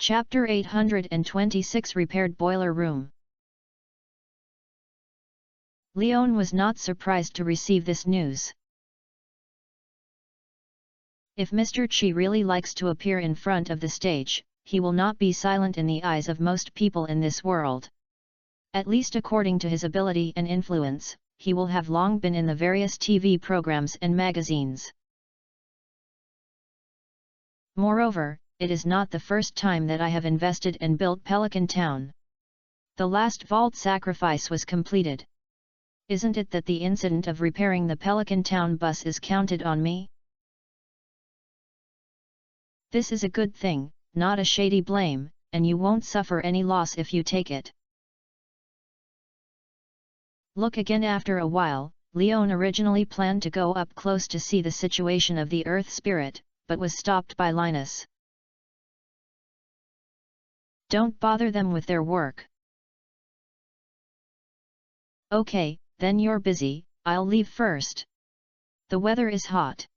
Chapter 826 Repaired Boiler Room. Leon was not surprised to receive this news. If Mr. Chi really likes to appear in front of the stage, he will not be silent in the eyes of most people in this world. At least according to his ability and influence, he will have long been in the various TV programs and magazines. Moreover, it is not the first time that I have invested and built Pelican Town. The last vault sacrifice was completed. Isn't it that the incident of repairing the Pelican Town bus is counted on me? This is a good thing, not a shady blame, and you won't suffer any loss if you take it. Look again. After a while, Leon originally planned to go up close to see the situation of the Earth Spirit, but was stopped by Linus. Don't bother them with their work. Okay, then you're busy, I'll leave first. The weather is hot.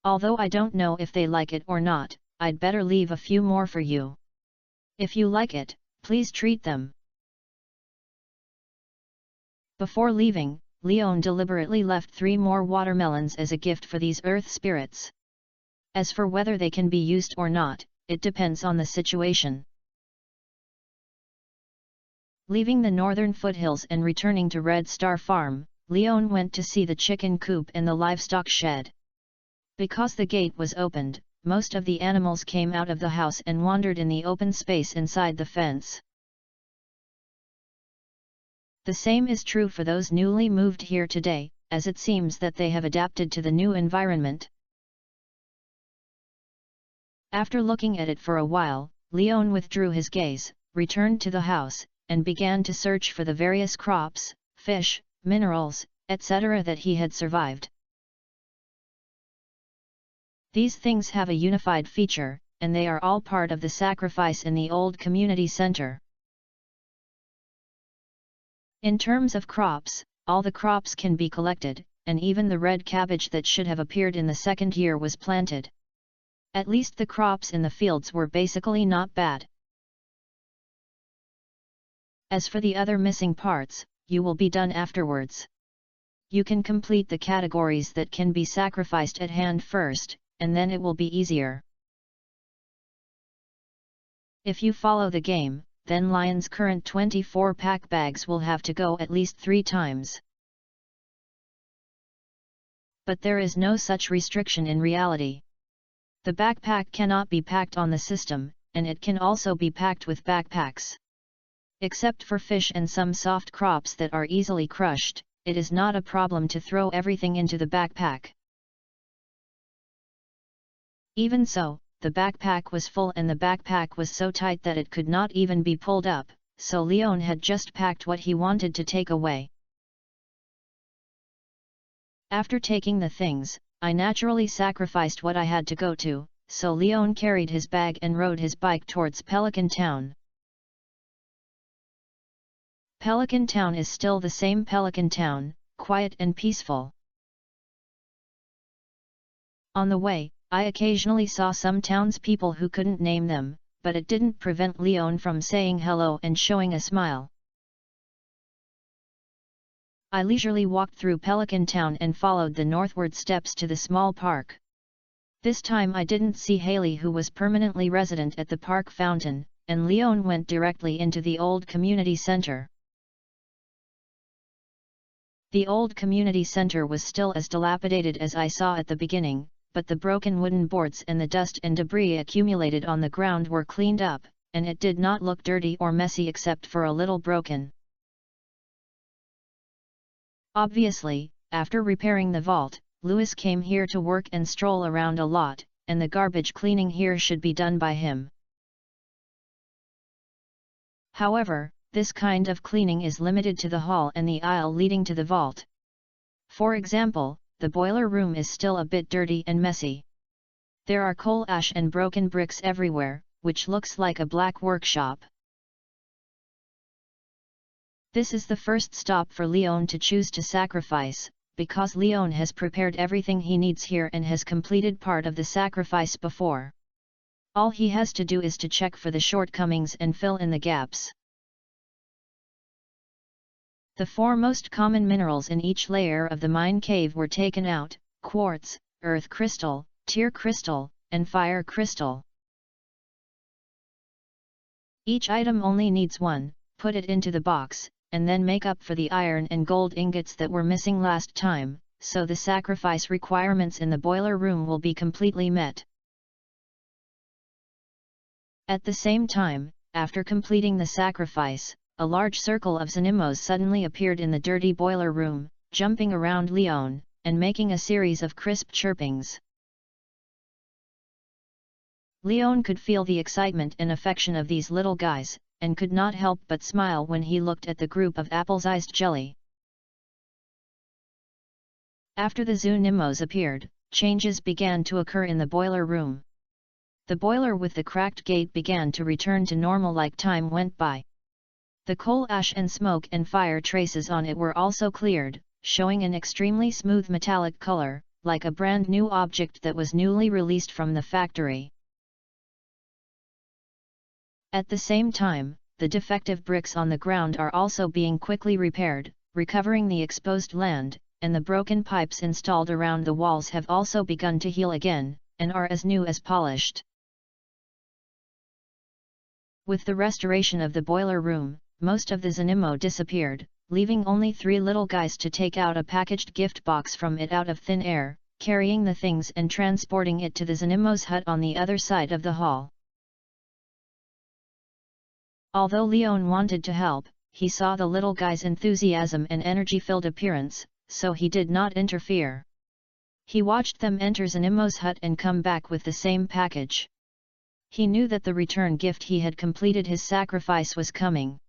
Although I don't know if they like it or not, I'd better leave a few more for you. If you like it, please treat them. Before leaving, Leon deliberately left 3 more watermelons as a gift for these Earth Spirits. As for whether they can be used or not, it depends on the situation. Leaving the northern foothills and returning to Red Star Farm, Leon went to see the chicken coop and the livestock shed. Because the gate was opened, most of the animals came out of the house and wandered in the open space inside the fence. The same is true for those newly moved here today, as it seems that they have adapted to the new environment. After looking at it for a while, Leon withdrew his gaze, returned to the house, and began to search for the various crops, fish, minerals, etc. that he had survived. These things have a unified feature, and they are all part of the sacrifice in the old community center. In terms of crops, all the crops can be collected, and even the red cabbage that should have appeared in the second year was planted. At least the crops in the fields were basically not bad. As for the other missing parts, you will be done afterwards. You can complete the categories that can be sacrificed at hand first, and then it will be easier. If you follow the game, then Lion's current 24-pack bags will have to go at least 3 times. But there is no such restriction in reality. The backpack cannot be packed on the system, and it can also be packed with backpacks. Except for fish and some soft crops that are easily crushed, it is not a problem to throw everything into the backpack. Even so, the backpack was full and the backpack was so tight that it could not even be pulled up, so Leon had just packed what he wanted to take away. After taking the things, I naturally sacrificed what I had to go to, so Leon carried his bag and rode his bike towards Pelican Town. Pelican Town is still the same Pelican Town, quiet and peaceful. On the way, I occasionally saw some townspeople who couldn't name them, but it didn't prevent Leon from saying hello and showing a smile. I leisurely walked through Pelican Town and followed the northward steps to the small park. This time I didn't see Haley, who was permanently resident at the park fountain, and Leon went directly into the old community center. The old community center was still as dilapidated as I saw at the beginning, but the broken wooden boards and the dust and debris accumulated on the ground were cleaned up, and it did not look dirty or messy except for a little broken. Obviously, after repairing the vault, Louis came here to work and stroll around a lot, and the garbage cleaning here should be done by him. However, this kind of cleaning is limited to the hall and the aisle leading to the vault. For example, the boiler room is still a bit dirty and messy. There are coal ash and broken bricks everywhere, which looks like a black workshop. This is the first stop for Leon to choose to sacrifice, because Leon has prepared everything he needs here and has completed part of the sacrifice before. All he has to do is to check for the shortcomings and fill in the gaps. The 4 most common minerals in each layer of the mine cave were taken out: quartz, earth crystal, tear crystal, and fire crystal. Each item only needs 1, put it into the box, and then make up for the iron and gold ingots that were missing last time, so the sacrifice requirements in the boiler room will be completely met. At the same time, after completing the sacrifice, a large circle of Zanimos suddenly appeared in the dirty boiler room, jumping around Leon, and making a series of crisp chirpings. Leon could feel the excitement and affection of these little guys, and could not help but smile when he looked at the group of apple-sized jelly. After the Zanimos appeared, changes began to occur in the boiler room. The boiler with the cracked gate began to return to normal like time went by. The coal ash and smoke and fire traces on it were also cleared, showing an extremely smooth metallic color, like a brand new object that was newly released from the factory. At the same time, the defective bricks on the ground are also being quickly repaired, recovering the exposed land, and the broken pipes installed around the walls have also begun to heal again, and are as new as polished. With the restoration of the boiler room, most of the Zanimo disappeared, leaving only 3 little guys to take out a packaged gift box from it out of thin air, carrying the things and transporting it to the Zanimo's hut on the other side of the hall. Although Leon wanted to help, he saw the little guy's enthusiasm and energy-filled appearance, so he did not interfere. He watched them enter Zanimo's hut and come back with the same package. He knew that the return gift he had completed his sacrifice was coming.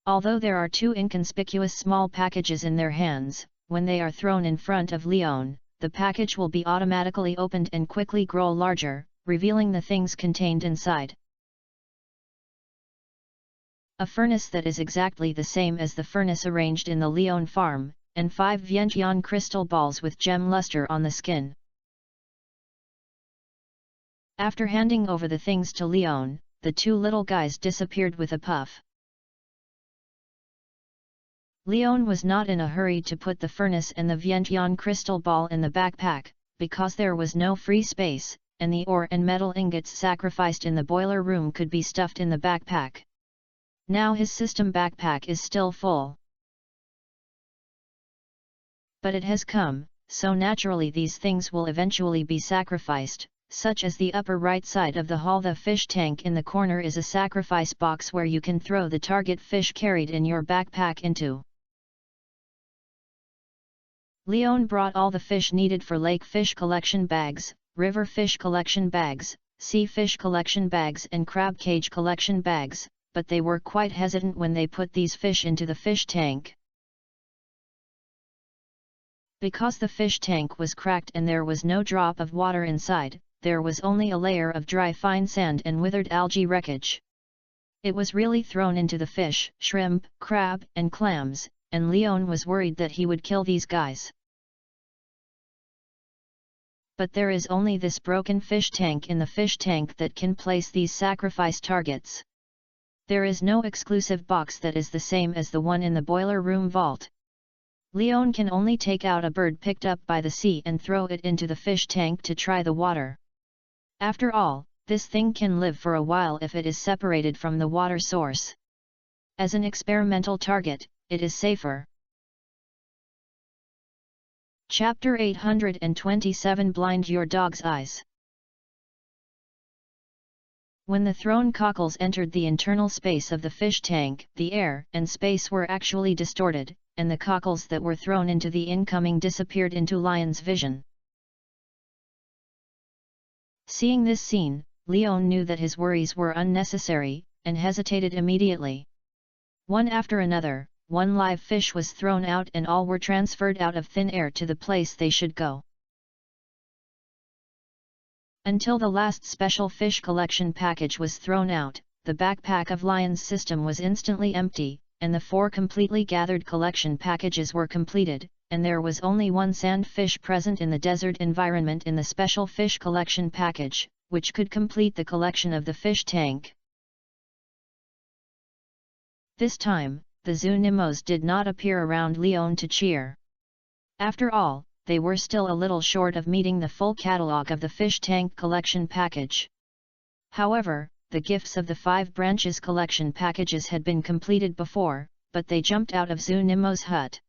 Although there are 2 inconspicuous small packages in their hands, when they are thrown in front of Leon, the package will be automatically opened and quickly grow larger, revealing the things contained inside. A furnace that is exactly the same as the furnace arranged in the Leon farm, and 5 Vientiane crystal balls with gem luster on the skin. After handing over the things to Leon, the 2 little guys disappeared with a puff. Leon was not in a hurry to put the furnace and the Vientiane crystal ball in the backpack, because there was no free space, and the ore and metal ingots sacrificed in the boiler room could be stuffed in the backpack. Now his system backpack is still full. But it has come, so naturally these things will eventually be sacrificed, such as the upper right side of the hall. The fish tank in the corner is a sacrifice box where you can throw the target fish carried in your backpack into. Leon brought all the fish needed for lake fish collection bags, river fish collection bags, sea fish collection bags and crab cage collection bags, but they were quite hesitant when they put these fish into the fish tank. Because the fish tank was cracked and there was no drop of water inside, there was only a layer of dry fine sand and withered algae wreckage. It was really thrown into the fish, shrimp, crab and clams, and Leon was worried that he would kill these guys. But there is only this broken fish tank in the fish tank that can place these sacrifice targets. There is no exclusive box that is the same as the one in the boiler room vault. Leon can only take out a bird picked up by the sea and throw it into the fish tank to try the water. After all, this thing can live for a while if it is separated from the water source. As an experimental target, it is safer. Chapter 827 Blind Your Dog's Eyes. When the thrown cockles entered the internal space of the fish tank, the air and space were actually distorted, and the cockles that were thrown into the incoming disappeared into Lion's vision. Seeing this scene, Leon knew that his worries were unnecessary, and hesitated immediately. One after another, 1 live fish was thrown out and all were transferred out of thin air to the place they should go. Until the last special fish collection package was thrown out, the backpack of Lion's system was instantly empty, and the 4 completely gathered collection packages were completed, and there was only one sand fish present in the desert environment in the special fish collection package, which could complete the collection of the fish tank. This time, the zoo Nimos did not appear around Leon to cheer. After all, they were still a little short of meeting the full catalogue of the fish tank collection package. However, the gifts of the 5 branches collection packages had been completed before, but they jumped out of Zoo Nimos' hut.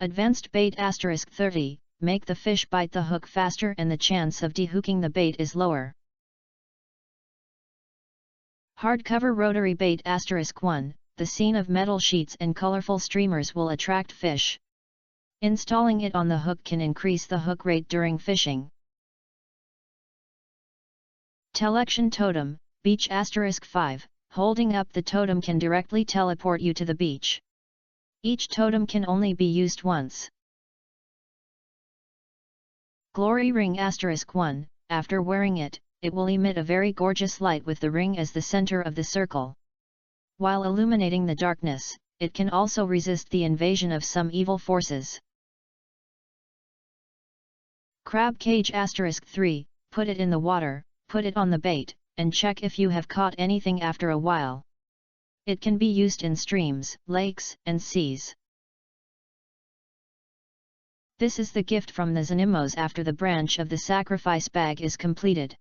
Advanced bait *30, make the fish bite the hook faster and the chance of dehooking the bait is lower. Hardcover rotary bait *1, the scene of metal sheets and colorful streamers will attract fish. Installing it on the hook can increase the hook rate during fishing. Telection totem, beach *5, holding up the totem can directly teleport you to the beach. Each totem can only be used once. Glory ring *1, after wearing it, it will emit a very gorgeous light with the ring as the center of the circle. While illuminating the darkness, it can also resist the invasion of some evil forces. Crab cage *3, put it in the water, put it on the bait, and check if you have caught anything after a while. It can be used in streams, lakes, and seas. This is the gift from the Zanimos after the branch of the sacrifice bag is completed.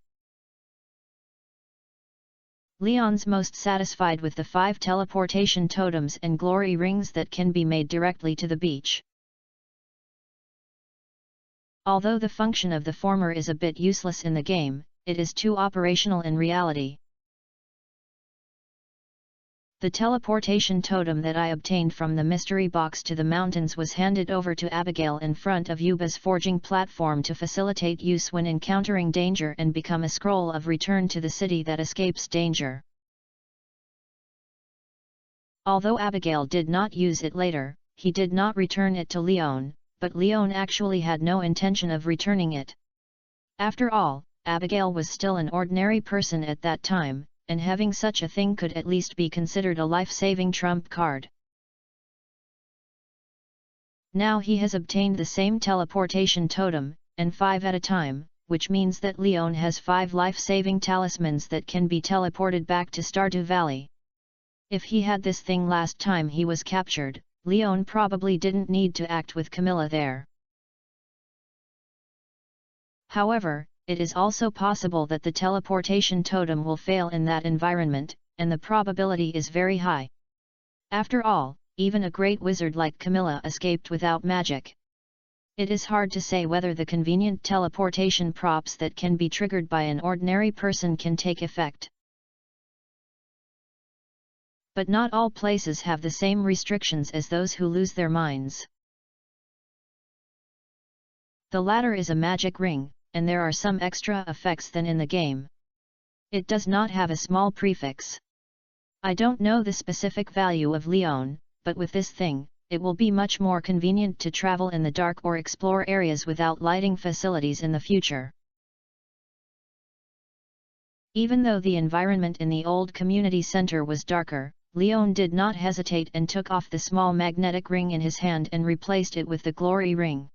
Leon's most satisfied with the 5 teleportation totems and glory rings that can be made directly to the beach. Although the function of the former is a bit useless in the game, it is too operational in reality. The teleportation totem that I obtained from the mystery box to the mountains was handed over to Abigail in front of Yuba's forging platform to facilitate use when encountering danger and become a scroll of return to the city that escapes danger. Although Abigail did not use it later, he did not return it to Leon, but Leon actually had no intention of returning it. After all, Abigail was still an ordinary person at that time, and having such a thing could at least be considered a life-saving trump card. Now he has obtained the same teleportation totem, and 5 at a time, which means that Leon has 5 life-saving talismans that can be teleported back to Stardew Valley. If he had this thing last time he was captured, Leon probably didn't need to act with Camilla there. However, it is also possible that the teleportation totem will fail in that environment, and the probability is very high. After all, even a great wizard like Camilla escaped without magic. It is hard to say whether the convenient teleportation props that can be triggered by an ordinary person can take effect. But not all places have the same restrictions as those who lose their minds. The latter is a magic ring, and there are some extra effects than in the game. It does not have a small prefix. I don't know the specific value of Leon, but with this thing, it will be much more convenient to travel in the dark or explore areas without lighting facilities in the future. Even though the environment in the old community center was darker, Leon did not hesitate and took off the small magnetic ring in his hand and replaced it with the glory ring.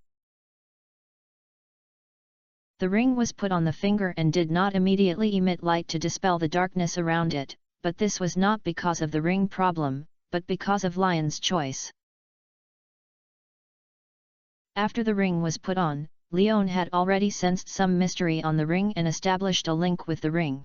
The ring was put on the finger and did not immediately emit light to dispel the darkness around it, but this was not because of the ring problem, but because of Lion's choice. After the ring was put on, Leon had already sensed some mystery on the ring and established a link with the ring.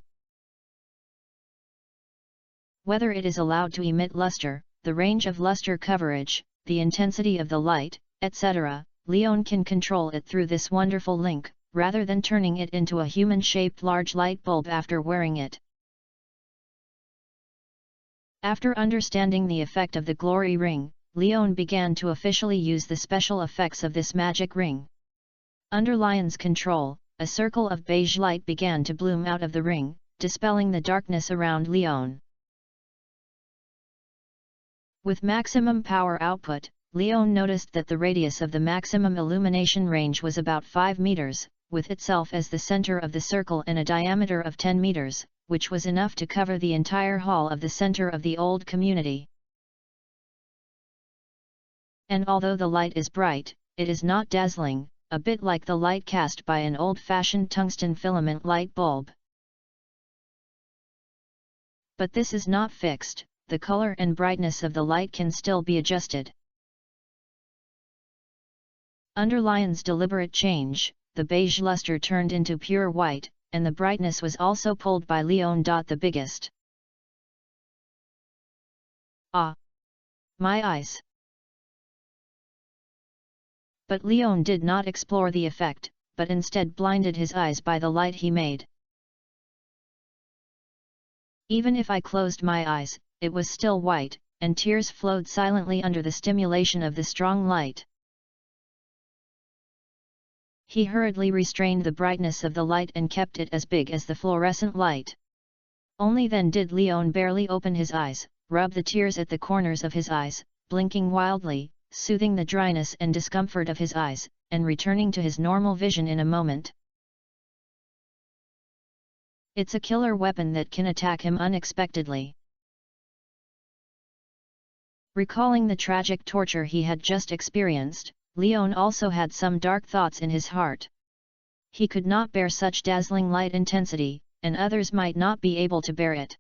Whether it is allowed to emit luster, the range of luster coverage, the intensity of the light, etc., Leon can control it through this wonderful link, rather than turning it into a human-shaped large light bulb after wearing it. After understanding the effect of the glory ring, Leon began to officially use the special effects of this magic ring. Under Lion's control, a circle of beige light began to bloom out of the ring, dispelling the darkness around Leon. With maximum power output, Leon noticed that the radius of the maximum illumination range was about 5 meters, with itself as the center of the circle and a diameter of 10 meters, which was enough to cover the entire hall of the center of the old community. And although the light is bright, it is not dazzling, a bit like the light cast by an old-fashioned tungsten filament light bulb. But this is not fixed, the color and brightness of the light can still be adjusted. Under Lion's deliberate change, the beige luster turned into pure white, and the brightness was also pulled by Leon. The biggest. Ah! My eyes! But Leon did not explore the effect, but instead blinded his eyes by the light he made. Even if I closed my eyes, it was still white, and tears flowed silently under the stimulation of the strong light. He hurriedly restrained the brightness of the light and kept it as big as the fluorescent light. Only then did Leon barely open his eyes, rub the tears at the corners of his eyes, blinking wildly, soothing the dryness and discomfort of his eyes, and returning to his normal vision in a moment. It's a killer weapon that can attack him unexpectedly. Recalling the tragic torture he had just experienced, Leon also had some dark thoughts in his heart. He could not bear such dazzling light intensity, and others might not be able to bear it.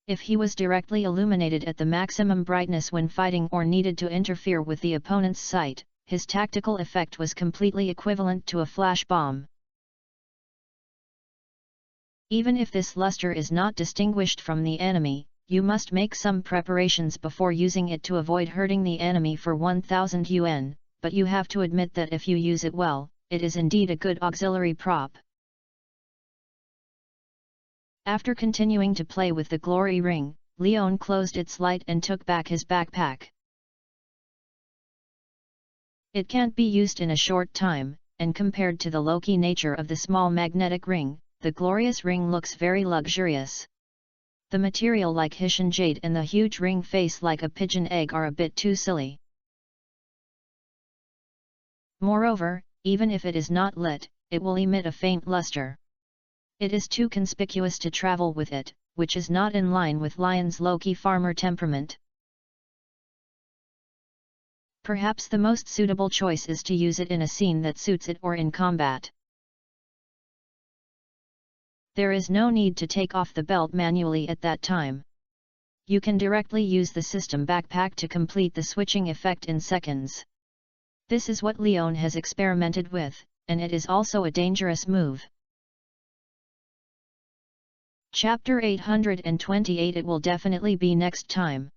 If he was directly illuminated at the maximum brightness when fighting or needed to interfere with the opponent's sight, his tactical effect was completely equivalent to a flash bomb. Even if this luster is not distinguished from the enemy, you must make some preparations before using it to avoid hurting the enemy for 1000 yuan, but you have to admit that if you use it well, it is indeed a good auxiliary prop. After continuing to play with the glory ring, Leon closed its light and took back his backpack. It can't be used in a short time, and compared to the low-key nature of the small magnetic ring, the glorious ring looks very luxurious. The material like Hessian jade and the huge ring face like a pigeon egg are a bit too silly. Moreover, even if it is not lit, it will emit a faint luster. It is too conspicuous to travel with it, which is not in line with Lion's low-key farmer temperament. Perhaps the most suitable choice is to use it in a scene that suits it or in combat. There is no need to take off the belt manually at that time. You can directly use the system backpack to complete the switching effect in seconds. This is what Leon has experimented with, and it is also a dangerous move. Chapter 828. It will definitely be next time.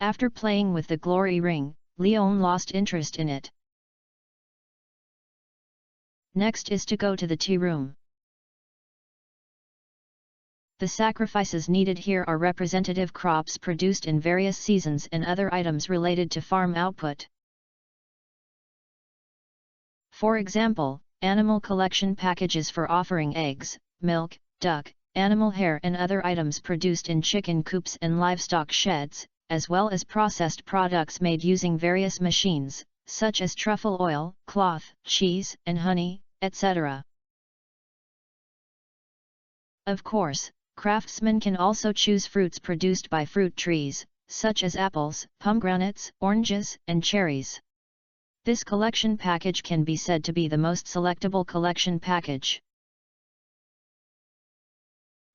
After playing with the glory ring, Leon lost interest in it. Next is to go to the tea room. The sacrifices needed here are representative crops produced in various seasons and other items related to farm output. For example, animal collection packages for offering eggs, milk, duck, animal hair and other items produced in chicken coops and livestock sheds, as well as processed products made using various machines, such as truffle oil, cloth, cheese, and honey, etc. Of course, craftsmen can also choose fruits produced by fruit trees, such as apples, pomegranates, oranges, and cherries. This collection package can be said to be the most selectable collection package.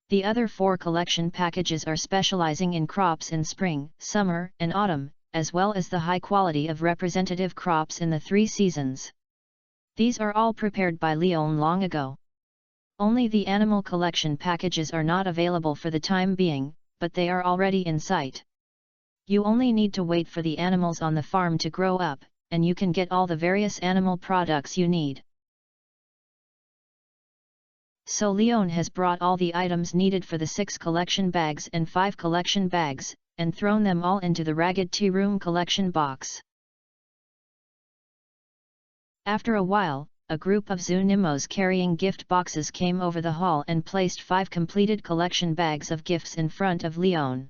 The other 4 collection packages are specializing in crops in spring, summer, and autumn, as well as the high quality of representative crops in the 3 seasons. These are all prepared by Leon long ago. Only the animal collection packages are not available for the time being, but they are already in sight. You only need to wait for the animals on the farm to grow up, and you can get all the various animal products you need. So Leon has brought all the items needed for the 6 collection bags and 5 collection bags, and thrown them all into the ragged tea room collection box. After a while, a group of Zunimos carrying gift boxes came over the hall and placed 5 completed collection bags of gifts in front of Leon.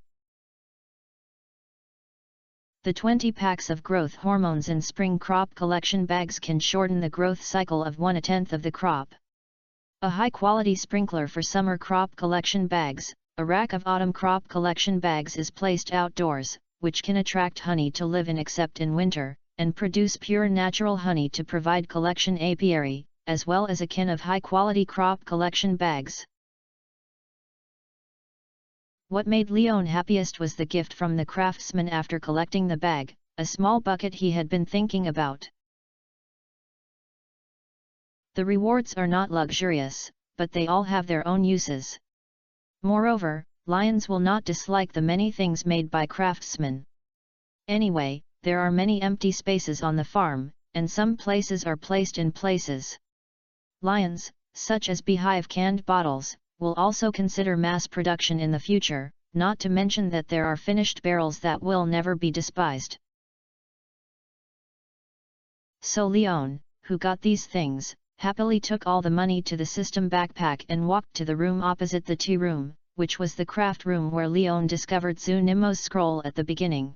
The 20 packs of growth hormones in spring crop collection bags can shorten the growth cycle of 1/10 of the crop. A high-quality sprinkler for summer crop collection bags, a rack of autumn crop collection bags is placed outdoors, which can attract honey to live in except in winter, and produce pure natural honey to provide collection apiary, as well as a kin of high-quality crop collection bags. What made Leon happiest was the gift from the craftsman after collecting the bag, a small bucket he had been thinking about. The rewards are not luxurious, but they all have their own uses. Moreover, lions will not dislike the many things made by craftsmen. Anyway, there are many empty spaces on the farm, and some places are placed in places. Lions, such as beehive canned bottles, will also consider mass production in the future, not to mention that there are finished barrels that will never be despised. So Leon, who got these things, happily took all the money to the system backpack and walked to the room opposite the tea room, which was the craft room where Leon discovered Zunimo's scroll at the beginning.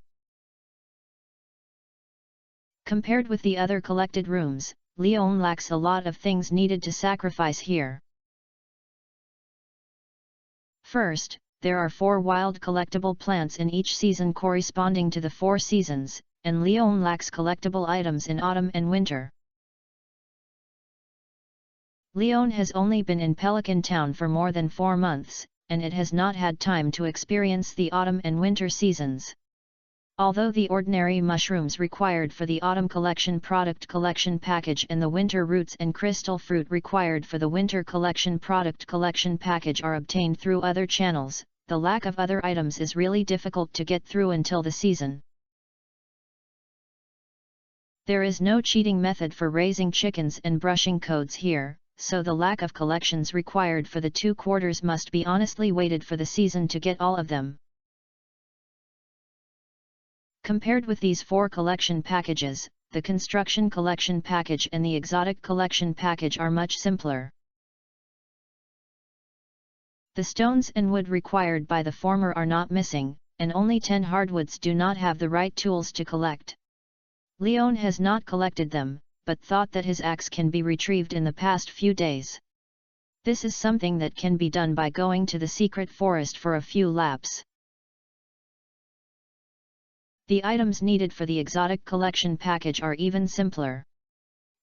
Compared with the other collected rooms, Leon lacks a lot of things needed to sacrifice here. First, there are 4 wild collectible plants in each season corresponding to the 4 seasons, and Leon lacks collectible items in autumn and winter. Leon has only been in Pelican Town for more than 4 months, and it has not had time to experience the autumn and winter seasons. Although the ordinary mushrooms required for the autumn collection product collection package and the winter roots and crystal fruit required for the winter collection product collection package are obtained through other channels, the lack of other items is really difficult to get through until the season. There is no cheating method for raising chickens and brushing codes here, so the lack of collections required for the 2 quarters must be honestly waited for the season to get all of them. Compared with these 4 collection packages, the construction collection package and the exotic collection package are much simpler. The stones and wood required by the former are not missing, and only 10 hardwoods do not have the right tools to collect. Leon has not collected them, but thought that his axe can be retrieved in the past few days. This is something that can be done by going to the secret forest for a few laps. The items needed for the exotic collection package are even simpler.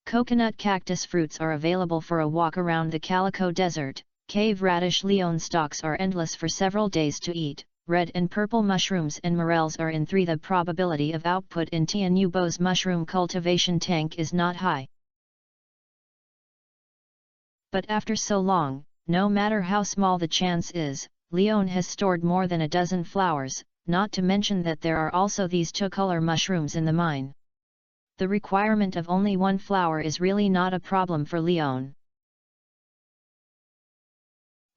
Coconut cactus fruits are available for a walk around the Calico Desert, cave radish Leon stalks are endless for several days to eat, red and purple mushrooms and morels are in 3. The probability of output in Tianubo's mushroom cultivation tank is not high. But after so long, no matter how small the chance is, Leon has stored more than a dozen flowers, not to mention that there are also these 2 color mushrooms in the mine. The requirement of only 1 flower is really not a problem for Leon.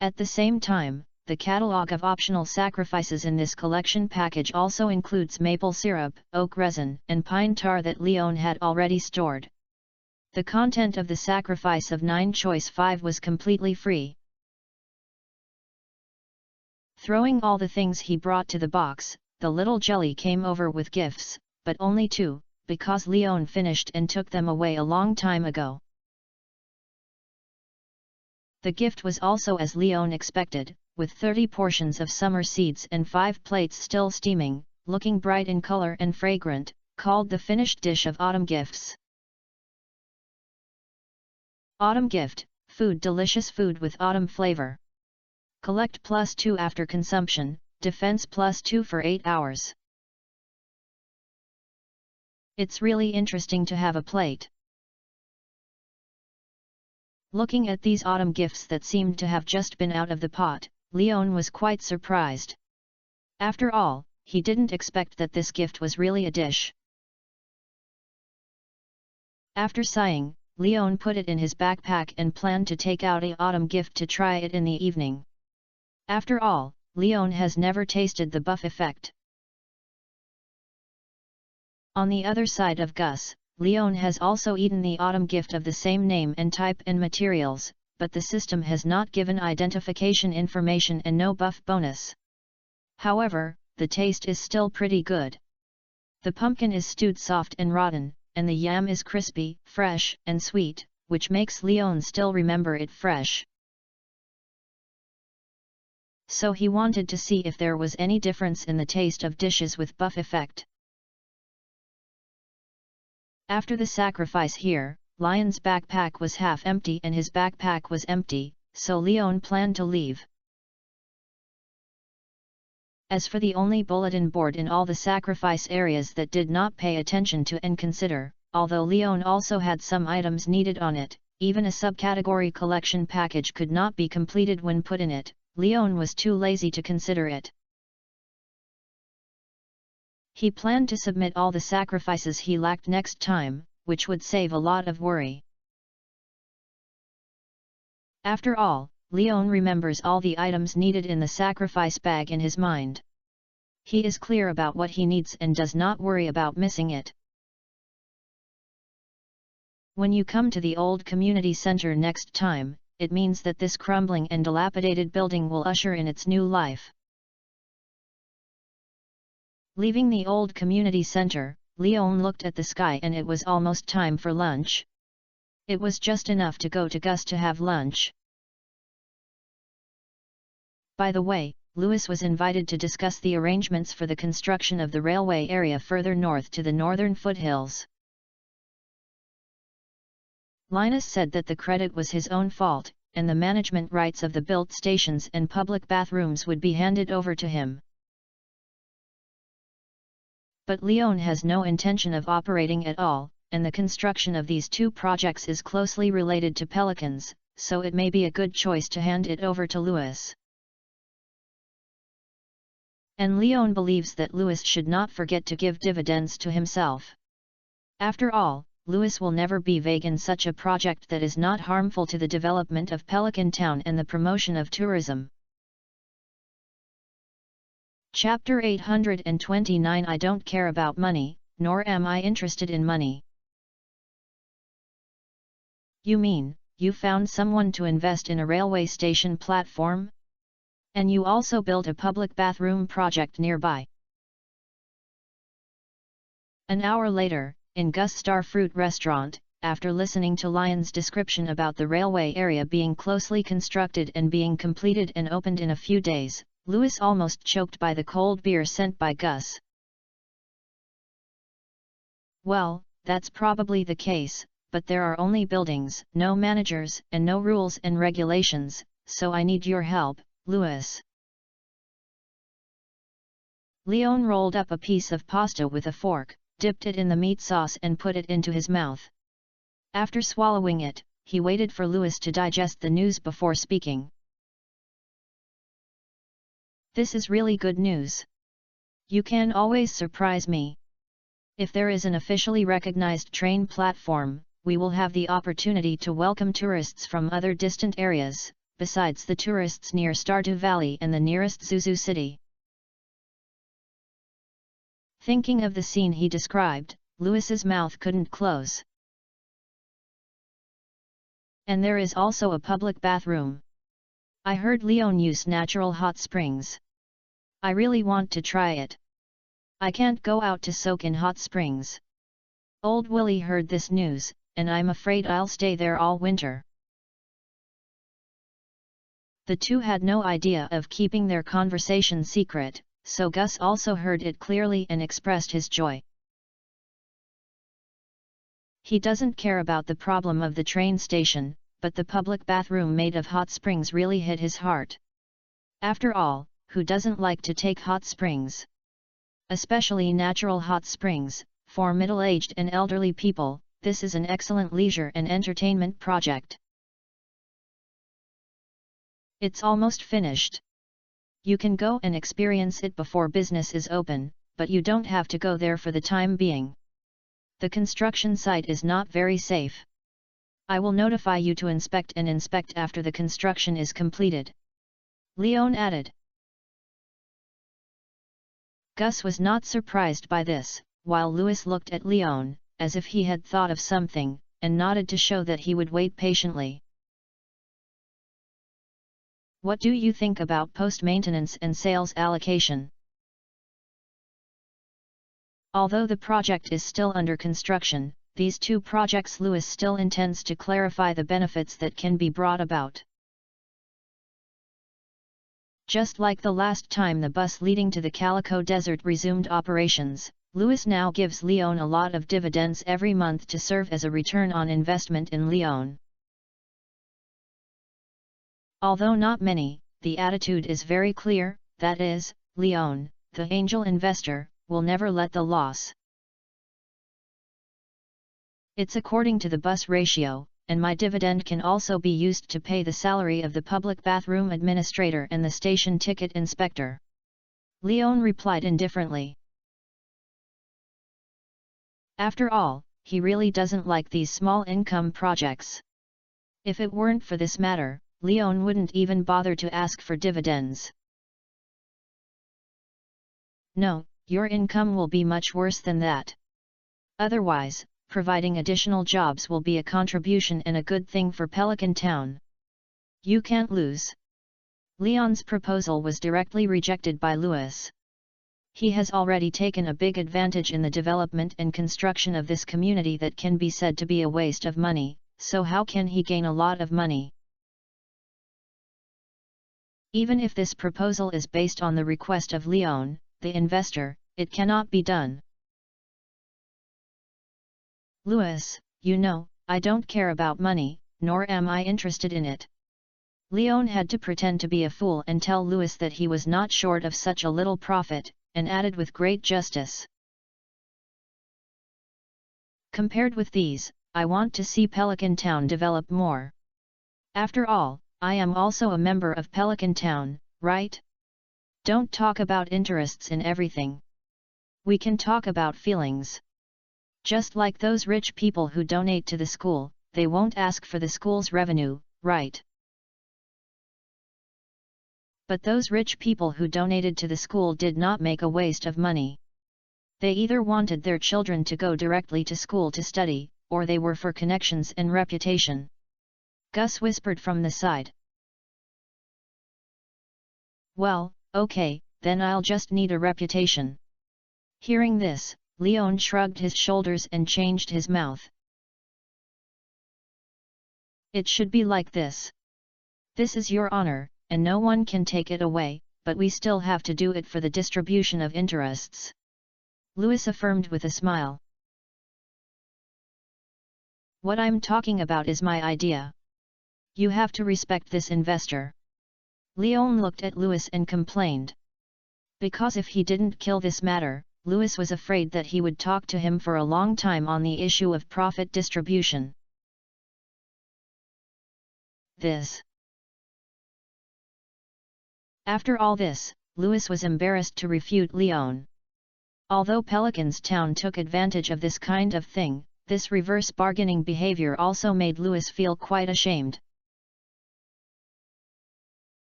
At the same time, the catalog of optional sacrifices in this collection package also includes maple syrup, oak resin, and pine tar that Leon had already stored. The content of the sacrifice of 9 choice 5 was completely free. Throwing all the things he brought to the box, the little jelly came over with gifts, but only 2, because Leon finished and took them away a long time ago. The gift was also as Leon expected, with 30 portions of summer seeds and 5 plates still steaming, looking bright in color and fragrant, called the finished dish of autumn gifts. Autumn gift, food, delicious food with autumn flavor. Collect +2 after consumption, defense +2 for 8 hours. It's really interesting to have a plate. Looking at these autumn gifts that seemed to have just been out of the pot, Leon was quite surprised. After all, he didn't expect that this gift was really a dish. After sighing, Leon put it in his backpack and planned to take out an autumn gift to try it in the evening. After all, Leon has never tasted the buff effect. On the other side of Gus, Leon has also eaten the autumn gift of the same name and type and materials, but the system has not given identification information and no buff bonus. However, the taste is still pretty good. The pumpkin is stewed soft and rotten, and the yam is crispy, fresh, and sweet, which makes Leon still remember it fresh. so he wanted to see if there was any difference in the taste of dishes with buff effect. After the sacrifice here, Lion's backpack was half empty and his backpack was empty, so Leon planned to leave. As for the only bulletin board in all the sacrifice areas that did not pay attention to and consider, although Leon also had some items needed on it, even a subcategory collection package could not be completed when put in it. Leon was too lazy to consider it. He planned to submit all the sacrifices he lacked next time, which would save a lot of worry. After all, Leon remembers all the items needed in the sacrifice bag in his mind. He is clear about what he needs and does not worry about missing it. When you come to the old community center next time, it means that this crumbling and dilapidated building will usher in its new life. Leaving the old community center, Leon looked at the sky and it was almost time for lunch. It was just enough to go to Gus to have lunch. By the way, Louis was invited to discuss the arrangements for the construction of the railway area further north to the northern foothills. Linus said that the credit was his own fault, and the management rights of the built stations and public bathrooms would be handed over to him. But Leon has no intention of operating at all, and the construction of these two projects is closely related to Pelicans, so it may be a good choice to hand it over to Louis. And Leon believes that Louis should not forget to give dividends to himself. After all, Louis will never be vague in such a project that is not harmful to the development of Pelican Town and the promotion of tourism. Chapter 829 I don't care about money, nor am I interested in money. You mean, you found someone to invest in a railway station platform? And you also built a public bathroom project nearby. An hour later, in Gus Starfruit restaurant, after listening to Lion's description about the railway area being closely constructed and being completed and opened in a few days, Louis almost choked by the cold beer sent by Gus. Well, that's probably the case, but there are only buildings, no managers, and no rules and regulations, so I need your help, Louis. Leon rolled up a piece of pasta with a fork, dipped it in the meat sauce and put it into his mouth. After swallowing it, he waited for Louis to digest the news before speaking. This is really good news. You can always surprise me. If there is an officially recognized train platform, we will have the opportunity to welcome tourists from other distant areas, besides the tourists near Stardew Valley and the nearest Zuzu City. Thinking of the scene he described, Louis's mouth couldn't close. And there is also a public bathroom. I heard Leon use natural hot springs. I really want to try it. I can't go out to soak in hot springs. Old Willie heard this news, and I'm afraid I'll stay there all winter. The two had no idea of keeping their conversation secret, so Gus also heard it clearly and expressed his joy. He doesn't care about the problem of the train station, but the public bathroom made of hot springs really hit his heart. After all, who doesn't like to take hot springs? Especially natural hot springs. For middle-aged and elderly people, this is an excellent leisure and entertainment project. It's almost finished. You can go and experience it before business is open, but you don't have to go there for the time being. The construction site is not very safe. I will notify you to inspect after the construction is completed. Leon added. Gus was not surprised by this, while Louis looked at Leon, as if he had thought of something, and nodded to show that he would wait patiently. What do you think about post-maintenance and sales allocation? Although the project is still under construction, these two projects Louis still intends to clarify the benefits that can be brought about. Just like the last time the bus leading to the Calico Desert resumed operations, Louis now gives Leon a lot of dividends every month to serve as a return on investment in Leon. Although not many, the attitude is very clear, that is, Leon, the angel investor, will never let the loss. It's according to the bus ratio, and my dividend can also be used to pay the salary of the public bathroom administrator and the station ticket inspector. Leon replied indifferently. After all, he really doesn't like these small income projects. If it weren't for this matter, Leon wouldn't even bother to ask for dividends. No, your income will be much worse than that. Otherwise, providing additional jobs will be a contribution and a good thing for Pelican Town. You can't lose. Leon's proposal was directly rejected by Louis. He has already taken a big advantage in the development and construction of this community that can be said to be a waste of money, so how can he gain a lot of money? Even if this proposal is based on the request of Leon, the investor, it cannot be done. Louis, you know, I don't care about money, nor am I interested in it. Leon had to pretend to be a fool and tell Louis that he was not short of such a little profit, and added with great justice. Compared with these, I want to see Pelican Town develop more. After all, I am also a member of Pelican Town, right? Don't talk about interests in everything. We can talk about feelings. Just like those rich people who donate to the school, they won't ask for the school's revenue, right? But those rich people who donated to the school did not make a waste of money. They either wanted their children to go directly to school to study, or they were for connections and reputation. Gus whispered from the side. Well, okay, then I'll just need a reputation. Hearing this, Leon shrugged his shoulders and changed his mouth. It should be like this. This is your honor, and no one can take it away, but we still have to do it for the distribution of interests. Louis affirmed with a smile. What I'm talking about is my idea. You have to respect this investor. Leon looked at Louis and complained. Because if he didn't kill this matter, Louis was afraid that he would talk to him for a long time on the issue of profit distribution. After all this, Louis was embarrassed to refute Leon. Although Pelican's Town took advantage of this kind of thing, this reverse bargaining behavior also made Louis feel quite ashamed.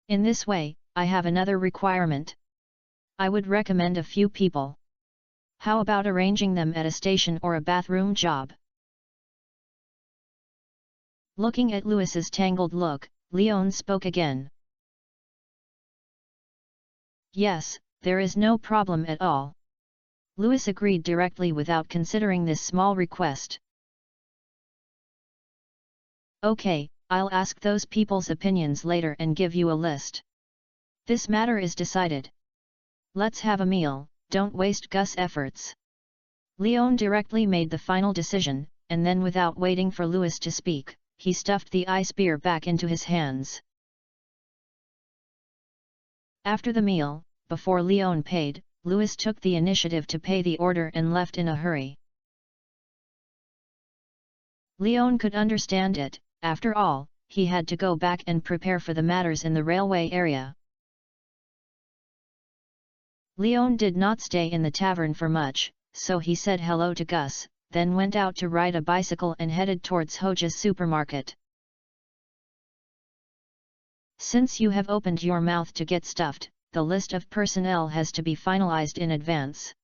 In this way, I have another requirement. I would recommend a few people. How about arranging them at a station or a bathroom job? Looking at Louis's tangled look, Leon spoke again. Yes, there is no problem at all. Louis agreed directly without considering this small request. Okay, I'll ask those people's opinions later and give you a list. This matter is decided. Let's have a meal, don't waste Gus' efforts. Leon directly made the final decision, and then without waiting for Louis to speak, he stuffed the ice beer back into his hands. After the meal, before Leon paid, Louis took the initiative to pay the order and left in a hurry. Leon could understand it, after all, he had to go back and prepare for the matters in the railway area. Leon did not stay in the tavern for much, so he said hello to Gus, then went out to ride a bicycle and headed towards Hoja's supermarket. Since you have opened your mouth to get stuffed, the list of personnel has to be finalized in advance.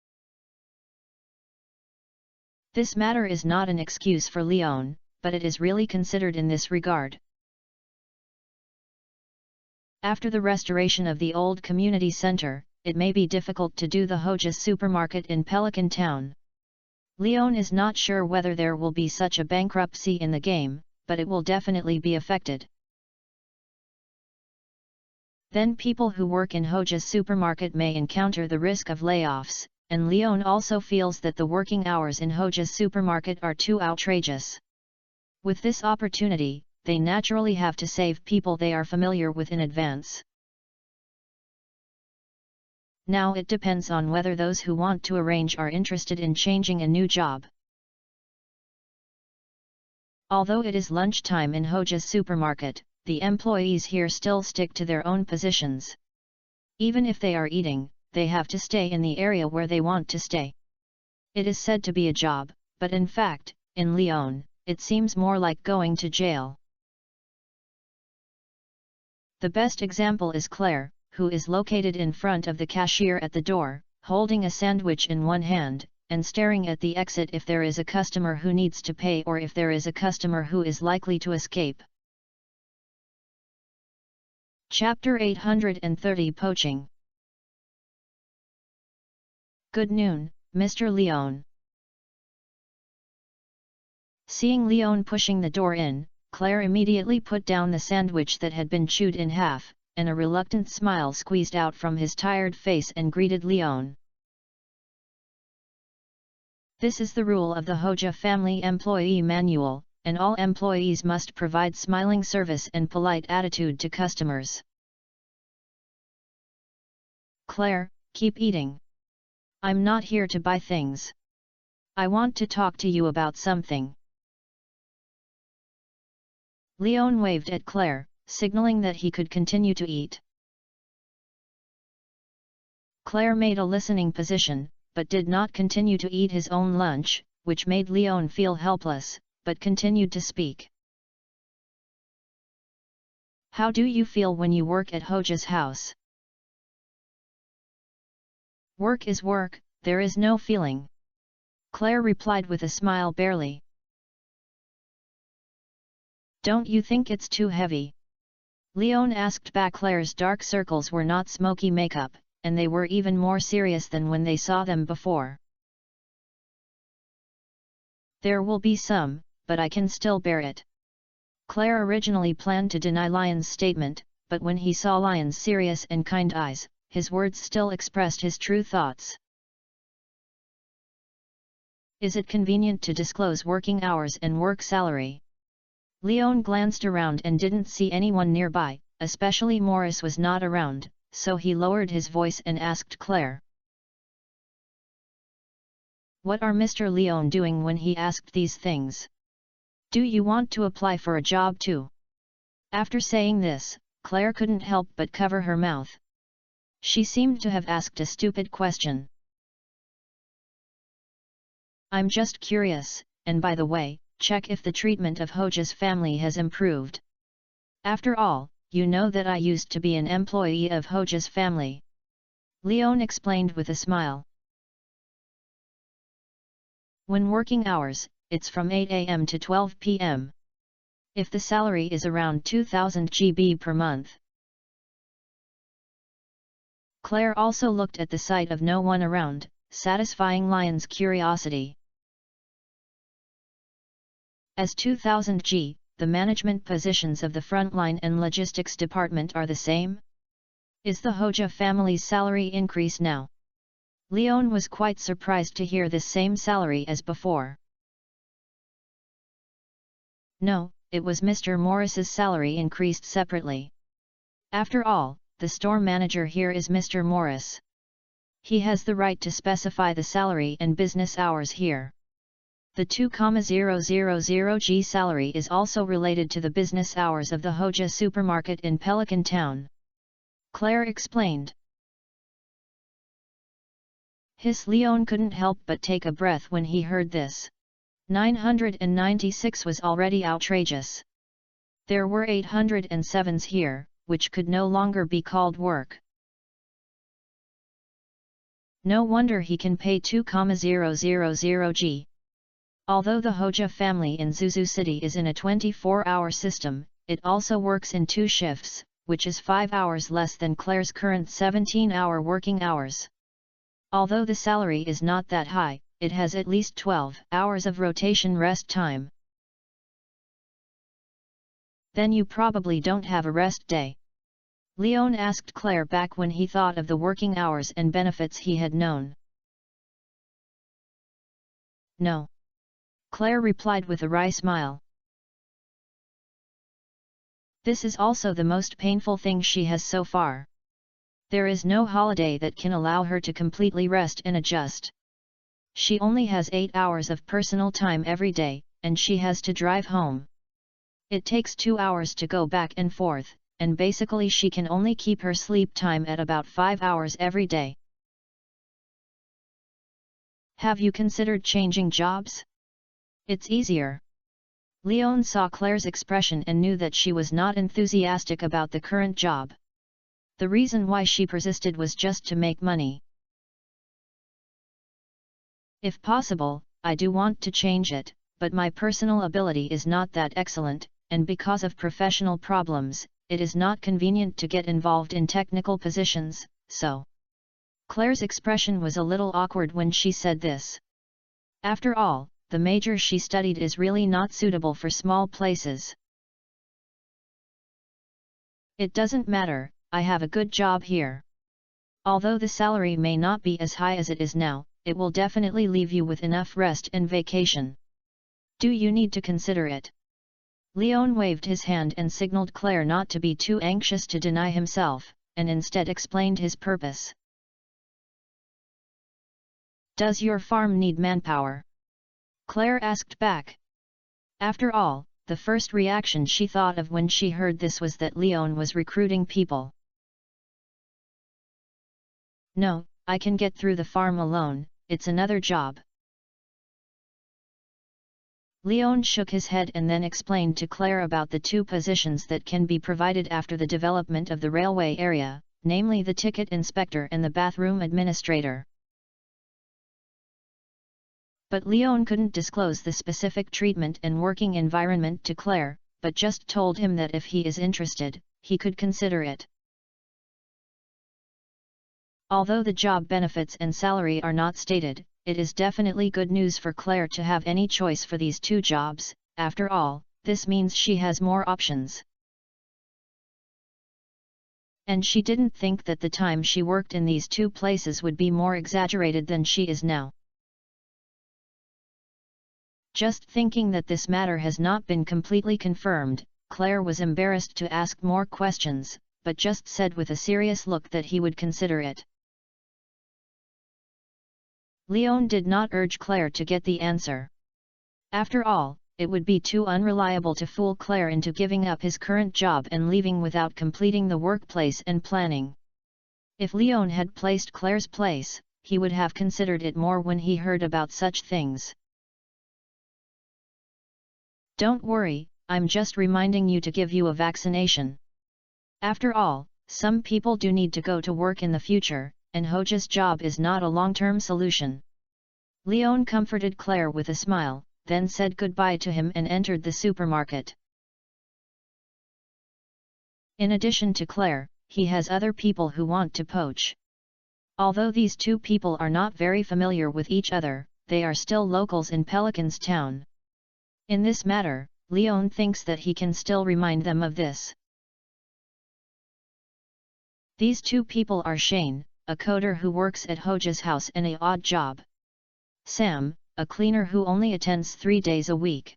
This matter is not an excuse for Leon, but it is really considered in this regard. After the restoration of the old community center, it may be difficult to do the Hoja supermarket in Pelican Town. Leon is not sure whether there will be such a bankruptcy in the game, but it will definitely be affected. Then people who work in Hoja's supermarket may encounter the risk of layoffs, and Leon also feels that the working hours in Hoja's supermarket are too outrageous. With this opportunity, they naturally have to save people they are familiar with in advance. Now it depends on whether those who want to arrange are interested in changing a new job. Although it is lunchtime in Hoja's supermarket, the employees here still stick to their own positions. Even if they are eating, they have to stay in the area where they want to stay. It is said to be a job, but in fact, in Leon, it seems more like going to jail. The best example is Claire, who is located in front of the cashier at the door, holding a sandwich in one hand, and staring at the exit if there is a customer who needs to pay or if there is a customer who is likely to escape. Chapter 830 Poaching. Good noon, Mr. Leon. Seeing Leon pushing the door in, Claire immediately put down the sandwich that had been chewed in half, and a reluctant smile squeezed out from his tired face and greeted Leon. This is the rule of the Hoja family employee manual, and all employees must provide smiling service and polite attitude to customers. Claire, keep eating. I'm not here to buy things. I want to talk to you about something. Leon waved at Claire, signaling that he could continue to eat. Claire made a listening position, but did not continue to eat his own lunch, which made Leon feel helpless, but continued to speak. How do you feel when you work at Hoja's house? Work is work, there is no feeling. Claire replied with a smile barely. Don't you think it's too heavy? Leon asked back. Claire's dark circles were not smoky makeup, and they were even more serious than when they saw them before. There will be some, but I can still bear it. Claire originally planned to deny Lion's statement, but when he saw Lion's serious and kind eyes, his words still expressed his true thoughts. Is it convenient to disclose working hours and work salary? Leon glanced around and didn't see anyone nearby, especially Morris was not around, so he lowered his voice and asked Claire. What are Mr. Leon doing when he asked these things? Do you want to apply for a job too? After saying this, Claire couldn't help but cover her mouth. She seemed to have asked a stupid question. I'm just curious, and by the way, check if the treatment of Hoja's family has improved. After all, you know that I used to be an employee of Hoja's family. Leon explained with a smile. When working hours, it's from 8 a.m. to 12 p.m. If the salary is around 2000 GB per month. Claire also looked at the sight of no one around, satisfying Lion's curiosity. As 2000 G, the management positions of the frontline and logistics department are the same? Is the Hoja family's salary increase now? Leon was quite surprised to hear this same salary as before. No, it was Mr. Morris's salary increased separately. After all, the store manager here is Mr. Morris. He has the right to specify the salary and business hours here. The 2,000 G salary is also related to the business hours of the Hoja supermarket in Pelican Town. Claire explained. Leon couldn't help but take a breath when he heard this. 996 was already outrageous. There were 807s here, which could no longer be called work. No wonder he can pay 2,000 G. Although the Hoja family in Zuzu City is in a 24-hour system, it also works in 2 shifts, which is 5 hours less than Claire's current 17-hour working hours. Although the salary is not that high, it has at least 12 hours of rotation rest time. Then you probably don't have a rest day. Leon asked Claire back when he thought of the working hours and benefits he had known. No. Claire replied with a wry smile. This is also the most painful thing she has so far. There is no holiday that can allow her to completely rest and adjust. She only has 8 hours of personal time every day, and she has to drive home. It takes 2 hours to go back and forth, and basically she can only keep her sleep time at about 5 hours every day. Have you considered changing jobs? It's easier. Leon saw Claire's expression and knew that she was not enthusiastic about the current job. The reason why she persisted was just to make money. If possible, I do want to change it, but my personal ability is not that excellent, and because of professional problems, it is not convenient to get involved in technical positions, so. Claire's expression was a little awkward when she said this. After all, the major she studied is really not suitable for small places. It doesn't matter, I have a good job here. Although the salary may not be as high as it is now, it will definitely leave you with enough rest and vacation. Do you need to consider it? Leon waved his hand and signaled Claire not to be too anxious to deny himself, and instead explained his purpose. Does your farm need manpower? Claire asked back. After all, the first reaction she thought of when she heard this was that Leon was recruiting people. No, I can get through the farm alone, it's another job. Leon shook his head and then explained to Claire about the 2 positions that can be provided after the development of the railway area, namely the ticket inspector and the bathroom administrator. But Leon couldn't disclose the specific treatment and working environment to Claire, but just told him that if he is interested, he could consider it. Although the job benefits and salary are not stated, it is definitely good news for Claire to have any choice for these 2 jobs. After all, this means she has more options. And she didn't think that the time she worked in these 2 places would be more exaggerated than she is now. Just thinking that this matter has not been completely confirmed, Claire was embarrassed to ask more questions, but just said with a serious look that he would consider it. Leon did not urge Claire to get the answer. After all, it would be too unreliable to fool Claire into giving up his current job and leaving without completing the workplace and planning. If Leon had placed Claire's place, he would have considered it more when he heard about such things. Don't worry, I'm just reminding you to give you a vaccination. After all, some people do need to go to work in the future, and Hoja's job is not a long-term solution. Leon comforted Claire with a smile, then said goodbye to him and entered the supermarket. In addition to Claire, he has other people who want to poach. Although these 2 people are not very familiar with each other, they are still locals in Pelican's town. In this matter, Leon thinks that he can still remind them of this. These 2 people are Shane, a coder who works at Hoja's house in an odd job. Sam, a cleaner who only attends 3 days a week.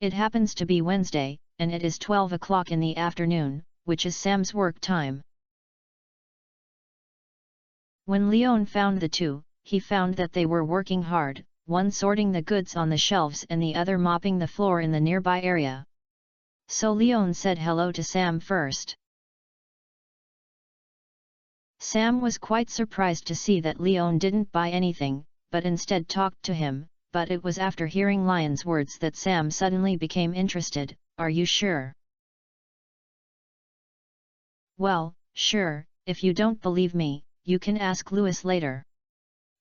It happens to be Wednesday, and it is 12 o'clock in the afternoon, which is Sam's work time. When Leon found the 2, he found that they were working hard, one sorting the goods on the shelves and the other mopping the floor in the nearby area. So Leon said hello to Sam first. Sam was quite surprised to see that Leon didn't buy anything, but instead talked to him, but it was after hearing Leon's words that Sam suddenly became interested. Are you sure? Well, sure, if you don't believe me, you can ask Louis later.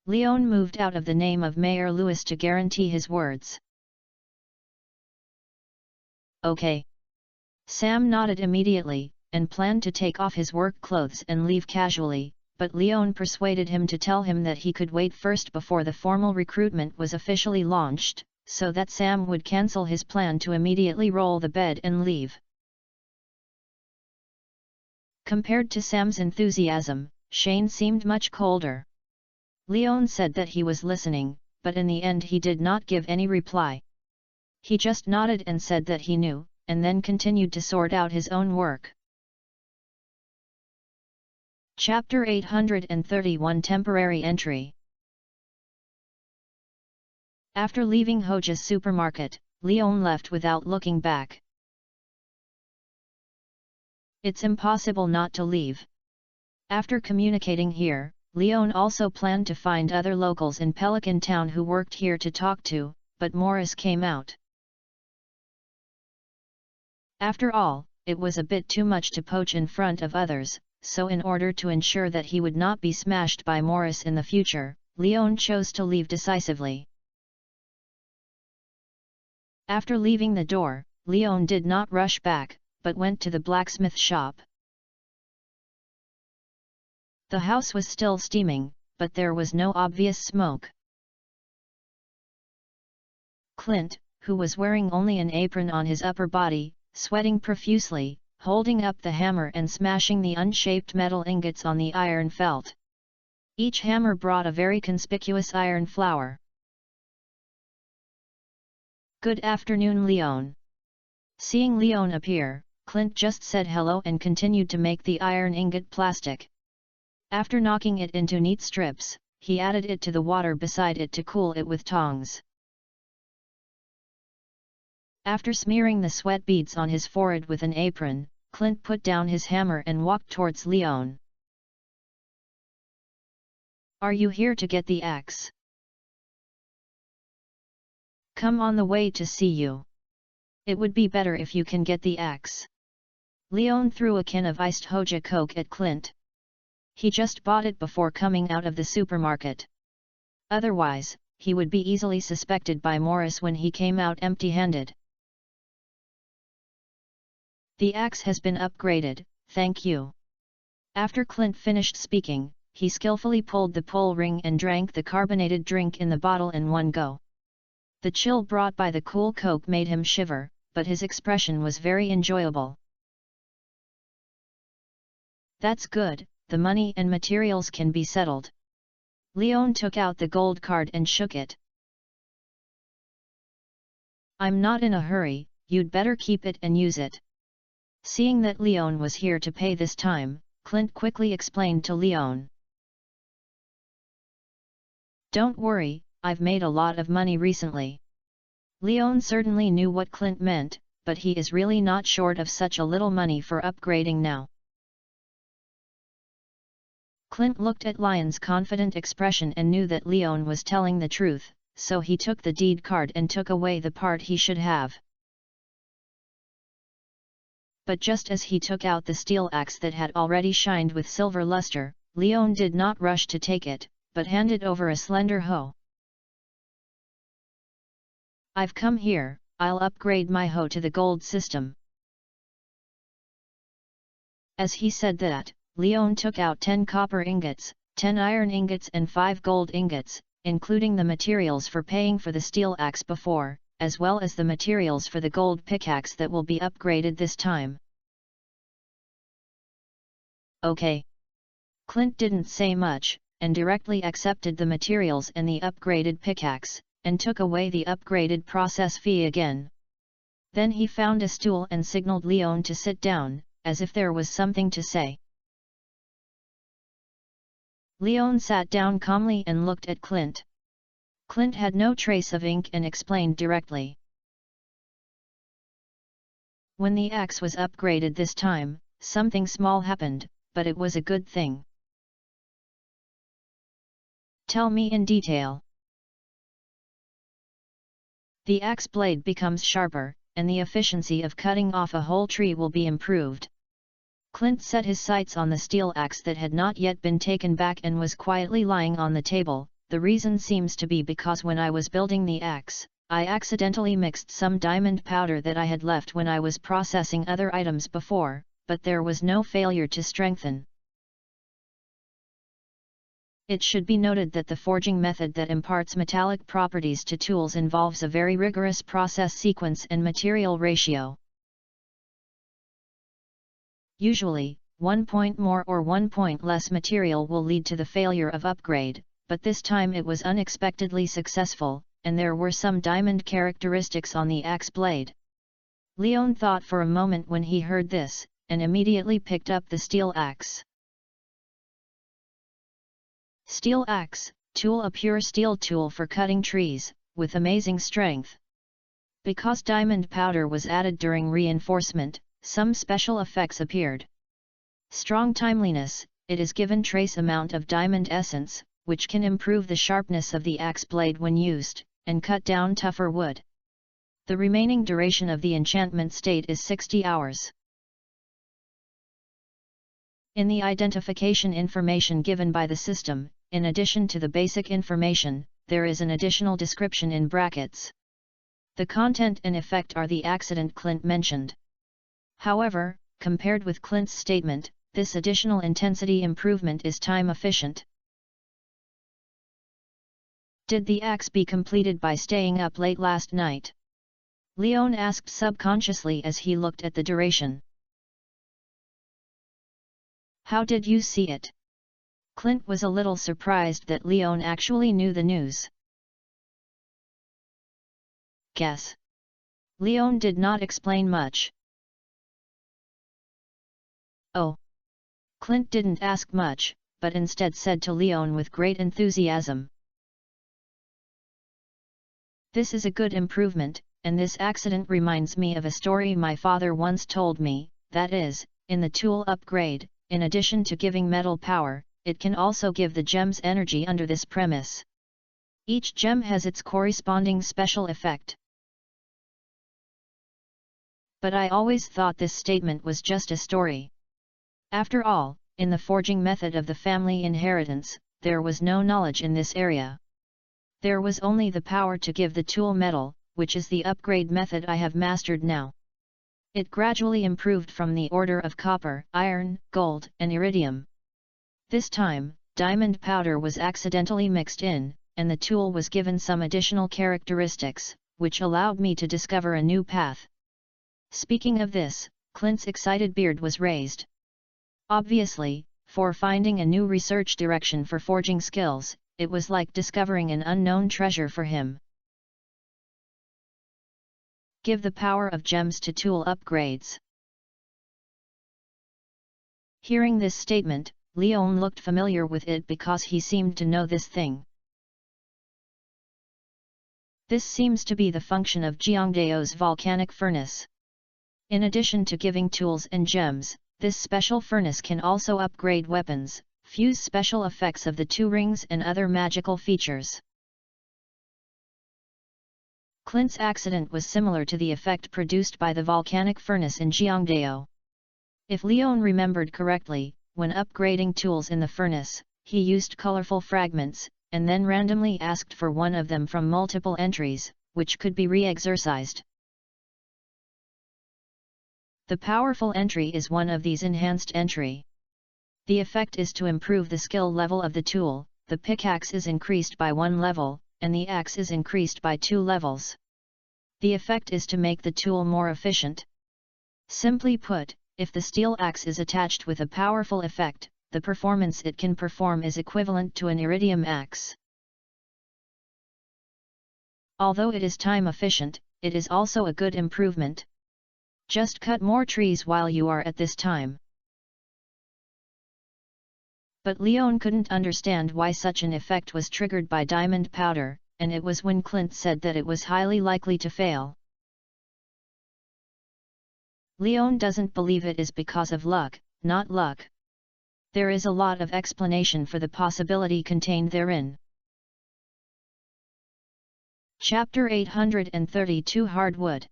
Leon moved out of the name of Mayor Louis to guarantee his words. Okay. Sam nodded immediately, and planned to take off his work clothes and leave casually, but Leon persuaded him to tell him that he could wait first before the formal recruitment was officially launched, so that Sam would cancel his plan to immediately roll the bed and leave. Compared to Sam's enthusiasm, Shane seemed much colder. Leon said that he was listening, but in the end he did not give any reply. He just nodded and said that he knew, and then continued to sort out his own work. Chapter 831 Temporary Entry. After leaving Hoja's supermarket, Leon left without looking back. It's impossible not to leave. After communicating here, Leon also planned to find other locals in Pelican Town who worked here to talk to, but Morris came out. After all, it was a bit too much to poach in front of others, so in order to ensure that he would not be smashed by Morris in the future, Leon chose to leave decisively. After leaving the door, Leon did not rush back, but went to the blacksmith shop. The house was still steaming, but there was no obvious smoke. Clint, who was wearing only an apron on his upper body, sweating profusely, holding up the hammer and smashing the unshaped metal ingots on the iron felt. Each hammer brought a very conspicuous iron flower. "Good afternoon, Leon." Seeing Leon appear, Clint just said hello and continued to make the iron ingot plastic. After knocking it into neat strips, he added it to the water beside it to cool it with tongs. After smearing the sweat beads on his forehead with an apron, Clint put down his hammer and walked towards Leon. "Are you here to get the axe?" "Come on the way to see you. It would be better if you can get the axe." Leon threw a can of iced Hoja Coke at Clint. He just bought it before coming out of the supermarket. Otherwise, he would be easily suspected by Morris when he came out empty-handed. "The axe has been upgraded, thank you." After Clint finished speaking, he skillfully pulled the pull ring and drank the carbonated drink in the bottle in one go. The chill brought by the cool Coke made him shiver, but his expression was very enjoyable. "That's good, the money and materials can be settled." Leon took out the gold card and shook it. "I'm not in a hurry, you'd better keep it and use it." Seeing that Leon was here to pay this time, Clint quickly explained to Leon. "Don't worry, I've made a lot of money recently." Leon certainly knew what Clint meant, but he is really not short of such a little money for upgrading now. Clint looked at Leon's confident expression and knew that Leon was telling the truth, so he took the deed card and took away the part he should have. But just as he took out the steel axe that had already shined with silver luster, Leon did not rush to take it, but handed over a slender hoe. "I've come here, I'll upgrade my hoe to the gold system." As he said that, Leon took out 10 copper ingots, 10 iron ingots and 5 gold ingots, including the materials for paying for the steel axe before, as well as the materials for the gold pickaxe that will be upgraded this time. "Okay." Clint didn't say much, and directly accepted the materials and the upgraded pickaxe, and took away the upgraded process fee again. Then he found a stool and signaled Leon to sit down, as if there was something to say. Leon sat down calmly and looked at Clint. Clint had no trace of ink and explained directly. "When the axe was upgraded this time, something small happened, but it was a good thing." "Tell me in detail." "The axe blade becomes sharper, and the efficiency of cutting off a whole tree will be improved." Clint set his sights on the steel axe that had not yet been taken back and was quietly lying on the table. "The reason seems to be because when I was building the axe, I accidentally mixed some diamond powder that I had left when I was processing other items before, but there was no failure to strengthen." It should be noted that the forging method that imparts metallic properties to tools involves a very rigorous process sequence and material ratio. Usually, 1 point more or 1 point less material will lead to the failure of upgrade, but this time it was unexpectedly successful, and there were some diamond characteristics on the axe blade. Leon thought for a moment when he heard this, and immediately picked up the steel axe. Steel axe, tool, a pure steel tool for cutting trees, with amazing strength. Because diamond powder was added during reinforcement, some special effects appeared. Strong timeliness, it is given trace amount of diamond essence, which can improve the sharpness of the axe blade when used, and cut down tougher wood. The remaining duration of the enchantment state is 60 hours. In the identification information given by the system, in addition to the basic information, there is an additional description in brackets. The content and effect are the accident Clint mentioned. However, compared with Clint's statement, this additional intensity improvement is time efficient. Did the axe be completed by staying up late last night? Leon asked subconsciously as he looked at the duration. How did you see it? Clint was a little surprised that Leon actually knew the news. Guess. Leon did not explain much. Oh. Clint didn't ask much, but instead said to Leon with great enthusiasm. This is a good improvement, and this accident reminds me of a story my father once told me, that is, in the tool upgrade, in addition to giving metal power, it can also give the gems energy under this premise. Each gem has its corresponding special effect. But I always thought this statement was just a story. After all, in the forging method of the family inheritance, there was no knowledge in this area. There was only the power to give the tool metal, which is the upgrade method I have mastered now. It gradually improved from the order of copper, iron, gold, and iridium. This time, diamond powder was accidentally mixed in, and the tool was given some additional characteristics, which allowed me to discover a new path. Speaking of this, Clint's excited beard was raised. Obviously, for finding a new research direction for forging skills, it was like discovering an unknown treasure for him. Give the power of gems to tool upgrades. Hearing this statement, Leon looked familiar with it because he seemed to know this thing. This seems to be the function of Jeongdaeo's volcanic furnace. In addition to giving tools and gems, this special furnace can also upgrade weapons, fuse special effects of the two rings and other magical features. Clint's accident was similar to the effect produced by the volcanic furnace in Jeongdaeo. If Leon remembered correctly, when upgrading tools in the furnace, he used colorful fragments, and then randomly asked for one of them from multiple entries, which could be re-exercised. The powerful entry is one of these enhanced entry. The effect is to improve the skill level of the tool, the pickaxe is increased by 1 level, and the axe is increased by 2 levels. The effect is to make the tool more efficient. Simply put, if the steel axe is attached with a powerful effect, the performance it can perform is equivalent to an iridium axe. Although it is time efficient, it is also a good improvement. Just cut more trees while you are at this time. But Leon couldn't understand why such an effect was triggered by diamond powder, and it was when Clint said that it was highly likely to fail. Leon doesn't believe it is because of luck, not luck. There is a lot of explanation for the possibility contained therein. Chapter 832 Hardwood.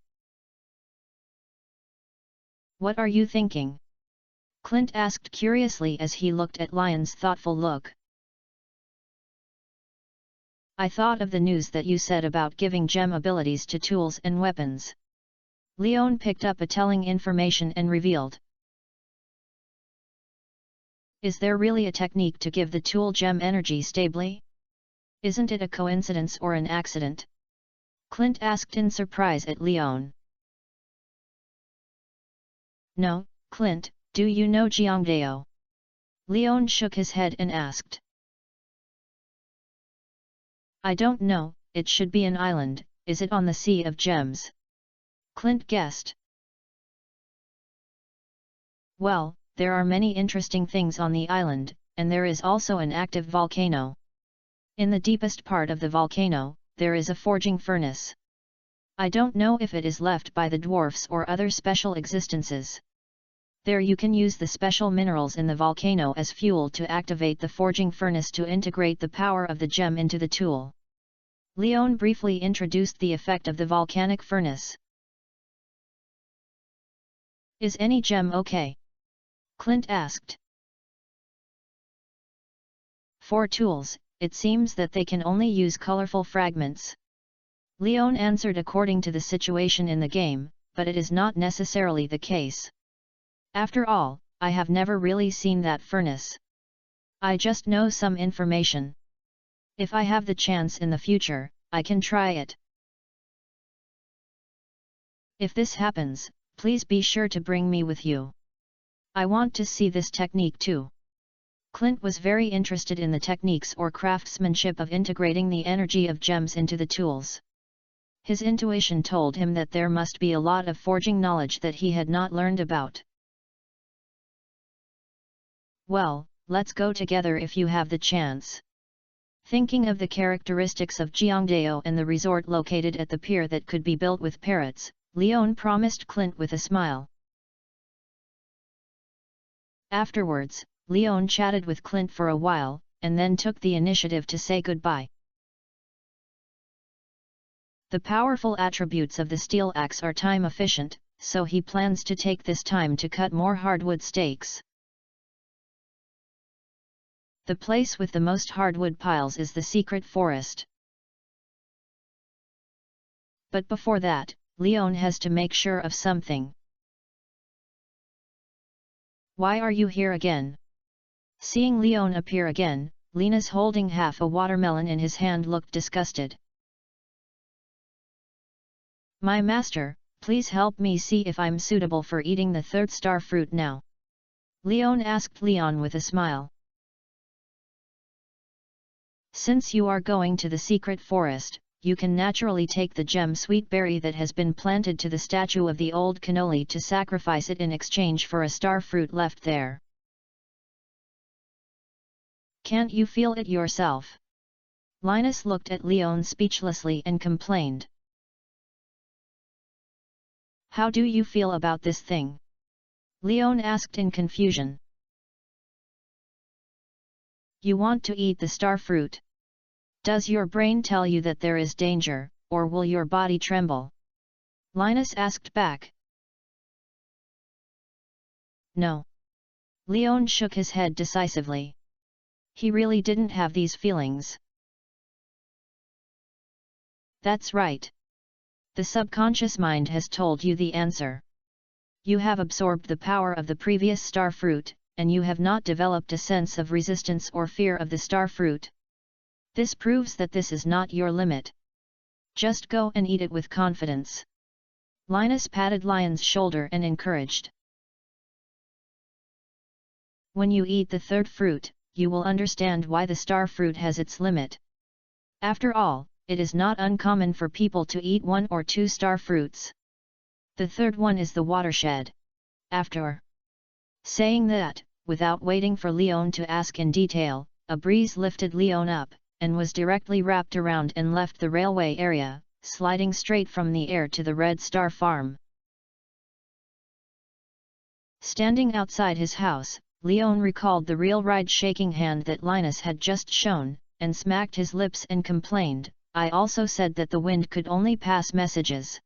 What are you thinking? Clint asked curiously as he looked at Lion's thoughtful look. I thought of the news that you said about giving gem abilities to tools and weapons. Leon picked up a telling information and revealed. Is there really a technique to give the tool gem energy stably? Isn't it a coincidence or an accident? Clint asked in surprise at Leon. No, Clint, Do you know Jiangdao? Leon shook his head and asked. I don't know, it should be an island. Is it on the Sea of Gems? Clint guessed. Well, there are many interesting things on the island, and there is also an active volcano. In the deepest part of the volcano, there is a forging furnace. I don't know if it is left by the dwarfs or other special existences. There you can use the special minerals in the volcano as fuel to activate the forging furnace to integrate the power of the gem into the tool. Leon briefly introduced the effect of the volcanic furnace. Is any gem okay? Clint asked. For tools, it seems that they can only use colorful fragments. Leon answered according to the situation in the game, but it is not necessarily the case. After all, I have never really seen that furnace. I just know some information. If I have the chance in the future, I can try it. If this happens, please be sure to bring me with you. I want to see this technique too. Clint was very interested in the techniques or craftsmanship of integrating the energy of gems into the tools. His intuition told him that there must be a lot of forging knowledge that he had not learned about. Well, let's go together if you have the chance. Thinking of the characteristics of Jiangdao and the resort located at the pier that could be built with parrots, Leon promised Clint with a smile. Afterwards, Leon chatted with Clint for a while, and then took the initiative to say goodbye. The powerful attributes of the steel axe are time efficient, so he plans to take this time to cut more hardwood stakes. The place with the most hardwood piles is the secret forest. But before that, Leon has to make sure of something. Why are you here again? Seeing Leon appear again, Linus holding half a watermelon in his hand looked disgusted. My master, please help me see if I'm suitable for eating the third star fruit now. Leon asked Leon with a smile. Since you are going to the secret forest, you can naturally take the gem sweet berry that has been planted to the statue of the old cannoli to sacrifice it in exchange for a star fruit left there. Can't you feel it yourself? Linus looked at Leon speechlessly and complained. How do you feel about this thing? Leon asked in confusion. You want to eat the star fruit? Does your brain tell you that there is danger, or will your body tremble? Linus asked back. No. Leon shook his head decisively. He really didn't have these feelings. That's right. The subconscious mind has told you the answer. You have absorbed the power of the previous star fruit, and you have not developed a sense of resistance or fear of the star fruit. This proves that this is not your limit. Just go and eat it with confidence. Linus patted Lion's shoulder and encouraged. When you eat the third fruit, you will understand why the star fruit has its limit. After all, it is not uncommon for people to eat 1 or 2 star fruits. The third one is the watershed. After saying that, without waiting for Leon to ask in detail, a breeze lifted Leon up, and was directly wrapped around and left the railway area, sliding straight from the air to the Red Star Farm. Standing outside his house, Leon recalled the real ride shaking hand that Linus had just shown, and smacked his lips and complained, I also said that the wind could only pass messages.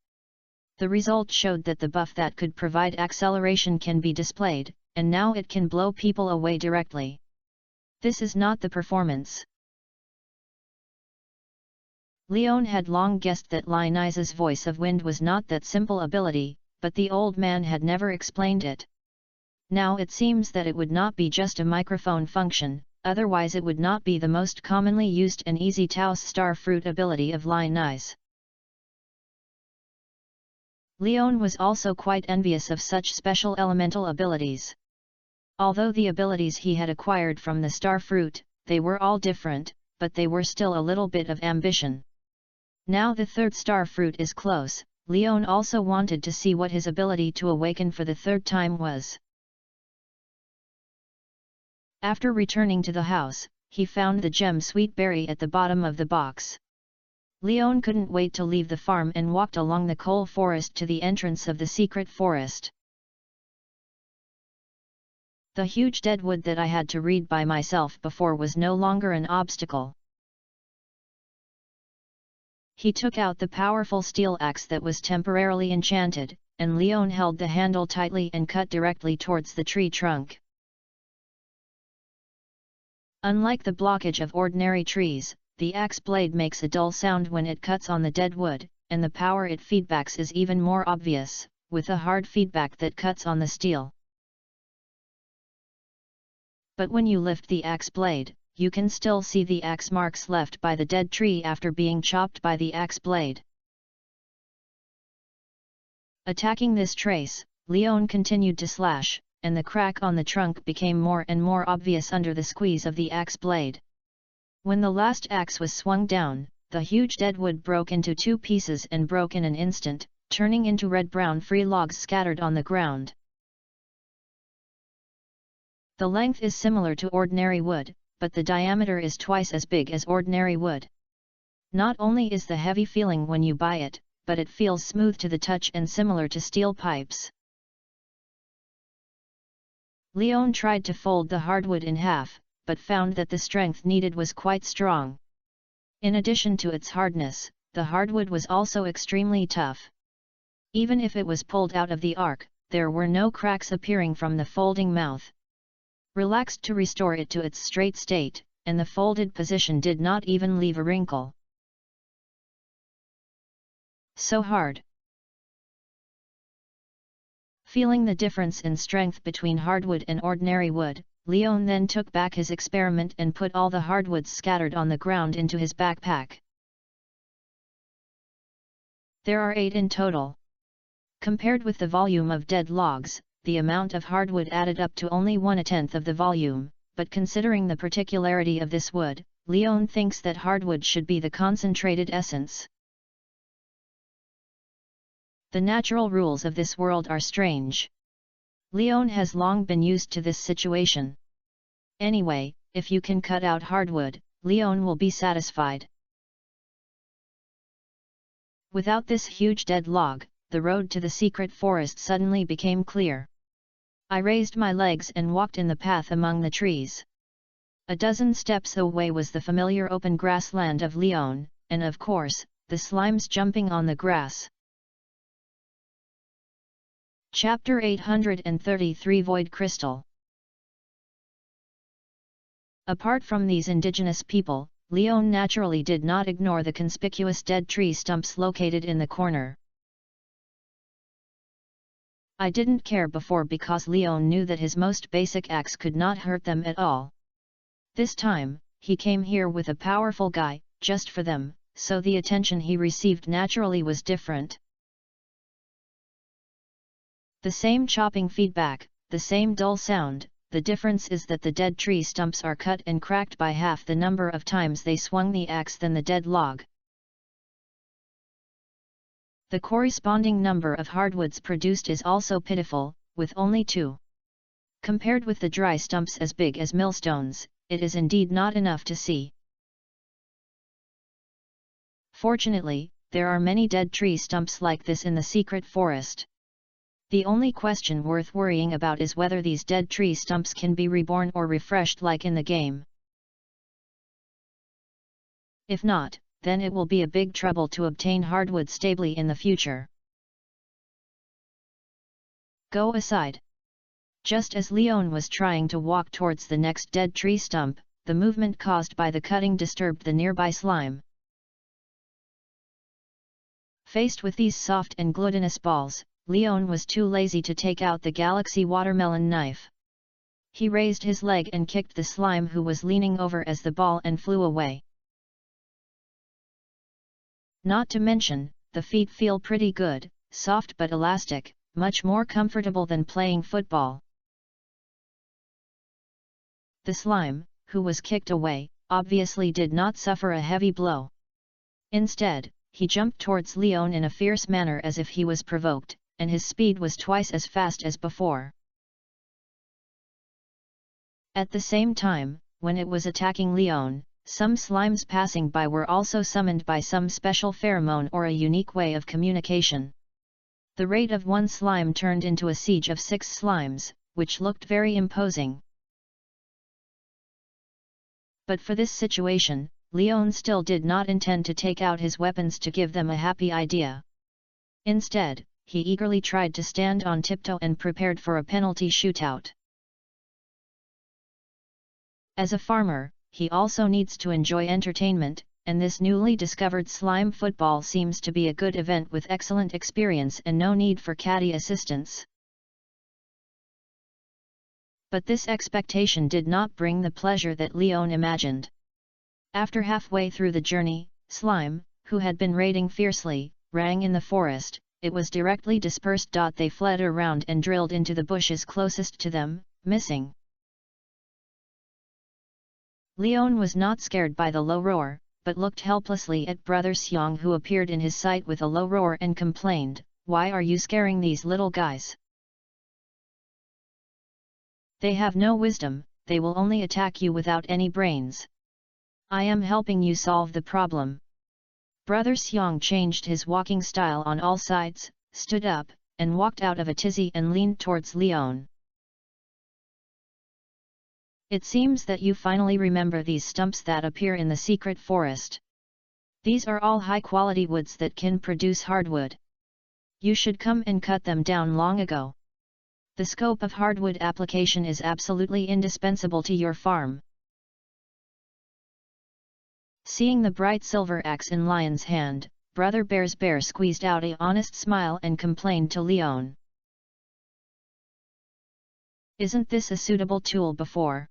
The result showed that the buff that could provide acceleration can be displayed, and now it can blow people away directly. This is not the performance. Leon had long guessed that Linus's voice of wind was not that simple ability, but the old man had never explained it. Now it seems that it would not be just a microphone function, otherwise it would not be the most commonly used and easy Taos star fruit ability of Linus. Leon was also quite envious of such special elemental abilities. Although the abilities he had acquired from the star fruit, they were all different, but they were still a little bit of ambition. Now the third star fruit is close, Leon also wanted to see what his ability to awaken for the third time was. After returning to the house, he found the gem sweet berry at the bottom of the box. Leon couldn't wait to leave the farm and walked along the coal forest to the entrance of the secret forest. The huge dead wood that I had to read by myself before was no longer an obstacle. He took out the powerful steel axe that was temporarily enchanted, and Leon held the handle tightly and cut directly towards the tree trunk. Unlike the blockage of ordinary trees, the axe blade makes a dull sound when it cuts on the dead wood, and the power it feedbacks is even more obvious, with a hard feedback that cuts on the steel. But when you lift the axe blade, you can still see the axe marks left by the dead tree after being chopped by the axe blade. Attacking this trace, Leon continued to slash, and the crack on the trunk became more and more obvious under the squeeze of the axe blade. When the last axe was swung down, the huge dead wood broke into two pieces and broke in an instant, turning into red-brown free logs scattered on the ground. The length is similar to ordinary wood, but the diameter is twice as big as ordinary wood. Not only is the heavy feeling when you buy it, but it feels smooth to the touch and similar to steel pipes. Leon tried to fold the hardwood in half, but found that the strength needed was quite strong. In addition to its hardness, the hardwood was also extremely tough. Even if it was pulled out of the arc, there were no cracks appearing from the folding mouth. Relaxed to restore it to its straight state, and the folded position did not even leave a wrinkle. So hard. Feeling the difference in strength between hardwood and ordinary wood, Leon then took back his experiment and put all the hardwoods scattered on the ground into his backpack. There are 8 in total. Compared with the volume of dead logs, the amount of hardwood added up to only 1/10 of the volume, but considering the particularity of this wood, Leon thinks that hardwood should be the concentrated essence. The natural rules of this world are strange. Leon has long been used to this situation. Anyway, if you can cut out hardwood, Leon will be satisfied. Without this huge dead log, the road to the secret forest suddenly became clear. I raised my legs and walked in the path among the trees. A dozen steps away was the familiar open grassland of Leon, and of course, the slimes jumping on the grass. Chapter 833 Void Crystal. Apart from these indigenous people, Leon naturally did not ignore the conspicuous dead tree stumps located in the corner. I didn't care before because Leon knew that his most basic axe could not hurt them at all. This time, he came here with a powerful guy, just for them, so the attention he received naturally was different. The same chopping feedback, the same dull sound, the difference is that the dead tree stumps are cut and cracked by half the number of times they swung the axe than the dead log. The corresponding number of hardwoods produced is also pitiful, with only 2. Compared with the dry stumps as big as millstones, it is indeed not enough to see. Fortunately, there are many dead tree stumps like this in the secret forest. The only question worth worrying about is whether these dead tree stumps can be reborn or refreshed like in the game. If not, then it will be a big trouble to obtain hardwood stably in the future. Go aside. Just as Leon was trying to walk towards the next dead tree stump, the movement caused by the cutting disturbed the nearby slime. Faced with these soft and glutinous balls, Leon was too lazy to take out the galaxy watermelon knife. He raised his leg and kicked the slime who was leaning over as the ball and flew away. Not to mention, the feet feel pretty good, soft but elastic, much more comfortable than playing football. the slime, who was kicked away, obviously did not suffer a heavy blow. Instead, he jumped towards Leon in a fierce manner as if he was provoked, and his speed was twice as fast as before. At the same time, when it was attacking Leon, some slimes passing by were also summoned by some special pheromone or a unique way of communication. The rate of one slime turned into a siege of 6 slimes, which looked very imposing. But for this situation, Leon still did not intend to take out his weapons to give them a happy idea. Instead, he eagerly tried to stand on tiptoe and prepared for a penalty shootout. As a farmer, he also needs to enjoy entertainment, and this newly discovered slime football seems to be a good event with excellent experience and no need for caddy assistance. But this expectation did not bring the pleasure that Leon imagined. After halfway through the journey, slime, who had been raiding fiercely, rang in the forest. It was directly dispersed. They fled around and drilled into the bushes closest to them, missing. Leon was not scared by the low roar, but looked helplessly at Brother Xiang, who appeared in his sight with a low roar and complained, "Why are you scaring these little guys? They have no wisdom, they will only attack you without any brains. I am helping you solve the problem." Brother Xiang changed his walking style on all sides, stood up, and walked out of a tizzy and leaned towards Leon. "It seems that you finally remember these stumps that appear in the secret forest. These are all high-quality woods that can produce hardwood. You should come and cut them down long ago. The scope of hardwood application is absolutely indispensable to your farm." Seeing the bright silver axe in Lion's hand, Brother Bear's bear squeezed out an honest smile and complained to Leon. "Isn't this a suitable tool before?"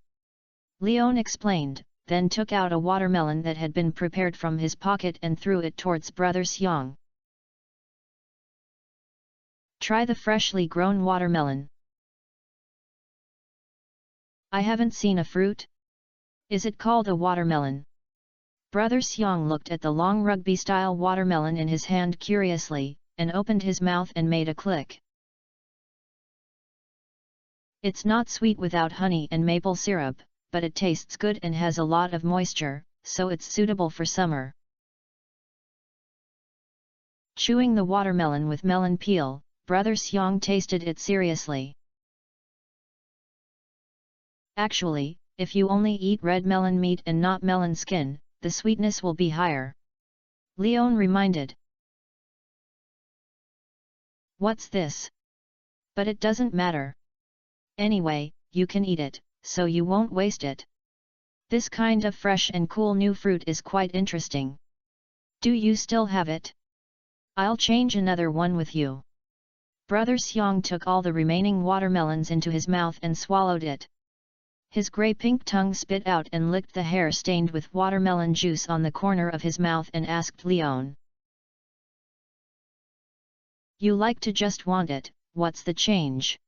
Leon explained, then took out a watermelon that had been prepared from his pocket and threw it towards Brother Xiang. "Try the freshly grown watermelon. I haven't seen a fruit. Is it called a watermelon?" Brother Xiang looked at the long rugby-style watermelon in his hand curiously, and opened his mouth and made a click. "It's not sweet without honey and maple syrup, but it tastes good and has a lot of moisture, so it's suitable for summer." Chewing the watermelon with melon peel, Brother Xiang tasted it seriously. "Actually, if you only eat red melon meat and not melon skin, the sweetness will be higher," Leon reminded. "What's this? But it doesn't matter. Anyway, you can eat it, so you won't waste it. This kind of fresh and cool new fruit is quite interesting. Do you still have it? I'll change another one with you." Brother Xiang took all the remaining watermelons into his mouth and swallowed it. His grey-pink tongue spit out and licked the hair stained with watermelon juice on the corner of his mouth and asked Leon, "You like to just want it, what's the change?"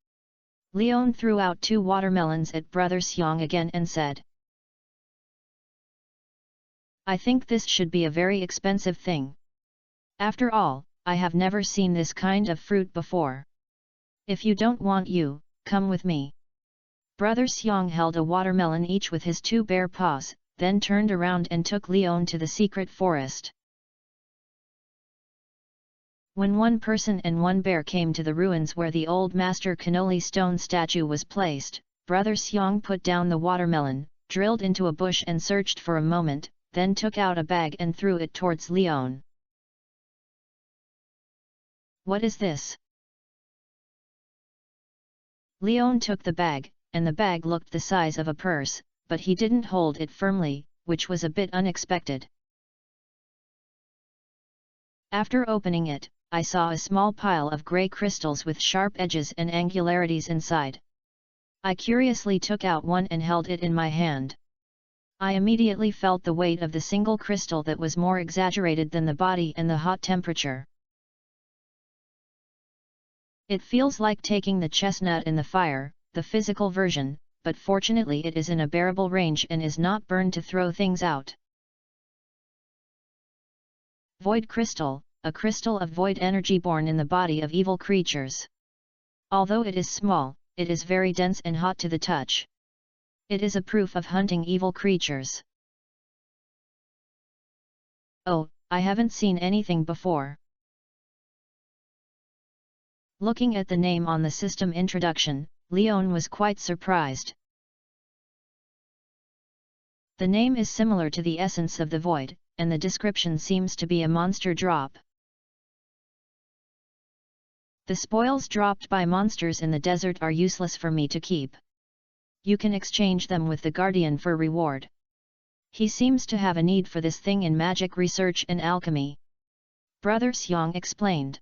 Leon threw out 2 watermelons at Brother Xiang again and said, "I think this should be a very expensive thing. After all, I have never seen this kind of fruit before. If you don't want you, come with me." Brother Xiang held a watermelon each with his 2 bare paws, then turned around and took Leon to the secret forest. When one person and one bear came to the ruins where the old Master Cannoli stone statue was placed, Brother Xiang put down the watermelon, drilled into a bush and searched for a moment, then took out a bag and threw it towards Leon. "What is this?" Leon took the bag, and the bag looked the size of a purse, but he didn't hold it firmly, which was a bit unexpected. After opening it, I saw a small pile of grey crystals with sharp edges and angularities inside. I curiously took out one and held it in my hand. I immediately felt the weight of the single crystal that was more exaggerated than the body and the hot temperature. "It feels like taking the chestnut in the fire, the physical version," but fortunately it is in a bearable range and is not burned to throw things out. Void crystal, a crystal of void energy born in the body of evil creatures. Although it is small, it is very dense and hot to the touch. It is a proof of hunting evil creatures. Oh, I haven't seen anything before. Looking at the name on the system introduction, Leon was quite surprised. The name is similar to the essence of the void, and the description seems to be a monster drop. The spoils dropped by monsters in the desert are useless for me to keep. You can exchange them with the Guardian for reward. He seems to have a need for this thing in magic research and alchemy. Brother Xiang explained.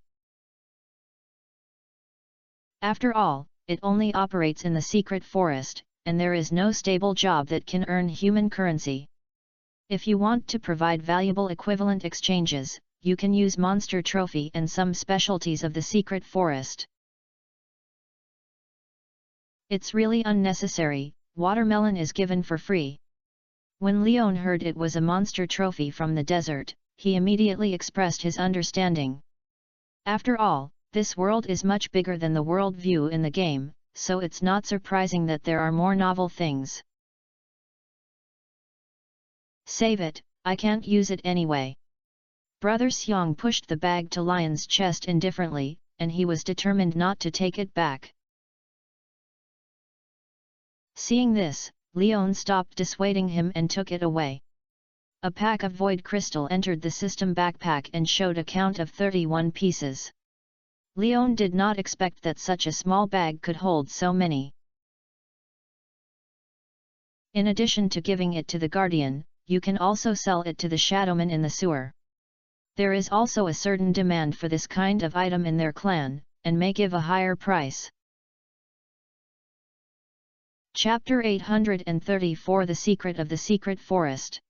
After all, it only operates in the secret forest, and there is no stable job that can earn human currency. If you want to provide valuable equivalent exchanges, you can use monster trophy and some specialties of the secret forest. It's really unnecessary, watermelon is given for free. When Leon heard it was a monster trophy from the desert, he immediately expressed his understanding. After all, this world is much bigger than the world view in the game, so it's not surprising that there are more novel things. Save it, I can't use it anyway. Brother Xiang pushed the bag to Lion's chest indifferently, and he was determined not to take it back. Seeing this, Leon stopped dissuading him and took it away. A pack of void crystal entered the system backpack and showed a count of 31 pieces. Leon did not expect that such a small bag could hold so many. In addition to giving it to the Guardian, you can also sell it to the Shadowman in the sewer. There is also a certain demand for this kind of item in their clan, and may give a higher price. Chapter 834 The Secret of the Secret Forest.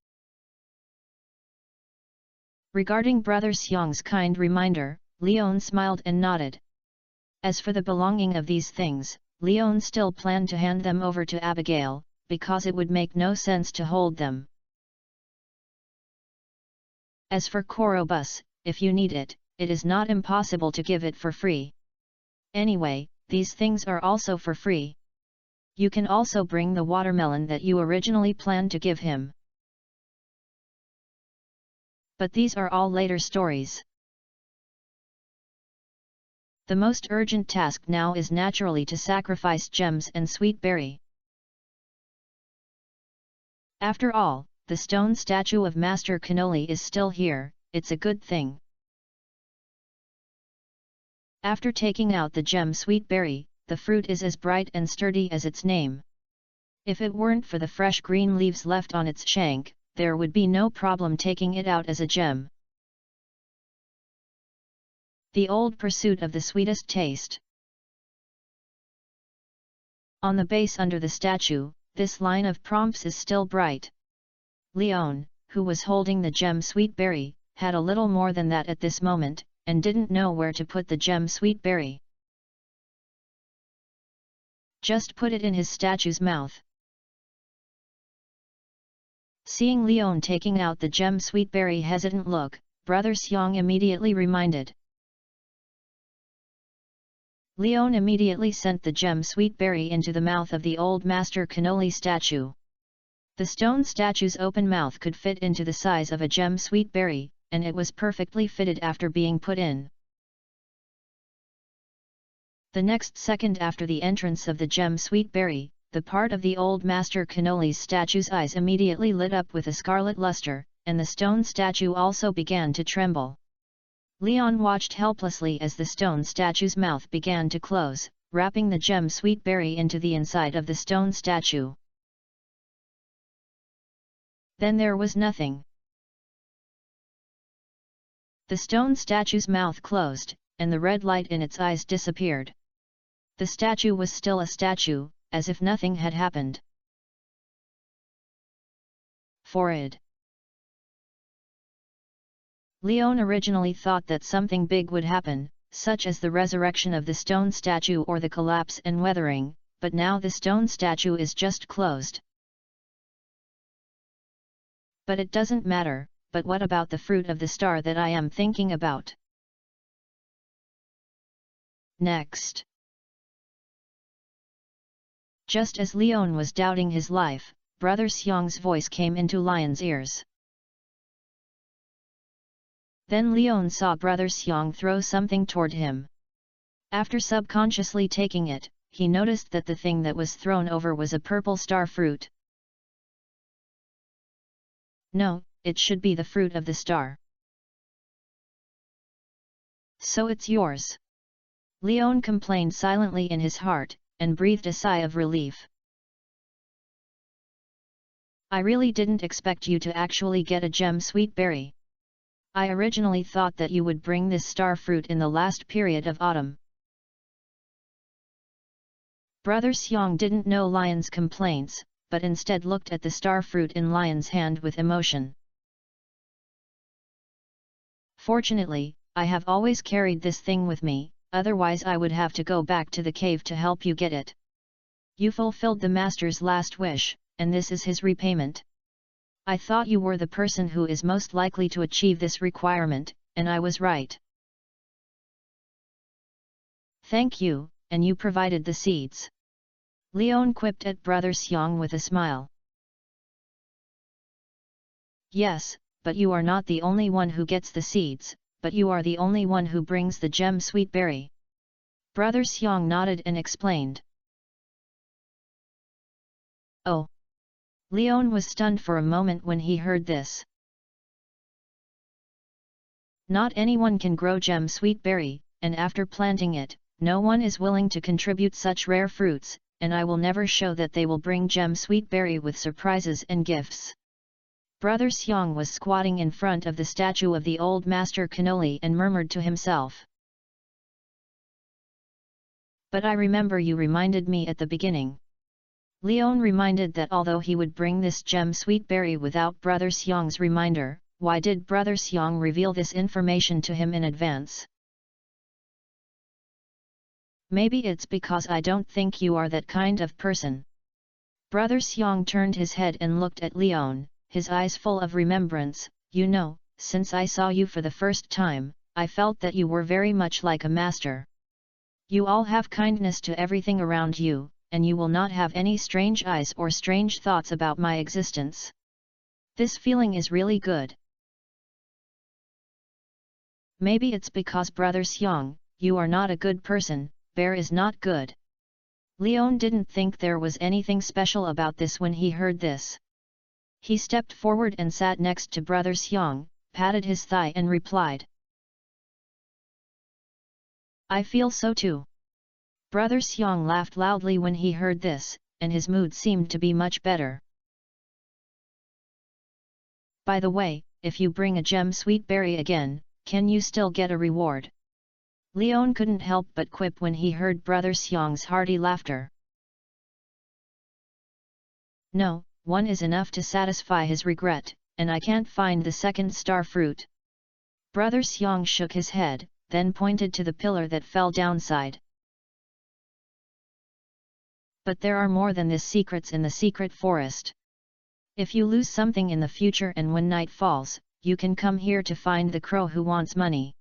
Regarding Brother Xiang's kind reminder, Leon smiled and nodded. As for the belonging of these things, Leon still planned to hand them over to Abigail, because it would make no sense to hold them. As for Korobus, if you need it, it is not impossible to give it for free. Anyway, these things are also for free. You can also bring the watermelon that you originally planned to give him. But these are all later stories. The most urgent task now is naturally to sacrifice gems and sweet berry. After all, the stone statue of Master Cannoli is still here, it's a good thing. After taking out the gem sweet berry, the fruit is as bright and sturdy as its name. If it weren't for the fresh green leaves left on its shank, there would be no problem taking it out as a gem. The old pursuit of the sweetest taste. On the base under the statue, this line of prompts is still bright. Leon, who was holding the gem sweet berry, had a little more than that at this moment, and didn't know where to put the gem sweet berry. Just put it in his statue's mouth. Seeing Leon taking out the gem sweet berry hesitant look, Brother Xiang immediately reminded. Leon immediately sent the gem sweet berry into the mouth of the old Master Cannoli statue. The stone statue's open mouth could fit into the size of a gem sweet berry, and it was perfectly fitted after being put in. The next second after the entrance of the gem sweet berry, the part of the old Master Cannoli's statue's eyes immediately lit up with a scarlet luster, and the stone statue also began to tremble. Leon watched helplessly as the stone statue's mouth began to close, wrapping the gem sweet berry into the inside of the stone statue. Then there was nothing. The stone statue's mouth closed, and the red light in its eyes disappeared. The statue was still a statue, as if nothing had happened. Forward. Leon originally thought that something big would happen, such as the resurrection of the stone statue or the collapse and weathering, but now the stone statue is just closed. But it doesn't matter, but what about the fruit of the star that I am thinking about? Next. Just as Leon was doubting his life, Brother Xiang's voice came into Lion's ears. Then Leon saw Brother Xiang throw something toward him. After subconsciously taking it, he noticed that the thing that was thrown over was a purple star fruit. No, it should be the fruit of the star. So it's yours. Leon complained silently in his heart, and breathed a sigh of relief. I really didn't expect you to actually get a gem sweet berry. I originally thought that you would bring this star fruit in the last period of autumn. Brother Xiang didn't know Lion's complaints, but instead looked at the star fruit in Lion's hand with emotion. Fortunately, I have always carried this thing with me, otherwise I would have to go back to the cave to help you get it. You fulfilled the master's last wish, and this is his repayment. I thought you were the person who is most likely to achieve this requirement, and I was right. Thank you, and you provided the seeds. Leon quipped at Brother Xiang with a smile. Yes, but you are not the only one who gets the seeds, but you are the only one who brings the gem sweet berry. Brother Xiang nodded and explained. Oh! Leon was stunned for a moment when he heard this. Not anyone can grow gem sweet berry, and after planting it, no one is willing to contribute such rare fruits, and I will never show that they will bring gem sweet berry with surprises and gifts. Brother Xiang was squatting in front of the statue of the old master Cannoli and murmured to himself. But I remember you reminded me at the beginning. Leon reminded that although he would bring this gem sweet berry without Brother Xiang's reminder, why did Brother Xiang reveal this information to him in advance? Maybe it's because I don't think you are that kind of person. Brother Xiang turned his head and looked at Leon, his eyes full of remembrance. You know, since I saw you for the first time, I felt that you were very much like a master. You all have kindness to everything around you, and you will not have any strange eyes or strange thoughts about my existence. This feeling is really good. Maybe it's because Brother Xiang, you are not a good person, Bear is not good. Leon didn't think there was anything special about this when he heard this. He stepped forward and sat next to Brother Xiang, patted his thigh and replied. I feel so too. Brother Xiang laughed loudly when he heard this, and his mood seemed to be much better. By the way, if you bring a gem sweet berry again, can you still get a reward? Leon couldn't help but quip when he heard Brother Xiang's hearty laughter. No, one is enough to satisfy his regret, and I can't find the second star fruit. Brother Xiang shook his head, then pointed to the pillar that fell downside. But there are more than this secrets in the secret forest. If you lose something in the future and when night falls, you can come here to find the crow who wants money.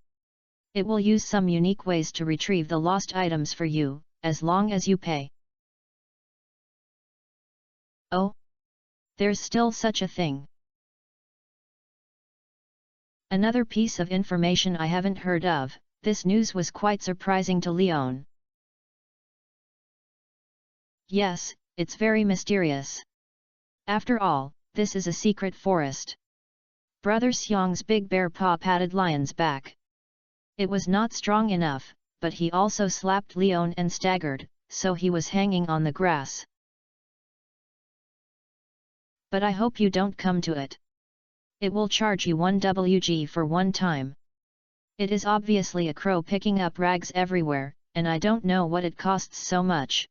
It will use some unique ways to retrieve the lost items for you, as long as you pay. Oh? There's still such a thing. Another piece of information I haven't heard of. This news was quite surprising to Leon. Yes, it's very mysterious. After all, this is a secret forest. Brother Xiang's big bear paw patted Lion's back. It was not strong enough, but he also slapped Leon and staggered, so he was hanging on the grass. But I hope you don't come to it. It will charge you 1 WG for one time. It is obviously a crow picking up rags everywhere, and I don't know what it costs so much.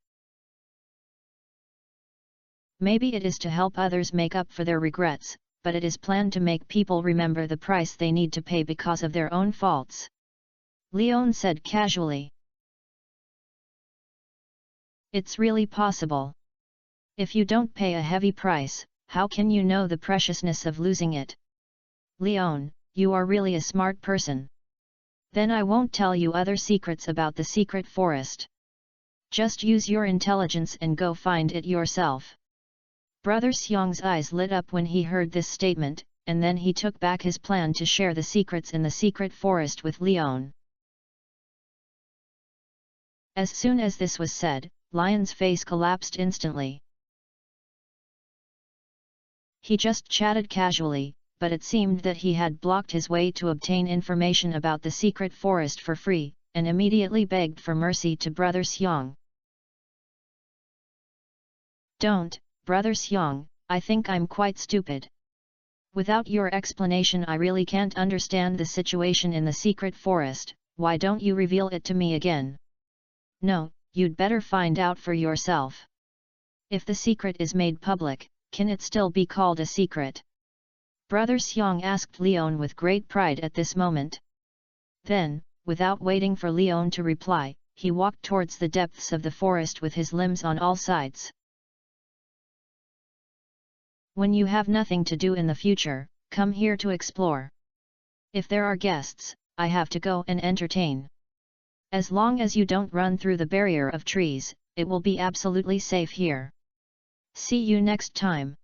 Maybe it is to help others make up for their regrets, but it is planned to make people remember the price they need to pay because of their own faults. Leon said casually. It's really possible. If you don't pay a heavy price, how can you know the preciousness of losing it? Leon, you are really a smart person. Then I won't tell you other secrets about the secret forest. Just use your intelligence and go find it yourself. Brother Xiang's eyes lit up when he heard this statement, and then he took back his plan to share the secrets in the secret forest with Leon. As soon as this was said, Lion's face collapsed instantly. He just chatted casually, but it seemed that he had blocked his way to obtain information about the secret forest for free, and immediately begged for mercy to Brother Xiang. Don't, Brother Xiang, I think I'm quite stupid. Without your explanation I really can't understand the situation in the secret forest, why don't you reveal it to me again? No, you'd better find out for yourself. If the secret is made public, can it still be called a secret? Brother Xiang asked Leon with great pride at this moment. Then, without waiting for Leon to reply, he walked towards the depths of the forest with his limbs on all sides. When you have nothing to do in the future, come here to explore. If there are guests, I have to go and entertain. As long as you don't run through the barrier of trees, it will be absolutely safe here. See you next time.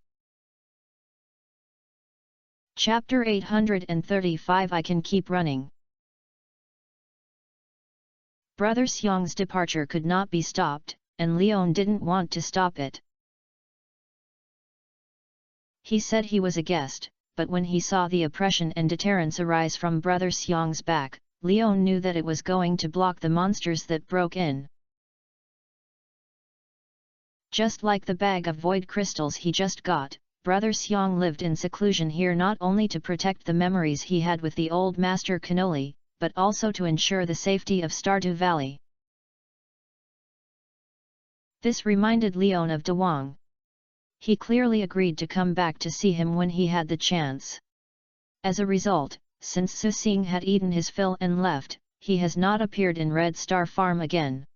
Chapter 835 I Can Keep Running. Brother Xiang's departure could not be stopped, and Leon didn't want to stop it. He said he was a guest, but when he saw the oppression and deterrence arise from Brother Xiang's back, Leon knew that it was going to block the monsters that broke in. Just like the bag of void crystals he just got, Brother Xiang lived in seclusion here not only to protect the memories he had with the old Master Cannoli, but also to ensure the safety of Stardew Valley. This reminded Leon of De Wong. He clearly agreed to come back to see him when he had the chance. As a result, since Su Xing had eaten his fill and left, he has not appeared in Red Star Farm again.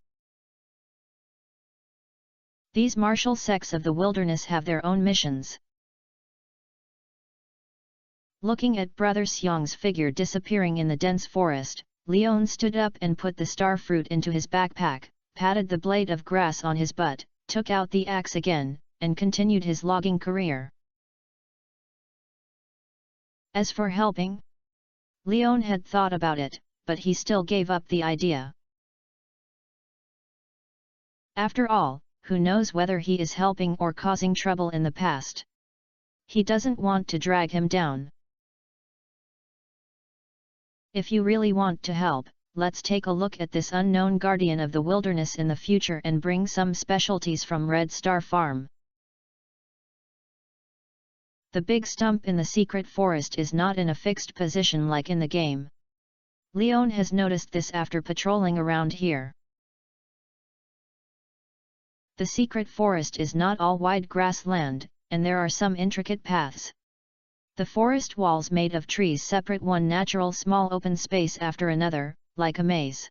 These martial sects of the wilderness have their own missions. Looking at Brother Xiang's figure disappearing in the dense forest, Leon stood up and put the star fruit into his backpack, patted the blade of grass on his butt, took out the axe again, and continued his logging career. As for helping, Leon had thought about it, but he still gave up the idea. After all, who knows whether he is helping or causing trouble in the past? He doesn't want to drag him down. If you really want to help, let's take a look at this unknown guardian of the wilderness in the future and bring some specialties from Red Star Farm. The big stump in the secret forest is not in a fixed position like in the game. Leon has noticed this after patrolling around here. The secret forest is not all wide grassland, and there are some intricate paths. The forest walls made of trees separate one natural small open space after another, like a maze.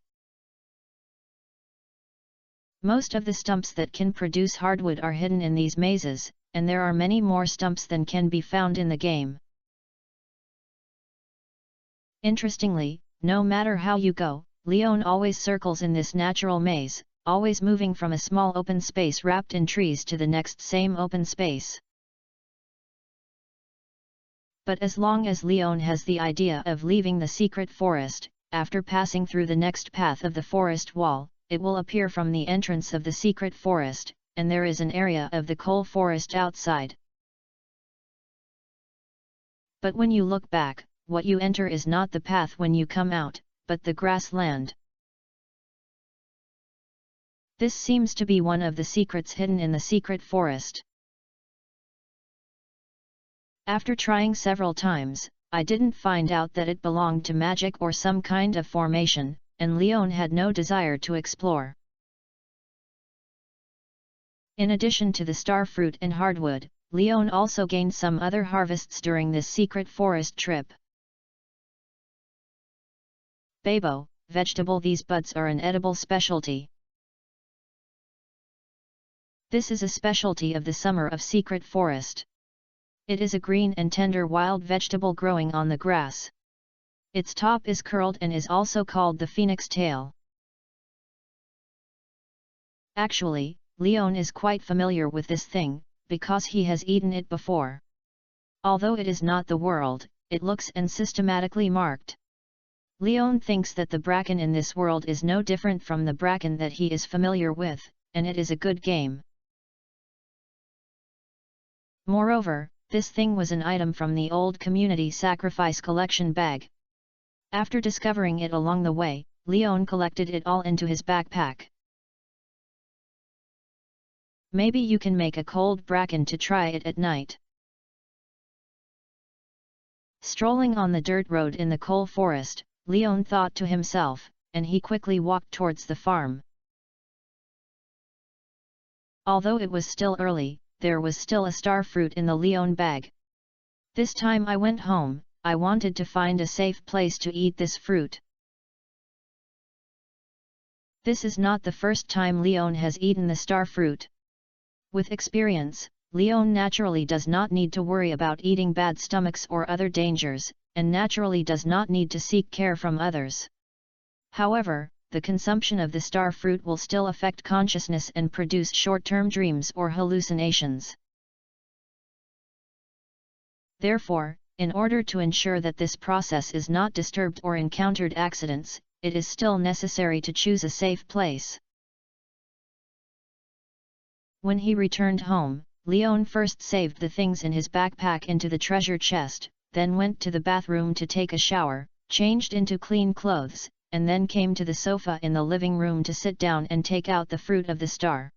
Most of the stumps that can produce hardwood are hidden in these mazes, and there are many more stumps than can be found in the game. Interestingly, no matter how you go, Leon always circles in this natural maze, always moving from a small open space wrapped in trees to the next same open space. But as long as Leon has the idea of leaving the secret forest, after passing through the next path of the forest wall, it will appear from the entrance of the secret forest, and there is an area of the coal forest outside. But when you look back, what you enter is not the path when you come out, but the grassland. This seems to be one of the secrets hidden in the secret forest. After trying several times, I didn't find out that it belonged to magic or some kind of formation, and Leon had no desire to explore. In addition to the star fruit and hardwood, Leon also gained some other harvests during this secret forest trip. Babo, vegetable. These buds are an edible specialty. This is a specialty of the summer of secret forest. It is a green and tender wild vegetable growing on the grass. Its top is curled and is also called the phoenix tail. Actually, Leon is quite familiar with this thing, because he has eaten it before. Although it is not the world, it looks and systematically marked. Leon thinks that the bracken in this world is no different from the bracken that he is familiar with, and it is a good game. Moreover, this thing was an item from the old community sacrifice collection bag. After discovering it along the way, Leon collected it all into his backpack. Maybe you can make a cold bracken to try it at night. Strolling on the dirt road in the coal forest, Leon thought to himself, and he quickly walked towards the farm. Although it was still early, there was still a star fruit in the Leon bag. This time I went home, I wanted to find a safe place to eat this fruit. This is not the first time Leon has eaten the star fruit. With experience, Leon naturally does not need to worry about eating bad stomachs or other dangers, and naturally does not need to seek care from others. However, the consumption of the star fruit will still affect consciousness and produce short-term dreams or hallucinations. Therefore, in order to ensure that this process is not disturbed or encountered accidents, it is still necessary to choose a safe place. When he returned home, Leon first saved the things in his backpack into the treasure chest, then went to the bathroom to take a shower, changed into clean clothes, and then came to the sofa in the living room to sit down and take out the fruit of the star.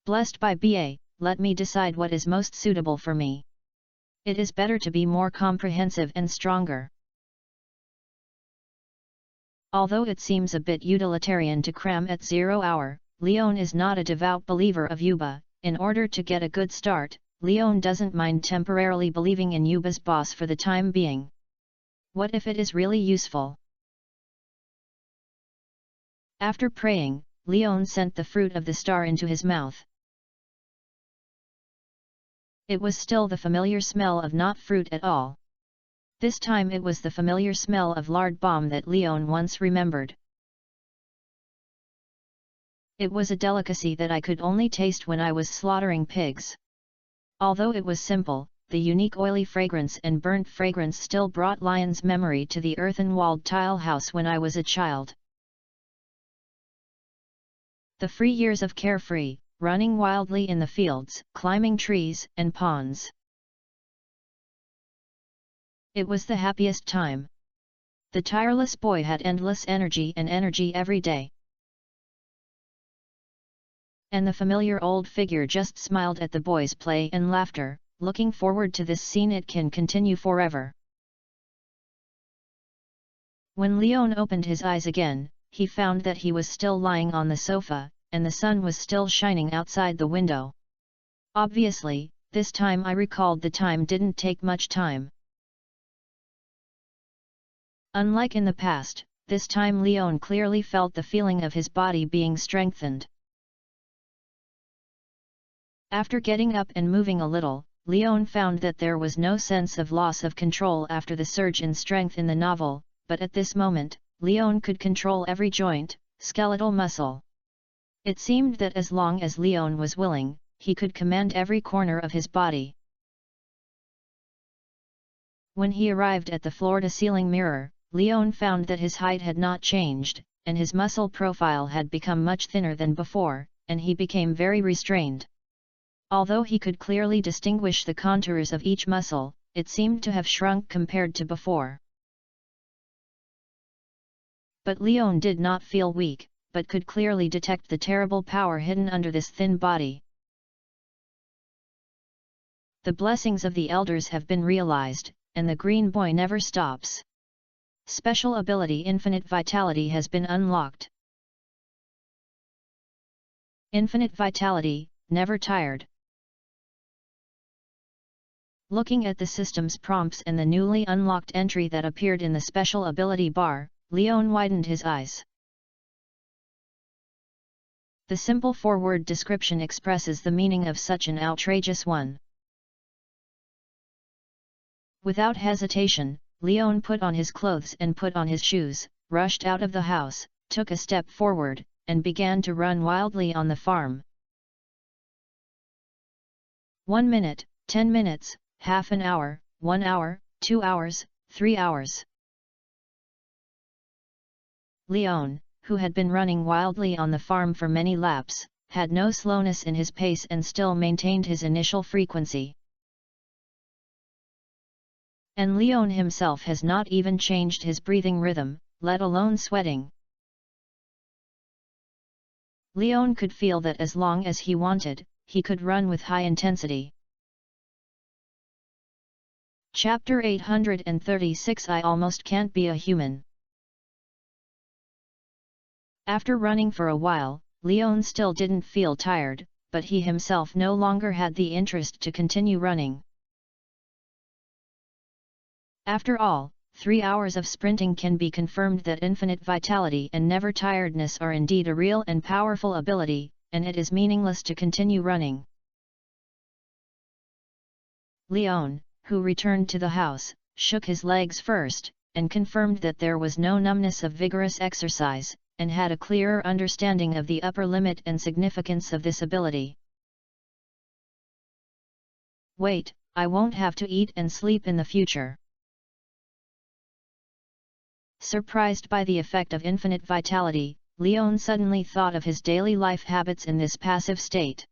Blessed by BA, let me decide what is most suitable for me. It is better to be more comprehensive and stronger. Although it seems a bit utilitarian to cram at 0 hour, Leon is not a devout believer of Yuba. In order to get a good start, Leon doesn't mind temporarily believing in Yuba's boss for the time being. What if it is really useful? After praying, Leon sent the fruit of the star into his mouth. It was still the familiar smell of not fruit at all. This time it was the familiar smell of lard bomb that Leon once remembered. It was a delicacy that I could only taste when I was slaughtering pigs. Although it was simple, the unique oily fragrance and burnt fragrance still brought Leon's memory to the earthen-walled tile house when I was a child. The free years of carefree, running wildly in the fields, climbing trees and ponds. It was the happiest time. The tireless boy had endless energy and energy every day. And the familiar old figure just smiled at the boy's play and laughter, looking forward to this scene. It can continue forever. When Leon opened his eyes again, he found that he was still lying on the sofa, and the sun was still shining outside the window. Obviously, this time I recalled the time didn't take much time. Unlike in the past, this time Leon clearly felt the feeling of his body being strengthened. After getting up and moving a little, Leon found that there was no sense of loss of control after the surge in strength in the novel, but at this moment, Leon could control every joint, skeletal muscle. It seemed that as long as Leon was willing, he could command every corner of his body. When he arrived at the floor-to-ceiling mirror, Leon found that his height had not changed, and his muscle profile had become much thinner than before, and he became very restrained. Although he could clearly distinguish the contours of each muscle, it seemed to have shrunk compared to before. But Leon did not feel weak, but could clearly detect the terrible power hidden under this thin body. The blessings of the elders have been realized, and the green boy never stops. Special ability Infinite Vitality has been unlocked. Infinite Vitality, never tired. Looking at the system's prompts and the newly unlocked entry that appeared in the special ability bar, Leon widened his eyes. The simple four-word description expresses the meaning of such an outrageous one. Without hesitation, Leon put on his clothes and put on his shoes, rushed out of the house, took a step forward, and began to run wildly on the farm. 1 minute, 10 minutes, half an hour, 1 hour, 2 hours, 3 hours. Leon, who had been running wildly on the farm for many laps, had no slowness in his pace and still maintained his initial frequency. And Leon himself has not even changed his breathing rhythm, let alone sweating. Leon could feel that as long as he wanted, he could run with high intensity. Chapter 836 I Almost Can't Be a Human. After running for a while, Leon still didn't feel tired, but he himself no longer had the interest to continue running. After all, 3 hours of sprinting can be confirmed that infinite vitality and never tiredness are indeed a real and powerful ability, and it is meaningless to continue running. Leon, who returned to the house, shook his legs first, and confirmed that there was no numbness of vigorous exercise, and had a clearer understanding of the upper limit and significance of this ability. Wait, I won't have to eat and sleep in the future. Surprised by the effect of infinite vitality, Leon suddenly thought of his daily life habits in this passive state.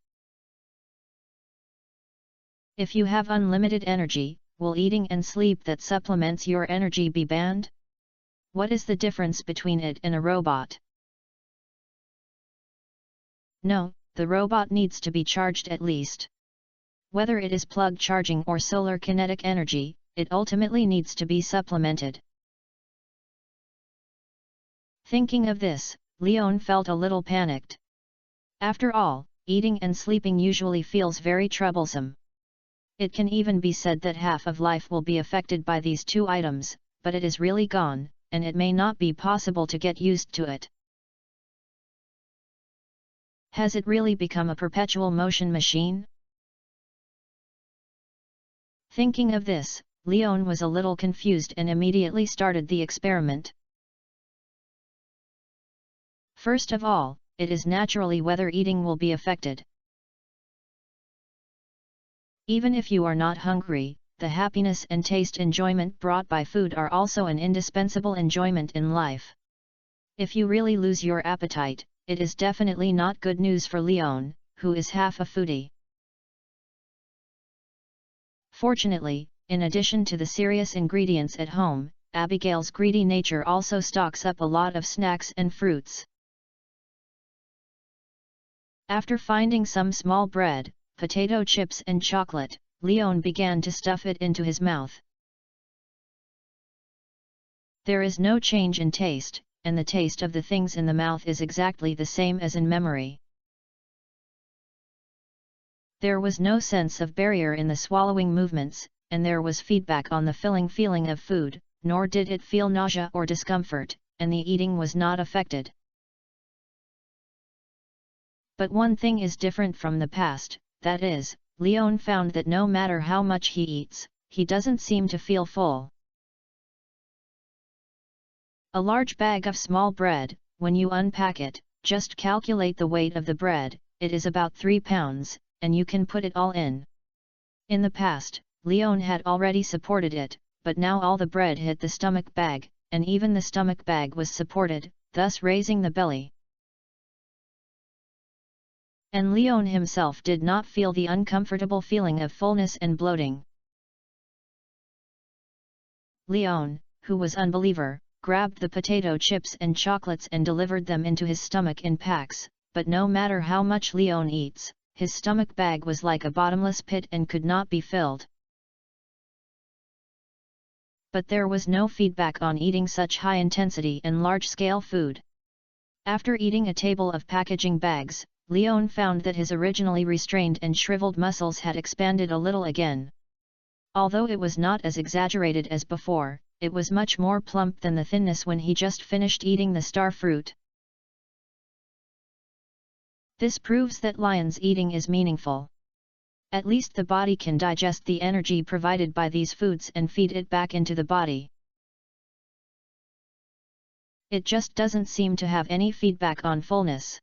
If you have unlimited energy, will eating and sleep that supplements your energy be banned? What is the difference between it and a robot? No, the robot needs to be charged at least. Whether it is plug charging or solar kinetic energy, it ultimately needs to be supplemented. Thinking of this, Leon felt a little panicked. After all, eating and sleeping usually feels very troublesome. It can even be said that half of life will be affected by these two items, but it is really gone, and it may not be possible to get used to it. Has it really become a perpetual motion machine? Thinking of this, Leon was a little confused and immediately started the experiment. First of all, it is naturally whether eating will be affected. Even if you are not hungry, the happiness and taste enjoyment brought by food are also an indispensable enjoyment in life. If you really lose your appetite, it is definitely not good news for Leon, who is half a foodie. Fortunately, in addition to the serious ingredients at home, Abigail's greedy nature also stocks up a lot of snacks and fruits. After finding some small bread, potato chips and chocolate, Leon began to stuff it into his mouth. There is no change in taste, and the taste of the things in the mouth is exactly the same as in memory. There was no sense of barrier in the swallowing movements, and there was feedback on the filling feeling of food, nor did it feel nausea or discomfort, and the eating was not affected. But one thing is different from the past, that is, Leon found that no matter how much he eats, he doesn't seem to feel full. A large bag of small bread, when you unpack it, just calculate the weight of the bread, it is about 3 pounds, and you can put it all in. In the past, Leon had already supported it, but now all the bread hit the stomach bag, and even the stomach bag was supported, thus raising the belly. And Leon himself did not feel the uncomfortable feeling of fullness and bloating. Leon, who was unbeliever, grabbed the potato chips and chocolates and delivered them into his stomach in packs, but no matter how much Leon eats, his stomach bag was like a bottomless pit and could not be filled. But there was no feedback on eating such high-intensity and large-scale food. After eating a table of packaging bags, Leon found that his originally restrained and shriveled muscles had expanded a little again. Although it was not as exaggerated as before, it was much more plump than the thinness when he just finished eating the star fruit. This proves that lion's eating is meaningful. At least the body can digest the energy provided by these foods and feed it back into the body. It just doesn't seem to have any feedback on fullness.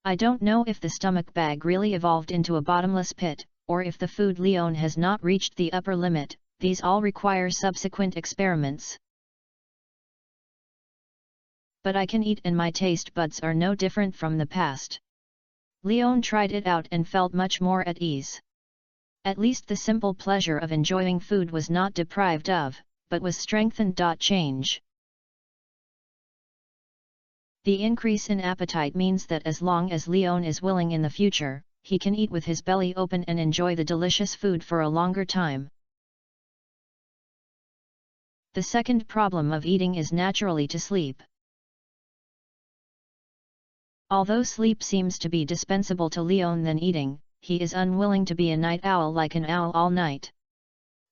I don't know if the stomach bag really evolved into a bottomless pit, or if the food Leon has not reached the upper limit. These all require subsequent experiments. But I can eat and my taste buds are no different from the past. Leon tried it out and felt much more at ease. At least the simple pleasure of enjoying food was not deprived of, but was strengthened. Change. The increase in appetite means that as long as Leon is willing in the future, he can eat with his belly open and enjoy the delicious food for a longer time. The second problem of eating is naturally to sleep. Although sleep seems to be dispensable to Leon than eating, he is unwilling to be a night owl like an owl all night.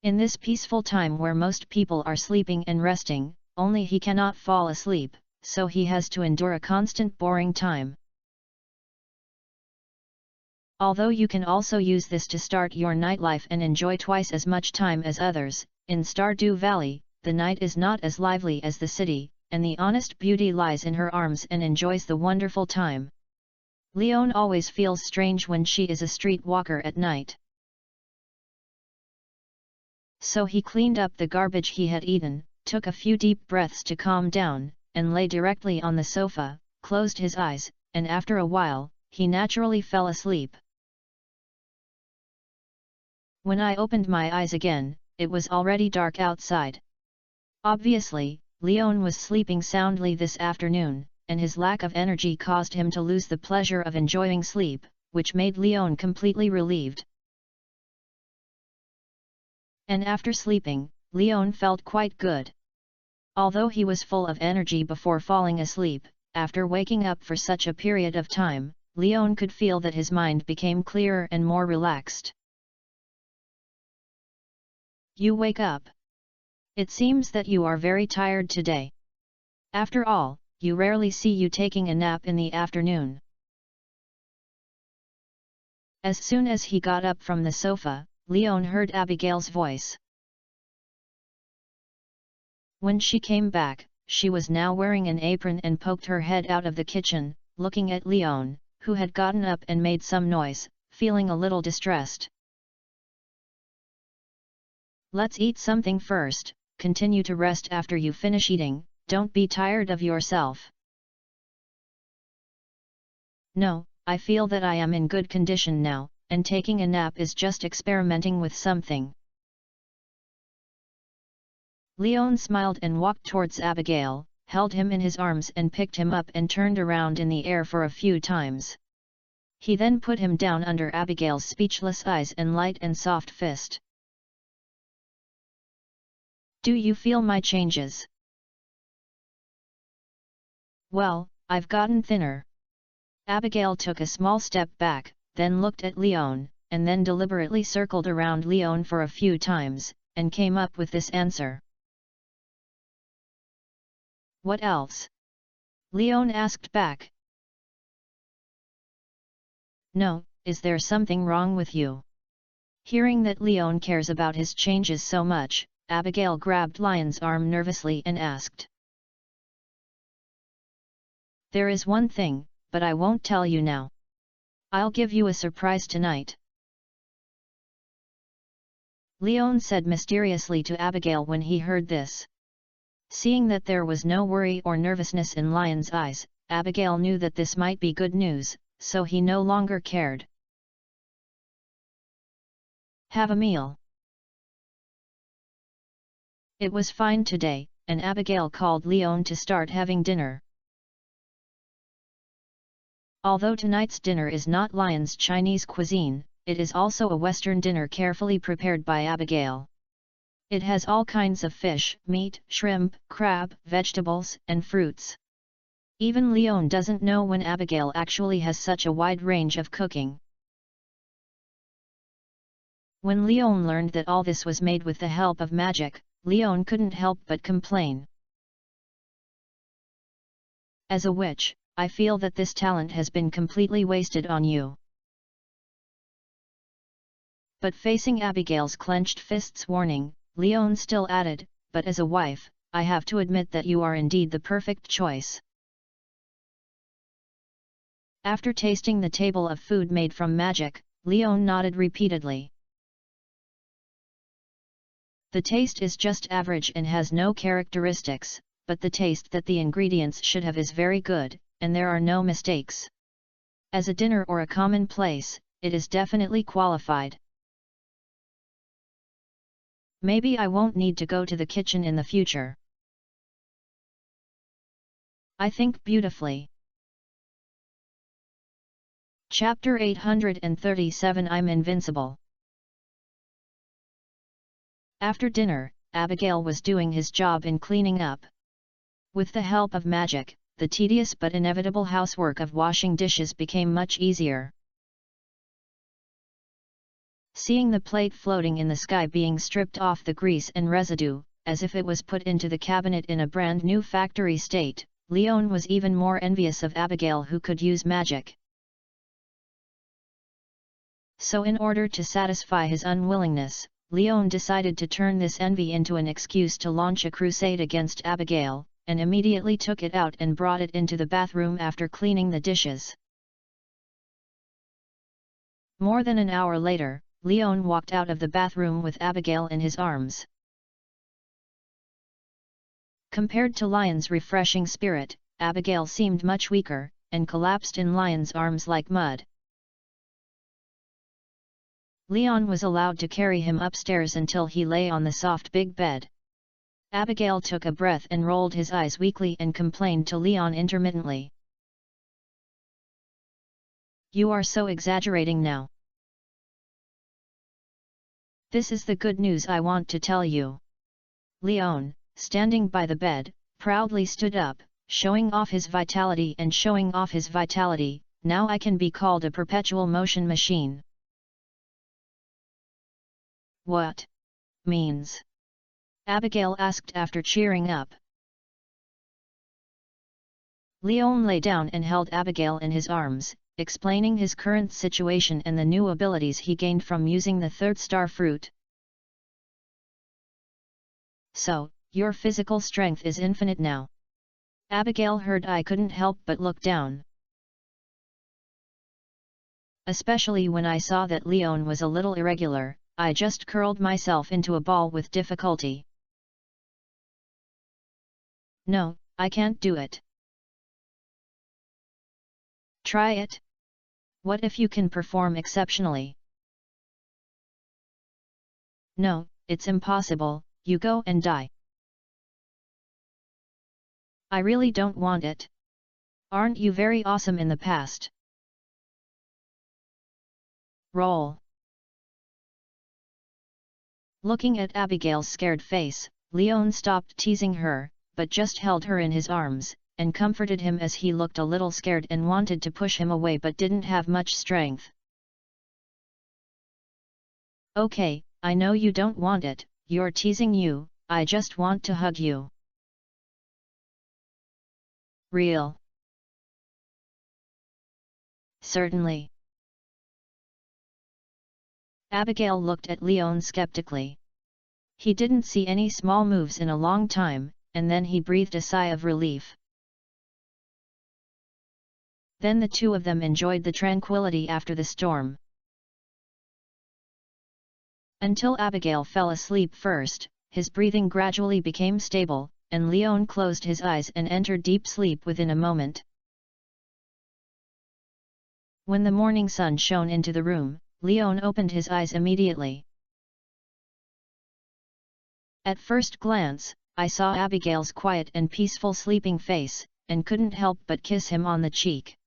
In this peaceful time where most people are sleeping and resting, only he cannot fall asleep, so he has to endure a constant boring time. Although you can also use this to start your nightlife and enjoy twice as much time as others, in Stardew Valley, the night is not as lively as the city, and the honest beauty lies in her arms and enjoys the wonderful time. Leon always feels strange when she is a street walker at night. So he cleaned up the garbage he had eaten, took a few deep breaths to calm down, and lay directly on the sofa, closed his eyes, and after a while, he naturally fell asleep. When I opened my eyes again, it was already dark outside. Obviously, Leon was sleeping soundly this afternoon, and his lack of energy caused him to lose the pleasure of enjoying sleep, which made Leon completely relieved. And after sleeping, Leon felt quite good. Although he was full of energy before falling asleep, after waking up for such a period of time, Leon could feel that his mind became clearer and more relaxed. You wake up. It seems that you are very tired today. After all, you rarely see you taking a nap in the afternoon. As soon as he got up from the sofa, Leon heard Abigail's voice. When she came back, she was now wearing an apron and poked her head out of the kitchen, looking at Leon, who had gotten up and made some noise, feeling a little distressed. Let's eat something first. Continue to rest after you finish eating, don't be tired of yourself. No, I feel that I am in good condition now, and taking a nap is just experimenting with something. Leon smiled and walked towards Abigail, held him in his arms and picked him up and turned around in the air for a few times. He then put him down under Abigail's speechless eyes and light and soft fist. Do you feel my changes? Well, I've gotten thinner. Abigail took a small step back, then looked at Leon, and then deliberately circled around Leon for a few times, and came up with this answer. What else? Leon asked back. No, is there something wrong with you? Hearing that Leon cares about his changes so much, Abigail grabbed Leon's arm nervously and asked. There is one thing, but I won't tell you now. I'll give you a surprise tonight. Leon said mysteriously to Abigail when he heard this. Seeing that there was no worry or nervousness in Leon's eyes, Abigail knew that this might be good news, so he no longer cared. Have a meal. It was fine today, and Abigail called Leon to start having dinner. Although tonight's dinner is not Leon's Chinese cuisine, it is also a Western dinner carefully prepared by Abigail. It has all kinds of fish, meat, shrimp, crab, vegetables, and fruits. Even Leon doesn't know when Abigail actually has such a wide range of cooking. When Leon learned that all this was made with the help of magic, Leon couldn't help but complain. As a witch, I feel that this talent has been completely wasted on you." But facing Abigail's clenched fists' warning, Leon still added, "But as a wife, I have to admit that you are indeed the perfect choice." After tasting the table of food made from magic, Leon nodded repeatedly. The taste is just average and has no characteristics, but the taste that the ingredients should have is very good, and there are no mistakes. As a dinner or a common place, it is definitely qualified. Maybe I won't need to go to the kitchen in the future. I think beautifully. Chapter 837 I'm Invincible. After dinner, Abigail was doing his job in cleaning up. With the help of magic, the tedious but inevitable housework of washing dishes became much easier. Seeing the plate floating in the sky being stripped off the grease and residue, as if it was put into the cabinet in a brand new factory state, Leon was even more envious of Abigail, who could use magic. So in order to satisfy his unwillingness, Leon decided to turn this envy into an excuse to launch a crusade against Abigail, and immediately took it out and brought it into the bathroom after cleaning the dishes. More than an hour later, Leon walked out of the bathroom with Abigail in his arms. Compared to Lion's refreshing spirit, Abigail seemed much weaker, and collapsed in Lion's arms like mud. Leon was allowed to carry him upstairs until he lay on the soft big bed. Abigail took a breath and rolled his eyes weakly and complained to Leon intermittently. "You are so exaggerating now. This is the good news I want to tell you." Leon, standing by the bed, proudly stood up, showing off his vitality and showing off his vitality. "Now I can be called a perpetual motion machine." "What means?" Abigail asked after cheering up. Leon lay down and held Abigail in his arms, explaining his current situation and the new abilities he gained from using the third star fruit. "So, your physical strength is infinite now." Abigail heard. "I couldn't help but look down. Especially when I saw that Leon was a little irregular, I just curled myself into a ball with difficulty." "No, I can't do it." "Try it. What if you can perform exceptionally?" "No, it's impossible, you go and die." "I really don't want it. Aren't you very awesome in the past?" Roll. Looking at Abigail's scared face, Leon stopped teasing her, but just held her in his arms, and comforted him as he looked a little scared and wanted to push him away but didn't have much strength. "Okay, I know you don't want it, you're teasing you, I just want to hug you." "Real?" "Certainly." Abigail looked at Leon skeptically. He didn't see any small moves in a long time, and then he breathed a sigh of relief. Then the two of them enjoyed the tranquility after the storm. Until Abigail fell asleep first, his breathing gradually became stable, and Leon closed his eyes and entered deep sleep within a moment. When the morning sun shone into the room, Leon opened his eyes immediately. At first glance, I saw Abigail's quiet and peaceful sleeping face, and couldn't help but kiss him on the cheek.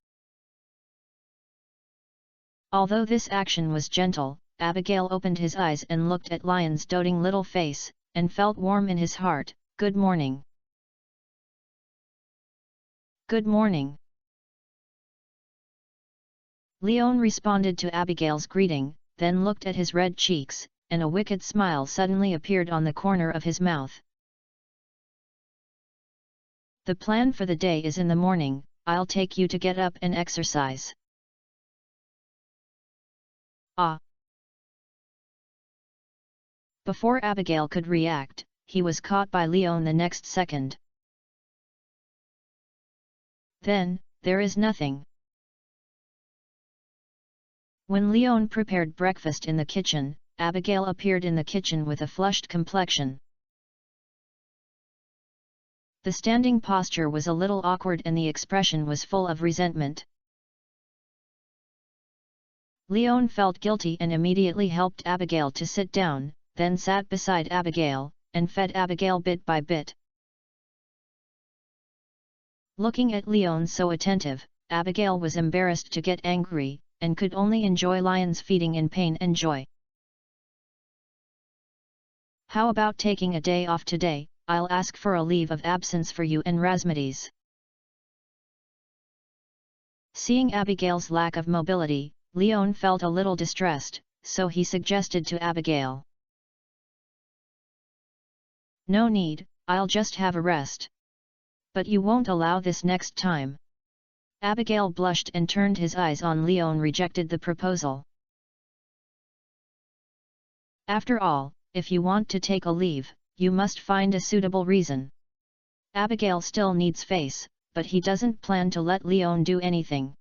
Although this action was gentle, Abigail opened his eyes and looked at Lion's doting little face, and felt warm in his heart. "Good morning." "Good morning." Leon responded to Abigail's greeting, then looked at his red cheeks, and a wicked smile suddenly appeared on the corner of his mouth. "The plan for the day is in the morning," I'll take you to get up and exercise. Ah! Before Abigail could react, he was caught by Leon the next second. Then, there is nothing. When Leon prepared breakfast in the kitchen, Abigail appeared in the kitchen with a flushed complexion. The standing posture was a little awkward and the expression was full of resentment. Leon felt guilty and immediately helped Abigail to sit down, then sat beside Abigail, and fed Abigail bit by bit. Looking at Leon so attentive, Abigail was embarrassed to get angry, and could only enjoy Leon's feeding in pain and joy. How about taking a day off today? I'll ask for a leave of absence for you and Razmedes. Seeing Abigail's lack of mobility, Leon felt a little distressed, so he suggested to Abigail. No need, I'll just have a rest. But you won't allow this next time. Abigail blushed and turned his eyes on Leon rejected the proposal. After all, if you want to take a leave, you must find a suitable reason. Abigail still needs face, but he doesn't plan to let Leon do anything.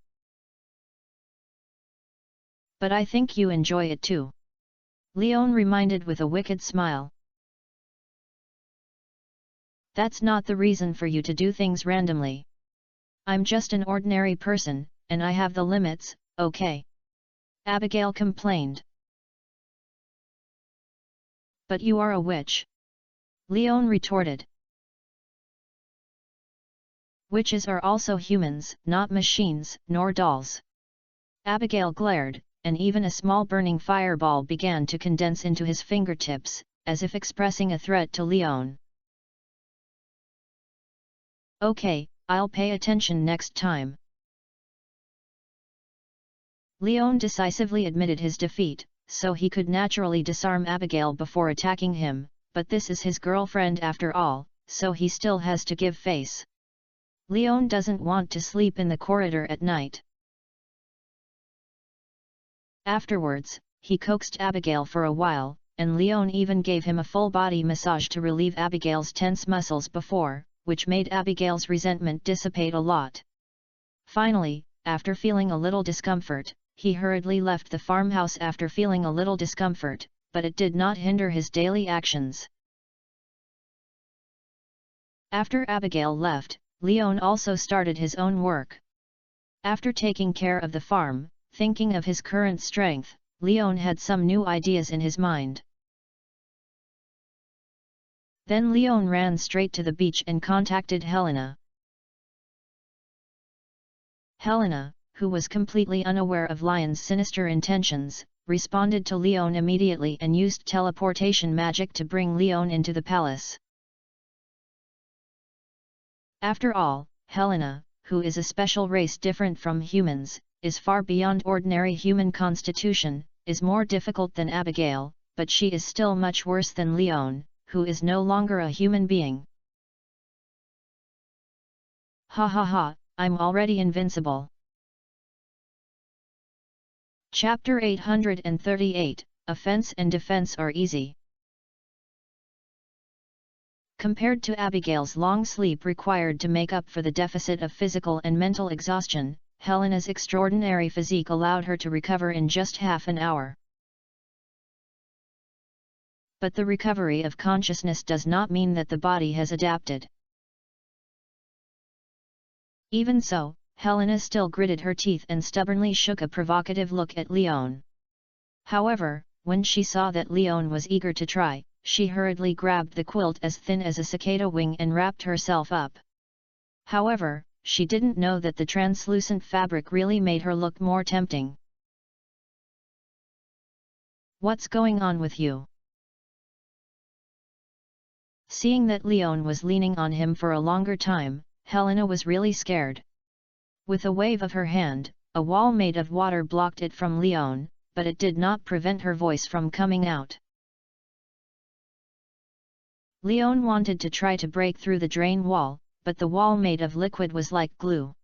But I think you enjoy it too. Leon reminded with a wicked smile. That's not the reason for you to do things randomly. I'm just an ordinary person, and I have the limits, okay? Abigail complained. But you are a witch. Leon retorted. Witches are also humans, not machines, nor dolls. Abigail glared, and even a small burning fireball began to condense into his fingertips, as if expressing a threat to Leon. Okay, I'll pay attention next time. Leon decisively admitted his defeat, so he could naturally disarm Abigail before attacking him, but this is his girlfriend after all, so he still has to give face. Leon doesn't want to sleep in the corridor at night. Afterwards, he coaxed Abigail for a while, and Leon even gave him a full-body massage to relieve Abigail's tense muscles before, which made Abigail's resentment dissipate a lot. Finally, after feeling a little discomfort, he hurriedly left the farmhouse after feeling a little discomfort, but it did not hinder his daily actions. After Abigail left, Leon also started his own work. After taking care of the farm, thinking of his current strength, Leon had some new ideas in his mind. Then Leon ran straight to the beach and contacted Helena. Helena, who was completely unaware of Leon's sinister intentions, responded to Leon immediately and used teleportation magic to bring Leon into the palace. After all, Helena, who is a special race different from humans, is far beyond ordinary human constitution, is more difficult than Abigail, but she is still much worse than Leon, who is no longer a human being. Ha ha ha, I'm already invincible. Chapter 838, Offense and Defense are easy. Compared to Abigail's long sleep required to make up for the deficit of physical and mental exhaustion, Helena's extraordinary physique allowed her to recover in just half an hour. But the recovery of consciousness does not mean that the body has adapted. Even so, Helena still gritted her teeth and stubbornly shook a provocative look at Leon. However, when she saw that Leon was eager to try, she hurriedly grabbed the quilt as thin as a cicada wing and wrapped herself up. However, she didn't know that the translucent fabric really made her look more tempting. What's going on with you? Seeing that Leon was leaning on him for a longer time, Helena was really scared. With a wave of her hand, a wall made of water blocked it from Leon, but it did not prevent her voice from coming out. Leon wanted to try to break through the drain wall, but the wall made of liquid was like glue.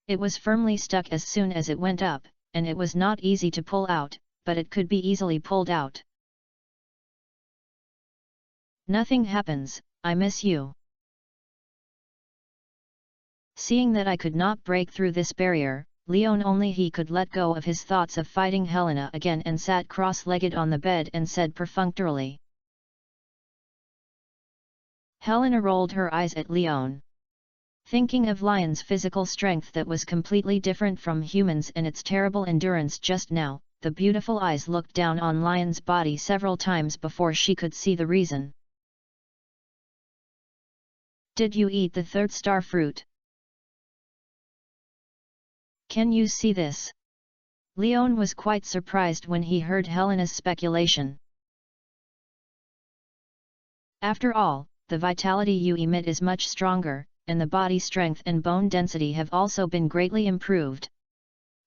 It was firmly stuck as soon as it went up, and it was not easy to pull out, but it could be easily pulled out. Nothing happens, I miss you. Seeing that I could not break through this barrier, Leon only he could let go of his thoughts of fighting Helena again and sat cross-legged on the bed and said perfunctorily. Helena rolled her eyes at Leon. Thinking of Lion's physical strength that was completely different from humans and its terrible endurance just now, the beautiful eyes looked down on Lion's body several times before she could see the reason. Did you eat the third star fruit? Can you see this? Leon was quite surprised when he heard Helena's speculation. After all, the vitality you emit is much stronger, and the body strength and bone density have also been greatly improved.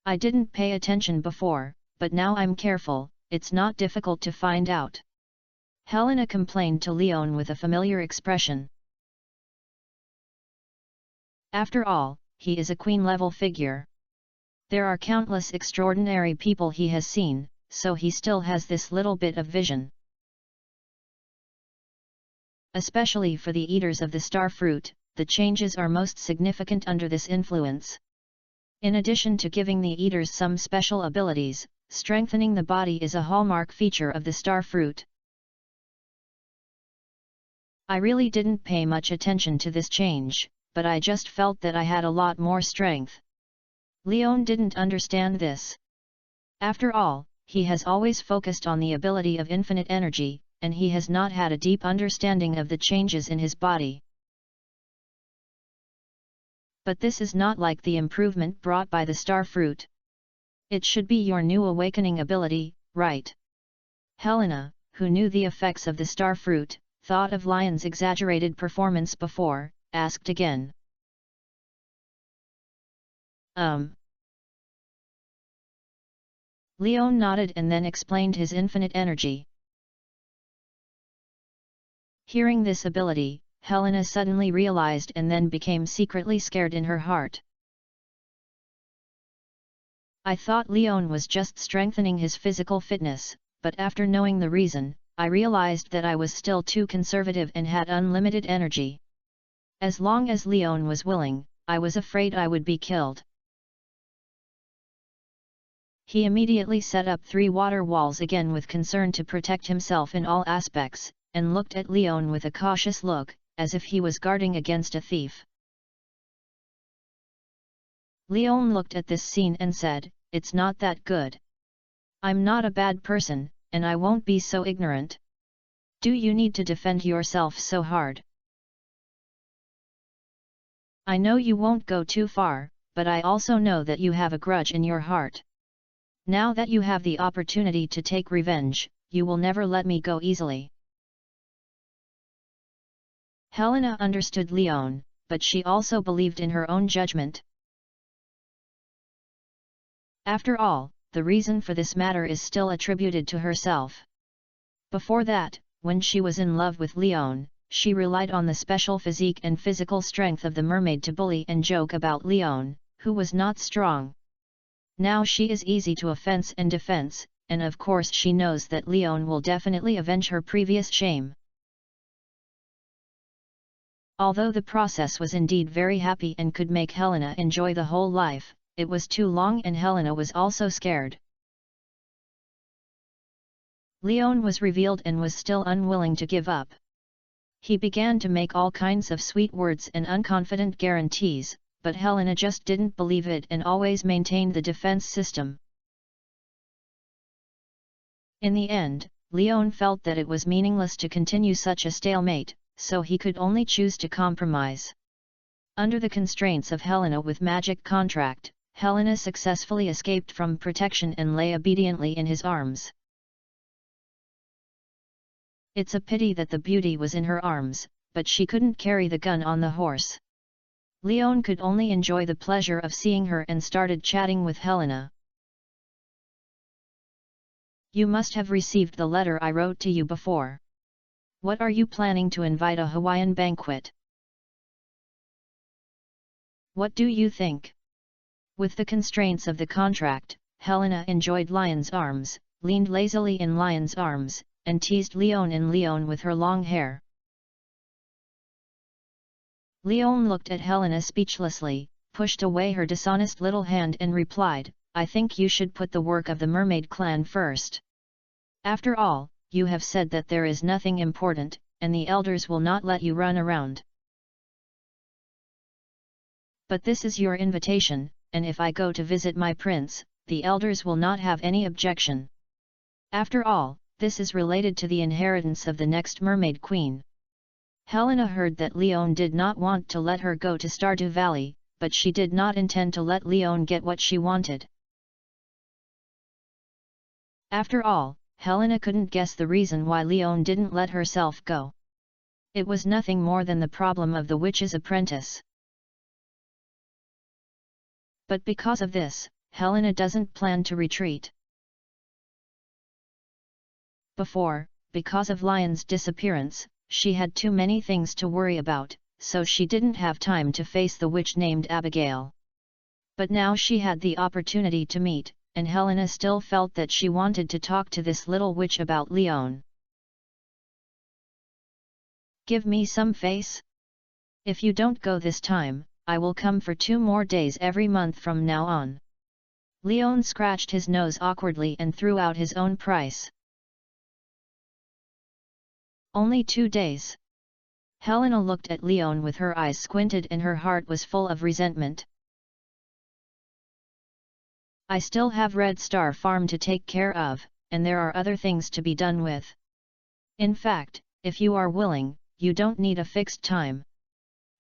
I didn't pay attention before, but now I'm careful, it's not difficult to find out. Helena complained to Leon with a familiar expression. After all, he is a queen-level figure. There are countless extraordinary people he has seen, so he still has this little bit of vision. Especially for the eaters of the star fruit, the changes are most significant under this influence. In addition to giving the eaters some special abilities, strengthening the body is a hallmark feature of the star fruit. I really didn't pay much attention to this change, but I just felt that I had a lot more strength. Leon didn't understand this. After all, he has always focused on the ability of infinite energy, and he has not had a deep understanding of the changes in his body. But this is not like the improvement brought by the star fruit. It should be your new awakening ability, right? Helena, who knew the effects of the star fruit, thought of Lion's exaggerated performance before, asked again. Leon nodded and then explained his infinite energy. Hearing this ability, Helena suddenly realized and then became secretly scared in her heart. I thought Leon was just strengthening his physical fitness, but after knowing the reason, I realized that I was still too conservative and had unlimited energy. As long as Leon was willing, I was afraid I would be killed. He immediately set up 3 water walls again with concern to protect himself in all aspects, and looked at Leon with a cautious look, as if he was guarding against a thief. Leon looked at this scene and said, "It's not that good. I'm not a bad person, and I won't be so ignorant. Do you need to defend yourself so hard? I know you won't go too far, but I also know that you have a grudge in your heart. Now that you have the opportunity to take revenge, you will never let me go easily." Helena understood Leon, but she also believed in her own judgment. After all, the reason for this matter is still attributed to herself. Before that, when she was in love with Leon, she relied on the special physique and physical strength of the mermaid to bully and joke about Leon, who was not strong. Now she is easy to offense and defense, and of course she knows that Leon will definitely avenge her previous shame. Although the process was indeed very happy and could make Helena enjoy the whole life, it was too long and Helena was also scared. Leon was revealed and was still unwilling to give up. He began to make all kinds of sweet words and unconfident guarantees, but Helena just didn't believe it and always maintained the defense system. In the end, Leon felt that it was meaningless to continue such a stalemate, so he could only choose to compromise. Under the constraints of Helena with magic contract, Helena successfully escaped from protection and lay obediently in his arms. It's a pity that the beauty was in her arms, but she couldn't carry the gun on the horse. Leon could only enjoy the pleasure of seeing her and started chatting with Helena. "You must have received the letter I wrote to you before. What are you planning to invite a Hawaiian banquet? What do you think? With the constraints of the contract, Helena enjoyed Lion's arms, leaned lazily in Lion's arms, and teased Leon with her long hair. Leon looked at Helena speechlessly, pushed away her dishonest little hand and replied, "I think you should put the work of the mermaid clan first. After all, you have said that there is nothing important, and the elders will not let you run around. But this is your invitation, and if I go to visit my prince, the elders will not have any objection. After all, this is related to the inheritance of the next mermaid queen." Helena heard that Leon did not want to let her go to Stardew Valley, but she did not intend to let Leon get what she wanted. After all, Helena couldn't guess the reason why Leon didn't let herself go. It was nothing more than the problem of the witch's apprentice. But because of this, Helena doesn't plan to retreat. Because of Lion's disappearance, she had too many things to worry about, so she didn't have time to face the witch named Abigail. But now she had the opportunity to meet, and Helena still felt that she wanted to talk to this little witch about Leon. "Give me some face? If you don't go this time, I will come for 2 more days every month from now on." Leon scratched his nose awkwardly and threw out his own price. "Only 2 days?" Helena looked at Leon with her eyes squinted and her heart was full of resentment. "I still have Red Star Farm to take care of, and there are other things to be done with. In fact, if you are willing, you don't need a fixed time.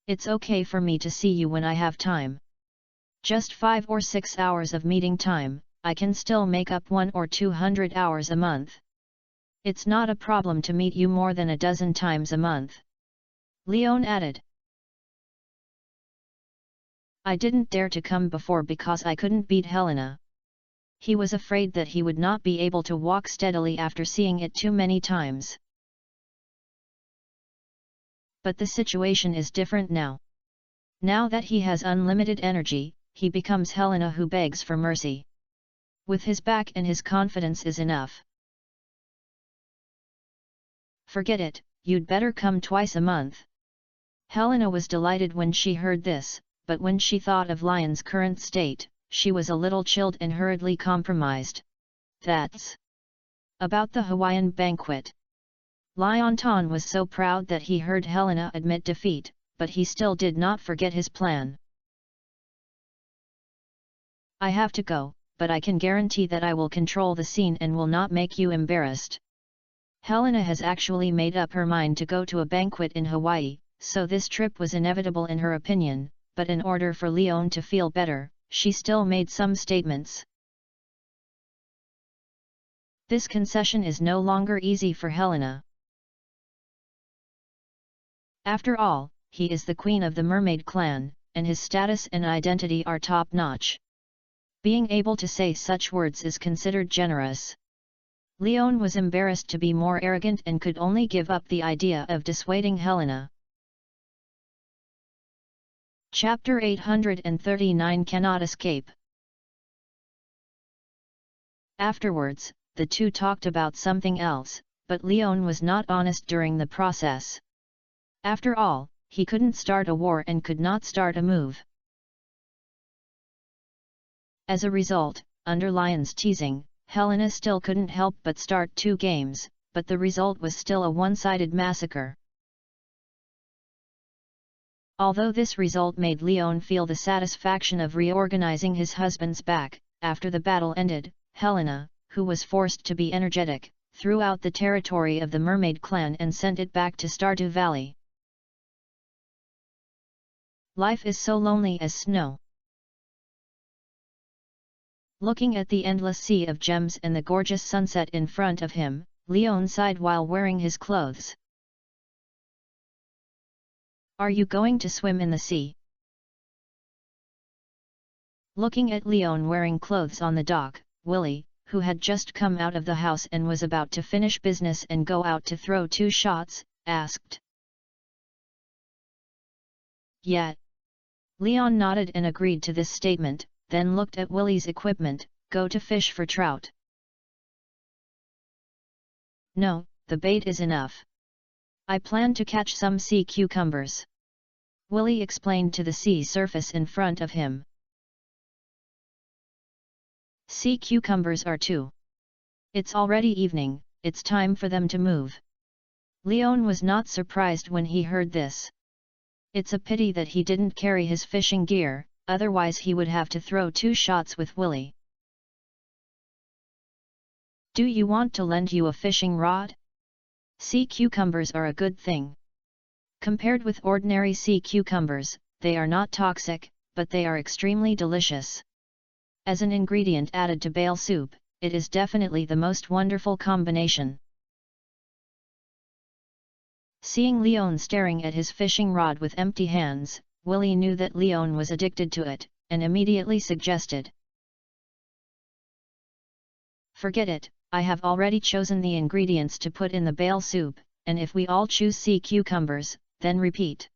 It's okay for me to see you when I have time. Just 5 or 6 hours of meeting time, I can still make up 100 or 200 hours a month. It's not a problem to meet you more than a dozen times a month," Leon added. "I didn't dare to come before because I couldn't beat Helena." He was afraid that he would not be able to walk steadily after seeing it too many times. But the situation is different now. Now that he has unlimited energy, he becomes Helena who begs for mercy. With his back and his confidence is enough. "Forget it, you'd better come twice a month." Helena was delighted when she heard this, but when she thought of Lion's current state, she was a little chilled and hurriedly compromised. "That's about the Hawaiian banquet." Lionton was so proud that he heard Helena admit defeat, but he still did not forget his plan. "I have to go, but I can guarantee that I will control the scene and will not make you embarrassed." Helena has actually made up her mind to go to a banquet in Hawaii, so this trip was inevitable in her opinion, but in order for Leon to feel better, she still made some statements. This concession is no longer easy for Helena. After all, he is the queen of the mermaid clan, and his status and identity are top-notch. Being able to say such words is considered generous. Leon was embarrassed to be more arrogant and could only give up the idea of dissuading Helena. Chapter 839 Cannot Escape. Afterwards, the two talked about something else, but Leon was not honest during the process. After all, he couldn't start a war and could not start a move. As a result, under Lion's teasing, Helena still couldn't help but start 2 games, but the result was still a one-sided massacre. Although this result made Leon feel the satisfaction of reorganizing his husband's back, after the battle ended, Helena, who was forced to be energetic, threw out the territory of the mermaid clan and sent it back to Stardew Valley. Life is so lonely as snow. Looking at the endless sea of gems and the gorgeous sunset in front of him, Leon sighed while wearing his clothes. "Are you going to swim in the sea?" Looking at Leon wearing clothes on the dock, Willie, who had just come out of the house and was about to finish business and go out to throw 2 shots, asked. "Yeah." Leon nodded and agreed to this statement, then looked at Willy's equipment. Go to fish for trout. No, the bait is enough. I plan to catch some sea cucumbers. Willy explained to the sea surface in front of him. Sea cucumbers are too. It's already evening, it's time for them to move. Leon was not surprised when he heard this. It's a pity that he didn't carry his fishing gear, otherwise he would have to throw 2 shots with Willy. Do you want to lend you a fishing rod? Sea cucumbers are a good thing. Compared with ordinary sea cucumbers, they are not toxic, but they are extremely delicious. As an ingredient added to bale soup, it is definitely the most wonderful combination. Seeing Leon staring at his fishing rod with empty hands, Willy knew that Leon was addicted to it, and immediately suggested. Forget it, I have already chosen the ingredients to put in the bale soup, and if we all choose sea cucumbers, then repeat.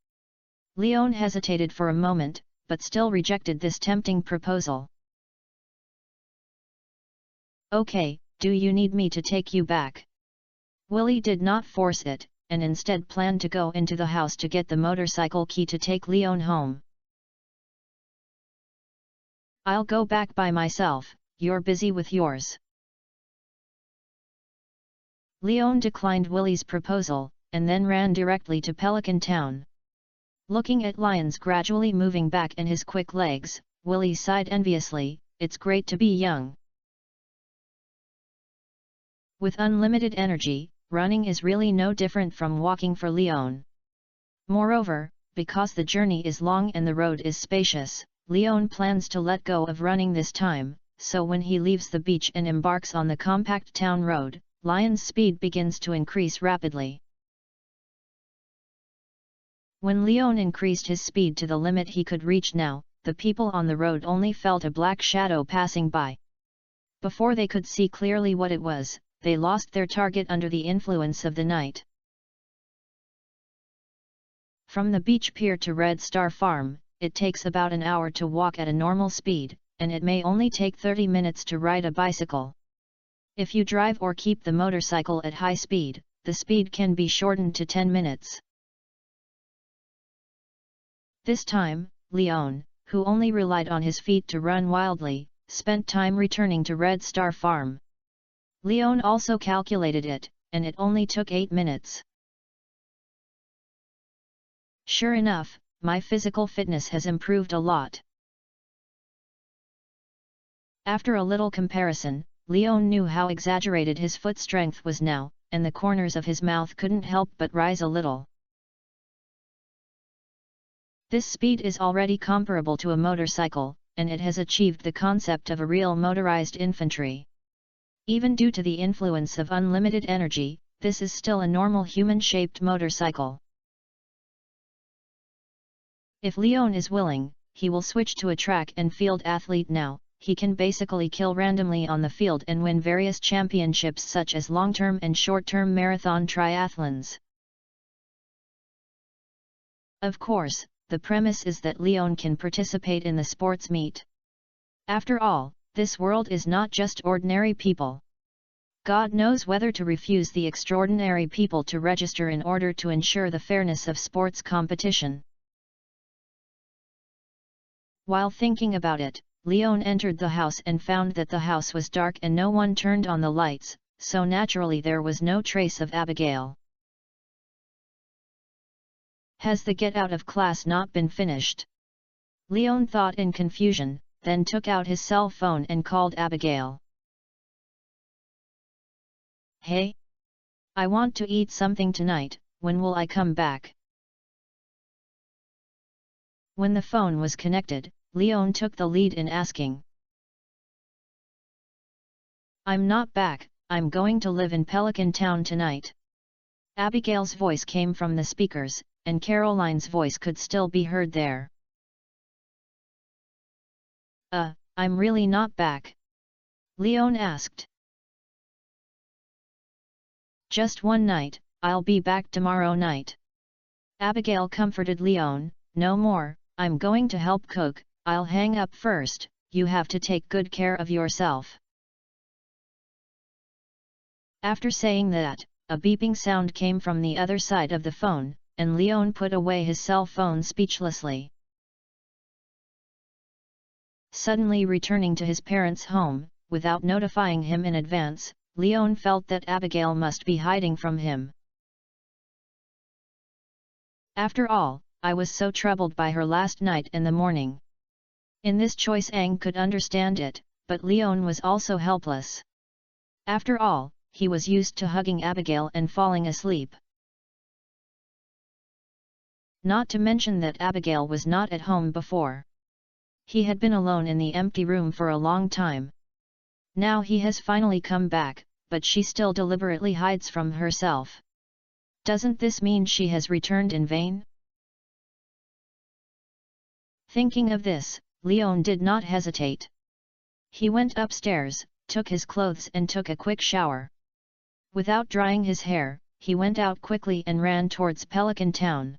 Leon hesitated for a moment, but still rejected this tempting proposal. Okay, do you need me to take you back? Willy did not force it, and instead planned to go into the house to get the motorcycle key to take Leon home. I'll go back by myself, you're busy with yours. Leon declined Willy's proposal, and then ran directly to Pelican Town. Looking at Lion's gradually moving back and his quick legs, Willy sighed enviously, it's great to be young. With unlimited energy, running is really no different from walking for Leon. Moreover, because the journey is long and the road is spacious, Leon plans to let go of running this time, so when he leaves the beach and embarks on the compact town road, Lion's speed begins to increase rapidly. When Leon increased his speed to the limit he could reach now, the people on the road only felt a black shadow passing by. Before they could see clearly what it was, they lost their target under the influence of the night. From the beach pier to Red Star Farm, it takes about an hour to walk at a normal speed, and it may only take 30 minutes to ride a bicycle. If you drive or keep the motorcycle at high speed, the speed can be shortened to 10 minutes. This time, Leon, who only relied on his feet to run wildly, spent time returning to Red Star Farm. Leon also calculated it, and it only took 8 minutes. Sure enough, my physical fitness has improved a lot. After a little comparison, Leon knew how exaggerated his foot strength was now, and the corners of his mouth couldn't help but rise a little. This speed is already comparable to a motorcycle, and it has achieved the concept of a real motorized infantry. Even due to the influence of unlimited energy, this is still a normal human-shaped motorcycle. If Leon is willing, he will switch to a track and field athlete now. He can basically kill randomly on the field and win various championships such as long-term and short-term marathon triathlons. Of course, the premise is that Leon can participate in the sports meet. After all, this world is not just ordinary people. God knows whether to refuse the extraordinary people to register in order to ensure the fairness of sports competition. While thinking about it, Leon entered the house and found that the house was dark and no one turned on the lights, so naturally there was no trace of Abigail. Has the get out of class not been finished? Leon thought in confusion, then took out his cell phone and called Abigail. Hey? I want to eat something tonight, when will I come back? When the phone was connected, Leon took the lead in asking. I'm not back, I'm going to live in Pelican Town tonight. Abigail's voice came from the speakers, and Caroline's voice could still be heard there. I'm really not back? Leon asked. Just one night, I'll be back tomorrow night. Abigail comforted Leon, no more, I'm going to help cook, I'll hang up first, you have to take good care of yourself." After saying that, a beeping sound came from the other side of the phone, and Leon put away his cell phone speechlessly. Suddenly returning to his parents' home, without notifying him in advance, Leon felt that Abigail must be hiding from him. "After all, I was so troubled by her last night and the morning." In this choice Aang could understand it, but Leon was also helpless. After all, he was used to hugging Abigail and falling asleep. Not to mention that Abigail was not at home before. He had been alone in the empty room for a long time. Now he has finally come back, but she still deliberately hides from herself. Doesn't this mean she has returned in vain? Thinking of this, Leon did not hesitate. He went upstairs, took his clothes and took a quick shower. Without drying his hair, he went out quickly and ran towards Pelican Town.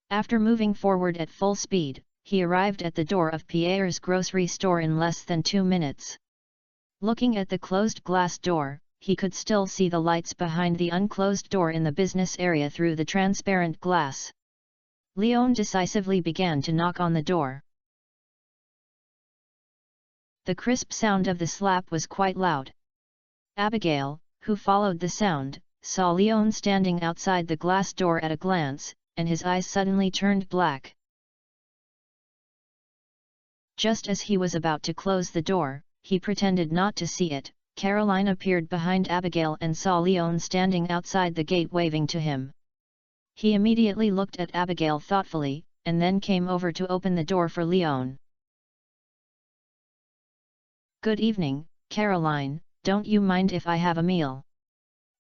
After moving forward at full speed, he arrived at the door of Pierre's grocery store in less than 2 minutes. Looking at the closed glass door, he could still see the lights behind the unclosed door in the business area through the transparent glass. Leon decisively began to knock on the door. The crisp sound of the slap was quite loud. Abigail, who followed the sound, saw Leon standing outside the glass door at a glance, and his eyes suddenly turned black. Just as he was about to close the door, he pretended not to see it. Caroline appeared behind Abigail and saw Leon standing outside the gate waving to him. He immediately looked at Abigail thoughtfully, and then came over to open the door for Leon. "Good evening, Caroline, don't you mind if I have a meal?"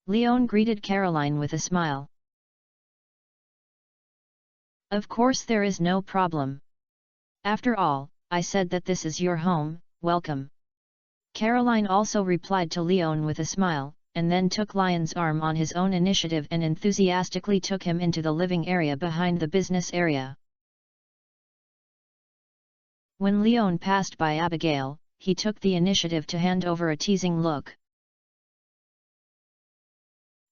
Leon greeted Caroline with a smile. "Of course there is no problem. After all, I said that this is your home, welcome." Caroline also replied to Leon with a smile, and then took Leon's arm on his own initiative and enthusiastically took him into the living area behind the business area. When Leon passed by Abigail, he took the initiative to hand over a teasing look.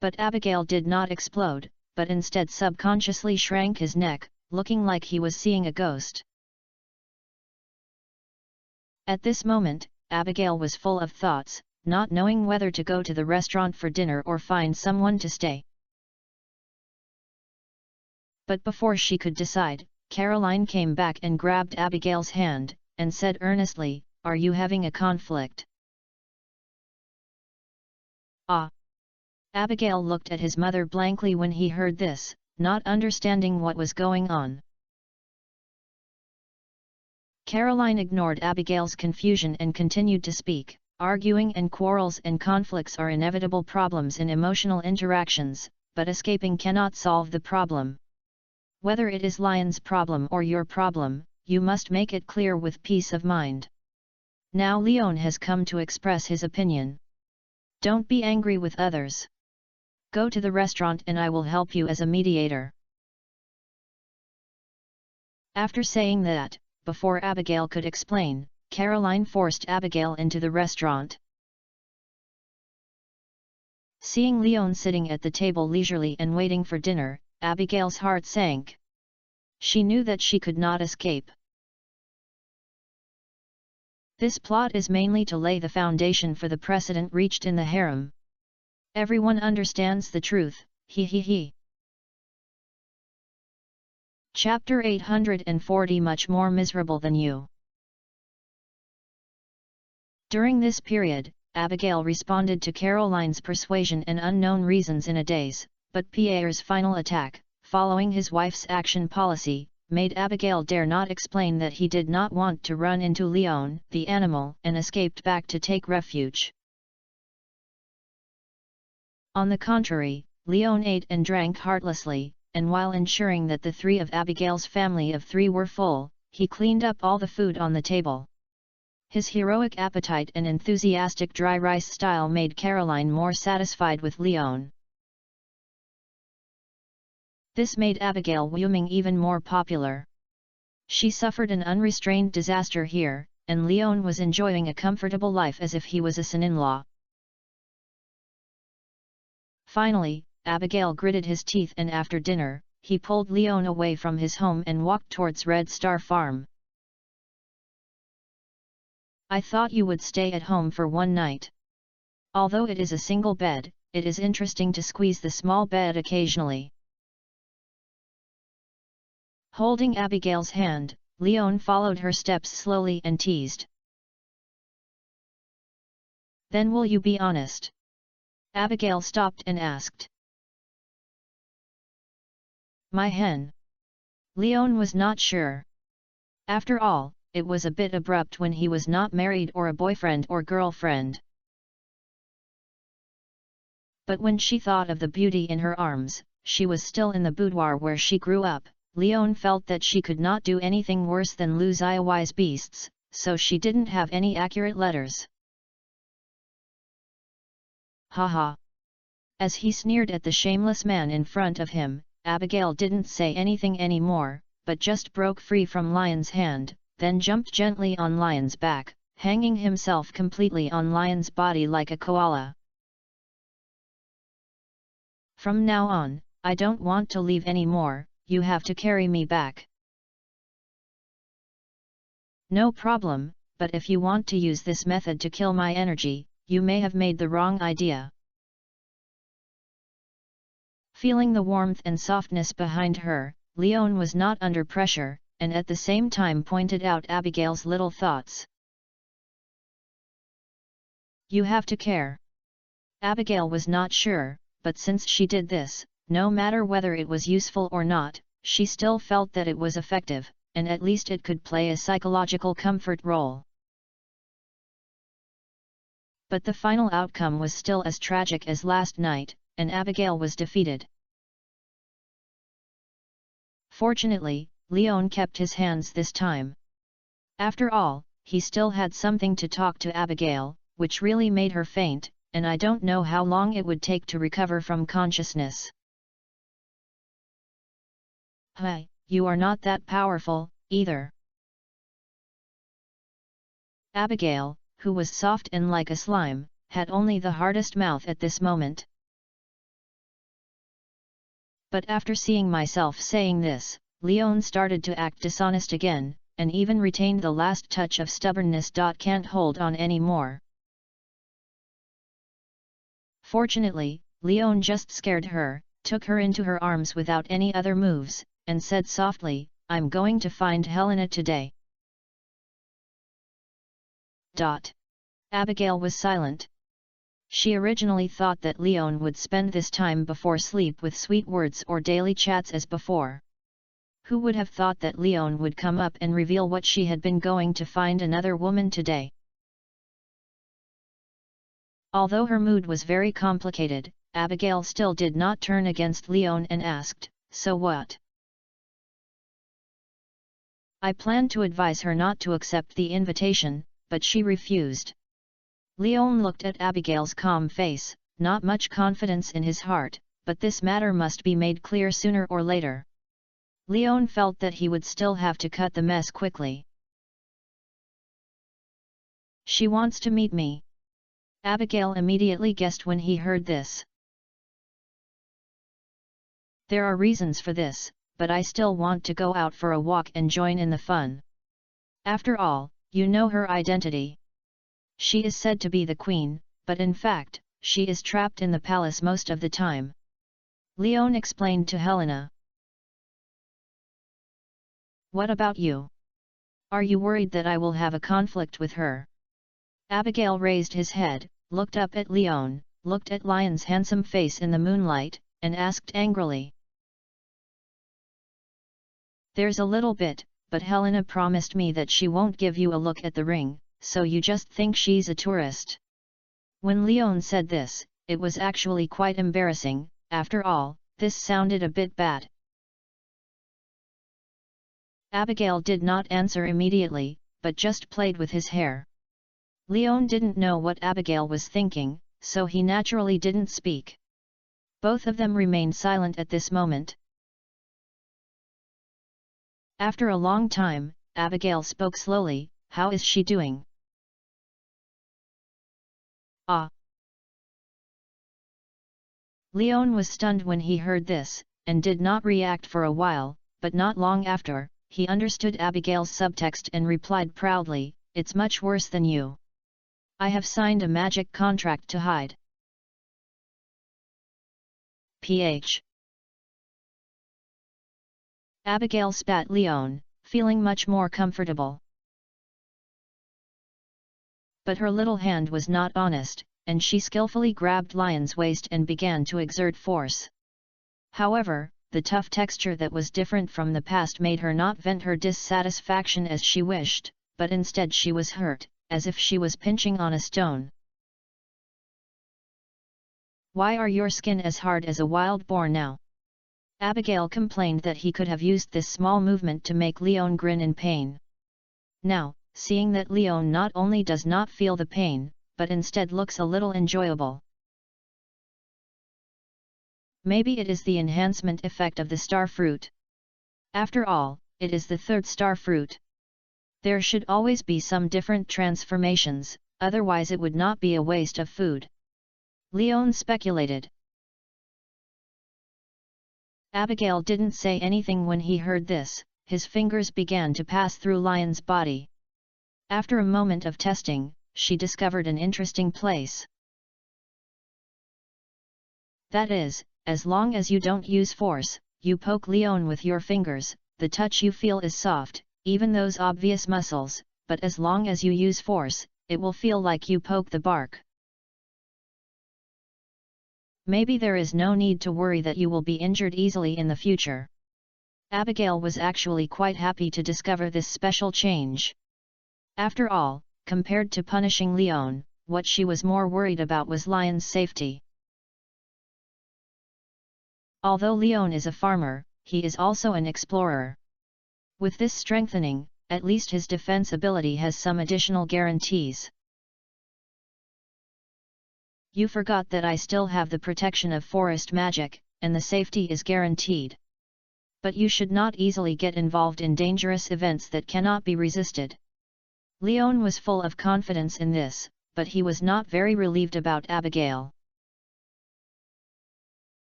But Abigail did not explode, but instead subconsciously shrank his neck, looking like he was seeing a ghost. At this moment, Abigail was full of thoughts, not knowing whether to go to the restaurant for dinner or find someone to stay. But before she could decide, Caroline came back and grabbed Abigail's hand, and said earnestly, "Are you having a conflict?" "Ah!" Abigail looked at his mother blankly when he heard this, not understanding what was going on. Caroline ignored Abigail's confusion and continued to speak. "Arguing and quarrels and conflicts are inevitable problems in emotional interactions, but escaping cannot solve the problem. Whether it is Lion's problem or your problem, you must make it clear with peace of mind. Now Leon has come to express his opinion. Don't be angry with others. Go to the restaurant and I will help you as a mediator." After saying that, before Abigail could explain, Caroline forced Abigail into the restaurant. Seeing Leon sitting at the table leisurely and waiting for dinner, Abigail's heart sank. She knew that she could not escape. This plot is mainly to lay the foundation for the precedent reached in the harem. Everyone understands the truth, he he he. Chapter 840 Much more miserable than you. During this period, Abigail responded to Caroline's persuasion and unknown reasons in a daze, but Pierre's final attack, following his wife's action policy, made Abigail dare not explain that he did not want to run into Leon, the animal, and escaped back to take refuge. On the contrary, Leon ate and drank heartlessly, and while ensuring that the 3 of Abigail's family of 3 were full, he cleaned up all the food on the table. His heroic appetite and enthusiastic dry rice style made Caroline more satisfied with Leon. This made Abigail Wyoming even more popular. She suffered an unrestrained disaster here, and Leon was enjoying a comfortable life as if he was a son-in-law. Finally, Abigail gritted his teeth, and after dinner, he pulled Leon away from his home and walked towards Red Star Farm. "I thought you would stay at home for one night. Although it is a single bed, it is interesting to squeeze the small bed occasionally." Holding Abigail's hand, Leon followed her steps slowly and teased. "Then will you be honest?" Abigail stopped and asked. "My hen?" Leon was not sure. After all, it was a bit abrupt when he was not married or a boyfriend or girlfriend. But when she thought of the beauty in her arms, she was still in the boudoir where she grew up. Leon felt that she could not do anything worse than lose Iowise beasts, so she didn't have any accurate letters. "Ha." As he sneered at the shameless man in front of him, Abigail didn't say anything anymore, but just broke free from Lion's hand, then jumped gently on Lion's back, hanging himself completely on Lion's body like a koala. "From now on, I don't want to leave anymore, you have to carry me back." "No problem, but if you want to use this method to kill my energy, you may have made the wrong idea." Feeling the warmth and softness behind her, Leon was not under pressure, and at the same time pointed out Abigail's little thoughts. "You have to care." Abigail was not sure, but since she did this, no matter whether it was useful or not, she still felt that it was effective, and at least it could play a psychological comfort role. But the final outcome was still as tragic as last night, and Abigail was defeated. Fortunately, Leon kept his hands this time. After all, he still had something to talk to Abigail, which really made her faint, and I don't know how long it would take to recover from consciousness. "Hi, you are not that powerful, either." Abigail, who was soft and like a slime, had only the hardest mouth at this moment. But after seeing myself saying this, Leon started to act dishonest again, and even retained the last touch of stubbornness. Can't hold on anymore. Fortunately, Leon just scared her, took her into her arms without any other moves, and said softly, "I'm going to find Helena today." Abigail was silent. She originally thought that Leon would spend this time before sleep with sweet words or daily chats as before. Who would have thought that Leon would come up and reveal what she had been going to find another woman today? Although her mood was very complicated, Abigail still did not turn against Leon and asked, "So what?" I planned to advise her not to accept the invitation, but she refused. Leon looked at Abigail's calm face, not much confidence in his heart, but this matter must be made clear sooner or later. Leon felt that he would still have to cut the mess quickly. "She wants to meet me." Abigail immediately guessed when he heard this. "There are reasons for this, but I still want to go out for a walk and join in the fun. After all, you know her identity. She is said to be the queen, but in fact, she is trapped in the palace most of the time," Leon explained to Helena. "What about you? Are you worried that I will have a conflict with her?" Abigail raised his head, looked up at Leon, looked at Lion's handsome face in the moonlight, and asked angrily. "There's a little bit, but Helena promised me that she won't give you a look at the ring, so you just think she's a tourist." When Leon said this, it was actually quite embarrassing. After all, this sounded a bit bad. Abigail did not answer immediately, but just played with his hair. Leon didn't know what Abigail was thinking, so he naturally didn't speak. Both of them remained silent at this moment. After a long time, Abigail spoke slowly, "How is she doing?" "Ah." Leon was stunned when he heard this, and did not react for a while, but not long after, he understood Abigail's subtext and replied proudly, "It's much worse than you. I have signed a magic contract to hide." Ph. Abigail spat Leon, feeling much more comfortable. But her little hand was not honest, and she skillfully grabbed Lion's waist and began to exert force. However, the tough texture that was different from the past made her not vent her dissatisfaction as she wished, but instead she was hurt, as if she was pinching on a stone. "Why are your skin as hard as a wild boar now?" Abigail complained that he could have used this small movement to make Leon grin in pain. Now, seeing that Leon not only does not feel the pain, but instead looks a little enjoyable. Maybe it is the enhancement effect of the star fruit. After all, it is the third star fruit. There should always be some different transformations, otherwise it would not be a waste of food. Leon speculated. Abigail didn't say anything when he heard this. His fingers began to pass through Lion's body. After a moment of testing, she discovered an interesting place. That is, as long as you don't use force, you poke Leon with your fingers, the touch you feel is soft, even those obvious muscles, but as long as you use force, it will feel like you poke the bark. Maybe there is no need to worry that you will be injured easily in the future. Abigail was actually quite happy to discover this special change. After all, compared to punishing Leon, what she was more worried about was Lion's safety. Although Leon is a farmer, he is also an explorer. With this strengthening, at least his defense ability has some additional guarantees. You forgot that I still have the protection of forest magic, and the safety is guaranteed. But you should not easily get involved in dangerous events that cannot be resisted. Leon was full of confidence in this, but he was not very relieved about Abigail.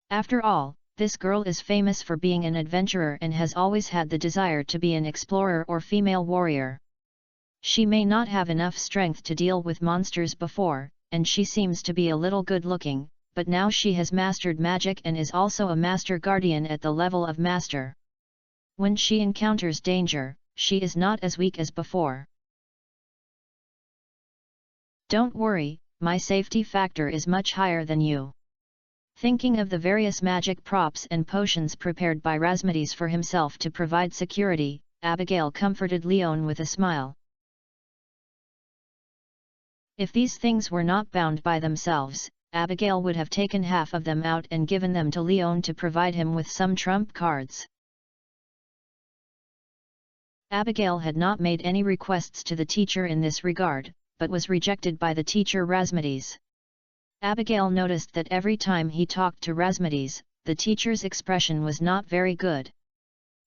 After all, this girl is famous for being an adventurer and has always had the desire to be an explorer or female warrior. She may not have enough strength to deal with monsters before, and she seems to be a little good-looking, but now she has mastered magic and is also a master guardian at the level of master. When she encounters danger, she is not as weak as before. Don't worry, my safety factor is much higher than you. Thinking of the various magic props and potions prepared by Rasmides for himself to provide security, Abigail comforted Leon with a smile. If these things were not bound by themselves, Abigail would have taken half of them out and given them to Leon to provide him with some trump cards. Abigail had not made any requests to the teacher in this regard, but was rejected by the teacher Rasmides. Abigail noticed that every time he talked to Rasmides, the teacher's expression was not very good.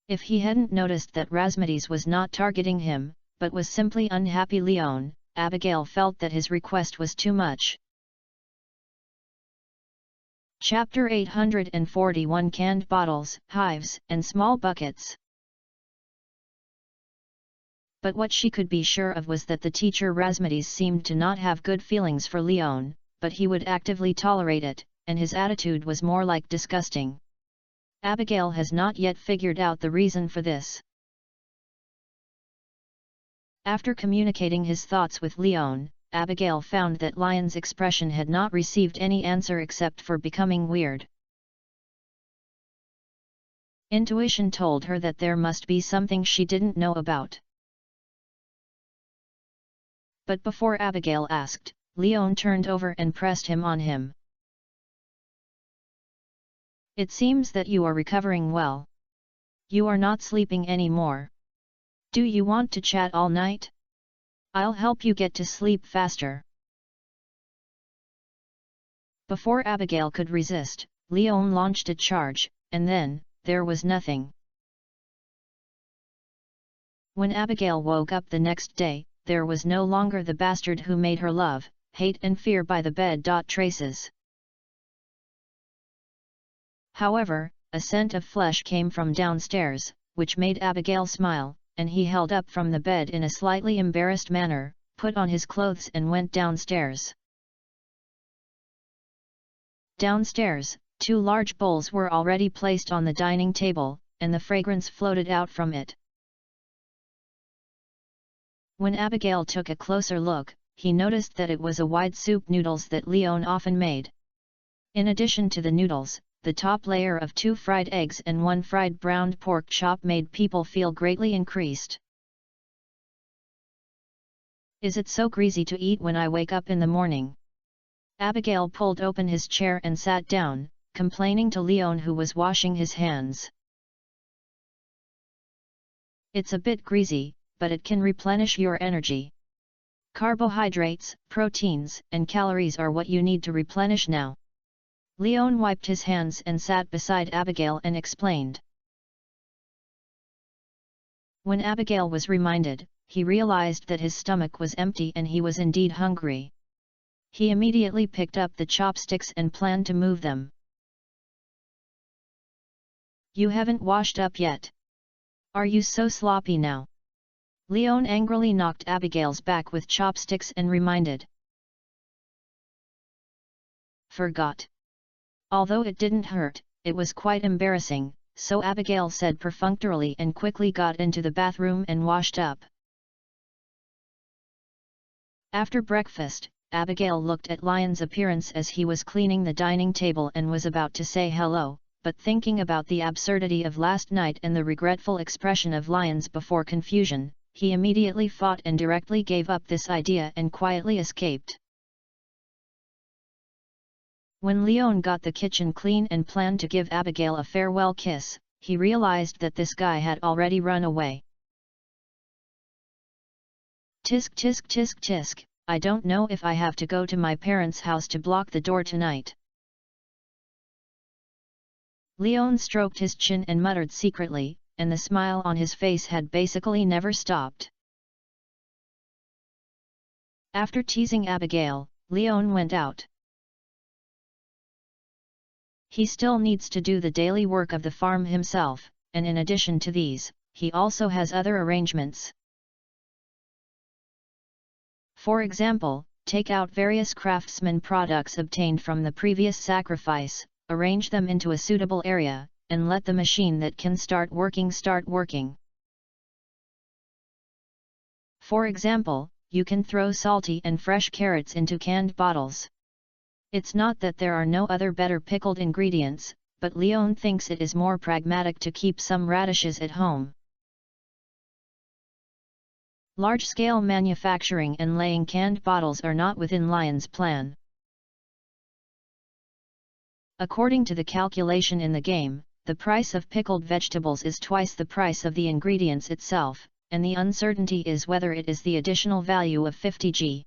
If he hadn't noticed that Rasmides was not targeting him, but was simply unhappy Leon, Abigail felt that his request was too much. Chapter 841 Canned Bottles, Hives, and Small Buckets. But what she could be sure of was that the teacher Rasmides seemed to not have good feelings for Leon, but he would actively tolerate it, and his attitude was more like disgusting. Abigail has not yet figured out the reason for this. After communicating his thoughts with Leon, Abigail found that Lion's expression had not received any answer except for becoming weird. Intuition told her that there must be something she didn't know about. But before Abigail asked, Leon turned over and pressed him on him. It seems that you are recovering well. You are not sleeping anymore. Do you want to chat all night? I'll help you get to sleep faster. Before Abigail could resist, Leon launched a charge, and then, there was nothing. When Abigail woke up the next day, there was no longer the bastard who made her love, hate and fear by the bed. Traces. However, a scent of flesh came from downstairs, which made Abigail smile, and he held up from the bed in a slightly embarrassed manner, put on his clothes and went downstairs. Downstairs, 2 large bowls were already placed on the dining table, and the fragrance floated out from it. When Abigail took a closer look, he noticed that it was a wide soup noodles that Leon often made. In addition to the noodles, the top layer of 2 fried eggs and 1 fried browned pork chop made people feel greatly increased. Is it so greasy to eat when I wake up in the morning? Abigail pulled open his chair and sat down, complaining to Leon, who was washing his hands. It's a bit greasy, but it can replenish your energy. Carbohydrates, proteins, and calories are what you need to replenish now. Leon wiped his hands and sat beside Abigail and explained. When Abigail was reminded, he realized that his stomach was empty and he was indeed hungry. He immediately picked up the chopsticks and planned to move them. You haven't washed up yet. Are you so sloppy now? Leon angrily knocked Abigail's back with chopsticks and reminded. Forgot. Although it didn't hurt, it was quite embarrassing, so Abigail said perfunctorily and quickly got into the bathroom and washed up. After breakfast, Abigail looked at Lion's appearance as he was cleaning the dining table and was about to say hello, but thinking about the absurdity of last night and the regretful expression of Lion's before confusion, he immediately fought and directly gave up this idea and quietly escaped. When Leon got the kitchen clean and planned to give Abigail a farewell kiss, he realized that this guy had already run away. Tisk tisk tisk tisk, I don't know if I have to go to my parents' house to block the door tonight. Leon stroked his chin and muttered secretly, and the smile on his face had basically never stopped. After teasing Abigail, Leon went out. He still needs to do the daily work of the farm himself, and in addition to these, he also has other arrangements. For example, take out various craftsman products obtained from the previous sacrifice, arrange them into a suitable area, and let the machine that can start working. For example, you can throw salty and fresh carrots into canned bottles. It's not that there are no other better pickled ingredients, but Leon thinks it is more pragmatic to keep some radishes at home. Large-scale manufacturing and laying canned bottles are not within Lion's plan. According to the calculation in the game, the price of pickled vegetables is twice the price of the ingredients itself, and the uncertainty is whether it is the additional value of 50G.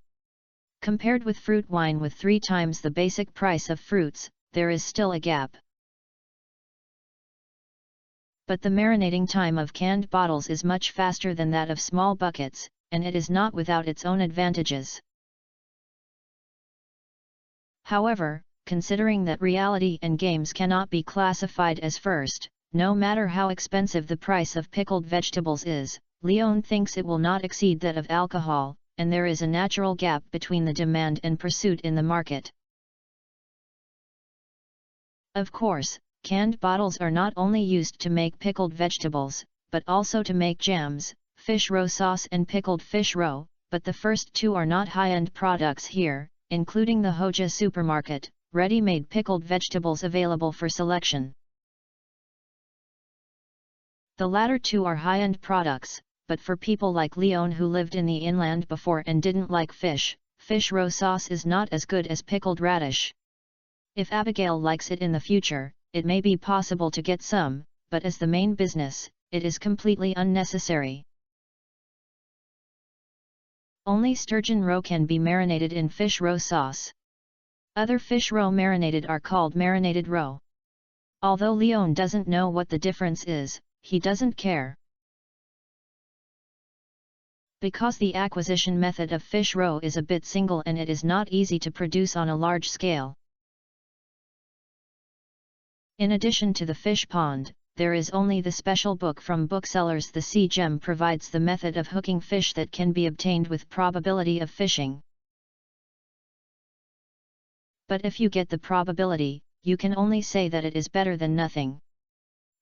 Compared with fruit wine with 3 times the basic price of fruits, there is still a gap. But the marinating time of canned bottles is much faster than that of small buckets, and it is not without its own advantages. However, considering that reality and games cannot be classified as first, no matter how expensive the price of pickled vegetables is, Leon thinks it will not exceed that of alcohol, and there is a natural gap between the demand and pursuit in the market. Of course, canned bottles are not only used to make pickled vegetables, but also to make jams, fish roe sauce and pickled fish roe, but the first 2 are not high-end products here, including the Hoja supermarket, ready-made pickled vegetables available for selection. The latter 2 are high-end products, but for people like Leon who lived in the inland before and didn't like fish roe sauce is not as good as pickled radish. If Abigail likes it in the future, it may be possible to get some, but as the main business, it is completely unnecessary. Only sturgeon roe can be marinated in fish roe sauce. Other fish roe marinated are called marinated roe. Although Leon doesn't know what the difference is, he doesn't care. Because the acquisition method of fish roe is a bit single and it is not easy to produce on a large scale. In addition to the fish pond, there is only the special book from booksellers. The Sea Gem provides the method of hooking fish that can be obtained with probability of fishing. But if you get the probability, you can only say that it is better than nothing.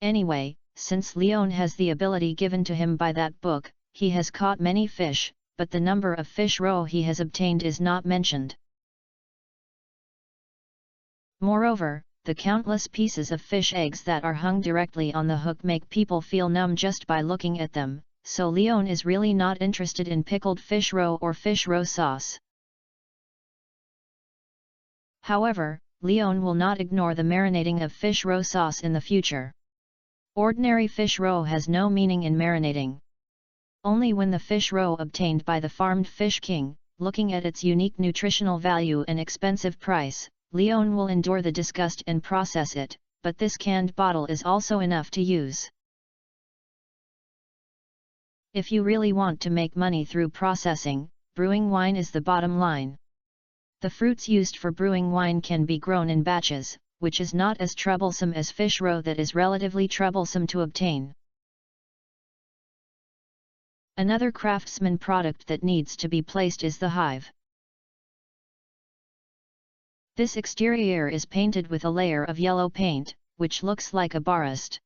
Anyway, since Leon has the ability given to him by that book, he has caught many fish, but the number of fish roe he has obtained is not mentioned. Moreover, the countless pieces of fish eggs that are hung directly on the hook make people feel numb just by looking at them, so Leon is really not interested in pickled fish roe or fish roe sauce. However, Leon will not ignore the marinating of fish roe sauce in the future. Ordinary fish roe has no meaning in marinating. Only when the fish roe obtained by the farmed fish king, looking at its unique nutritional value and expensive price, Leon will endure the disgust and process it, but this canned bottle is also enough to use. If you really want to make money through processing, brewing wine is the bottom line. The fruits used for brewing wine can be grown in batches, which is not as troublesome as fish roe that is relatively troublesome to obtain. Another craftsman product that needs to be placed is the hive. This exterior is painted with a layer of yellow paint, which looks like a barest.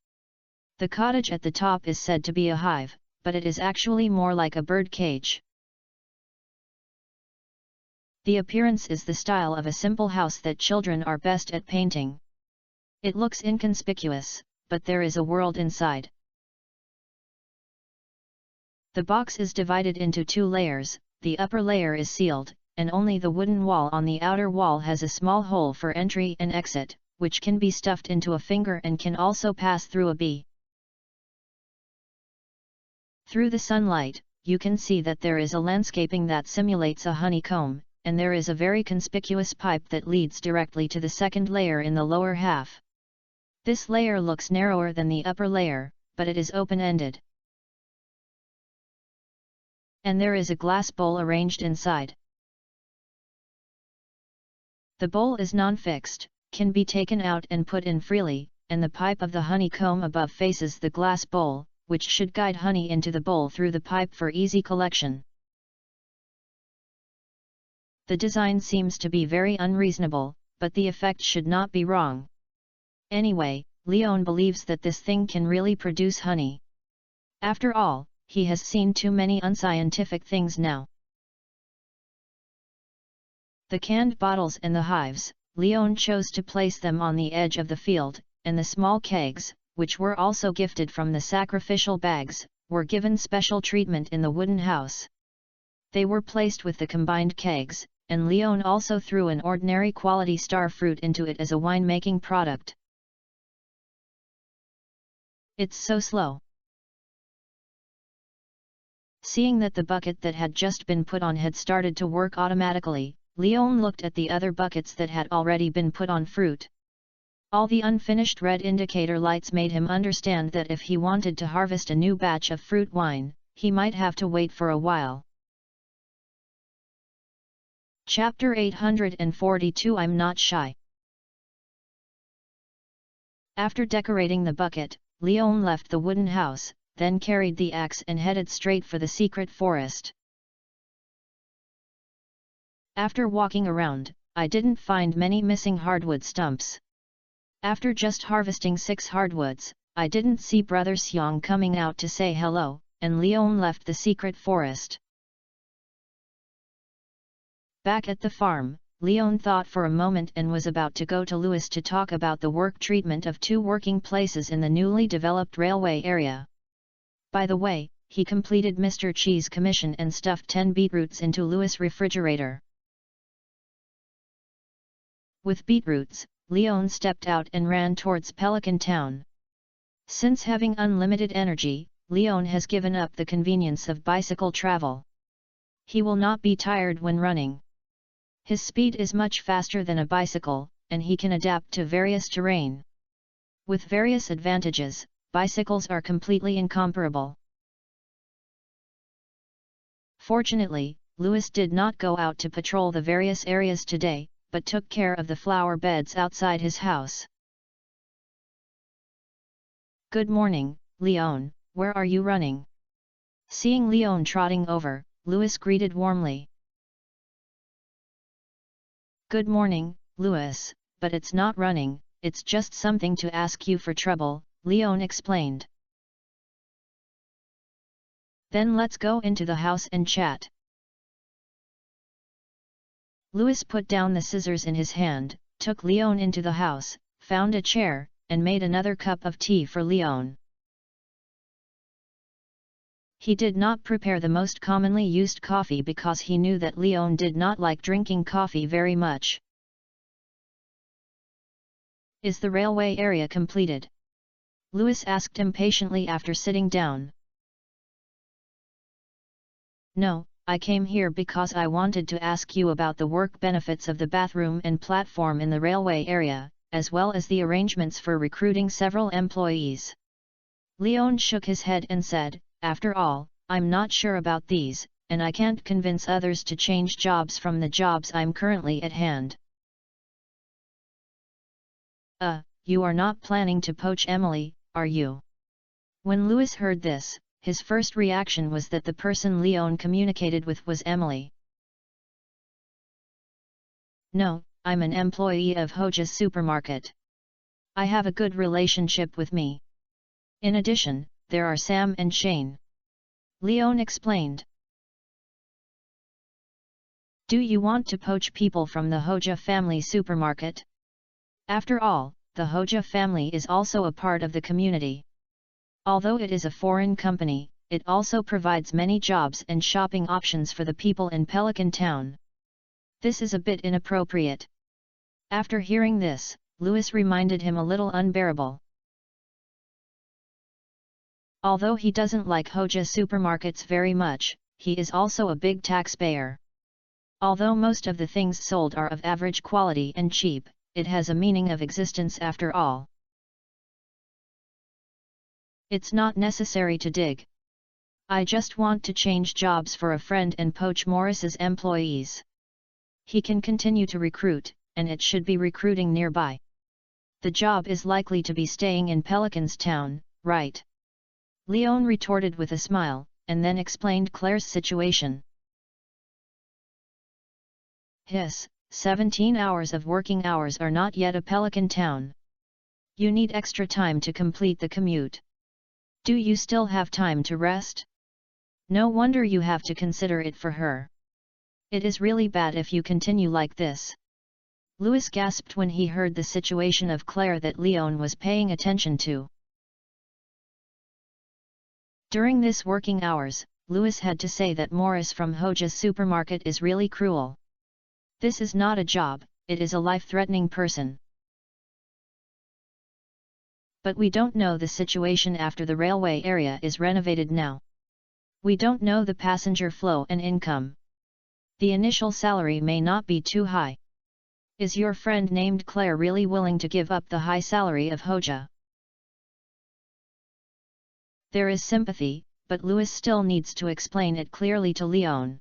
The cottage at the top is said to be a hive, but it is actually more like a bird cage. The appearance is the style of a simple house that children are best at painting. It looks inconspicuous, but there is a world inside. The box is divided into two layers. The upper layer is sealed, and only the wooden wall on the outer wall has a small hole for entry and exit, which can be stuffed into a finger and can also pass through a bee. Through the sunlight, you can see that there is a landscaping that simulates a honeycomb, and there is a very conspicuous pipe that leads directly to the second layer in the lower half. This layer looks narrower than the upper layer, but it is open-ended. And there is a glass bowl arranged inside. The bowl is non-fixed, can be taken out and put in freely, and the pipe of the honeycomb above faces the glass bowl, which should guide honey into the bowl through the pipe for easy collection. The design seems to be very unreasonable, but the effect should not be wrong. Anyway, Leon believes that this thing can really produce honey. After all, he has seen too many unscientific things now. The canned bottles and the hives, Leon chose to place them on the edge of the field, and the small kegs, which were also gifted from the sacrificial bags, were given special treatment in the wooden house. They were placed with the combined kegs, and Leon also threw an ordinary quality star fruit into it as a wine-making product. It's so slow. Seeing that the bucket that had just been put on had started to work automatically, Leon looked at the other buckets that had already been put on fruit. All the unfinished red indicator lights made him understand that if he wanted to harvest a new batch of fruit wine, he might have to wait for a while. Chapter 842 I'm Not Shy. After decorating the bucket, Leon left the wooden house, then carried the axe and headed straight for the secret forest. After walking around, I didn't find many missing hardwood stumps. After just harvesting 6 hardwoods, I didn't see Brother Xiang coming out to say hello, and Leon left the secret forest. Back at the farm, Leon thought for a moment and was about to go to Louis to talk about the work treatment of 2 working places in the newly developed railway area. By the way, he completed Mr. Chi's commission and stuffed 10 beetroots into Louis' refrigerator. With beetroots, Leon stepped out and ran towards Pelican Town. Since having unlimited energy, Leon has given up the convenience of bicycle travel. He will not be tired when running. His speed is much faster than a bicycle, and he can adapt to various terrain. With various advantages, bicycles are completely incomparable. Fortunately, Louis did not go out to patrol the various areas today, but took care of the flower beds outside his house. "Good morning, Leon, where are you running?" Seeing Leon trotting over, Louis greeted warmly. "Good morning, Louis, but it's not running, it's just something to ask you for trouble," Leon explained. "Then let's go into the house and chat." Louis put down the scissors in his hand, took Leon into the house, found a chair, and made another cup of tea for Leon. He did not prepare the most commonly used coffee because he knew that Leon did not like drinking coffee very much. "Is the railway area completed?" Louis asked impatiently after sitting down. "No, I came here because I wanted to ask you about the work benefits of the bathroom and platform in the railway area, as well as the arrangements for recruiting several employees." Leon shook his head and said, "After all, I'm not sure about these, and I can't convince others to change jobs from the jobs I'm currently at hand." You are not planning to poach Emily, are you?" When Louis heard this, his first reaction was that the person Leon communicated with was Emily. "No, I'm an employee of Hoja's supermarket. I have a good relationship with me. In addition, there are Sam and Shane," Leon explained. "Do you want to poach people from the Hoja family supermarket? After all, the Hoja family is also a part of the community. Although it is a foreign company, it also provides many jobs and shopping options for the people in Pelican Town. This is a bit inappropriate." After hearing this, Louis reminded him a little unbearable. Although he doesn't like Hoja supermarkets very much, he is also a big taxpayer. Although most of the things sold are of average quality and cheap, it has a meaning of existence after all. "It's not necessary to dig. I just want to change jobs for a friend and poach Morris's employees. He can continue to recruit, and it should be recruiting nearby. The job is likely to be staying in Pelican's Town, right?" Leon retorted with a smile, and then explained Claire's situation. "His 17 hours of working hours are not yet a Pelican Town. You need extra time to complete the commute. Do you still have time to rest? No wonder you have to consider it for her. It is really bad if you continue like this." Louis gasped when he heard the situation of Claire that Leon was paying attention to. During this working hours, Louis had to say that Morris from Hoja's supermarket is really cruel. This is not a job, it is a life-threatening person. But we don't know the situation after the railway area is renovated now. We don't know the passenger flow and income. The initial salary may not be too high. Is your friend named Claire really willing to give up the high salary of Hoja? There is sympathy, but Louis still needs to explain it clearly to Leon.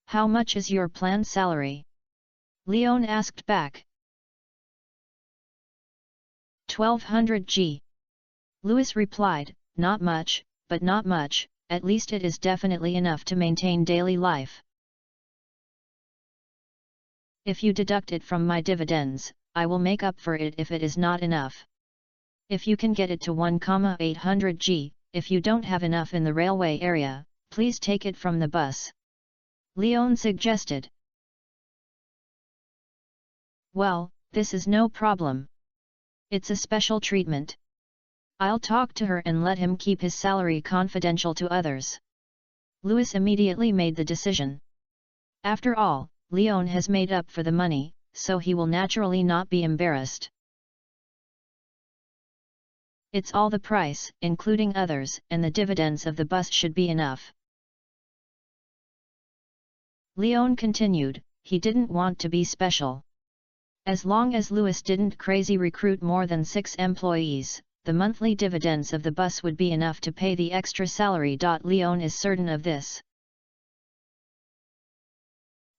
"How much is your planned salary?" Leon asked back. 1200 G. Louis replied, "Not much, but not much, at least it is definitely enough to maintain daily life. If you deduct it from my dividends, I will make up for it if it is not enough. If you can get it to 1,800 G, if you don't have enough in the railway area, please take it from the bus," Leon suggested. "Well, this is no problem. It's a special treatment. I'll talk to her and let him keep his salary confidential to others." Louis immediately made the decision. After all, Leon has made up for the money, so he will naturally not be embarrassed. It's all the price, including others, and the dividends of the bus should be enough. Leon continued, he didn't want to be special. As long as Louis didn't crazy recruit more than 6 employees, the monthly dividends of the bus would be enough to pay the extra salary. Leon is certain of this.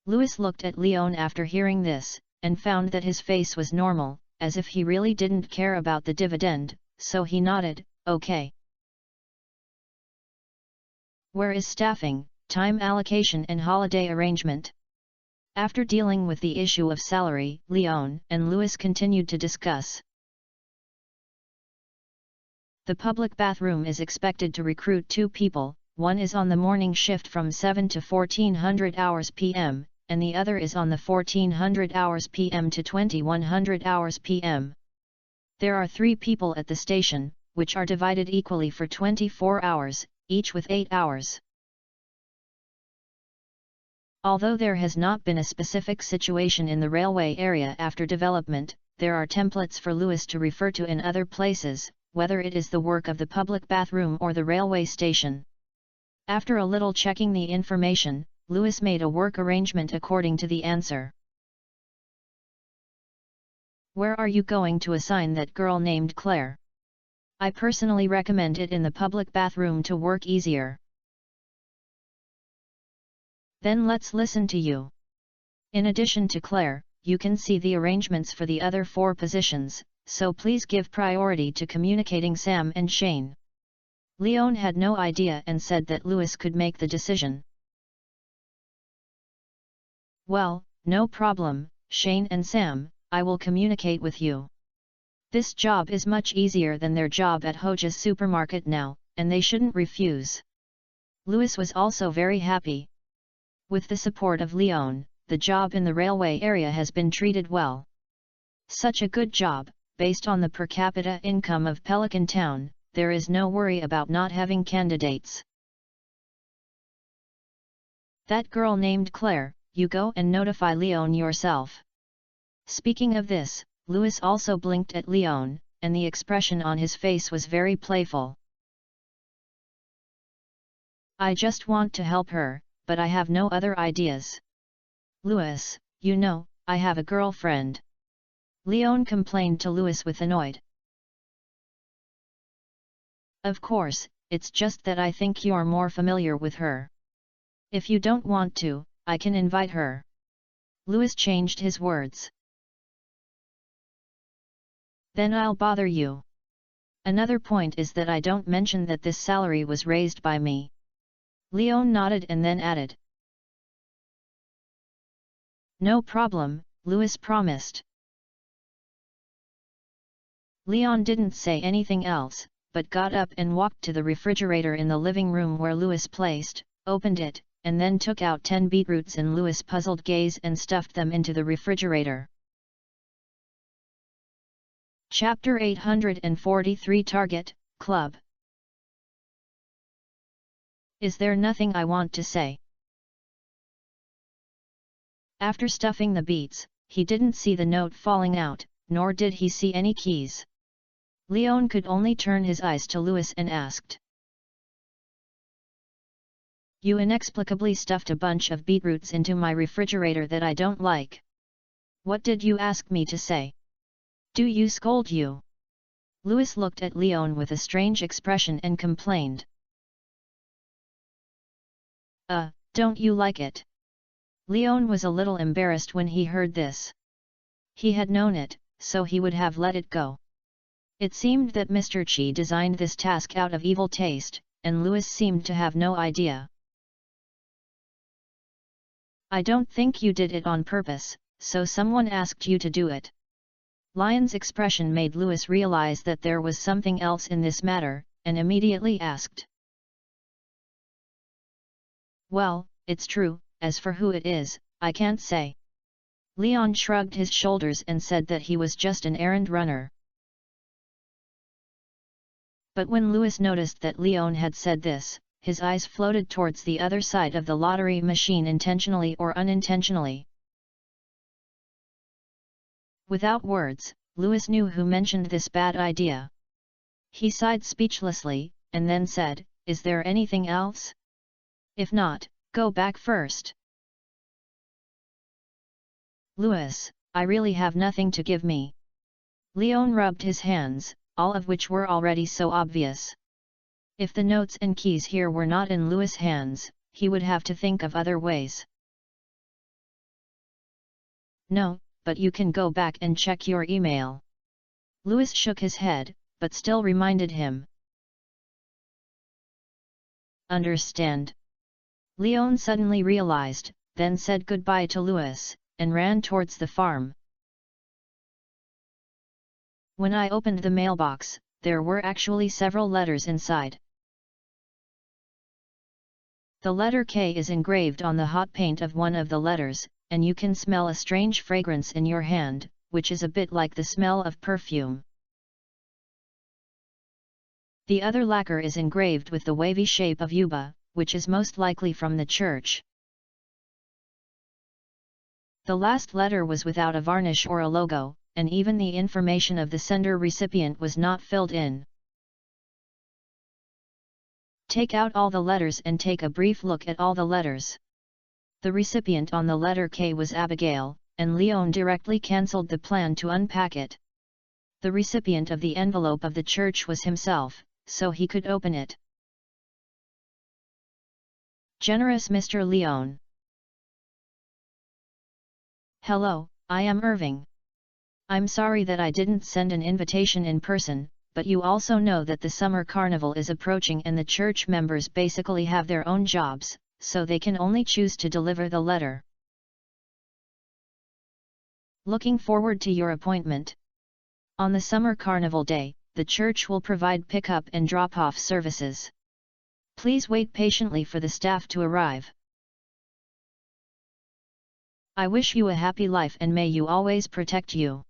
Louis looked at Leon after hearing this, and found that his face was normal, as if he really didn't care about the dividend, so he nodded, okay. Where is staffing, time allocation and holiday arrangement? After dealing with the issue of salary, Leon and Louis continued to discuss. The public bathroom is expected to recruit 2 people, one is on the morning shift from 7 to 1400 hours p.m., and the other is on the 1400 hours p.m. to 2100 hours p.m. There are 3 people at the station, which are divided equally for 24 hours, each with 8 hours. Although there has not been a specific situation in the railway area after development, there are templates for Louis to refer to in other places, whether it is the work of the public bathroom or the railway station. After a little checking the information, Louis made a work arrangement according to the answer. Where are you going to assign that girl named Claire? I personally recommend it in the public bathroom to work easier. Then let's listen to you. In addition to Claire, you can see the arrangements for the other 4 positions, so please give priority to communicating Sam and Shane. Leon had no idea and said that Louis could make the decision. Well, no problem, Shane and Sam, I will communicate with you. This job is much easier than their job at Hoja's supermarket now, and they shouldn't refuse. Louis was also very happy. With the support of Leon, the job in the railway area has been treated well. Such a good job, based on the per capita income of Pelican Town, there is no worry about not having candidates. That girl named Claire, you go and notify Leon yourself. Speaking of this, Louis also blinked at Leon, and the expression on his face was very playful. I just want to help her, but I have no other ideas. Louis, you know, I have a girlfriend. Leon complained to Louis with annoyed. Of course, it's just that I think you're more familiar with her. If you don't want to, I can invite her. Louis changed his words. Then I'll bother you. Another point is that I don't mention that this salary was raised by me. Leon nodded and then added. No problem, Louis promised. Leon didn't say anything else, but got up and walked to the refrigerator in the living room where Louis placed, opened it, and then took out 10 beetroots in Louis' puzzled gaze and stuffed them into the refrigerator. Chapter 843 Target, Club. Is there nothing I want to say? After stuffing the beets, he didn't see the note falling out, nor did he see any keys. Leon could only turn his eyes to Louis and asked. You inexplicably stuffed a bunch of beetroots into my refrigerator that I don't like. What did you ask me to say? Do you scold you? Louis looked at Leon with a strange expression and complained. Don't you like it? Leon was a little embarrassed when he heard this. He had known it, so he would have let it go. It seemed that Mr. Chi designed this task out of evil taste, and Louis seemed to have no idea. I don't think you did it on purpose, so someone asked you to do it. Lion's expression made Louis realize that there was something else in this matter, and immediately asked. Well, it's true, as for who it is, I can't say. Leon shrugged his shoulders and said that he was just an errand runner. But when Louis noticed that Leon had said this, his eyes floated towards the other side of the lottery machine intentionally or unintentionally. Without words, Louis knew who mentioned this bad idea. He sighed speechlessly, and then said, Is there anything else? If not, go back first. Louis, I really have nothing to give me. Leon rubbed his hands, all of which were already so obvious. If the notes and keys here were not in Louis' hands, he would have to think of other ways. No, but you can go back and check your email. Louis shook his head, but still reminded him. Understand? Leon suddenly realized, then said goodbye to Louis, and ran towards the farm. When I opened the mailbox, there were actually several letters inside. The letter K is engraved on the hot paint of one of the letters, and you can smell a strange fragrance in your hand, which is a bit like the smell of perfume. The other lacquer is engraved with the wavy shape of Yuba, which is most likely from the church. The last letter was without a varnish or a logo, and even the information of the sender-recipient was not filled in. Take out all the letters and take a brief look at all the letters. The recipient on the letter K was Abigail, and Leon directly cancelled the plan to unpack it. The recipient of the envelope of the church was himself, so he could open it. Generous Mr. Leon. Hello, I am Irving. I'm sorry that I didn't send an invitation in person, but you also know that the summer carnival is approaching and the church members basically have their own jobs, so they can only choose to deliver the letter. Looking forward to your appointment. On the summer carnival day, the church will provide pick-up and drop-off services. Please wait patiently for the staff to arrive. I wish you a happy life and may you always protect you.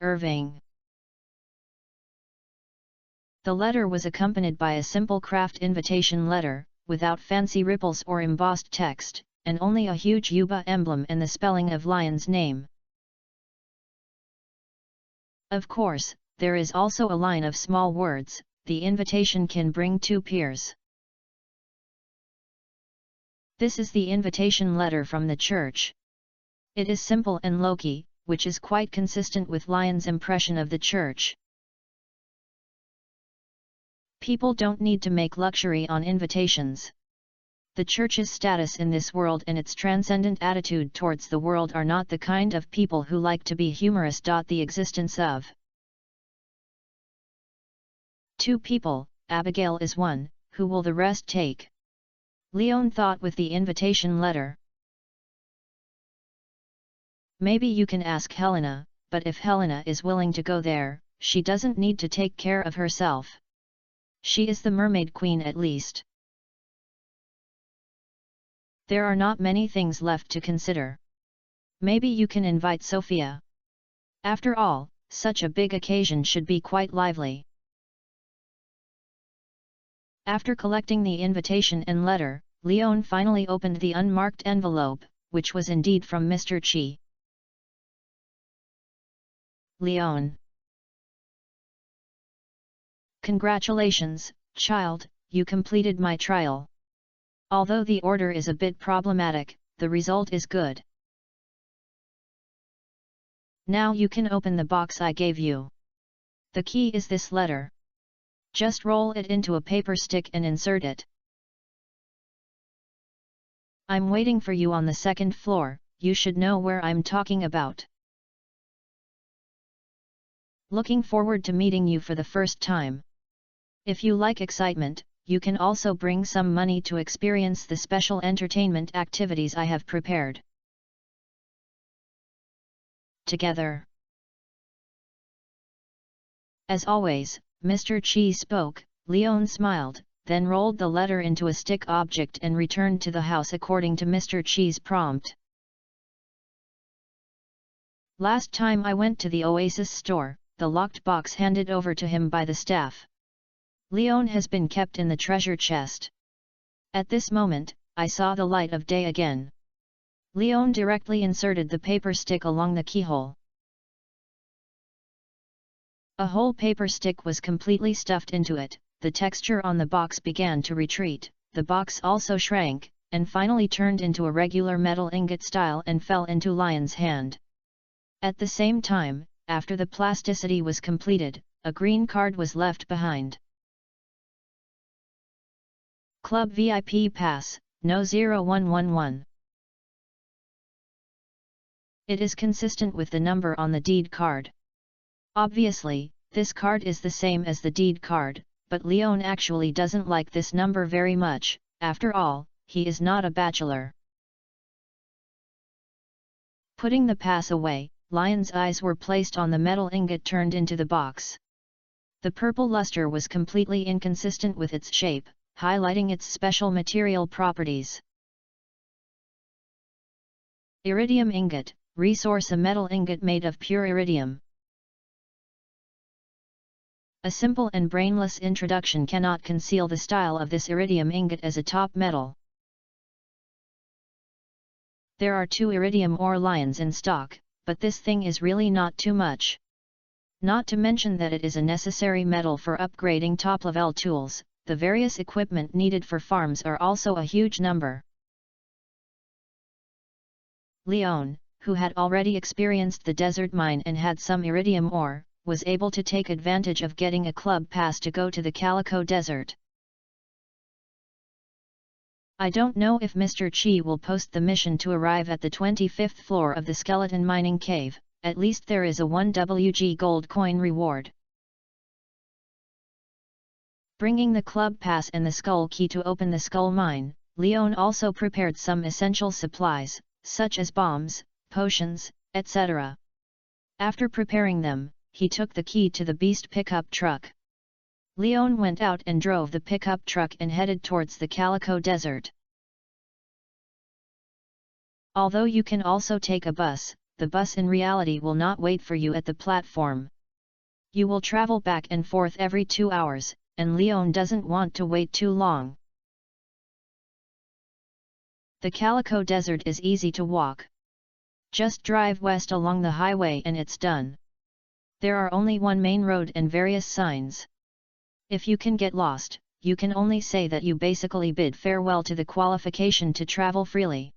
Irving. The letter was accompanied by a simple craft invitation letter, without fancy ripples or embossed text, and only a huge Yuba emblem and the spelling of Lion's name. Of course, there is also a line of small words, the invitation can bring 2 peers. This is the invitation letter from the church. It is simple and low-key, which is quite consistent with Lion's impression of the church. People don't need to make luxury on invitations. The church's status in this world and its transcendent attitude towards the world are not the kind of people who like to be humorous. The existence of 2 people, Abigail is one, who will the rest take? Leon thought with the invitation letter. Maybe you can ask Helena, but if Helena is willing to go there, she doesn't need to take care of herself. She is the mermaid queen at least. There are not many things left to consider. Maybe you can invite Sophia. After all, such a big occasion should be quite lively. After collecting the invitation and letter, Leon finally opened the unmarked envelope, which was indeed from Mr. Chi. Leon. Congratulations, child, you completed my trial. Although the order is a bit problematic, the result is good. Now you can open the box I gave you. The key is this letter. Just roll it into a paper stick and insert it. I'm waiting for you on the 2nd floor, you should know where I'm talking about. Looking forward to meeting you for the first time. If you like excitement, you can also bring some money to experience the special entertainment activities I have prepared. Together. As always, Mr. Chi spoke, Leon smiled, then rolled the letter into a stick object and returned to the house according to Mr. Chi's prompt. Last time I went to the Oasis store, the locked box handed over to him by the staff. Leon has been kept in the treasure chest. At this moment, I saw the light of day again. Leon directly inserted the paper stick along the keyhole. A whole paper stick was completely stuffed into it, the texture on the box began to retreat, the box also shrank, and finally turned into a regular metal ingot style and fell into Lion's hand. At the same time, after the plasticity was completed, a green card was left behind. Club VIP Pass, No 0111. It is consistent with the number on the deed card. Obviously, this card is the same as the deed card, but Leon actually doesn't like this number very much. After all, he is not a bachelor. Putting the pass away, Lion's eyes were placed on the metal ingot turned into the box. The purple luster was completely inconsistent with its shape, highlighting its special material properties. Iridium ingot, resource: a metal ingot made of pure iridium. A simple and brainless introduction cannot conceal the style of this iridium ingot as a top metal. There are 2 iridium ore lions in stock, but this thing is really not too much. Not to mention that it is a necessary metal for upgrading top-level tools. The various equipment needed for farms are also a huge number. Leon, who had already experienced the desert mine and had some iridium ore, was able to take advantage of getting a club pass to go to the Calico Desert. I don't know if Mr. Chi will post the mission to arrive at the 25th floor of the skeleton mining cave. At least there is a 1 WG gold coin reward. Bringing the club pass and the skull key to open the skull mine, Leon also prepared some essential supplies, such as bombs, potions, etc. After preparing them, he took the key to the beast pickup truck. Leon went out and drove the pickup truck and headed towards the Calico Desert. Although you can also take a bus, the bus in reality will not wait for you at the platform. You will travel back and forth every 2 hours, and Leon doesn't want to wait too long. The Calico Desert is easy to walk. Just drive west along the highway and it's done. There are only one main road and various signs. If you can get lost, you can only say that you basically bid farewell to the qualification to travel freely.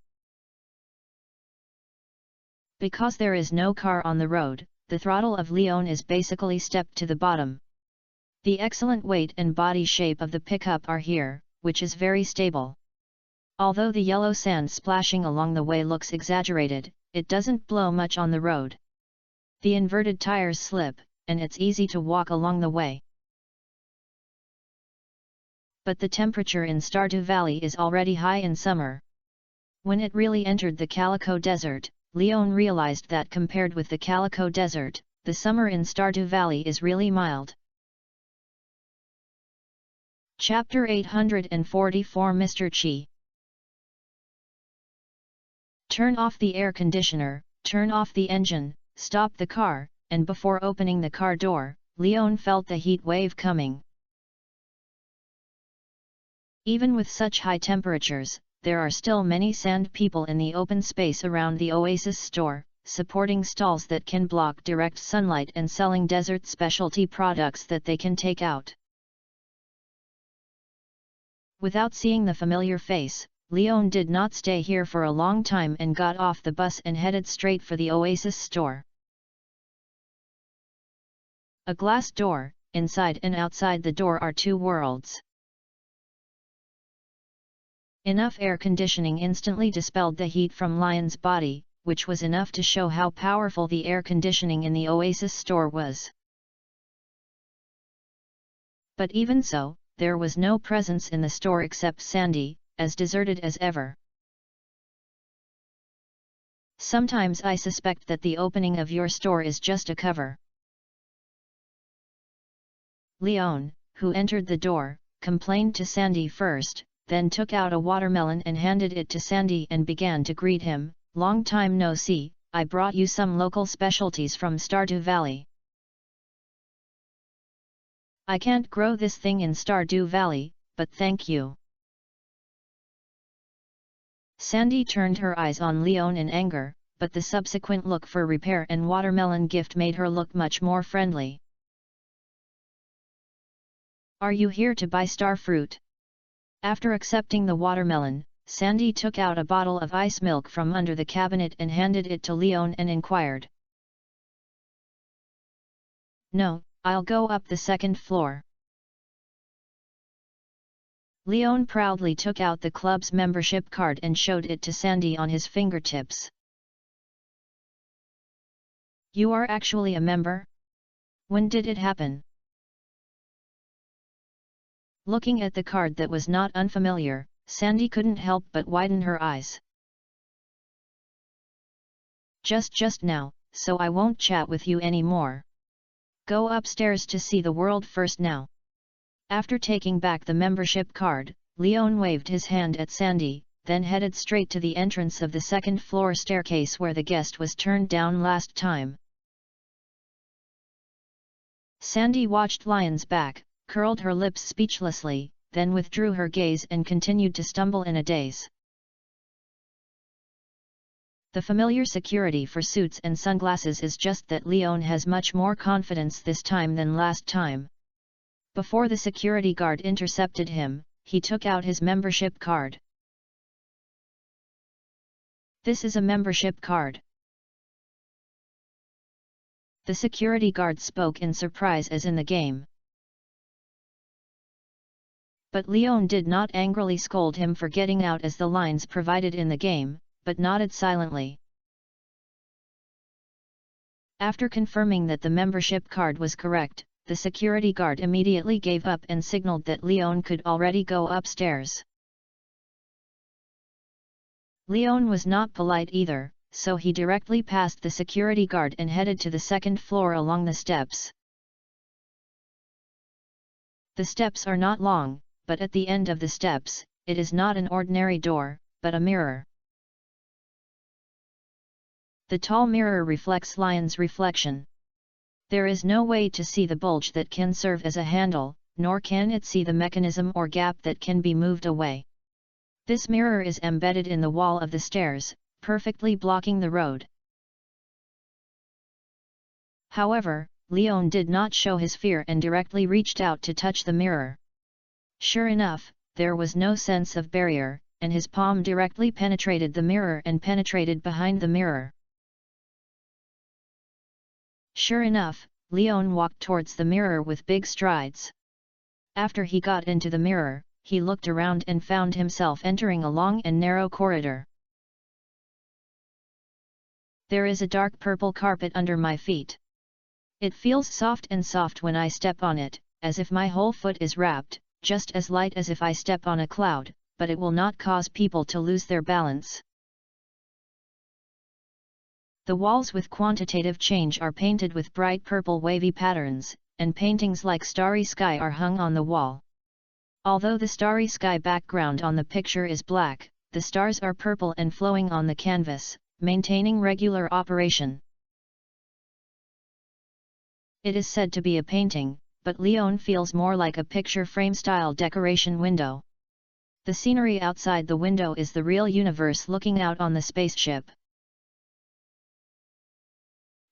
Because there is no car on the road, the throttle of Leon is basically stepped to the bottom. The excellent weight and body shape of the pickup are here, which is very stable. Although the yellow sand splashing along the way looks exaggerated, it doesn't blow much on the road. The inverted tires slip, and it's easy to walk along the way. But the temperature in Stardew Valley is already high in summer. When it really entered the Calico Desert, Leon realized that compared with the Calico Desert, the summer in Stardew Valley is really mild. Chapter 844 Mr. Chi. Turn off the air conditioner, turn off the engine, stop the car, and before opening the car door, Leon felt the heat wave coming. Even with such high temperatures, there are still many sand people in the open space around the Oasis store, supporting stalls that can block direct sunlight and selling desert specialty products that they can take out. Without seeing the familiar face, Leon did not stay here for a long time and got off the bus and headed straight for the Oasis store. A glass door, inside and outside the door are 2 worlds. Enough air conditioning instantly dispelled the heat from Lion's body, which was enough to show how powerful the air conditioning in the Oasis store was. But even so, there was no presence in the store except Sandy, as deserted as ever. Sometimes I suspect that the opening of your store is just a cover. Leon, who entered the door, complained to Sandy first, then took out a watermelon and handed it to Sandy and began to greet him. Long time no see, I brought you some local specialties from Stardew Valley. I can't grow this thing in Stardew Valley, but thank you. Sandy turned her eyes on Leon in anger, but the subsequent look for repair and watermelon gift made her look much more friendly. Are you here to buy star fruit? After accepting the watermelon, Sandy took out a bottle of ice milk from under the cabinet and handed it to Leon and inquired. No, I'll go up the second floor. Leon proudly took out the club's membership card and showed it to Sandy on his fingertips. You are actually a member? When did it happen? Looking at the card that was not unfamiliar, Sandy couldn't help but widen her eyes. Just now, so I won't chat with you anymore. Go upstairs to see the world first now. After taking back the membership card, Leon waved his hand at Sandy, then headed straight to the entrance of the second floor staircase where the guest was turned down last time. Sandy watched Lion's back, curled her lips speechlessly, then withdrew her gaze and continued to stumble in a daze. The familiar security for suits and sunglasses is just that Leon has much more confidence this time than last time. Before the security guard intercepted him, he took out his membership card. This is a membership card. The security guard spoke in surprise as in the game. But Leon did not angrily scold him for getting out as the lines provided in the game, but nodded silently. After confirming that the membership card was correct, the security guard immediately gave up and signaled that Leon could already go upstairs. Leon was not polite either, so he directly passed the security guard and headed to the second floor along the steps. The steps are not long, but at the end of the steps, it is not an ordinary door, but a mirror. The tall mirror reflects Lion's reflection. There is no way to see the bulge that can serve as a handle, nor can it see the mechanism or gap that can be moved away. This mirror is embedded in the wall of the stairs, perfectly blocking the road. However, Leon did not show his fear and directly reached out to touch the mirror. Sure enough, there was no sense of barrier, and his palm directly penetrated the mirror and penetrated behind the mirror. Sure enough, Leon walked towards the mirror with big strides. After he got into the mirror, he looked around and found himself entering a long and narrow corridor. There is a dark purple carpet under my feet. It feels soft when I step on it, as if my whole foot is wrapped, just as light as if I step on a cloud, but it will not cause people to lose their balance. The walls with quantitative change are painted with bright purple wavy patterns, and paintings like starry sky are hung on the wall. Although the starry sky background on the picture is black, the stars are purple and flowing on the canvas, maintaining regular operation. It is said to be a painting, but Leon feels more like a picture frame-style decoration window. The scenery outside the window is the real universe looking out on the spaceship.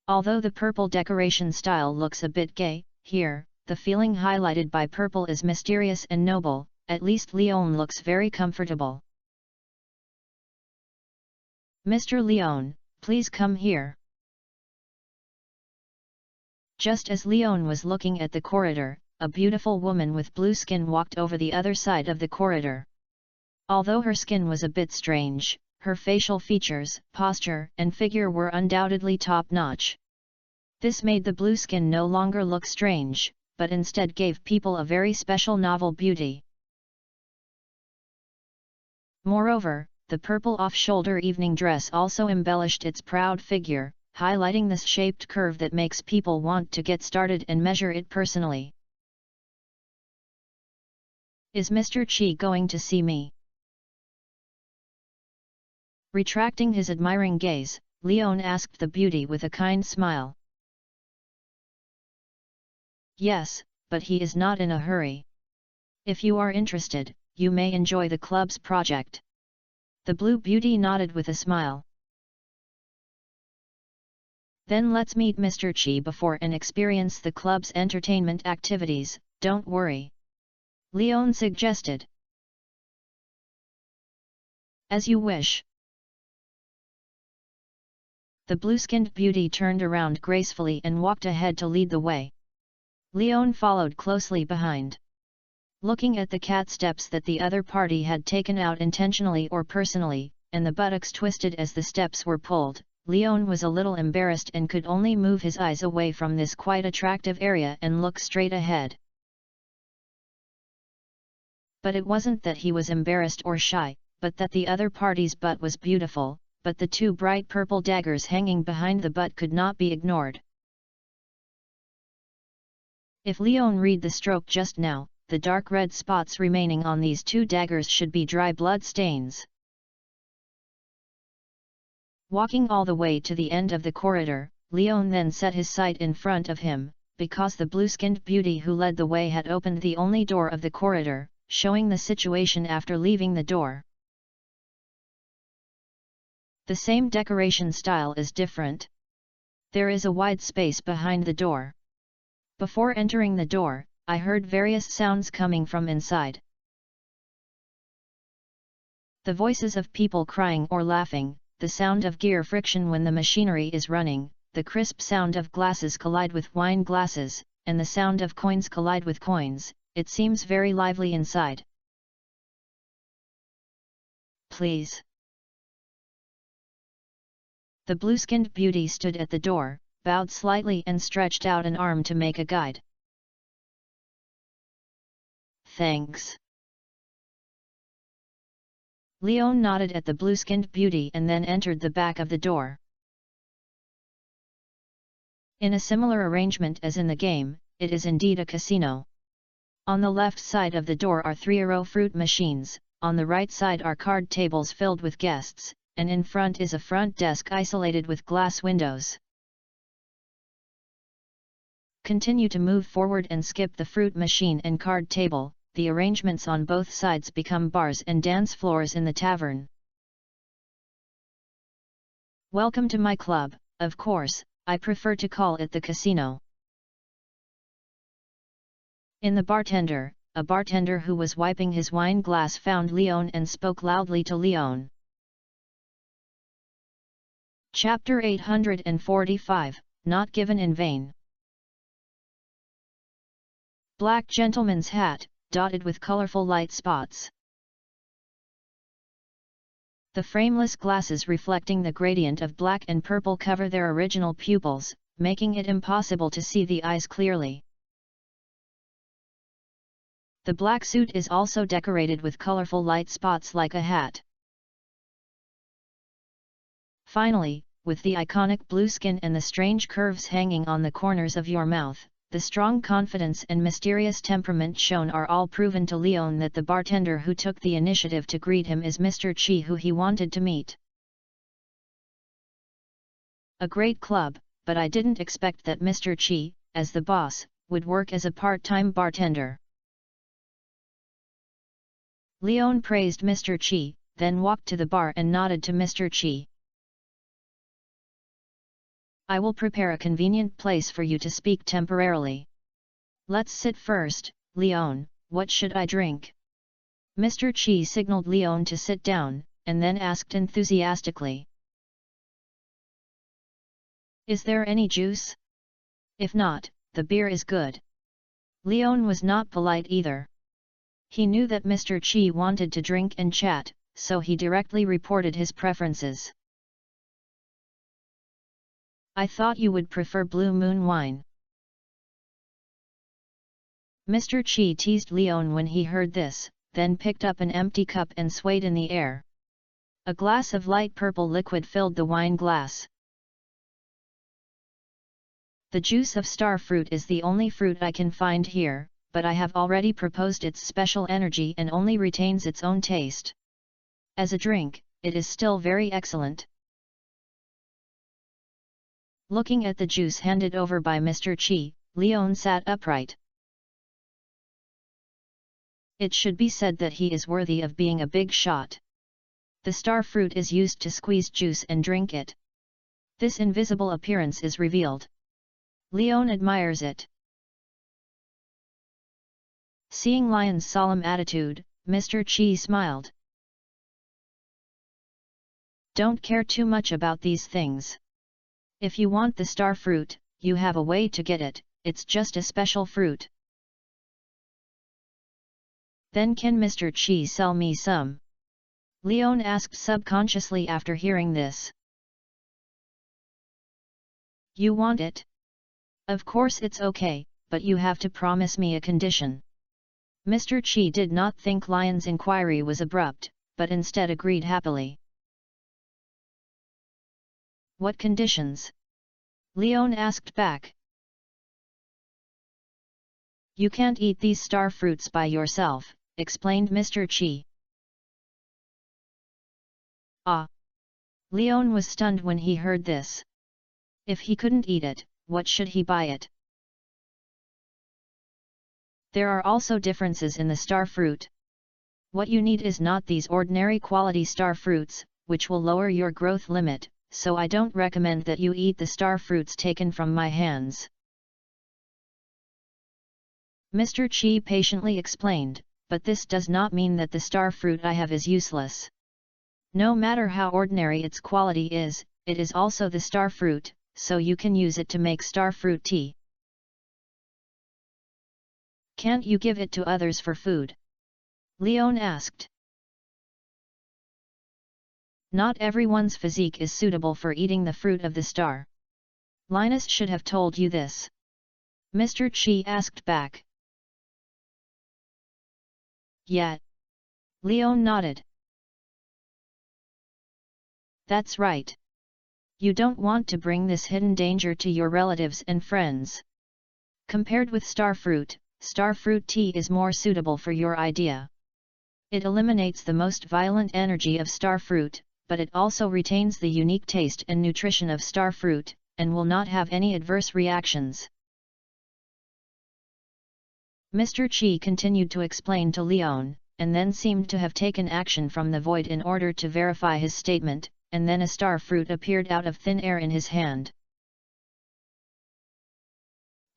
Although the purple decoration style looks a bit gay, here, the feeling highlighted by purple is mysterious and noble. At least Leon looks very comfortable. Mr. Leon, please come here. Just as Leon was looking at the corridor, a beautiful woman with blue skin walked over the other side of the corridor. Although her skin was a bit strange, her facial features, posture, and figure were undoubtedly top-notch. This made the blue skin no longer look strange, but instead gave people a very special novel beauty. Moreover, the purple off-shoulder evening dress also embellished its proud figure, highlighting this shaped curve that makes people want to get started and measure it personally. Is Mr. Chi going to see me? Retracting his admiring gaze, Leon asked the beauty with a kind smile. Yes, but he is not in a hurry. If you are interested, you may enjoy the club's project. The blue beauty nodded with a smile. Then let's meet Mr. Chi before and experience the club's entertainment activities, don't worry. Leon suggested. As you wish. The blue-skinned beauty turned around gracefully and walked ahead to lead the way. Leon followed closely behind. Looking at the cat steps that the other party had taken out intentionally or personally, and the buttocks twisted as the steps were pulled, Leon was a little embarrassed and could only move his eyes away from this quite attractive area and look straight ahead. But it wasn't that he was embarrassed or shy, but that the other party's butt was beautiful, but the two bright purple daggers hanging behind the butt could not be ignored. If Leon read the stroke just now, the dark red spots remaining on these two daggers should be dry blood stains. Walking all the way to the end of the corridor, Leon then set his sight in front of him, because the blue-skinned beauty who led the way had opened the only door of the corridor, showing the situation after leaving the door. The same decoration style is different. There is a wide space behind the door. Before entering the door, I heard various sounds coming from inside. The voices of people crying or laughing, the sound of gear friction when the machinery is running, the crisp sound of glasses collide with wine glasses, and the sound of coins collide with coins. It seems very lively inside. Please. The blue-skinned beauty stood at the door, bowed slightly and stretched out an arm to make a guide. Thanks. Leon nodded at the blue-skinned beauty and then entered the back of the door. In a similar arrangement as in the game, it is indeed a casino. On the left side of the door are 3 fruit machines, on the right side are card tables filled with guests, and in front is a front desk isolated with glass windows. Continue to move forward and skip the fruit machine and card table. The arrangements on both sides become bars and dance floors in the tavern. Welcome to my club. Of course, I prefer to call it the casino. In the bartender, a bartender who was wiping his wine glass found Leon and spoke loudly to Leon. Chapter 845, Not Given in Vain. Black gentleman's hat, dotted with colorful light spots. The frameless glasses reflecting the gradient of black and purple cover their original pupils, making it impossible to see the eyes clearly. The black suit is also decorated with colorful light spots like a hat. Finally, with the iconic blue skin and the strange curves hanging on the corners of your mouth, the strong confidence and mysterious temperament shown are all proven to Leon that the bartender who took the initiative to greet him is Mr. Chi, who he wanted to meet. A great club, but I didn't expect that Mr. Chi, as the boss, would work as a part-time bartender. Leon praised Mr. Chi, then walked to the bar and nodded to Mr. Chi. I will prepare a convenient place for you to speak temporarily. Let's sit first, Leon. What should I drink? Mr. Chi signaled Leon to sit down, and then asked enthusiastically. Is there any juice? If not, the beer is good. Leon was not polite either. He knew that Mr. Chi wanted to drink and chat, so he directly reported his preferences. I thought you would prefer Blue Moon wine. Mr. Chi teased Leon when he heard this, then picked up an empty cup and swayed in the air. A glass of light purple liquid filled the wine glass. The juice of star fruit is the only fruit I can find here, but I have already proposed its special energy and only retains its own taste. As a drink, it is still very excellent. Looking at the juice handed over by Mr. Chi, Leon sat upright. It should be said that he is worthy of being a big shot. The star fruit is used to squeeze juice and drink it. This invisible appearance is revealed. Leon admires it. Seeing Leon's solemn attitude, Mr. Chi smiled. Don't care too much about these things. If you want the star fruit, you have a way to get it. it's just a special fruit. Then can Mr. Chi sell me some? Leon asked subconsciously after hearing this. You want it? Of course it's okay, but you have to promise me a condition. Mr. Chi did not think Lion's inquiry was abrupt, but instead agreed happily. What conditions? Leon asked back. You can't eat these star fruits by yourself, explained Mr. Chi. Ah! Leon was stunned when he heard this. If he couldn't eat it, what should he buy it? There are also differences in the star fruit. What you need is not these ordinary quality star fruits, which will lower your growth limit, so I don't recommend that you eat the star fruits taken from my hands. Mr. Chi patiently explained, but this does not mean that the star fruit I have is useless. No matter how ordinary its quality is, it is also the star fruit, so you can use it to make star fruit tea. Can't you give it to others for food? Leon asked. Not everyone's physique is suitable for eating the fruit of the star. Linus should have told you this. Mr. Chi asked back. Yeah. Leon nodded. That's right. You don't want to bring this hidden danger to your relatives and friends. Compared with star fruit tea is more suitable for your idea. It eliminates the most violent energy of star fruit, but it also retains the unique taste and nutrition of star fruit, and will not have any adverse reactions. Mr. Chi continued to explain to Leon, and then seemed to have taken action from the void in order to verify his statement, and then a star fruit appeared out of thin air in his hand.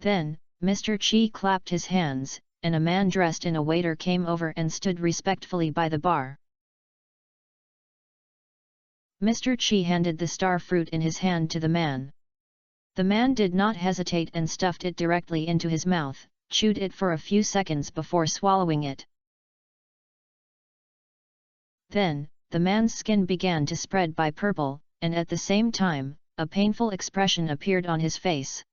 Then, Mr. Chi clapped his hands, and a man dressed in a waiter came over and stood respectfully by the bar. Mr. Chi handed the star fruit in his hand to the man. The man did not hesitate and stuffed it directly into his mouth, chewed it for a few seconds before swallowing it. Then, the man's skin began to spread by purple, and at the same time, a painful expression appeared on his face.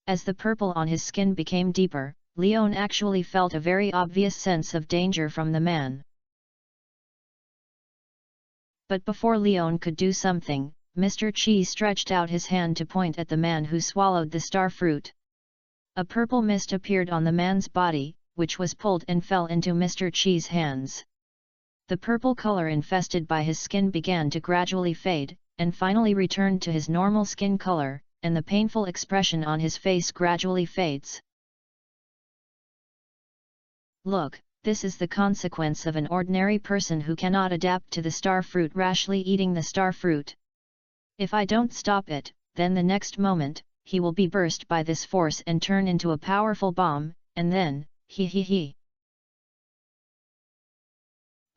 As the purple on his skin became deeper, Leon actually felt a very obvious sense of danger from the man. But before Leon could do something, Mr. Chi stretched out his hand to point at the man who swallowed the star fruit. A purple mist appeared on the man's body, which was pulled and fell into Mr. Chi's hands. The purple color infested by his skin began to gradually fade, and finally returned to his normal skin color, and the painful expression on his face gradually fades. Look, this is the consequence of an ordinary person who cannot adapt to the star fruit rashly eating the star fruit. If I don't stop it, then the next moment, he will be burst by this force and turn into a powerful bomb, and then, he.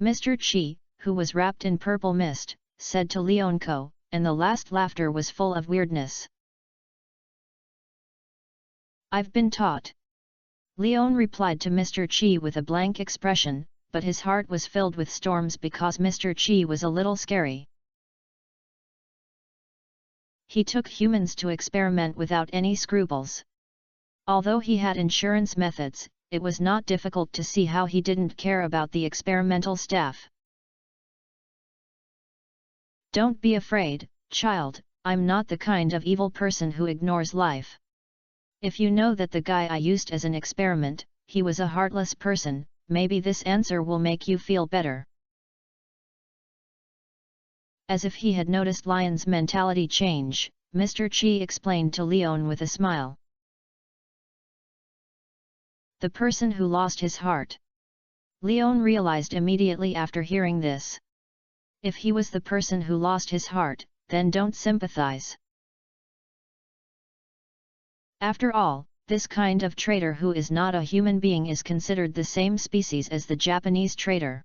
Mr. Chi, who was wrapped in purple mist, said to Leonco, and the last laughter was full of weirdness. I've been taught. Leon replied to Mr. Chi with a blank expression, but his heart was filled with storms because Mr. Chi was a little scary. He took humans to experiment without any scruples. Although he had insurance methods, it was not difficult to see how he didn't care about the experimental staff. Don't be afraid, child, I'm not the kind of evil person who ignores life. If you know that the guy I used as an experiment, he was a heartless person, maybe this answer will make you feel better. As if he had noticed Lion's mentality change, Mr. Chi explained to Leon with a smile. The person who lost his heart. Leon realized immediately after hearing this. If he was the person who lost his heart, then don't sympathize. After all, this kind of traitor who is not a human being is considered the same species as the Japanese traitor.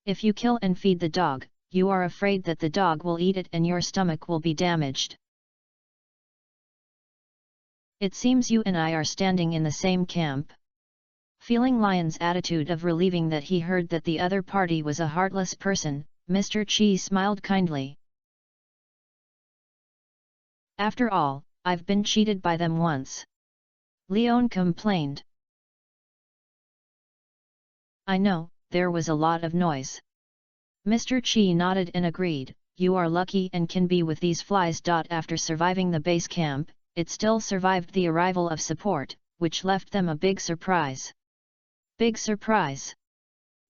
If you kill and feed the dog, you are afraid that the dog will eat it and your stomach will be damaged. It seems you and I are standing in the same camp. Feeling Lion's attitude of relieving that he heard that the other party was a heartless person, Mr. Chi smiled kindly. After all, I've been cheated by them once. Leon complained. I know, there was a lot of noise. Mr. Chi nodded and agreed, you are lucky and can be with these flies. After surviving the base camp, it still survived the arrival of support, which left them a big surprise. Big surprise!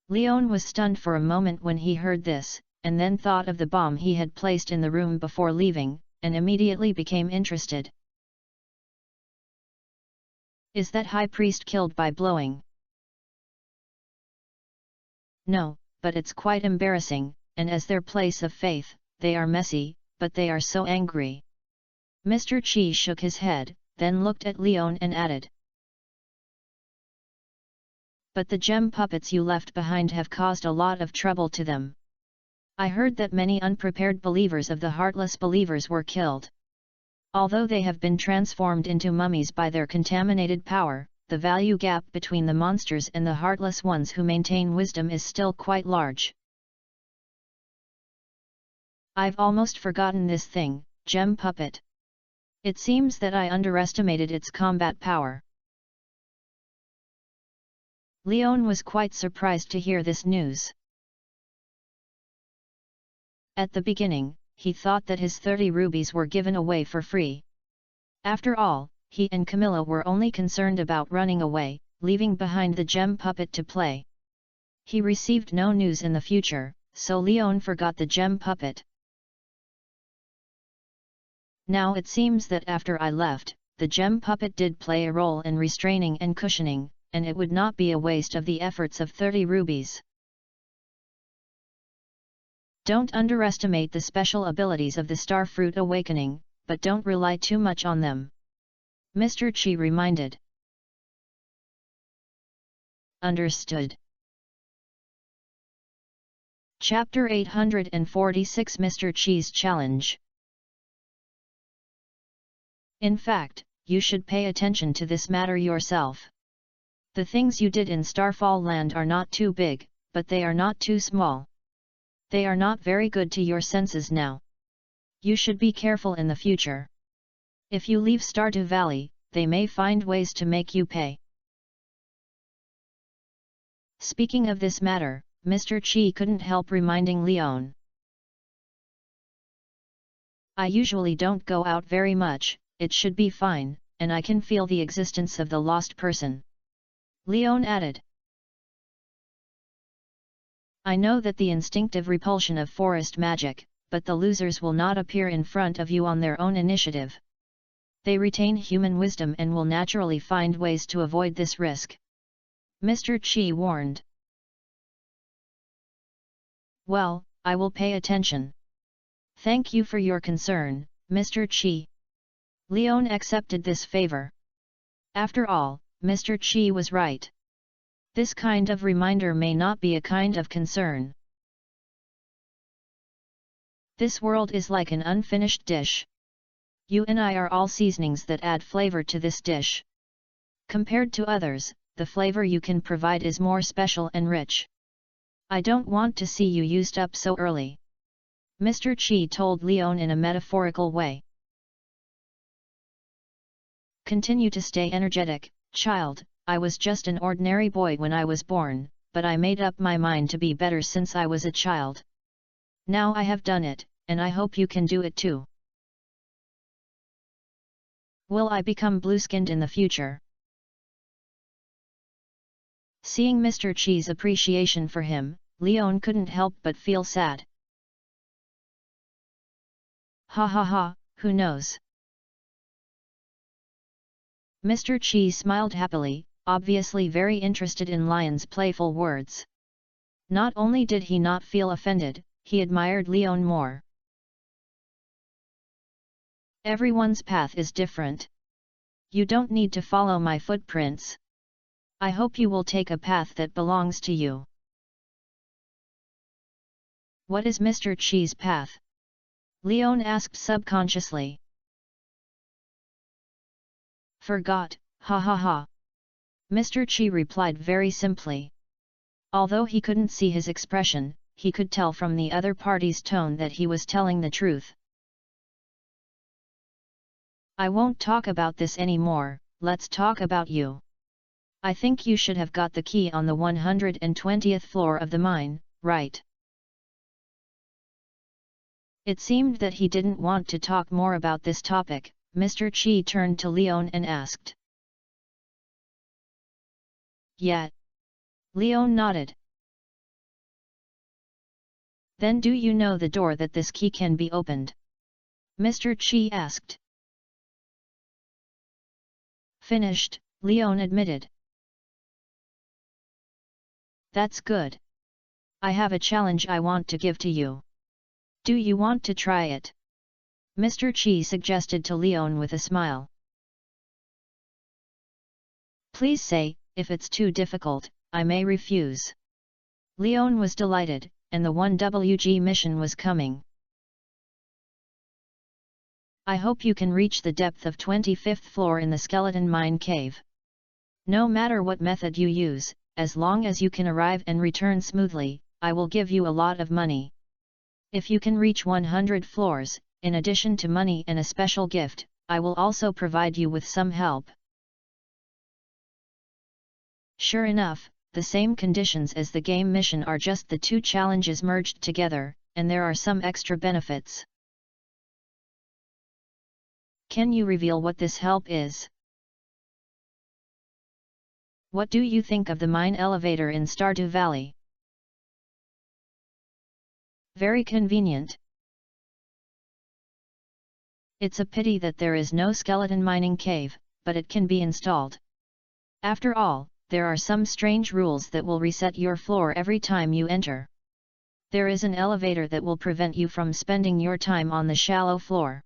Leon was stunned for a moment when he heard this, and then thought of the bomb he had placed in the room before leaving, and immediately became interested. Is that high priest killed by blowing? No, but it's quite embarrassing, and as their place of faith, they are messy, but they are so angry. Mr. Chi shook his head, then looked at Leon and added. But the gem puppets you left behind have caused a lot of trouble to them. I heard that many unprepared believers of the heartless believers were killed. Although they have been transformed into mummies by their contaminated power, the value gap between the monsters and the heartless ones who maintain wisdom is still quite large. I've almost forgotten this thing, gem puppet. It seems that I underestimated its combat power. Leon was quite surprised to hear this news. At the beginning, he thought that his 30 rubies were given away for free. After all, he and Camilla were only concerned about running away, leaving behind the gem puppet to play. He received no news in the future, so Leon forgot the gem puppet. Now it seems that after I left, the gem puppet did play a role in restraining and cushioning, and it would not be a waste of the efforts of 30 rubies. Don't underestimate the special abilities of the Starfruit Awakening, but don't rely too much on them. Mr. Chi reminded. Understood. Chapter 846 Mr. Chi's Challenge. In fact, you should pay attention to this matter yourself. The things you did in Starfall Land are not too big, but they are not too small. They are not very good to your senses now. You should be careful in the future. If you leave Stardew Valley, they may find ways to make you pay. Speaking of this matter, Mr. Chi couldn't help reminding Leon. I usually don't go out very much, it should be fine, and I can feel the existence of the lost person. Leon added. I know that the instinctive repulsion of forest magic, but the losers will not appear in front of you on their own initiative. They retain human wisdom and will naturally find ways to avoid this risk. Mr. Chi warned. Well, I will pay attention. Thank you for your concern, Mr. Chi. Leon accepted this favor. After all, Mr. Chi was right. This kind of reminder may not be a kind of concern. This world is like an unfinished dish. You and I are all seasonings that add flavor to this dish. Compared to others, the flavor you can provide is more special and rich. I don't want to see you used up so early. Mr. Chi told Leon in a metaphorical way. Continue to stay energetic, child. I was just an ordinary boy when I was born, but I made up my mind to be better since I was a child. Now I have done it, and I hope you can do it too. Will I become blue-skinned in the future? Seeing Mr. Chi's appreciation for him, Leon couldn't help but feel sad. Ha ha ha, who knows? Mr. Chi smiled happily, obviously very interested in Lion's playful words. Not only did he not feel offended, he admired Leon more. Everyone's path is different. You don't need to follow my footprints. I hope you will take a path that belongs to you. What is Mr. Chi's path? Leon asked subconsciously. Forgot, ha ha ha. Mr. Chi replied very simply. Although he couldn't see his expression, he could tell from the other party's tone that he was telling the truth. I won't talk about this anymore, let's talk about you. I think you should have got the key on the 120th floor of the mine, right? It seemed that he didn't want to talk more about this topic. Mr. Chi turned to Leon and asked. Yeah. Leon nodded. Then do you know the door that this key can be opened? Mr. Chi asked. Finished, Leon admitted. That's good. I have a challenge I want to give to you. Do you want to try it? Mr. Chi suggested to Leon with a smile. Please say, if it's too difficult, I may refuse. Leon was delighted, and the 1WG mission was coming. I hope you can reach the depth of 25th floor in the skeleton mine cave. No matter what method you use, as long as you can arrive and return smoothly, I will give you a lot of money. If you can reach 100 floors, in addition to money and a special gift, I will also provide you with some help. Sure enough, the same conditions as the game mission are just the two challenges merged together, and there are some extra benefits. Can you reveal what this help is? What do you think of the mine elevator in Stardew Valley? Very convenient. It's a pity that there is no skeleton mining cave, but it can be installed. After all, there are some strange rules that will reset your floor every time you enter. There is an elevator that will prevent you from spending your time on the shallow floor.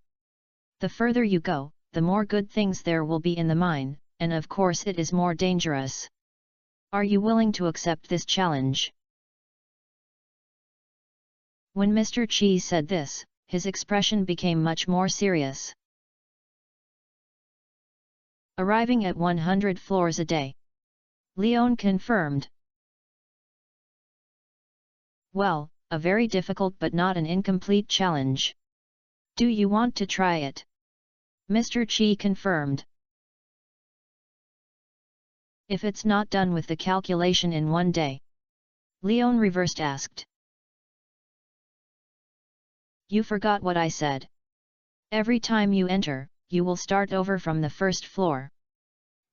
The further you go, the more good things there will be in the mine, and of course it is more dangerous. Are you willing to accept this challenge? When Mr. Chi said this, his expression became much more serious. Arriving at 100 floors a day. Leon confirmed. Well, a very difficult but not an incomplete challenge. Do you want to try it? Mr. Chi confirmed. If it's not done with the calculation in one day? Leon reversed asked. You forgot what I said. Every time you enter, you will start over from the first floor.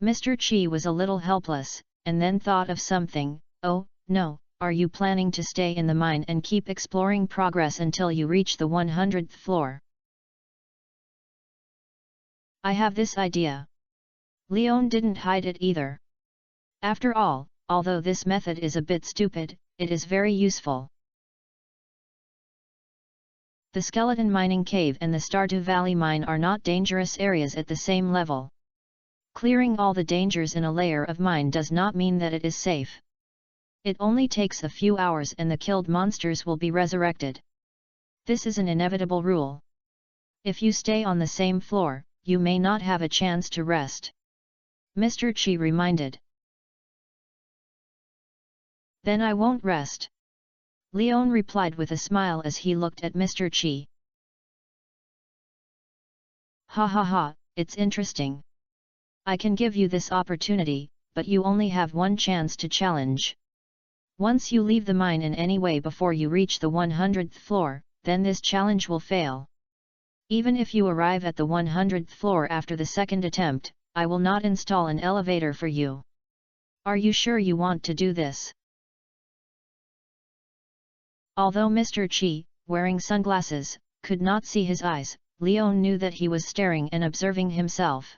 Mr. Chi was a little helpless, and then thought of something. Oh, no, are you planning to stay in the mine and keep exploring progress until you reach the 100th floor? I have this idea. Leon didn't hide it either. After all, although this method is a bit stupid, it is very useful. The skeleton mining cave and the Stardew Valley mine are not dangerous areas at the same level. Clearing all the dangers in a layer of mine does not mean that it is safe. It only takes a few hours and the killed monsters will be resurrected. This is an inevitable rule. If you stay on the same floor, you may not have a chance to rest. Mr. Chi reminded. Then I won't rest. Leon replied with a smile as he looked at Mr. Chi. Ha ha ha, it's interesting. I can give you this opportunity, but you only have one chance to challenge. Once you leave the mine in any way before you reach the 100th floor, then this challenge will fail. Even if you arrive at the 100th floor after the second attempt, I will not install an elevator for you. Are you sure you want to do this? Although Mr. Chi, wearing sunglasses, could not see his eyes, Leon knew that he was staring and observing himself.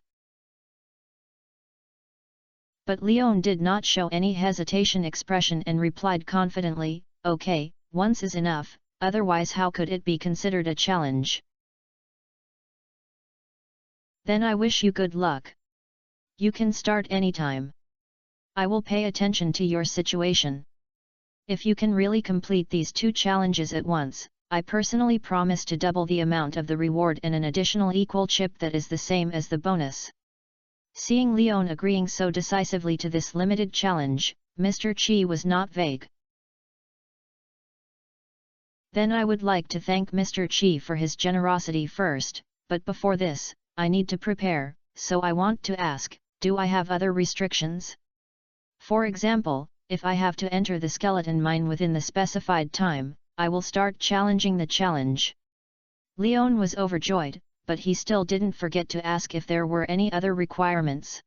But Leon did not show any hesitation expression and replied confidently, okay, once is enough, otherwise how could it be considered a challenge? Then I wish you good luck. You can start anytime. I will pay attention to your situation. If you can really complete these two challenges at once, I personally promise to double the amount of the reward and an additional equal chip that is the same as the bonus. Seeing Leon agreeing so decisively to this limited challenge, Mr. Chi was not vague. Then I would like to thank Mr. Chi for his generosity first, but before this, I need to prepare, so I want to ask, do I have other restrictions? For example, if I have to enter the skeleton mine within the specified time, I will start challenging the challenge. Leon was overjoyed, but he still didn't forget to ask if there were any other requirements.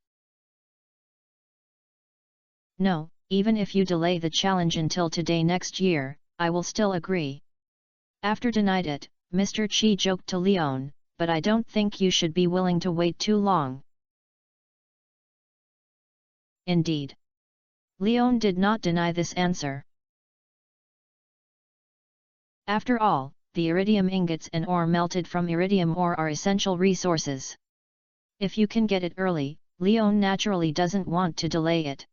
No, even if you delay the challenge until today next year, I will still agree. After denied it, Mr. Chi joked to Leon, but I don't think you should be willing to wait too long. Indeed. Leon did not deny this answer. After all, the iridium ingots and ore melted from iridium ore are essential resources. If you can get it early, Leon naturally doesn't want to delay it.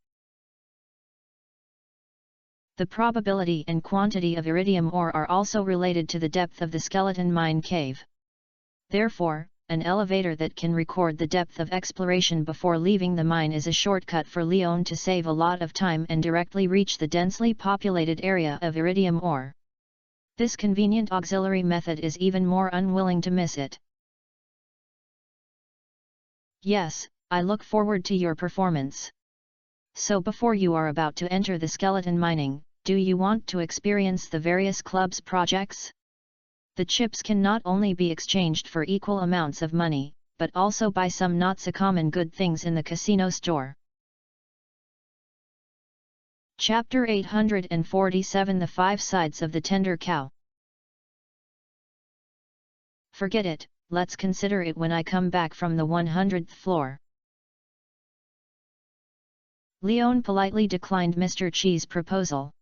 The probability and quantity of iridium ore are also related to the depth of the skeleton mine cave. Therefore, an elevator that can record the depth of exploration before leaving the mine is a shortcut for Leon to save a lot of time and directly reach the densely populated area of iridium ore. This convenient auxiliary method is even more unwilling to miss it. Yes, I look forward to your performance. So before you are about to enter the skeleton mining, do you want to experience the various club's projects? The chips can not only be exchanged for equal amounts of money, but also buy some not-so-common good things in the casino store. Chapter 847 The 5 Sides of the Tender Cow. Forget it, let's consider it when I come back from the 100th floor. Leon politely declined Mr. Chi's proposal.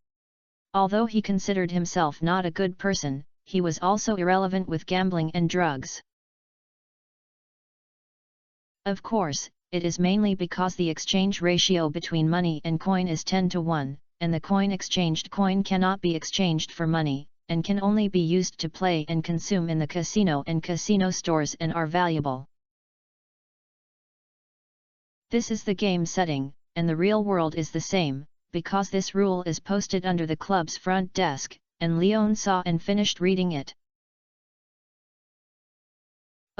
Although he considered himself not a good person, he was also irrelevant with gambling and drugs. Of course, it is mainly because the exchange ratio between money and coin is 10 to 1, and the coin-exchanged coin cannot be exchanged for money, and can only be used to play and consume in the casino and casino stores and are valuable. This is the game setting, and the real world is the same, because this rule is posted under the club's front desk, and Leon saw and finished reading it.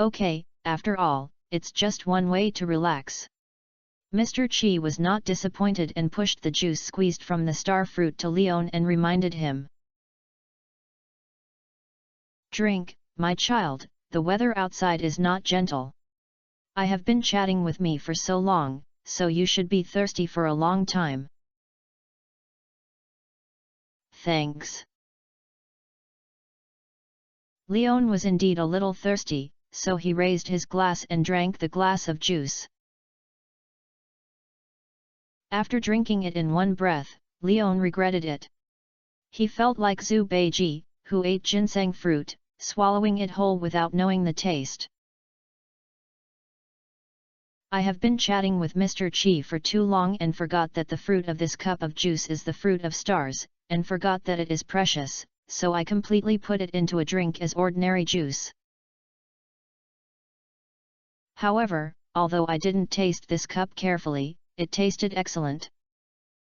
Okay, after all, it's just one way to relax. Mr. Chi was not disappointed and pushed the juice squeezed from the star fruit to Leon and reminded him. Drink, my child, the weather outside is not gentle. I have been chatting with me for so long, so you should be thirsty for a long time. Thanks. Leon was indeed a little thirsty, so he raised his glass and drank the glass of juice. After drinking it in one breath, Leon regretted it. He felt like Zhu Beiji, who ate ginseng fruit, swallowing it whole without knowing the taste. I have been chatting with Mr. Chi for too long and forgot that the fruit of this cup of juice is the fruit of stars, and forgot that it is precious, so I completely put it into a drink as ordinary juice. However, although I didn't taste this cup carefully, it tasted excellent.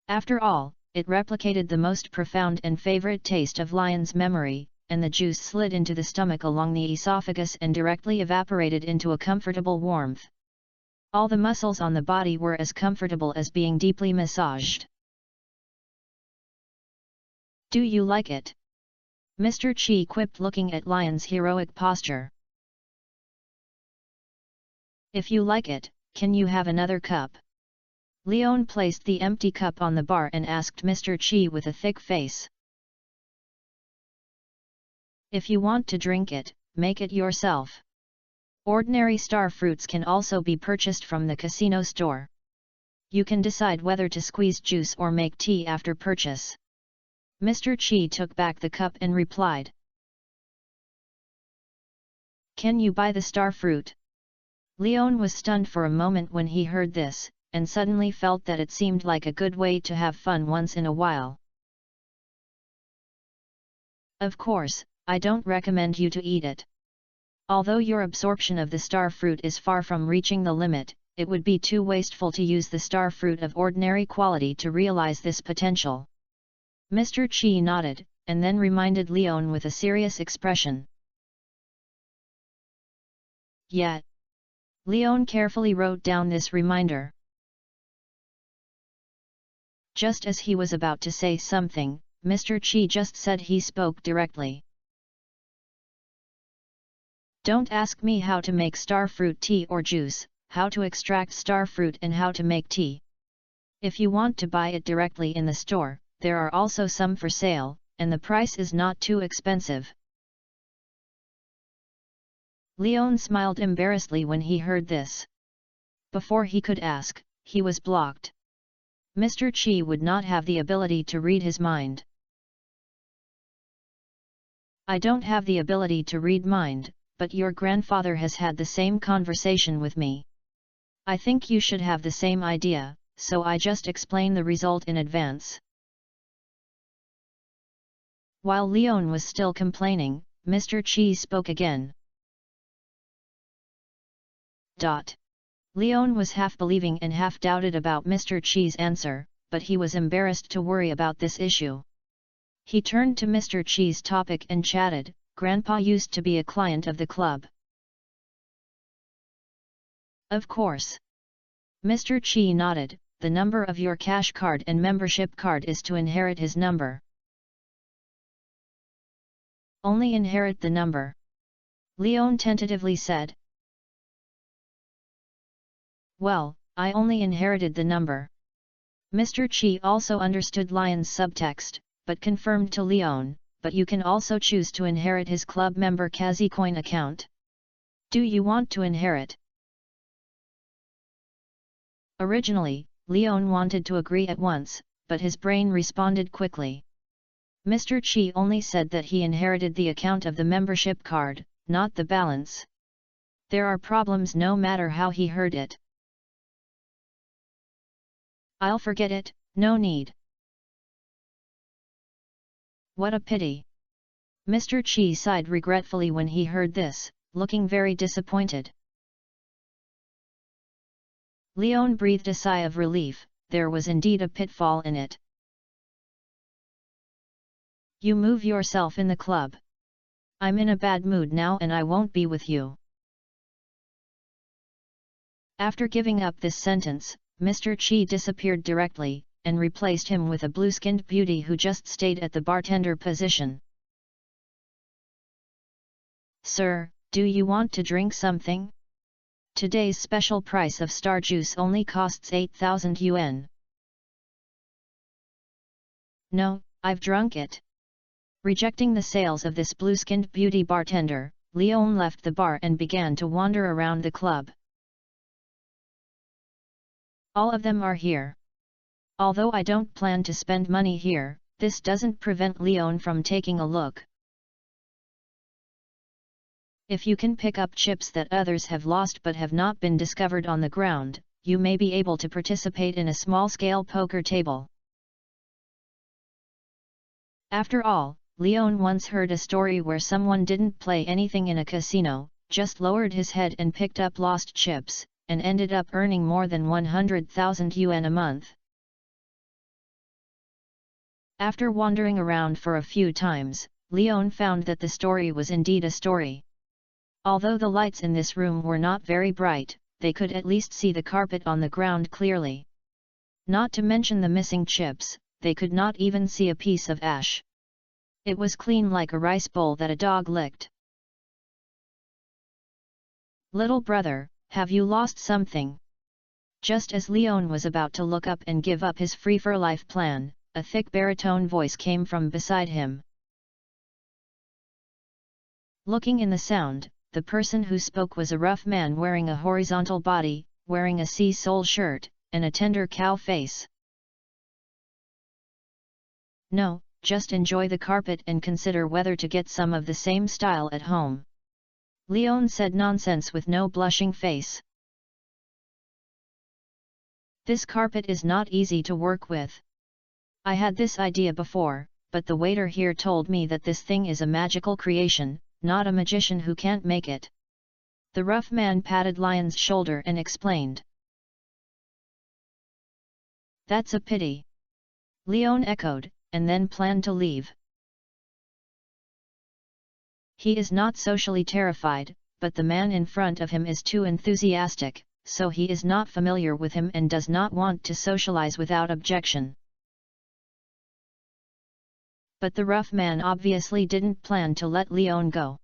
After all, it replicated the most profound and favorite taste of Lion's memory, and the juice slid into the stomach along the esophagus and directly evaporated into a comfortable warmth. All the muscles on the body were as comfortable as being deeply massaged. Do you like it? Mr. Chi quipped, looking at Lion's heroic posture. If you like it, can you have another cup? Leon placed the empty cup on the bar and asked Mr. Chi with a thick face. If you want to drink it, make it yourself. Ordinary star fruits can also be purchased from the casino store. You can decide whether to squeeze juice or make tea after purchase. Mr. Chi took back the cup and replied. Can you buy the star fruit? Leon was stunned for a moment when he heard this, and suddenly felt that it seemed like a good way to have fun once in a while. Of course, I don't recommend you to eat it. Although your absorption of the star fruit is far from reaching the limit, it would be too wasteful to use the star fruit of ordinary quality to realize this potential. Mr. Chi nodded, and then reminded Leon with a serious expression. Yet. Leon carefully wrote down this reminder. Just as he was about to say something, Mr. Chi just said he spoke directly. Don't ask me how to make star fruit tea or juice, how to extract star fruit and how to make tea. If you want to buy it directly in the store, there are also some for sale, and the price is not too expensive. Leon smiled embarrassedly when he heard this. Before he could ask, he was blocked. Mr. Chi would not have the ability to read his mind. I don't have the ability to read mind, but your grandfather has had the same conversation with me. I think you should have the same idea, so I just explain the result in advance. While Leon was still complaining, Mr. Chi spoke again. Leon was half believing and half doubted about Mr. Chi's answer, but he was embarrassed to worry about this issue. He turned to Mr. Chi's topic and chatted. Grandpa used to be a client of the club. Of course. Mr. Chi nodded. The number of your cash card and membership card is to inherit his number. Only inherit the number. Leon tentatively said. Well, I only inherited the number. Mr. Chi also understood Lion's subtext, but confirmed to Leon, but you can also choose to inherit his club member Kazicoin account. Do you want to inherit? Originally, Leon wanted to agree at once, but his brain responded quickly. Mr. Chi only said that he inherited the account of the membership card, not the balance. There are problems no matter how he heard it. I'll forget it, no need. What a pity. Mr. Chi sighed regretfully when he heard this, looking very disappointed. Leon breathed a sigh of relief. There was indeed a pitfall in it. You move yourself in the club. I'm in a bad mood now and I won't be with you. After giving up this sentence, Mr. Chi disappeared directly, and replaced him with a blue-skinned beauty who just stayed at the bartender position. Sir, do you want to drink something? Today's special price of star juice only costs 8,000 yuan. No, I've drunk it. Rejecting the sales of this blue-skinned beauty bartender, Leon left the bar and began to wander around the club. All of them are here. Although I don't plan to spend money here, this doesn't prevent Leon from taking a look. If you can pick up chips that others have lost but have not been discovered on the ground, you may be able to participate in a small-scale poker table. After all, Leon once heard a story where someone didn't play anything in a casino, just lowered his head and picked up lost chips, and ended up earning more than 100,000 yuan a month. After wandering around for a few times, Leon found that the story was indeed a story. Although the lights in this room were not very bright, they could at least see the carpet on the ground clearly. Not to mention the missing chips, they could not even see a piece of ash. It was clean like a rice bowl that a dog licked. Little brother, have you lost something? Just as Leon was about to look up and give up his free-for-life plan, a thick baritone voice came from beside him. Looking in the sound, the person who spoke was a rough man wearing a horizontal body, wearing a sea-sole shirt, and a tender cow face. No, just enjoy the carpet and consider whether to get some of the same style at home. Leon said nonsense with no blushing face. This carpet is not easy to work with. I had this idea before, but the waiter here told me that this thing is a magical creation, not a magician who can't make it. The rough man patted Lion's shoulder and explained. That's a pity. Leon echoed, and then planned to leave. He is not socially terrified, but the man in front of him is too enthusiastic, so he is not familiar with him and does not want to socialize without objection. But the rough man obviously didn't plan to let Leon go.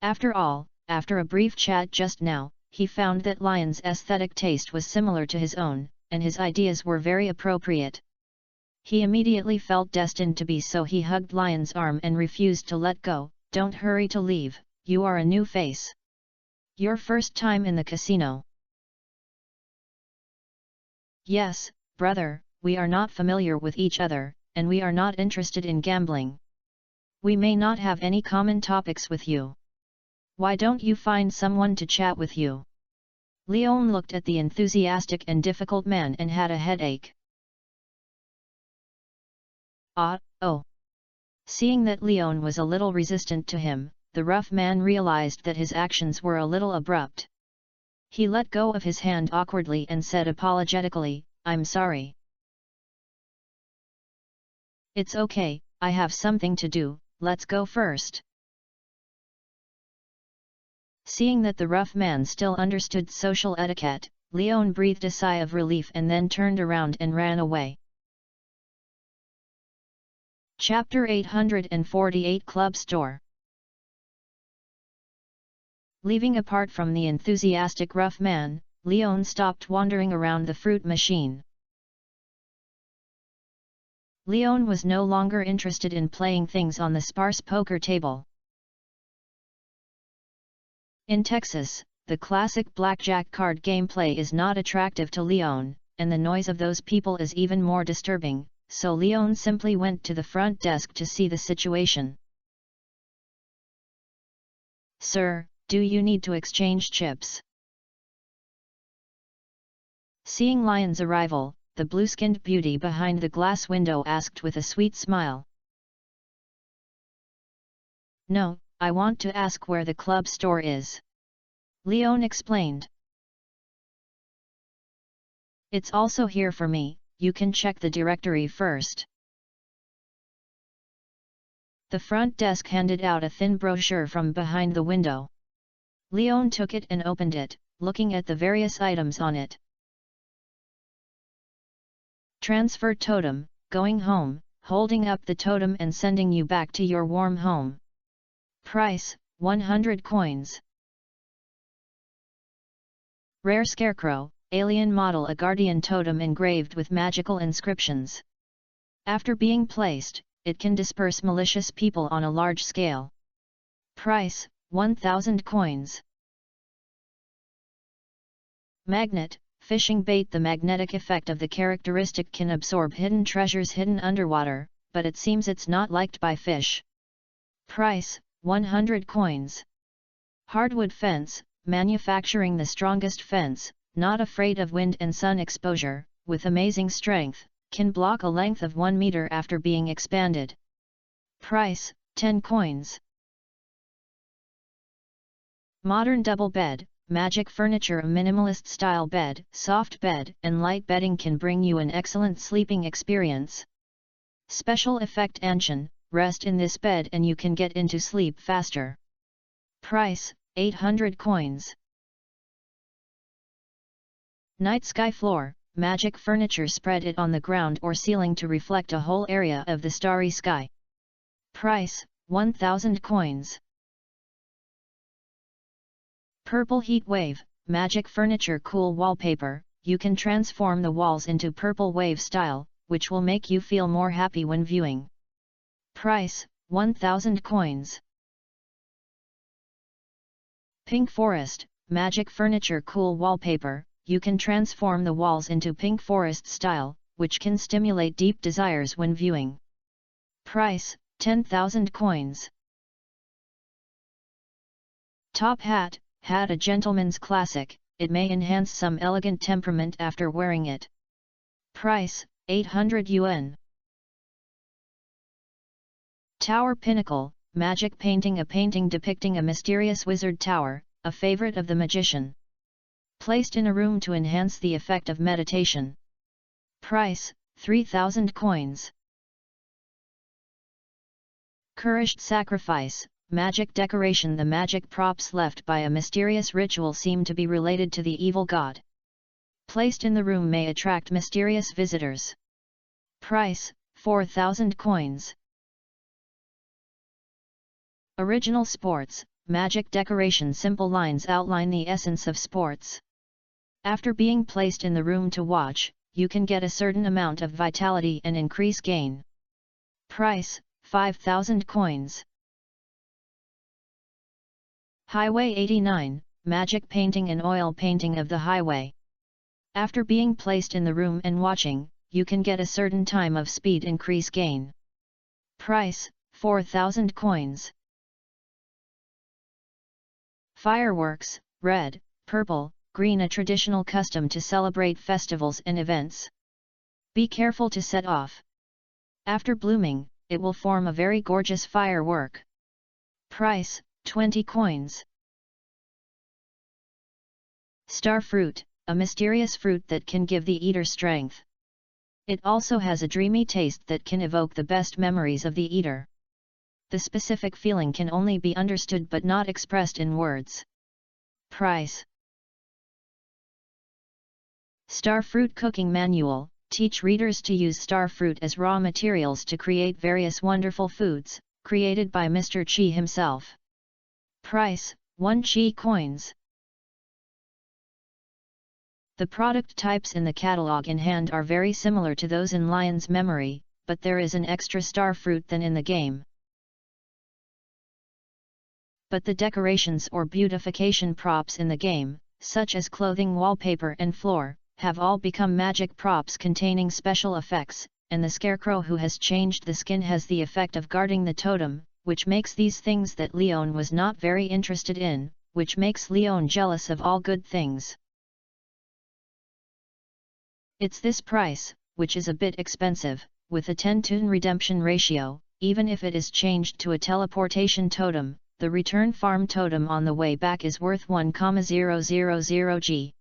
After all, after a brief chat just now, he found that Lion's aesthetic taste was similar to his own, and his ideas were very appropriate. He immediately felt destined to be, so he hugged Lion's arm and refused to let go. Don't hurry to leave, you are a new face. Your first time in the casino. Yes, brother, we are not familiar with each other, and we are not interested in gambling. We may not have any common topics with you. Why don't you find someone to chat with you? Leon looked at the enthusiastic and difficult man and had a headache. Oh. Seeing that Leon was a little resistant to him, the rough man realized that his actions were a little abrupt. He let go of his hand awkwardly and said apologetically, I'm sorry. It's okay, I have something to do, let's go first. Seeing that the rough man still understood social etiquette, Leon breathed a sigh of relief and then turned around and ran away. Chapter 848 Club Store. Leaving apart from the enthusiastic rough man, Leon stopped wandering around the fruit machine. Leon was no longer interested in playing things on the sparse poker table. In Texas, the classic blackjack card gameplay is not attractive to Leon, and the noise of those people is even more disturbing. So Leon simply went to the front desk to see the situation. Sir, do you need to exchange chips? Seeing Lion's arrival, the blue-skinned beauty behind the glass window asked with a sweet smile. No, I want to ask where the club store is. Leon explained. It's also here for me. You can check the directory first. The front desk handed out a thin brochure from behind the window. Leon took it and opened it, looking at the various items on it. Transfer totem, going home, holding up the totem and sending you back to your warm home. Price, 100 coins. Rare scarecrow, alien model, a guardian totem engraved with magical inscriptions. After being placed, it can disperse malicious people on a large scale. Price, 1000 coins. Magnet, fishing bait. The magnetic effect of the characteristic can absorb hidden treasures hidden underwater, but it seems it's not liked by fish. Price, 100 coins. Hardwood fence, manufacturing the strongest fence, not afraid of wind and sun exposure, with amazing strength, can block a length of 1 meter after being expanded. Price, 10 coins. Modern double bed, magic furniture. A minimalist style bed, soft bed and light bedding can bring you an excellent sleeping experience. Special effect Anshin, rest in this bed and you can get into sleep faster. Price, 800 coins. Night sky floor, magic furniture. Spread it on the ground or ceiling to reflect a whole area of the starry sky. Price, 1000 coins. Purple heat wave, magic furniture. Cool wallpaper, you can transform the walls into purple wave style, which will make you feel more happy when viewing. Price, 1000 coins. Pink forest, magic furniture. Cool wallpaper, you can transform the walls into pink forest style, which can stimulate deep desires when viewing. Price, 10,000 coins. Top hat, a gentleman's classic, it may enhance some elegant temperament after wearing it. Price, 800 yuan. Tower pinnacle, magic painting. A painting depicting a mysterious wizard tower, a favorite of the magician. Placed in a room to enhance the effect of meditation. Price, 3,000 coins. Cursed sacrifice, magic decoration. The magic props left by a mysterious ritual seem to be related to the evil god. Placed in the room may attract mysterious visitors. Price, 4,000 coins. Original sports, magic decoration. Simple lines outline the essence of sports. After being placed in the room to watch, you can get a certain amount of vitality and increase gain. Price, 5,000 coins. Highway 89, magic painting in oil painting of the highway. After being placed in the room and watching, you can get a certain time of speed increase gain. Price, 4,000 coins. Fireworks, red, purple, green. A traditional custom to celebrate festivals and events. Be careful to set off. After blooming, it will form a very gorgeous firework. Price, 20 coins. Star fruit, a mysterious fruit that can give the eater strength. It also has a dreamy taste that can evoke the best memories of the eater. The specific feeling can only be understood but not expressed in words. Price. Star fruit cooking manual. Teach readers to use star fruit as raw materials to create various wonderful foods, created by Mr. Chi himself. Price, 1 Chi coins. The product types in the catalog in hand are very similar to those in Lion's Memory, but there is an extra star fruit than in the game. But the decorations or beautification props in the game, such as clothing, wallpaper and floor, have all become magic props containing special effects, and the scarecrow who has changed the skin has the effect of guarding the totem, which makes these things that Leon was not very interested in, which makes Leon jealous of all good things. It's this price, which is a bit expensive, with a 10-to-1 redemption ratio. Even if it is changed to a teleportation totem, the return farm totem on the way back is worth 1,000 G.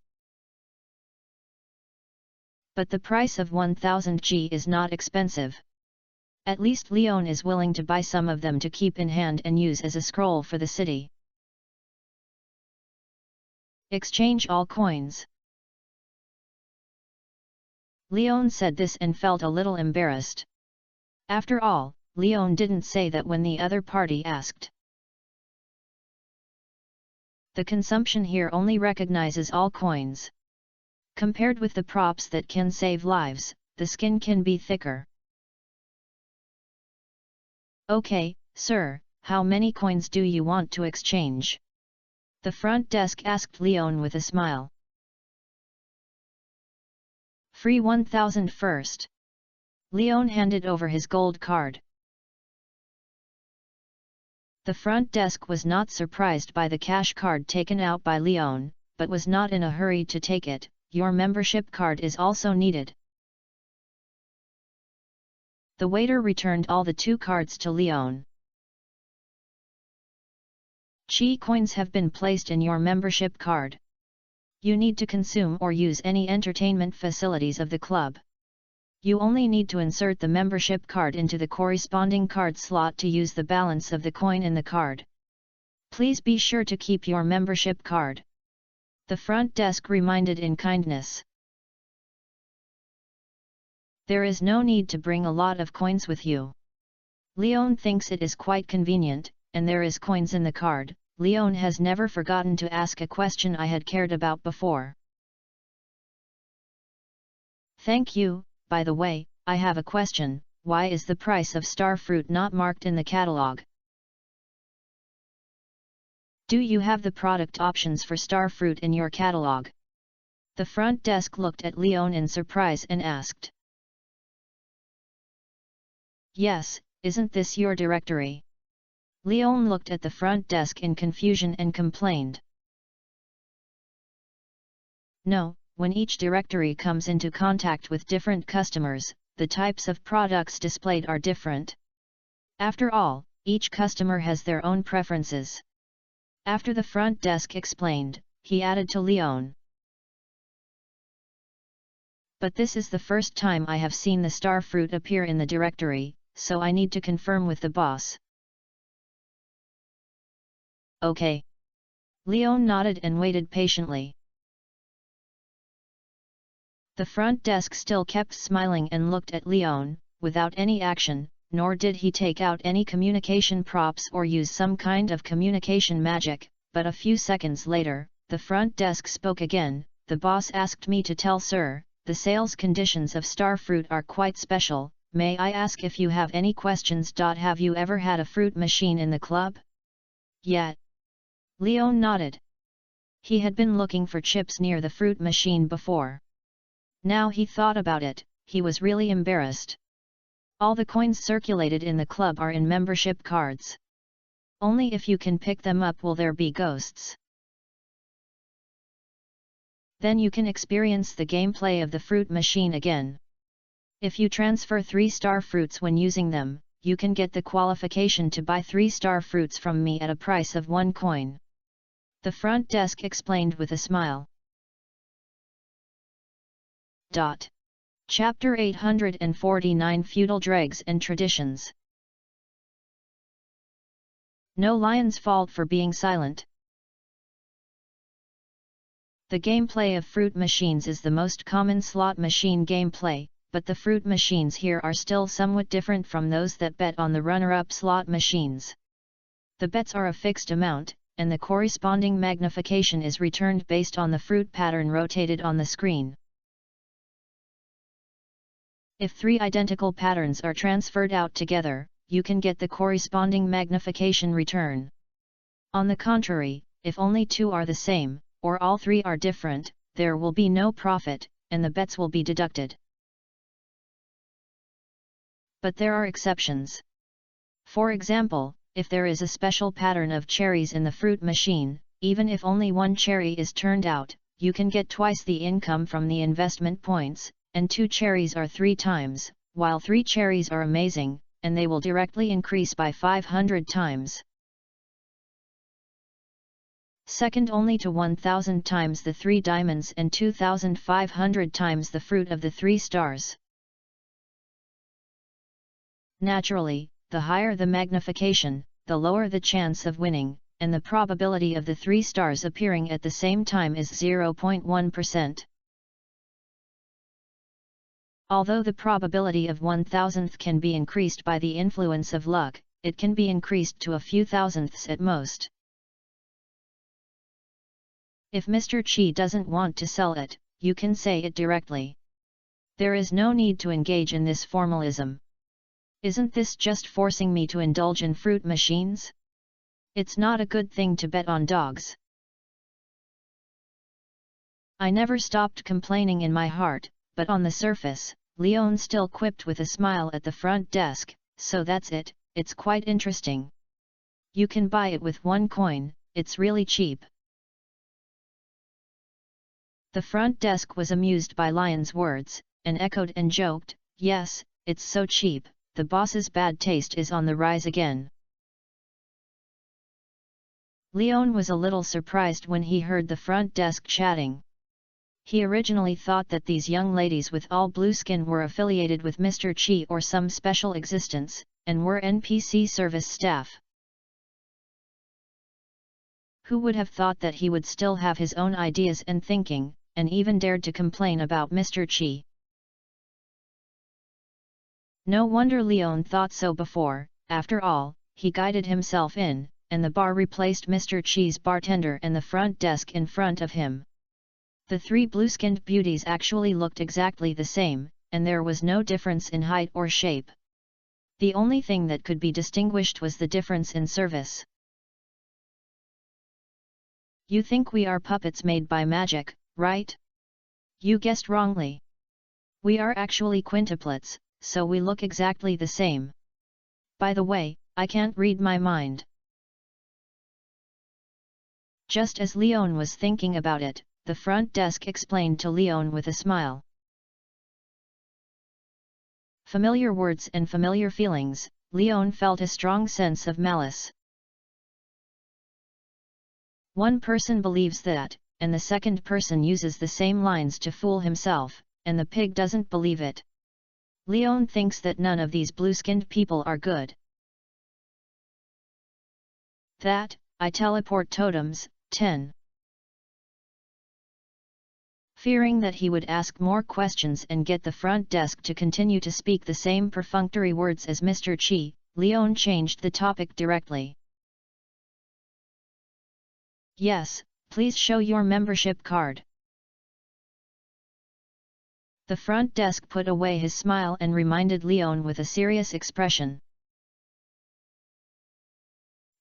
But the price of 1,000 G is not expensive. At least Leon is willing to buy some of them to keep in hand and use as a scroll for the city. Exchange all coins. Leon said this and felt a little embarrassed. After all, Leon didn't say that when the other party asked. The consumption here only recognizes all coins. Compared with the props that can save lives, the skin can be thicker. Okay, sir, how many coins do you want to exchange? The front desk asked Leon with a smile. Free 1,000 first. Leon handed over his gold card. The front desk was not surprised by the cash card taken out by Leon, but was not in a hurry to take it. Your membership card is also needed. The waiter returned all the 2 cards to Leon. Chi coins have been placed in your membership card. You need to consume or use any entertainment facilities of the club. You only need to insert the membership card into the corresponding card slot to use the balance of the coin in the card. Please be sure to keep your membership card. The front desk reminded in kindness. There is no need to bring a lot of coins with you. Leon thinks it is quite convenient, and there is coins in the card. Leon has never forgotten to ask a question I had cared about before. Thank you. By the way, I have a question. Why is the price of star fruit not marked in the catalog? Do you have the product options for star fruit in your catalog? The front desk looked at Leon in surprise and asked. Yes, isn't this your directory? Leon looked at the front desk in confusion and complained. No, when each directory comes into contact with different customers, the types of products displayed are different. After all, each customer has their own preferences. After the front desk explained, he added to Leon. But this is the first time I have seen the star fruit appear in the directory, so I need to confirm with the boss. Okay. Leon nodded and waited patiently. The front desk still kept smiling and looked at Leon, without any action, nor did he take out any communication props or use some kind of communication magic, but a few seconds later, the front desk spoke again. The boss asked me to tell sir, the sales conditions of star fruit are quite special. May I ask if you have any questions? Have you ever had a fruit machine in the club? Yet. Leon nodded. He had been looking for chips near the fruit machine before. Now he thought about it, he was really embarrassed. All the coins circulated in the club are in membership cards. Only if you can pick them up will there be ghosts. Then you can experience the gameplay of the fruit machine again. If you transfer 3-star fruits when using them, you can get the qualification to buy 3-star fruits from me at a price of 1 coin. The front desk explained with a smile. Chapter 849 Feudal Dregs and Traditions. No lion's fault for being silent. The gameplay of fruit machines is the most common slot machine gameplay, but the fruit machines here are still somewhat different from those that bet on the runner-up slot machines. The bets are a fixed amount, and the corresponding magnification is returned based on the fruit pattern rotated on the screen. If 3 identical patterns are transferred out together, you can get the corresponding magnification return. On the contrary, if only 2 are the same, or all 3 are different, there will be no profit, and the bets will be deducted. But there are exceptions. For example, if there is a special pattern of cherries in the fruit machine, even if only 1 cherry is turned out, you can get twice the income from the investment points, and 2 cherries are 3 times, while 3 cherries are amazing, and they will directly increase by 500 times. Second only to 1000 times the 3 diamonds and 2500 times the fruit of the 3 stars. Naturally, the higher the magnification, the lower the chance of winning, and the probability of the 3 stars appearing at the same time is 0.1%. Although the probability of 1,000th can be increased by the influence of luck, it can be increased to a few thousandths at most. If Mr. Chi doesn't want to sell it, you can say it directly. There is no need to engage in this formalism. Isn't this just forcing me to indulge in fruit machines? It's not a good thing to bet on dogs. I never stopped complaining in my heart, but on the surface, Leon still quipped with a smile at the front desk, so that's it, it's quite interesting. You can buy it with 1 coin, it's really cheap. The front desk was amused by Lion's words, and echoed and joked, yes, it's so cheap, the boss's bad taste is on the rise again. Leon was a little surprised when he heard the front desk chatting. He originally thought that these young ladies with all blue skin were affiliated with Mr. Chi or some special existence, and were NPC service staff. Who would have thought that he would still have his own ideas and thinking, and even dared to complain about Mr. Chi? No wonder Leon thought so before. After all, he guided himself in, and the bar replaced Mr. Chi's bartender and the front desk in front of him. The 3 blue-skinned beauties actually looked exactly the same, and there was no difference in height or shape. The only thing that could be distinguished was the difference in service. You think we are puppets made by magic, right? You guessed wrongly. We are actually quintuplets, so we look exactly the same. By the way, I can't read my mind. Just as Leon was thinking about it, the front desk explained to Leon with a smile. Familiar words and familiar feelings, Leon felt a strong sense of malice. One person believes that, and the second person uses the same lines to fool himself, and the pig doesn't believe it. Leon thinks that none of these blue-skinned people are good. That, I teleport totems, 10. Fearing that he would ask more questions and get the front desk to continue to speak the same perfunctory words as Mr. Chi, Leon changed the topic directly. Yes, please show your membership card. The front desk put away his smile and reminded Leon with a serious expression.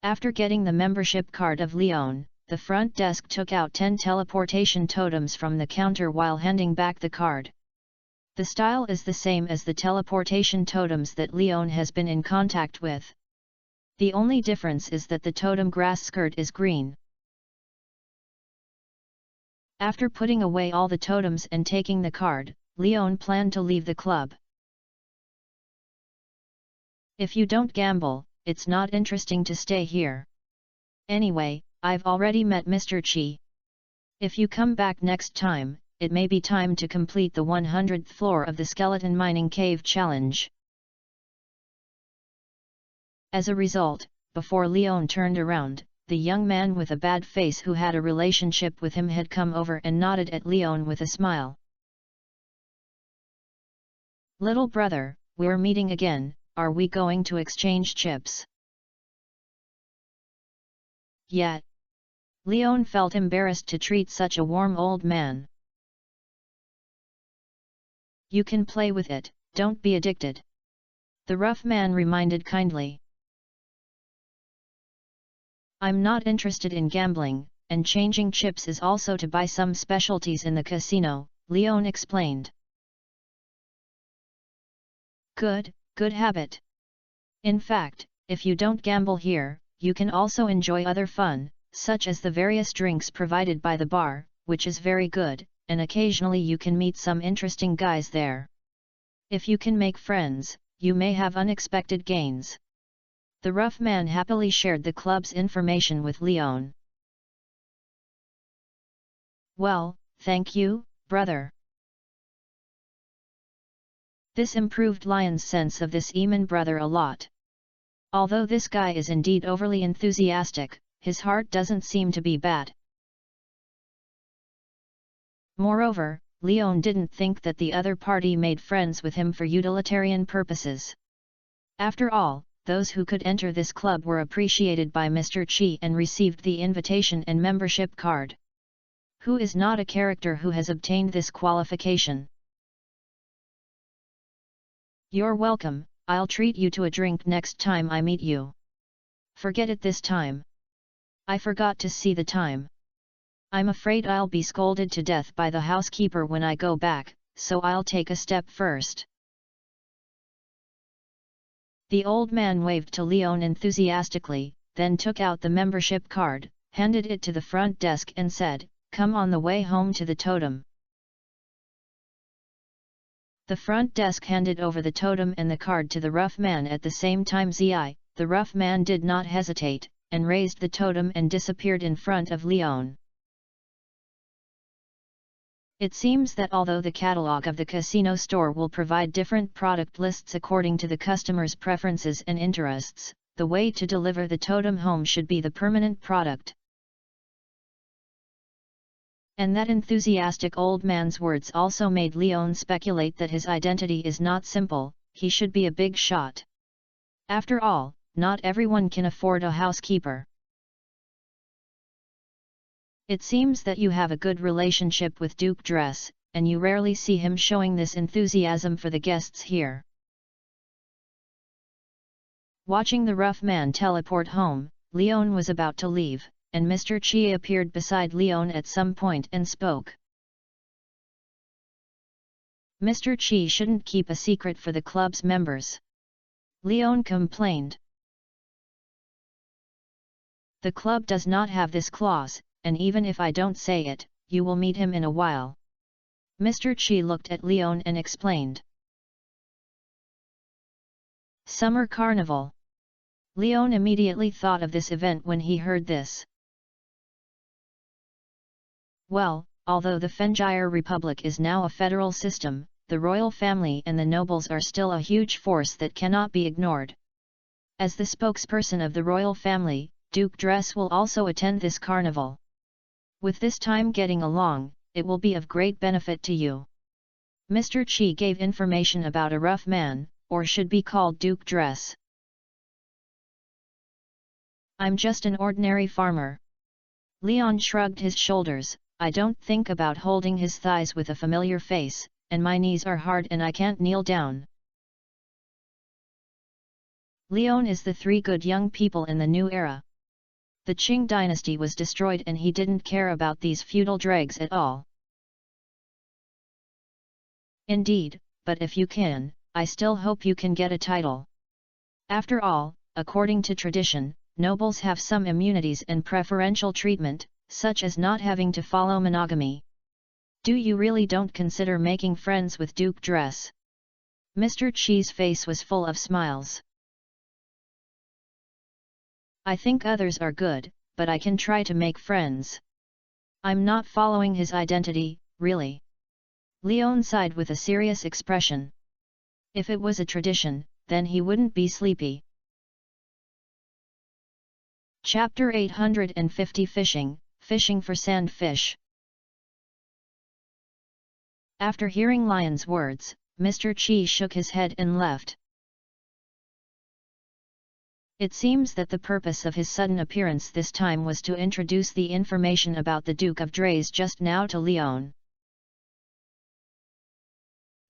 After getting the membership card of Leon, the front desk took out 10 teleportation totems from the counter while handing back the card. The style is the same as the teleportation totems that Leon has been in contact with. The only difference is that the totem grass skirt is green. After putting away all the totems and taking the card, Leon planned to leave the club. If you don't gamble, it's not interesting to stay here. Anyway, I've already met Mr. Chi. If you come back next time, it may be time to complete the 100th floor of the Skeleton Mining Cave Challenge. As a result, before Leon turned around, the young man with a bad face who had a relationship with him had come over and nodded at Leon with a smile. Little brother, we're meeting again, are we going to exchange chips? Yet. Leon felt embarrassed to treat such a warm old man. You can play with it, don't be addicted. The rough man reminded kindly. I'm not interested in gambling, and changing chips is also to buy some specialties in the casino, Leon explained. Good habit. In fact, if you don't gamble here, you can also enjoy other fun, such as the various drinks provided by the bar, which is very good, and occasionally you can meet some interesting guys there. If you can make friends, you may have unexpected gains. The rough man happily shared the club's information with Leon. Well, thank you, brother. This improved Leon's sense of this Eamon brother a lot. Although this guy is indeed overly enthusiastic, his heart doesn't seem to be bad. Moreover, Leon didn't think that the other party made friends with him for utilitarian purposes. After all, those who could enter this club were appreciated by Mr. Chi and received the invitation and membership card. Who is not a character who has obtained this qualification? You're welcome, I'll treat you to a drink next time I meet you. Forget it this time. I forgot to see the time. I'm afraid I'll be scolded to death by the housekeeper when I go back, so I'll take a step first. The old man waved to Leon enthusiastically, then took out the membership card, handed it to the front desk and said, "Come on the way home to the totem." The front desk handed over the totem and the card to the rough man at the same time. The rough man did not hesitate, and raised the totem and disappeared in front of Leon. It seems that although the catalog of the casino store will provide different product lists according to the customer's preferences and interests, the way to deliver the totem home should be the permanent product. And that enthusiastic old man's words also made Leon speculate that his identity is not simple, he should be a big shot. After all, not everyone can afford a housekeeper. It seems that you have a good relationship with Duke Dress, and you rarely see him showing this enthusiasm for the guests here. Watching the rough man teleport home, Leon was about to leave, and Mr. Chi appeared beside Leon at some point and spoke. Mr. Chi shouldn't keep a secret for the club's members. Leon complained. The club does not have this clause, and even if I don't say it, you will meet him in a while. Mr. Chi looked at Leon and explained. Summer Carnival. Leon immediately thought of this event when he heard this. Well, although the Fengire Republic is now a federal system, the royal family and the nobles are still a huge force that cannot be ignored. As the spokesperson of the royal family, Duke Dress will also attend this carnival. With this time getting along, it will be of great benefit to you. Mr. Chi gave information about a rough man, or should be called Duke Dress. I'm just an ordinary farmer. Leon shrugged his shoulders. I don't think about holding his thighs with a familiar face, and my knees are hard and I can't kneel down. Leon is the three good young people in the new era. The Qing dynasty was destroyed and he didn't care about these feudal dregs at all. Indeed, but if you can, I still hope you can get a title. After all, according to tradition, nobles have some immunities and preferential treatment, such as not having to follow monogamy. Do you really don't consider making friends with Duke Dress? Mr. Chi's face was full of smiles. I think others are good, but I can try to make friends. I'm not following his identity, really. Leon sighed with a serious expression. If it was a tradition, then he wouldn't be sleepy. Chapter 850 Fishing for Sandfish. After hearing Lion's words, Mr. Chi shook his head and left. It seems that the purpose of his sudden appearance this time was to introduce the information about the Duke of Dress just now to Leon.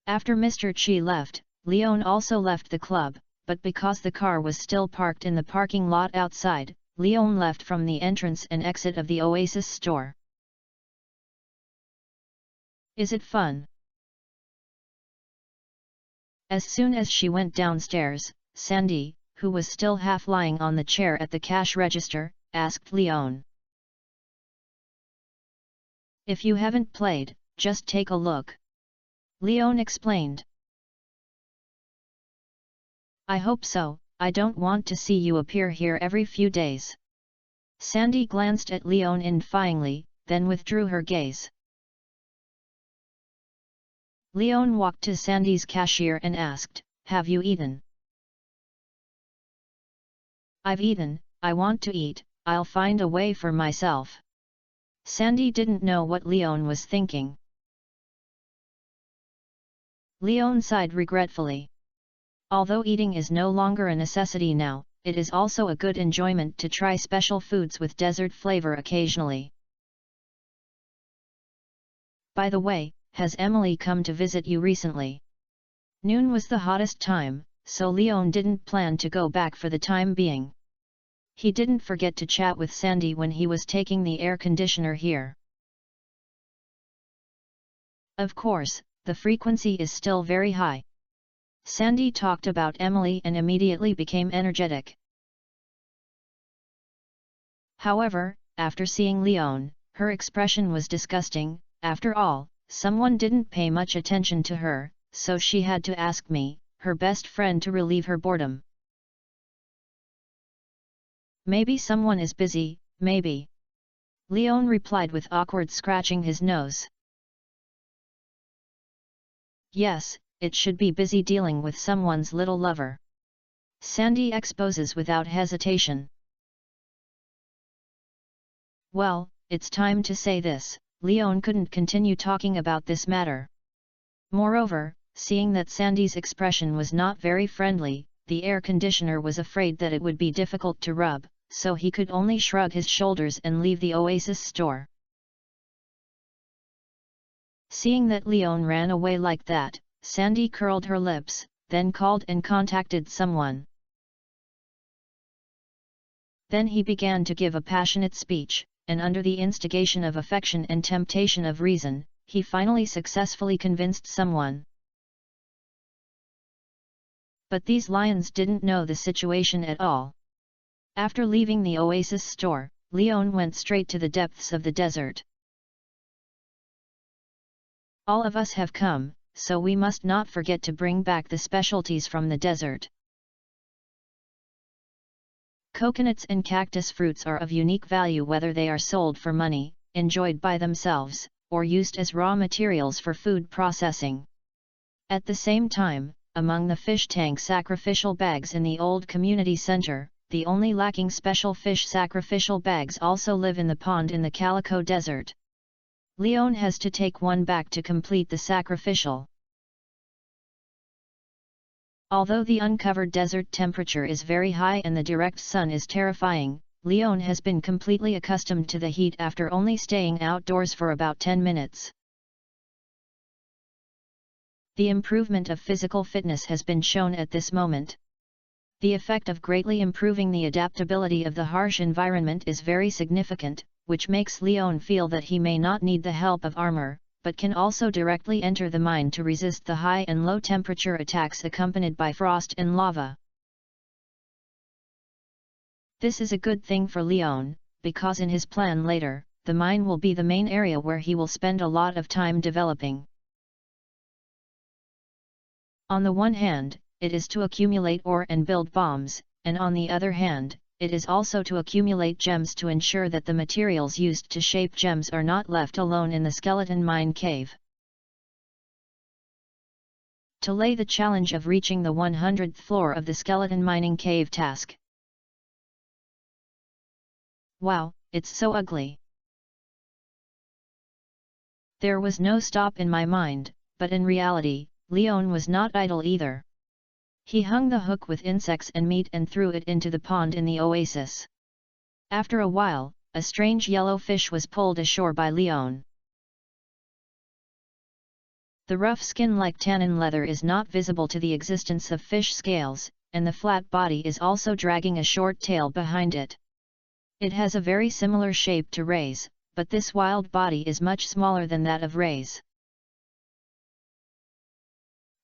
After Mr. Chi left, Leon also left the club, but because the car was still parked in the parking lot outside, Leon left from the entrance and exit of the Oasis store. Is it fun? As soon as she went downstairs, Sandy, who was still half lying on the chair at the cash register, asked Leon. If you haven't played, just take a look. Leon explained. I hope so, I don't want to see you appear here every few days. Sandy glanced at Leon indefiantly, then withdrew her gaze. Leon walked to Sandy's cashier and asked, Have you eaten? I've eaten, I want to eat, I'll find a way for myself. Sandy didn't know what Leon was thinking. Leon sighed regretfully. Although eating is no longer a necessity now, it is also a good enjoyment to try special foods with dessert flavor occasionally. By the way, has Emily come to visit you recently? Noon was the hottest time, so Leon didn't plan to go back for the time being. He didn't forget to chat with Sandy when he was taking the air conditioner here. Of course, the frequency is still very high. Sandy talked about Emily and immediately became energetic. However, after seeing Leon, her expression was disgusting. After all, someone didn't pay much attention to her, so she had to ask me, her best friend, to relieve her boredom. Maybe someone is busy, maybe. Leon replied with awkward scratching his nose. Yes, it should be busy dealing with someone's little lover. Sandy exposes without hesitation. Well, it's time to say this. Leon couldn't continue talking about this matter. Moreover, seeing that Sandy's expression was not very friendly, the air conditioner was afraid that it would be difficult to rub, so he could only shrug his shoulders and leave the Oasis store. Seeing that Leon ran away like that, Sandy curled her lips, then called and contacted someone. Then he began to give a passionate speech, and under the instigation of affection and temptation of reason, he finally successfully convinced someone. But these lions didn't know the situation at all. After leaving the Oasis store, Leon went straight to the depths of the desert. All of us have come, so we must not forget to bring back the specialties from the desert. Coconuts and cactus fruits are of unique value whether they are sold for money, enjoyed by themselves, or used as raw materials for food processing. At the same time, among the fish tank sacrificial bags in the old community center, the only lacking special fish sacrificial bags also live in the pond in the Calico Desert. Leon has to take one back to complete the sacrificial. Although the uncovered desert temperature is very high and the direct sun is terrifying, Leon has been completely accustomed to the heat after only staying outdoors for about 10 minutes. The improvement of physical fitness has been shown at this moment. The effect of greatly improving the adaptability of the harsh environment is very significant, which makes Leon feel that he may not need the help of armor, but can also directly enter the mine to resist the high and low temperature attacks accompanied by frost and lava. This is a good thing for Leon, because in his plan later, the mine will be the main area where he will spend a lot of time developing. On the one hand, it is to accumulate ore and build bombs, and on the other hand, it is also to accumulate gems to ensure that the materials used to shape gems are not left alone in the skeleton mine cave. To lay the challenge of reaching the 100th floor of the skeleton mining cave task. Wow, it's so ugly. There was no stop in my mind, but in reality, Leon was not idle either. He hung the hook with insects and meat and threw it into the pond in the oasis. After a while, a strange yellow fish was pulled ashore by Leon. The rough skin like tannin leather is not visible to the existence of fish scales, and the flat body is also dragging a short tail behind it. It has a very similar shape to rays, but this wild body is much smaller than that of rays.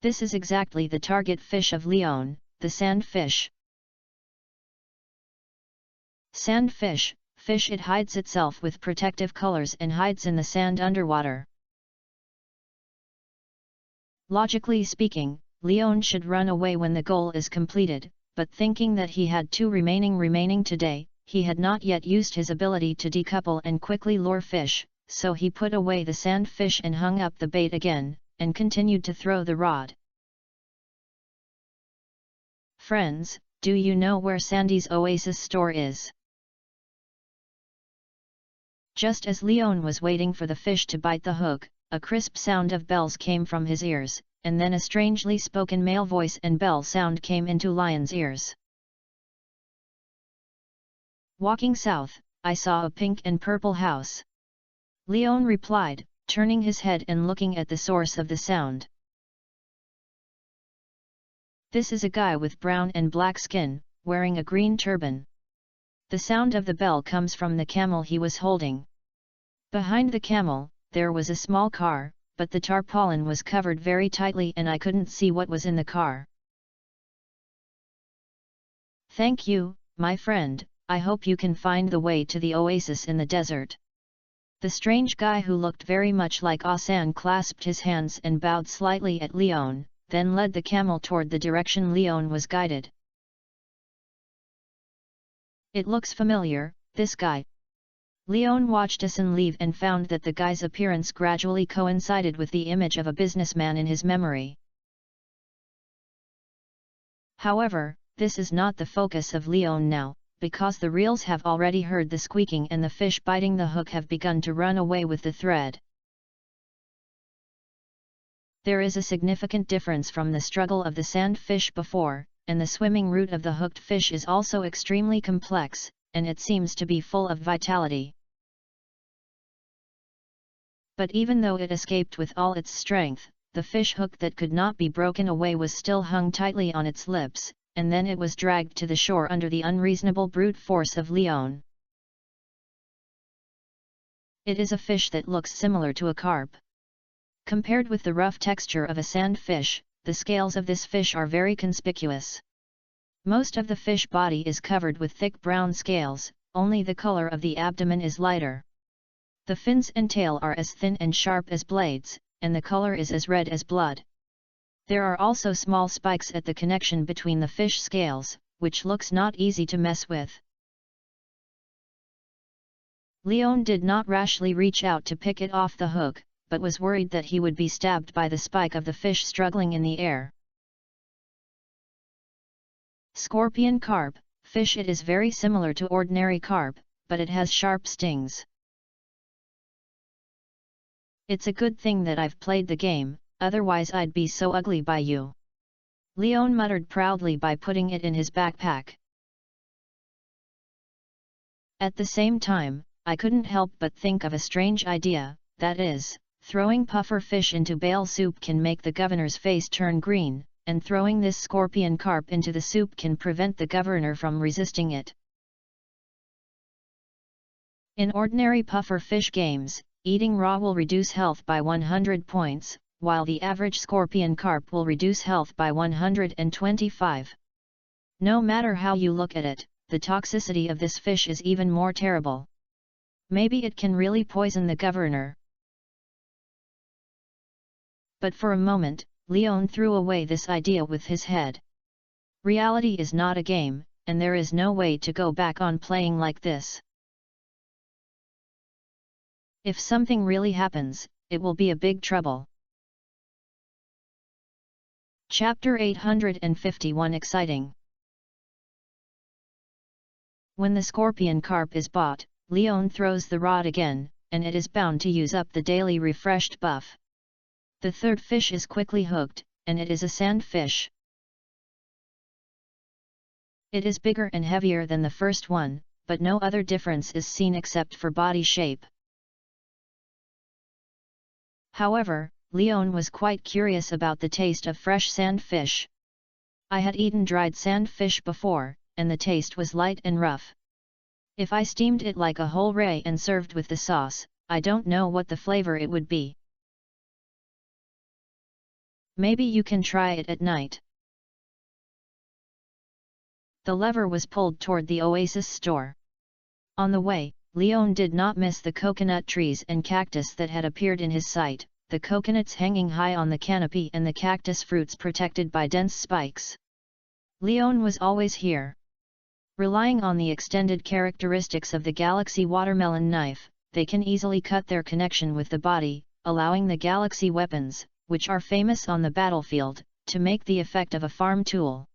This is exactly the target fish of Leon, the sandfish. Sandfish, fish it hides itself with protective colors and hides in the sand underwater. Logically speaking, Leon should run away when the goal is completed, but thinking that he had two remaining today, he had not yet used his ability to decouple and quickly lure fish, so he put away the sandfish and hung up the bait again, and continued to throw the rod. Friends, do you know where Sandy's Oasis store is? Just as Leon was waiting for the fish to bite the hook, a crisp sound of bells came from his ears, and then a strangely spoken male voice and bell sound came into Lion's ears. Walking south, I saw a pink and purple house. Leon replied, turning his head and looking at the source of the sound. This is a guy with brown and black skin, wearing a green turban. The sound of the bell comes from the camel he was holding. Behind the camel, there was a small car, but the tarpaulin was covered very tightly and I couldn't see what was in the car. Thank you, my friend, I hope you can find the way to the oasis in the desert. The strange guy who looked very much like Asan clasped his hands and bowed slightly at Leon, then led the camel toward the direction Leon was guided. It looks familiar, this guy. Leon watched Asan leave and found that the guy's appearance gradually coincided with the image of a businessman in his memory. However, this is not the focus of Leon now, because the reels have already heard the squeaking and the fish biting the hook have begun to run away with the thread. There is a significant difference from the struggle of the sandfish before, and the swimming route of the hooked fish is also extremely complex, and it seems to be full of vitality. But even though it escaped with all its strength, the fish hook that could not be broken away was still hung tightly on its lips, and then it was dragged to the shore under the unreasonable brute force of Leon. It is a fish that looks similar to a carp. Compared with the rough texture of a sandfish, the scales of this fish are very conspicuous. Most of the fish body is covered with thick brown scales, only the color of the abdomen is lighter. The fins and tail are as thin and sharp as blades, and the color is as red as blood. There are also small spikes at the connection between the fish scales, which looks not easy to mess with. Leon did not rashly reach out to pick it off the hook, but was worried that he would be stabbed by the spike of the fish struggling in the air. Scorpion carp, fish. It is very similar to ordinary carp, but it has sharp stings. It's a good thing that I've played the game, otherwise I'd be so ugly by you. Leon muttered proudly by putting it in his backpack. At the same time, I couldn't help but think of a strange idea, that is, throwing puffer fish into bale soup can make the governor's face turn green, and throwing this scorpion carp into the soup can prevent the governor from resisting it. In ordinary puffer fish games, eating raw will reduce health by 100 points, while the average scorpion carp will reduce health by 125. No matter how you look at it, the toxicity of this fish is even more terrible. Maybe it can really poison the governor. But for a moment, Leon threw away this idea with his head. Reality is not a game, and there is no way to go back on playing like this. If something really happens, it will be a big trouble. Chapter 851 Exciting. When the scorpion carp is bought, Leon throws the rod again, and it is bound to use up the daily refreshed buff. The third fish is quickly hooked, and it is a sandfish. It is bigger and heavier than the first one, but no other difference is seen except for body shape. However, Leon was quite curious about the taste of fresh sandfish. I had eaten dried sandfish before, and the taste was light and rough. If I steamed it like a whole ray and served with the sauce, I don't know what the flavor it would be. Maybe you can try it at night. The lever was pulled toward the Oasis store. On the way, Leon did not miss the coconut trees and cactus that had appeared in his sight, the coconuts hanging high on the canopy and the cactus fruits protected by dense spikes. Leon was always here. Relying on the extended characteristics of the Galaxy watermelon knife, they can easily cut their connection with the body, allowing the Galaxy weapons, which are famous on the battlefield, to make the effect of a farm tool.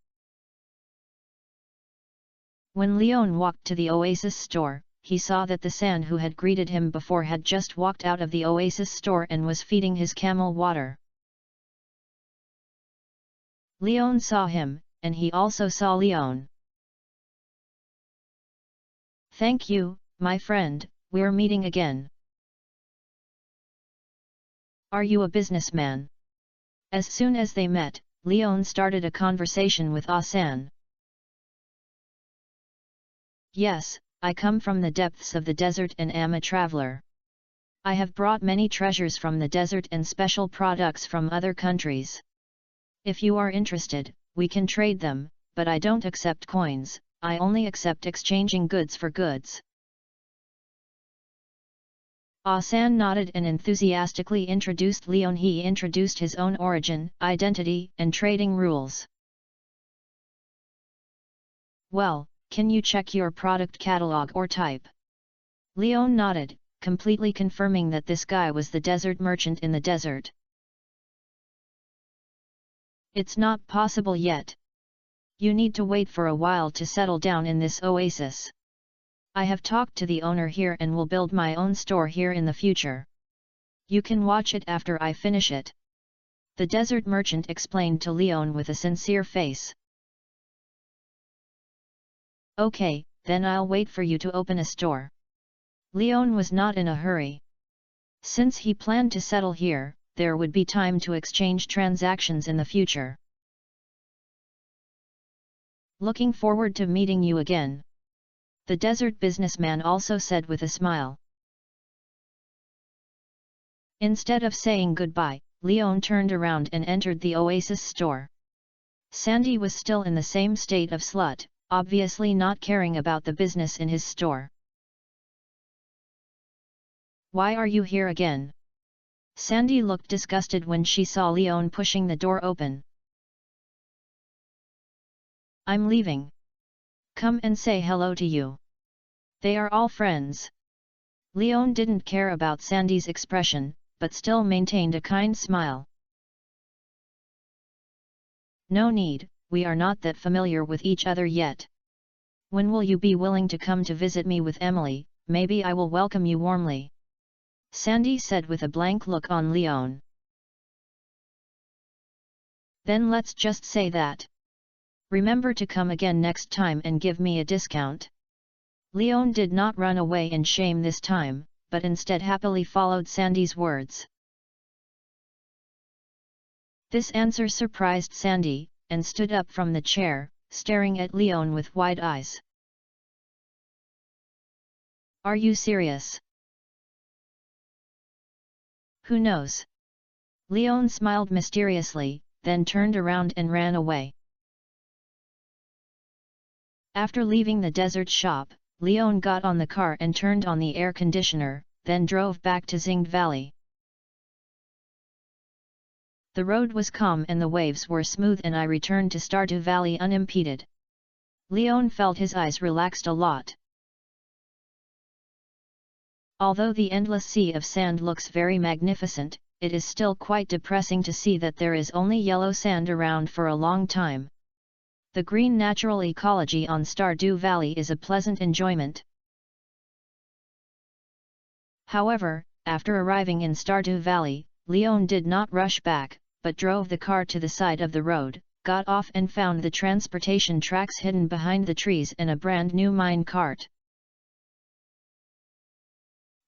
When Leon walked to the Oasis store, he saw that the San who had greeted him before had just walked out of the Oasis store and was feeding his camel water. Leon saw him, and he also saw Leon. "Thank you, my friend, we're meeting again. Are you a businessman?" As soon as they met, Leon started a conversation with San. "Yes, I come from the depths of the desert and am a traveler. I have brought many treasures from the desert and special products from other countries. If you are interested, we can trade them, but I don't accept coins, I only accept exchanging goods for goods." San nodded and enthusiastically introduced Leon. He introduced his own origin, identity, and trading rules. "Well, can you check your product catalog or type?" Leon nodded, completely confirming that this guy was the desert merchant in the desert. "It's not possible yet. You need to wait for a while to settle down in this oasis. I have talked to the owner here and will build my own store here in the future. You can watch it after I finish it," the desert merchant explained to Leon with a sincere face. "Okay, then I'll wait for you to open a store." Leon was not in a hurry. Since he planned to settle here, there would be time to exchange transactions in the future. "Looking forward to meeting you again," the desert businessman also said with a smile. Instead of saying goodbye, Leon turned around and entered the Oasis store. Sandy was still in the same state of slut, obviously not caring about the business in his store. "Why are you here again?" Sandy looked disgusted when she saw Leon pushing the door open. "I'm leaving. Come and say hello to you. They are all friends." Leon didn't care about Sandy's expression, but still maintained a kind smile. No need, we are not that familiar with each other yet. When will you be willing to come to visit me with Emily? Maybe I will welcome you warmly. Sandy said with a blank look on Leon. Then let's just say that. Remember to come again next time and give me a discount. Leon did not run away in shame this time, but instead happily followed Sandy's words. This answer surprised Sandy, and stood up from the chair, staring at Leon with wide eyes. Are you serious? Who knows? Leon smiled mysteriously, then turned around and ran away. After leaving the desert shop, Leon got on the car and turned on the air conditioner, then drove back to Zingd Valley. The road was calm and the waves were smooth, and I returned to Stardew Valley unimpeded. Leon felt his eyes relaxed a lot. Although the endless sea of sand looks very magnificent, it is still quite depressing to see that there is only yellow sand around for a long time. The green natural ecology on Stardew Valley is a pleasant enjoyment. However, after arriving in Stardew Valley, Leon did not rush back, but drove the car to the side of the road, got off and found the transportation tracks hidden behind the trees and a brand new mine cart.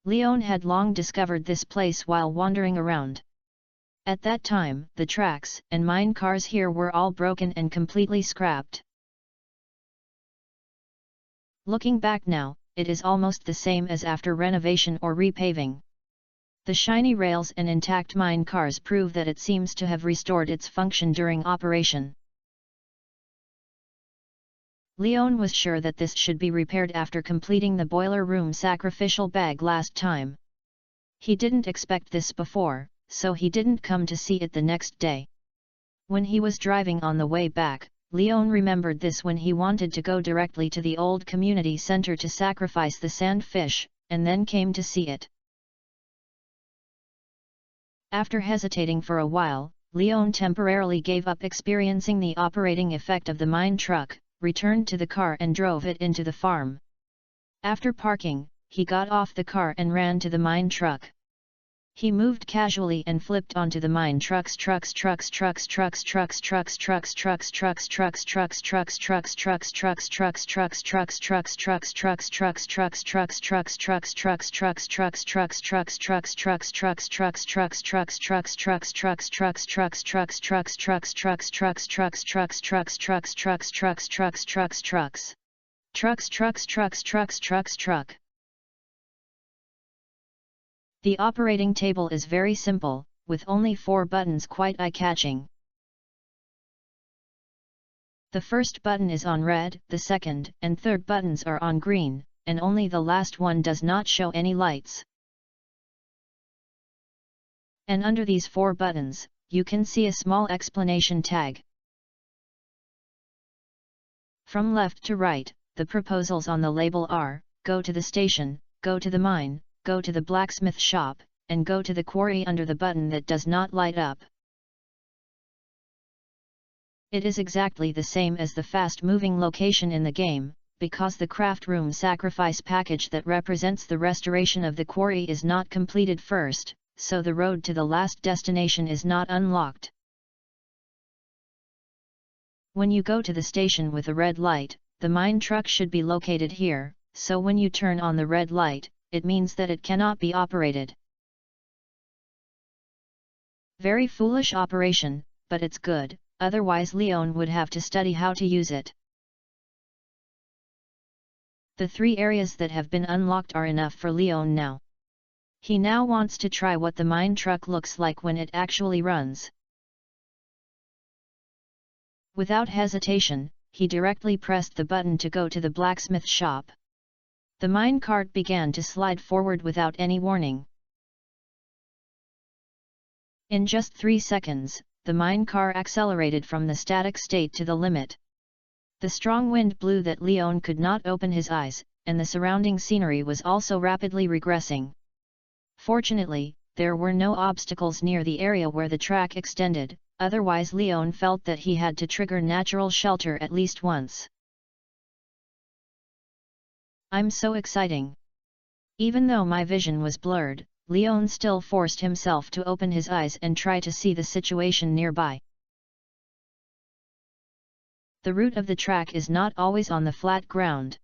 Leon had long discovered this place while wandering around. At that time, the tracks and mine cars here were all broken and completely scrapped. Looking back now, it is almost the same as after renovation or repaving. The shiny rails and intact mine cars prove that it seems to have restored its function during operation. Leon was sure that this should be repaired after completing the boiler room sacrificial bag last time. He didn't expect this before, so he didn't come to see it the next day. When he was driving on the way back, Leon remembered this when he wanted to go directly to the old community center to sacrifice the sand fish, and then came to see it. After hesitating for a while, Leon temporarily gave up experiencing the operating effect of the mine truck, returned to the car and drove it into the farm. After parking, he got off the car and ran to the mine truck. He moved casually and flipped onto the mine truck's trucks. The operating table is very simple, with only 4 buttons quite eye-catching. The first button is on red, the second and third buttons are on green, and only the last one does not show any lights. And under these 4 buttons, you can see a small explanation tag. From left to right, the proposals on the label are: go to the station, go to the mine, go to the blacksmith shop, and go to the quarry under the button that does not light up. It is exactly the same as the fast-moving location in the game, because the craft room sacrifice package that represents the restoration of the quarry is not completed first, so the road to the last destination is not unlocked. When you go to the station with a red light, the mine truck should be located here, so when you turn on the red light, it means that it cannot be operated. Very foolish operation, but it's good, otherwise Leon would have to study how to use it. The 3 areas that have been unlocked are enough for Leon now. He now wants to try what the mine truck looks like when it actually runs. Without hesitation, he directly pressed the button to go to the blacksmith shop. The mine cart began to slide forward without any warning. In just 3 seconds, the mine car accelerated from the static state to the limit. The strong wind blew that Leon could not open his eyes, and the surrounding scenery was also rapidly regressing. Fortunately, there were no obstacles near the area where the track extended, otherwise Leon felt that he had to trigger natural shelter at least once. "I'm so exciting." Even though my vision was blurred, Leon still forced himself to open his eyes and try to see the situation nearby. The route of the track is not always on the flat ground.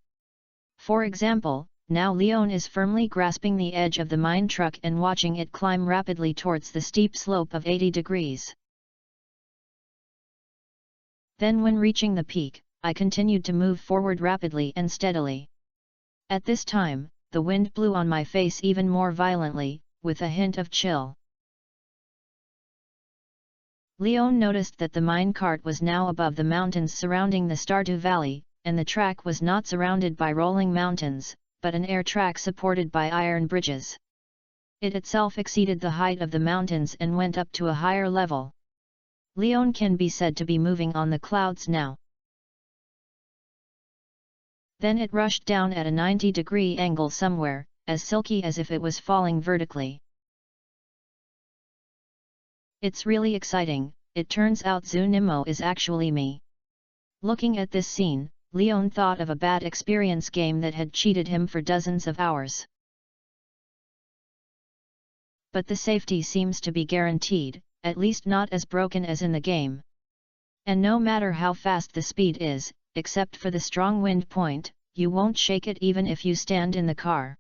For example, now Leon is firmly grasping the edge of the mine truck and watching it climb rapidly towards the steep slope of 80 degrees. Then when reaching the peak, I continued to move forward rapidly and steadily. At this time, the wind blew on my face even more violently, with a hint of chill. Leon noticed that the minecart was now above the mountains surrounding the Stardew Valley, and the track was not surrounded by rolling mountains, but an air track supported by iron bridges. It itself exceeded the height of the mountains and went up to a higher level. Leon can be said to be moving on the clouds now. Then it rushed down at a 90-degree angle somewhere, as silky as if it was falling vertically. "It's really exciting, it turns out Zunimo is actually me." Looking at this scene, Leon thought of a bad experience game that had cheated him for dozens of hours. But the safety seems to be guaranteed, at least not as broken as in the game. And no matter how fast the speed is, except for the strong wind point, you won't shake it even if you stand in the car.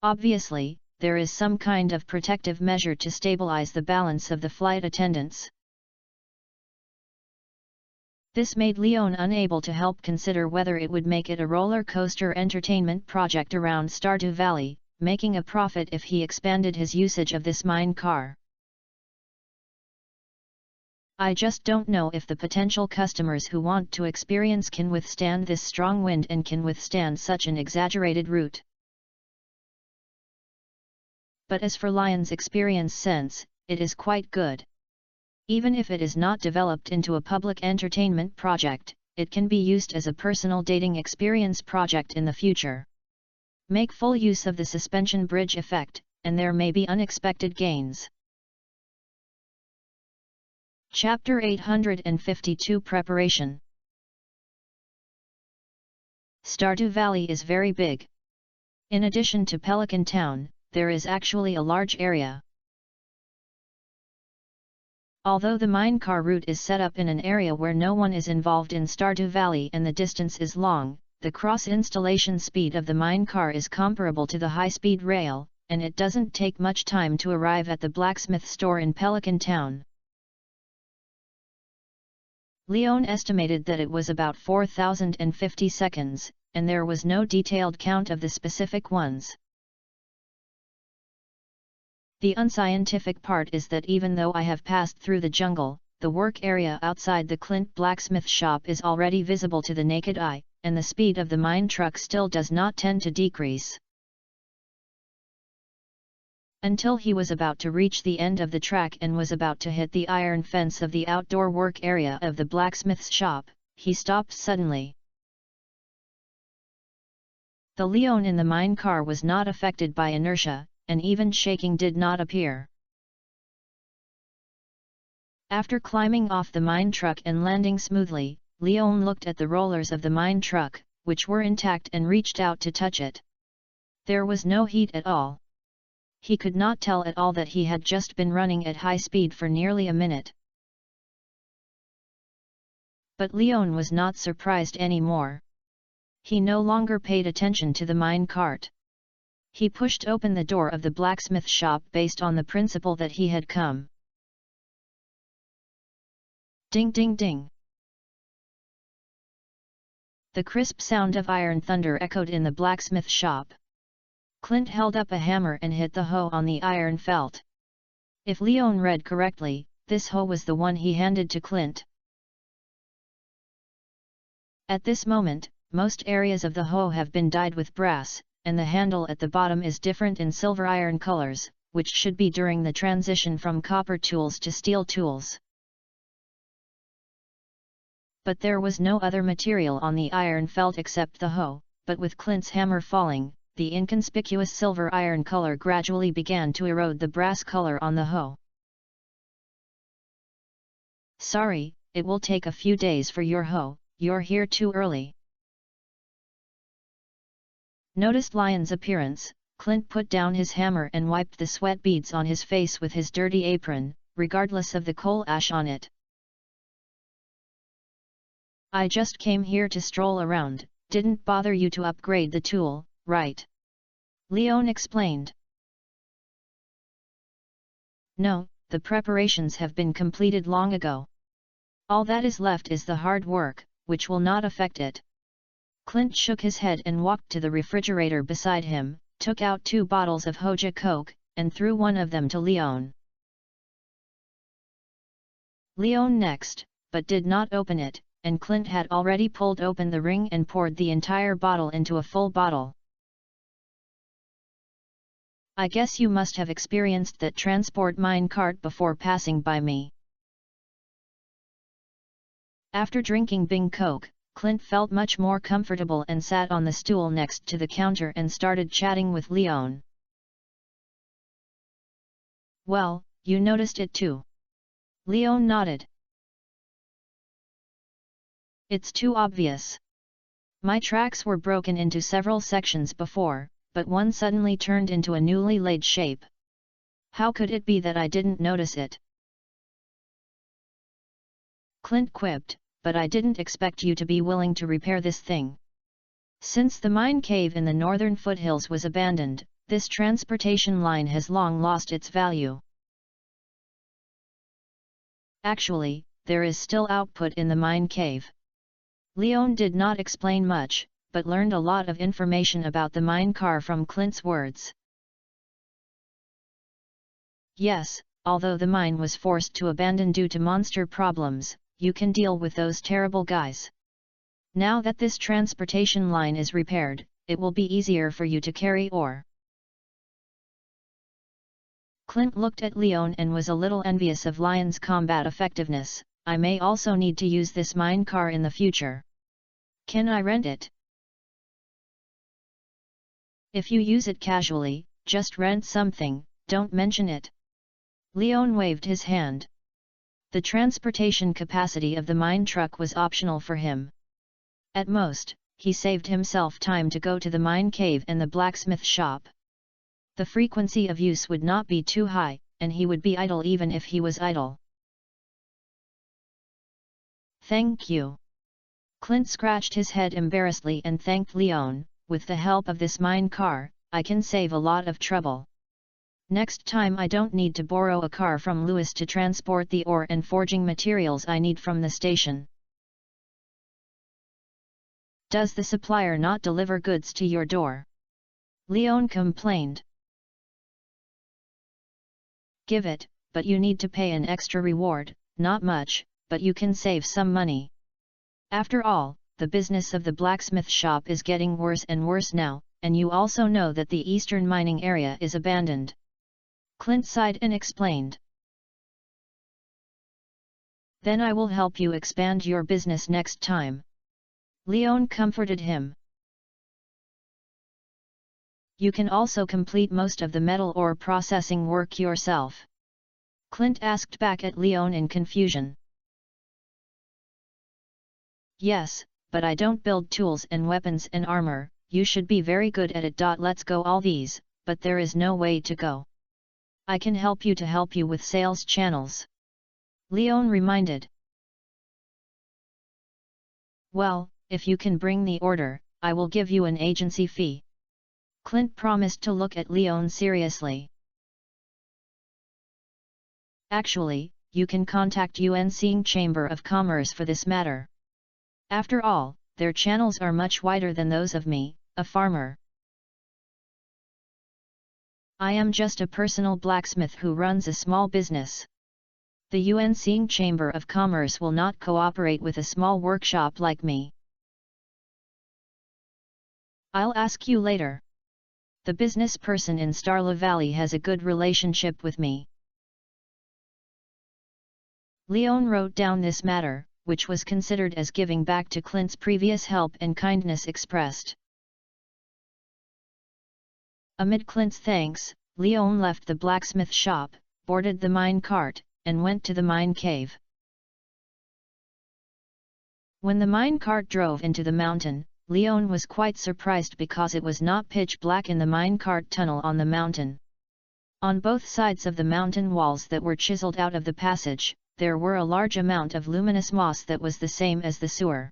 Obviously, there is some kind of protective measure to stabilize the balance of the flight attendants. This made Leon unable to help consider whether it would make it a roller coaster entertainment project around Stardew Valley, making a profit if he expanded his usage of this mine car. "I just don't know if the potential customers who want to experience can withstand this strong wind and can withstand such an exaggerated route. But as for Lion's experience sense, it is quite good. Even if it is not developed into a public entertainment project, it can be used as a personal dating experience project in the future. Make full use of the suspension bridge effect, and there may be unexpected gains." Chapter 852 Preparation. Stardew Valley is very big. In addition to Pelican Town, there is actually a large area. Although the minecar route is set up in an area where no one is involved in Stardew Valley and the distance is long, the cross-installation speed of the minecar is comparable to the high-speed rail, and it doesn't take much time to arrive at the blacksmith store in Pelican Town. Leon estimated that it was about 4,050 seconds, and there was no detailed count of the specific ones. The unscientific part is that even though I have passed through the jungle, the work area outside the Clint blacksmith shop is already visible to the naked eye, and the speed of the mine truck still does not tend to decrease. Until he was about to reach the end of the track and was about to hit the iron fence of the outdoor work area of the blacksmith's shop, he stopped suddenly. The Leon in the mine car was not affected by inertia, and even shaking did not appear. After climbing off the mine truck and landing smoothly, Leon looked at the rollers of the mine truck, which were intact, and reached out to touch it. There was no heat at all. He could not tell at all that he had just been running at high speed for nearly a minute. But Leon was not surprised anymore. He no longer paid attention to the mine cart. He pushed open the door of the blacksmith shop based on the principle that he had come. Ding ding ding. The crisp sound of iron thunder echoed in the blacksmith shop. Clint held up a hammer and hit the hoe on the iron felt. If Leon read correctly, this hoe was the one he handed to Clint. At this moment, most areas of the hoe have been dyed with brass, and the handle at the bottom is different in silver iron colors, which should be during the transition from copper tools to steel tools. But there was no other material on the iron felt except the hoe, but with Clint's hammer falling, the inconspicuous silver iron color gradually began to erode the brass color on the hoe. "Sorry, it will take a few days for your hoe, you're here too early." Noticed Lion's appearance, Clint put down his hammer and wiped the sweat beads on his face with his dirty apron, regardless of the coal ash on it. "I just came here to stroll around, didn't bother you to upgrade the tool, right?" Leon explained. "No, the preparations have been completed long ago. All that is left is the hard work, which will not affect it." Clint shook his head and walked to the refrigerator beside him, took out 2 bottles of Hoja Coke, and threw one of them to Leon. Leon next, but did not open it, and Clint had already pulled open the ring and poured the entire bottle into a full bottle. "I guess you must have experienced that transport mine cart before passing by me." After drinking Bing Coke, Clint felt much more comfortable and sat on the stool next to the counter and started chatting with Leon. "Well, you noticed it too?" Leon nodded. "It's too obvious. My tracks were broken into several sections before, but one suddenly turned into a newly laid shape. How could it be that I didn't notice it?" Clint quipped, "But I didn't expect you to be willing to repair this thing. Since the mine cave in the northern foothills was abandoned, this transportation line has long lost its value. Actually, there is still output in the mine cave." Leon did not explain much, but learned a lot of information about the mine car from Clint's words. "Yes, although the mine was forced to abandon due to monster problems, you can deal with those terrible guys. Now that this transportation line is repaired, it will be easier for you to carry ore." Clint looked at Leon and was a little envious of Lion's combat effectiveness. "I may also need to use this mine car in the future. Can I rent it?" "If you use it casually, just rent something, don't mention it." Leon waved his hand. The transportation capacity of the mine truck was optional for him. At most, he saved himself time to go to the mine cave and the blacksmith shop. The frequency of use would not be too high, and he would be idle even if he was idle. "Thank you." Clint scratched his head embarrassedly and thanked Leon. "With the help of this mine car, I can save a lot of trouble. Next time I don't need to borrow a car from Lewis to transport the ore and forging materials I need from the station." "Does the supplier not deliver goods to your door?" Leon complained. "Give it, but you need to pay an extra reward, not much, but you can save some money. After all, the business of the blacksmith shop is getting worse and worse now, and you also know that the eastern mining area is abandoned." Clint sighed and explained. "Then I will help you expand your business next time." Leon comforted him. "You can also complete most of the metal ore processing work yourself?" Clint asked back at Leon in confusion. "Yes, but I don't build tools and weapons and armor. You should be very good at it. Let's go all these, but there is no way to go. I can help you with sales channels," Leon reminded. "Well, if you can bring the order, I will give you an agency fee." Clint promised to look at Leon seriously. "Actually, you can contact UNC Chamber of Commerce for this matter. After all, their channels are much wider than those of me, a farmer. I am just a personal blacksmith who runs a small business. The UNC Chamber of Commerce will not cooperate with a small workshop like me." "I'll ask you later. The business person in Starla Valley has a good relationship with me." Leon wrote down this matter, which was considered as giving back to Clint's previous help and kindness expressed. Amid Clint's thanks, Leon left the blacksmith shop, boarded the mine cart, and went to the mine cave. When the mine cart drove into the mountain, Leon was quite surprised because it was not pitch black in the mine cart tunnel on the mountain. On both sides of the mountain walls that were chiseled out of the passage, there were a large amount of luminous moss that was the same as the sewer.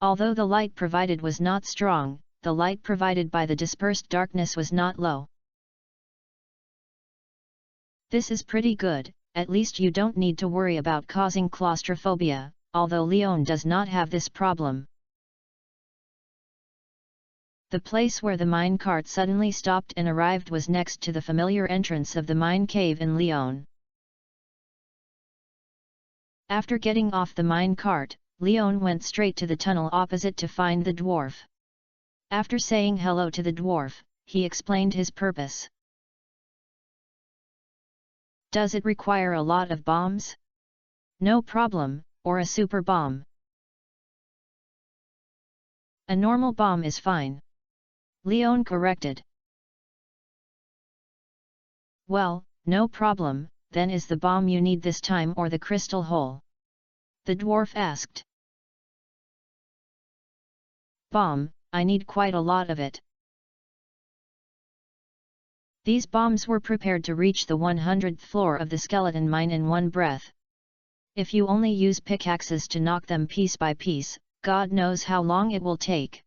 Although the light provided was not strong, the light provided by the dispersed darkness was not low. This is pretty good, at least you don't need to worry about causing claustrophobia, although Leon does not have this problem. The place where the mine cart suddenly stopped and arrived was next to the familiar entrance of the mine cave in Leon. After getting off the mine cart, Leon went straight to the tunnel opposite to find the dwarf. After saying hello to the dwarf, he explained his purpose. Does it require a lot of bombs? No problem, or a super bomb. A normal bomb is fine. Leon corrected. Well, no problem, then is the bomb you need this time or the crystal hole? The dwarf asked. Bomb, I need quite a lot of it. These bombs were prepared to reach the 100th floor of the skeleton mine in one breath. If you only use pickaxes to knock them piece by piece, God knows how long it will take.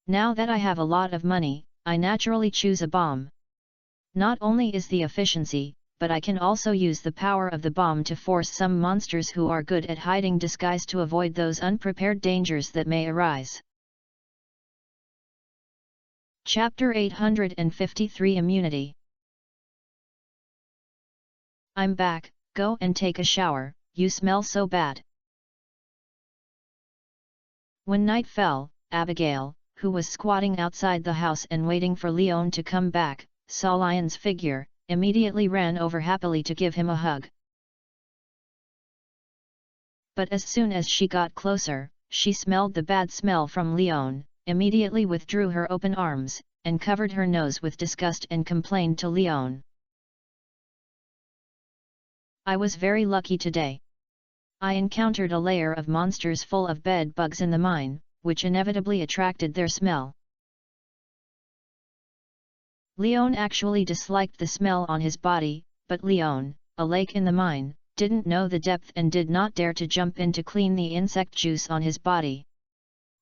Now that I have a lot of money, I naturally choose a bomb. Not only is the efficiency, but I can also use the power of the bomb to force some monsters who are good at hiding disguise to avoid those unprepared dangers that may arise. Chapter 853 Immunity. I'm back, go and take a shower, you smell so bad. When night fell, Abigail, who was squatting outside the house and waiting for Leon to come back, saw Lion's figure, immediately ran over happily to give him a hug. But as soon as she got closer, she smelled the bad smell from Leon, immediately withdrew her open arms, and covered her nose with disgust and complained to Leon. I was very lucky today. I encountered a layer of monsters full of bed bugs in the mine, which inevitably attracted their smell. Leon actually disliked the smell on his body, but Leon, a lake in the mine, didn't know the depth and did not dare to jump in to clean the insect juice on his body.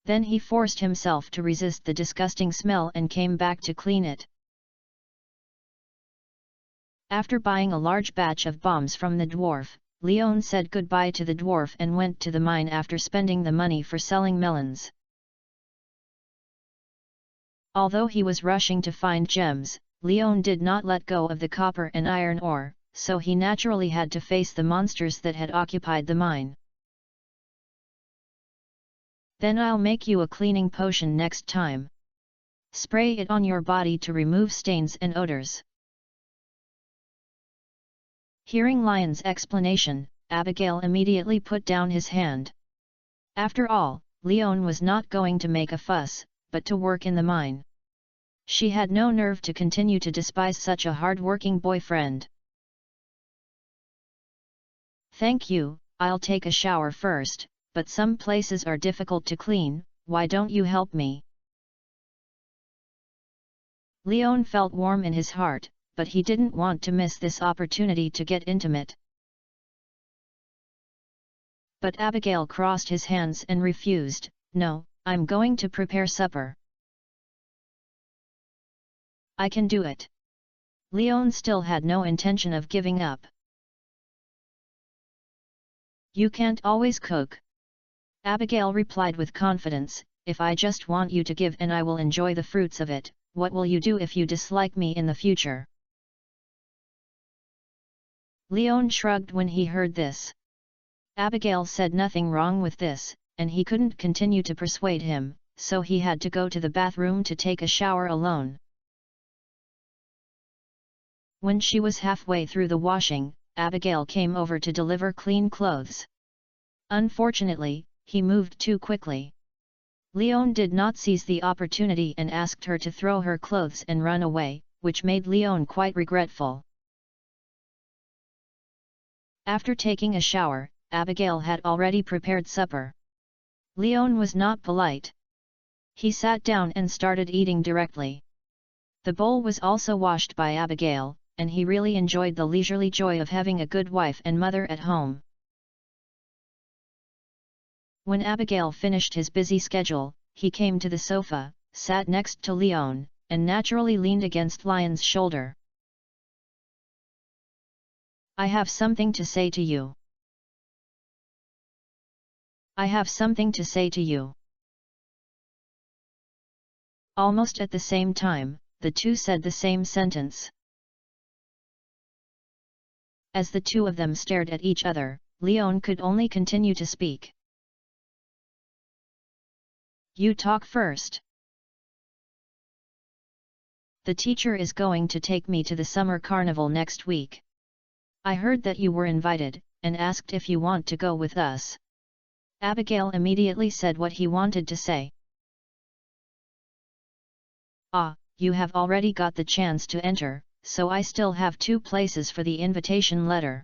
Then he forced himself to resist the disgusting smell and came back to clean it. After buying a large batch of bombs from the dwarf, Leon said goodbye to the dwarf and went to the mine after spending the money for selling melons. Although he was rushing to find gems, Leon did not let go of the copper and iron ore, so he naturally had to face the monsters that had occupied the mine. Then I'll make you a cleaning potion next time. Spray it on your body to remove stains and odors. Hearing Lion's explanation, Abigail immediately put down his hand. After all, Leon was not going to make a fuss, but to work in the mine. She had no nerve to continue to despise such a hard-working boyfriend. Thank you, I'll take a shower first, but some places are difficult to clean, why don't you help me? Leon felt warm in his heart, but he didn't want to miss this opportunity to get intimate. But Abigail crossed his hands and refused, No, I'm going to prepare supper. I can do it. Leon still had no intention of giving up. You can't always cook. Abigail replied with confidence, If I just want you to give and I will enjoy the fruits of it, what will you do if you dislike me in the future? Leon shrugged when he heard this. Abigail said nothing wrong with this, and he couldn't continue to persuade him, so he had to go to the bathroom to take a shower alone. When she was halfway through the washing, Abigail came over to deliver clean clothes. Unfortunately, he moved too quickly. Leon did not seize the opportunity and asked her to throw her clothes and run away, which made Leon quite regretful. After taking a shower, Abigail had already prepared supper. Leon was not polite. He sat down and started eating directly. The bowl was also washed by Abigail, and he really enjoyed the leisurely joy of having a good wife and mother at home. When Abigail finished his busy schedule, he came to the sofa, sat next to Leon, and naturally leaned against Lion's shoulder. "I have something to say to you. I have something to say to you." Almost at the same time, the two said the same sentence. As the two of them stared at each other, Leon could only continue to speak. "You talk first." "The teacher is going to take me to the summer carnival next week. I heard that you were invited, and asked if you want to go with us." Abigail immediately said what he wanted to say. "Ah, you have already got the chance to enter, so I still have 2 places for the invitation letter.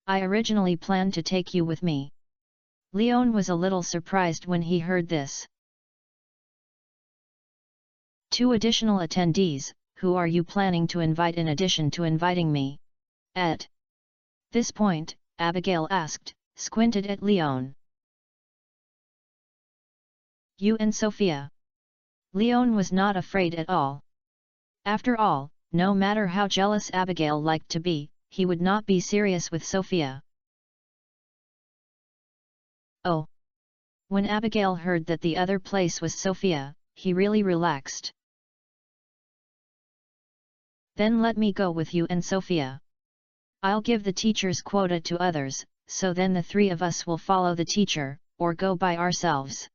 I originally planned to take you with me." Leon was a little surprised when he heard this. "2 additional attendees, who are you planning to invite in addition to inviting me?" At this point, Abigail asked, squinted at Leon. "You and Sophia." Leon was not afraid at all. After all, no matter how jealous Abigail liked to be, he would not be serious with Sophia. Oh! When Abigail heard that the other place was Sophia, he really relaxed. "Then let me go with you and Sophia. I'll give the teacher's quota to others, so then the 3 of us will follow the teacher, or go by ourselves."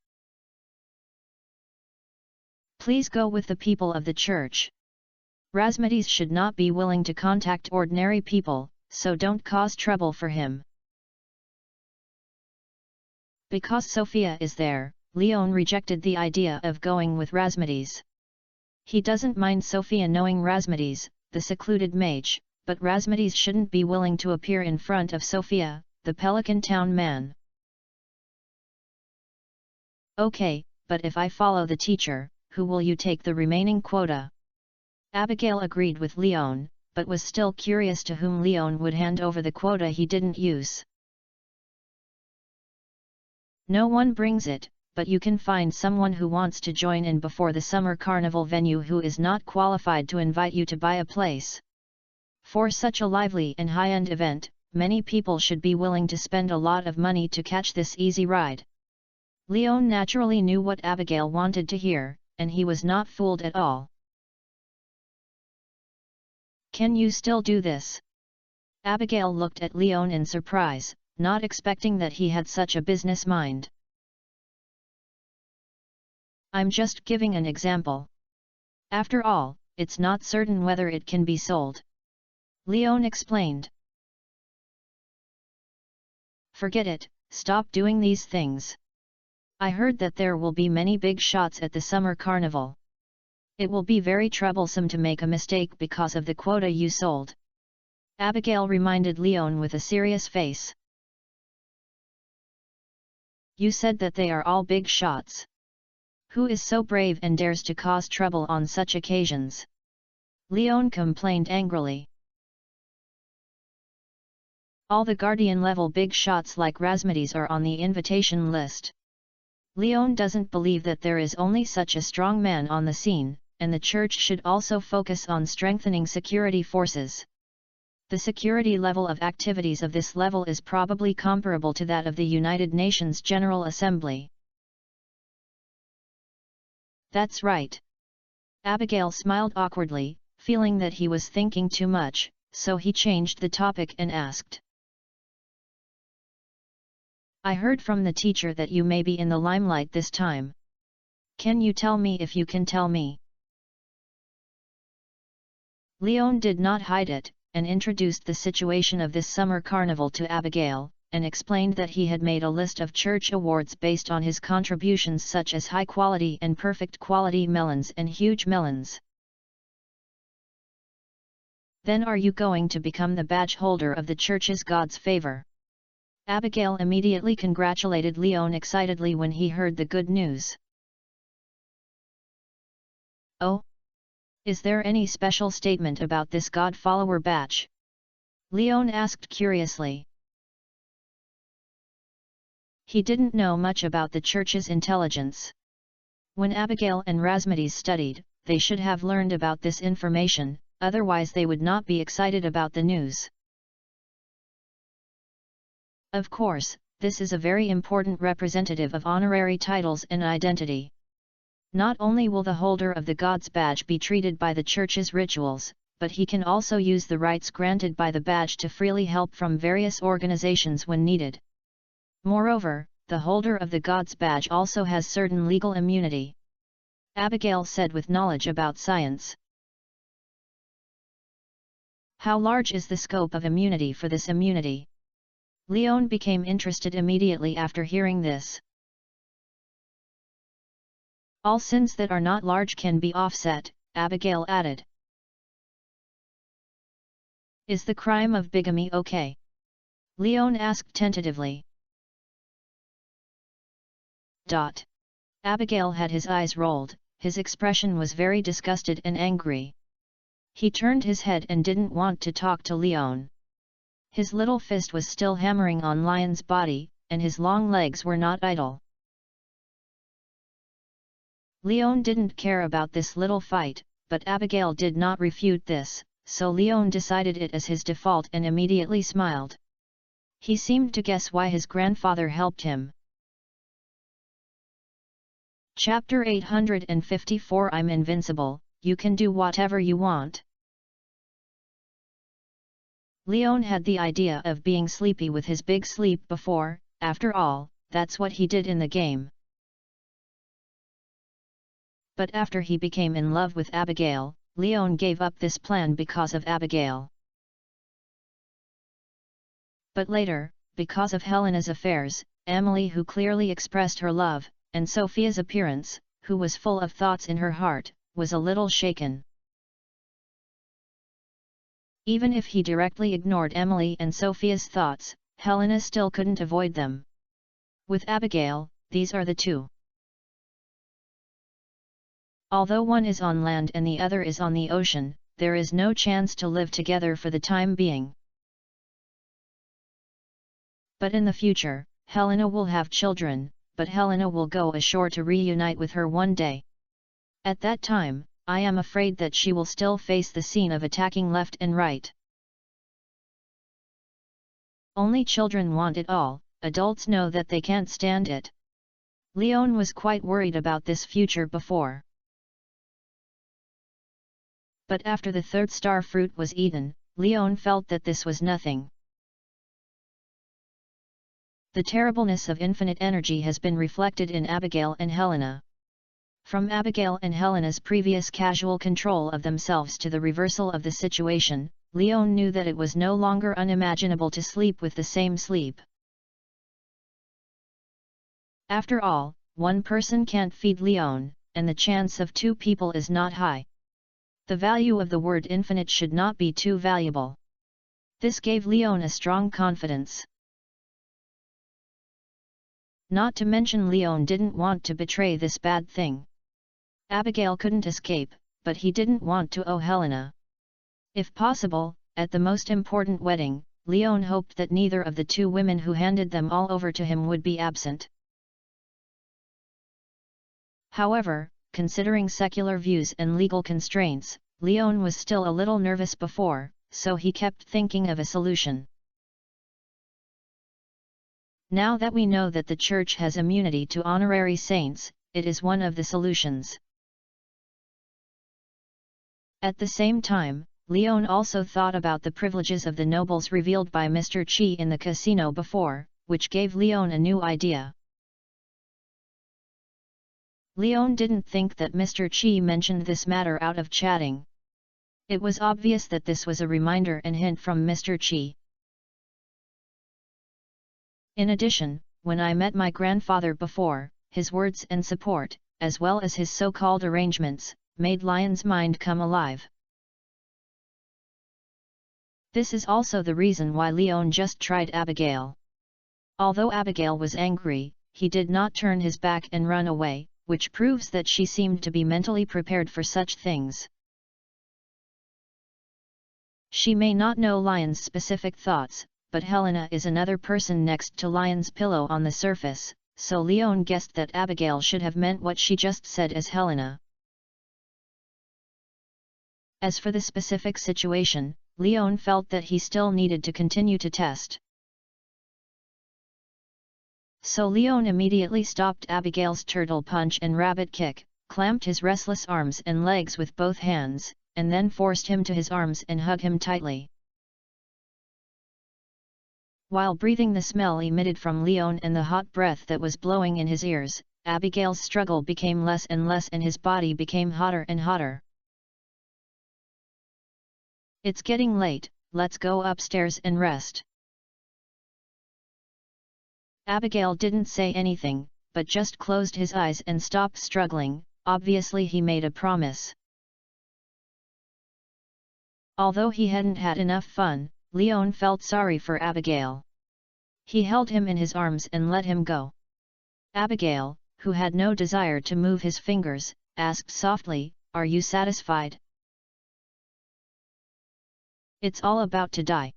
"Please go with the people of the church. Razmedes should not be willing to contact ordinary people, so don't cause trouble for him." Because Sophia is there, Leon rejected the idea of going with Razmedes. He doesn't mind Sophia knowing Razmedes, the secluded mage, but Razmedes shouldn't be willing to appear in front of Sophia, the Pelican Town man. "Okay, but if I follow the teacher, who will you take the remaining quota?" Abigail agreed with Leon, but was still curious to whom Leon would hand over the quota he didn't use. "No one brings it, but you can find someone who wants to join in before the summer carnival venue who is not qualified to invite you to buy a place. For such a lively and high-end event, many people should be willing to spend a lot of money to catch this easy ride." Leon naturally knew what Abigail wanted to hear, and he was not fooled at all. "Can you still do this?" Abigail looked at Leon in surprise, not expecting that he had such a business mind. "I'm just giving an example. After all, it's not certain whether it can be sold," Leon explained. "Forget it, stop doing these things. I heard that there will be many big shots at the summer carnival. It will be very troublesome to make a mistake because of the quota you sold." Abigail reminded Leon with a serious face. "You said that they are all big shots. Who is so brave and dares to cause trouble on such occasions?" Leon complained angrily. "All the Guardian-level big shots like Razmedes are on the invitation list. Leon doesn't believe that there is only such a strong man on the scene, and the church should also focus on strengthening security forces. The security level of activities of this level is probably comparable to that of the United Nations General Assembly." "That's right." Abigail smiled awkwardly, feeling that he was thinking too much, so he changed the topic and asked. "I heard from the teacher that you may be in the limelight this time. Can you tell me if you can tell me?" Leon did not hide it, and introduced the situation of this summer carnival to Abigail, and explained that he had made a list of church awards based on his contributions such as high quality and perfect quality melons and huge melons. Then are you going to become the badge holder of the church's God's favor? Abigail immediately congratulated Leon excitedly when he heard the good news. Oh? Is there any special statement about this God follower badge? Leon asked curiously. He didn't know much about the church's intelligence. When Abigail and Rasmides studied, they should have learned about this information, otherwise they would not be excited about the news. Of course, this is a very important representative of honorary titles and identity. Not only will the holder of the God's badge be treated by the church's rituals, but he can also use the rights granted by the badge to freely help from various organizations when needed. Moreover, the holder of the God's badge also has certain legal immunity. Abigail said with knowledge about science. How large is the scope of immunity for this immunity? Leon became interested immediately after hearing this. All sins that are not large can be offset, Abigail added. Is the crime of bigamy okay? Leon asked tentatively. Abigail had his eyes rolled, his expression was very disgusted and angry. He turned his head and didn't want to talk to Leon. His little fist was still hammering on Lion's body, and his long legs were not idle. Leon didn't care about this little fight, but Abigail did not refute this, so Leon decided it as his default and immediately smiled. He seemed to guess why his grandfather helped him. Chapter 854 I'm invincible, you can do whatever you want. Leon had the idea of being sleepy with his big sleep before, after all, that's what he did in the game. But after he became in love with Abigail, Leon gave up this plan because of Abigail. But later, because of Helena's affairs, Emily who clearly expressed her love, and Sophia's appearance, who was full of thoughts in her heart, was a little shaken. Even if he directly ignored Emily and Sophia's thoughts, Helena still couldn't avoid them. With Abigail, these are the two. Although one is on land and the other is on the ocean, there is no chance to live together for the time being. But in the future, Helena will have children, but Helena will go ashore to reunite with her one day. At that time, I am afraid that she will still face the scene of attacking left and right. Only children want it all, adults know that they can't stand it. Leon was quite worried about this future before. But after the third star fruit was eaten, Leon felt that this was nothing. The terribleness of infinite energy has been reflected in Abigail and Helena. From Abigail and Helena's previous casual control of themselves to the reversal of the situation, Leon knew that it was no longer unimaginable to sleep with the same sleep. After all, one person can't feed Leon, and the chance of two people is not high. The value of the word infinite should not be too valuable. This gave Leon a strong confidence. Not to mention Leon didn't want to betray this bad thing. Abigail couldn't escape, but he didn't want to owe Helena. If possible, at the most important wedding, Leon hoped that neither of the two women who handed them all over to him would be absent. However, considering secular views and legal constraints, Leon was still a little nervous before, so he kept thinking of a solution. Now that we know that the Church has immunity to honorary saints, it is one of the solutions. At the same time, Leon also thought about the privileges of the nobles revealed by Mr. Chi in the casino before, which gave Leon a new idea. Leon didn't think that Mr. Chi mentioned this matter out of chatting. It was obvious that this was a reminder and hint from Mr. Chi. In addition, when I met my grandfather before, his words and support, as well as his so-called arrangements, made Lion's mind come alive. This is also the reason why Leon just tried Abigail. Although Abigail was angry, he did not turn his back and run away, which proves that she seemed to be mentally prepared for such things. She may not know Lion's specific thoughts, but Helena is another person next to Lion's pillow on the surface, so Leon guessed that Abigail should have meant what she just said as Helena. As for the specific situation, Leon felt that he still needed to continue to test. So Leon immediately stopped Abigail's turtle punch and rabbit kick, clamped his restless arms and legs with both hands, and then forced him to his arms and hugged him tightly. While breathing the smell emitted from Leon and the hot breath that was blowing in his ears, Abigail's struggle became less and less and his body became hotter and hotter. "It's getting late, let's go upstairs and rest." Abigail didn't say anything, but just closed his eyes and stopped struggling. Obviously he made a promise. Although he hadn't had enough fun, Leon felt sorry for Abigail. He held him in his arms and let him go. Abigail, who had no desire to move his fingers, asked softly, "Are you satisfied?" "It's all about to die."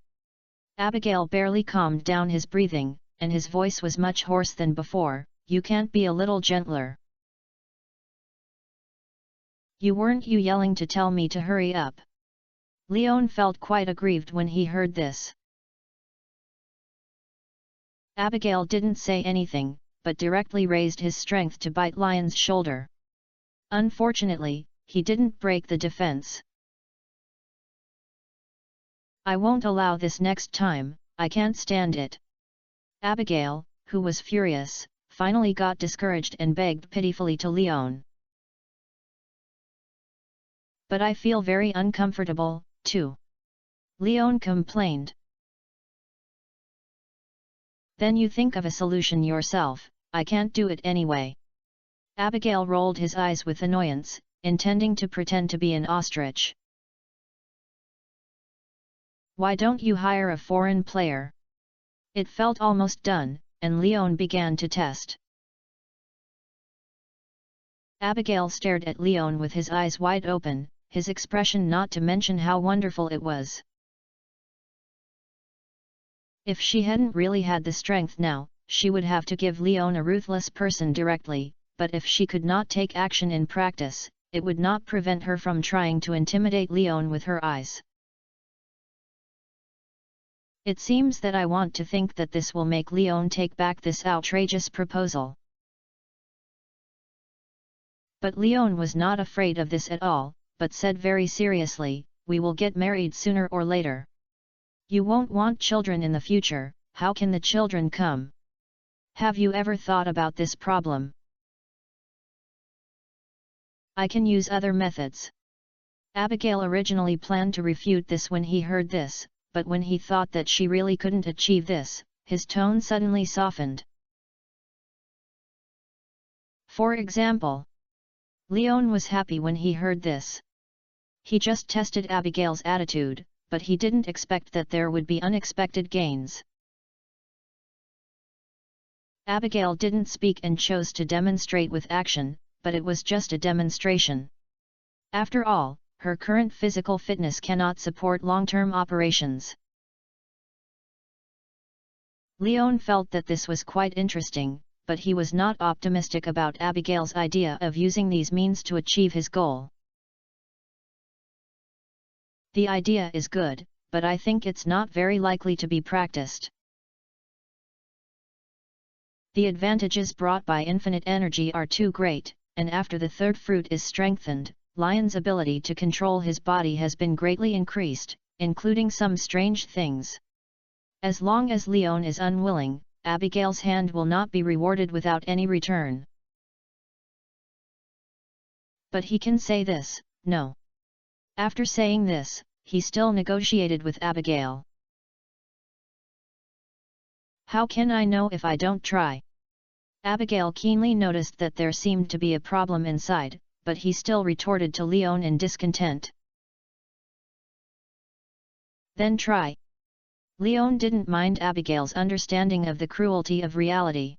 Abigail barely calmed down his breathing, and his voice was much hoarse than before. "You can't be a little gentler. Weren't you yelling to tell me to hurry up?" Leon felt quite aggrieved when he heard this. Abigail didn't say anything, but directly raised his strength to bite Lion's shoulder. Unfortunately, he didn't break the defense. "I won't allow this next time, I can't stand it." Abigail, who was furious, finally got discouraged and begged pitifully to Leon. "But I feel very uncomfortable, too," Leon complained. "Then you think of a solution yourself, I can't do it anyway." Abigail rolled his eyes with annoyance, intending to pretend to be an ostrich. "Why don't you hire a foreign player?" It felt almost done, and Leon began to test. Abigail stared at Leon with his eyes wide open, his expression not to mention how wonderful it was. If she hadn't really had the strength now, she would have to give Leon a ruthless person directly, but if she could not take action in practice, it would not prevent her from trying to intimidate Leon with her eyes. "It seems that I want to think that this will make Leon take back this outrageous proposal." But Leon was not afraid of this at all, but said very seriously, "We will get married sooner or later. You won't want children in the future, how can the children come? Have you ever thought about this problem?" "I can use other methods." Abigail originally planned to refute this when he heard this, but when he thought that she really couldn't achieve this, his tone suddenly softened. For example, Leon was happy when he heard this. He just tested Abigail's attitude, but he didn't expect that there would be unexpected gains. Abigail didn't speak and chose to demonstrate with action, but it was just a demonstration. After all, her current physical fitness cannot support long-term operations. Leon felt that this was quite interesting, but he was not optimistic about Abigail's idea of using these means to achieve his goal. "The idea is good, but I think it's not very likely to be practiced. The advantages brought by infinite energy are too great, and after the third fruit is strengthened, Lion's ability to control his body has been greatly increased, including some strange things. As long as Leon is unwilling, Abigail's hand will not be rewarded without any return. But he can say this, no." After saying this, he still negotiated with Abigail. How can I know if I don't try? Abigail keenly noticed that there seemed to be a problem inside, but he still retorted to Leon in discontent. Then try. Leon didn't mind Abigail's understanding of the cruelty of reality.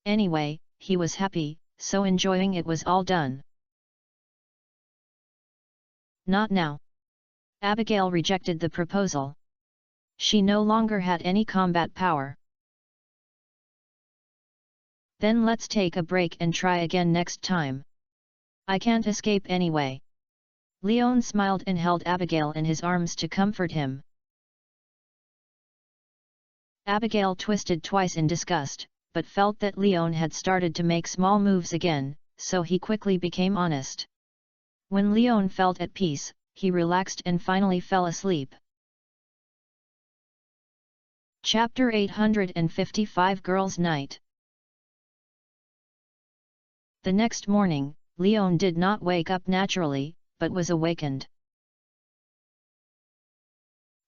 Anyway, he was happy, so enjoying it was all done. Not now. Abigail rejected the proposal. She no longer had any combat power. Then let's take a break and try again next time. I can't escape anyway. Leon smiled and held Abigail in his arms to comfort him. Abigail twisted twice in disgust, but felt that Leon had started to make small moves again, so he quickly became honest. When Leon felt at peace, he relaxed and finally fell asleep. Chapter 855 Girls' Night. The next morning, Leon did not wake up naturally, but was awakened.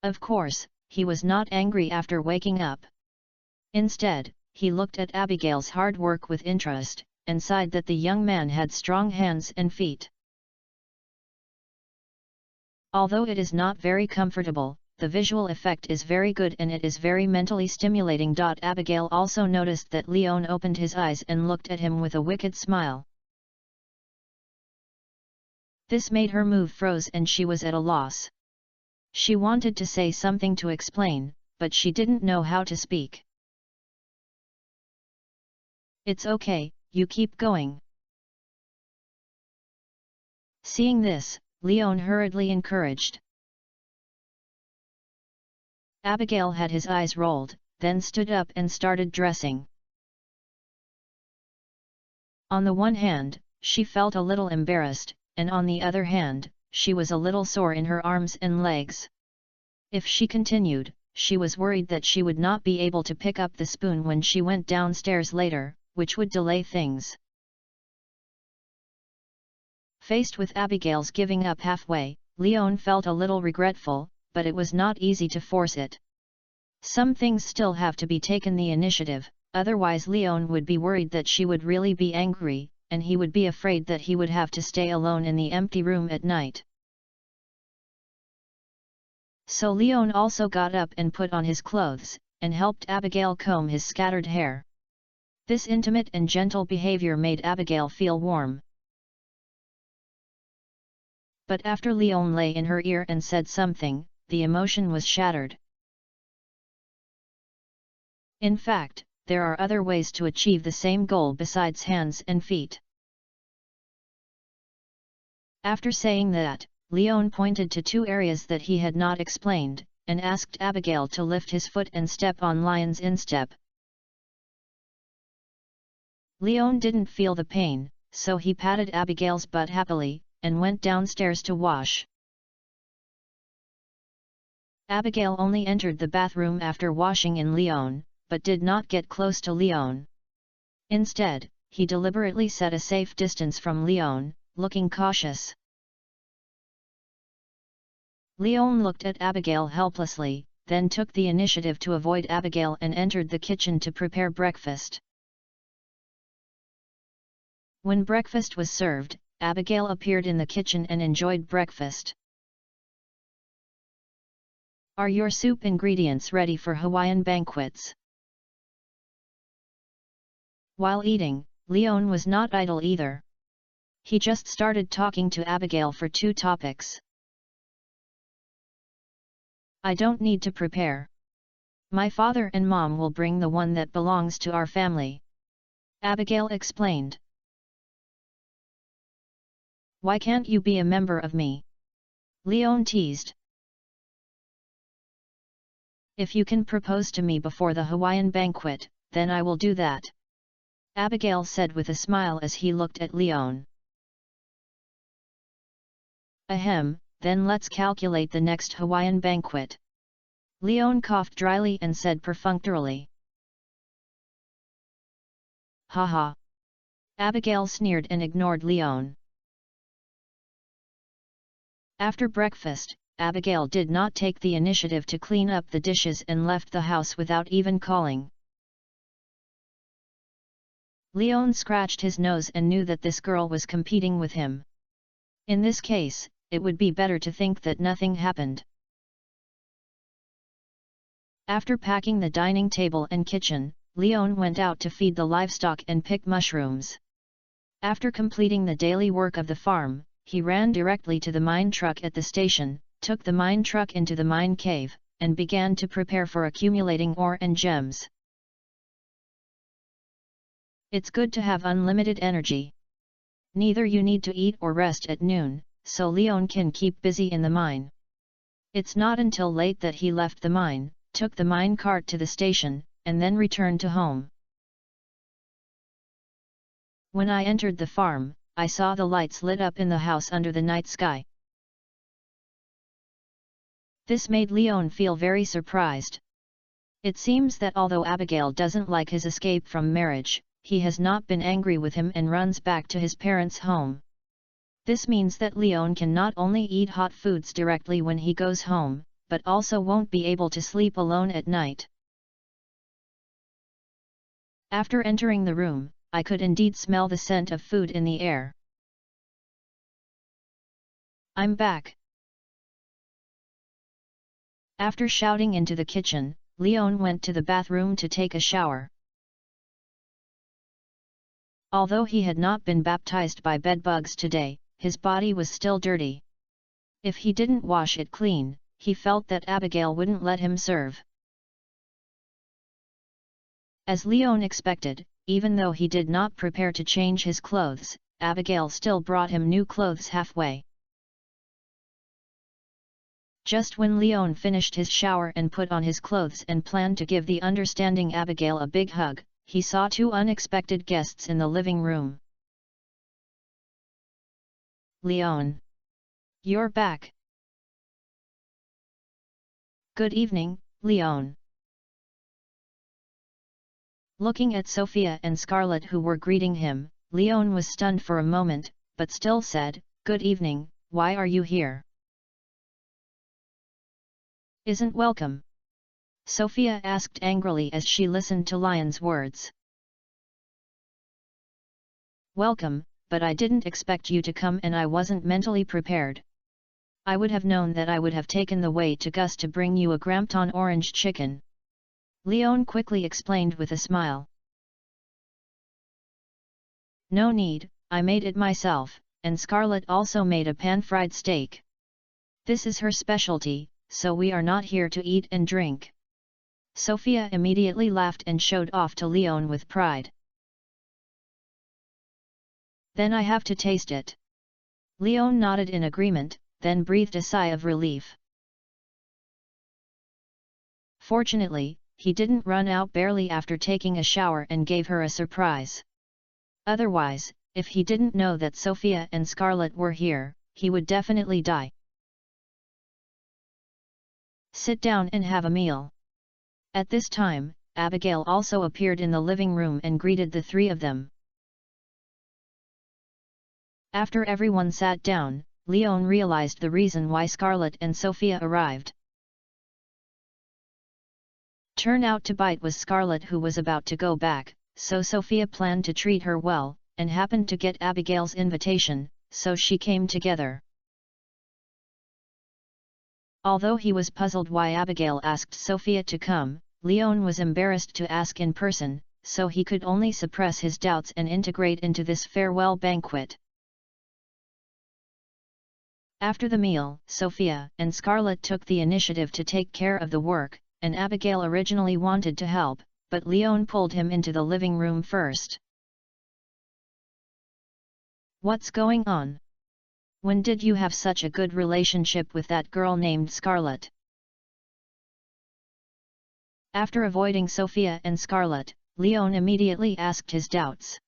Of course, he was not angry after waking up. Instead, he looked at Abigail's hard work with interest, and sighed that the young man had strong hands and feet. Although it is not very comfortable, the visual effect is very good and it is very mentally stimulating. Abigail also noticed that Leon opened his eyes and looked at him with a wicked smile. This made her move froze and she was at a loss. She wanted to say something to explain, but she didn't know how to speak. It's okay, you keep going. Seeing this, Leon hurriedly encouraged. Abigail had his eyes rolled, then stood up and started dressing. On the one hand, she felt a little embarrassed, and on the other hand, she was a little sore in her arms and legs. If she continued, she was worried that she would not be able to pick up the spoon when she went downstairs later, which would delay things. Faced with Abigail's giving up halfway, Leon felt a little regretful, but it was not easy to force it. Some things still have to be taken the initiative, otherwise Leon would be worried that she would really be angry, and he would be afraid that he would have to stay alone in the empty room at night. So Leon also got up and put on his clothes, and helped Abigail comb his scattered hair. This intimate and gentle behavior made Abigail feel warm. But after Leon lay in her ear and said something, the emotion was shattered. In fact, there are other ways to achieve the same goal besides hands and feet. After saying that, Leon pointed to two areas that he had not explained, and asked Abigail to lift his foot and step on Lion's instep. Leon didn't feel the pain, so he patted Abigail's butt happily, and went downstairs to wash. Abigail only entered the bathroom after washing in Leon, but did not get close to Leon. Instead, he deliberately set a safe distance from Leon, looking cautious. Leon looked at Abigail helplessly, then took the initiative to avoid Abigail and entered the kitchen to prepare breakfast. When breakfast was served, Abigail appeared in the kitchen and enjoyed breakfast. Are your soup ingredients ready for Hawaiian banquets? While eating, Leon was not idle either. He just started talking to Abigail for two topics. I don't need to prepare. My father and mom will bring the one that belongs to our family. Abigail explained. Why can't you be a member of me? Leon teased. If you can propose to me before the Hawaiian banquet, then I will do that. Abigail said with a smile as he looked at Leon. Ahem, then let's calculate the next Hawaiian banquet. Leon coughed dryly and said perfunctorily. Haha. Abigail sneered and ignored Leon. After breakfast, Abigail did not take the initiative to clean up the dishes and left the house without even calling. Leon scratched his nose and knew that this girl was competing with him. In this case, it would be better to think that nothing happened. After packing the dining table and kitchen, Leon went out to feed the livestock and pick mushrooms. After completing the daily work of the farm, he ran directly to the mine truck at the station, took the mine truck into the mine cave, and began to prepare for accumulating ore and gems. It's good to have unlimited energy. Neither you need to eat or rest at noon, so Leon can keep busy in the mine. It's not until late that he left the mine, took the mine cart to the station, and then returned to home. When I entered the farm, I saw the lights lit up in the house under the night sky. This made Leon feel very surprised. It seems that although Abigail doesn't like his escape from marriage, he has not been angry with him and runs back to his parents' home. This means that Leon can not only eat hot foods directly when he goes home, but also won't be able to sleep alone at night. After entering the room, I could indeed smell the scent of food in the air. I'm back. After shouting into the kitchen, Leon went to the bathroom to take a shower. Although he had not been baptized by bedbugs today, his body was still dirty. If he didn't wash it clean, he felt that Abigail wouldn't let him serve. As Leon expected, even though he did not prepare to change his clothes, Abigail still brought him new clothes halfway. Just when Leon finished his shower and put on his clothes and planned to give the understanding Abigail a big hug, he saw two unexpected guests in the living room. Leon! You're back! Good evening, Leon! Looking at Sophia and Scarlett who were greeting him, Leon was stunned for a moment, but still said, "Good evening, why are you here?" "Isn't welcome?" Sophia asked angrily as she listened to Leon's words. "Welcome, but I didn't expect you to come and I wasn't mentally prepared. I would have known that I would have taken the way to Gus to bring you a Grampton orange chicken." Leon quickly explained with a smile. "No need, I made it myself, and Scarlett also made a pan-fried steak. This is her specialty, so we are not here to eat and drink." Sophia immediately laughed and showed off to Leon with pride. "Then I have to taste it." Leon nodded in agreement, then breathed a sigh of relief. Fortunately, he didn't run out barely after taking a shower and gave her a surprise. Otherwise, if he didn't know that Sophia and Scarlett were here, he would definitely die. "Sit down and have a meal." At this time, Abigail also appeared in the living room and greeted the three of them. After everyone sat down, Leon realized the reason why Scarlett and Sophia arrived. Turn out to bite was Scarlett, who was about to go back, so Sophia planned to treat her well, and happened to get Abigail's invitation, so she came together. Although he was puzzled why Abigail asked Sophia to come, Leon was embarrassed to ask in person, so he could only suppress his doubts and integrate into this farewell banquet. After the meal, Sophia and Scarlett took the initiative to take care of the work, and Abigail originally wanted to help, but Leon pulled him into the living room first. "What's going on? When did you have such a good relationship with that girl named Scarlett?" After avoiding Sophia and Scarlett, Leon immediately asked his doubts.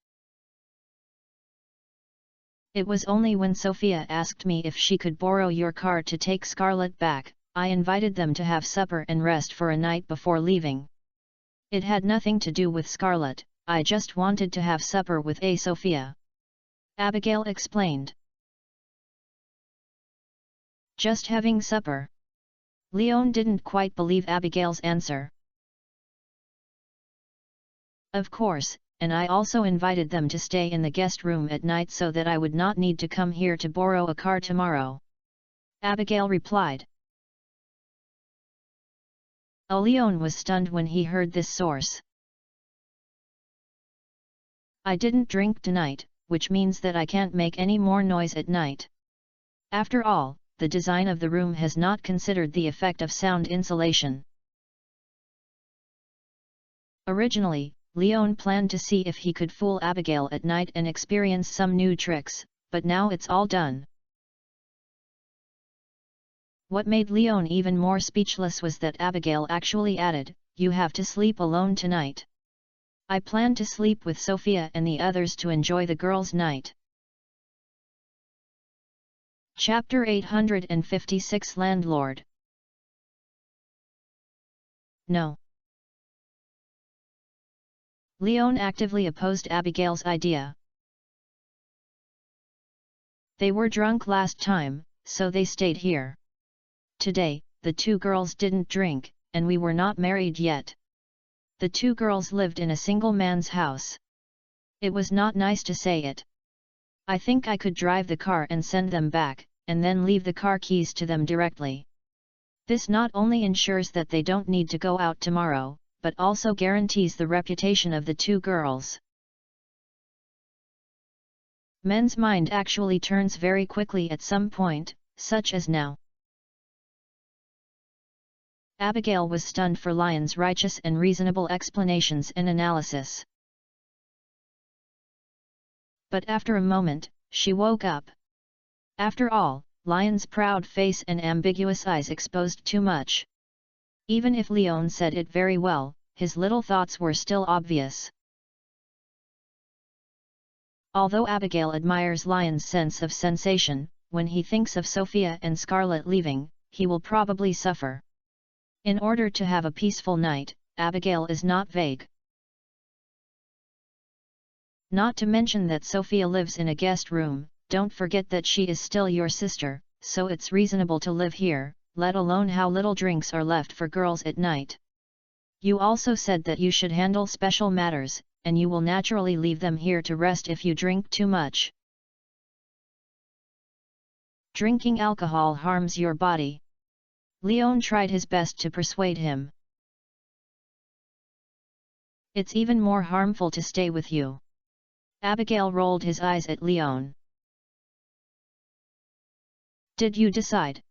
"It was only when Sophia asked me if she could borrow your car to take Scarlett back, I invited them to have supper and rest for a night before leaving. It had nothing to do with Scarlett, I just wanted to have supper with Sophia." Abigail explained. "Just having supper?" Leon didn't quite believe Abigail's answer. "Of course, and I also invited them to stay in the guest room at night so that I would not need to come here to borrow a car tomorrow," Abigail replied. Leon was stunned when he heard this source. "I didn't drink tonight, which means that I can't make any more noise at night. After all, the design of the room has not considered the effect of sound insulation." Originally, Leon planned to see if he could fool Abigail at night and experience some new tricks, but now it's all done. What made Leon even more speechless was that Abigail actually added, "You have to sleep alone tonight. I plan to sleep with Sophia and the others to enjoy the girls' night." Chapter 856 Landlord. No. Leon actively opposed Abigail's idea. "They were drunk last time, so they stayed here. Today, the two girls didn't drink, and we were not married yet. The two girls lived in a single man's house. It was not nice to say it. I think I could drive the car and send them back, and then leave the car keys to them directly. This not only ensures that they don't need to go out tomorrow, but also guarantees the reputation of the two girls." Men's mind actually turns very quickly at some point, such as now. Abigail was stunned for Lion's righteous and reasonable explanations and analysis. But after a moment, she woke up. After all, Lion's proud face and ambiguous eyes exposed too much. Even if Leon said it very well, his little thoughts were still obvious. Although Abigail admires Lion's sense of sensation, when he thinks of Sophia and Scarlet leaving, he will probably suffer. In order to have a peaceful night, Abigail is not vague. Not to mention that Sophia lives in a guest room, don't forget that she is still your sister, so it's reasonable to live here, let alone how little drinks are left for girls at night. You also said that you should handle special matters, and you will naturally leave them here to rest if you drink too much. Drinking alcohol harms your body. Leon tried his best to persuade him. It's even more harmful to stay with you. Abigail rolled his eyes at Leon. Did you decide?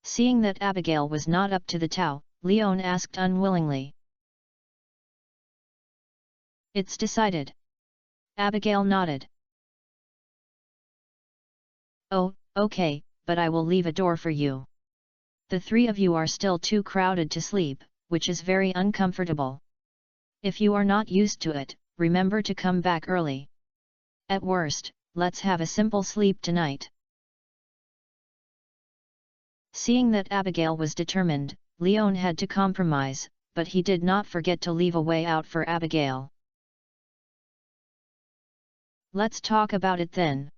Seeing that Abigail was not up to the tau, Leon asked unwillingly. It's decided. Abigail nodded. Oh, okay, but I will leave a door for you. The three of you are still too crowded to sleep, which is very uncomfortable. If you are not used to it, remember to come back early. At worst, let's have a simple sleep tonight. Seeing that Abigail was determined, Leon had to compromise, but he did not forget to leave a way out for Abigail. Let's talk about it then.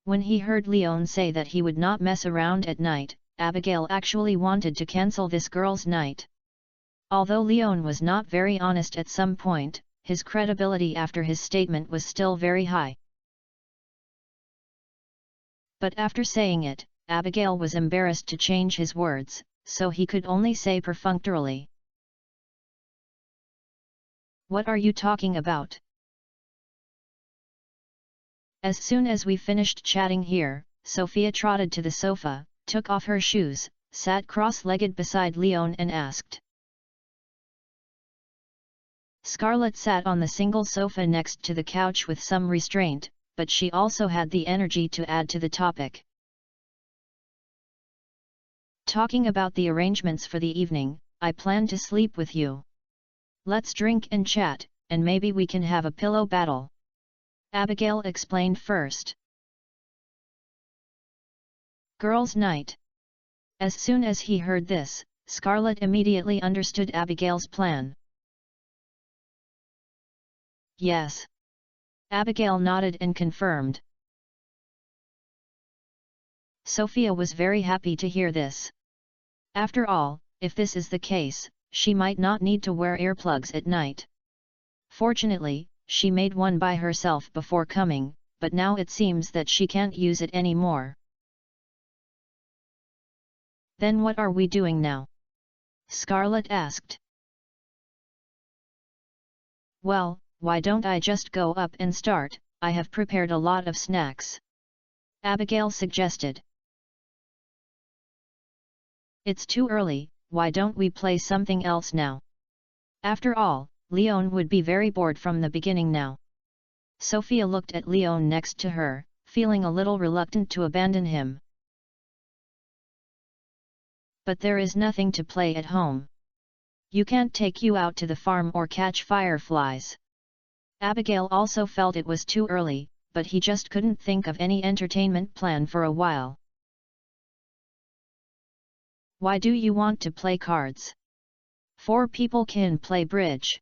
When he heard Leon say that he would not mess around at night, Abigail actually wanted to cancel this girl's night. Although Leon was not very honest at some point, his credibility after his statement was still very high. But after saying it, Abigail was embarrassed to change his words, so he could only say perfunctorily. What are you talking about? As soon as we finished chatting here, Sophia trotted to the sofa, took off her shoes, sat cross-legged beside Leon and asked. Scarlet sat on the single sofa next to the couch with some restraint, but she also had the energy to add to the topic. Talking about the arrangements for the evening, I plan to sleep with you. Let's drink and chat, and maybe we can have a pillow battle. Abigail explained first. Girls' night. As soon as he heard this, Scarlet immediately understood Abigail's plan. Yes. Abigail nodded and confirmed. Sophia was very happy to hear this. After all, if this is the case, she might not need to wear earplugs at night. Fortunately, she made one by herself before coming, but now it seems that she can't use it anymore. Then what are we doing now? Scarlett asked. Well, why don't I just go up and start? I have prepared a lot of snacks. Abigail suggested. It's too early, why don't we play something else now? After all, Leon would be very bored from the beginning now. Sophia looked at Leon next to her, feeling a little reluctant to abandon him. But there is nothing to play at home. You can't take you out to the farm or catch fireflies. Abigail also felt it was too early, but he just couldn't think of any entertainment plan for a while. Why do you want to play cards? 4 people can play bridge.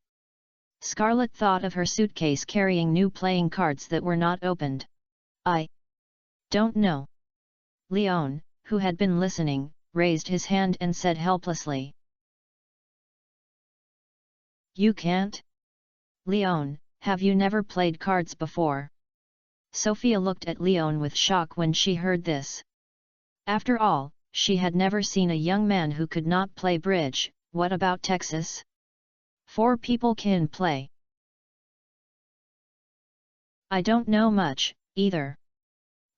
Scarlett thought of her suitcase carrying new playing cards that were not opened. I don't know. Leon, who had been listening, raised his hand and said helplessly. You can't? Leon, have you never played cards before? Sophia looked at Leon with shock when she heard this. After all, she had never seen a young man who could not play bridge. What about Texas? 4 people can play. I don't know much, either.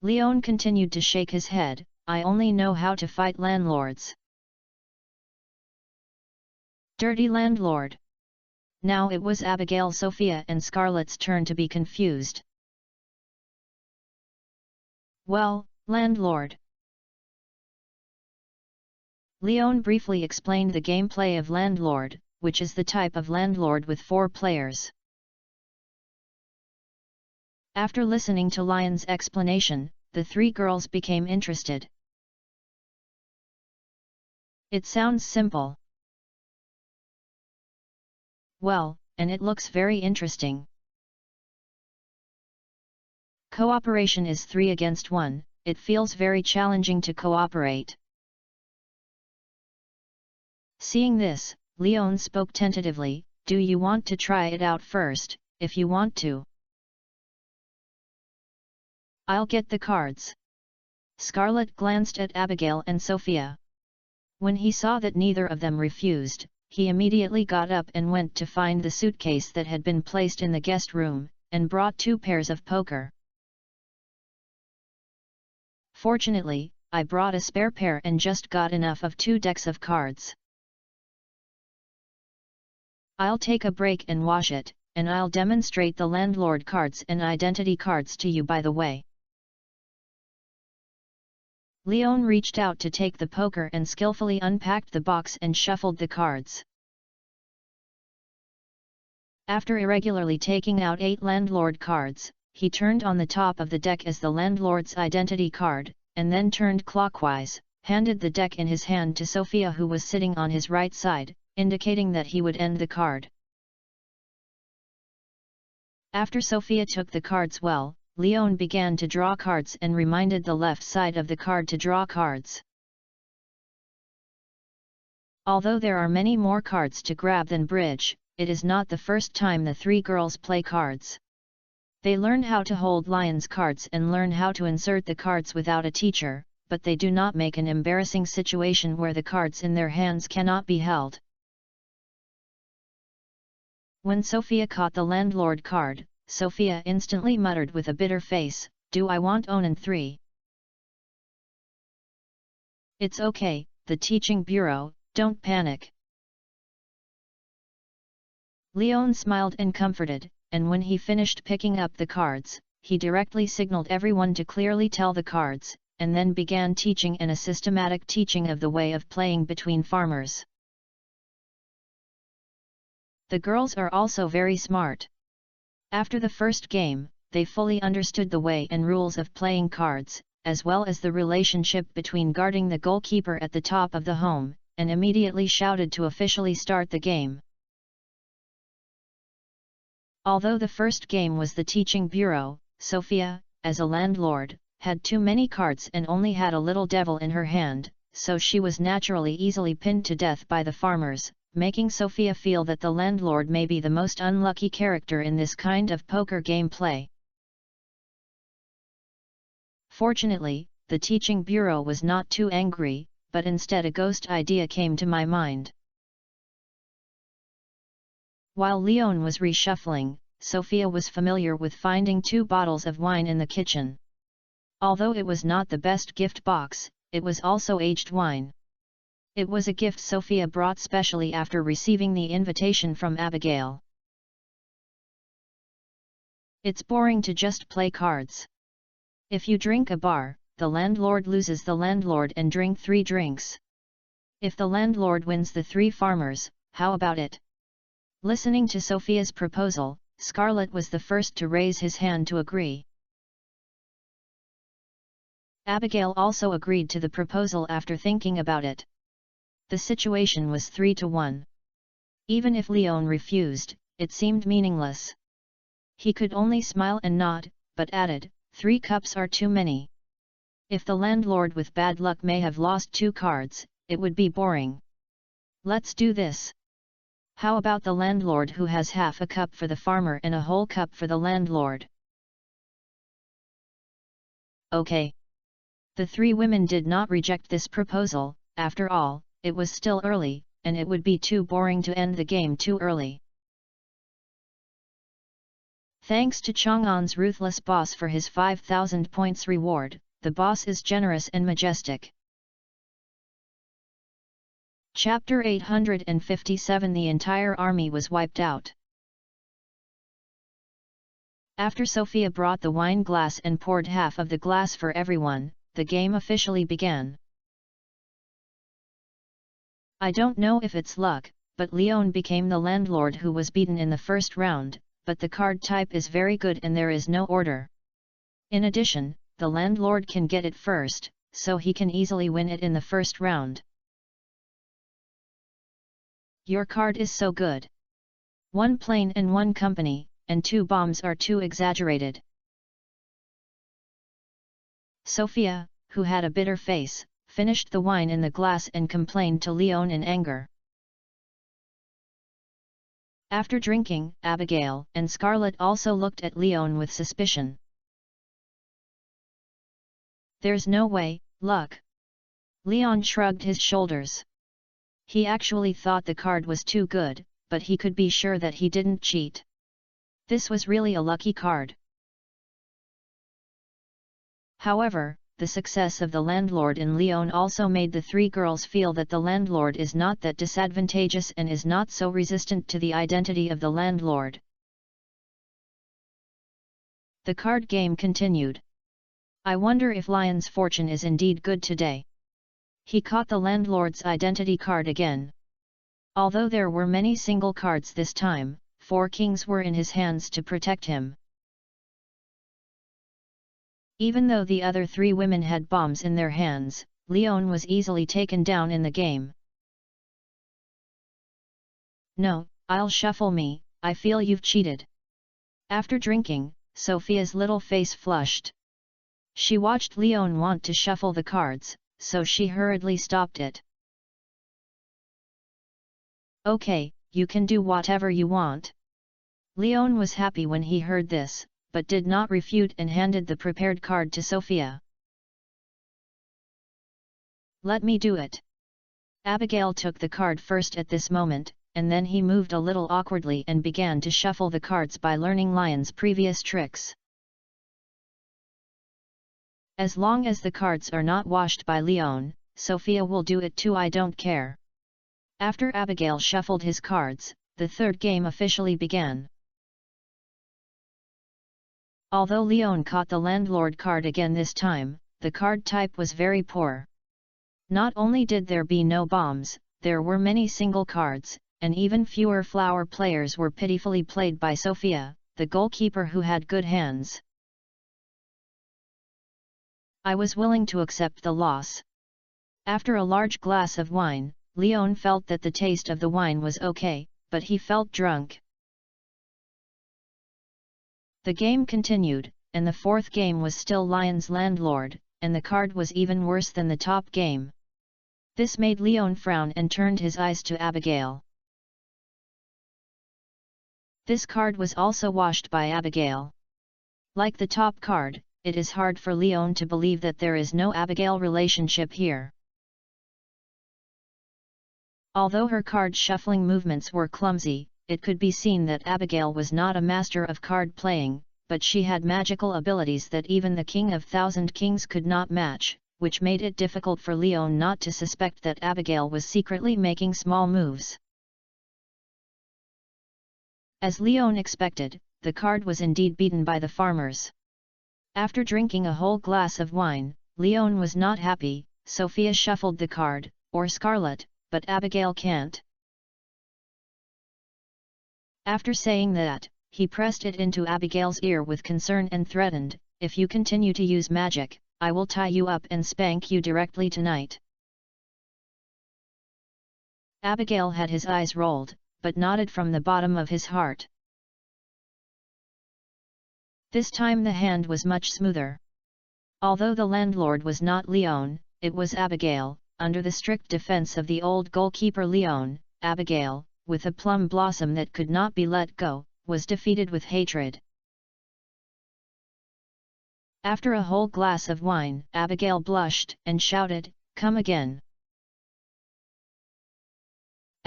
Leon continued to shake his head. I only know how to fight landlords. Dirty landlord. Now it was Abigail, Sophia and Scarlett's turn to be confused. Well, landlord. Leon briefly explained the gameplay of landlord, which is the type of landlord with 4 players. After listening to Lion's explanation, the 3 girls became interested. It sounds simple. Well, and it looks very interesting. Cooperation is 3 against 1, it feels very challenging to cooperate. Seeing this, Leon spoke tentatively, do you want to try it out first? If you want to. I'll get the cards. Scarlett glanced at Abigail and Sophia. When he saw that neither of them refused, he immediately got up and went to find the suitcase that had been placed in the guest room, and brought 2 pairs of poker. Fortunately, I brought a spare pair and just got enough of 2 decks of cards. I'll take a break and wash it, and I'll demonstrate the landlord cards and identity cards to you by the way. Leon reached out to take the poker and skillfully unpacked the box and shuffled the cards. After irregularly taking out 8 landlord cards, he turned on the top of the deck as the landlord's identity card, and then turned clockwise, handed the deck in his hand to Sophia, who was sitting on his right side, indicating that he would end the card. After Sophia took the cards well, Leon began to draw cards and reminded the left side of the card to draw cards. Although there are many more cards to grab than bridge, it is not the first time the 3 girls play cards. They learn how to hold Lion's cards and learn how to insert the cards without a teacher, but they do not make an embarrassing situation where the cards in their hands cannot be held. When Sophia caught the landlord card, Sophia instantly muttered with a bitter face, "Do I want Onan 3? It's okay, the teaching bureau, don't panic." Leon smiled and comforted, and when he finished picking up the cards, he directly signaled everyone to clearly tell the cards, and then began teaching and a systematic teaching of the way of playing between farmers. The girls are also very smart. After the first game, they fully understood the way and rules of playing cards, as well as the relationship between guarding the goalkeeper at the top of the home, and immediately shouted to officially start the game. Although the first game was the teaching bureau, Sophia, as a landlord, had too many cards and only had a little devil in her hand, so she was naturally easily pinned to death by the farmers, making Sophia feel that the landlord may be the most unlucky character in this kind of poker game play. Fortunately, the teaching bureau was not too angry, but instead a ghost idea came to my mind. While Leon was reshuffling, Sophia was familiar with finding 2 bottles of wine in the kitchen. Although it was not the best gift box, it was also aged wine. It was a gift Sophia brought specially after receiving the invitation from Abigail. It's boring to just play cards. If you drink a bar, the landlord loses the landlord and drink 3 drinks. If the landlord wins the 3 farmers, how about it? Listening to Sophia's proposal, Scarlett was the first to raise his hand to agree. Abigail also agreed to the proposal after thinking about it. The situation was 3-1. Even if Leon refused, it seemed meaningless. He could only smile and nod, but added, 3 cups are too many. If the landlord with bad luck may have lost 2 cards, it would be boring. Let's do this. How about the landlord who has half a cup for the farmer and a whole cup for the landlord? Okay. The 3 women did not reject this proposal. After all, it was still early, and it would be too boring to end the game too early. Thanks to Chang'an's ruthless boss for his 5,000 points reward, the boss is generous and majestic. Chapter 857. The entire army was wiped out. After Sophia brought the wine glass and poured half of the glass for everyone, the game officially began. I don't know if it's luck, but Leon became the landlord who was beaten in the first round, but the card type is very good and there is no order. In addition, the landlord can get it first, so he can easily win it in the first round. Your card is so good. 1 plane and 1 company, and 2 bombs are too exaggerated. Sophia, who had a bitter face, finished the wine in the glass and complained to Leon in anger. After drinking, Abigail and Scarlett also looked at Leon with suspicion. There's no way, luck. Leon shrugged his shoulders. He actually thought the card was too good, but he could be sure that he didn't cheat. This was really a lucky card. However, the success of the landlord in Leon also made the 3 girls feel that the landlord is not that disadvantageous and is not so resistant to the identity of the landlord. The card game continued. I wonder if Lion's fortune is indeed good today. He caught the landlord's identity card again. Although there were many single cards this time, 4 kings were in his hands to protect him. Even though the other 3 women had bombs in their hands, Leon was easily taken down in the game. No, I'll shuffle me, I feel you've cheated. After drinking, Sophia's little face flushed. She watched Leon want to shuffle the cards, so she hurriedly stopped it. Okay, you can do whatever you want. Leon was happy when he heard this, but did not refute and handed the prepared card to Sophia. Let me do it. Abigail took the card first at this moment, and then he moved a little awkwardly and began to shuffle the cards by learning Lion's previous tricks. As long as the cards are not washed by Leon, Sophia will do it too, I don't care. After Abigail shuffled his cards, the 3rd game officially began. Although Leon caught the landlord card again this time, the card type was very poor. Not only did there be no bombs, there were many single cards, and even fewer flower players were pitifully played by Sophia, the goalkeeper who had good hands. I was willing to accept the loss. After a large glass of wine, Leon felt that the taste of the wine was okay, but he felt drunk. The game continued, and the 4th game was still Lion's landlord, and the card was even worse than the top game. This made Leon frown and turned his eyes to Abigail. This card was also washed by Abigail. Like the top card, it is hard for Leon to believe that there is no Abigail relationship here. Although her card shuffling movements were clumsy, it could be seen that Abigail was not a master of card playing, but she had magical abilities that even the King of Thousand Kings could not match, which made it difficult for Leon not to suspect that Abigail was secretly making small moves. As Leon expected, the card was indeed beaten by the farmers. After drinking a whole glass of wine, Leon was not happy. Sophia shuffled the card, or Scarlet, but Abigail can't. After saying that, he pressed it into Abigail's ear with concern and threatened, "If you continue to use magic, I will tie you up and spank you directly tonight." Abigail had his eyes rolled, but nodded from the bottom of his heart. This time the hand was much smoother. Although the landlord was not Leon, it was Abigail. Under the strict defense of the old goalkeeper Leon, Abigail, with a plum blossom that could not be let go, was defeated with hatred. After a whole glass of wine, Abigail blushed and shouted, "Come again."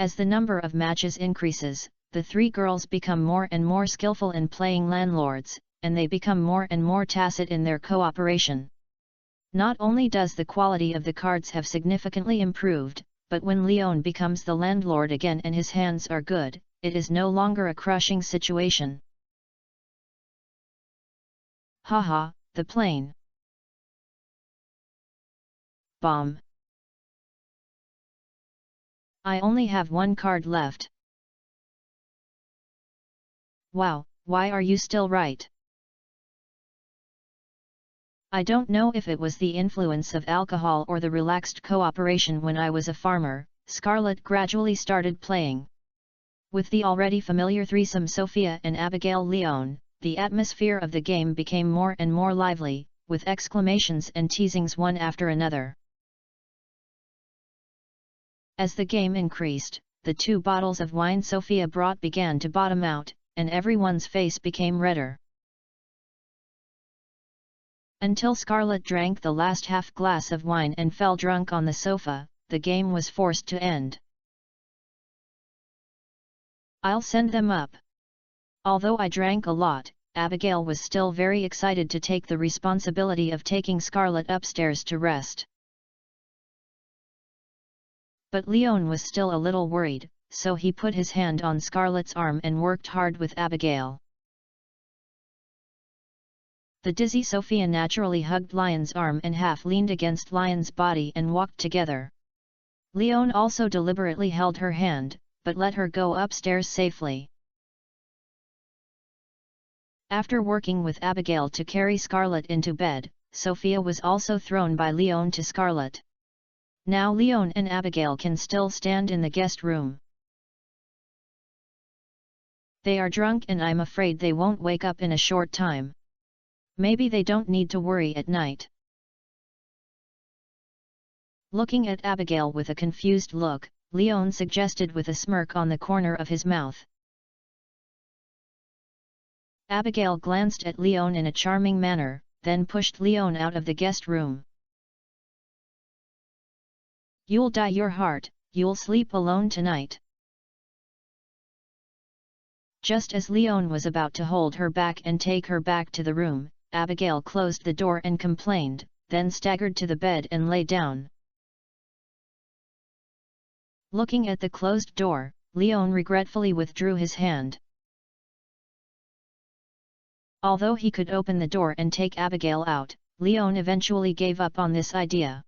As the number of matches increases, the three girls become more and more skillful in playing landlords, and they become more and more tacit in their cooperation. Not only does the quality of the cards have significantly improved, but when Leon becomes the landlord again and his hands are good, it is no longer a crushing situation. Haha, the plane. Bomb. I only have one card left. Wow, why are you still right? I don't know if it was the influence of alcohol or the relaxed cooperation when I was a farmer. Scarlet gradually started playing. With the already familiar threesome Sophia and Abigail Leon, the atmosphere of the game became more and more lively, with exclamations and teasings one after another. As the game increased, the 2 bottles of wine Sophia brought began to bottom out, and everyone's face became redder. Until Scarlet drank the last half glass of wine and fell drunk on the sofa, the game was forced to end. I'll send them up. Although I drank a lot, Abigail was still very excited to take the responsibility of taking Scarlet upstairs to rest. But Leon was still a little worried, so he put his hand on Scarlet's arm and worked hard with Abigail. The dizzy Sophia naturally hugged Lion's arm and half leaned against Lion's body and walked together. Leon also deliberately held her hand, but let her go upstairs safely. After working with Abigail to carry Scarlet into bed, Sophia was also thrown by Leon to Scarlet. Now Leon and Abigail can still stand in the guest room. They are drunk and I'm afraid they won't wake up in a short time. Maybe they don't need to worry at night. Looking at Abigail with a confused look, Leon suggested with a smirk on the corner of his mouth. Abigail glanced at Leon in a charming manner, then pushed Leon out of the guest room. You'll die your heart, you'll sleep alone tonight. Just as Leon was about to hold her back and take her back to the room, Abigail closed the door and complained, then staggered to the bed and lay down. Looking at the closed door, Leon regretfully withdrew his hand. Although he could open the door and take Abigail out, Leon eventually gave up on this idea.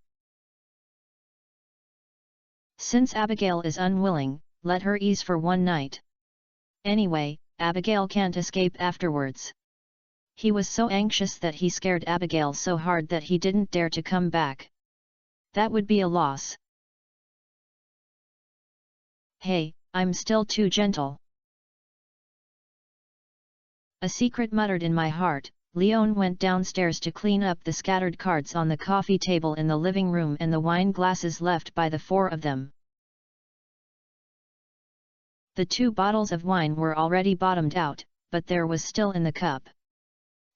Since Abigail is unwilling, let her ease for one night. Anyway, Abigail can't escape afterwards. He was so anxious that he scared Abigail so hard that he didn't dare to come back. That would be a loss. Hey, I'm still too gentle. A secret muttered in my heart. Leon went downstairs to clean up the scattered cards on the coffee table in the living room and the wine glasses left by the 4 of them. The 2 bottles of wine were already bottomed out, but there was still in the cup.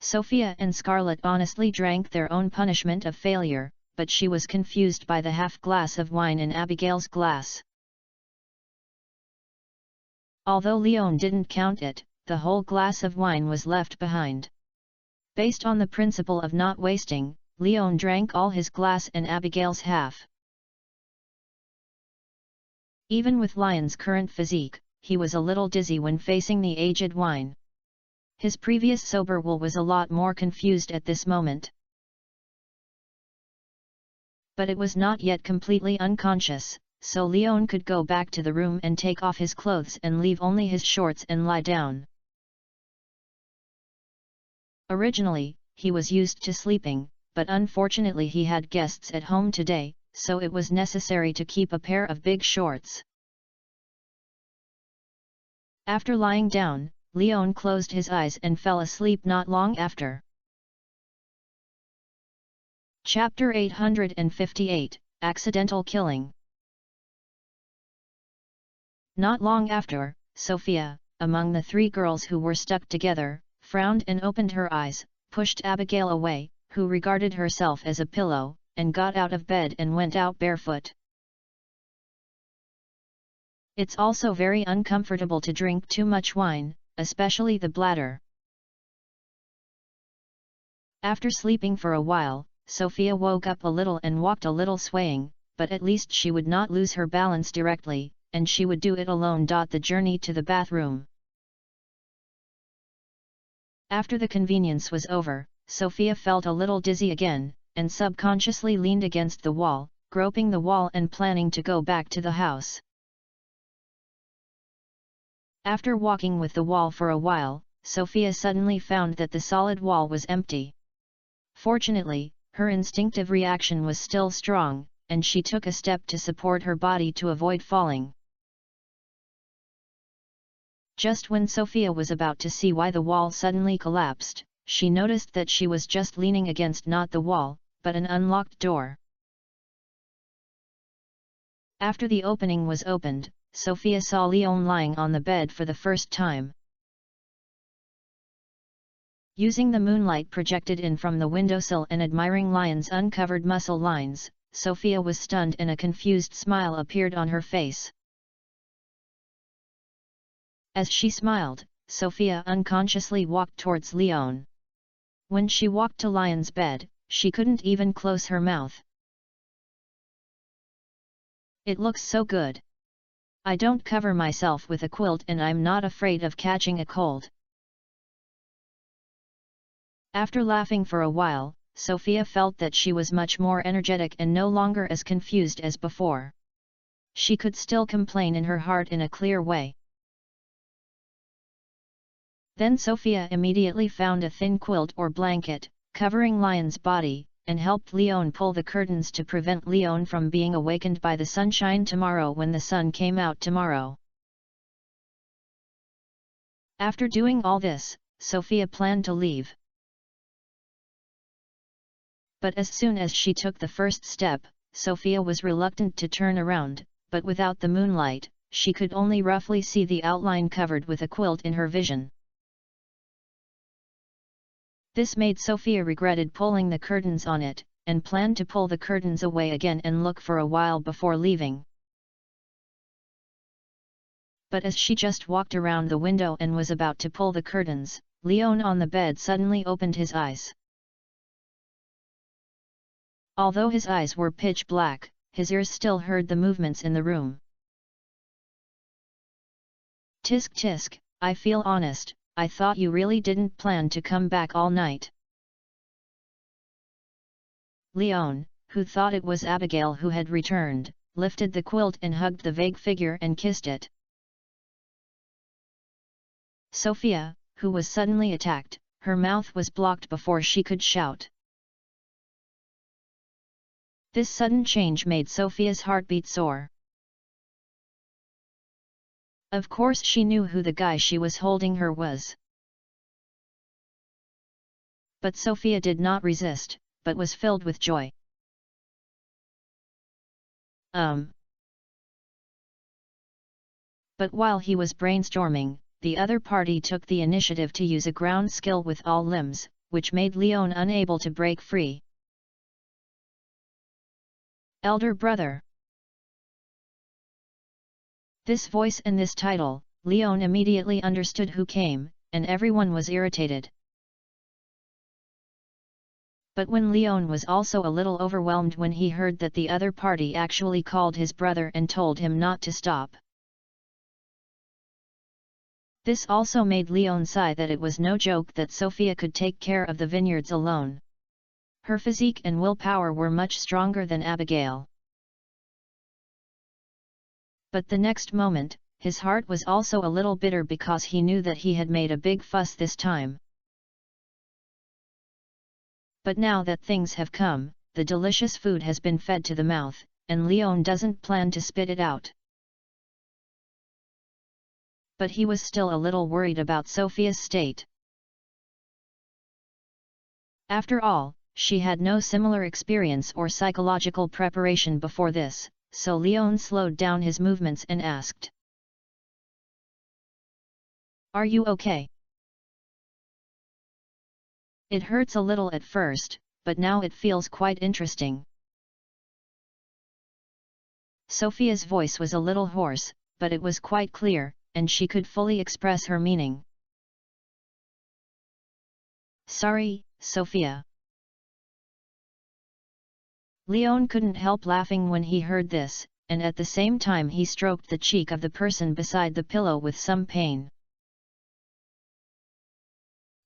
Sophia and Scarlet honestly drank their own punishment of failure, but she was confused by the half glass of wine in Abigail's glass. Although Leon didn't count it, the whole glass of wine was left behind. Based on the principle of not wasting, Leon drank all his glass and Abigail's half. Even with Lion's current physique, he was a little dizzy when facing the aged wine. His previous sober Will was a lot more confused at this moment. But it was not yet completely unconscious, so Leon could go back to the room and take off his clothes and leave only his shorts and lie down. Originally, he was used to sleeping, but unfortunately he had guests at home today, so it was necessary to keep a pair of big shorts. After lying down, Leon closed his eyes and fell asleep not long after. Chapter 858, Accidental Killing. Not long after, Sophia, among the 3 girls who were stuck together, frowned and opened her eyes, pushed Abigail away, who regarded herself as a pillow, and got out of bed and went out barefoot. It's also very uncomfortable to drink too much wine, especially the bladder. After sleeping for a while, Sophia woke up a little and walked a little swaying, but at least she would not lose her balance directly, and she would do it alone. The journey to the bathroom. After the convenience was over, Sophia felt a little dizzy again, and subconsciously leaned against the wall, groping the wall and planning to go back to the house. After walking with the wall for a while, Sophia suddenly found that the solid wall was empty. Fortunately, her instinctive reaction was still strong, and she took a step to support her body to avoid falling. Just when Sophia was about to see why the wall suddenly collapsed, she noticed that she was just leaning against not the wall, but an unlocked door. After the opening was opened, Sophia saw Leon lying on the bed for the first time. Using the moonlight projected in from the windowsill and admiring Lion's uncovered muscle lines, Sophia was stunned and a confused smile appeared on her face. As she smiled, Sophia unconsciously walked towards Leon. When she walked to Lion's bed, she couldn't even close her mouth. "It looks so good. I don't cover myself with a quilt and I'm not afraid of catching a cold." After laughing for a while, Sophia felt that she was much more energetic and no longer as confused as before. She could still complain in her heart in a clear way. Then Sophia immediately found a thin quilt or blanket, covering Lion's body, and helped Leon pull the curtains to prevent Leon from being awakened by the sunshine tomorrow when the sun came out tomorrow. After doing all this, Sophia planned to leave. But as soon as she took the first step, Sophia was reluctant to turn around, but without the moonlight, she could only roughly see the outline covered with a quilt in her vision. This made Sophia regretted pulling the curtains on it, and planned to pull the curtains away again and look for a while before leaving. But as she just walked around the window and was about to pull the curtains, Leon on the bed suddenly opened his eyes. Although his eyes were pitch black, his ears still heard the movements in the room. "Tisk tisk, I feel honest, I thought you really didn't plan to come back all night." Leon, who thought it was Abigail who had returned, lifted the quilt and hugged the vague figure and kissed it. Sophia, who was suddenly attacked, her mouth was blocked before she could shout. This sudden change made Sophia's heartbeat soar. Of course she knew who the guy she was holding her was. But Sophia did not resist, but was filled with joy. But while he was brainstorming, the other party took the initiative to use a ground skill with all limbs, which made Leon unable to break free. Elder brother. This voice and this title, Leon immediately understood who came, and everyone was irritated. But when Leon was also a little overwhelmed when he heard that the other party actually called his brother and told him not to stop. This also made Leon sigh that it was no joke that Sophia could take care of the vineyards alone. Her physique and willpower were much stronger than Abigail. But the next moment, his heart was also a little bitter because he knew that he had made a big fuss this time. But now that things have come, the delicious food has been fed to the mouth, and Leon doesn't plan to spit it out. But he was still a little worried about Sophia's state. After all, she had no similar experience or psychological preparation before this, so Leon slowed down his movements and asked, "Are you okay? It hurts a little at first, but now it feels quite interesting." Sophia's voice was a little hoarse, but it was quite clear, and she could fully express her meaning. "Sorry, Sophia." Leon couldn't help laughing when he heard this, and at the same time he stroked the cheek of the person beside the pillow with some pain.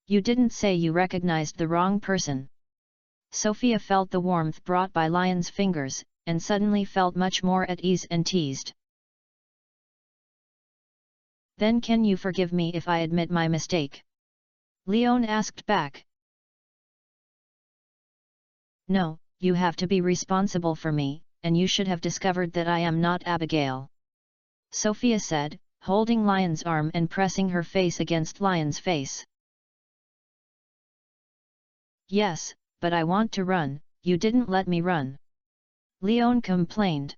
"You didn't say you recognized the wrong person." Sophia felt the warmth brought by Lion's fingers, and suddenly felt much more at ease and teased. "Then can you forgive me if I admit my mistake?" Leon asked back. "No, you have to be responsible for me, and you should have discovered that I am not Abigail," Sophia said, holding Lion's arm and pressing her face against Lion's face. "Yes, but I want to run, you didn't let me run," Leon complained.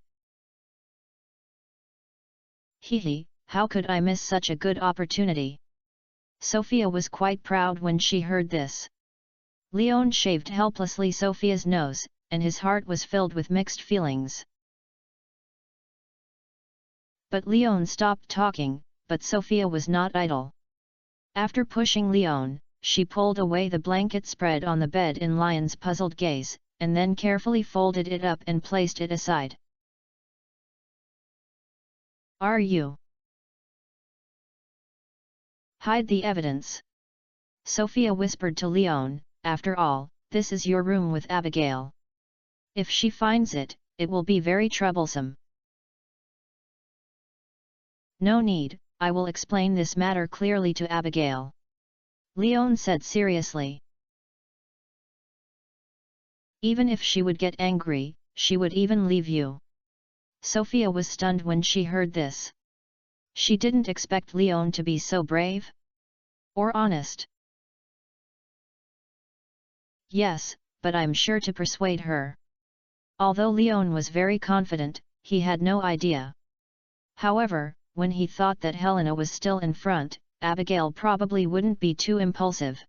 "Hee, how could I miss such a good opportunity?" Sophia was quite proud when she heard this. Leon shaved helplessly Sophia's nose, and his heart was filled with mixed feelings. But Leon stopped talking, but Sophia was not idle. After pushing Leon, she pulled away the blanket spread on the bed in Lion's puzzled gaze, and then carefully folded it up and placed it aside. "Are you? Hide the evidence," Sophia whispered to Leon. "After all, this is your room with Abigail. If she finds it, it will be very troublesome." "No need, I will explain this matter clearly to Abigail," Leon said seriously. "Even if she would get angry, she would even leave you." Sophia was stunned when she heard this. She didn't expect Leon to be so brave or honest. "Yes, but I'm sure to persuade her." Although Leon was very confident, he had no idea. However, when he thought that Helena was still in front, Abigail probably wouldn't be too impulsive.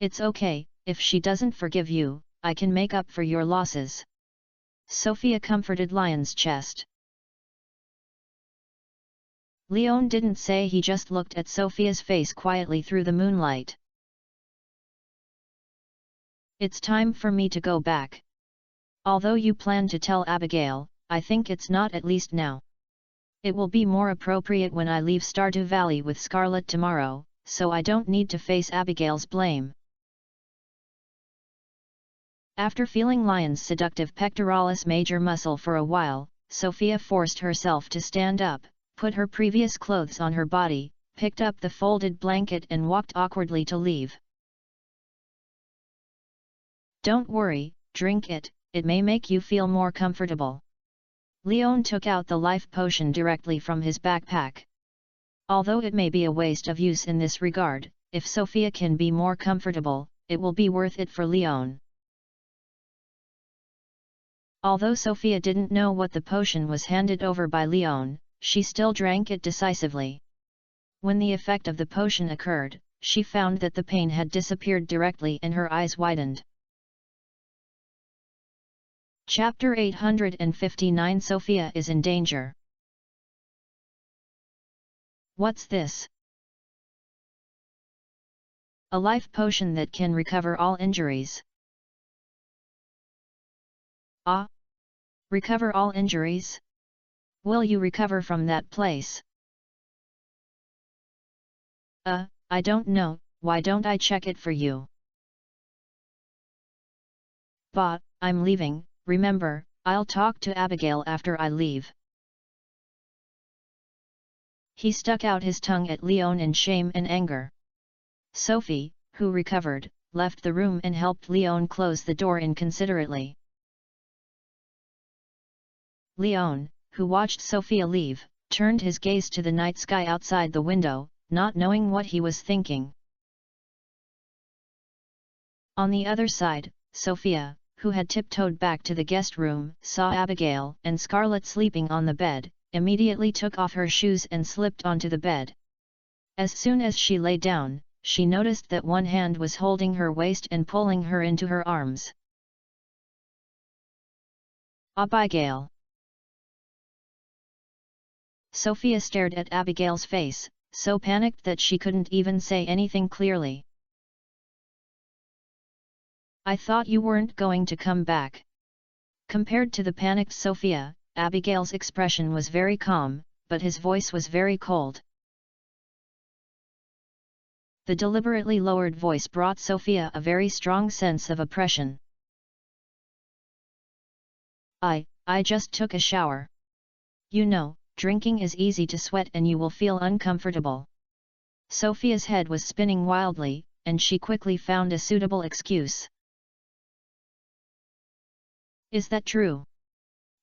"It's okay, if she doesn't forgive you, I can make up for your losses," Sophia comforted Lion's chest. Leon didn't say, he just looked at Sophia's face quietly through the moonlight. "It's time for me to go back. Although you plan to tell Abigail, I think it's not at least now. It will be more appropriate when I leave Stardew Valley with Scarlet tomorrow, so I don't need to face Abigail's blame." After feeling Lion's seductive pectoralis major muscle for a while, Sophia forced herself to stand up, put her previous clothes on her body, picked up the folded blanket and walked awkwardly to leave. "Don't worry, drink it, it may make you feel more comfortable." Leon took out the life potion directly from his backpack. Although it may be a waste of use in this regard, if Sophia can be more comfortable, it will be worth it for Leon. Although Sophia didn't know what the potion was handed over by Leon, she still drank it decisively. When the effect of the potion occurred, she found that the pain had disappeared directly and her eyes widened. Chapter 859 Sophia is in danger. What's this? A life potion that can recover all injuries. Ah! Recover all injuries? Will you recover from that place? I don't know, why don't I check it for you? But, I'm leaving, remember, I'll talk to Abigail after I leave. He stuck out his tongue at Leon in shame and anger. Sophie, who recovered, left the room and helped Leon close the door inconsiderately. Leon, who watched Sophia leave, turned his gaze to the night sky outside the window, not knowing what he was thinking. On the other side, Sophia, who had tiptoed back to the guest room, saw Abigail and Scarlet sleeping on the bed, immediately took off her shoes and slipped onto the bed. As soon as she lay down, she noticed that one hand was holding her waist and pulling her into her arms. Abigail! Sophia stared at Abigail's face, so panicked that she couldn't even say anything clearly. I thought you weren't going to come back. Compared to the panicked Sophia, Abigail's expression was very calm, but his voice was very cold. The deliberately lowered voice brought Sophia a very strong sense of oppression. I just took a shower. You know, drinking is easy to sweat and you will feel uncomfortable. Sophia's head was spinning wildly, and she quickly found a suitable excuse. Is that true?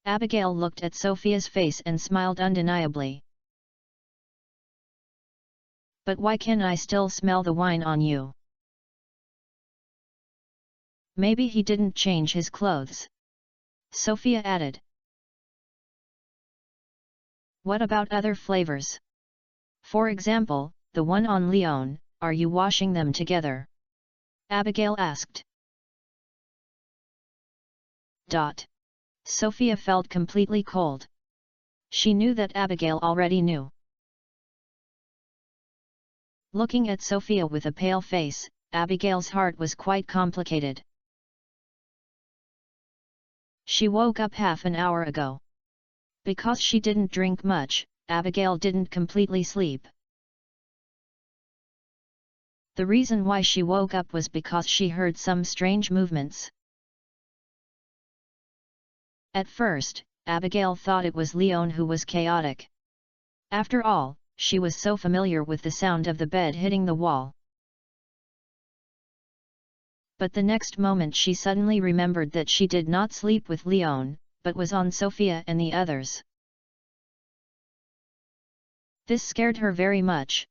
Abigail looked at Sophia's face and smiled undeniably. But why can I still smell the wine on you? Maybe he didn't change his clothes. Sophia added. What about other flavors? For example, the one on Leon, are you washing them together? Abigail asked. Sophia felt completely cold. She knew that Abigail already knew. Looking at Sophia with a pale face, Abigail's heart was quite complicated. She woke up half an hour ago. Because she didn't drink much, Abigail didn't completely sleep. The reason why she woke up was because she heard some strange movements. At first, Abigail thought it was Leon who was chaotic. After all, she was so familiar with the sound of the bed hitting the wall. But the next moment she suddenly remembered that she did not sleep with Leon, but was on Sophia and the others. This scared her very much.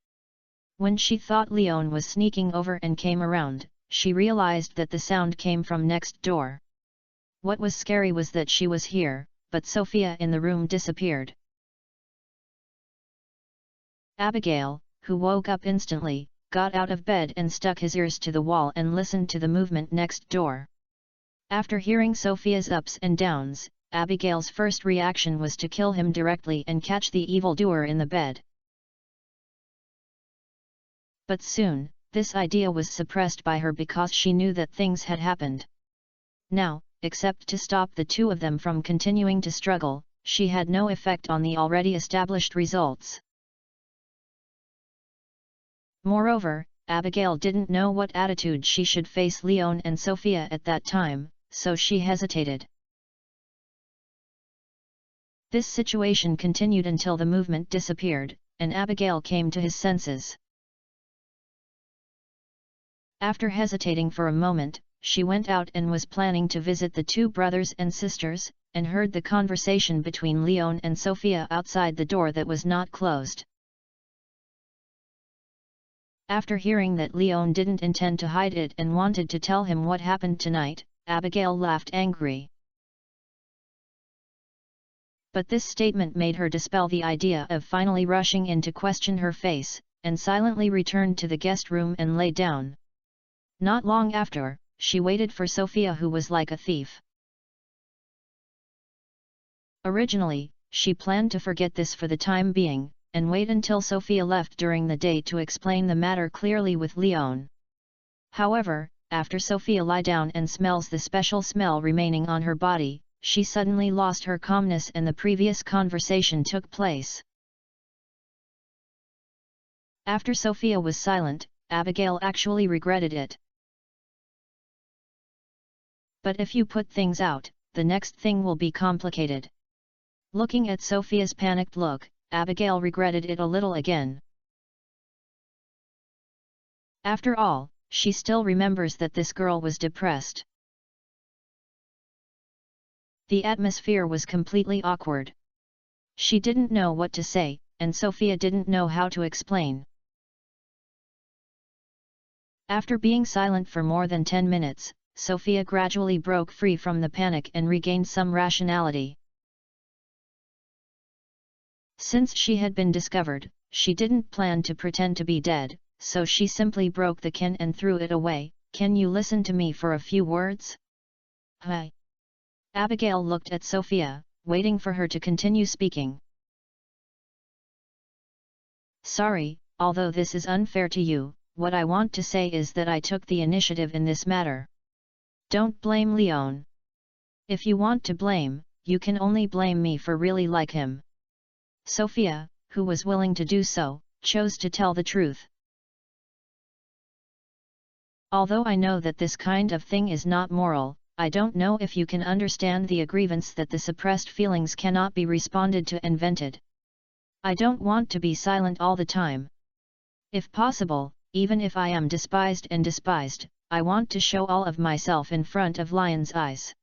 When she thought Leon was sneaking over and came around, she realized that the sound came from next door. What was scary was that she was here, but Sophia in the room disappeared. Abigail, who woke up instantly, got out of bed and stuck his ears to the wall and listened to the movement next door. After hearing Sophia's ups and downs, Abigail's first reaction was to kill him directly and catch the evildoer in the bed. But soon, this idea was suppressed by her because she knew that things had happened. Now, except to stop the two of them from continuing to struggle, she had no effect on the already established results. Moreover, Abigail didn't know what attitude she should face Leon and Sophia at that time, so she hesitated. This situation continued until the movement disappeared, and Abigail came to his senses. After hesitating for a moment, she went out and was planning to visit the two brothers and sisters, and heard the conversation between Leon and Sophia outside the door that was not closed. After hearing that Leon didn't intend to hide it and wanted to tell him what happened tonight, Abigail laughed angrily. But this statement made her dispel the idea of finally rushing in to question her face, and silently returned to the guest room and lay down. Not long after, she waited for Sophia, who was like a thief. Originally, she planned to forget this for the time being, and wait until Sophia left during the day to explain the matter clearly with Leon. However, after Sophia lay down and smells the special smell remaining on her body, she suddenly lost her calmness and the previous conversation took place. After Sophia was silent, Abigail actually regretted it. But if you put things out, the next thing will be complicated. Looking at Sophia's panicked look, Abigail regretted it a little again. After all, she still remembers that this girl was depressed. The atmosphere was completely awkward. She didn't know what to say, and Sophia didn't know how to explain. After being silent for more than 10 minutes, Sophia gradually broke free from the panic and regained some rationality. Since she had been discovered, she didn't plan to pretend to be dead, so she simply broke the can and threw it away. "Can you listen to me for a few words?" "Hi." Abigail looked at Sophia, waiting for her to continue speaking. "Sorry, although this is unfair to you, what I want to say is that I took the initiative in this matter. Don't blame Leon. If you want to blame, you can only blame me for really like him." Sophia, who was willing to do so, chose to tell the truth. "Although I know that this kind of thing is not moral, I don't know if you can understand the grievance that the suppressed feelings cannot be responded to and vented. I don't want to be silent all the time. If possible, even if I am despised and despised, I want to show all of myself in front of Lion's eyes.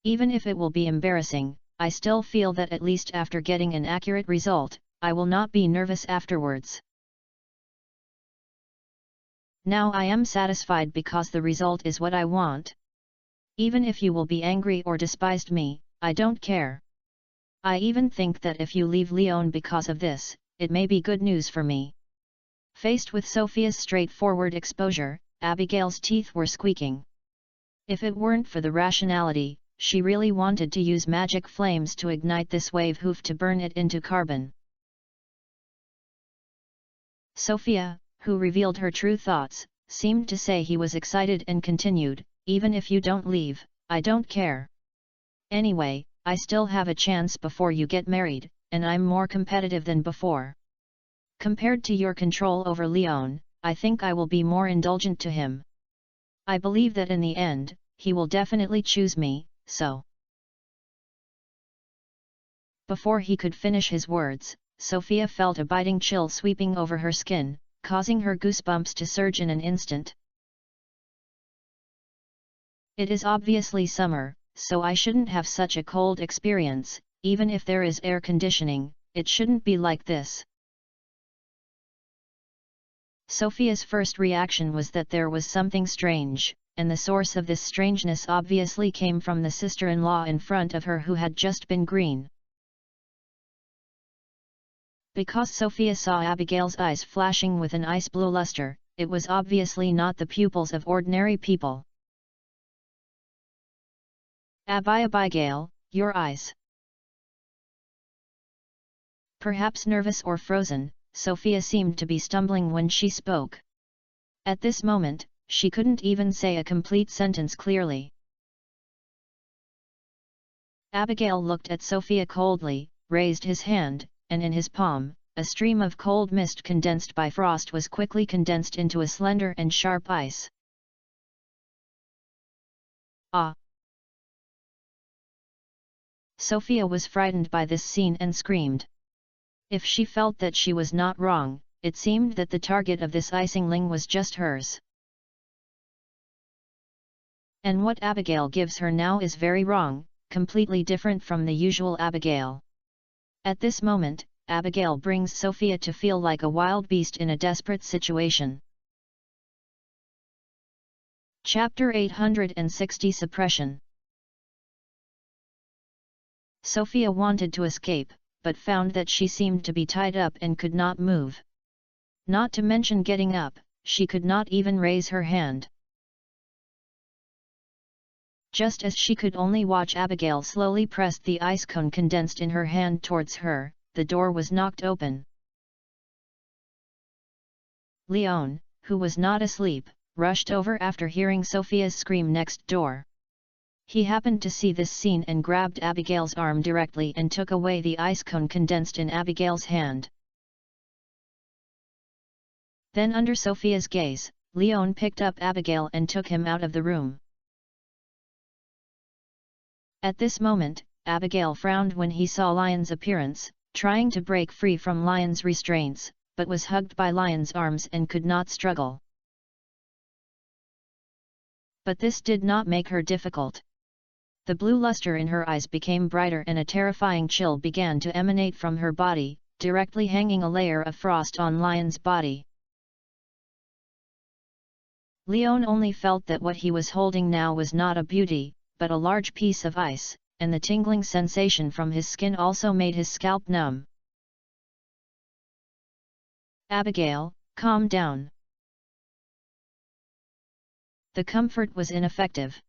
Even if it will be embarrassing, I still feel that at least after getting an accurate result, I will not be nervous afterwards. Now I am satisfied because the result is what I want. Even if you will be angry or despised me, I don't care. I even think that if you leave Leon because of this, it may be good news for me." Faced with Sophia's straightforward exposure, Abigail's teeth were squeaking. If it weren't for the rationality, she really wanted to use magic flames to ignite this wave hoof to burn it into carbon. Sophia, who revealed her true thoughts, seemed to say he was excited and continued, "Even if you don't leave, I don't care. Anyway, I still have a chance before you get married, and I'm more competitive than before. Compared to your control over Leon, I think I will be more indulgent to him. I believe that in the end, he will definitely choose me, so." Before he could finish his words, Sophia felt a biting chill sweeping over her skin, causing her goosebumps to surge in an instant. "It is obviously summer, so I shouldn't have such a cold experience. Even if there is air conditioning, it shouldn't be like this." Sophia's first reaction was that there was something strange, and the source of this strangeness obviously came from the sister-in-law in front of her who had just been green. Because Sophia saw Abigail's eyes flashing with an ice-blue luster, it was obviously not the pupils of ordinary people. Abigail, your eyes." Perhaps nervous or frozen, Sophia seemed to be stumbling when she spoke. At this moment, she couldn't even say a complete sentence clearly. Abigail looked at Sophia coldly, raised his hand, and in his palm, a stream of cold mist condensed by frost was quickly condensed into a slender and sharp ice. "Ah!" Sophia was frightened by this scene and screamed. If she felt that she was not wrong, it seemed that the target of this icingling was just hers. And what Abigail gives her now is very wrong, completely different from the usual Abigail. At this moment, Abigail brings Sophia to feel like a wild beast in a desperate situation. Chapter 860 Suppression. Sophia wanted to escape, but found that she seemed to be tied up and could not move. Not to mention getting up, she could not even raise her hand. Just as she could only watch Abigail slowly press the ice cone condensed in her hand towards her, the door was knocked open. Leon, who was not asleep, rushed over after hearing Sophia's scream next door. He happened to see this scene and grabbed Abigail's arm directly and took away the ice cone condensed in Abigail's hand. Then under Sophia's gaze, Leon picked up Abigail and took him out of the room. At this moment, Abigail frowned when he saw Lion's appearance, trying to break free from Lion's restraints, but was hugged by Lion's arms and could not struggle. But this did not make her difficult. The blue luster in her eyes became brighter and a terrifying chill began to emanate from her body, directly hanging a layer of frost on Lion's body. Leon only felt that what he was holding now was not a beauty, but a large piece of ice, and the tingling sensation from his skin also made his scalp numb. "Abigail, calm down." The comfort was ineffective.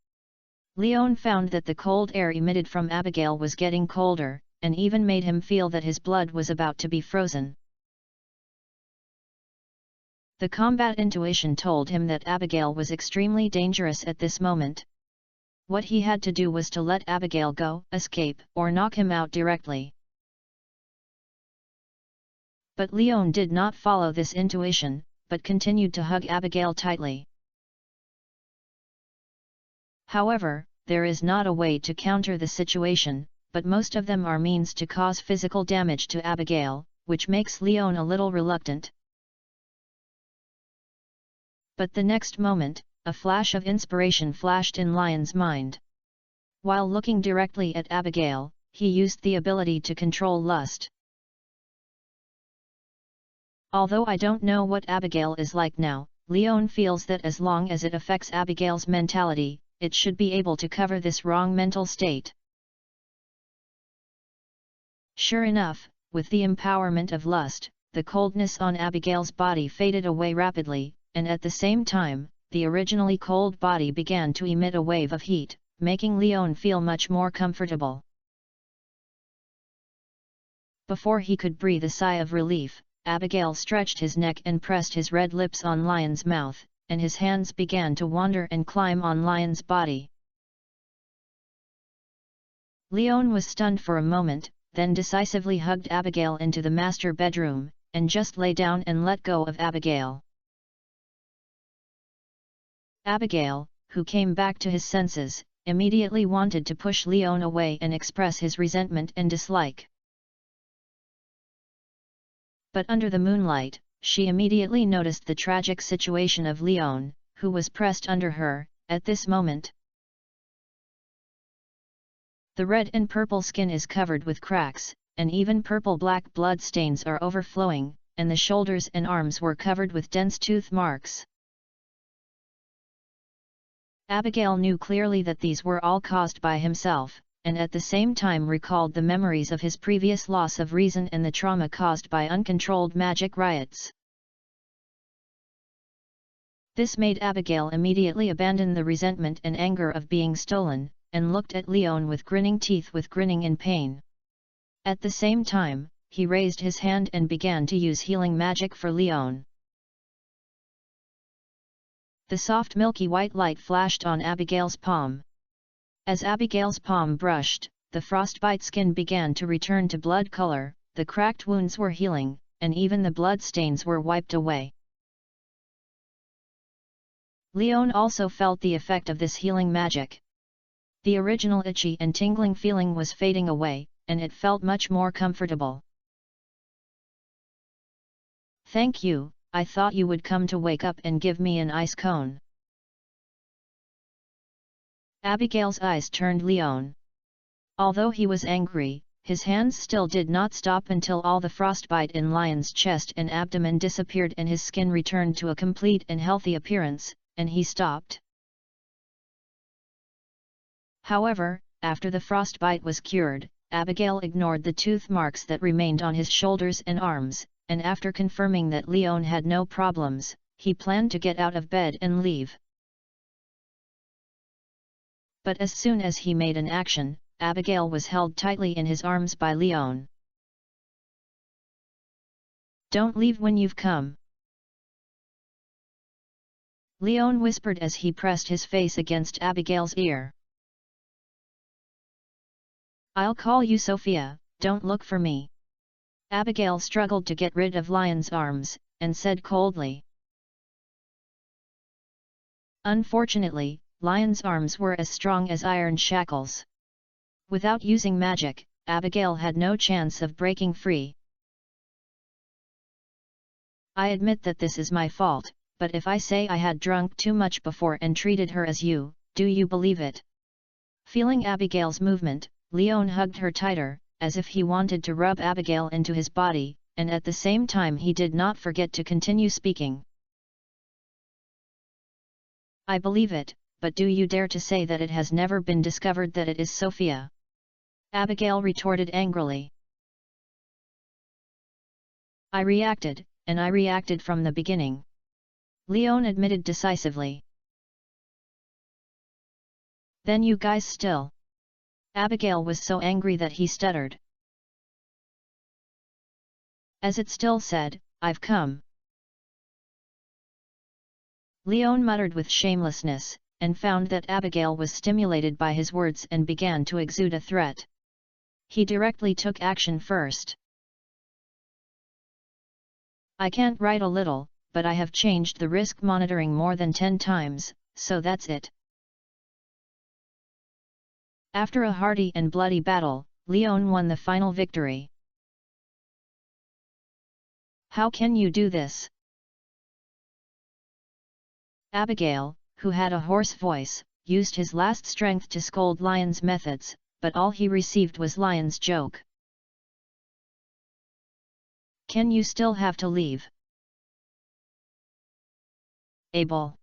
Leon found that the cold air emitted from Abigail was getting colder, and even made him feel that his blood was about to be frozen. The combat intuition told him that Abigail was extremely dangerous at this moment. What he had to do was to let Abigail go, escape, or knock him out directly. But Leon did not follow this intuition, but continued to hug Abigail tightly. However, there is not a way to counter the situation, but most of them are means to cause physical damage to Abigail, which makes Leon a little reluctant. But the next moment, a flash of inspiration flashed in Lion's mind. While looking directly at Abigail, he used the ability to control lust. Although I don't know what Abigail is like now, Leon feels that as long as it affects Abigail's mentality, it should be able to cover this wrong mental state. Sure enough, with the empowerment of lust, the coldness on Abigail's body faded away rapidly, and at the same time, the originally cold body began to emit a wave of heat, making Leon feel much more comfortable. Before he could breathe a sigh of relief, Abigail stretched his neck and pressed his red lips on Lion's mouth, and his hands began to wander and climb on Lion's body. Leon was stunned for a moment, then decisively hugged Abigail into the master bedroom, and just lay down and let go of Abigail. Abigail, who came back to his senses, immediately wanted to push Leon away and express his resentment and dislike. But under the moonlight, she immediately noticed the tragic situation of Leon, who was pressed under her, at this moment. The red and purple skin is covered with cracks, and even purple-black blood stains are overflowing, and the shoulders and arms were covered with dense tooth marks. Abigail knew clearly that these were all caused by himself, and at the same time recalled the memories of his previous loss of reason and the trauma caused by uncontrolled magic riots. This made Abigail immediately abandon the resentment and anger of being stolen, and looked at Leon with grinning teeth with grinning in pain. At the same time, he raised his hand and began to use healing magic for Leon. The soft milky white light flashed on Abigail's palm. As Abigail's palm brushed, the frostbite skin began to return to blood color, the cracked wounds were healing, and even the blood stains were wiped away. Leon also felt the effect of this healing magic. The original itchy and tingling feeling was fading away, and it felt much more comfortable. "Thank you, I thought you would come to wake up and give me an ice cone." Abigail's eyes turned Leon. Although he was angry, his hands still did not stop until all the frostbite in Lion's chest and abdomen disappeared and his skin returned to a complete and healthy appearance, and he stopped. However, after the frostbite was cured, Abigail ignored the tooth marks that remained on his shoulders and arms, and after confirming that Leon had no problems, he planned to get out of bed and leave. But as soon as he made an action, Abigail was held tightly in his arms by Leon. "Don't leave when you've come," Leon whispered as he pressed his face against Abigail's ear. "I'll call you Sophia, don't look for me." Abigail struggled to get rid of Lion's arms, and said coldly. Unfortunately, Lion's arms were as strong as iron shackles. Without using magic, Abigail had no chance of breaking free. "I admit that this is my fault, but if I say I had drunk too much before and treated her as you, do you believe it?" Feeling Abigail's movement, Leon hugged her tighter, as if he wanted to rub Abigail into his body, and at the same time he did not forget to continue speaking. "I believe it, but do you dare to say that it has never been discovered that it is Sophia?" Abigail retorted angrily. "I reacted, and I reacted from the beginning," Leon admitted decisively. "Then you guys still..." Abigail was so angry that he stuttered. "As it still said, I've come." Leon muttered with shamelessness, and found that Abigail was stimulated by his words and began to exude a threat. He directly took action first. "I can't write a little, but I have changed the risk monitoring more than 10 times, so that's it." After a hearty and bloody battle, Leon won the final victory. "How can you do this?" Abigail, who had a hoarse voice, used his last strength to scold Lion's methods, but all he received was Lion's joke. "Can you still have to leave?" "Abel."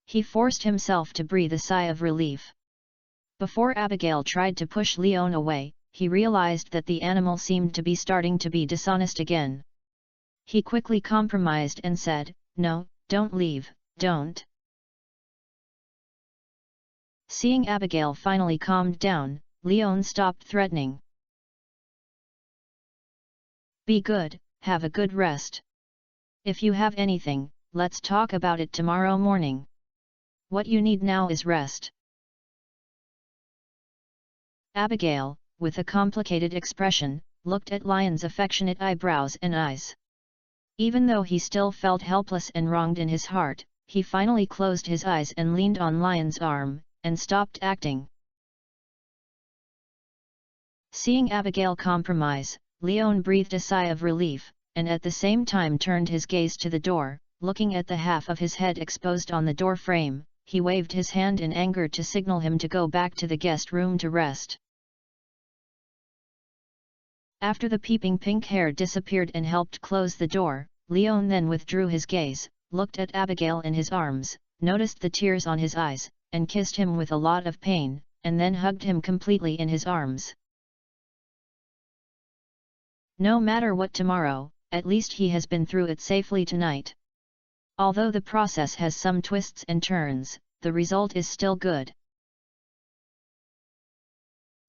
He forced himself to breathe a sigh of relief. Before Abigail tried to push Leon away, he realized that the animal seemed to be starting to be dishonest again. He quickly compromised and said, "No, don't leave, don't." Seeing Abigail finally calmed down, Leon stopped threatening. "Be good, have a good rest. If you have anything, let's talk about it tomorrow morning. What you need now is rest." Abigail, with a complicated expression, looked at Lion's affectionate eyebrows and eyes. Even though he still felt helpless and wronged in his heart, he finally closed his eyes and leaned on Lion's arm, and stopped acting. Seeing Abigail compromise, Leon breathed a sigh of relief, and at the same time turned his gaze to the door. Looking at the half of his head exposed on the door frame, he waved his hand in anger to signal him to go back to the guest room to rest. After the peeping pink hair disappeared and helped close the door, Leon then withdrew his gaze, looked at Abigail in his arms, noticed the tears on his eyes, and kissed him with a lot of pain, and then hugged him completely in his arms. No matter what tomorrow, at least he has been through it safely tonight. Although the process has some twists and turns, the result is still good.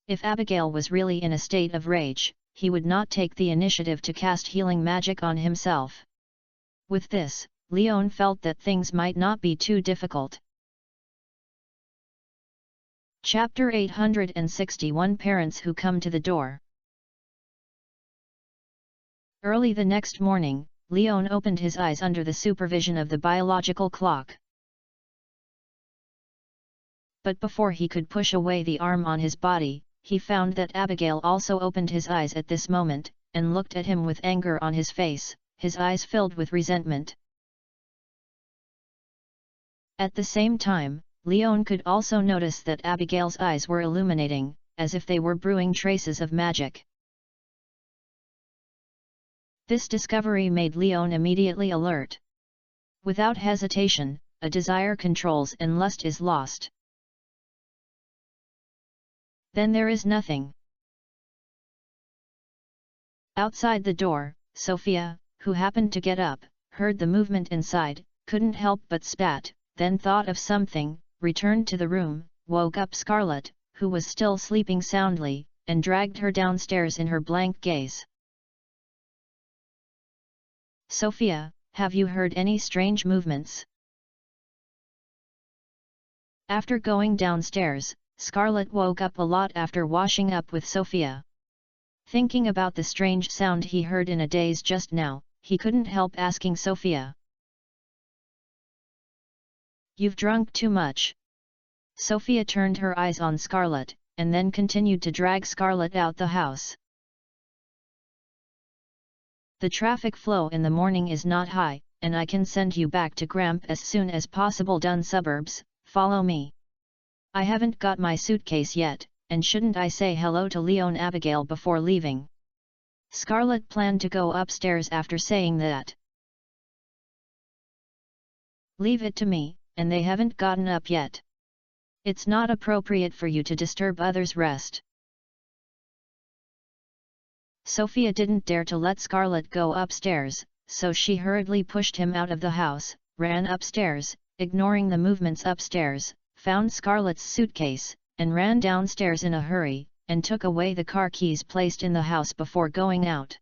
If Abigail was really in a state of rage, he would not take the initiative to cast healing magic on himself. With this, Leon felt that things might not be too difficult. Chapter 861 Parents Who Come to the Door. Early the next morning, Leon opened his eyes under the supervision of the biological clock. But before he could push away the arm on his body, he found that Abigail also opened his eyes at this moment, and looked at him with anger on his face, his eyes filled with resentment. At the same time, Leon could also notice that Abigail's eyes were illuminating, as if they were brewing traces of magic. This discovery made Leon immediately alert. Without hesitation, a desire controls and lust is lost. Then there is nothing. Outside the door, Sophia, who happened to get up, heard the movement inside, couldn't help but spat, then thought of something, returned to the room, woke up Scarlett, who was still sleeping soundly, and dragged her downstairs in her blank gaze. Sophia, have you heard any strange movements? After going downstairs, Scarlett woke up a lot after washing up with Sophia. Thinking about the strange sound he heard in a daze just now, he couldn't help asking Sophia. You've drunk too much. Sophia turned her eyes on Scarlett, and then continued to drag Scarlett out the house. The traffic flow in the morning is not high, and I can send you back to Gramp as soon as possible. Done suburbs, follow me. I haven't got my suitcase yet, and shouldn't I say hello to Leon Abigail before leaving? Scarlett planned to go upstairs after saying that. Leave it to me, and they haven't gotten up yet. It's not appropriate for you to disturb others' rest. Sophia didn't dare to let Scarlett go upstairs, so she hurriedly pushed him out of the house, ran upstairs, ignoring the movements upstairs, found Scarlett's suitcase, and ran downstairs in a hurry, and took away the car keys placed in the house before going out.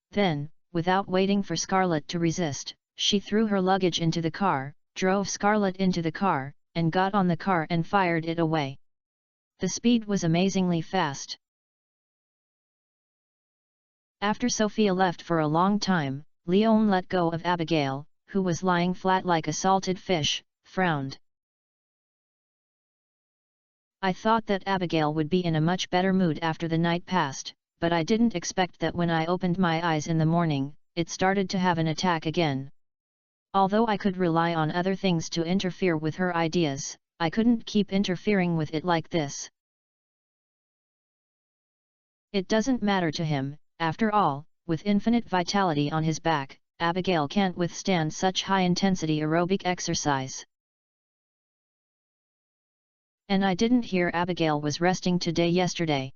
Then, without waiting for Scarlett to resist, she threw her luggage into the car, drove Scarlett into the car, and got on the car and fired it away. The speed was amazingly fast. After Sophia left for a long time, Leon let go of Abigail, who was lying flat like a salted fish, frowned. I thought that Abigail would be in a much better mood after the night passed, but I didn't expect that when I opened my eyes in the morning, it started to have an attack again. Although I could rely on other things to interfere with her ideas, I couldn't keep interfering with it like this. It doesn't matter to him, after all, with infinite vitality on his back, Abigail can't withstand such high-intensity aerobic exercise. And I didn't hear Abigail was resting today yesterday.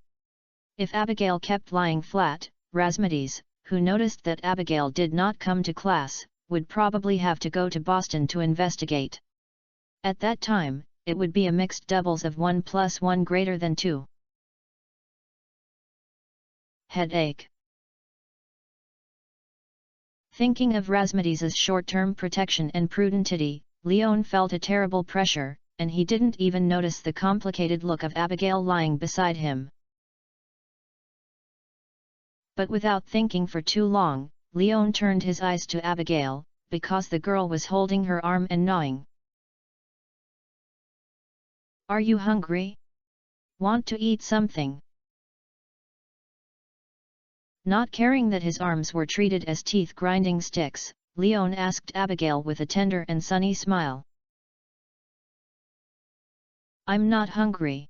If Abigail kept lying flat, Rasmides, who noticed that Abigail did not come to class, would probably have to go to Boston to investigate. At that time, it would be a mixed doubles of 1 + 1 greater than 2. Headache. Thinking of Rasmides's short-term protection and prudentity, Leon felt a terrible pressure, and he didn't even notice the complicated look of Abigail lying beside him. But without thinking for too long, Leon turned his eyes to Abigail, because the girl was holding her arm and gnawing. Are you hungry? Want to eat something? Not caring that his arms were treated as teeth-grinding sticks, Leon asked Abigail with a tender and sunny smile. I'm not hungry.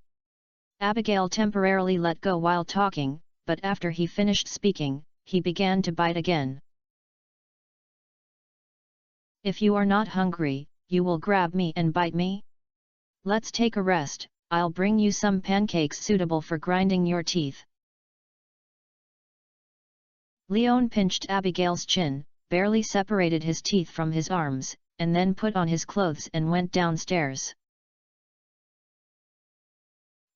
Abigail temporarily let go while talking, but after he finished speaking, he began to bite again. If you are not hungry, you will grab me and bite me? Let's take a rest, I'll bring you some pancakes suitable for grinding your teeth. Leon pinched Abigail's chin, barely separated his teeth from his arms, and then put on his clothes and went downstairs.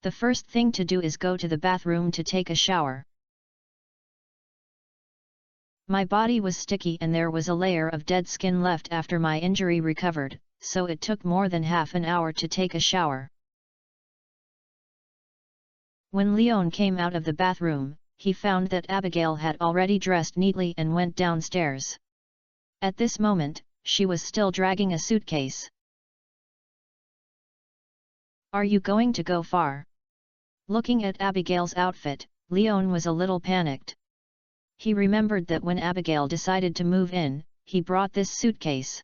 The first thing to do is go to the bathroom to take a shower. My body was sticky and there was a layer of dead skin left after my injury recovered, so it took more than half an hour to take a shower. When Leon came out of the bathroom, he found that Abigail had already dressed neatly and went downstairs. At this moment, she was still dragging a suitcase. Are you going to go far? Looking at Abigail's outfit, Leon was a little panicked. He remembered that when Abigail decided to move in, he brought this suitcase.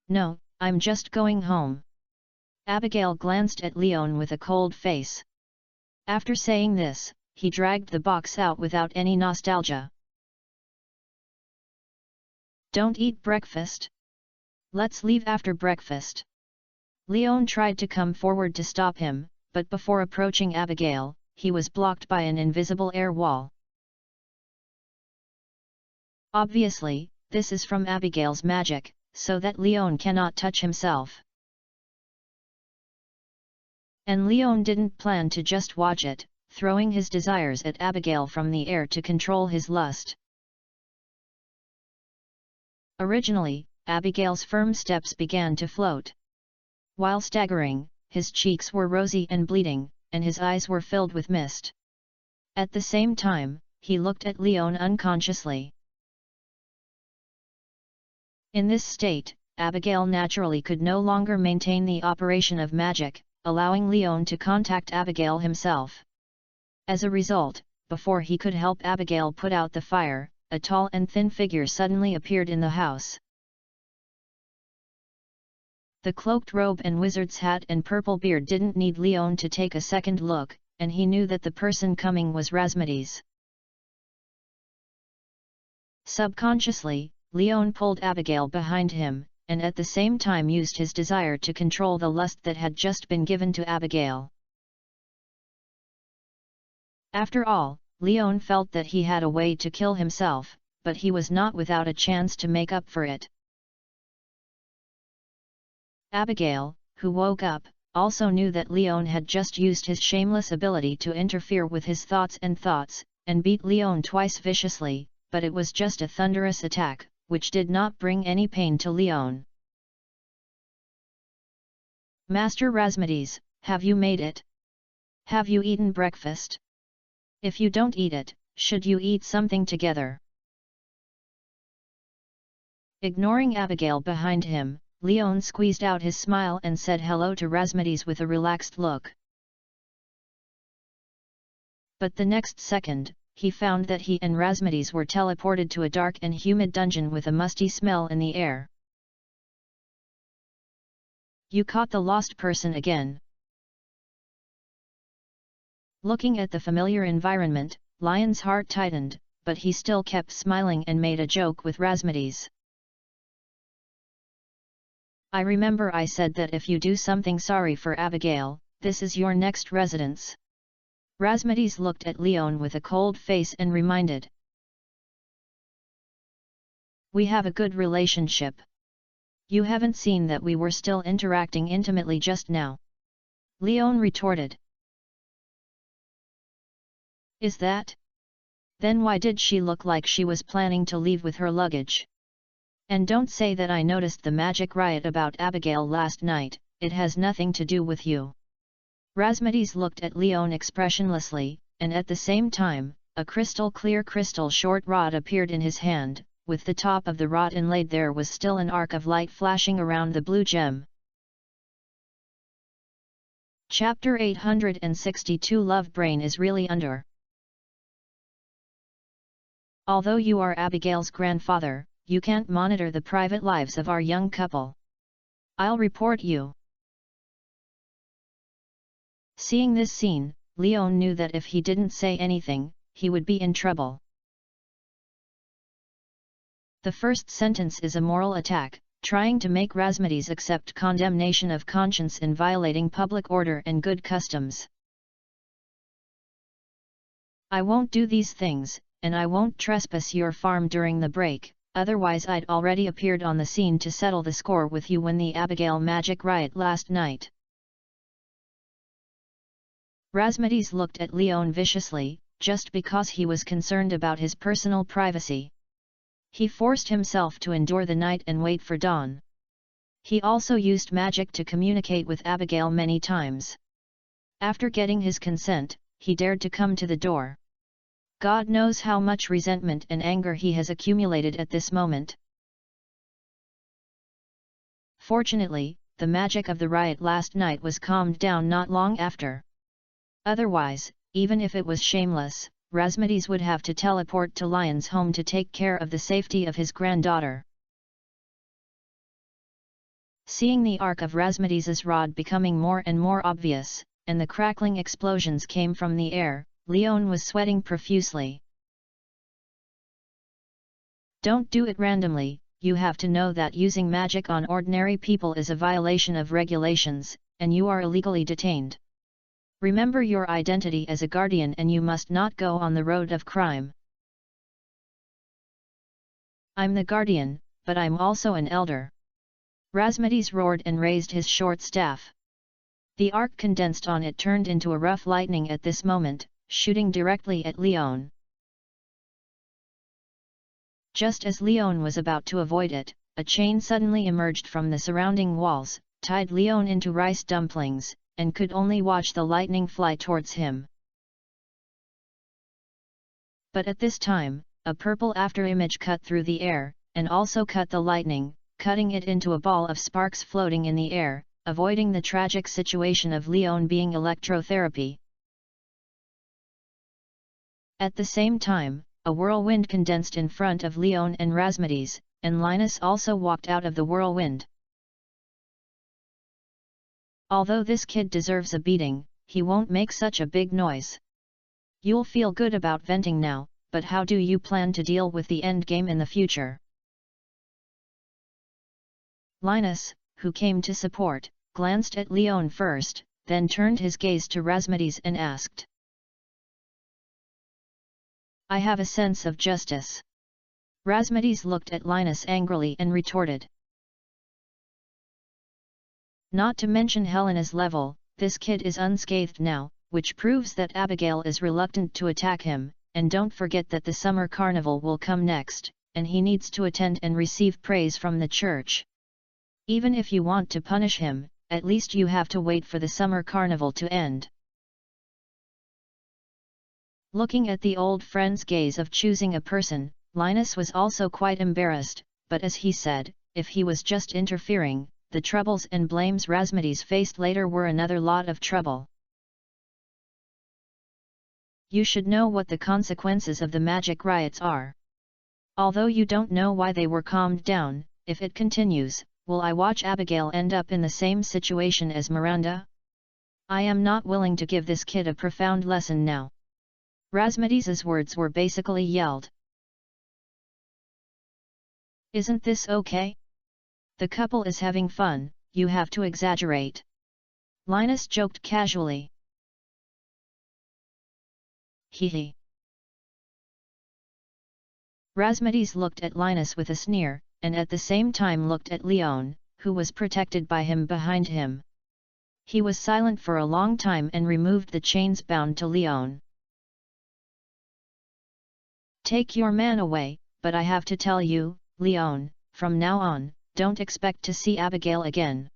No, I'm just going home. Abigail glanced at Leon with a cold face. After saying this, he dragged the box out without any nostalgia. Don't eat breakfast? Let's leave after breakfast. Leon tried to come forward to stop him, but before approaching Abigail, he was blocked by an invisible air wall. Obviously, this is from Abigail's magic, so that Leon cannot touch himself. And Leon didn't plan to just watch it, throwing his desires at Abigail from the air to control his lust. Originally, Abigail's firm steps began to float. While staggering, his cheeks were rosy and bleeding, and his eyes were filled with mist. At the same time, he looked at Leon unconsciously. In this state, Abigail naturally could no longer maintain the operation of magic, allowing Leon to contact Abigail himself. As a result, before he could help Abigail put out the fire, a tall and thin figure suddenly appeared in the house. The cloaked robe and wizard's hat and purple beard didn't need Leon to take a second look, and he knew that the person coming was Razmedes. Subconsciously, Leon pulled Abigail behind him, and at the same time used his desire to control the lust that had just been given to Abigail. After all, Leon felt that he had a way to kill himself, but he was not without a chance to make up for it. Abigail, who woke up, also knew that Leon had just used his shameless ability to interfere with his thoughts, and beat Leon twice viciously, but it was just a thunderous attack, which did not bring any pain to Leon. "Master Razmedes, have you made it? Have you eaten breakfast? If you don't eat it, should you eat something together?" Ignoring Abigail behind him, Leon squeezed out his smile and said hello to Razmedes with a relaxed look. But the next second, he found that he and Razmedes were teleported to a dark and humid dungeon with a musty smell in the air. "You caught the lost person again." Looking at the familiar environment, Lion's heart tightened, but he still kept smiling and made a joke with Razmedes. "I remember I said that if you do something sorry for Abigail, this is your next residence." Razmedes looked at Leon with a cold face and reminded. "We have a good relationship. You haven't seen that we were still interacting intimately just now?" Leon retorted. "Is that? Then why did she look like she was planning to leave with her luggage? And don't say that I noticed the magic riot about Abigail last night, it has nothing to do with you." Razmedes looked at Leon expressionlessly, and at the same time, a crystal-clear crystal-short rod appeared in his hand. With the top of the rod inlaid there was still an arc of light flashing around the blue gem. Chapter 862 Love Brain is really under. Although you are Abigail's grandfather, you can't monitor the private lives of our young couple. I'll report you. Seeing this scene, Leon knew that if he didn't say anything, he would be in trouble. The first sentence is a moral attack, trying to make Razmedes accept condemnation of conscience in violating public order and good customs. "I won't do these things, and I won't trespass your farm during the break, otherwise I'd already appeared on the scene to settle the score with you when the Abigail magic riot last night." Razmedes looked at Leon viciously, just because he was concerned about his personal privacy. He forced himself to endure the night and wait for dawn. He also used magic to communicate with Abigail many times. After getting his consent, he dared to come to the door. God knows how much resentment and anger he has accumulated at this moment. Fortunately, the magic of the riot last night was calmed down not long after. Otherwise, even if it was shameless, Razmedes would have to teleport to Lion's home to take care of the safety of his granddaughter. Seeing the arc of Razmedes's rod becoming more and more obvious, and the crackling explosions came from the air, Leon was sweating profusely. "Don't do it randomly, you have to know that using magic on ordinary people is a violation of regulations, and you are illegally detained. Remember your identity as a guardian and you must not go on the road of crime. I'm the guardian, but I'm also an elder. Razmedes roared and raised his short staff. The arc condensed on it turned into a rough lightning at this moment, shooting directly at Leon. Just as Leon was about to avoid it, a chain suddenly emerged from the surrounding walls, tied Leon into rice dumplings, and could only watch the lightning fly towards him. But at this time, a purple afterimage cut through the air, and also cut the lightning, cutting it into a ball of sparks floating in the air, avoiding the tragic situation of Leon being electrotherapy. At the same time, a whirlwind condensed in front of Leon and Razmedes, and Linus also walked out of the whirlwind. Although this kid deserves a beating, he won't make such a big noise. You'll feel good about venting now, but how do you plan to deal with the endgame in the future? Linus, who came to support, glanced at Leon first, then turned his gaze to Razmedes and asked. I have a sense of justice. Razmedes looked at Linus angrily and retorted. Not to mention Helena's level, this kid is unscathed now, which proves that Abigail is reluctant to attack him, and don't forget that the summer carnival will come next, and he needs to attend and receive praise from the church. Even if you want to punish him, at least you have to wait for the summer carnival to end. Looking at the old friend's gaze of choosing a person, Linus was also quite embarrassed, but as he said, if he was just interfering, the troubles and blames Razmedes faced later were another lot of trouble. You should know what the consequences of the magic riots are. Although you don't know why they were calmed down, if it continues, will I watch Abigail end up in the same situation as Miranda? I am not willing to give this kid a profound lesson now. Razmedes's words were basically yelled. Isn't this okay? The couple is having fun, you have to exaggerate. Linus joked casually. Hee. Razmedes looked at Linus with a sneer, and at the same time looked at Leon, who was protected by him behind him. He was silent for a long time and removed the chains bound to Leon. Take your man away, but I have to tell you, Leon, from now on, don't expect to see Abigail again.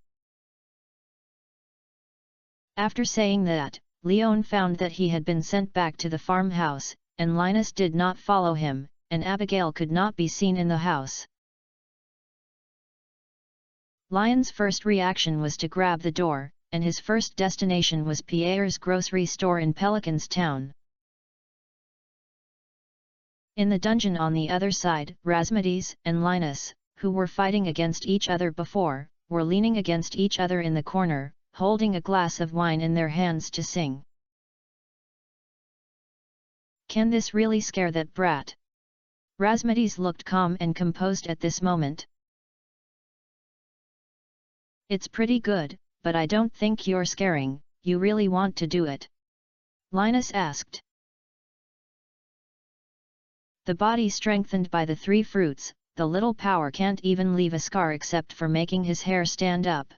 After saying that, Leon found that he had been sent back to the farmhouse, and Linus did not follow him, and Abigail could not be seen in the house. Lion's first reaction was to grab the door, and his first destination was Pierre's grocery store in Pelican's Town. In the dungeon on the other side, Razmedes and Linus, who were fighting against each other before, were leaning against each other in the corner, holding a glass of wine in their hands to sing. Can this really scare that brat? Razmedes looked calm and composed at this moment. It's pretty good, but I don't think you're scaring, you really want to do it? Linus asked. The body strengthened by the 3 fruits, the little power can't even leave a scar except for making his hair stand up.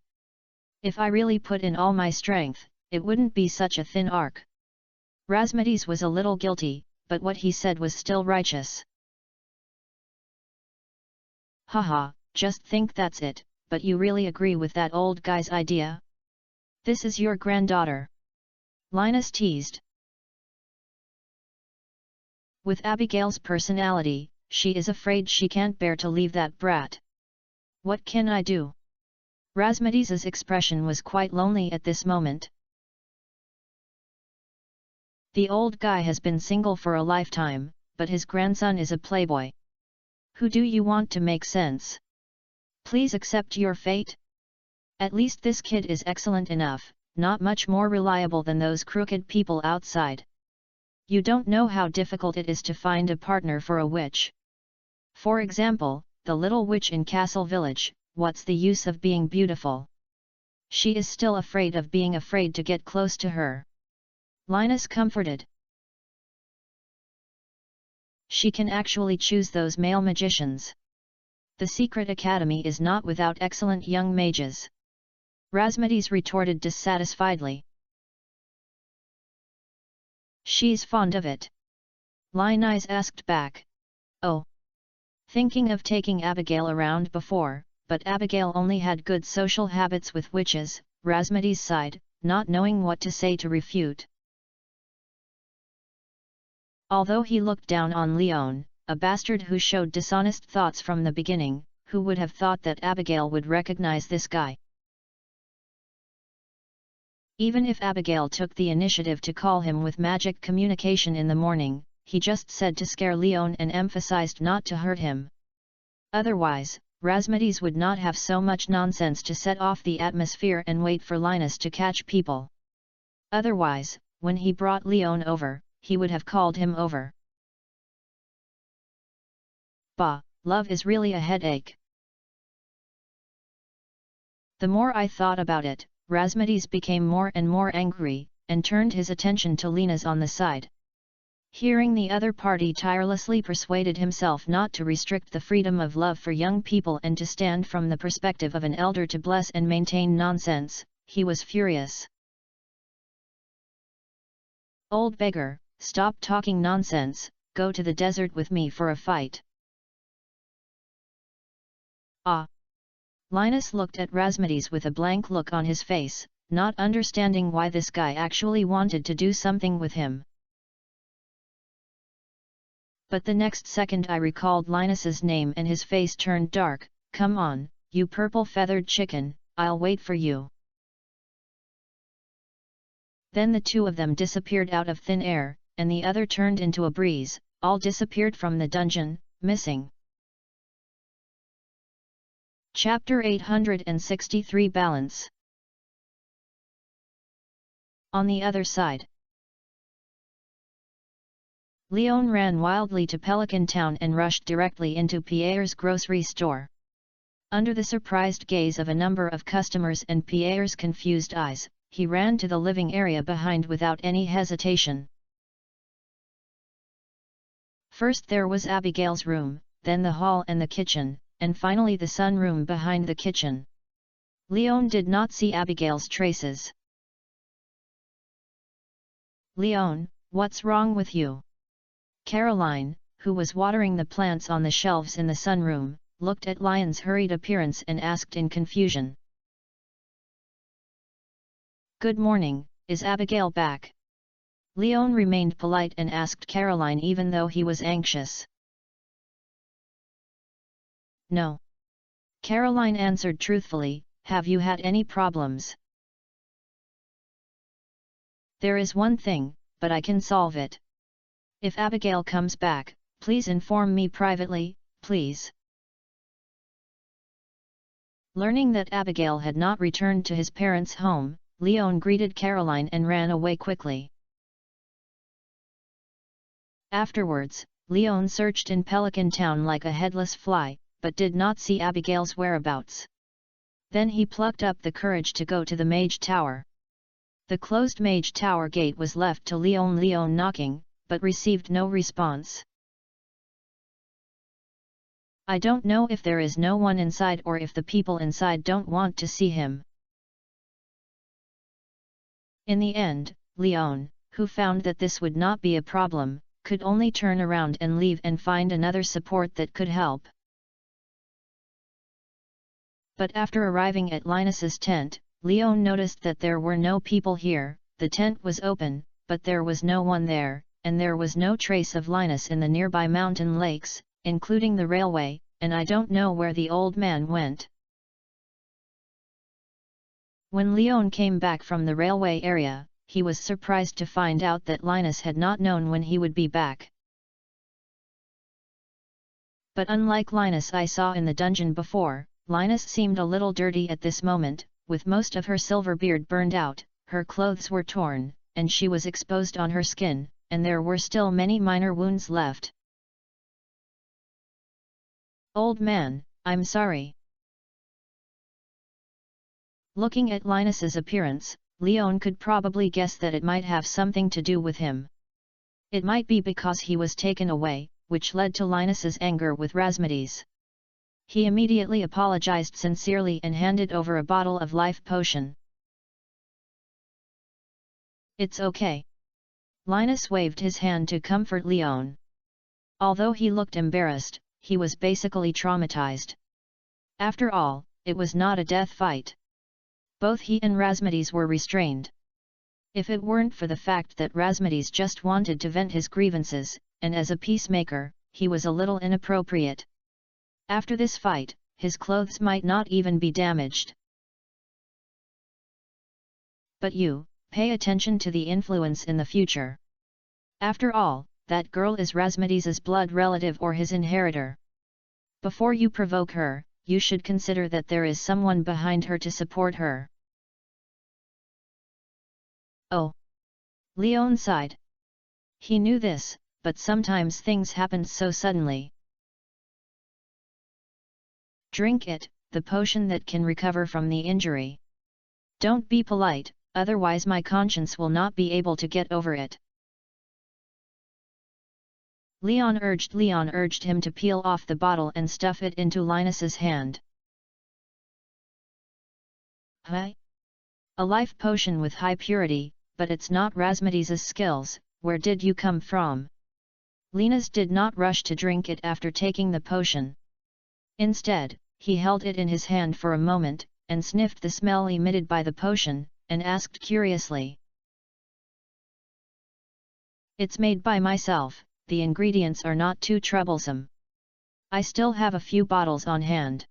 If I really put in all my strength, it wouldn't be such a thin arc. Razmedes was a little guilty, but what he said was still righteous. Haha, just think that's it, but you really agree with that old guy's idea? This is your granddaughter. Linus teased. With Abigail's personality, she is afraid she can't bear to leave that brat. What can I do? Razmedes's expression was quite lonely at this moment. The old guy has been single for a lifetime, but his grandson is a playboy. Who do you want to make sense? Please accept your fate? At least this kid is excellent enough, not much more reliable than those crooked people outside. You don't know how difficult it is to find a partner for a witch. For example, the little witch in Castle Village, what's the use of being beautiful? She is still afraid of being afraid to get close to her. Linus comforted. She can actually choose those male magicians. The secret academy is not without excellent young mages. Rasmides retorted dissatisfiedly. She's fond of it. Linus asked back. Oh. Thinking of taking Abigail around before, but Abigail only had good social habits with witches, Rasmides sighed, not knowing what to say to refute. Although he looked down on Leon, a bastard who showed dishonest thoughts from the beginning, who would have thought that Abigail would recognize this guy? Even if Abigail took the initiative to call him with magic communication in the morning, he just said to scare Leon and emphasized not to hurt him. Otherwise, Rasmides would not have so much nonsense to set off the atmosphere and wait for Linus to catch people. Otherwise, when he brought Leon over, he would have called him over. Bah, love is really a headache. The more I thought about it, Rasmides became more and more angry, and turned his attention to Lena's on the side. Hearing the other party tirelessly persuaded himself not to restrict the freedom of love for young people and to stand from the perspective of an elder to bless and maintain nonsense, he was furious. Old beggar, stop talking nonsense, go to the desert with me for a fight. Ah! Linus looked at Rasmides with a blank look on his face, not understanding why this guy actually wanted to do something with him. But the next second I recalled Linus's name and his face turned dark. Come on, you purple-feathered chicken, I'll wait for you. Then the two of them disappeared out of thin air, and the other turned into a breeze, all disappeared from the dungeon, missing. Chapter 863 Balance. On the other side, Leon ran wildly to Pelican Town and rushed directly into Pierre's grocery store. Under the surprised gaze of a number of customers and Pierre's confused eyes, he ran to the living area behind without any hesitation. First there was Abigail's room, then the hall and the kitchen, and finally the sunroom behind the kitchen. Leon did not see Abigail's traces. Leon, what's wrong with you? Caroline, who was watering the plants on the shelves in the sunroom, looked at Leon's hurried appearance and asked in confusion. Good morning, is Abigail back? Leon remained polite and asked Caroline even though he was anxious. No. Caroline answered truthfully, have you had any problems? There is one thing, but I can solve it. If Abigail comes back, please inform me privately, please. Learning that Abigail had not returned to his parents' home, Leon greeted Caroline and ran away quickly. Afterwards, Leon searched in Pelican Town like a headless fly, but did not see Abigail's whereabouts. Then he plucked up the courage to go to the Mage Tower. The closed Mage Tower gate was left to Leon knocking, but received no response. I don't know if there is no one inside or if the people inside don't want to see him. In the end, Leon, who found that this would not be a problem, could only turn around and leave and find another support that could help. But after arriving at Linus's tent, Leon noticed that there were no people here. The tent was open, but there was no one there, and there was no trace of Linus in the nearby mountain lakes, including the railway, and I don't know where the old man went. When Leon came back from the railway area, he was surprised to find out that Linus had not known when he would be back. But unlike Linus I saw in the dungeon before, Linus seemed a little dirty at this moment, with most of her silver beard burned out, her clothes were torn, and she was exposed on her skin, and there were still many minor wounds left. Old man, I'm sorry. Looking at Linus's appearance, Leon could probably guess that it might have something to do with him. It might be because he was taken away, which led to Linus's anger with Rasmides. He immediately apologized sincerely and handed over a bottle of life potion. It's okay. Linus waved his hand to comfort Leon. Although he looked embarrassed, he was basically traumatized. After all, it was not a death fight. Both he and Rasmides were restrained. If it weren't for the fact that Rasmides just wanted to vent his grievances, and as a peacemaker, he was a little inappropriate. After this fight, his clothes might not even be damaged. But you, pay attention to the influence in the future. After all, that girl is Rasmides's blood relative or his inheritor. Before you provoke her, you should consider that there is someone behind her to support her. Oh! Leon sighed. He knew this, but sometimes things happened so suddenly. Drink it, the potion that can recover from the injury. Don't be polite, otherwise my conscience will not be able to get over it. Leon urged him to peel off the bottle and stuff it into Linus's hand. Huh? A life potion with high purity, but it's not Rasmides's skills, where did you come from? Linus did not rush to drink it after taking the potion. Instead, he held it in his hand for a moment, and sniffed the smell emitted by the potion, and asked curiously. It's made by myself, the ingredients are not too troublesome. I still have a few bottles on hand.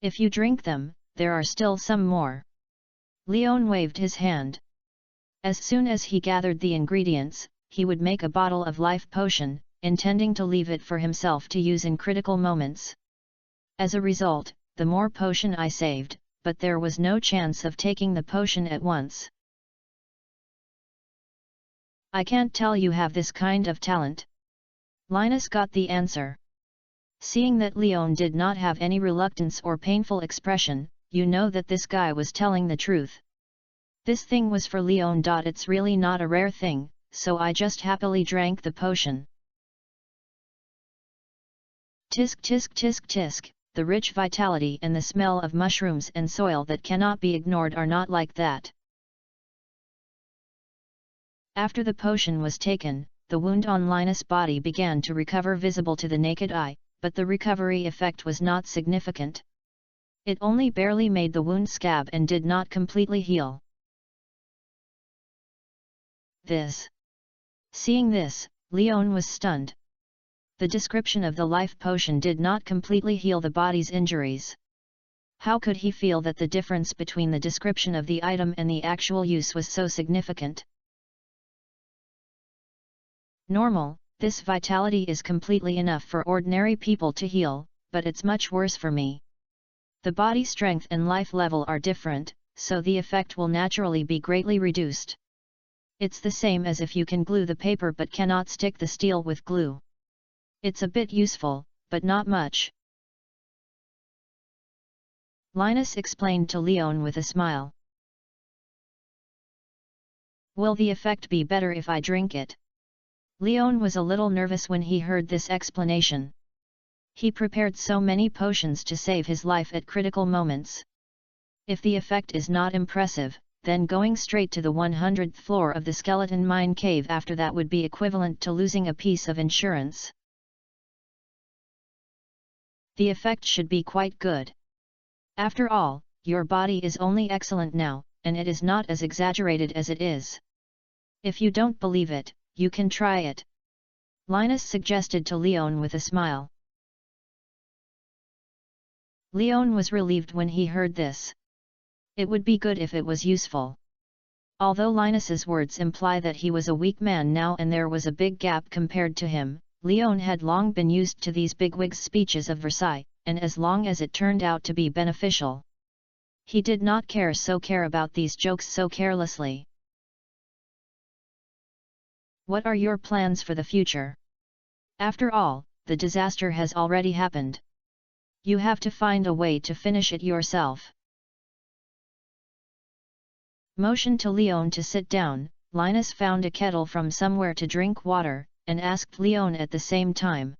If you drink them, there are still some more. Leon waved his hand. As soon as he gathered the ingredients, he would make a bottle of life potion, intending to leave it for himself to use in critical moments. As a result, the more potion I saved, but there was no chance of taking the potion at once. I can't tell you have this kind of talent. Linus got the answer. Seeing that Leon did not have any reluctance or painful expression, you know that this guy was telling the truth. This thing was for Leon. It's really not a rare thing, so I just happily drank the potion. Tisk tisk tisk tisk. The rich vitality and the smell of mushrooms and soil that cannot be ignored are not like that. After the potion was taken, the wound on Linus' body began to recover visible to the naked eye, but the recovery effect was not significant. It only barely made the wound scab and did not completely heal. Seeing this, Leon was stunned. The description of the life potion did not completely heal the body's injuries. How could he feel that the difference between the description of the item and the actual use was so significant? Normal, this vitality is completely enough for ordinary people to heal, but it's much worse for me. The body strength and life level are different, so the effect will naturally be greatly reduced. It's the same as if you can glue the paper but cannot stick the steel with glue. It's a bit useful, but not much. Linus explained to Leon with a smile. Will the effect be better if I drink it? Leon was a little nervous when he heard this explanation. He prepared so many potions to save his life at critical moments. If the effect is not impressive, then going straight to the 100th floor of the skeleton mine cave after that would be equivalent to losing a piece of insurance. The effect should be quite good. After all, your body is only excellent now, and it is not as exaggerated as it is. If you don't believe it, you can try it. Linus suggested to Leon with a smile. Leon was relieved when he heard this. It would be good if it was useful. Although Linus's words imply that he was a weak man now and there was a big gap compared to him, Leon had long been used to these bigwigs' speeches of Versailles, and as long as it turned out to be beneficial, he did not care about these jokes so carelessly. What are your plans for the future? After all, the disaster has already happened. You have to find a way to finish it yourself. Motioned to Leon to sit down, Linus found a kettle from somewhere to drink water, and asked Leon at the same time.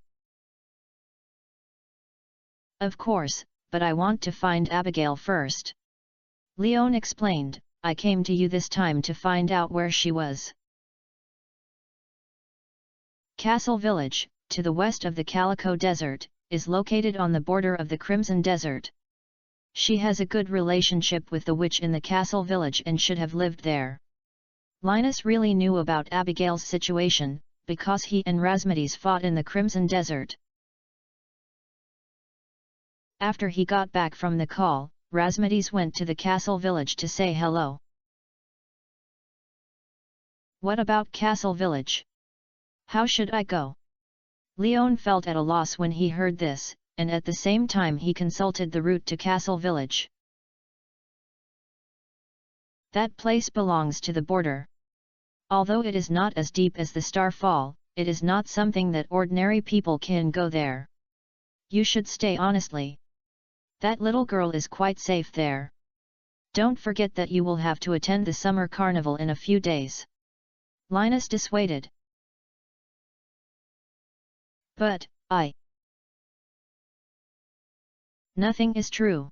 Of course, but I want to find Abigail first. Leon explained, I came to you this time to find out where she was. Castle Village, to the west of the Calico Desert, is located on the border of the Crimson Desert. She has a good relationship with the witch in the castle village and should have lived there. Linus really knew about Abigail's situation, because he and Rasmides fought in the Crimson Desert. After he got back from the call, Rasmides went to the castle village to say hello. What about Castle Village? How should I go? Leon felt at a loss when he heard this, and at the same time he consulted the route to Castle Village. That place belongs to the border. Although it is not as deep as the Starfall, it is not something that ordinary people can go there. You should stay honestly. That little girl is quite safe there. Don't forget that you will have to attend the summer carnival in a few days. Linus dissuaded. But, Nothing is true.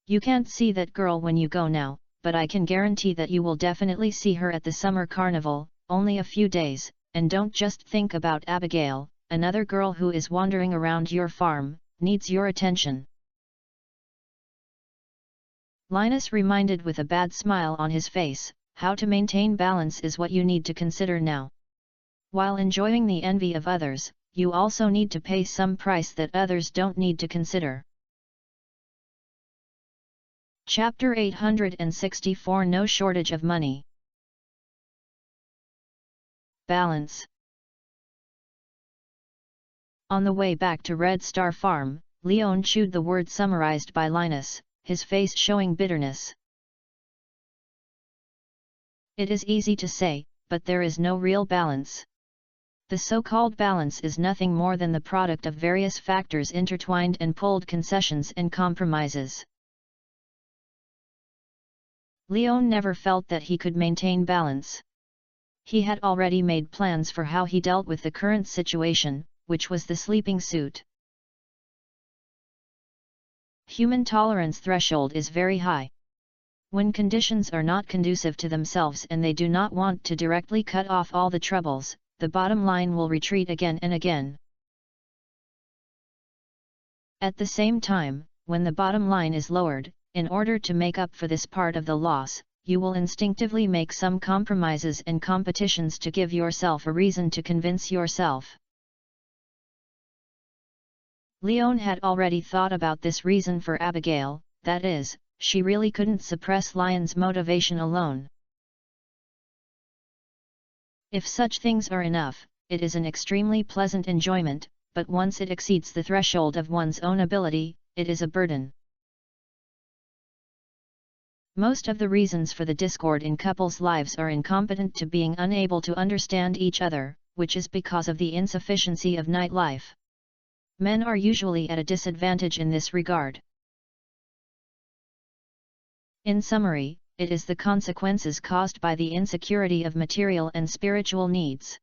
You can't see that girl when you go now, but I can guarantee that you will definitely see her at the summer carnival, only a few days, and don't just think about Abigail, another girl who is wandering around your farm, needs your attention. Linus reminded with a bad smile on his face, how to maintain balance is what you need to consider now. While enjoying the envy of others, you also need to pay some price that others don't need to consider. Chapter 864 No Shortage of Money. Balance. On the way back to Red Star Farm, Leon chewed the word summarized by Linus, his face showing bitterness. It is easy to say, but there is no real balance. The so-called balance is nothing more than the product of various factors intertwined and pulled concessions and compromises. Leon never felt that he could maintain balance. He had already made plans for how he dealt with the current situation, which was the sleeping suit. Human tolerance threshold is very high. When conditions are not conducive to themselves and they do not want to directly cut off all the troubles, the bottom line will retreat again and again. At the same time, when the bottom line is lowered, in order to make up for this part of the loss, you will instinctively make some compromises and competitions to give yourself a reason to convince yourself. Leon had already thought about this reason for Abigail, that is, she really couldn't suppress Lion's motivation alone. If such things are enough, it is an extremely pleasant enjoyment, but once it exceeds the threshold of one's own ability, it is a burden. Most of the reasons for the discord in couples' lives are incompetent to being unable to understand each other, which is because of the insufficiency of nightlife. Men are usually at a disadvantage in this regard. In summary, it is the consequences caused by the insecurity of material and spiritual needs.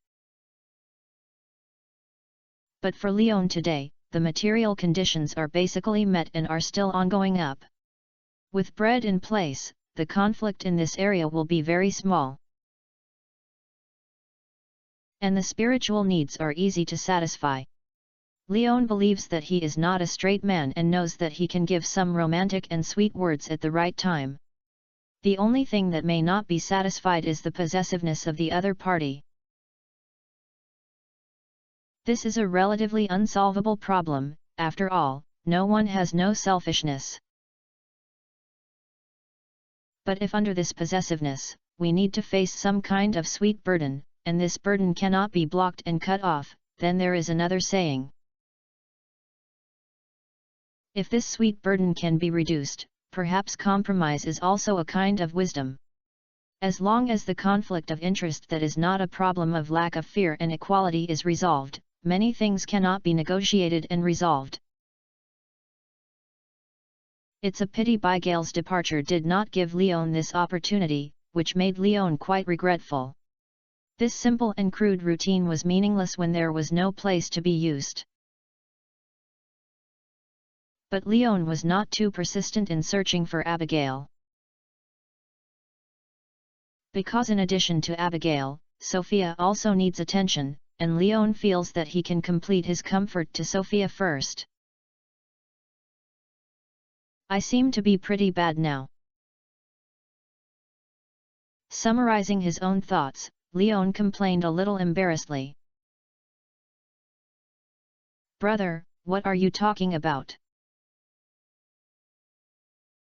But for Leon today, the material conditions are basically met and are still ongoing up. With bread in place, the conflict in this area will be very small. And the spiritual needs are easy to satisfy. Leon believes that he is not a straight man and knows that he can give some romantic and sweet words at the right time. The only thing that may not be satisfied is the possessiveness of the other party. This is a relatively unsolvable problem, after all, no one has no selfishness. But if under this possessiveness, we need to face some kind of sweet burden, and this burden cannot be blocked and cut off, then there is another saying. If this sweet burden can be reduced, perhaps compromise is also a kind of wisdom. As long as the conflict of interest that is not a problem of lack of fear and equality is resolved, many things cannot be negotiated and resolved. It's a pity Abigail's departure did not give Leon this opportunity, which made Leon quite regretful. This simple and crude routine was meaningless when there was no place to be used. But Leon was not too persistent in searching for Abigail. Because in addition to Abigail, Sophia also needs attention, and Leon feels that he can complete his comfort to Sophia first. I seem to be pretty bad now. Summarizing his own thoughts, Leon complained a little embarrassedly. Brother, what are you talking about?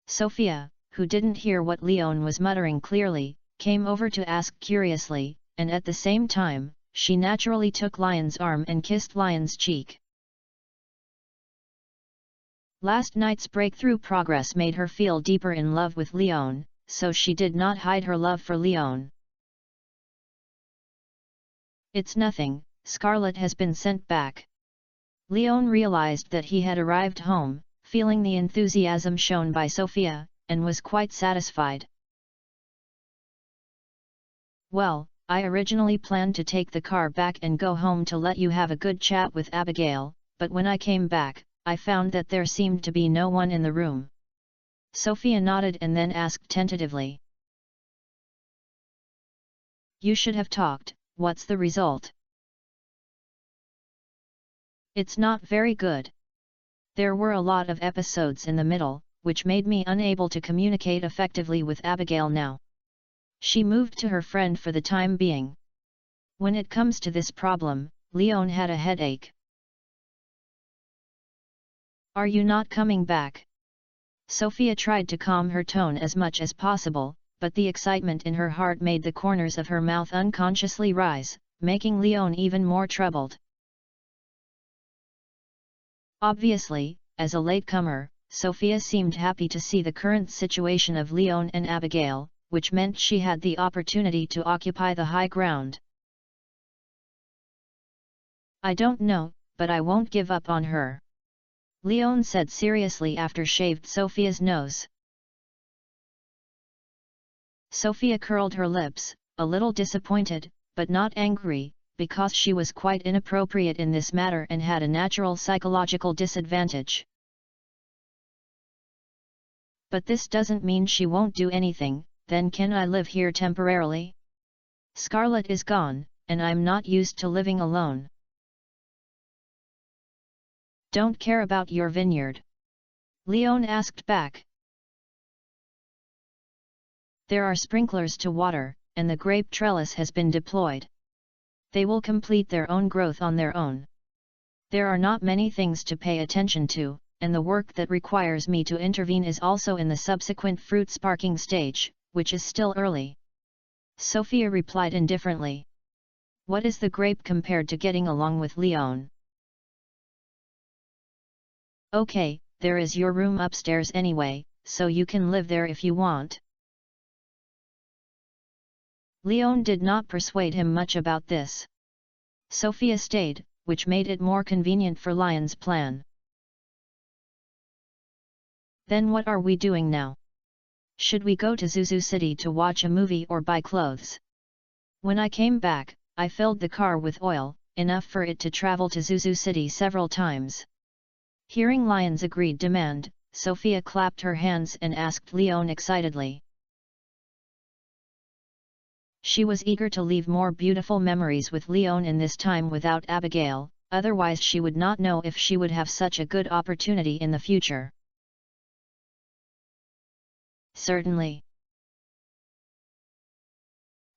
Sophia, who didn't hear what Leon was muttering clearly, came over to ask curiously, and at the same time, she naturally took Lion's arm and kissed Lion's cheek. Last night's breakthrough progress made her feel deeper in love with Leon, so she did not hide her love for Leon. It's nothing, Scarlett has been sent back. Leon realized that he had arrived home, feeling the enthusiasm shown by Sophia, and was quite satisfied. Well, I originally planned to take the car back and go home to let you have a good chat with Abigail, but when I came back, I found that there seemed to be no one in the room. Sophia nodded and then asked tentatively. You should have talked, what's the result? It's not very good. There were a lot of episodes in the middle, which made me unable to communicate effectively with Abigail now. She moved to her friend for the time being. When it comes to this problem, Leon had a headache. Are you not coming back? Sophia tried to calm her tone as much as possible, but the excitement in her heart made the corners of her mouth unconsciously rise, making Leon even more troubled. Obviously, as a latecomer, Sophia seemed happy to see the current situation of Leon and Abigail, which meant she had the opportunity to occupy the high ground. I don't know, but I won't give up on her. Leon said seriously after shaved Sophia's nose. Sophia curled her lips, a little disappointed, but not angry, because she was quite inappropriate in this matter and had a natural psychological disadvantage. But this doesn't mean she won't do anything, then can I live here temporarily? Scarlett is gone, and I'm not used to living alone. Don't care about your vineyard? Leon asked back. There are sprinklers to water, and the grape trellis has been deployed. They will complete their own growth on their own. There are not many things to pay attention to, and the work that requires me to intervene is also in the subsequent fruit-sparking stage, which is still early. Sophia replied indifferently. What is the grape compared to getting along with Leon? Okay, there is your room upstairs anyway, so you can live there if you want. Leon did not persuade him much about this. Sophia stayed, which made it more convenient for Lion's plan. Then what are we doing now? Should we go to Zuzu City to watch a movie or buy clothes? When I came back, I filled the car with oil, enough for it to travel to Zuzu City several times. Hearing Lion's agreed demand, Sophia clapped her hands and asked Leon excitedly. She was eager to leave more beautiful memories with Leon in this time without Abigail, otherwise she would not know if she would have such a good opportunity in the future. Certainly.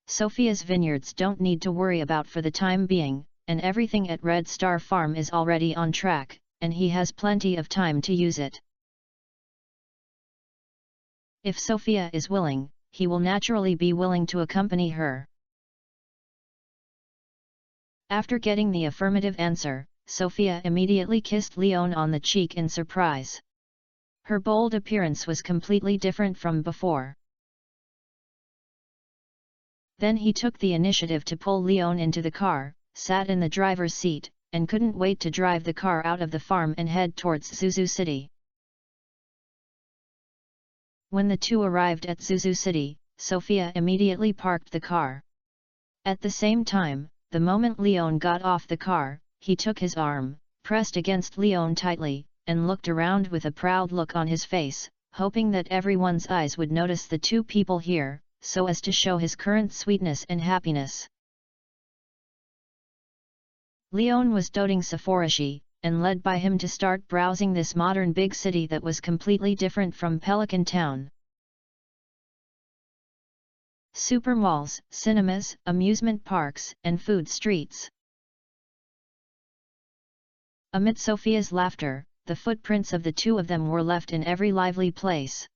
Sophia's vineyards don't need to worry about for the time being, and everything at Red Star Farm is already on track, and he has plenty of time to use it. If Sophia is willing, he will naturally be willing to accompany her. After getting the affirmative answer, Sophia immediately kissed Leon on the cheek in surprise. Her bold appearance was completely different from before. Then he took the initiative to pull Leon into the car, sat in the driver's seat, and couldn't wait to drive the car out of the farm and head towards Zuzu City. When the two arrived at Zuzu City, Sophia immediately parked the car. At the same time, the moment Leon got off the car, he took his arm, pressed against Leon tightly, and looked around with a proud look on his face, hoping that everyone's eyes would notice the two people here, so as to show his current sweetness and happiness. Leon was doting Sephorishi, and led by him to start browsing this modern big city that was completely different from Pelican Town. Supermalls, cinemas, amusement parks, and food streets. Amid Sophia's laughter, the footprints of the two of them were left in every lively place.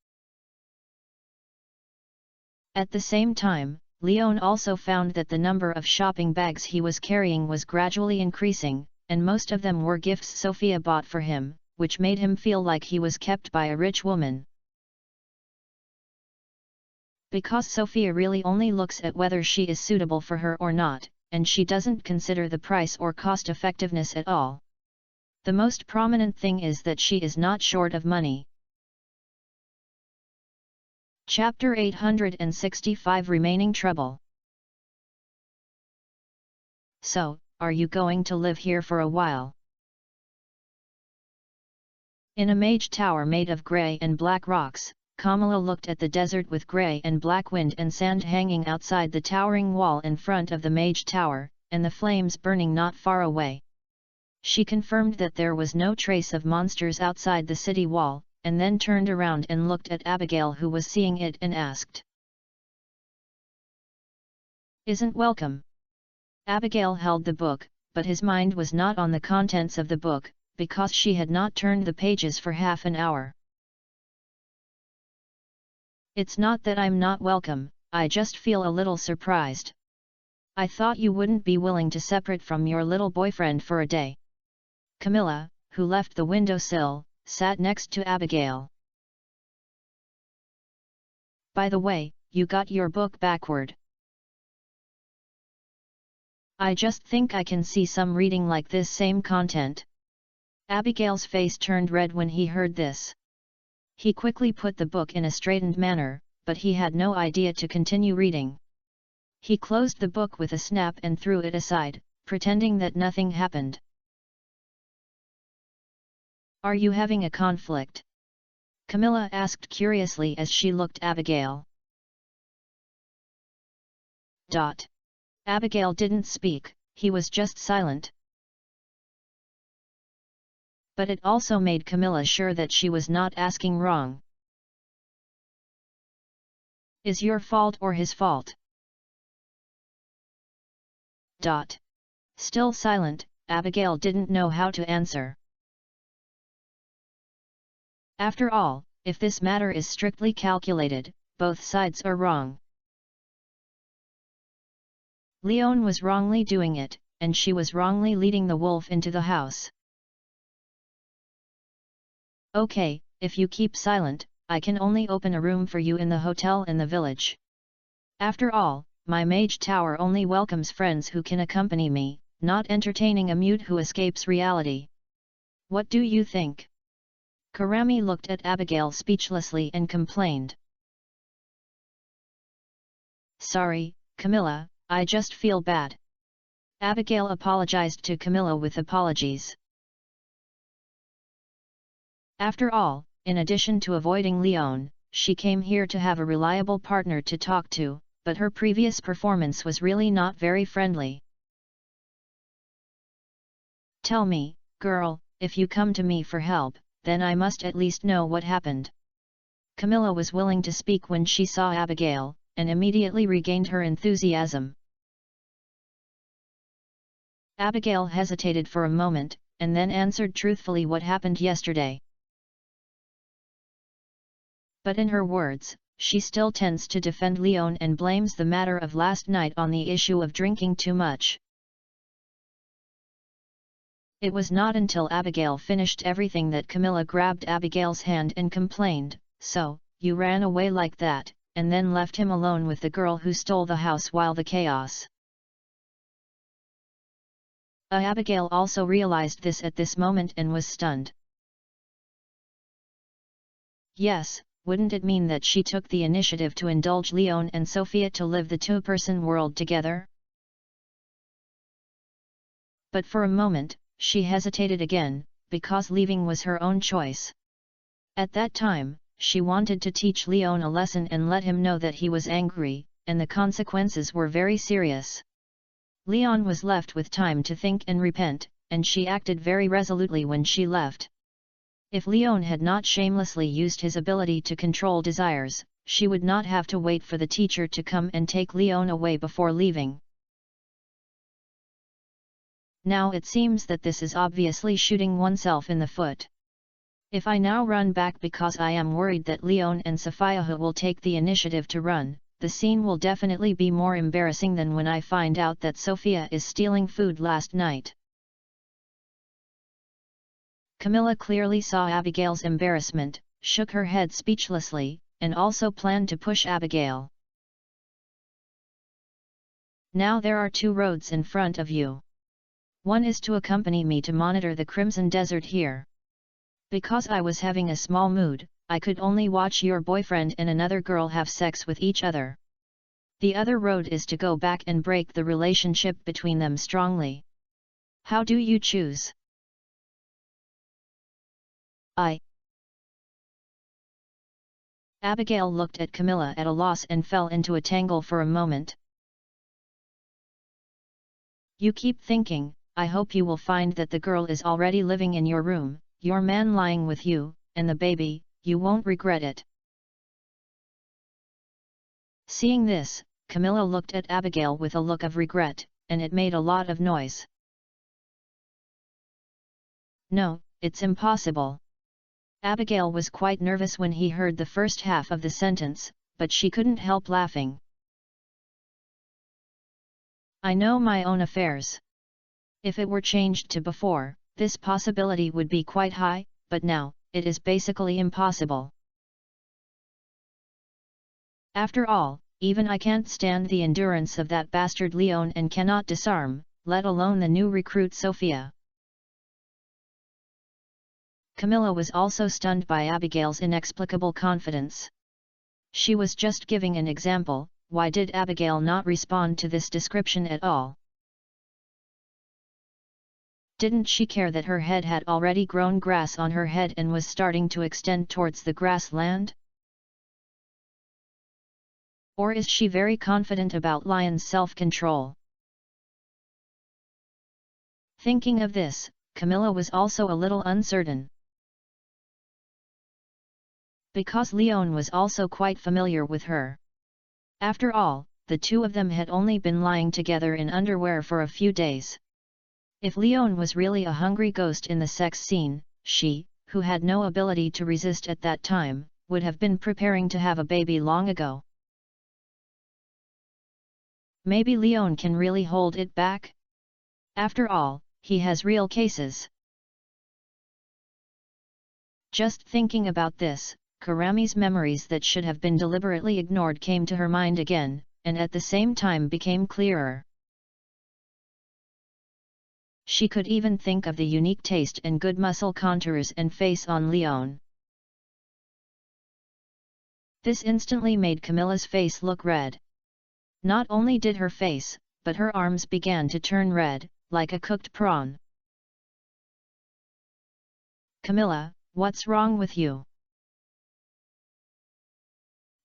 At the same time, Leon also found that the number of shopping bags he was carrying was gradually increasing, and most of them were gifts Sophia bought for him, which made him feel like he was kept by a rich woman. Because Sophia really only looks at whether she is suitable for her or not, and she doesn't consider the price or cost effectiveness at all. The most prominent thing is that she is not short of money. Chapter 865 Remaining Trouble. So, are you going to live here for a while? In a mage tower made of grey and black rocks, Kamala looked at the desert with grey and black wind and sand hanging outside the towering wall in front of the mage tower, and the flames burning not far away. She confirmed that there was no trace of monsters outside the city wall, and then turned around and looked at Abigail, who was seeing it, and asked, "Isn't welcome?" Abigail held the book, but his mind was not on the contents of the book, because she had not turned the pages for half an hour. "It's not that I'm not welcome, I just feel a little surprised. I thought you wouldn't be willing to separate from your little boyfriend for a day." Camilla, who left the windowsill, sat next to Abigail. "By the way, you got your book backward." "I just think I can see some reading like this same content." Abigail's face turned red when he heard this. He quickly put the book in a straightened manner, but he had no idea to continue reading. He closed the book with a snap and threw it aside, pretending that nothing happened. "Are you having a conflict?" Camilla asked curiously as she looked at Abigail. Abigail didn't speak, he was just silent. But it also made Camilla sure that she was not asking wrong. "Is your fault or his fault?" Still silent, Abigail didn't know how to answer. After all, if this matter is strictly calculated, both sides are wrong. Leon was wrongly doing it, and she was wrongly leading the wolf into the house. "Okay, if you keep silent, I can only open a room for you in the hotel in the village. After all, my mage tower only welcomes friends who can accompany me, not entertaining a mute who escapes reality. What do you think?" Karami looked at Abigail speechlessly and complained. "Sorry, Camilla, I just feel bad." Abigail apologized to Camilla with apologies. After all, in addition to avoiding Leon, she came here to have a reliable partner to talk to, but her previous performance was really not very friendly. "Tell me, girl, if you come to me for help, then I must at least know what happened." Camilla was willing to speak when she saw Abigail, and immediately regained her enthusiasm. Abigail hesitated for a moment, and then answered truthfully what happened yesterday. But in her words, she still tends to defend Leon and blames the matter of last night on the issue of drinking too much. It was not until Abigail finished everything that Camilla grabbed Abigail's hand and complained, "So, you ran away like that, and then left him alone with the girl who stole the house while the chaos." Abigail also realized this at this moment and was stunned. "Yes, wouldn't it mean that she took the initiative to indulge Leon and Sophia to live the two-person world together? But for a moment, she hesitated again, because leaving was her own choice. At that time, she wanted to teach Leon a lesson and let him know that he was angry, and the consequences were very serious. Leon was left with time to think and repent, and she acted very resolutely when she left. If Leon had not shamelessly used his ability to control desires, she would not have to wait for the teacher to come and take Leon away before leaving. Now it seems that this is obviously shooting oneself in the foot. If I now run back because I am worried that Leon and Sophia will take the initiative to run, the scene will definitely be more embarrassing than when I find out that Sophia is stealing food last night. Camilla clearly saw Abigail's embarrassment, shook her head speechlessly, and also planned to push Abigail. Now there are two roads in front of you. One is to accompany me to monitor the Crimson Desert here. Because I was having a small mood, I could only watch your boyfriend and another girl have sex with each other. The other road is to go back and break the relationship between them strongly. How do you choose? Abigail looked at Camilla at a loss and fell into a tangle for a moment. You keep thinking, I hope you will find that the girl is already living in your room, your man lying with you, and the baby, you won't regret it. Seeing this, Camilla looked at Abigail with a look of regret, and it made a lot of noise. No, it's impossible. Abigail was quite nervous when he heard the first half of the sentence, but she couldn't help laughing. I know my own affairs. If it were changed to before, this possibility would be quite high, but now, it is basically impossible. After all, even I can't stand the endurance of that bastard Leon and cannot disarm, let alone the new recruit Sophia. Camilla was also stunned by Abigail's inexplicable confidence. She was just giving an example, why did Abigail not respond to this description at all? Didn't she care that her head had already grown grass on her head and was starting to extend towards the grassland? Or is she very confident about Lion's self-control? Thinking of this, Camilla was also a little uncertain. Because Leon was also quite familiar with her. After all, the two of them had only been lying together in underwear for a few days. If Leon was really a hungry ghost in the sex scene, she, who had no ability to resist at that time, would have been preparing to have a baby long ago. Maybe Leon can really hold it back? After all, he has real cases. Just thinking about this, Karami's memories that should have been deliberately ignored came to her mind again, and at the same time became clearer. She could even think of the unique taste and good muscle contours and face on Leon. This instantly made Camilla's face look red. Not only did her face, but her arms began to turn red, like a cooked prawn. Camilla, what's wrong with you?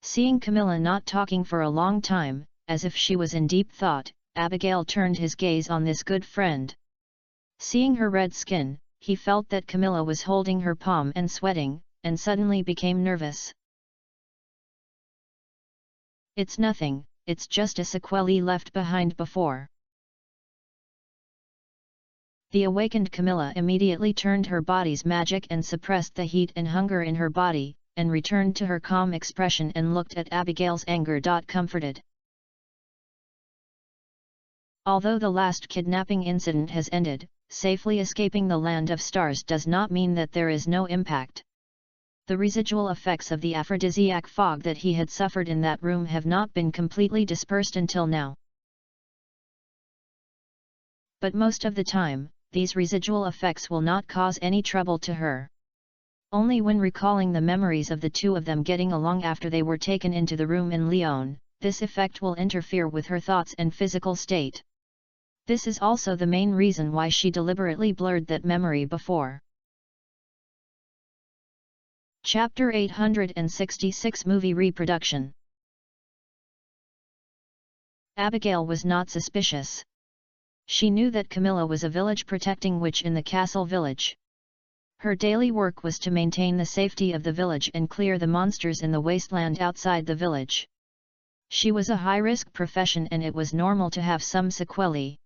Seeing Camilla not talking for a long time, as if she was in deep thought, Abigail turned his gaze on this good friend. Seeing her red skin, he felt that Camilla was holding her palm and sweating, and suddenly became nervous. It's nothing, it's just a sequelae left behind before. The awakened Camilla immediately turned her body's magic and suppressed the heat and hunger in her body, and returned to her calm expression and looked at Abigail's anger. Comforted. Although the last kidnapping incident has ended, safely escaping the land of stars does not mean that there is no impact. The residual effects of the aphrodisiac fog that he had suffered in that room have not been completely dispersed until now. But most of the time, these residual effects will not cause any trouble to her. Only when recalling the memories of the two of them getting along after they were taken into the room in Lyon, this effect will interfere with her thoughts and physical state. This is also the main reason why she deliberately blurred that memory before. Chapter 866 Movie Reproduction. Abigail was not suspicious. She knew that Camilla was a village protecting witch in the castle village. Her daily work was to maintain the safety of the village and clear the monsters in the wasteland outside the village. She was a high-risk profession and it was normal to have some sequelae.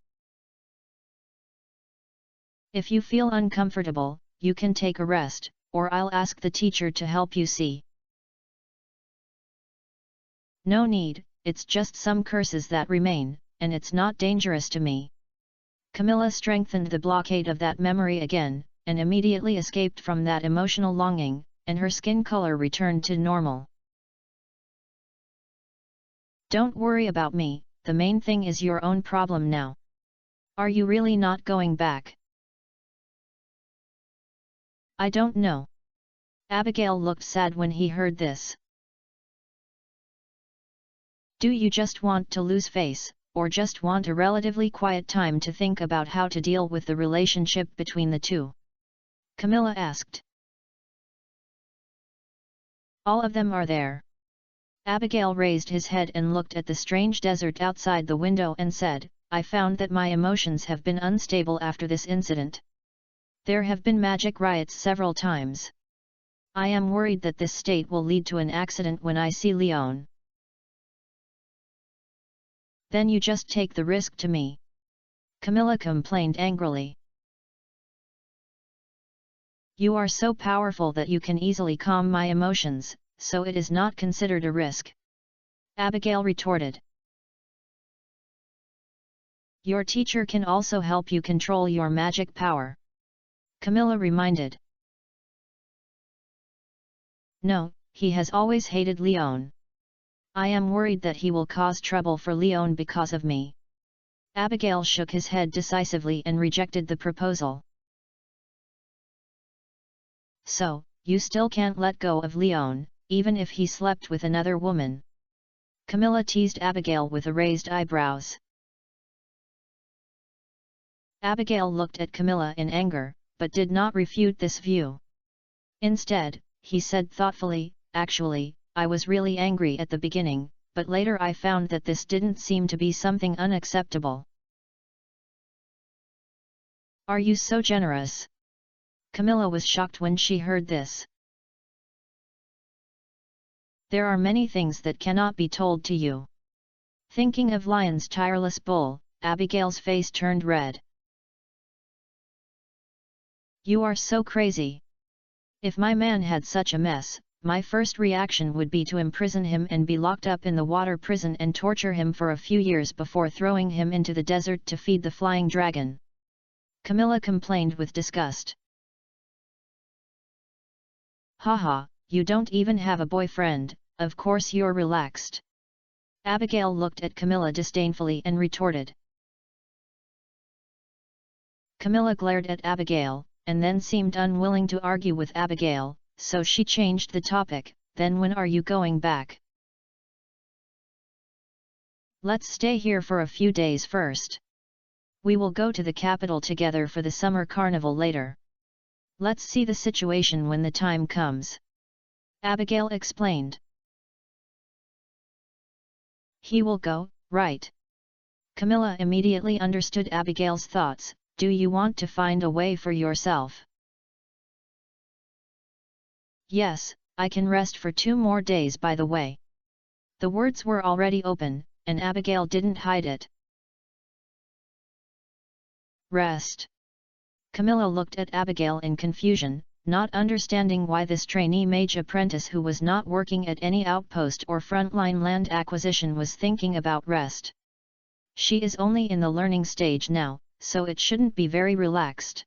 If you feel uncomfortable, you can take a rest, or I'll ask the teacher to help you see. No need, it's just some curses that remain, and it's not dangerous to me. Camilla strengthened the blockade of that memory again, and immediately escaped from that emotional longing, and her skin color returned to normal. Don't worry about me, the main thing is your own problem now. Are you really not going back? I don't know. Abigail looked sad when he heard this. Do you just want to lose face, or just want a relatively quiet time to think about how to deal with the relationship between the two? Camilla asked. All of them are there. Abigail raised his head and looked at the strange desert outside the window and said, I found that my emotions have been unstable after this incident. There have been magic riots several times. I am worried that this state will lead to an accident when I see Leon. Then you just take the risk to me. Camilla complained angrily. You are so powerful that you can easily calm my emotions, so it is not considered a risk. Abigail retorted. Your teacher can also help you control your magic power. Camilla reminded. No, he has always hated Leon. I am worried that he will cause trouble for Leon because of me. Abigail shook his head decisively and rejected the proposal. So, you still can't let go of Leon, even if he slept with another woman? Camilla teased Abigail with raised eyebrows. Abigail looked at Camilla in anger, but did not refute this view. Instead, he said thoughtfully, actually, I was really angry at the beginning, but later I found that this didn't seem to be something unacceptable. Are you so generous? Camilla was shocked when she heard this. There are many things that cannot be told to you. Thinking of Lion's tireless bull, Abigail's face turned red. You are so crazy. If my man had such a mess, my first reaction would be to imprison him and be locked up in the water prison and torture him for a few years before throwing him into the desert to feed the flying dragon. Camilla complained with disgust. Haha, you don't even have a boyfriend, of course you're relaxed. Abigail looked at Camilla disdainfully and retorted. Camilla glared at Abigail, and then seemed unwilling to argue with Abigail, so she changed the topic. Then when are you going back? Let's stay here for a few days first. We will go to the capital together for the summer carnival later. Let's see the situation when the time comes. Abigail explained. He will go, right? Camilla immediately understood Abigail's thoughts. Do you want to find a way for yourself? Yes, I can rest for 2 more days by the way. The words were already open, and Abigail didn't hide it. Rest. Camilla looked at Abigail in confusion, not understanding why this trainee mage apprentice who was not working at any outpost or frontline land acquisition was thinking about rest. She is only in the learning stage now, so it shouldn't be very relaxed.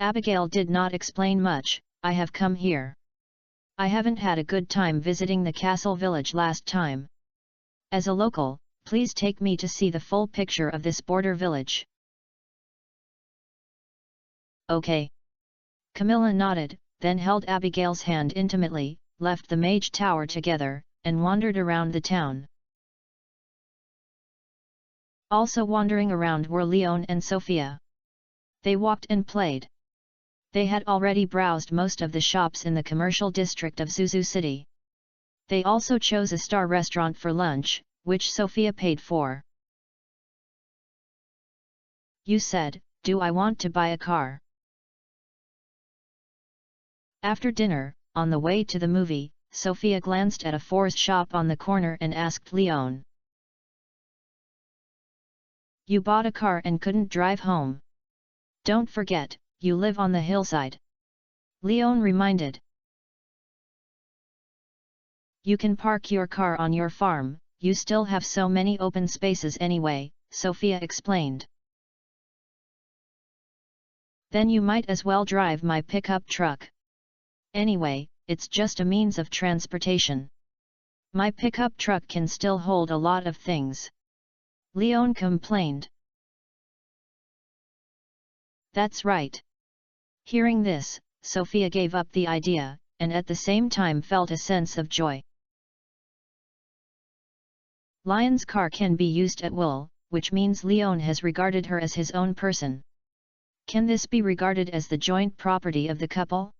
Abigail did not explain much. I have come here. I haven't had a good time visiting the castle village last time. As a local, please take me to see the full picture of this border village. Okay. Camilla nodded, then held Abigail's hand intimately, left the Mage Tower together, and wandered around the town. Also wandering around were Leon and Sophia. They walked and played. They had already browsed most of the shops in the commercial district of Zuzu City. They also chose a star restaurant for lunch, which Sophia paid for. You said, "Do I want to buy a car?" After dinner, on the way to the movie, Sophia glanced at a Ford's shop on the corner and asked Leon. You bought a car and couldn't drive home. Don't forget, you live on the hillside. Leon reminded. You can park your car on your farm, you still have so many open spaces anyway, Sophia explained. Then you might as well drive my pickup truck. Anyway, it's just a means of transportation. My pickup truck can still hold a lot of things. Leon complained. That's right. Hearing this, Sophia gave up the idea, and at the same time felt a sense of joy. Lion's car can be used at will, which means Leon has regarded her as his own person. Can this be regarded as the joint property of the couple?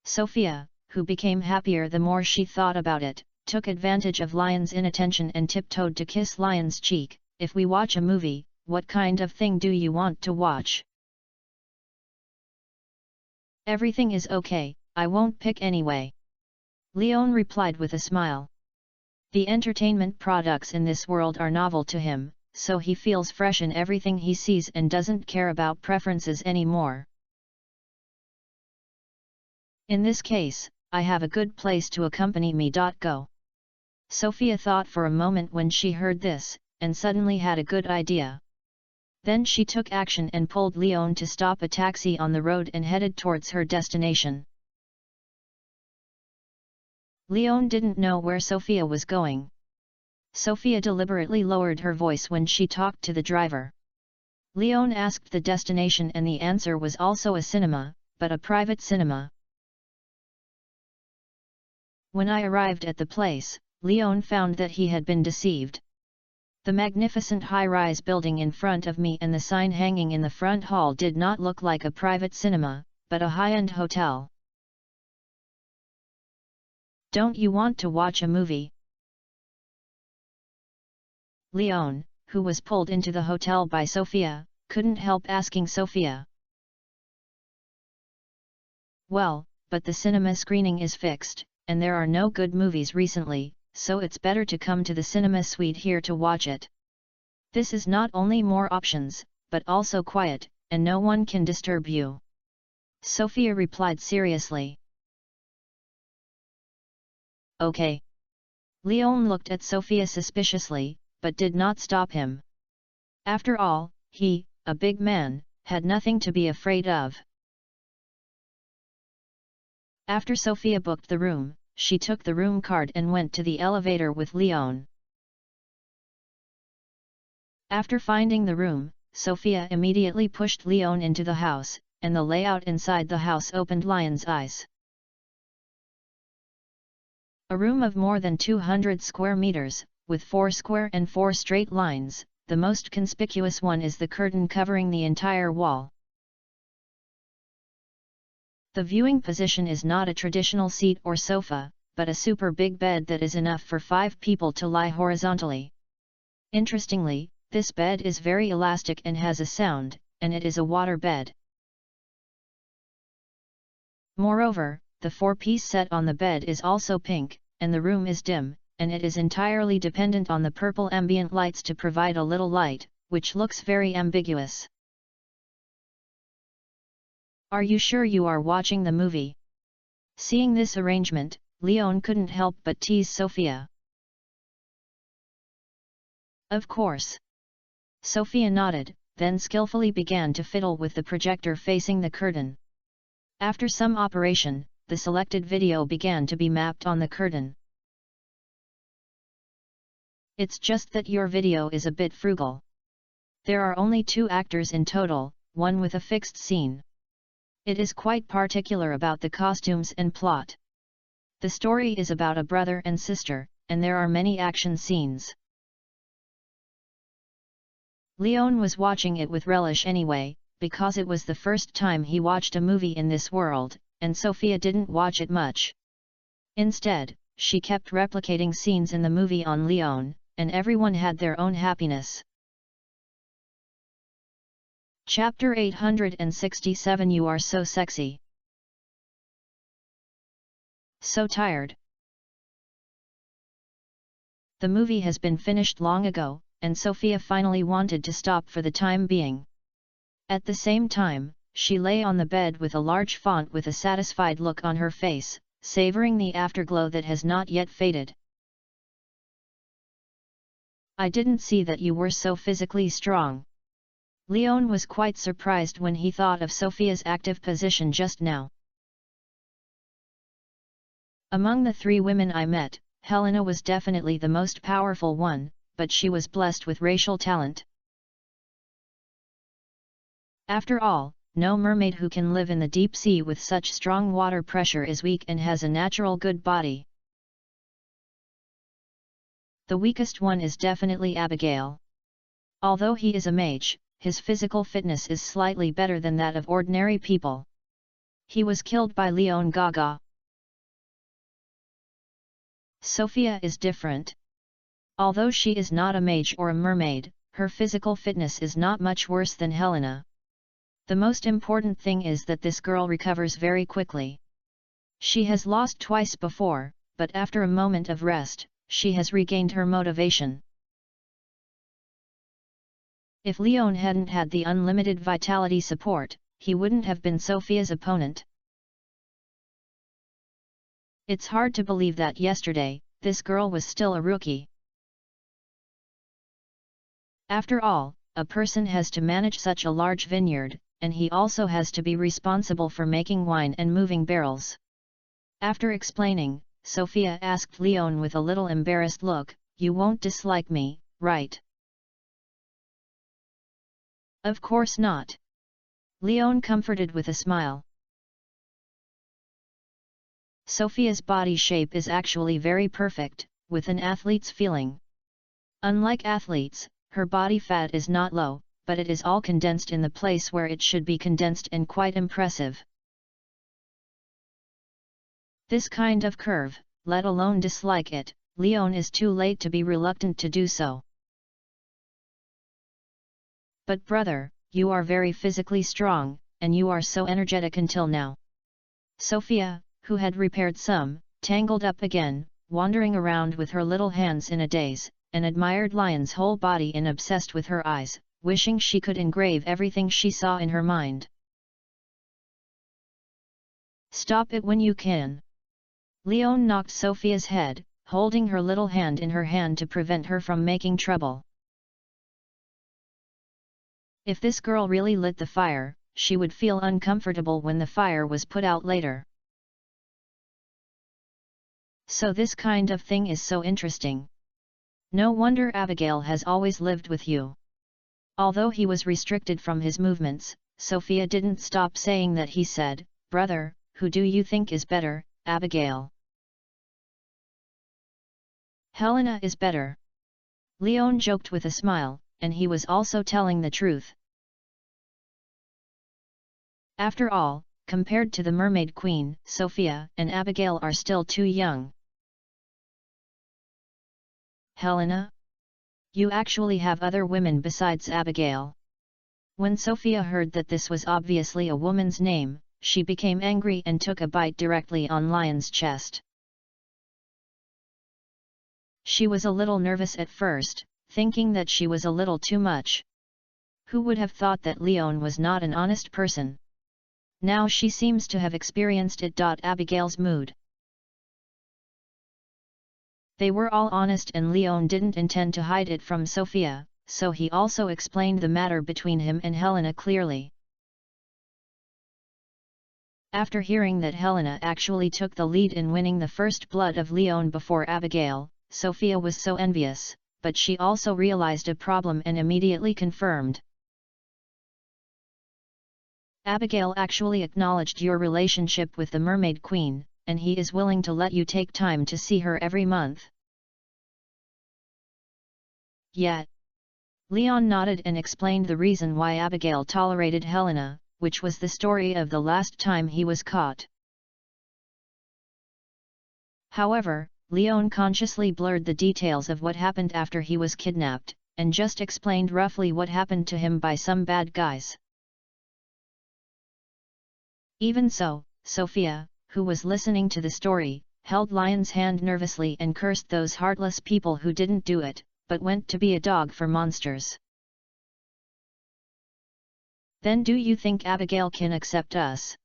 Sophia, who became happier the more she thought about it, took advantage of Lion's inattention and tiptoed to kiss Lion's cheek. If we watch a movie, what kind of thing do you want to watch? Everything is okay, I won't pick anyway. Leon replied with a smile. The entertainment products in this world are novel to him, so he feels fresh in everything he sees and doesn't care about preferences anymore. In this case, I have a good place to accompany me. Go. Sophia thought for a moment when she heard this, and suddenly had a good idea. Then she took action and pulled Leon to stop a taxi on the road and headed towards her destination. Leon didn't know where Sophia was going. Sophia deliberately lowered her voice when she talked to the driver. Leon asked the destination and the answer was also a cinema, but a private cinema. When I arrived at the place, Leon found that he had been deceived. The magnificent high-rise building in front of me and the sign hanging in the front hall did not look like a private cinema, but a high-end hotel. Don't you want to watch a movie? Leon, who was pulled into the hotel by Sophia, couldn't help asking Sophia. Well, but the cinema screening is fixed, and there are no good movies recently, so it's better to come to the cinema suite here to watch it. This is not only more options, but also quiet, and no one can disturb you. Sophia replied seriously. Okay. Leon looked at Sophia suspiciously, but did not stop him. After all, he, a big man, had nothing to be afraid of. After Sophia booked the room, she took the room card and went to the elevator with Leon. After finding the room, Sophia immediately pushed Leon into the house, and the layout inside the house opened Leon's eyes. A room of more than 200 square meters, with 4 square and 4 straight lines, the most conspicuous one is the curtain covering the entire wall. The viewing position is not a traditional seat or sofa, but a super big bed that is enough for 5 people to lie horizontally. Interestingly, this bed is very elastic and has a sound, and it is a water bed. Moreover, the 4-piece set on the bed is also pink, and the room is dim, and it is entirely dependent on the purple ambient lights to provide a little light, which looks very ambiguous. Are you sure you are watching the movie? Seeing this arrangement, Leon couldn't help but tease Sophia. Of course. Sophia nodded, then skillfully began to fiddle with the projector facing the curtain. After some operation, the selected video began to be mapped on the curtain. It's just that your video is a bit frugal. There are only 2 actors in total, one with a fixed scene. It is quite particular about the costumes and plot. The story is about a brother and sister, and there are many action scenes. Leon was watching it with relish anyway, because it was the first time he watched a movie in this world, and Sophia didn't watch it much. Instead, she kept replicating scenes in the movie on Leon, and everyone had their own happiness. Chapter 867 You Are So Sexy. So tired. The movie has been finished long ago, and Sophia finally wanted to stop for the time being. At the same time, she lay on the bed with a large font with a satisfied look on her face, savoring the afterglow that has not yet faded. I didn't see that you were so physically strong. Leon was quite surprised when he thought of Sophia's active position just now. Among the three women I met, Helena was definitely the most powerful one, but she was blessed with racial talent. After all, no mermaid who can live in the deep sea with such strong water pressure is weak and has a natural good body. The weakest one is definitely Abigail. Although he is a mage, his physical fitness is slightly better than that of ordinary people. He was killed by Leon Gaga. Sophia is different. Although she is not a mage or a mermaid, her physical fitness is not much worse than Helena. The most important thing is that this girl recovers very quickly. She has lost twice before, but after a moment of rest, she has regained her motivation. If Leon hadn't had the unlimited vitality support, he wouldn't have been Sophia's opponent. It's hard to believe that yesterday, this girl was still a rookie. After all, a person has to manage such a large vineyard, and he also has to be responsible for making wine and moving barrels. After explaining, Sophia asked Leon with a little embarrassed look, "You won't dislike me, right?" "Of course not." Leon comforted with a smile. Sophia's body shape is actually very perfect, with an athlete's feeling. Unlike athletes, her body fat is not low, but it is all condensed in the place where it should be condensed and quite impressive. This kind of curve, let alone dislike it, Leon is too late to be reluctant to do so. "But brother, you are very physically strong, and you are so energetic until now." Sophia, who had repaired some, tangled up again, wandering around with her little hands in a daze, and admired Lion's whole body and obsessed with her eyes, wishing she could engrave everything she saw in her mind. "Stop it when you can." Leon knocked Sophia's head, holding her little hand in her hand to prevent her from making trouble. If this girl really lit the fire, she would feel uncomfortable when the fire was put out later. So this kind of thing is so interesting. No wonder Abigail has always lived with you. Although he was restricted from his movements, Sophia didn't stop saying that. He said, "Brother, who do you think is better, Abigail?" "Helena is better." Leon joked with a smile, and he was also telling the truth. After all, compared to the Mermaid Queen, Sophia and Abigail are still too young. "Helena? You actually have other women besides Abigail?" When Sophia heard that this was obviously a woman's name, she became angry and took a bite directly on Lion's chest. She was a little nervous at first, thinking that she was a little too much. Who would have thought that Leon was not an honest person? Now she seems to have experienced it. Abigail's mood. They were all honest and Leon didn't intend to hide it from Sophia, so he also explained the matter between him and Helena clearly. After hearing that Helena actually took the lead in winning the first blood of Leon before Abigail, Sophia was so envious, but she also realized a problem and immediately confirmed. Abigail actually acknowledged your relationship with the Mermaid Queen, and he is willing to let you take time to see her every month. Yet. Leon nodded and explained the reason why Abigail tolerated Helena, which was the story of the last time he was caught. However, Leon consciously blurred the details of what happened after he was kidnapped, and just explained roughly what happened to him by some bad guys. Even so, Sophia, who was listening to the story, held Lion's hand nervously and cursed those heartless people who didn't do it, but went to be a dog for monsters. Then do you think Abigail can accept us?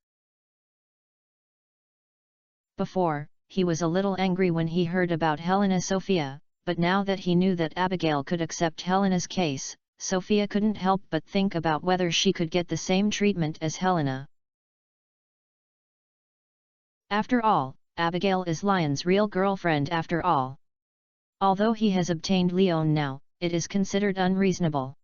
Before, he was a little angry when he heard about Helena Sophia, but now that he knew that Abigail could accept Helena's case, Sophia couldn't help but think about whether she could get the same treatment as Helena. After all, Abigail is Lion's real girlfriend after all. Although he has obtained Leon now, it is considered unreasonable.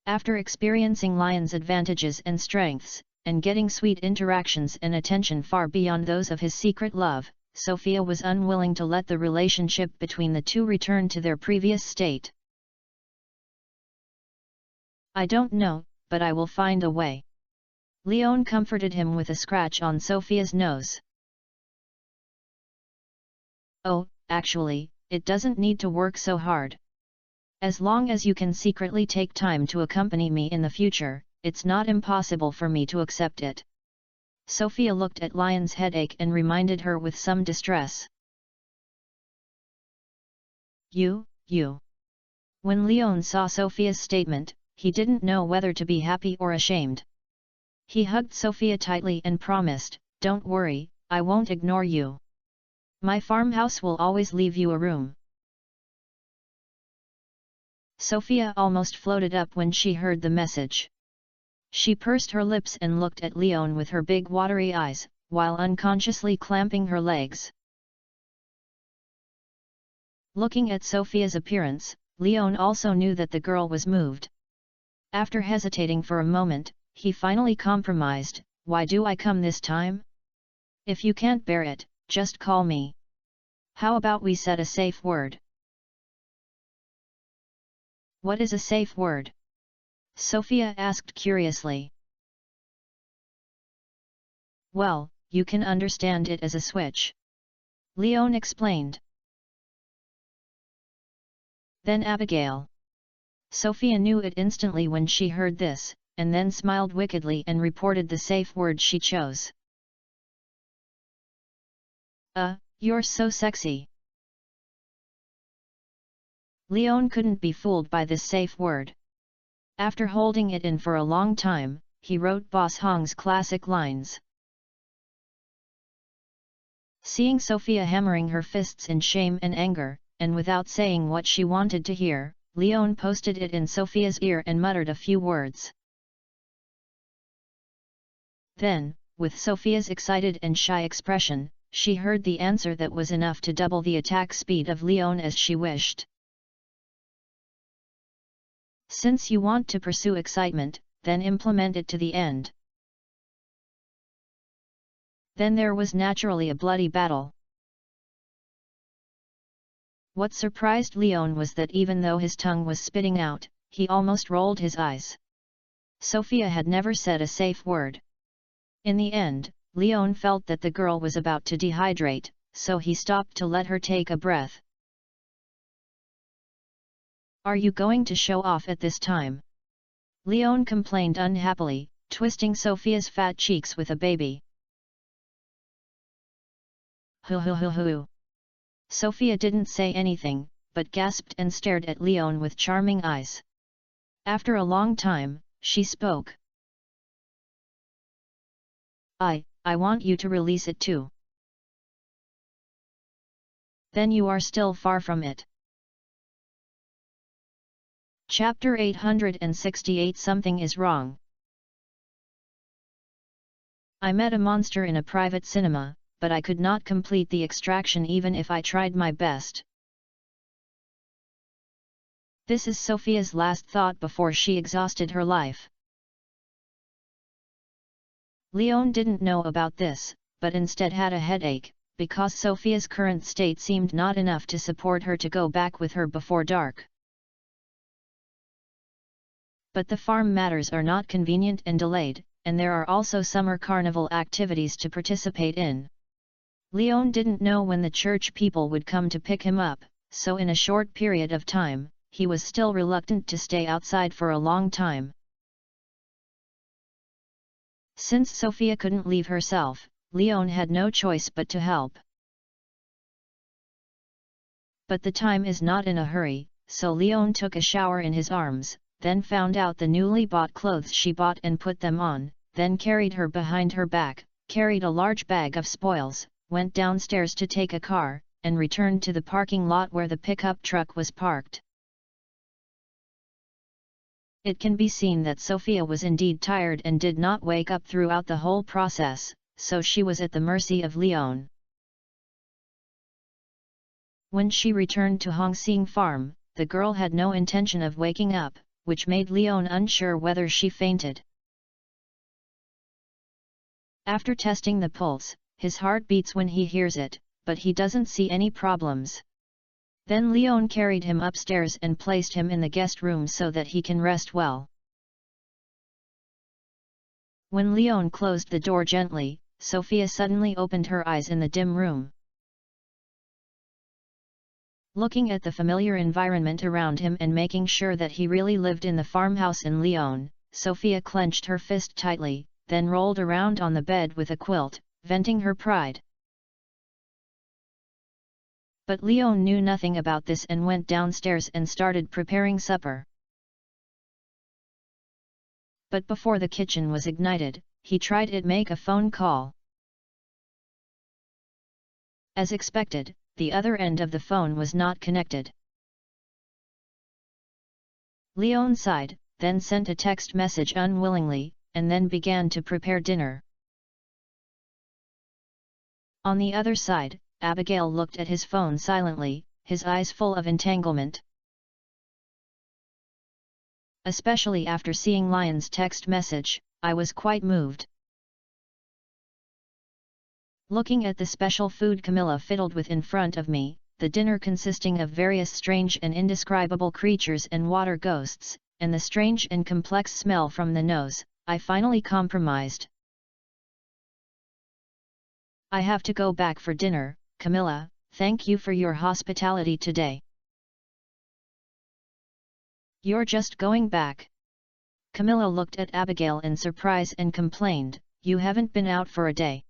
After experiencing Lion's advantages and strengths, and getting sweet interactions and attention far beyond those of his secret love, Sophia was unwilling to let the relationship between the two return to their previous state. I don't know, but I will find a way. Leon comforted him with a scratch on Sophia's nose. Oh, actually, it doesn't need to work so hard. As long as you can secretly take time to accompany me in the future, it's not impossible for me to accept it. Sophia looked at Lion's headache and reminded her with some distress. You. When Leon saw Sophia's statement, he didn't know whether to be happy or ashamed. He hugged Sophia tightly and promised, "Don't worry, I won't ignore you. My farmhouse will always leave you a room." Sophia almost floated up when she heard the message. She pursed her lips and looked at Leon with her big watery eyes, while unconsciously clamping her legs. Looking at Sophia's appearance, Leon also knew that the girl was moved. After hesitating for a moment, he finally compromised, "Why do I come this time? If you can't bear it, just call me. How about we set a safe word?" "What is a safe word?" Sophia asked curiously. "Well, you can understand it as a switch," Leon explained. "Then Abigail." Sophia knew it instantly when she heard this, and then smiled wickedly and reported the safe word she chose. You're so sexy." Leon couldn't be fooled by this safe word. After holding it in for a long time, he wrote Boss Hong's classic lines. Seeing Sophia hammering her fists in shame and anger, and without saying what she wanted to hear, Leon posted it in Sophia's ear and muttered a few words. Then, with Sophia's excited and shy expression, she heard the answer that was enough to double the attack speed of Leon as she wished. "Since you want to pursue excitement, then implement it to the end." Then there was naturally a bloody battle. What surprised Leon was that even though his tongue was spitting out, he almost rolled his eyes. Sophia had never said a safe word. In the end, Leon felt that the girl was about to dehydrate, so he stopped to let her take a breath. "Are you going to show off at this time?" Leon complained unhappily, twisting Sophia's fat cheeks with a baby. Hoo. Sophia didn't say anything, but gasped and stared at Leon with charming eyes. After a long time, she spoke. I want you to release it too." "Then you are still far from it." Chapter 868 Something is Wrong. I met a monster in a private cinema, but I could not complete the extraction even if I tried my best. This is Sophia's last thought before she exhausted her life. Leon didn't know about this, but instead had a headache, because Sophia's current state seemed not enough to support her to go back with her before dark. But the farm matters are not convenient and delayed, and there are also summer carnival activities to participate in. Leon didn't know when the church people would come to pick him up, so in a short period of time, he was still reluctant to stay outside for a long time. Since Sophia couldn't leave herself, Leon had no choice but to help. But the time is not in a hurry, so Leon took a shower in his arms, then found out the newly bought clothes she bought and put them on, then carried her behind her back, carried a large bag of spoils, went downstairs to take a car, and returned to the parking lot where the pickup truck was parked. It can be seen that Sophia was indeed tired and did not wake up throughout the whole process, so she was at the mercy of Leon. When she returned to Hongsing Farm, the girl had no intention of waking up, which made Leon unsure whether she fainted. After testing the pulse, his heart beats when he hears it, but he doesn't see any problems. Then Leon carried him upstairs and placed him in the guest room so that he can rest well. When Leon closed the door gently, Sophia suddenly opened her eyes in the dim room. Looking at the familiar environment around him and making sure that he really lived in the farmhouse in Leon, Sophia clenched her fist tightly, then rolled around on the bed with a quilt, venting her pride. But Leon knew nothing about this and went downstairs and started preparing supper. But before the kitchen was ignited, he tried to make a phone call. As expected, the other end of the phone was not connected. Leon sighed, then sent a text message unwillingly, and then began to prepare dinner. On the other side, Abigail looked at his phone silently, his eyes full of entanglement. Especially after seeing Lion's text message, I was quite moved. Looking at the special food Camilla fiddled with in front of me, the dinner consisting of various strange and indescribable creatures and water ghosts, and the strange and complex smell from the nose, I finally compromised. I have to go back for dinner, Camilla, thank you for your hospitality today. You're just going back? Camilla looked at Abigail in surprise and complained, you haven't been out for a day.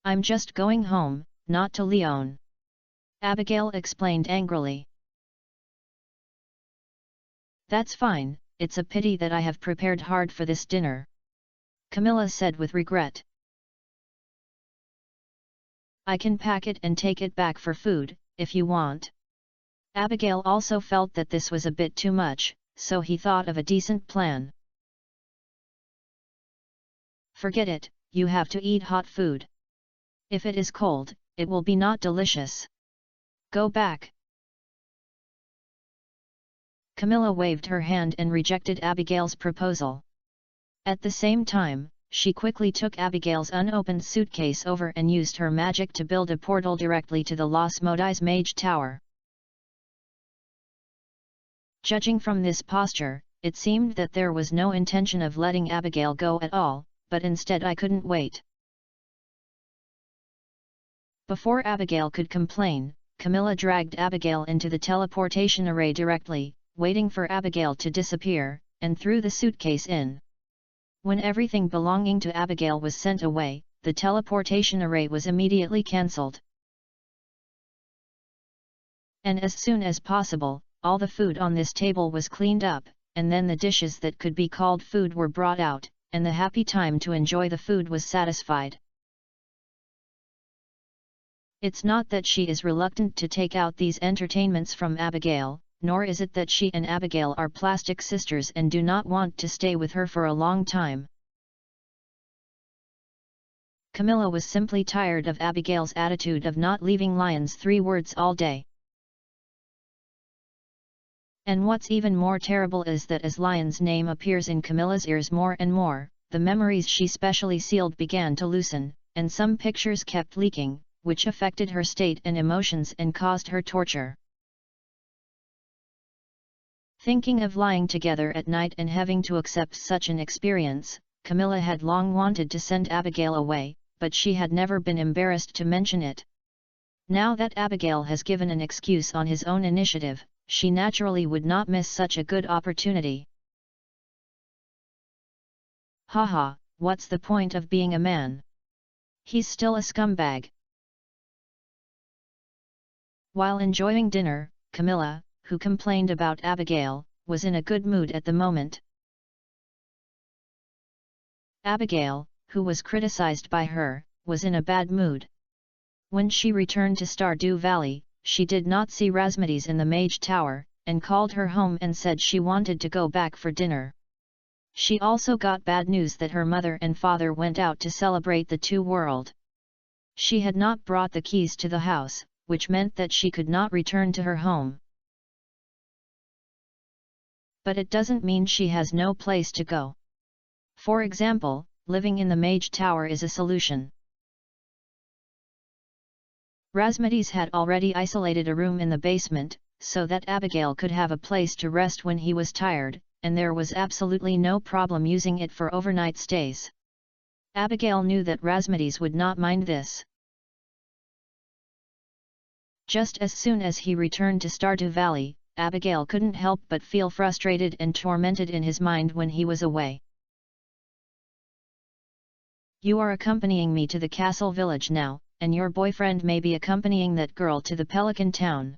I'm just going home, not to Leon. Abigail explained angrily. That's fine, it's a pity that I have prepared hard for this dinner. Camilla said with regret. I can pack it and take it back for food, if you want. Abigail also felt that this was a bit too much, so he thought of a decent plan. Forget it, you have to eat hot food. If it is cold, it will be not delicious. Go back. Camilla waved her hand and rejected Abigail's proposal. At the same time, she quickly took Abigail's unopened suitcase over and used her magic to build a portal directly to the Los Modis Mage Tower. Judging from this posture, it seemed that there was no intention of letting Abigail go at all, but instead I couldn't wait. Before Abigail could complain, Camilla dragged Abigail into the teleportation array directly, waiting for Abigail to disappear, and threw the suitcase in. When everything belonging to Abigail was sent away, the teleportation array was immediately cancelled. And as soon as possible, all the food on this table was cleaned up, and then the dishes that could be called food were brought out, and the happy time to enjoy the food was satisfied. It's not that she is reluctant to take out these entertainments from Abigail, nor is it that she and Abigail are plastic sisters and do not want to stay with her for a long time. Camilla was simply tired of Abigail's attitude of not leaving Lion's 3 words all day. And what's even more terrible is that as Lion's name appears in Camilla's ears more and more, the memories she specially sealed began to loosen, and some pictures kept leaking, which affected her state and emotions and caused her torture. Thinking of lying together at night and having to accept such an experience, Camilla had long wanted to send Abigail away, but she had never been embarrassed to mention it. Now that Abigail has given an excuse on his own initiative, she naturally would not miss such a good opportunity. Haha, what's the point of being a man? He's still a scumbag. While enjoying dinner, Camilla, who complained about Abigail, was in a good mood at the moment. Abigail, who was criticized by her, was in a bad mood. When she returned to Stardew Valley, she did not see Razmedes in the Mage Tower, and called her home and said she wanted to go back for dinner. She also got bad news that her mother and father went out to celebrate the Two World. She had not brought the keys to the house, which meant that she could not return to her home. But it doesn't mean she has no place to go. For example, living in the Mage Tower is a solution. Razmedes had already isolated a room in the basement, so that Abigail could have a place to rest when he was tired, and there was absolutely no problem using it for overnight stays. Abigail knew that Razmedes would not mind this. Just as soon as he returned to Stardew Valley, Abigail couldn't help but feel frustrated and tormented in his mind when he was away. You are accompanying me to the castle village now, and your boyfriend may be accompanying that girl to the Pelican Town.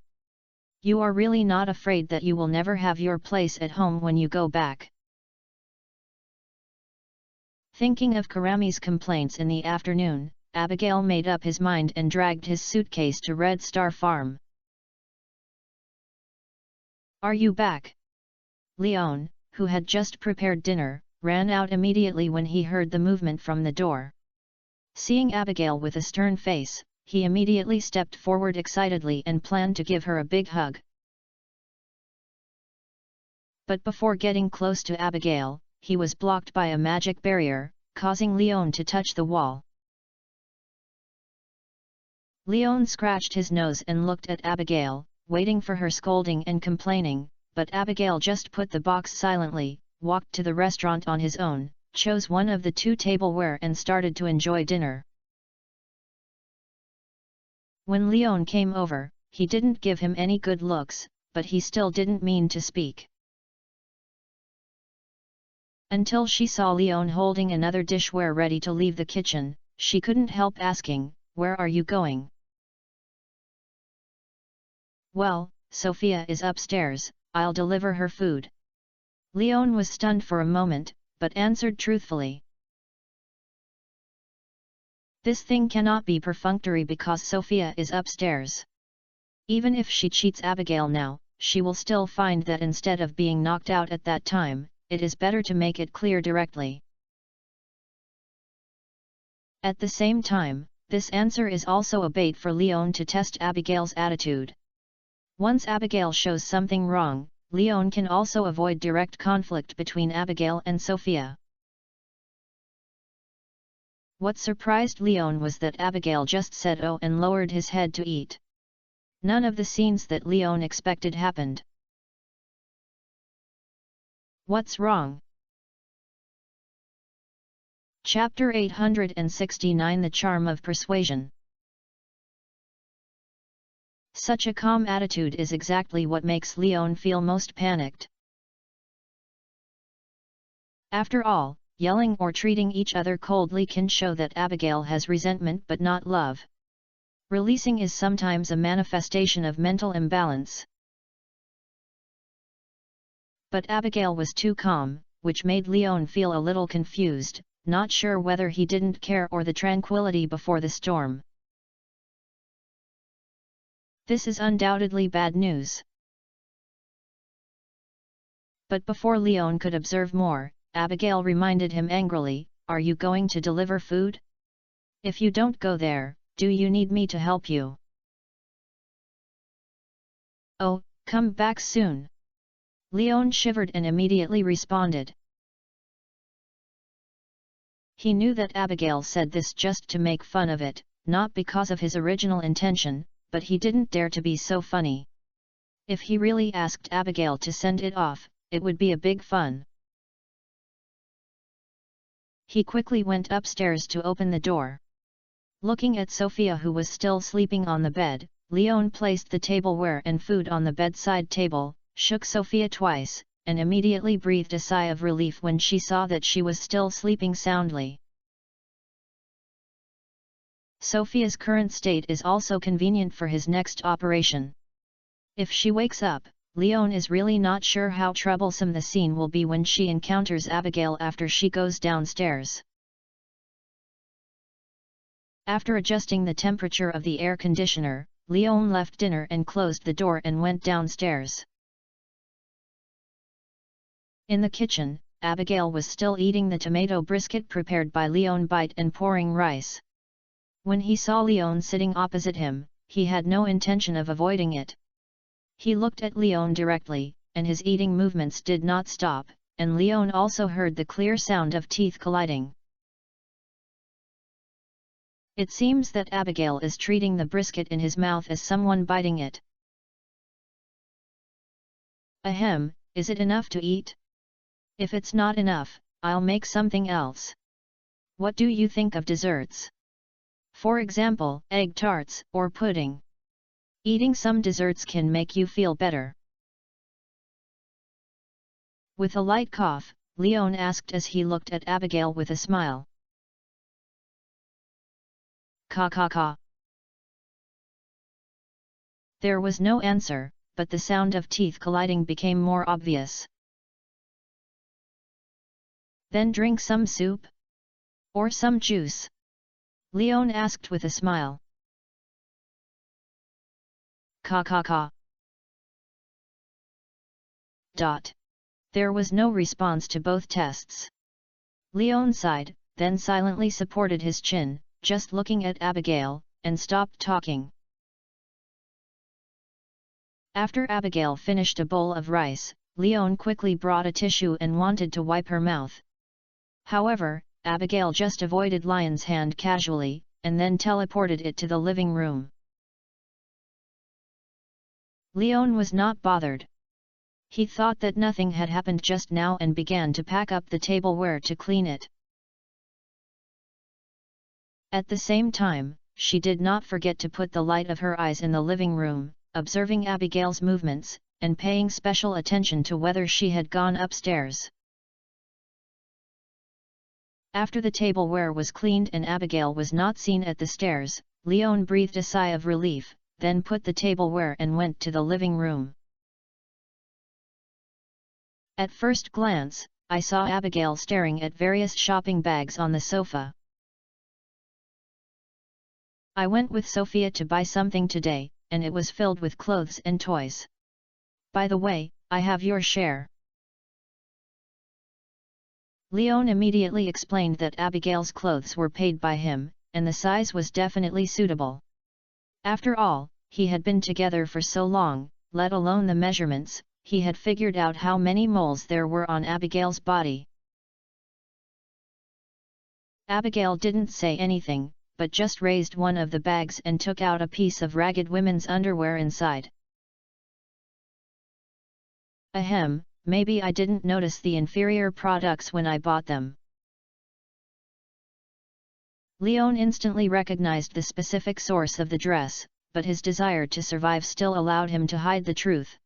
You are really not afraid that you will never have your place at home when you go back? Thinking of Karami's complaints in the afternoon, Abigail made up his mind and dragged his suitcase to Red Star Farm. Are you back? Leon, who had just prepared dinner, ran out immediately when he heard the movement from the door. Seeing Abigail with a stern face, he immediately stepped forward excitedly and planned to give her a big hug. But before getting close to Abigail, he was blocked by a magic barrier, causing Leon to touch the wall. Leon scratched his nose and looked at Abigail, waiting for her scolding and complaining, but Abigail just put the box silently, walked to the restaurant on his own, chose one of the two tableware and started to enjoy dinner. When Leon came over, he didn't give him any good looks, but he still didn't mean to speak. Until she saw Leon holding another dishware ready to leave the kitchen, she couldn't help asking, "Where are you going?" "Well, Sophia is upstairs, I'll deliver her food." Leon was stunned for a moment, but answered truthfully. This thing cannot be perfunctory because Sophia is upstairs. Even if she cheats Abigail now, she will still find that instead of being knocked out at that time, it is better to make it clear directly. At the same time, this answer is also a bait for Leon to test Abigail's attitude. Once Abigail shows something wrong, Leon can also avoid direct conflict between Abigail and Sophia. What surprised Leon was that Abigail just said "oh" and lowered his head to eat. None of the scenes that Leon expected happened. What's wrong? Chapter 869 The Charm of Persuasion. Such a calm attitude is exactly what makes Leon feel most panicked. After all, yelling or treating each other coldly can show that Abigail has resentment but not love. Releasing is sometimes a manifestation of mental imbalance. But Abigail was too calm, which made Leon feel a little confused, not sure whether he didn't care or the tranquility before the storm. This is undoubtedly bad news. But before Leon could observe more, Abigail reminded him angrily, "Are you going to deliver food? If you don't go there, do you need me to help you?" "Oh, come back soon. Leon shivered and immediately responded. He knew that Abigail said this just to make fun of it, not because of his original intention, but he didn't dare to be so funny. If he really asked Abigail to send it off, it would be a big fun. He quickly went upstairs to open the door. Looking at Sophia, who was still sleeping on the bed, Leon placed the tableware and food on the bedside table, shook Sophia twice, and immediately breathed a sigh of relief when she saw that she was still sleeping soundly. Sophia's current state is also convenient for his next operation. If she wakes up, Leon is really not sure how troublesome the scene will be when she encounters Abigail after she goes downstairs. After adjusting the temperature of the air conditioner, Leon left dinner and closed the door and went downstairs. In the kitchen, Abigail was still eating the tomato brisket prepared by Leon Bite and pouring rice. When he saw Leon sitting opposite him, he had no intention of avoiding it. He looked at Leon directly, and his eating movements did not stop, and Leon also heard the clear sound of teeth colliding. It seems that Abigail is treating the brisket in his mouth as someone biting it. Ahem, is it enough to eat? If it's not enough, I'll make something else. What do you think of desserts? For example, egg tarts or pudding. Eating some desserts can make you feel better. With a light cough, Leon asked as he looked at Abigail with a smile. Ka ka ka. There was no answer, but the sound of teeth colliding became more obvious. Then drink some soup? Or some juice? Leon asked with a smile. Ka ka ka. There was no response to both tests. Leon sighed, then silently supported his chin, just looking at Abigail, and stopped talking. After Abigail finished a bowl of rice, Leon quickly brought a tissue and wanted to wipe her mouth. However, Abigail just avoided Leon's hand casually, and then teleported it to the living room. Leon was not bothered. He thought that nothing had happened just now and began to pack up the tableware to clean it. At the same time, she did not forget to put the light of her eyes in the living room, observing Abigail's movements, and paying special attention to whether she had gone upstairs. After the tableware was cleaned and Abigail was not seen at the stairs, Leon breathed a sigh of relief, then put the tableware and went to the living room. At first glance, I saw Abigail staring at various shopping bags on the sofa. I went with Sophia to buy something today, and it was filled with clothes and toys. By the way, I have your share. Leon immediately explained that Abigail's clothes were paid by him, and the size was definitely suitable. After all, he had been together for so long, let alone the measurements, he had figured out how many moles there were on Abigail's body. Abigail didn't say anything, but just raised one of the bags and took out a piece of ragged women's underwear inside. Ahem, maybe I didn't notice the inferior products when I bought them. Leon instantly recognized the specific source of the dress, but his desire to survive still allowed him to hide the truth.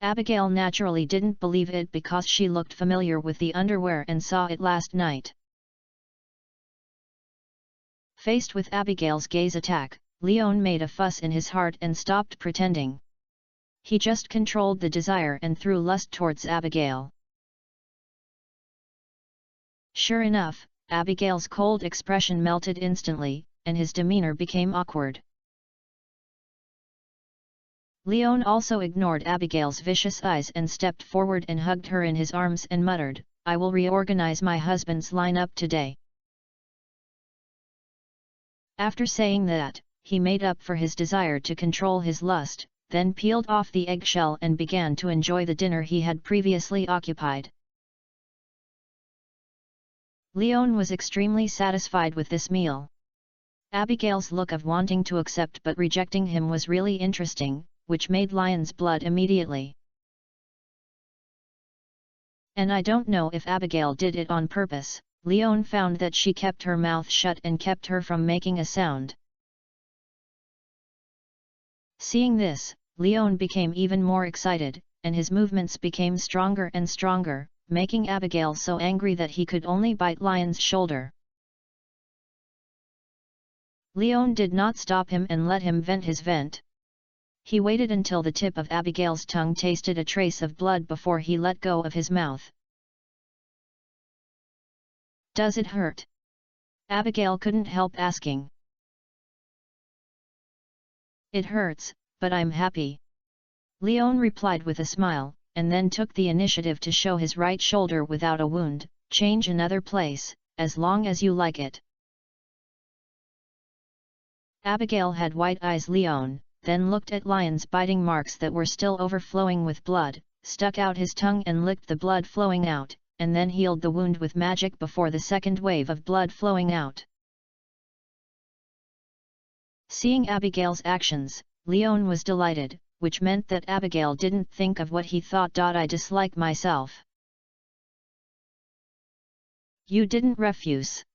Abigail naturally didn't believe it because she looked familiar with the underwear and saw it last night. Faced with Abigail's gaze attack, Leon made a fuss in his heart and stopped pretending. He just controlled the desire and threw lust towards Abigail. Sure enough, Abigail's cold expression melted instantly, and his demeanor became awkward. Leon also ignored Abigail's vicious eyes and stepped forward and hugged her in his arms and muttered, "I will reorganize my husband's lineup today." After saying that, he made up for his desire to control his lust, then peeled off the eggshell and began to enjoy the dinner he had previously occupied. Leon was extremely satisfied with this meal. Abigail's look of wanting to accept but rejecting him was really interesting, which made Lion's blood immediately. And I don't know if Abigail did it on purpose. Leon found that she kept her mouth shut and kept her from making a sound. Seeing this, Leon became even more excited, and his movements became stronger and stronger, making Abigail so angry that he could only bite Lion's shoulder. Leon did not stop him and let him vent his vent. He waited until the tip of Abigail's tongue tasted a trace of blood before he let go of his mouth. "Does it hurt?" Abigail couldn't help asking. "It hurts, but I'm happy," Leon replied with a smile, and then took the initiative to show his right shoulder without a wound. "Change another place, as long as you like it." Abigail had white eyes. Leon then looked at Lion's biting marks that were still overflowing with blood, stuck out his tongue and licked the blood flowing out, and then healed the wound with magic before the second wave of blood flowing out. Seeing Abigail's actions, Leon was delighted, which meant that Abigail didn't think of what he thought. "I dislike myself." "You didn't refuse."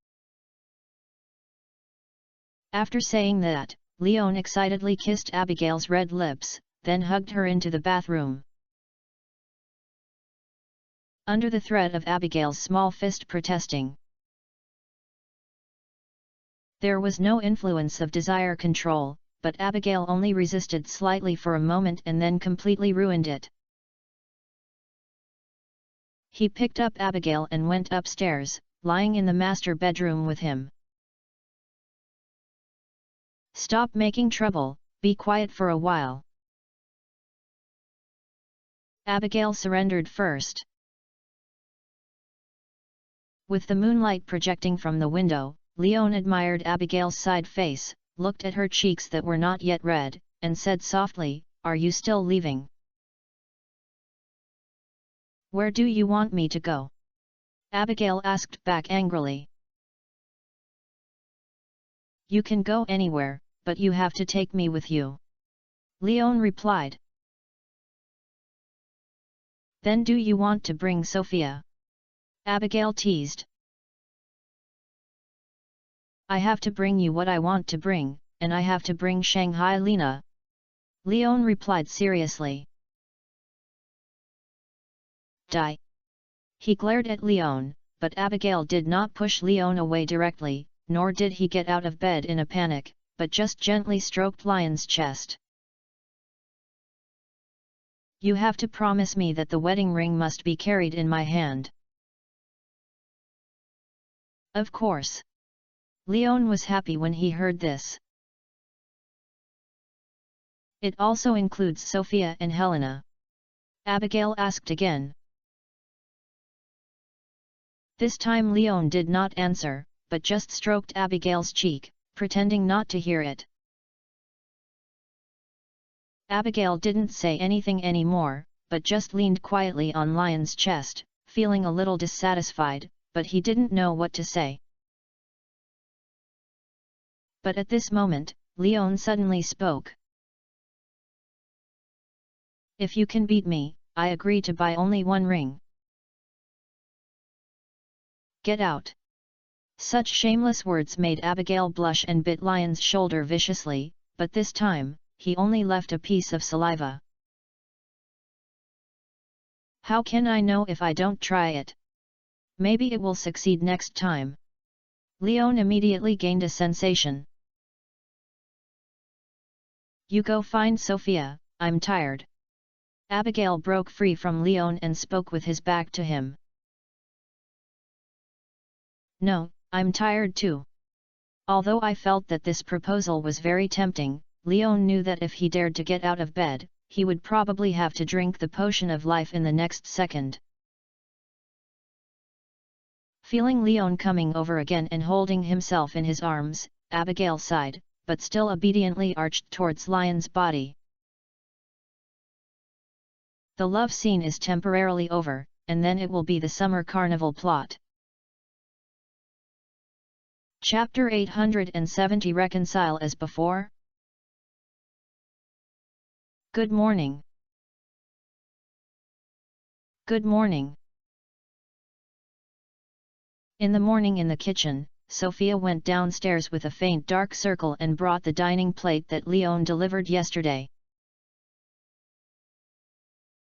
After saying that, Leon excitedly kissed Abigail's red lips, then hugged her into the bathroom. Under the threat of Abigail's small fist protesting, there was no influence of desire control, but Abigail only resisted slightly for a moment and then completely ruined it. He picked up Abigail and went upstairs, lying in the master bedroom with him. "Stop making trouble, be quiet for a while." Abigail surrendered first. With the moonlight projecting from the window, Leon admired Abigail's side face, looked at her cheeks that were not yet red, and said softly, "Are you still leaving?" "Where do you want me to go?" Abigail asked back angrily. "You can go anywhere, but you have to take me with you," Leon replied. "Then do you want to bring Sophia?" Abigail teased. "I have to bring you what I want to bring, and I have to bring Shanghai Lena," Leon replied seriously. "Die!" He glared at Leon, but Abigail did not push Leon away directly, nor did he get out of bed in a panic, but just gently stroked Lion's chest. "You have to promise me that the wedding ring must be carried in my hand." "Of course." Leon was happy when he heard this. "It also includes Sophia and Helena?" Abigail asked again. This time Leon did not answer, but just stroked Abigail's cheek, pretending not to hear it. Abigail didn't say anything anymore, but just leaned quietly on Lion's chest, feeling a little dissatisfied, but he didn't know what to say. But at this moment, Leon suddenly spoke. "If you can beat me, I agree to buy only one ring." "Get out!" Such shameless words made Abigail blush and bit Lion's shoulder viciously, but this time, he only left a piece of saliva. "How can I know if I don't try it? Maybe it will succeed next time." Leon immediately gained a sensation. "You go find Sophia, I'm tired." Abigail broke free from Leon and spoke with his back to him. "No, I'm tired too." Although I felt that this proposal was very tempting, Leon knew that if he dared to get out of bed, he would probably have to drink the potion of life in the next second. Feeling Leon coming over again and holding himself in his arms, Abigail sighed, but still obediently arched towards Lion's body. The love scene is temporarily over, and then it will be the summer carnival plot. Chapter 870 Reconcile as before? Good morning. Good morning. In the morning in the kitchen, Sophia went downstairs with a faint dark circle and brought the dining plate that Leon delivered yesterday.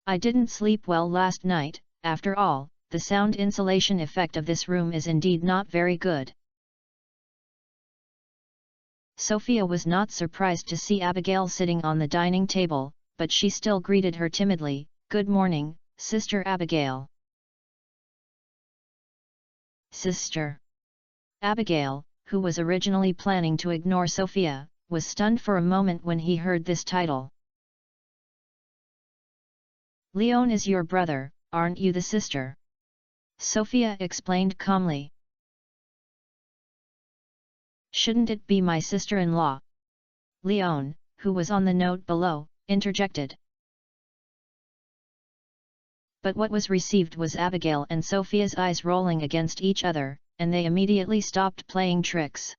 I didn't sleep well last night. After all, the sound insulation effect of this room is indeed not very good. Sophia was not surprised to see Abigail sitting on the dining table, but she still greeted her timidly. Good morning, Sister Abigail. Sister. Abigail, who was originally planning to ignore Sophia, was stunned for a moment when he heard this title. Leon is your brother, aren't you the sister? Sophia explained calmly. Shouldn't it be my sister-in-law? Leon, who was on the note below, interjected. But what was received was Abigail and Sophia's eyes rolling against each other, and they immediately stopped playing tricks.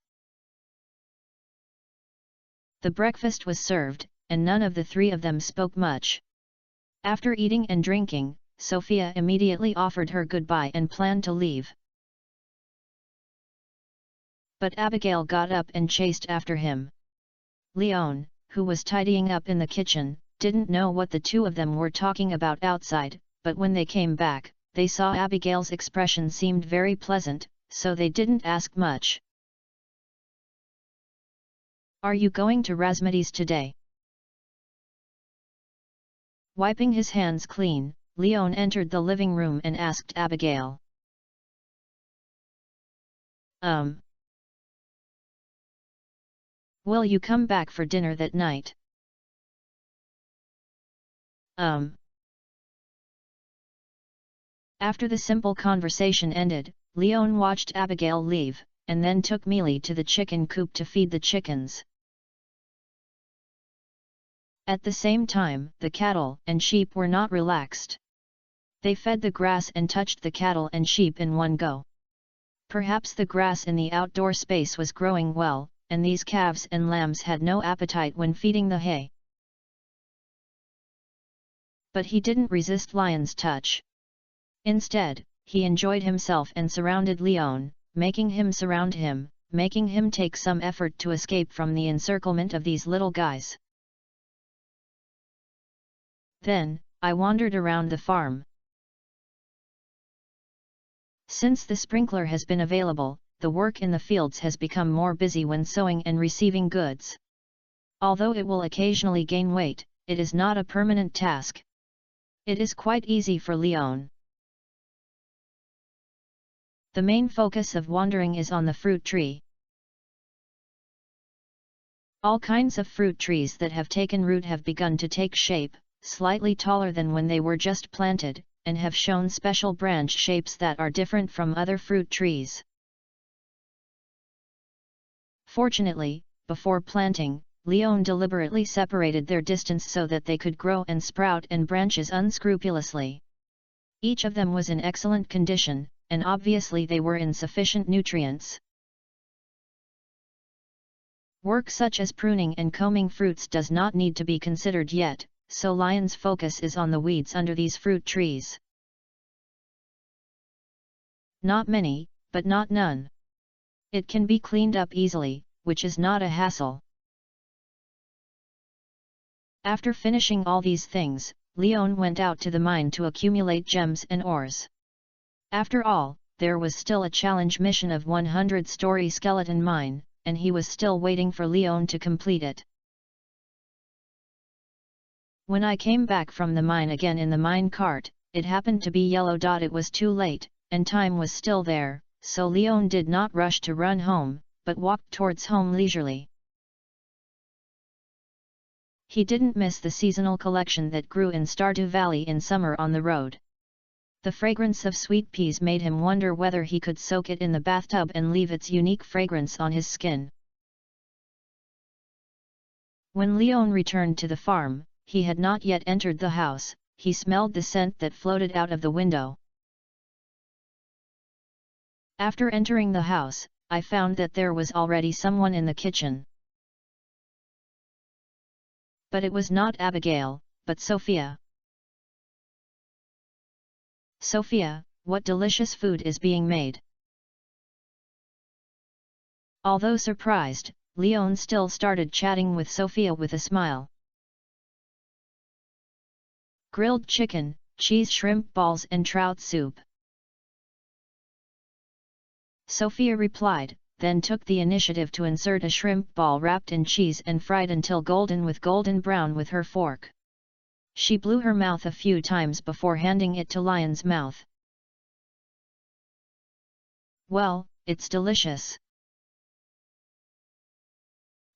The breakfast was served, and none of the three of them spoke much. After eating and drinking, Sophia immediately offered her goodbye and planned to leave. But Abigail got up and chased after him. Leon, who was tidying up in the kitchen, didn't know what the two of them were talking about outside, but when they came back, they saw Abigail's expression seemed very pleasant, so they didn't ask much. Are you going to Razmedi's today? Wiping his hands clean, Leon entered the living room and asked Abigail. Will you come back for dinner that night? After the simple conversation ended, Leon watched Abigail leave, and then took Mealy to the chicken coop to feed the chickens. At the same time, the cattle and sheep were not relaxed. They fed the grass and touched the cattle and sheep in one go. Perhaps the grass in the outdoor space was growing well, and these calves and lambs had no appetite when feeding the hay. But he didn't resist Lion's touch. Instead, he enjoyed himself and surrounded Leon, making him surround him, making him take some effort to escape from the encirclement of these little guys. Then, I wandered around the farm. Since the sprinkler has been available, the work in the fields has become more busy when sowing and receiving goods. Although it will occasionally gain weight, it is not a permanent task. It is quite easy for Leon. The main focus of wandering is on the fruit tree. All kinds of fruit trees that have taken root have begun to take shape, slightly taller than when they were just planted, and have shown special branch shapes that are different from other fruit trees. Fortunately, before planting, Leon deliberately separated their distance so that they could grow and sprout and branches unscrupulously. Each of them was in excellent condition, and obviously they were in sufficient nutrients. Work such as pruning and combing fruits does not need to be considered yet, so Lion's focus is on the weeds under these fruit trees. Not many, but not none. It can be cleaned up easily, which is not a hassle. After finishing all these things, Leon went out to the mine to accumulate gems and ores. After all, there was still a challenge mission of 100-story skeleton mine, and he was still waiting for Leon to complete it. When I came back from the mine again in the mine cart, it happened to be yellow. It was too late, and time was still there, so Leon did not rush to run home, but walked towards home leisurely. He didn't miss the seasonal collection that grew in Stardew Valley in summer on the road. The fragrance of sweet peas made him wonder whether he could soak it in the bathtub and leave its unique fragrance on his skin. When Leon returned to the farm, he had not yet entered the house, he smelled the scent that floated out of the window. After entering the house, I found that there was already someone in the kitchen. But it was not Abigail, but Sophia. "Sophia, what delicious food is being made?" Although surprised, Leon still started chatting with Sophia with a smile. "Grilled chicken, cheese shrimp balls and trout soup," Sophia replied, then took the initiative to insert a shrimp ball wrapped in cheese and fried until golden brown with her fork. She blew her mouth a few times before handing it to Lion's mouth. "Well, it's delicious.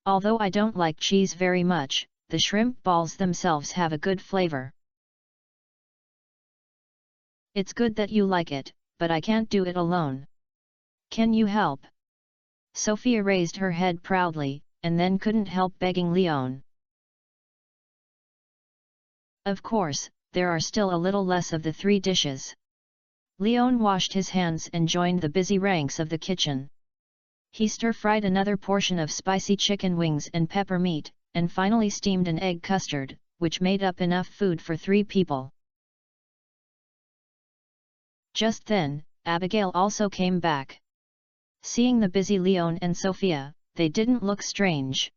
Although I don't like cheese very much, the shrimp balls themselves have a good flavor." "It's good that you like it, but I can't do it alone. Can you help?" Sophia raised her head proudly, and then couldn't help begging Leon. Of course, there are still a little less of the 3 dishes. Leon washed his hands and joined the busy ranks of the kitchen. He stir-fried another portion of spicy chicken wings and pepper meat, and finally steamed an egg custard, which made up enough food for 3 people. Just then, Abigail also came back. Seeing the busy Leon and Sophia, they didn't look strange.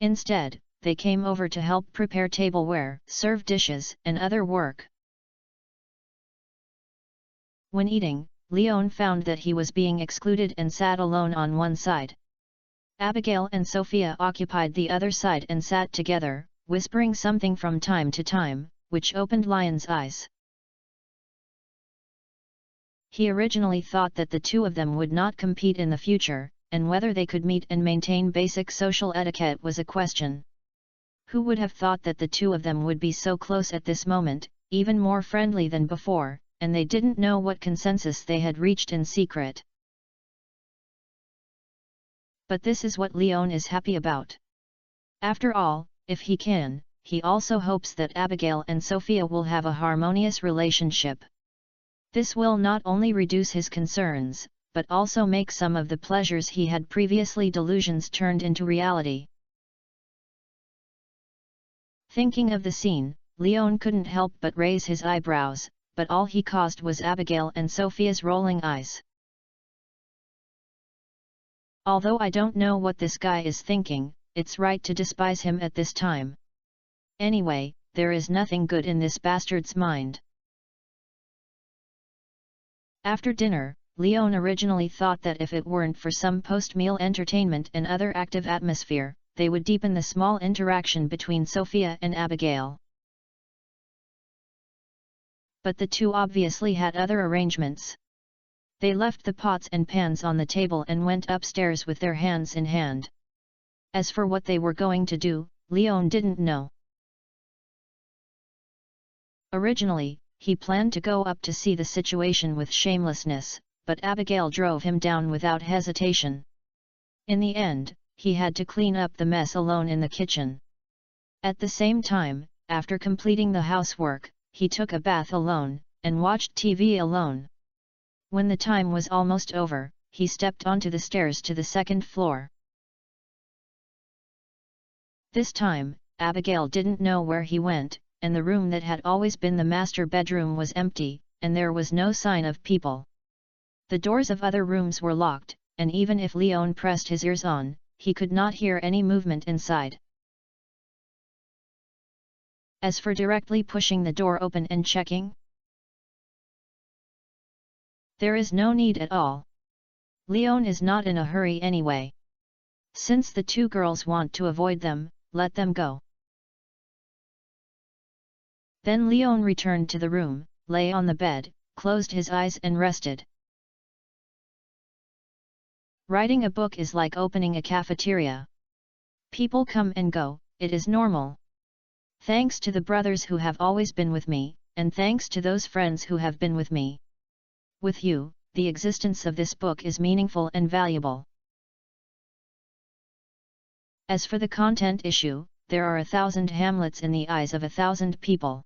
Instead, they came over to help prepare tableware, serve dishes, and other work. When eating, Leon found that he was being excluded and sat alone on one side. Abigail and Sophia occupied the other side and sat together, whispering something from time to time, which opened Lion's eyes. He originally thought that the 2 of them would not compete in the future, and whether they could meet and maintain basic social etiquette was a question. Who would have thought that the 2 of them would be so close at this moment, even more friendly than before, and they didn't know what consensus they had reached in secret. But this is what Leon is happy about. After all, if he can, he also hopes that Abigail and Sophia will have a harmonious relationship. This will not only reduce his concerns, but also make some of the pleasures he had previously delusions turned into reality. Thinking of the scene, Leon couldn't help but raise his eyebrows, but all he caused was Abigail and Sophia's rolling eyes. "Although I don't know what this guy is thinking, it's right to despise him at this time. Anyway, there is nothing good in this bastard's mind." After dinner, Leon originally thought that if it weren't for some post-meal entertainment and other active atmosphere, they would deepen the small interaction between Sophia and Abigail. But the 2 obviously had other arrangements. They left the pots and pans on the table and went upstairs with their hands in hand. As for what they were going to do, Leon didn't know. Originally, he planned to go up to see the situation with shamelessness, but Abigail drove him down without hesitation. In the end, he had to clean up the mess alone in the kitchen. At the same time, after completing the housework, he took a bath alone, and watched TV alone. When the time was almost over, he stepped onto the stairs to the 2nd floor. This time, Abigail didn't know where he went, and the room that had always been the master bedroom was empty, and there was no sign of people. The doors of other rooms were locked, and even if Leon pressed his ears on, he could not hear any movement inside. As for directly pushing the door open and checking, there is no need at all. Leon is not in a hurry anyway. Since the 2 girls want to avoid them, let them go. Then Leon returned to the room, lay on the bed, closed his eyes and rested. Writing a book is like opening a cafeteria. People come and go, it is normal. Thanks to the brothers who have always been with me, and thanks to those friends who have been with me. With you, the existence of this book is meaningful and valuable. As for the content issue, there are 1,000 Hamlets in the eyes of 1,000 people.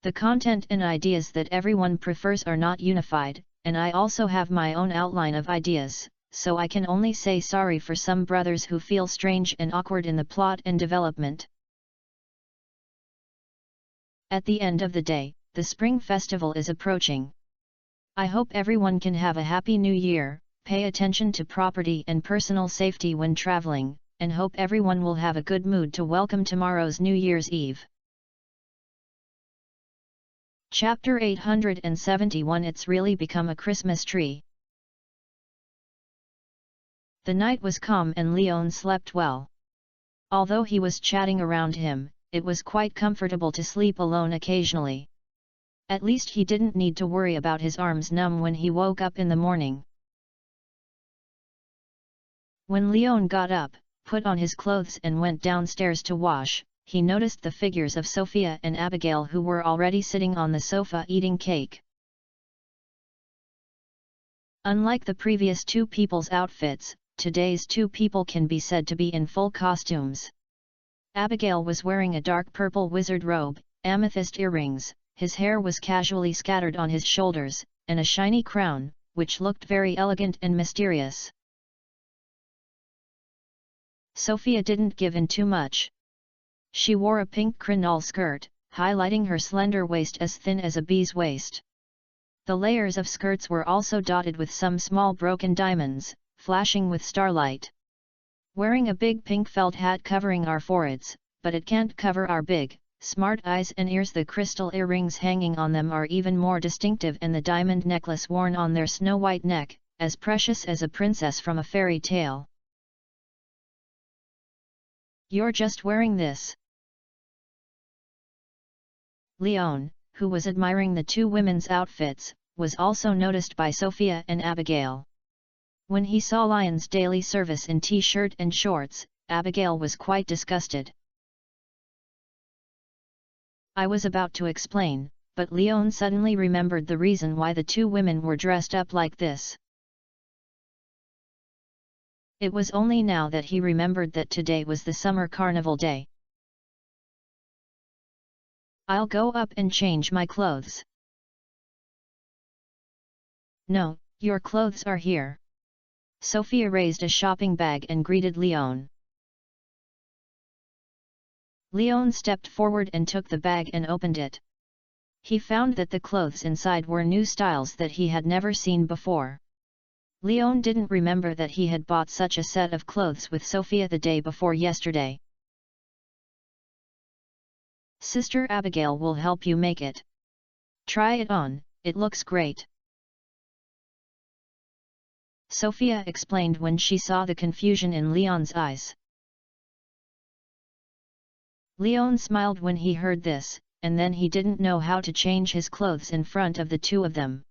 The content and ideas that everyone prefers are not unified, and I also have my own outline of ideas, so I can only say sorry for some brothers who feel strange and awkward in the plot and development. At the end of the day, the Spring Festival is approaching. I hope everyone can have a happy new year, pay attention to property and personal safety when traveling, and hope everyone will have a good mood to welcome tomorrow's New Year's Eve. Chapter 871 It's Really Become a Christmas Tree. The night was calm and Leon slept well. Although he was chatting around him, it was quite comfortable to sleep alone occasionally. At least he didn't need to worry about his arms numb when he woke up in the morning. When Leon got up, put on his clothes and went downstairs to wash, he noticed the figures of Sophia and Abigail who were already sitting on the sofa eating cake. Unlike the previous two people's outfits, today's two people can be said to be in full costumes. Abigail was wearing a dark purple wizard robe, amethyst earrings, his hair was casually scattered on his shoulders, and a shiny crown, which looked very elegant and mysterious. Sophia didn't give in too much. She wore a pink crinoline skirt, highlighting her slender waist as thin as a bee's waist. The layers of skirts were also dotted with some small broken diamonds, flashing with starlight. Wearing a big pink felt hat covering our foreheads, but it can't cover our big, smart eyes and ears. The crystal earrings hanging on them are even more distinctive, and the diamond necklace worn on their snow-white neck, as precious as a princess from a fairy tale. "You're just wearing this?" Leon, who was admiring the two women's outfits, was also noticed by Sophia and Abigail. When he saw Lion's daily service in t-shirt and shorts, Abigail was quite disgusted. I was about to explain, but Leon suddenly remembered the reason why the two women were dressed up like this. It was only now that he remembered that today was the summer carnival day. "I'll go up and change my clothes." "No, your clothes are here." Sophia raised a shopping bag and greeted Leon. Leon stepped forward and took the bag and opened it. He found that the clothes inside were new styles that he had never seen before. Leon didn't remember that he had bought such a set of clothes with Sophia the day before yesterday. "Sister Abigail will help you make it. Try it on, it looks great," Sophia explained when she saw the confusion in Leon's eyes. Leon smiled when he heard this, and then he didn't know how to change his clothes in front of the two of them.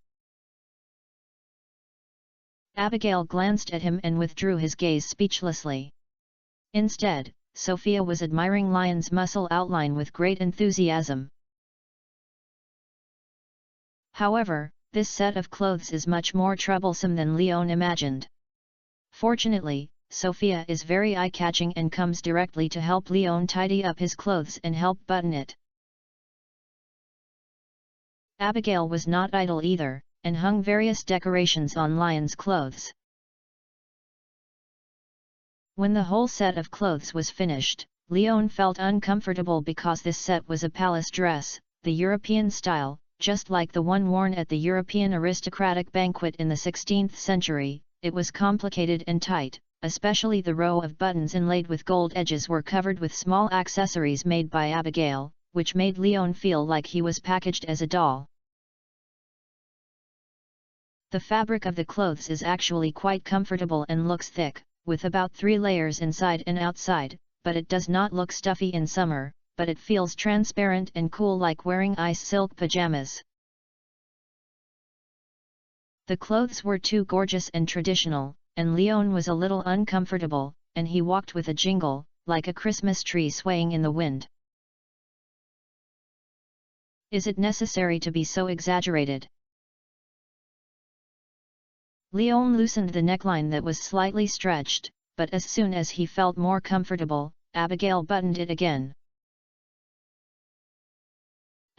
Abigail glanced at him and withdrew his gaze speechlessly. Instead, Sophia was admiring Lion's muscle outline with great enthusiasm. However, this set of clothes is much more troublesome than Leon imagined. Fortunately, Sophia is very eye-catching and comes directly to help Leon tidy up his clothes and help button it. Abigail was not idle either, and hung various decorations on Lion's clothes. When the whole set of clothes was finished, Leon felt uncomfortable because this set was a palace dress, the European style, just like the one worn at the European aristocratic banquet in the 16th century. It was complicated and tight, especially the row of buttons inlaid with gold edges were covered with small accessories made by Abigail, which made Leon feel like he was packaged as a doll. The fabric of the clothes is actually quite comfortable and looks thick, with about 3 layers inside and outside, but it does not look stuffy in summer, but it feels transparent and cool like wearing ice silk pajamas. The clothes were too gorgeous and traditional, and Leon was a little uncomfortable, and he walked with a jingle, like a Christmas tree swaying in the wind. Is it necessary to be so exaggerated? Leon loosened the neckline that was slightly stretched, but as soon as he felt more comfortable, Abigail buttoned it again.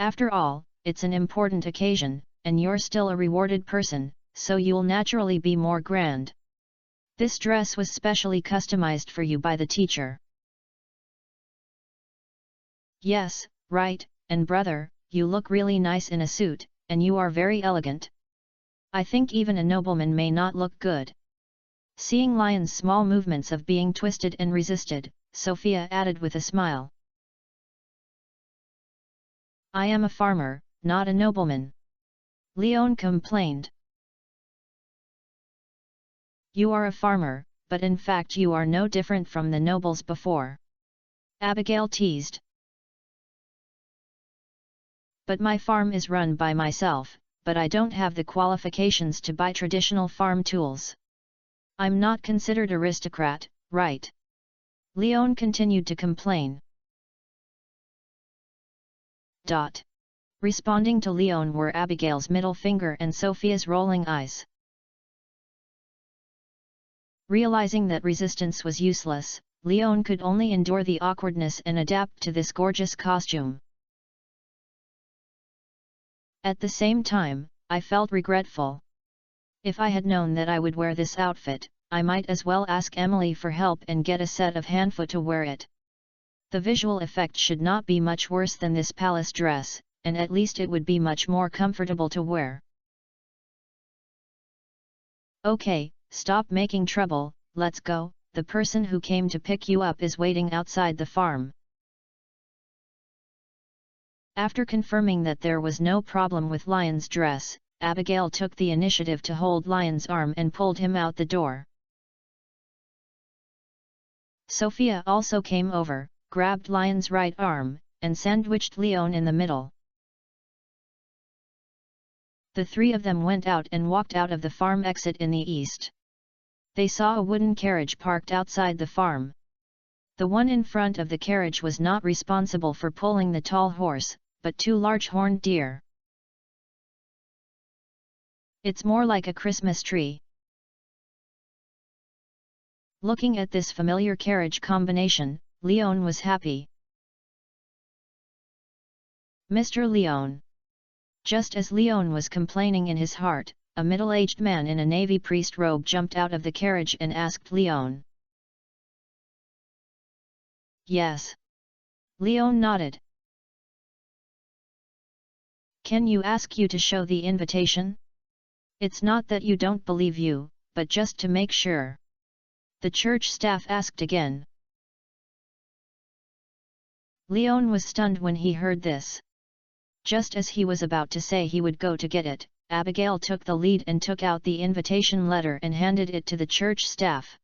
After all, it's an important occasion, and you're still a rewarded person, so you'll naturally be more grand. This dress was specially customized for you by the teacher. Yes, right, and brother, you look really nice in a suit, and you are very elegant. I think even a nobleman may not look good. Seeing Lion's small movements of being twisted and resisted, Sophia added with a smile. I am a farmer, not a nobleman. Leon complained. You are a farmer, but in fact you are no different from the nobles before. Abigail teased. But my farm is run by myself, but I don't have the qualifications to buy traditional farm tools. I'm not considered aristocrat, right? Leon continued to complain. Responding to Leon were Abigail's middle finger and Sophia's rolling eyes. Realizing that resistance was useless, Leon could only endure the awkwardness and adapt to this gorgeous costume. At the same time, I felt regretful. If I had known that I would wear this outfit, I might as well ask Emily for help and get a set of handfoot to wear it. The visual effect should not be much worse than this palace dress, and at least it would be much more comfortable to wear. Okay, stop making trouble, let's go, the person who came to pick you up is waiting outside the farm. After confirming that there was no problem with Lion's dress, Abigail took the initiative to hold Lion's arm and pulled him out the door. Sophia also came over, grabbed Lion's right arm, and sandwiched Leon in the middle. The three of them went out and walked out of the farm exit in the east. They saw a wooden carriage parked outside the farm. The one in front of the carriage was not responsible for pulling the tall horse, but two large horned deer. It's more like a Christmas tree. Looking at this familiar carriage combination, Leon was happy. Mr. Leon. Just as Leon was complaining in his heart, a middle-aged man in a navy priest robe jumped out of the carriage and asked Leon. Yes. Leon nodded. Can you ask you to show the invitation? It's not that you don't believe you, but just to make sure. The church staff asked again. Leon was stunned when he heard this. Just as he was about to say he would go to get it, Abigail took the lead and took out the invitation letter and handed it to the church staff.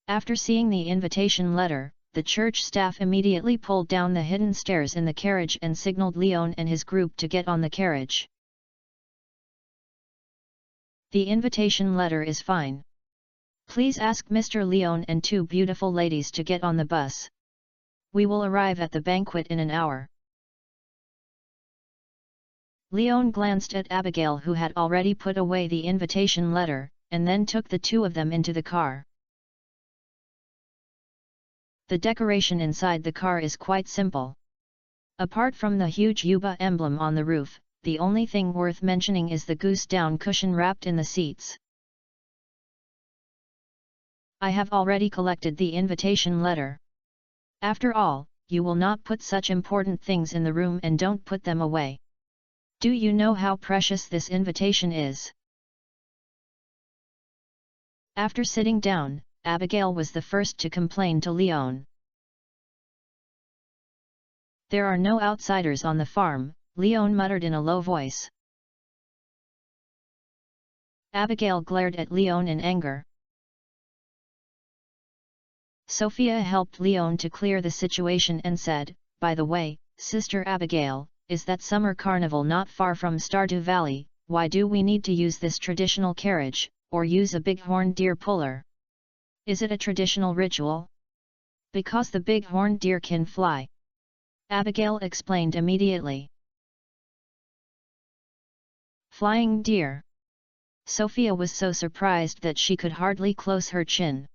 After seeing the invitation letter, the church staff immediately pulled down the hidden stairs in the carriage and signaled Leon and his group to get on the carriage. The invitation letter is fine. Please ask Mr. Leon and two beautiful ladies to get on the bus. We will arrive at the banquet in an hour. Leon glanced at Abigail, who had already put away the invitation letter, and then took the two of them into the car. The decoration inside the car is quite simple. Apart from the huge Yuba emblem on the roof, the only thing worth mentioning is the goose down cushion wrapped in the seats. I have already collected the invitation letter. After all, you will not put such important things in the room and don't put them away. Do you know how precious this invitation is? After sitting down, Abigail was the first to complain to Leon. There are no outsiders on the farm, Leon muttered in a low voice. Abigail glared at Leon in anger. Sophia helped Leon to clear the situation and said, "By the way, Sister Abigail, is that summer carnival not far from Stardew Valley? Why do we need to use this traditional carriage, or use a big-horn deer puller? Is it a traditional ritual?" "Because the big-horned deer can fly," Abigail explained immediately. Flying deer. Sophia was so surprised that she could hardly close her chin.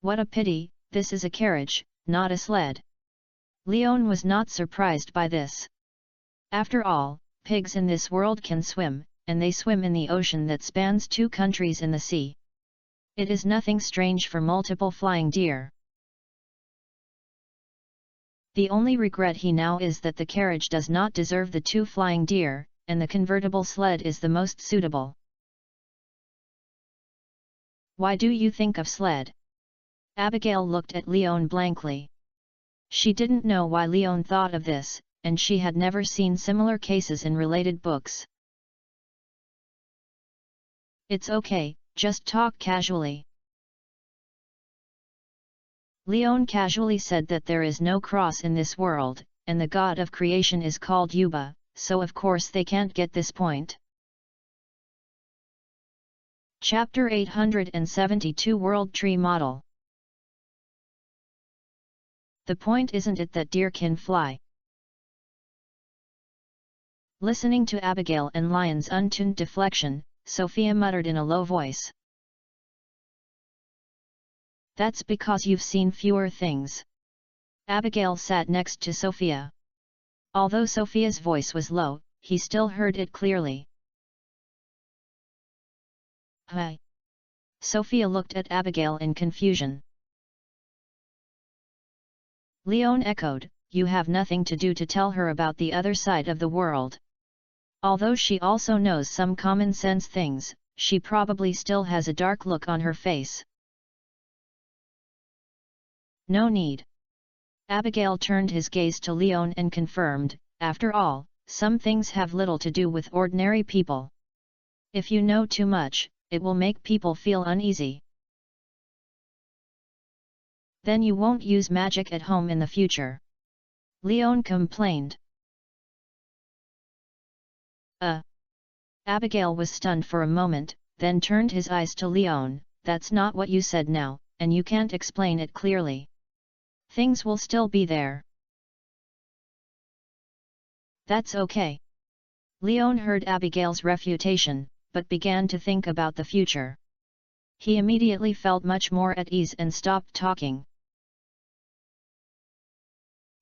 What a pity, this is a carriage, not a sled. Leon was not surprised by this. After all, pigs in this world can swim, and they swim in the ocean that spans 2 countries in the sea. It is nothing strange for multiple flying deer. The only regret he now is that the carriage does not deserve the 2 flying deer, and the convertible sled is the most suitable. Why do you think of sled? Abigail looked at Leon blankly. She didn't know why Leon thought of this, and she had never seen similar cases in related books. It's okay, just talk casually. Leon casually said that there is no cross in this world, and the god of creation is called Yuba, so of course they can't get this point. Chapter 872 World Tree Model. The point isn't it that deer can fly. Listening to Abigail and Lion's untuned deflection, Sophia muttered in a low voice. That's because you've seen fewer things. Abigail sat next to Sophia. Although Sophia's voice was low, he still heard it clearly. Hi. Sophia looked at Abigail in confusion. Leon echoed, you have nothing to do to tell her about the other side of the world. Although she also knows some common sense things, she probably still has a dark look on her face. No need. Abigail turned his gaze to Leon and confirmed, after all, some things have little to do with ordinary people. If you know too much, it will make people feel uneasy. Then you won't use magic at home in the future. Leon complained. Abigail was stunned for a moment, then turned his eyes to Leon. That's not what you said now, and you can't explain it clearly. Things will still be there. That's okay. Leon heard Abigail's refutation, but began to think about the future. He immediately felt much more at ease and stopped talking.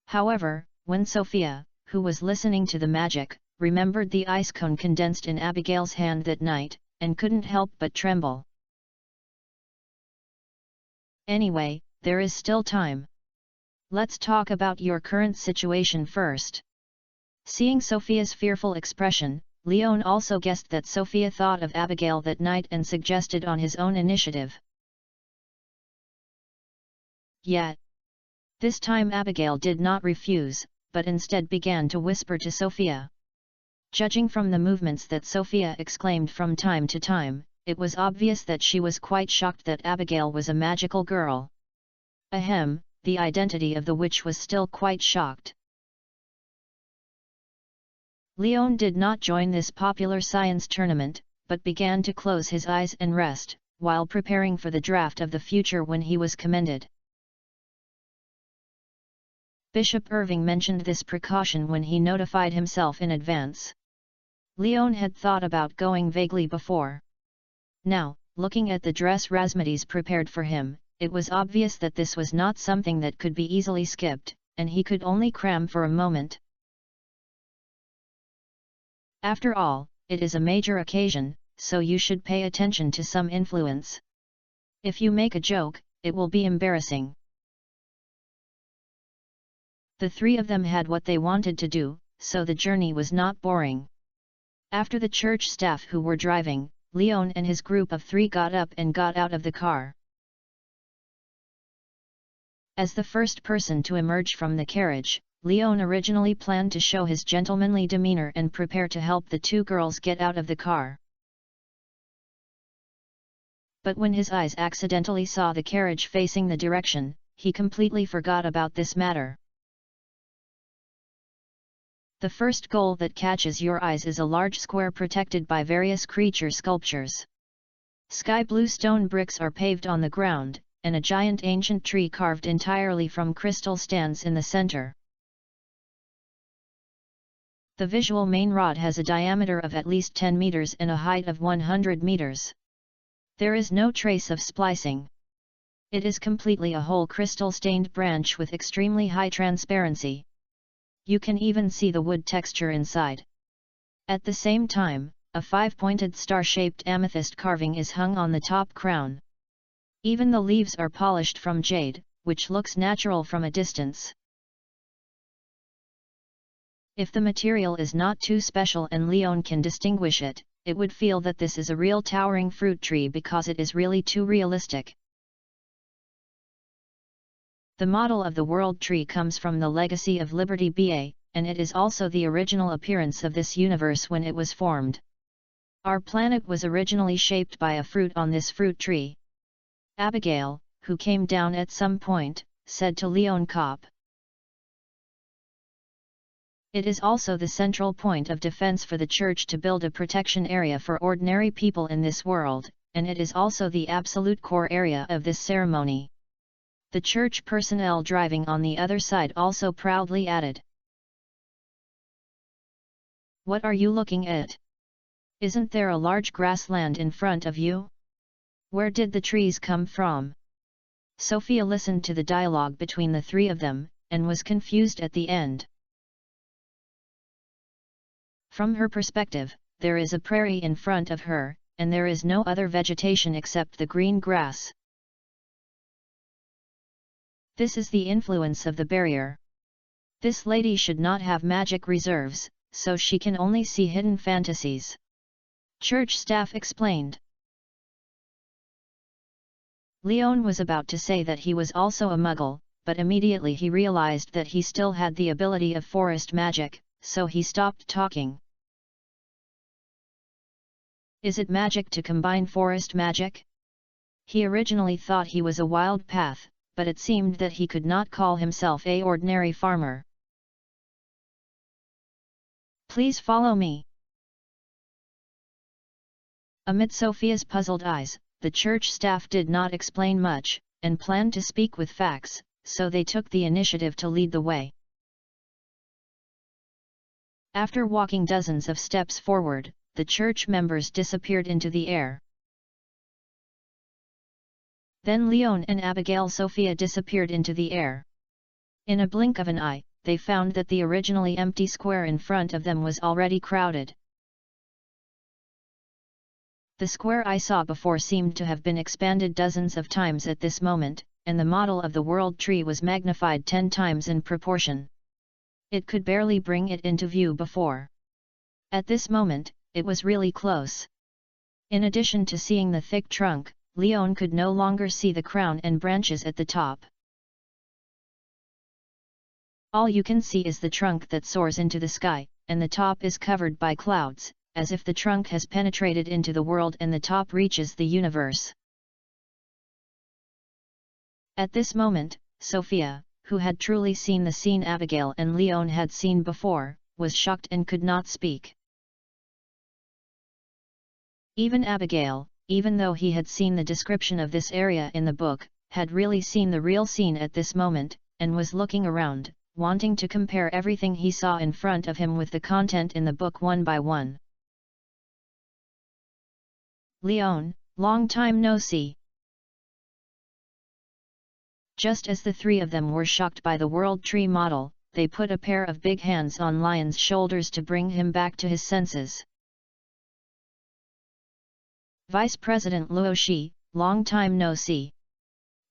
However, when Sophia, who was listening to the magic, remembered the ice cone condensed in Abigail's hand that night, and couldn't help but tremble. Anyway, there is still time. Let's talk about your current situation first. Seeing Sophia's fearful expression, Leon also guessed that Sophia thought of Abigail that night and suggested on his own initiative. Yet, this time Abigail did not refuse, but instead began to whisper to Sophia. Judging from the movements that Sophia exclaimed from time to time, it was obvious that she was quite shocked that Abigail was a magical girl. Ahem, the identity of the witch was still quite shocked. Leon did not join this popular science tournament, but began to close his eyes and rest, while preparing for the draft of the future when he was commended. Bishop Irving mentioned this precaution when he notified himself in advance. Leon had thought about going vaguely before. Now, looking at the dress Rasmides prepared for him, it was obvious that this was not something that could be easily skipped, and he could only cram for a moment. After all, it is a major occasion, so you should pay attention to some influence. If you make a joke, it will be embarrassing. The 3 of them had what they wanted to do, so the journey was not boring. After the church staff who were driving, Leon and his group of 3 got up and got out of the car. As the first person to emerge from the carriage, Leon originally planned to show his gentlemanly demeanor and prepare to help the 2 girls get out of the car. But when his eyes accidentally saw the carriage facing the direction, he completely forgot about this matter. The first goal that catches your eyes is a large square protected by various creature sculptures. Sky blue stone bricks are paved on the ground, and a giant ancient tree carved entirely from crystal stands in the center. The visual main rod has a diameter of at least 10 meters and a height of 100 meters. There is no trace of splicing. It is completely a whole crystal-stained branch with extremely high transparency. You can even see the wood texture inside. At the same time, a 5-pointed star-shaped amethyst carving is hung on the top crown. Even the leaves are polished from jade, which looks natural from a distance. If the material is not too special and Leon can distinguish it, it would feel that this is a real towering fruit tree because it is really too realistic. The model of the world tree comes from the legacy of Liberty BA, and it is also the original appearance of this universe when it was formed. Our planet was originally shaped by a fruit on this fruit tree. Abigail, who came down at some point, said to Leon Kopp. It is also the central point of defense for the church to build a protection area for ordinary people in this world, and it is also the absolute core area of this ceremony. The church personnel driving on the other side also proudly added. What are you looking at? Isn't there a large grassland in front of you? Where did the trees come from? Sophia listened to the dialogue between the three of them, and was confused at the end. From her perspective, there is a prairie in front of her, and there is no other vegetation except the green grass. This is the influence of the barrier. This lady should not have magic reserves, so she can only see hidden fantasies. Church staff explained. Leon was about to say that he was also a muggle, but immediately he realized that he still had the ability of forest magic, so he stopped talking. Is it magic to combine forest magic? He originally thought he was a wild path, but it seemed that he could not call himself an ordinary farmer. Please follow me. Amid Sophia's puzzled eyes, the church staff did not explain much, and planned to speak with facts, so they took the initiative to lead the way. After walking dozens of steps forward, the church members disappeared into the air. Then Leon and Abigail Sophia disappeared into the air. In a blink of an eye, they found that the originally empty square in front of them was already crowded. The square I saw before seemed to have been expanded dozens of times at this moment, and the model of the world tree was magnified 10 times in proportion. It could barely bring it into view before. At this moment, it was really close. In addition to seeing the thick trunk, Leon could no longer see the crown and branches at the top. All you can see is the trunk that soars into the sky, and the top is covered by clouds, as if the trunk has penetrated into the world and the top reaches the universe. At this moment, Sophia, who had truly seen the scene Abigail and Leon had seen before, was shocked and could not speak. Even Abigail, even though he had seen the description of this area in the book, had really seen the real scene at this moment, and was looking around, wanting to compare everything he saw in front of him with the content in the book one by one. Leon, long time no see. Just as the three of them were shocked by the world tree model, they put a pair of big hands on Lion's shoulders to bring him back to his senses. Vice President Luo Shi, long time no see.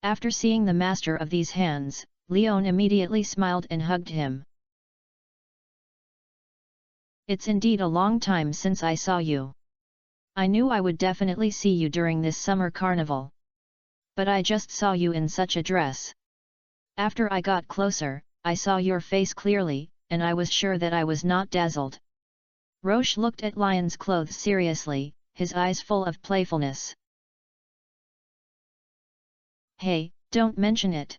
After seeing the master of these hands, Leon immediately smiled and hugged him. It's indeed a long time since I saw you. I knew I would definitely see you during this summer carnival. But I just saw you in such a dress. After I got closer, I saw your face clearly, and I was sure that I was not dazzled. Roche looked at Lion's clothes seriously, his eyes full of playfulness. Hey, don't mention it.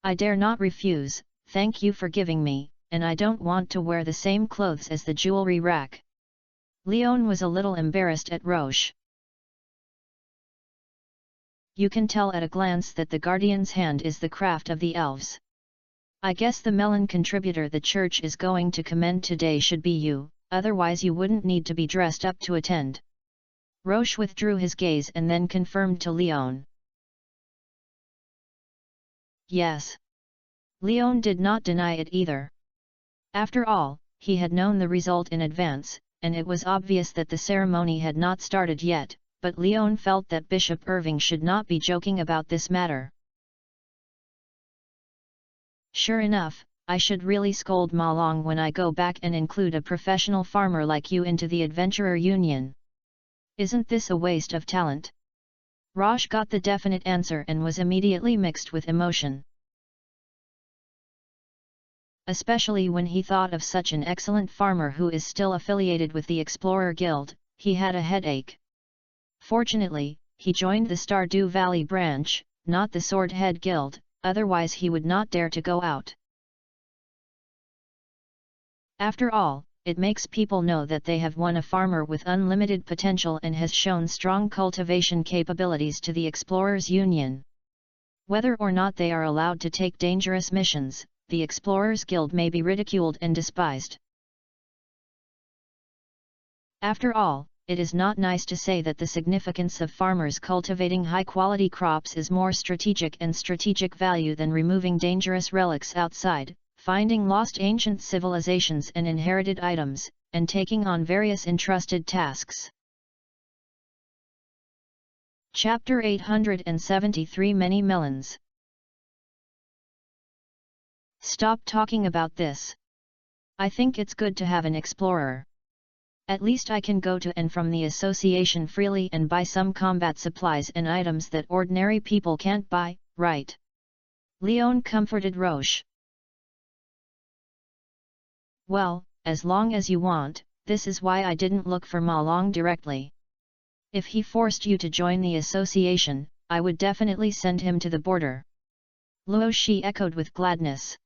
I dare not refuse, thank you for giving me, and I don't want to wear the same clothes as the jewelry rack. Leon was a little embarrassed at Roche. You can tell at a glance that the Guardian's hand is the craft of the elves. I guess the melon contributor the church is going to commend today should be you, otherwise you wouldn't need to be dressed up to attend. Roche withdrew his gaze and then confirmed to Leon. Yes. Leon did not deny it either. After all, he had known the result in advance, and it was obvious that the ceremony had not started yet, but Leon felt that Bishop Irving should not be joking about this matter. Sure enough, I should really scold Ma Long when I go back and include a professional farmer like you into the Adventurer Union. Isn't this a waste of talent? Rosh got the definite answer and was immediately mixed with emotion. Especially when he thought of such an excellent farmer who is still affiliated with the Explorer Guild, he had a headache. Fortunately, he joined the Stardew Valley branch, not the Swordhead Guild, otherwise he would not dare to go out. After all, it makes people know that they have won a farmer with unlimited potential and has shown strong cultivation capabilities to the Explorers Union. Whether or not they are allowed to take dangerous missions, the Explorers Guild may be ridiculed and despised. After all, it is not nice to say that the significance of farmers cultivating high-quality crops is more strategic and strategic value than removing dangerous relics outside, finding lost ancient civilizations and inherited items, and taking on various entrusted tasks. Chapter 873 Many Melons. Stop talking about this. I think it's good to have an explorer. At least I can go to and from the association freely and buy some combat supplies and items that ordinary people can't buy, right? Leon comforted Roche. Well, as long as you want, this is why I didn't look for Ma Long directly. If he forced you to join the association, I would definitely send him to the border. Luo Shi echoed with gladness.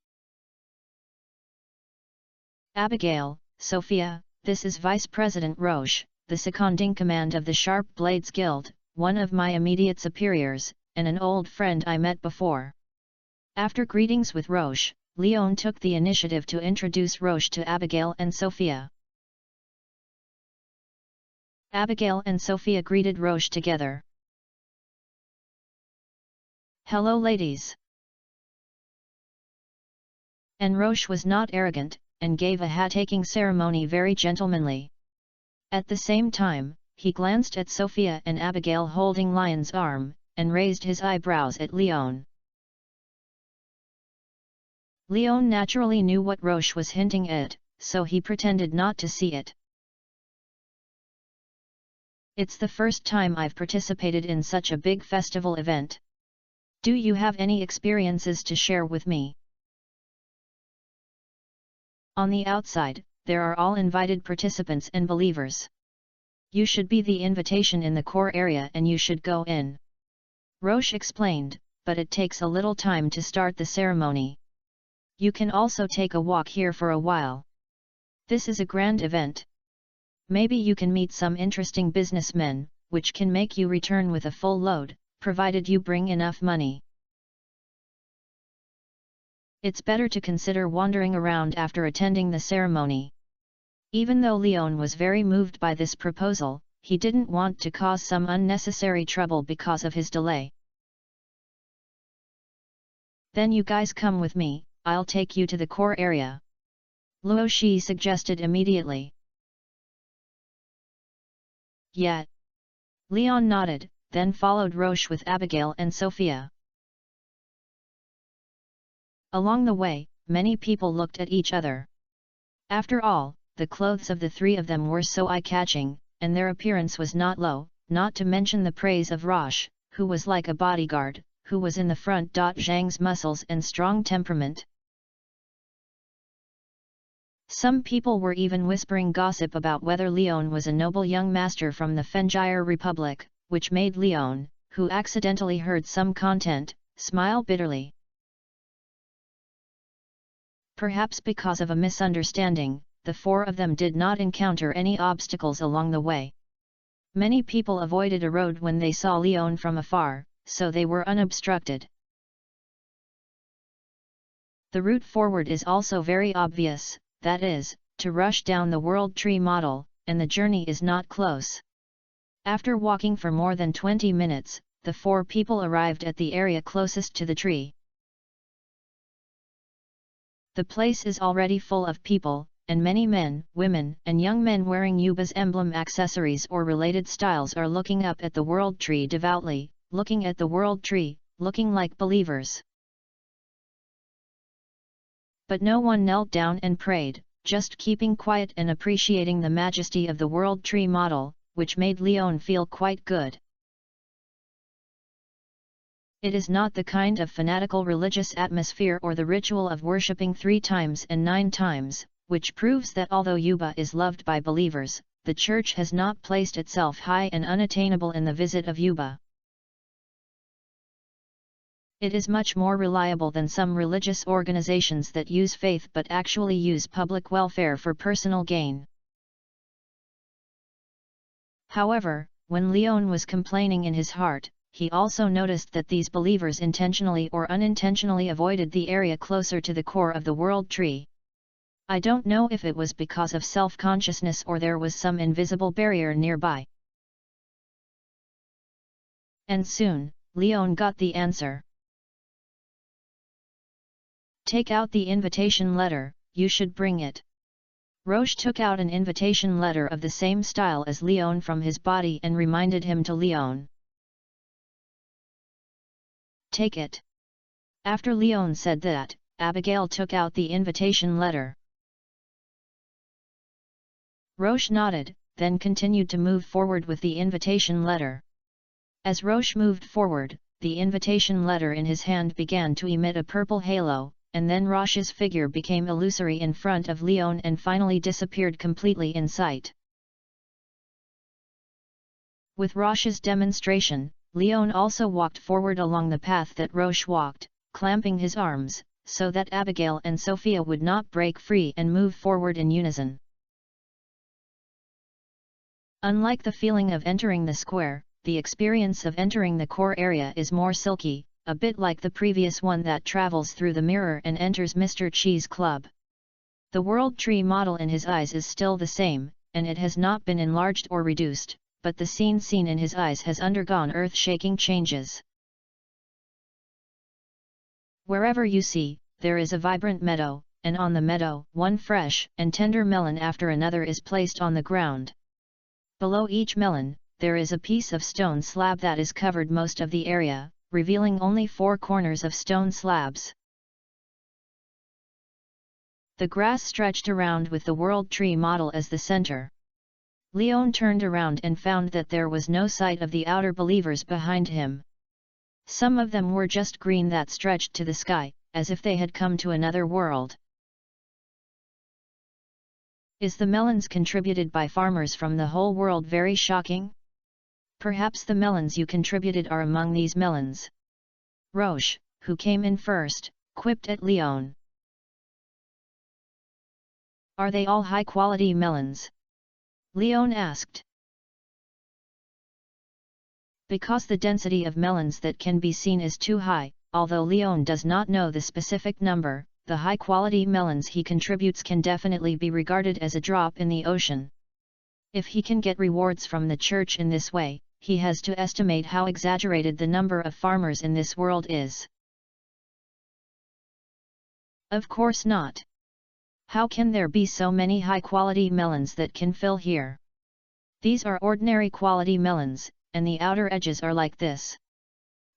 Abigail, Sophia, this is Vice President Roche, the second-in-command of the Sharp Blades Guild, one of my immediate superiors, and an old friend I met before. After greetings with Roche, Leon took the initiative to introduce Roche to Abigail and Sophia. Abigail and Sophia greeted Roche together. Hello ladies. And Roche was not arrogant, and gave a hat-taking ceremony very gentlemanly. At the same time, he glanced at Sophia and Abigail holding Lion's arm, and raised his eyebrows at Leon. Leon naturally knew what Roche was hinting at, so he pretended not to see it. It's the first time I've participated in such a big festival event. Do you have any experiences to share with me? On the outside, there are all invited participants and believers. You should be the invitation in the core area and you should go in. Roche explained, but it takes a little time to start the ceremony. You can also take a walk here for a while. This is a grand event. Maybe you can meet some interesting businessmen, which can make you return with a full load, provided you bring enough money. It's better to consider wandering around after attending the ceremony. Even though Leon was very moved by this proposal, he didn't want to cause some unnecessary trouble because of his delay. Then you guys come with me, I'll take you to the core area. Luo Shi suggested immediately. Yeah. Leon nodded, then followed Roche with Abigail and Sophia. Along the way, many people looked at each other. After all, the clothes of the three of them were so eye-catching, and their appearance was not low, not to mention the praise of Roche, who was like a bodyguard, who was in the front. Zhang's muscles and strong temperament. Some people were even whispering gossip about whether Leon was a noble young master from the Fengire Republic, which made Leon, who accidentally heard some content, smile bitterly. Perhaps because of a misunderstanding, the four of them did not encounter any obstacles along the way. Many people avoided a road when they saw Leon from afar, so they were unobstructed. The route forward is also very obvious, that is, to rush down the World Tree model, and the journey is not close. After walking for more than 20 minutes, the four people arrived at the area closest to the tree. The place is already full of people, and many men, women, and young men wearing Yuba's emblem accessories or related styles are looking up at the world tree devoutly, looking at the world tree, looking like believers. But no one knelt down and prayed, just keeping quiet and appreciating the majesty of the world tree model, which made Leon feel quite good. It is not the kind of fanatical religious atmosphere or the ritual of worshipping 3 times and 9 times, which proves that although Yuba is loved by believers, the Church has not placed itself high and unattainable in the visit of Yuba. It is much more reliable than some religious organizations that use faith but actually use public welfare for personal gain. However, when Leon was complaining in his heart, he also noticed that these believers intentionally or unintentionally avoided the area closer to the core of the world tree. I don't know if it was because of self-consciousness or there was some invisible barrier nearby. And soon, Leon got the answer. Take out the invitation letter, you should bring it. Roche took out an invitation letter of the same style as Leon from his body and reminded him to Leon. Take it. After Leon said that, Abigail took out the invitation letter. Roche nodded, then continued to move forward with the invitation letter. As Roche moved forward, the invitation letter in his hand began to emit a purple halo, and then Roche's figure became illusory in front of Leon and finally disappeared completely in sight. With Roche's demonstration, Leon also walked forward along the path that Roche walked, clamping his arms, so that Abigail and Sophia would not break free and move forward in unison. Unlike the feeling of entering the square, the experience of entering the core area is more silky, a bit like the previous one that travels through the mirror and enters Mr. Cheese Club. The world tree model in his eyes is still the same, and it has not been enlarged or reduced, but the scene seen in his eyes has undergone earth-shaking changes. Wherever you see, there is a vibrant meadow, and on the meadow, one fresh and tender melon after another is placed on the ground. Below each melon, there is a piece of stone slab that is covered most of the area, revealing only 4 corners of stone slabs. The grass stretched around with the world tree model as the center. Leon turned around and found that there was no sight of the outer believers behind him. Some of them were just green that stretched to the sky, as if they had come to another world. Is the melons contributed by farmers from the whole world very shocking? Perhaps the melons you contributed are among these melons. Roche, who came in first, quipped at Leon. Are they all high-quality melons? Leon asked. Because the density of melons that can be seen is too high, although Leon does not know the specific number, the high-quality melons he contributes can definitely be regarded as a drop in the ocean. If he can get rewards from the Church in this way, he has to estimate how exaggerated the number of farmers in this world is. Of course not. How can there be so many high-quality melons that can fill here? These are ordinary quality melons, and the outer edges are like this.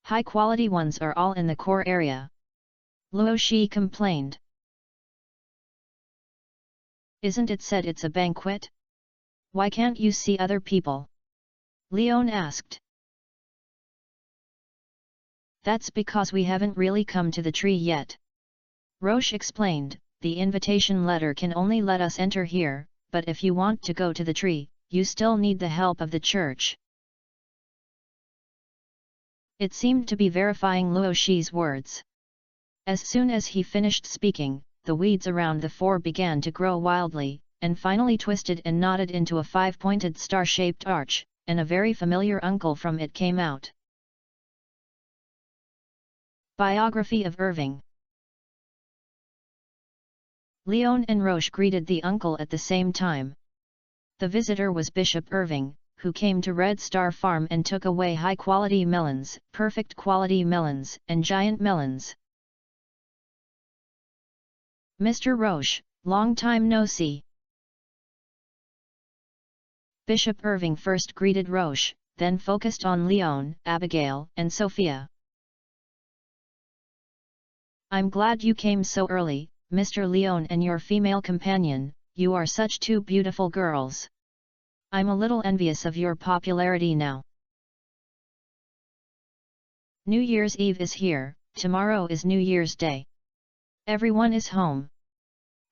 High-quality ones are all in the core area. Luo Shi complained. Isn't it said it's a banquet? Why can't you see other people? Leon asked. That's because we haven't really come to the tree yet. Roche explained, the invitation letter can only let us enter here, but if you want to go to the tree, you still need the help of the Church. It seemed to be verifying Luo Shi's words. As soon as he finished speaking, the weeds around the 4 began to grow wildly, and finally twisted and knotted into a 5-pointed star-shaped arch, and a very familiar uncle from it came out. Biography of Irving. Leon and Roche greeted the uncle at the same time. The visitor was Bishop Irving, who came to Red Star Farm and took away high-quality melons, perfect quality melons, and giant melons. Mr. Roche, long time no see. Bishop Irving first greeted Roche, then focused on Leon, Abigail, and Sophia. I'm glad you came so early, Mr. Leon and your female companion, you are such two beautiful girls. I'm a little envious of your popularity now. New Year's Eve is here, tomorrow is New Year's Day. Everyone is home.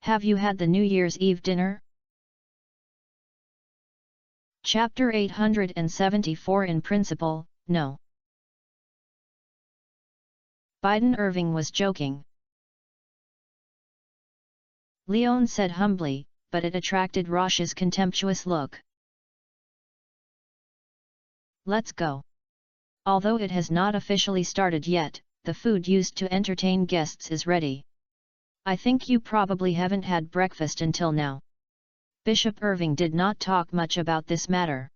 Have you had the New Year's Eve dinner? Chapter 874. In principle, no. Biden Irving was joking. Leon said humbly, but it attracted Roche's contemptuous look. Let's go. Although it has not officially started yet, the food used to entertain guests is ready. I think you probably haven't had breakfast until now. Bishop Irving did not talk much about this matter.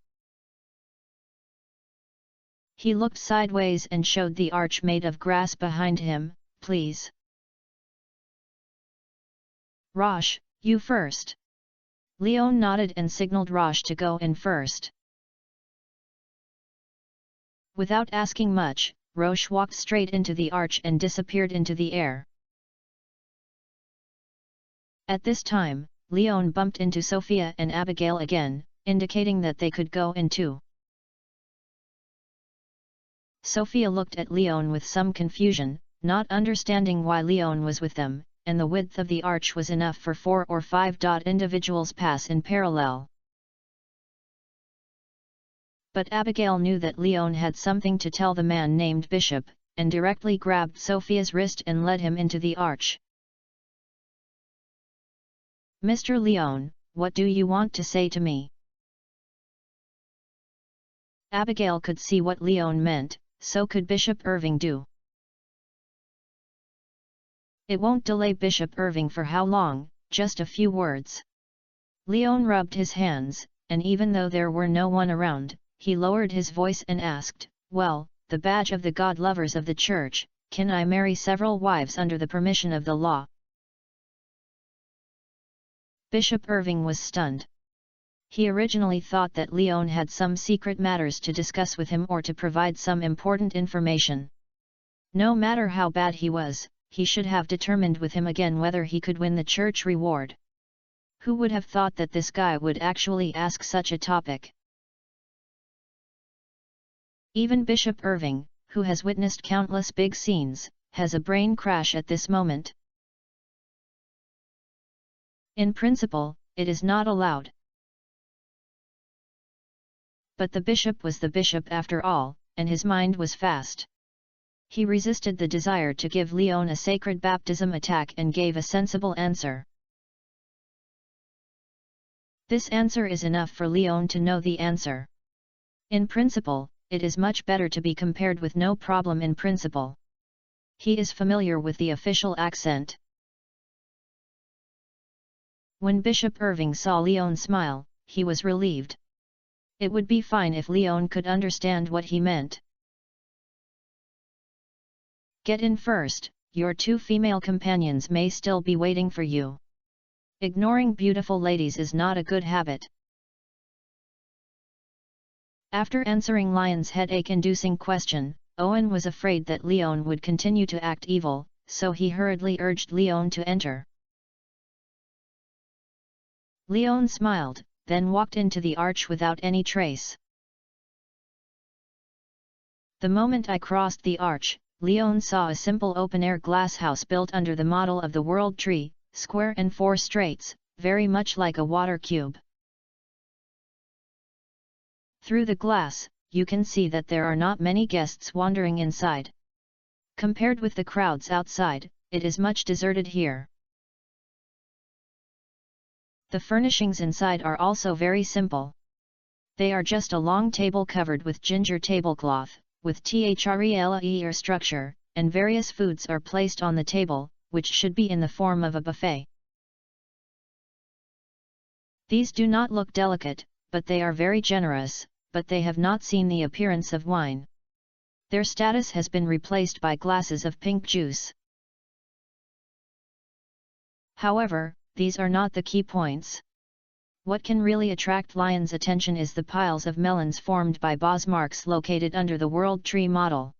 He looked sideways and showed the arch made of grass behind him. Please. Roche, you first. Leon nodded and signaled Roche to go in first. Without asking much, Roche walked straight into the arch and disappeared into the air. At this time, Leon bumped into Sophia and Abigail again, indicating that they could go in too. Sophia looked at Leon with some confusion, not understanding why Leon was with them, and the width of the arch was enough for 4 or 5 individuals pass in parallel. But Abigail knew that Leon had something to tell the man named Bishop, and directly grabbed Sophia's wrist and led him into the arch. Mr. Leon, what do you want to say to me? Abigail could see what Leon meant, so could Bishop Irving do. It won't delay Bishop Irving for how long, just a few words. Leon rubbed his hands, and even though there were no one around, he lowered his voice and asked, well, the badge of the God lovers of the church, can I marry several wives under the permission of the law? Bishop Irving was stunned. He originally thought that Leon had some secret matters to discuss with him or to provide some important information. No matter how bad he was, he should have determined with him again whether he could win the church reward. Who would have thought that this guy would actually ask such a topic? Even Bishop Irving, who has witnessed countless big scenes, has a brain crash at this moment. In principle, it is not allowed. But the bishop was the bishop after all, and his mind was fast. He resisted the desire to give Leon a sacred baptism attack and gave a sensible answer. This answer is enough for Leon to know the answer. In principle, it is much better to be compared with no problem in principle. He is familiar with the official accent. When Bishop Irving saw Leon smile, he was relieved. It would be fine if Leon could understand what he meant. Get in first, your 2 female companions may still be waiting for you. Ignoring beautiful ladies is not a good habit. After answering Lyon's headache-inducing question, Owen was afraid that Leon would continue to act evil, so he hurriedly urged Leon to enter. Leon smiled, then walked into the arch without any trace. The moment I crossed the arch, Leon saw a simple open-air glass house built under the model of the World Tree, square and 4 straights, very much like a water cube. Through the glass, you can see that there are not many guests wandering inside. Compared with the crowds outside, it is much deserted here. The furnishings inside are also very simple. They are just a long table covered with ginger tablecloth, with THRELAER structure, and various foods are placed on the table, which should be in the form of a buffet. These do not look delicate, but they are very generous, but they have not seen the appearance of wine. Their status has been replaced by glasses of pink juice. However, these are not the key points. What can really attract Lion's attention is the piles of melons formed by boss marks located under the world tree model.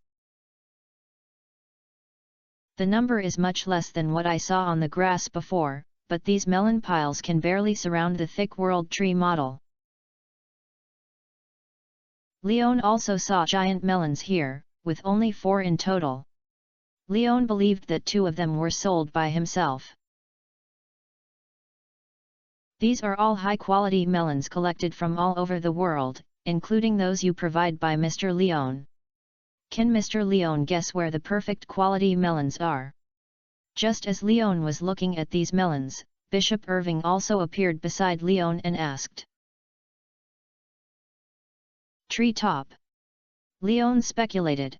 The number is much less than what I saw on the grass before, but these melon piles can barely surround the thick world tree model. Leon also saw giant melons here, with only 4 in total. Leon believed that 2 of them were sold by himself. These are all high-quality melons collected from all over the world, including those you provide by Mr. Leon. Can Mr. Leon guess where the perfect quality melons are? Just as Leon was looking at these melons, Bishop Irving also appeared beside Leon and asked. Tree top. Leon speculated.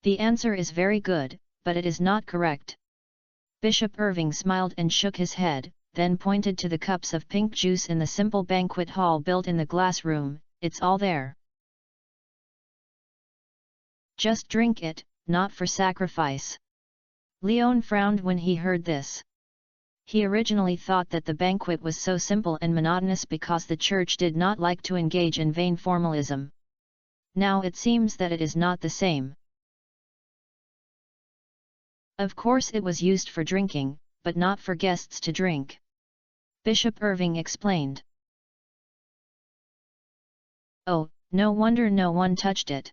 The answer is very good, but it is not correct. Bishop Irving smiled and shook his head, then pointed to the cups of pink juice in the simple banquet hall built in the glass room. It's all there. Just drink it, not for sacrifice. Leon frowned when he heard this. He originally thought that the banquet was so simple and monotonous because the church did not like to engage in vain formalism. Now it seems that it is not the same. Of course it was used for drinking, but not for guests to drink. Bishop Irving explained. Oh, no wonder no one touched it.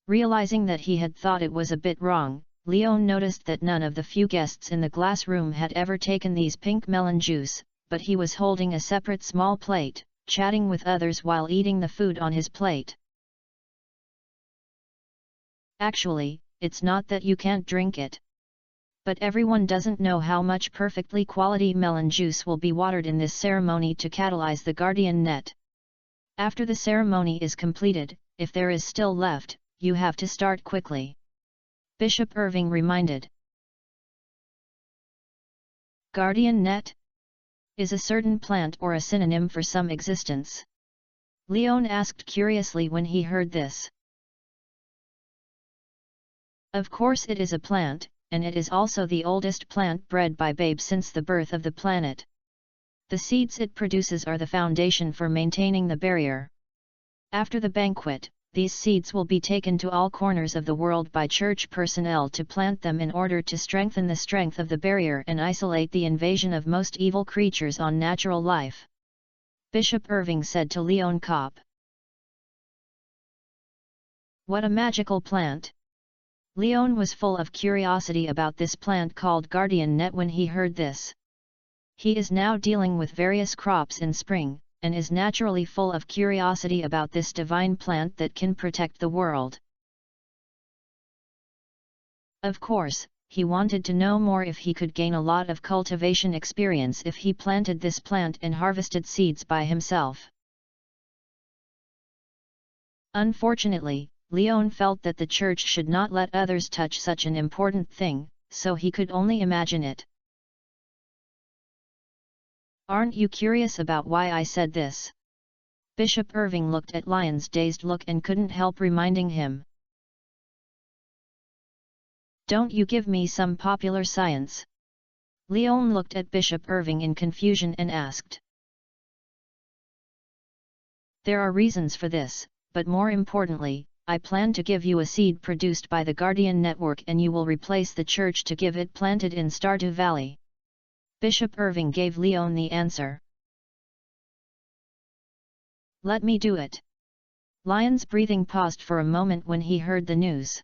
Realizing that he had thought it was a bit wrong, Leon noticed that none of the few guests in the glass room had ever taken these pink melon juice, but he was holding a separate small plate, chatting with others while eating the food on his plate. Actually, it's not that you can't drink it. But everyone doesn't know how much perfectly quality melon juice will be watered in this ceremony to catalyze the guardian net. After the ceremony is completed, if there is still left, you have to start quickly. Bishop Irving reminded. Guardian net? Is a certain plant or a synonym for some existence? Leon asked curiously when he heard this. Of course it is a plant, and it is also the oldest plant bred by Babe since the birth of the planet. The seeds it produces are the foundation for maintaining the barrier. After the banquet, these seeds will be taken to all corners of the world by church personnel to plant them in order to strengthen the strength of the barrier and isolate the invasion of most evil creatures on natural life. Bishop Irving said to Leon Kopp. What a magical plant! Leon was full of curiosity about this plant called guardian net when he heard this. He is now dealing with various crops in spring, and is naturally full of curiosity about this divine plant that can protect the world. Of course, he wanted to know more if he could gain a lot of cultivation experience if he planted this plant and harvested seeds by himself. Unfortunately, Leon felt that the church should not let others touch such an important thing, so he could only imagine it. Aren't you curious about why I said this? Bishop Irving looked at Lion's dazed look and couldn't help reminding him. Don't you give me some popular science? Leon looked at Bishop Irving in confusion and asked. There are reasons for this, but more importantly, I plan to give you a seed produced by the Guardian Network and you will replace the church to give it planted in Stardew Valley. Bishop Irving gave Leon the answer. Let me do it. Lion's breathing paused for a moment when he heard the news.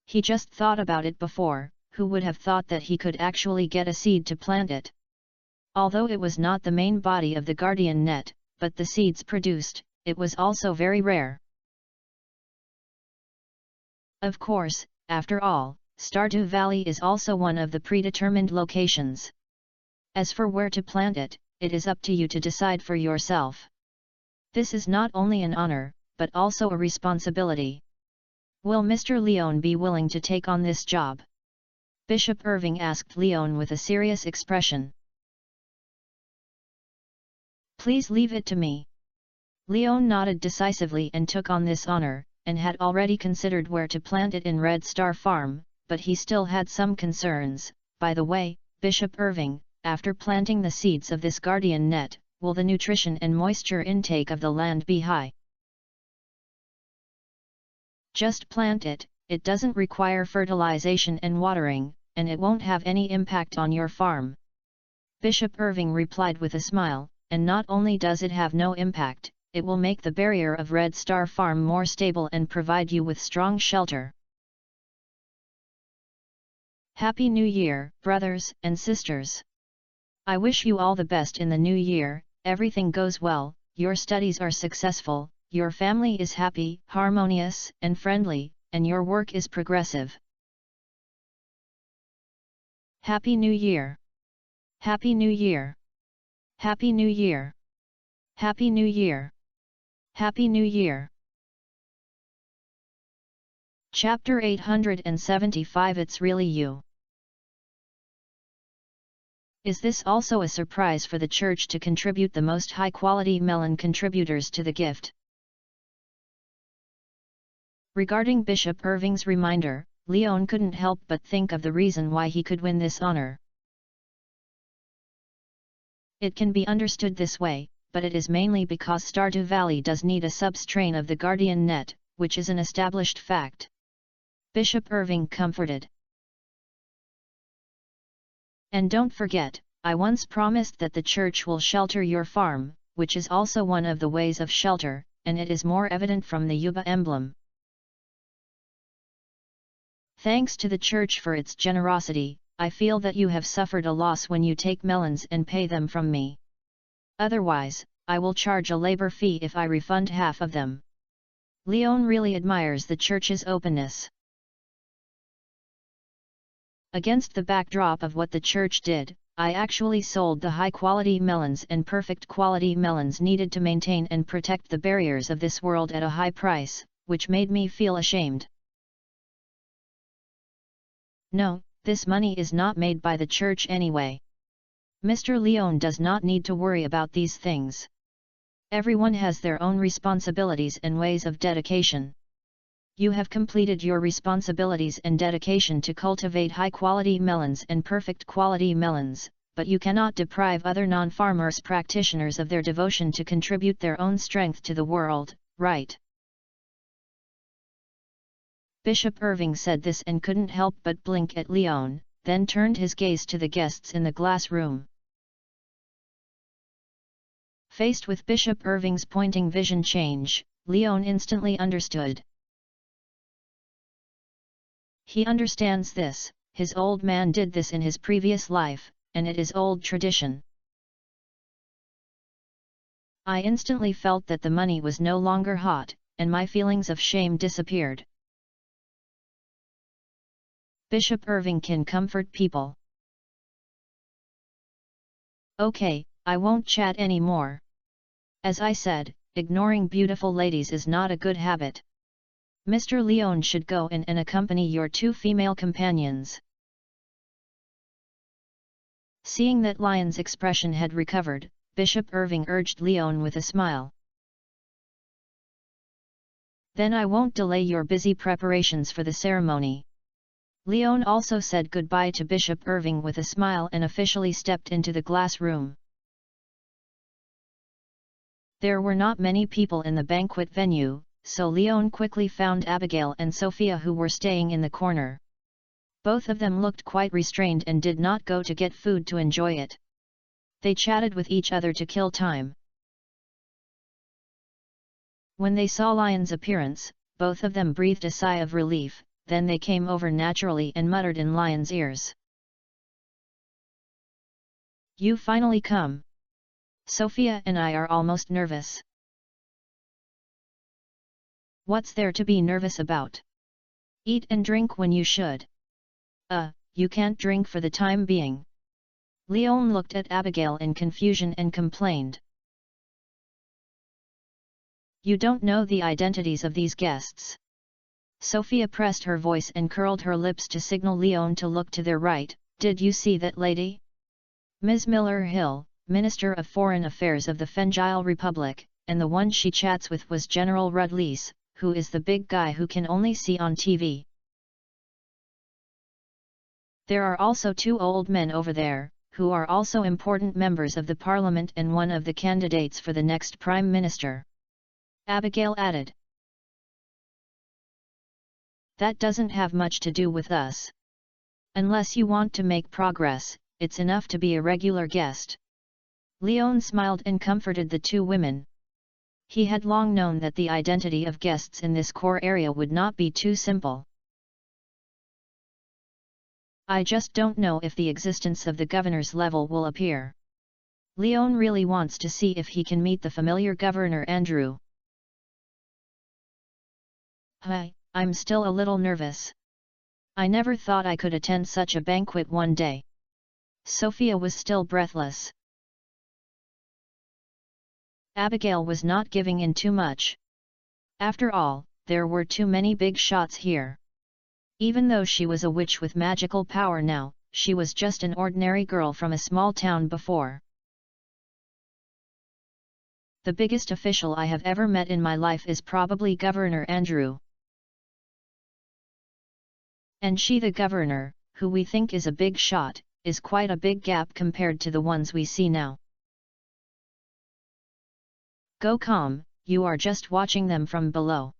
He just thought about it before, who would have thought that he could actually get a seed to plant it? Although it was not the main body of the Guardian Net, but the seeds produced, it was also very rare. Of course, after all, Stardew Valley is also one of the predetermined locations. As for where to plant it, it is up to you to decide for yourself. This is not only an honor, but also a responsibility. Will Mr. Leon be willing to take on this job? Bishop Irving asked Leon with a serious expression. Please leave it to me. Leon nodded decisively and took on this honor, and had already considered where to plant it in Red Star Farm, but he still had some concerns. By the way, Bishop Irving, after planting the seeds of this guardian net, will the nutrition and moisture intake of the land be high? Just plant it, it doesn't require fertilization and watering, and it won't have any impact on your farm. Bishop Irving replied with a smile, and not only does it have no impact, it will make the barrier of Red Star Farm more stable and provide you with strong shelter. Happy New Year, brothers and sisters! I wish you all the best in the new year, everything goes well, your studies are successful, your family is happy, harmonious, and friendly, and your work is progressive. Happy New Year! Happy New Year! Happy New Year! Happy New Year! Happy New Year! Chapter 875 It's Really You. Is this also a surprise for the Church to contribute the most high-quality melon contributors to the gift? Regarding Bishop Irving's reminder, Leon couldn't help but think of the reason why he could win this honor. It can be understood this way, but it is mainly because Stardew Valley does need a substrain of the guardian net, which is an established fact. Bishop Irving comforted. And don't forget, I once promised that the Church will shelter your farm, which is also one of the ways of shelter, and it is more evident from the Yuba emblem. Thanks to the Church for its generosity, I feel that you have suffered a loss when you take melons and pay them from me. Otherwise, I will charge a labor fee if I refund half of them. Leon really admires the Church's openness. Against the backdrop of what the Church did, I actually sold the high-quality melons and perfect quality melons needed to maintain and protect the barriers of this world at a high price, which made me feel ashamed. No, this money is not made by the Church anyway. Mr. Leon does not need to worry about these things. Everyone has their own responsibilities and ways of dedication. You have completed your responsibilities and dedication to cultivate high-quality melons and perfect quality melons, but you cannot deprive other non-farmers practitioners of their devotion to contribute their own strength to the world, right? Bishop Irving said this and couldn't help but blink at Leon, then turned his gaze to the guests in the glass room. Faced with Bishop Irving's pointing vision change, Leon instantly understood. He understands this, his old man did this in his previous life, and it is old tradition. I instantly felt that the money was no longer hot, and my feelings of shame disappeared. Bishop Irving can comfort people. Okay, I won't chat anymore. As I said, ignoring beautiful ladies is not a good habit. Mr. Leon should go in and accompany your two female companions. Seeing that Lion's expression had recovered, Bishop Irving urged Leon with a smile. Then I won't delay your busy preparations for the ceremony. Leon also said goodbye to Bishop Irving with a smile and officially stepped into the glass room. There were not many people in the banquet venue, so Leon quickly found Abigail and Sophia, who were staying in the corner. Both of them looked quite restrained and did not go to get food to enjoy it. They chatted with each other to kill time. When they saw Lion's appearance, both of them breathed a sigh of relief, then they came over naturally and muttered in Lion's ears. You finally come. Sophia and I are almost nervous. What's there to be nervous about? Eat and drink when you should. You can't drink for the time being. Leon looked at Abigail in confusion and complained. You don't know the identities of these guests. Sophia pressed her voice and curled her lips to signal Leon to look to their right. Did you see that lady? Ms. Miller-Hill, Minister of Foreign Affairs of the Fengile Republic, and the one she chats with was General Rudlease, who is the big guy who can only see on TV? There are also 2 old men over there, who are also important members of the parliament and one of the candidates for the next prime minister. Abigail added. That doesn't have much to do with us. Unless you want to make progress, it's enough to be a regular guest. Leon smiled and comforted the 2 women. He had long known that the identity of guests in this core area would not be too simple. I just don't know if the existence of the governor's level will appear. Leon really wants to see if he can meet the familiar Governor Andrew. Hi, I'm still a little nervous. I never thought I could attend such a banquet one day. Sophia was still breathless. Abigail was not giving in too much. After all, there were too many big shots here. Even though she was a witch with magical power now, she was just an ordinary girl from a small town before. The biggest official I have ever met in my life is probably Governor Andrew. And she, the governor, who we think is a big shot, is quite a big gap compared to the ones we see now. Go calm, you are just watching them from below.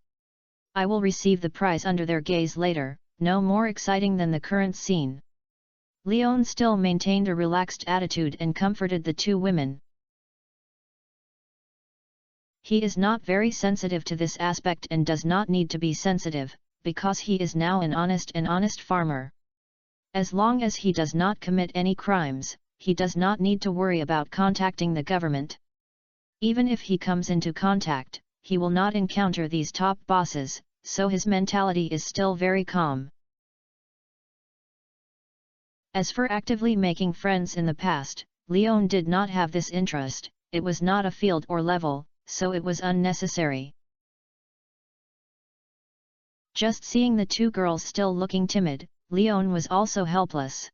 I will receive the prize under their gaze later, no more exciting than the current scene. Leon still maintained a relaxed attitude and comforted the 2 women. He is not very sensitive to this aspect and does not need to be sensitive, because he is now an honest farmer. As long as he does not commit any crimes, he does not need to worry about contacting the government. Even if he comes into contact, he will not encounter these top bosses, so his mentality is still very calm. As for actively making friends in the past, Leon did not have this interest, it was not a field or level, so it was unnecessary. Just seeing the 2 girls still looking timid, Leon was also helpless.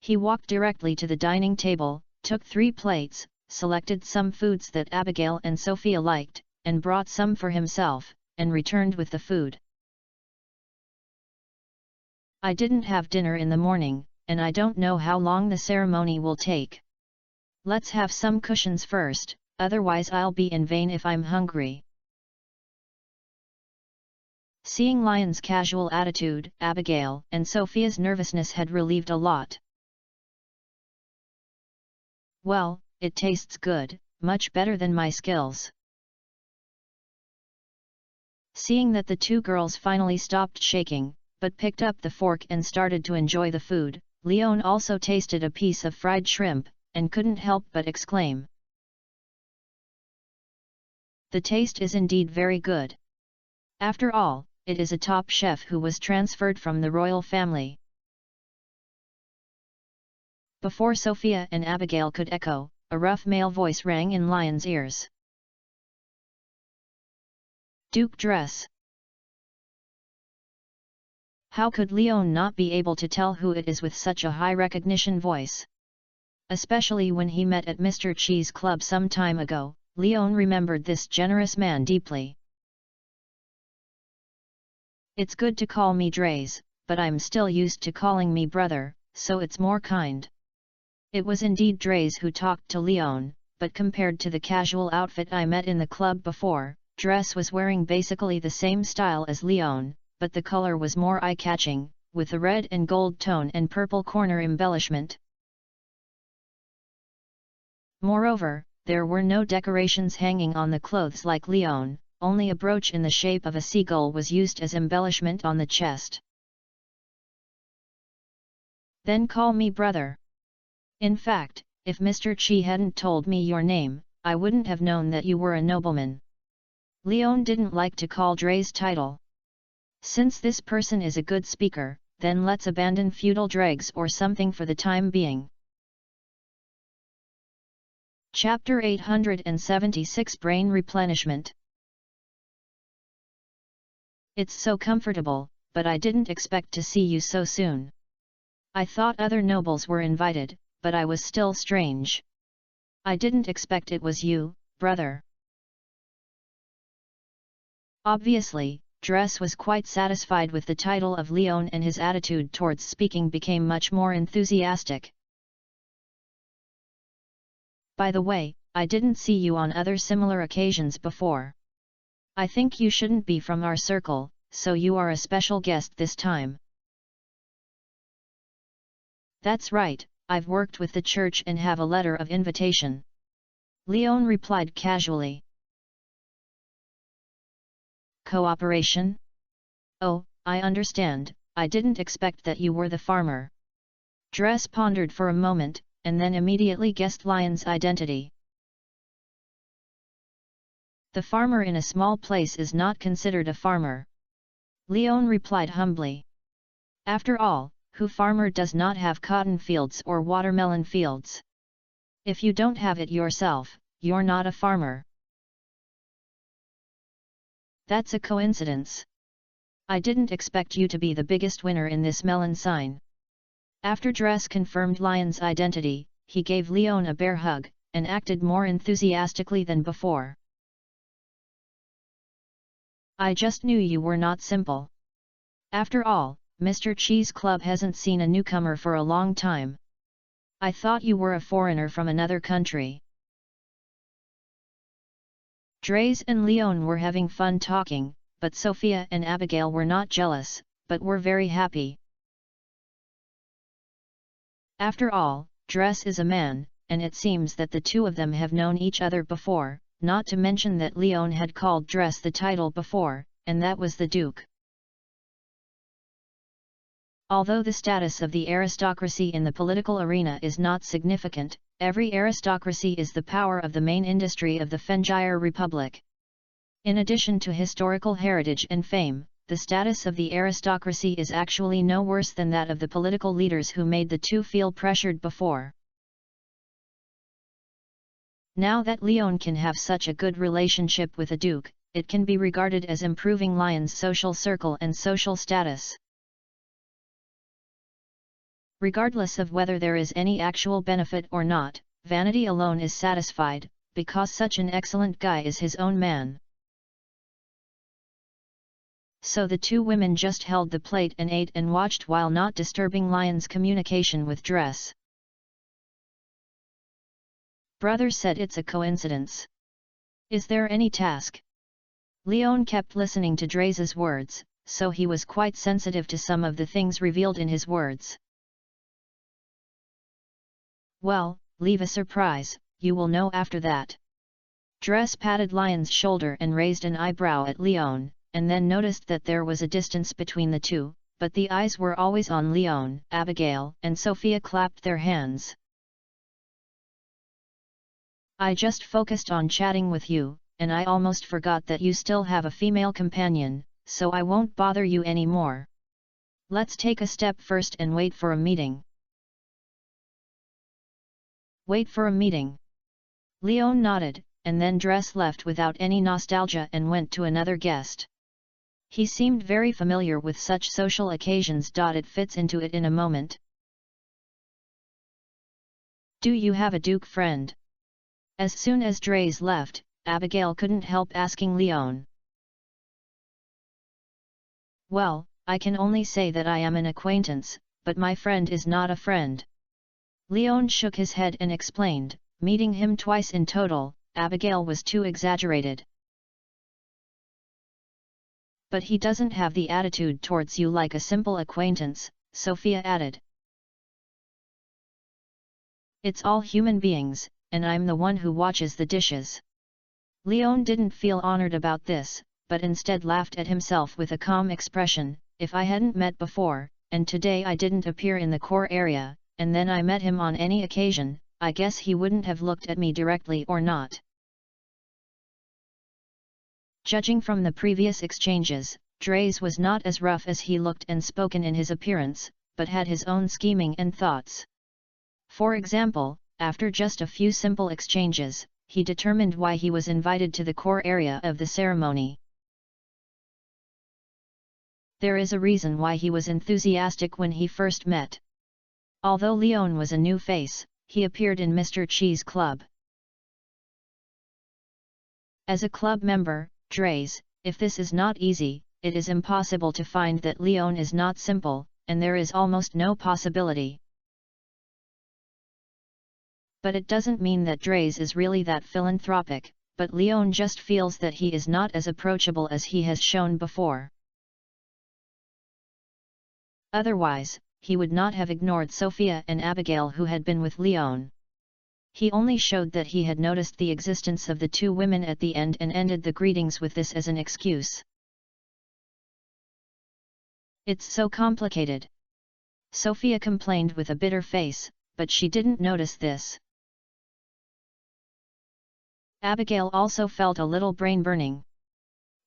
He walked directly to the dining table, took 3 plates, selected some foods that Abigail and Sophia liked, and brought some for himself, and returned with the food. I didn't have dinner in the morning, and I don't know how long the ceremony will take. Let's have some cushions first, otherwise I'll be in vain if I'm hungry. Seeing Lion's casual attitude, Abigail and Sophia's nervousness had relieved a lot. Well, it tastes good, much better than my skills. Seeing that the 2 girls finally stopped shaking, but picked up the fork and started to enjoy the food, Leon also tasted a piece of fried shrimp, and couldn't help but exclaim. The taste is indeed very good. After all, it is a top chef who was transferred from the royal family. Before Sophia and Abigail could echo, a rough male voice rang in Lion's ears. Duke dress. How could Leon not be able to tell who it is with such a high recognition voice? Especially when he met at Mr. Chi's club some time ago, Leon remembered this generous man deeply. It's good to call me Draze, but I'm still used to calling me brother, so it's more kind. It was indeed Draze who talked to Leon, but compared to the casual outfit I met in the club before, Dress was wearing basically the same style as Leon, but the color was more eye-catching, with a red and gold tone and purple corner embellishment. Moreover, there were no decorations hanging on the clothes like Leon, only a brooch in the shape of a seagull was used as embellishment on the chest. Then call me brother. In fact, if Mr. Chi hadn't told me your name, I wouldn't have known that you were a nobleman. Leon didn't like to call Dre's title. Since this person is a good speaker, then let's abandon feudal dregs or something for the time being. Chapter 876 Brain Replenishment. It's so comfortable, but I didn't expect to see you so soon. I thought other nobles were invited, but I was still strange. I didn't expect it was you, brother. Obviously, Dress was quite satisfied with the title of Leon and his attitude towards speaking became much more enthusiastic. By the way, I didn't see you on other similar occasions before. I think you shouldn't be from our circle, so you are a special guest this time. That's right, I've worked with the church and have a letter of invitation. Leon replied casually. Cooperation? Oh, I understand, I didn't expect that you were the farmer. Dress pondered for a moment, and then immediately guessed Lion's identity. The farmer in a small place is not considered a farmer. Leon replied humbly. After all, who farmer does not have cotton fields or watermelon fields? If you don't have it yourself, you're not a farmer. That's a coincidence. I didn't expect you to be the biggest winner in this melon sign. After Dress confirmed Lion's identity, he gave Leon a bear hug, and acted more enthusiastically than before. I just knew you were not simple. After all, Mr. Cheese Club hasn't seen a newcomer for a long time. I thought you were a foreigner from another country. Dress and Leon were having fun talking, but Sophia and Abigail were not jealous, but were very happy. After all, Dress is a man, and it seems that the two of them have known each other before, not to mention that Leon had called Dress the title before, and that was the Duke. Although the status of the aristocracy in the political arena is not significant, every aristocracy is the power of the main industry of the Fengire Republic. In addition to historical heritage and fame, the status of the aristocracy is actually no worse than that of the political leaders who made the two feel pressured before. Now that Leon can have such a good relationship with a duke, it can be regarded as improving Lion's social circle and social status. Regardless of whether there is any actual benefit or not, vanity alone is satisfied, because such an excellent guy is his own man. So the two women just held the plate and ate and watched while not disturbing Lion's communication with Dress. Brother said it's a coincidence. Is there any task? Leon kept listening to Dress's words, so he was quite sensitive to some of the things revealed in his words. Well, leave a surprise, you will know after that. Dress patted Lion's shoulder and raised an eyebrow at Leon, and then noticed that there was a distance between the two, but the eyes were always on Leon. Abigail and Sophia clapped their hands. I just focused on chatting with you, and I almost forgot that you still have a female companion, so I won't bother you anymore. Let's take a step first and wait for a meeting. Wait for a meeting. Leon nodded, and then Dress left without any nostalgia and went to another guest. He seemed very familiar with such social occasions. It fits into it in a moment. Do you have a Duke friend? As soon as Dress left, Abigail couldn't help asking Leon. Well, I can only say that I am an acquaintance, but my friend is not a friend. Leon shook his head and explained, meeting him twice in total, Abigail was too exaggerated. But he doesn't have the attitude towards you like a simple acquaintance, Sophia added. It's all human beings, and I'm the one who watches the dishes. Leon didn't feel honored about this, but instead laughed at himself with a calm expression. If I hadn't met before, and today I didn't appear in the core area, and then I met him on any occasion, I guess he wouldn't have looked at me directly or not. Judging from the previous exchanges, Dress was not as rough as he looked and spoken in his appearance, but had his own scheming and thoughts. For example, after just a few simple exchanges, he determined why he was invited to the core area of the ceremony. There is a reason why he was enthusiastic when he first met. Although Leon was a new face, he appeared in Mr. Cheese Club. As a club member, Dress, If this is not easy, it is impossible to find that Leon is not simple, and there is almost no possibility. But it doesn't mean that Draze is really that philanthropic, but Leon just feels that he is not as approachable as he has shown before. Otherwise, he would not have ignored Sophia and Abigail who had been with Leon. He only showed that he had noticed the existence of the two women at the end and ended the greetings with this as an excuse. It's so complicated. Sophia complained with a bitter face, but she didn't notice this. Abigail also felt a little brain burning.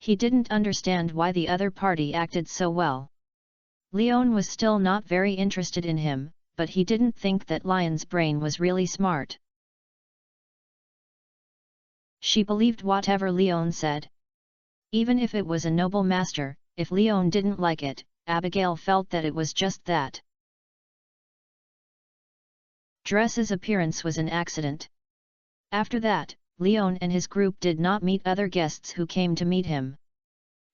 He didn't understand why the other party acted so well. Leon was still not very interested in him, but he didn't think that Lion's brain was really smart. She believed whatever Leon said. Even if it was a noble master, if Leon didn't like it, Abigail felt that it was just that. Dress's appearance was an accident. After that, Leon and his group did not meet other guests who came to meet him.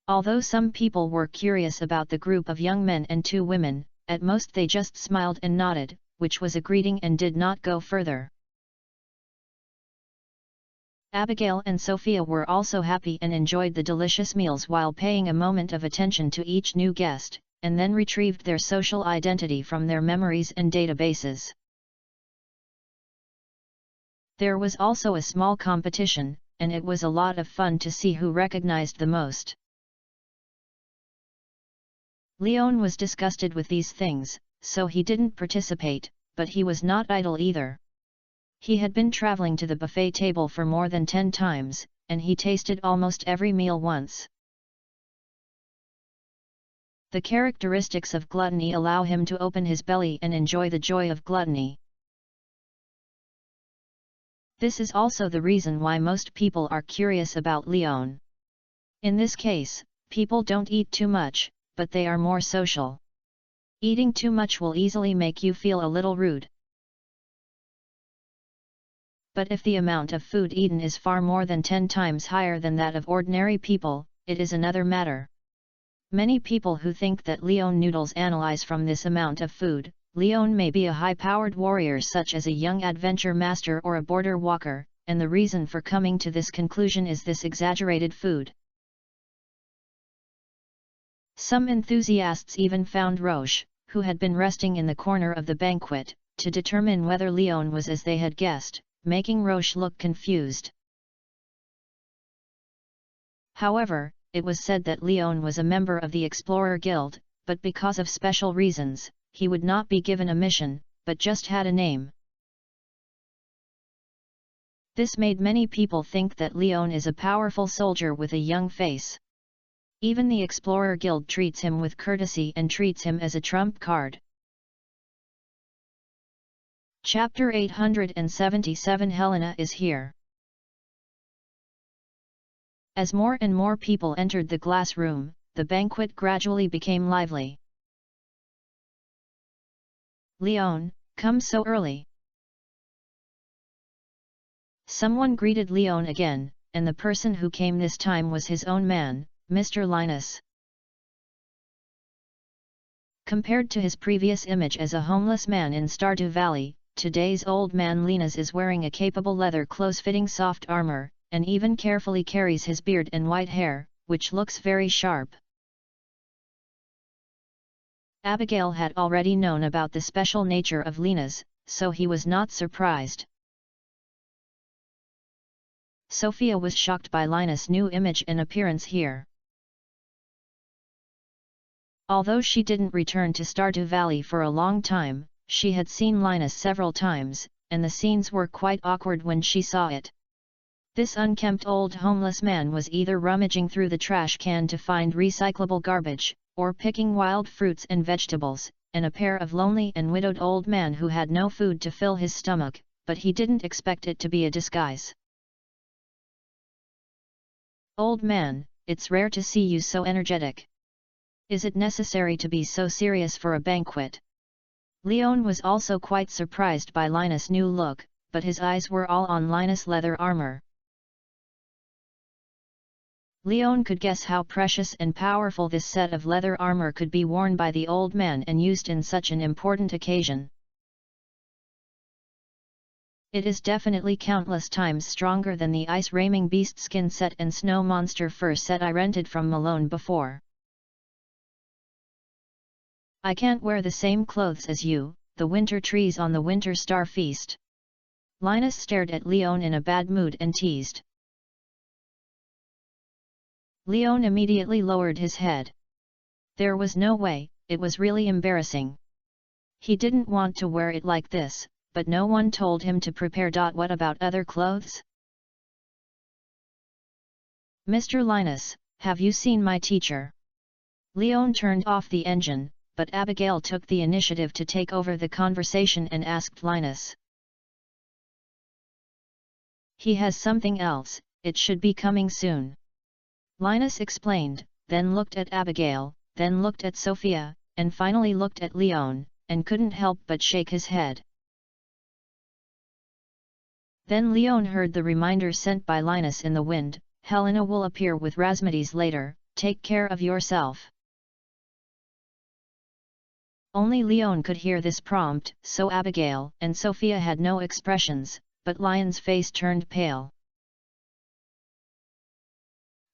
Although some people were curious about the group of young men and two women, at most they just smiled and nodded, which was a greeting and did not go further. Abigail and Sophia were also happy and enjoyed the delicious meals while paying a moment of attention to each new guest, and then retrieved their social identity from their memories and databases. There was also a small competition, and it was a lot of fun to see who recognized the most. Leon was disgusted with these things, so he didn't participate, but he was not idle either. He had been traveling to the buffet table for more than 10 times, and he tasted almost every meal once. The characteristics of gluttony allow him to open his belly and enjoy the joy of gluttony. This is also the reason why most people are curious about Leon. In this case, people don't eat too much, but they are more social. Eating too much will easily make you feel a little rude. But if the amount of food eaten is far more than 10 times higher than that of ordinary people, it is another matter. Many people who think that Leon noodles analyze from this amount of food. Leon may be a high-powered warrior such as a young adventure master or a border walker, and the reason for coming to this conclusion is this exaggerated food. Some enthusiasts even found Roche, who had been resting in the corner of the banquet, to determine whether Leon was as they had guessed, making Roche look confused. However, it was said that Leon was a member of the Explorer Guild, but because of special reasons, he would not be given a mission, but just had a name. This made many people think that Leon is a powerful soldier with a young face. Even the Explorer Guild treats him with courtesy and treats him as a trump card. Chapter 877 Helena is here. As more and more people entered the glass room, the banquet gradually became lively. Leon, come so early. Someone greeted Leon again, and the person who came this time was his own man, Mr. Linus. Compared to his previous image as a homeless man in Stardew Valley, today's old man Linus is wearing a capable leather close-fitting soft armor, and even carefully carries his beard and white hair, which looks very sharp. Abigail had already known about the special nature of Linus, so he was not surprised. Sophia was shocked by Linus' new image and appearance here. Although she didn't return to Stardew Valley for a long time, she had seen Linus several times, and the scenes were quite awkward when she saw it. This unkempt old homeless man was either rummaging through the trash can to find recyclable garbage, or picking wild fruits and vegetables, and a pair of lonely and widowed old men who had no food to fill his stomach, but he didn't expect it to be a disguise. Old man, it's rare to see you so energetic. Is it necessary to be so serious for a banquet? Leon was also quite surprised by Linus' new look, but his eyes were all on Linus' leather armor. Leon could guess how precious and powerful this set of leather armor could be worn by the old man and used in such an important occasion. It is definitely countless times stronger than the ice raiming beast skin set and snow monster fur set I rented from Malone before. I can't wear the same clothes as you, the winter trees on the winter star feast. Linus stared at Leon in a bad mood and teased. Leon immediately lowered his head. There was no way, it was really embarrassing. He didn't want to wear it like this, but no one told him to prepare. What about other clothes? Mr. Linus, have you seen my teacher? Leon turned off the engine, but Abigail took the initiative to take over the conversation and asked Linus. He has something else, it should be coming soon. Linus explained, then looked at Abigail, then looked at Sophia, and finally looked at Leon, and couldn't help but shake his head. Then Leon heard the reminder sent by Linus in the wind, Helena will appear with Rasmides later, take care of yourself. Only Leon could hear this prompt, so Abigail and Sophia had no expressions, but Lion's face turned pale.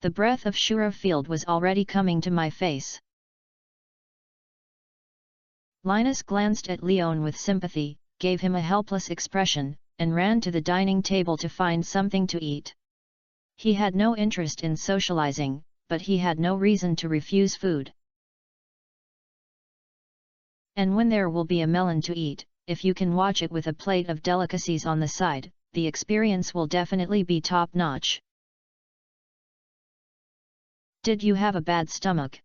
The breath of Shura field was already coming to my face. Linus glanced at Leon with sympathy, gave him a helpless expression, and ran to the dining table to find something to eat. He had no interest in socializing, but he had no reason to refuse food. And when there will be a melon to eat, if you can watch it with a plate of delicacies on the side, the experience will definitely be top-notch. Did you have a bad stomach?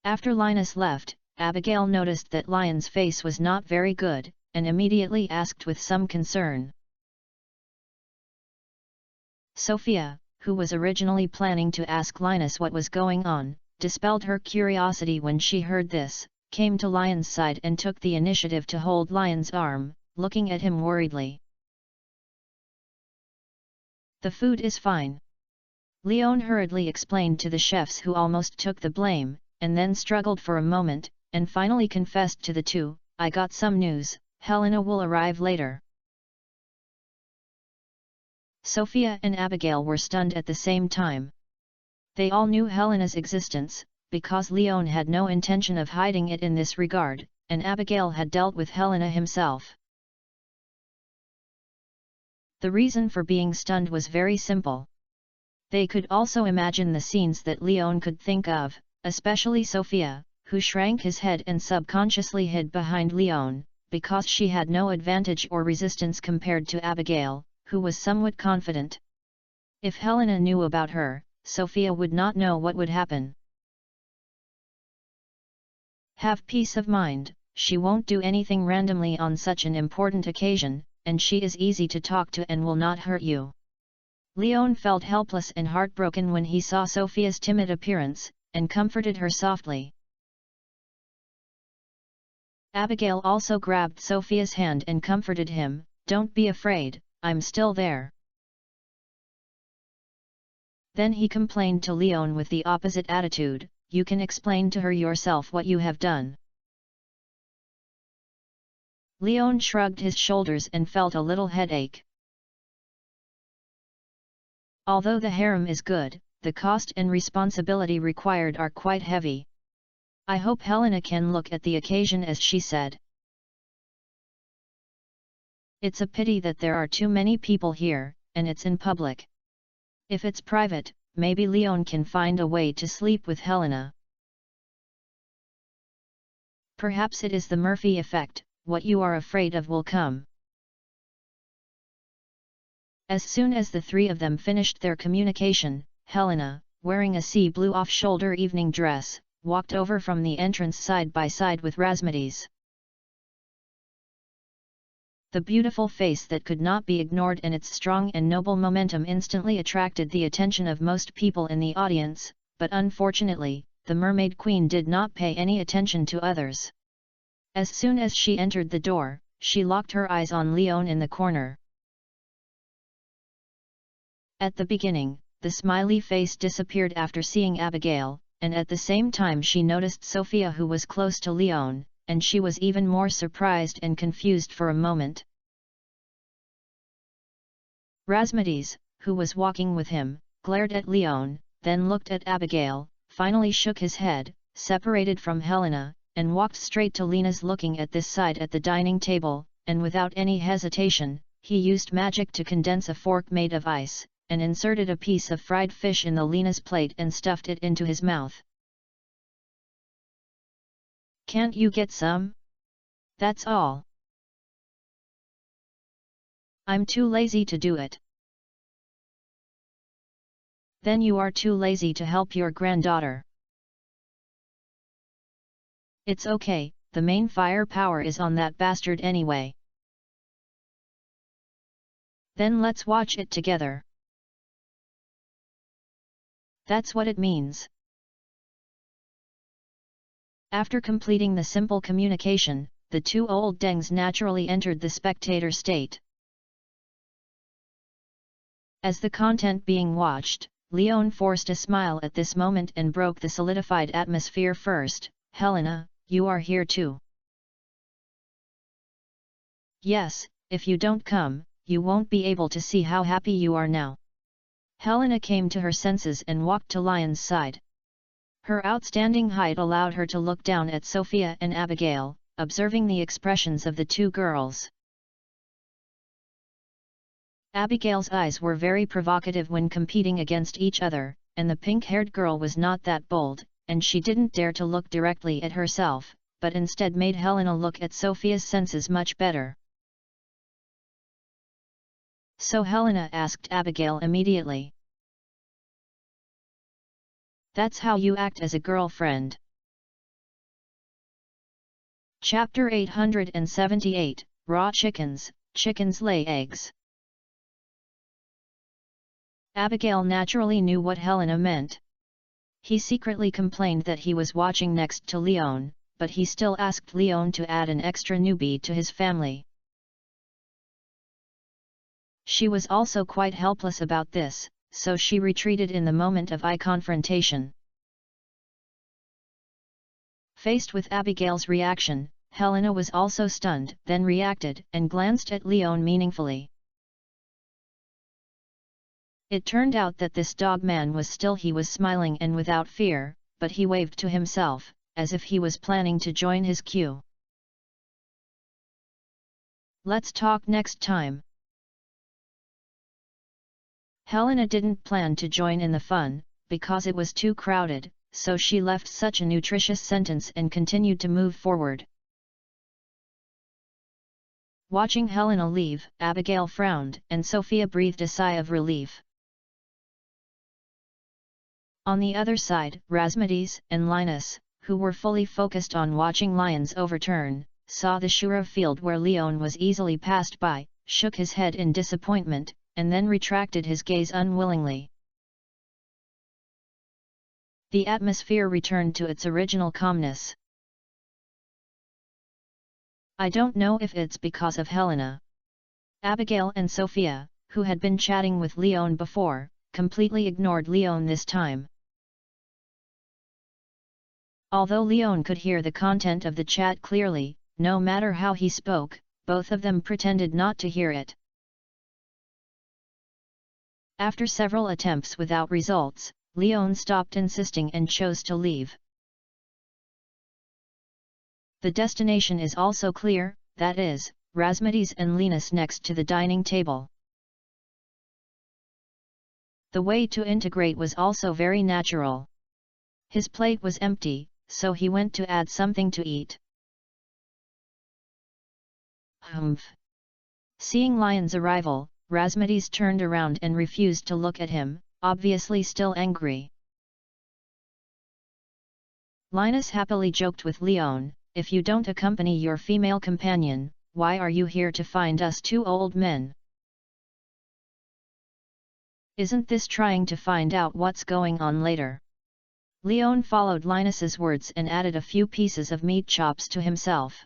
After Linus left, Abigail noticed that Lion's face was not very good, and immediately asked with some concern. Sophia, who was originally planning to ask Linus what was going on, dispelled her curiosity when she heard this, came to Lion's side and took the initiative to hold Lion's arm, looking at him worriedly. The food is fine. Leon hurriedly explained to the chefs, who almost took the blame, and then struggled for a moment, and finally confessed to the two, I got some news, Helena will arrive later. Sophia and Abigail were stunned at the same time. They all knew Helena's existence, because Leon had no intention of hiding it in this regard, and Abigail had dealt with Helena himself. The reason for being stunned was very simple. They could also imagine the scenes that Leon could think of, especially Sophia, who shrank his head and subconsciously hid behind Leon, because she had no advantage or resistance compared to Abigail, who was somewhat confident. If Helena knew about her, Sophia would not know what would happen. Have peace of mind, she won't do anything randomly on such an important occasion, and she is easy to talk to and will not hurt you. Leon felt helpless and heartbroken when he saw Sophia's timid appearance, and comforted her softly. Abigail also grabbed Sophia's hand and comforted him, don't be afraid, I'm still there. Then he complained to Leon with the opposite attitude, you can explain to her yourself what you have done. Leon shrugged his shoulders and felt a little headache. Although the harem is good, the cost and responsibility required are quite heavy. I hope Helena can look at the occasion as she said. It's a pity that there are too many people here, and it's in public. If it's private, maybe Leon can find a way to sleep with Helena. Perhaps it is the Murphy effect, what you are afraid of will come. As soon as the three of them finished their communication, Helena, wearing a sea blue off-shoulder evening dress, walked over from the entrance side by side with Rasmides. The beautiful face that could not be ignored and its strong and noble momentum instantly attracted the attention of most people in the audience, but unfortunately, the Mermaid Queen did not pay any attention to others. As soon as she entered the door, she locked her eyes on Leon in the corner. At the beginning, the smiley face disappeared after seeing Abigail, and at the same time she noticed Sophia, who was close to Leon, and she was even more surprised and confused for a moment. Rasmades, who was walking with him, glared at Leon, then looked at Abigail, finally shook his head, separated from Helena, and walked straight to Lena's, looking at this side at the dining table, and without any hesitation, he used magic to condense a fork made of ice, and inserted a piece of fried fish in the Lena's plate and stuffed it into his mouth. "Can't you get some? That's all." "I'm too lazy to do it." "Then you are too lazy to help your granddaughter." "It's okay, the main firepower is on that bastard anyway." "Then let's watch it together." "That's what it means." After completing the simple communication, the two old dengs naturally entered the spectator state. As the content being watched, Leon forced a smile at this moment and broke the solidified atmosphere first. "Helena, you are here too." "Yes, if you don't come, you won't be able to see how happy you are now." Helena came to her senses and walked to Lion's side. Her outstanding height allowed her to look down at Sophia and Abigail, observing the expressions of the two girls. Abigail's eyes were very provocative when competing against each other, and the pink-haired girl was not that bold, and she didn't dare to look directly at herself, but instead made Helena look at Sophia's senses much better. So Helena asked Abigail immediately. "That's how you act as a girlfriend?" Chapter 878, Raw Chickens, Chickens Lay Eggs. Abigail naturally knew what Helena meant. He secretly complained that he was watching next to Leon, but he still asked Leon to add an extra newbie to his family. She was also quite helpless about this, so she retreated in the moment of eye confrontation. Faced with Abigail's reaction, Helena was also stunned, then reacted and glanced at Leon meaningfully. It turned out that this dog man was still. He was smiling and without fear, but he waved to himself, as if he was planning to join his queue. "Let's talk next time." Helena didn't plan to join in the fun, because it was too crowded, so she left such a nutritious sentence and continued to move forward. Watching Helena leave, Abigail frowned and Sophia breathed a sigh of relief. On the other side, Rasmades and Linus, who were fully focused on watching lions overturn, saw the Shura field where Leon was easily passed by, shook his head in disappointment, and then retracted his gaze unwillingly. The atmosphere returned to its original calmness. "I don't know if it's because of Helena." Abigail and Sophia, who had been chatting with Leon before, completely ignored Leon this time. Although Leon could hear the content of the chat clearly, no matter how he spoke, both of them pretended not to hear it. After several attempts without results, Leon stopped insisting and chose to leave. The destination is also clear, that is, Rasmades and Linus next to the dining table. The way to integrate was also very natural. His plate was empty, so he went to add something to eat. Humph! Seeing Lion's arrival, Rasmades turned around and refused to look at him, obviously still angry. Linus happily joked with Leon, "If you don't accompany your female companion, why are you here to find us two old men? Isn't this trying to find out what's going on later?" Leon followed Linus's words and added a few pieces of meat chops to himself.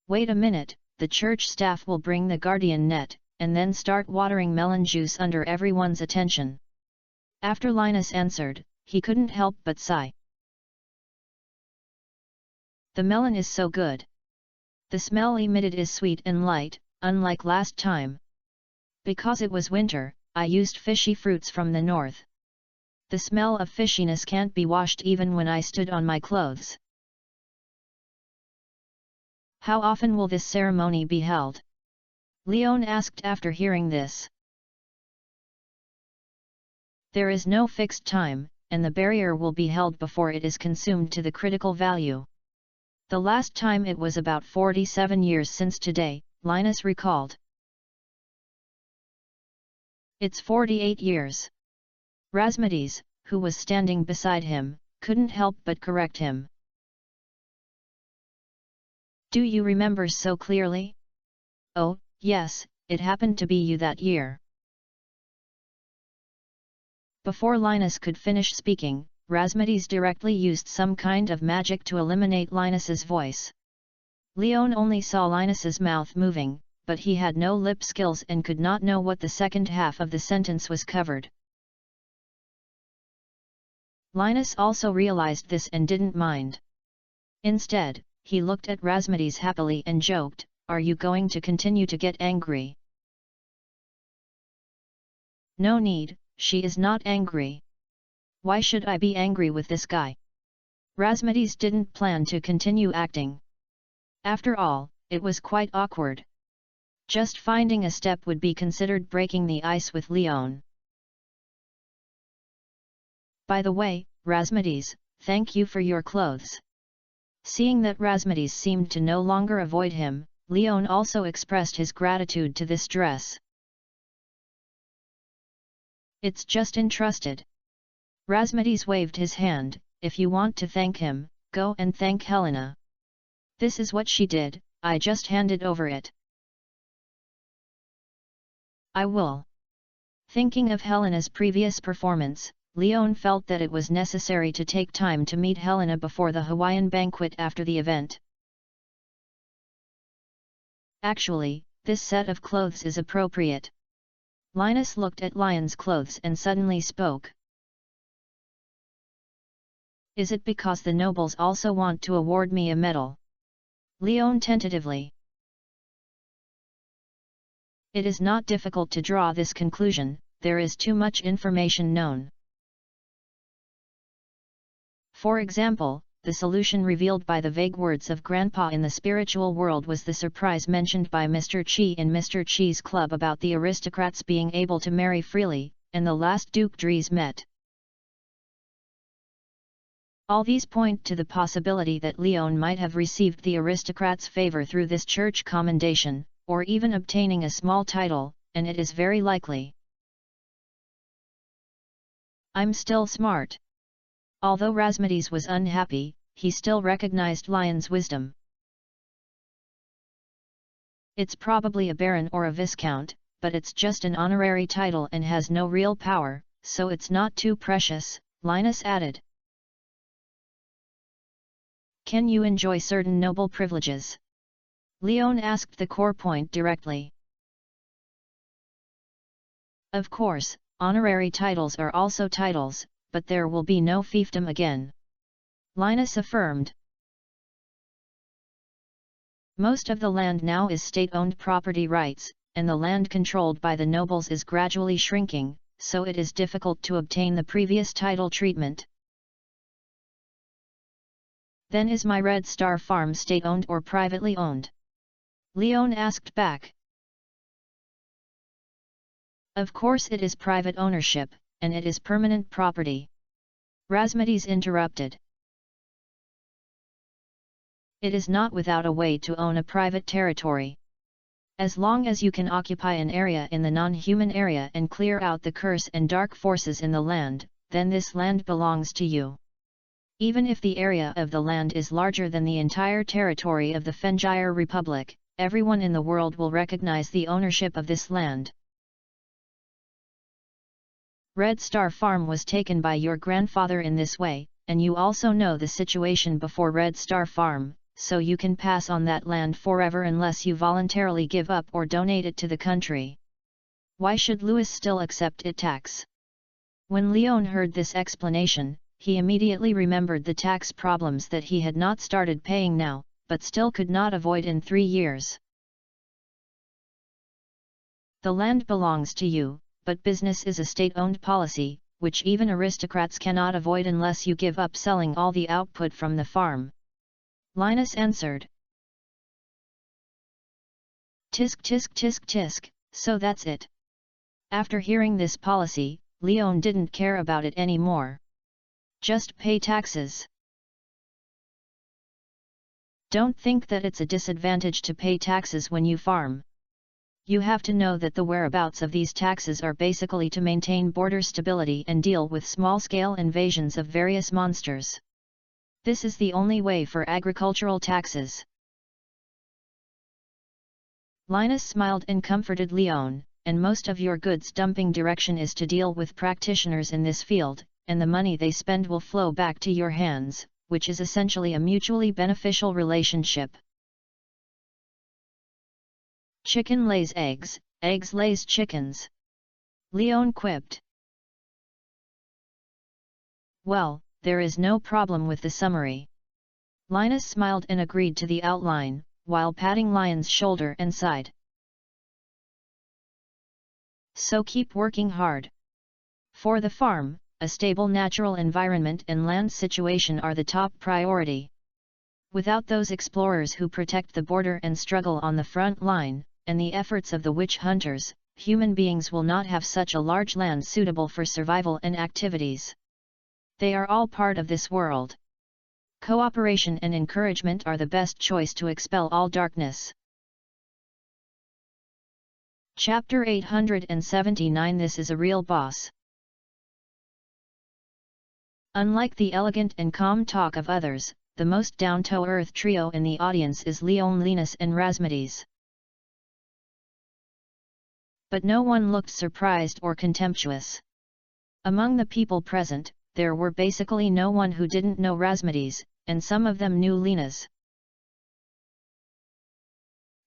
"Wait a minute, the church staff will bring the guardian net," and then start watering melon juice under everyone's attention. After Linus answered, he couldn't help but sigh. The melon is so good. The smell emitted is sweet and light, unlike last time. Because it was winter, I used fishy fruits from the north. The smell of fishiness can't be washed even when I stood on my clothes. How often will this ceremony be held? Leon asked after hearing this. There is no fixed time, and the barrier will be held before it is consumed to the critical value. The last time it was about 47 years since today, Linus recalled. It's 48 years. Rasmides, who was standing beside him, couldn't help but correct him. Do you remember so clearly? Oh, yes, it happened to be you that year. Before Linus could finish speaking, Rasmides directly used some kind of magic to eliminate Linus's voice. Leon only saw Linus's mouth moving, but he had no lip skills and could not know what the second half of the sentence was covered. Linus also realized this and didn't mind. Instead, he looked at Rasmides happily and joked, "Are you going to continue to get angry?" No need, she is not angry. Why should I be angry with this guy? Rasmides didn't plan to continue acting. After all, it was quite awkward. Just finding a step would be considered breaking the ice with Leon. By the way, Rasmides, thank you for your clothes. Seeing that Rasmides seemed to no longer avoid him, Leon also expressed his gratitude to this dress. It's just entrusted. Rasmides waved his hand. If you want to thank him, go and thank Helena. This is what she did, I just handed over it. I will. Thinking of Helena's previous performance, Leon felt that it was necessary to take time to meet Helena before the Hawaiian banquet after the event. Actually, this set of clothes is appropriate. Linus looked at Lion's clothes and suddenly spoke. Is it because the nobles also want to award me a medal? Leon tentatively. It is not difficult to draw this conclusion, there is too much information known. For example, the solution revealed by the vague words of Grandpa in the spiritual world was the surprise mentioned by Mr. Chi in Mr. Chi's club about the aristocrats being able to marry freely, and the last Duke Dries met. All these point to the possibility that Leon might have received the aristocrats' favor through this church commendation, or even obtaining a small title, and it is very likely. I'm still smart. Although Rasmides was unhappy, he still recognized Lion's wisdom. It's probably a baron or a viscount, but it's just an honorary title and has no real power, so it's not too precious, Linus added. Can you enjoy certain noble privileges? Leon asked the core point directly. Of course, honorary titles are also titles, but there will be no fiefdom again. Linus affirmed. Most of the land now is state-owned property rights, and the land controlled by the nobles is gradually shrinking, so it is difficult to obtain the previous title treatment. Then is my Red Star farm state-owned or privately owned? Leon asked back. Of course it is private ownership, and it is permanent property. Rasmides interrupted. It is not without a way to own a private territory. As long as you can occupy an area in the non-human area and clear out the curse and dark forces in the land, then this land belongs to you. Even if the area of the land is larger than the entire territory of the Fengire Republic, everyone in the world will recognize the ownership of this land. Red Star Farm was taken by your grandfather in this way, and you also know the situation before Red Star Farm, so you can pass on that land forever unless you voluntarily give up or donate it to the country. Why should Louis still accept it tax? When Leon heard this explanation, he immediately remembered the tax problems that he had not started paying now, but still could not avoid in 3 years. The land belongs to you, but business is a state-owned policy, which even aristocrats cannot avoid unless you give up selling all the output from the farm. Linus answered. Tisk tisk tisk tisk, so that's it. After hearing this policy, Leon didn't care about it anymore. Just pay taxes. Don't think that it's a disadvantage to pay taxes when you farm. You have to know that the whereabouts of these taxes are basically to maintain border stability and deal with small-scale invasions of various monsters. This is the only way for agricultural taxes. Linus smiled and comforted Leon, and most of your goods dumping direction is to deal with practitioners in this field, and the money they spend will flow back to your hands, which is essentially a mutually beneficial relationship. Chicken lays eggs, eggs lays chickens. Leon quipped. Well, there is no problem with the summary. Linus smiled and agreed to the outline, while patting Lion's shoulder and sighed. So keep working hard. For the farm, a stable natural environment and land situation are the top priority. Without those explorers who protect the border and struggle on the front line, and the efforts of the witch hunters, human beings will not have such a large land suitable for survival and activities. They are all part of this world. Cooperation and encouragement are the best choice to expel all darkness. Chapter 879. This is a real boss. Unlike the elegant and calm talk of others, the most down-to-earth trio in the audience is Leon, Linus and Rasmides. But no one looked surprised or contemptuous. Among the people present, there were basically no one who didn't know Rasmides, and some of them knew Linus.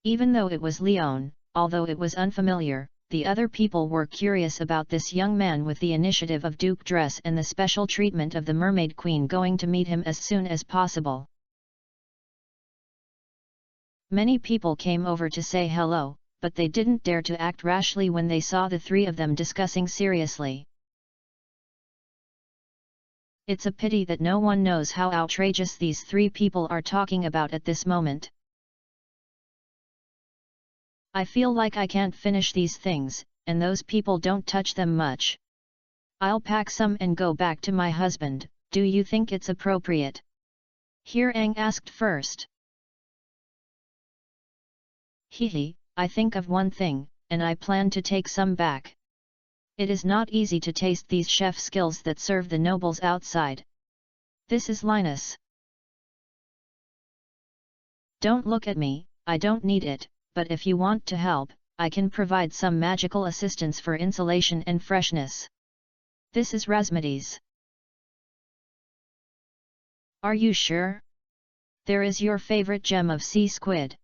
Even though it was Leon, although it was unfamiliar, the other people were curious about this young man with the initiative of Duke dress and the special treatment of the Mermaid Queen going to meet him as soon as possible. Many people came over to say hello, but they didn't dare to act rashly when they saw the three of them discussing seriously. It's a pity that no one knows how outrageous these three people are talking about at this moment. I feel like I can't finish these things, and those people don't touch them much. I'll pack some and go back to my husband. Do you think it's appropriate? Hirang asked first. Hehe, I think of one thing, and I plan to take some back. It is not easy to taste these chef skills that serve the nobles outside. This is Linus. Don't look at me, I don't need it, but if you want to help, I can provide some magical assistance for insulation and freshness. This is Rasmides. Are you sure? There is your favorite gem of sea squid.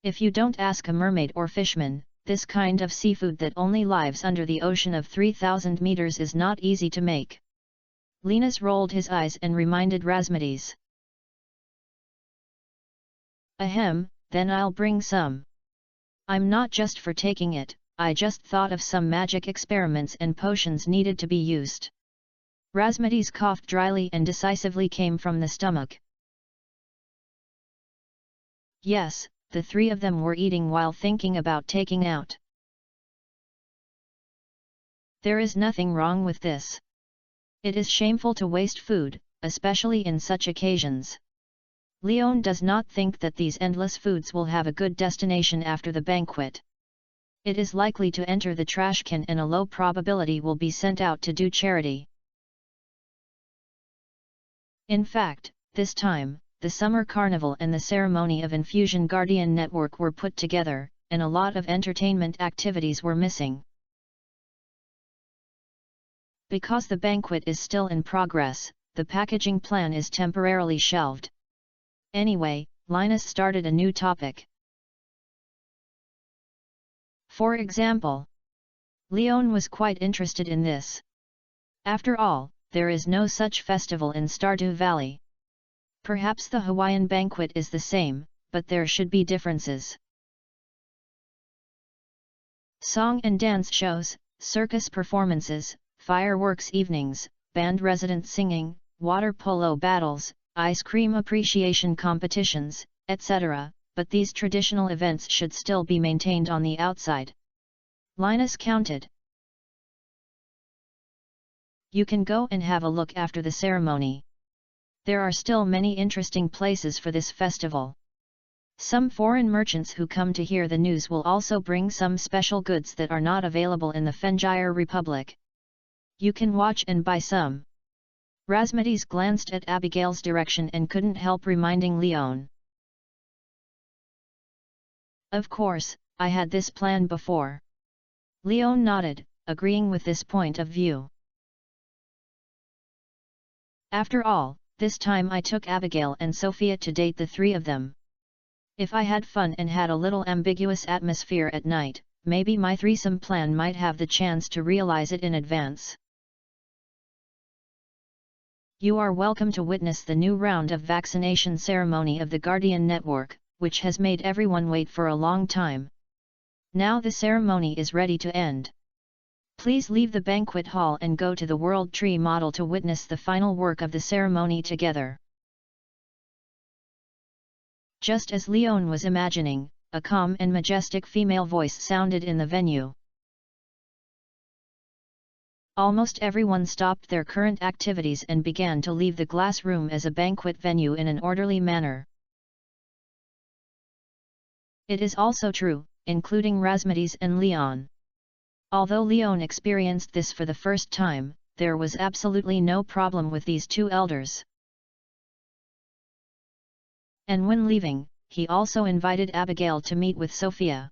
If you don't ask a mermaid or fishman, this kind of seafood that only lives under the ocean of 3,000 meters is not easy to make. Linus rolled his eyes and reminded Rasmides. Ahem, then I'll bring some. I'm not just for taking it, I just thought of some magic experiments and potions needed to be used. Rasmides coughed dryly and decisively came from the stomach. Yes, the three of them were eating while thinking about taking out. There is nothing wrong with this. It is shameful to waste food, especially in such occasions. Leon does not think that these endless foods will have a good destination after the banquet. It is likely to enter the trash can and a low probability will be sent out to do charity. In fact, this time, the summer carnival and the ceremony of Infusion Guardian Network were put together, and a lot of entertainment activities were missing. Because the banquet is still in progress, the packaging plan is temporarily shelved. Anyway, Linus started a new topic. For example, Leon was quite interested in this. After all, there is no such festival in Stardew Valley. Perhaps the Hawaiian banquet is the same, but there should be differences. Song and dance shows, circus performances, fireworks evenings, band resident singing, water polo battles, ice cream appreciation competitions, etc., but these traditional events should still be maintained on the outside. Linus counted. You can go and have a look after the ceremony. There are still many interesting places for this festival. Some foreign merchants who come to hear the news will also bring some special goods that are not available in the Fengire Republic. You can watch and buy some. Rasmades glanced at Abigail's direction and couldn't help reminding Leon. Of course, I had this plan before. Leon nodded, agreeing with this point of view. After all, this time I took Abigail and Sophia to date the three of them. If I had fun and had a little ambiguous atmosphere at night, maybe my threesome plan might have the chance to realize it in advance. You are welcome to witness the new round of vaccination ceremony of the Guardian Network, which has made everyone wait for a long time. Now the ceremony is ready to end. Please leave the banquet hall and go to the World Tree Model to witness the final work of the ceremony together. Just as Leon was imagining, a calm and majestic female voice sounded in the venue. Almost everyone stopped their current activities and began to leave the glass room as a banquet venue in an orderly manner. It is also true, including Rasmades and Leon. Although Leon experienced this for the first time, there was absolutely no problem with these two elders. And when leaving, he also invited Abigail to meet with Sophia.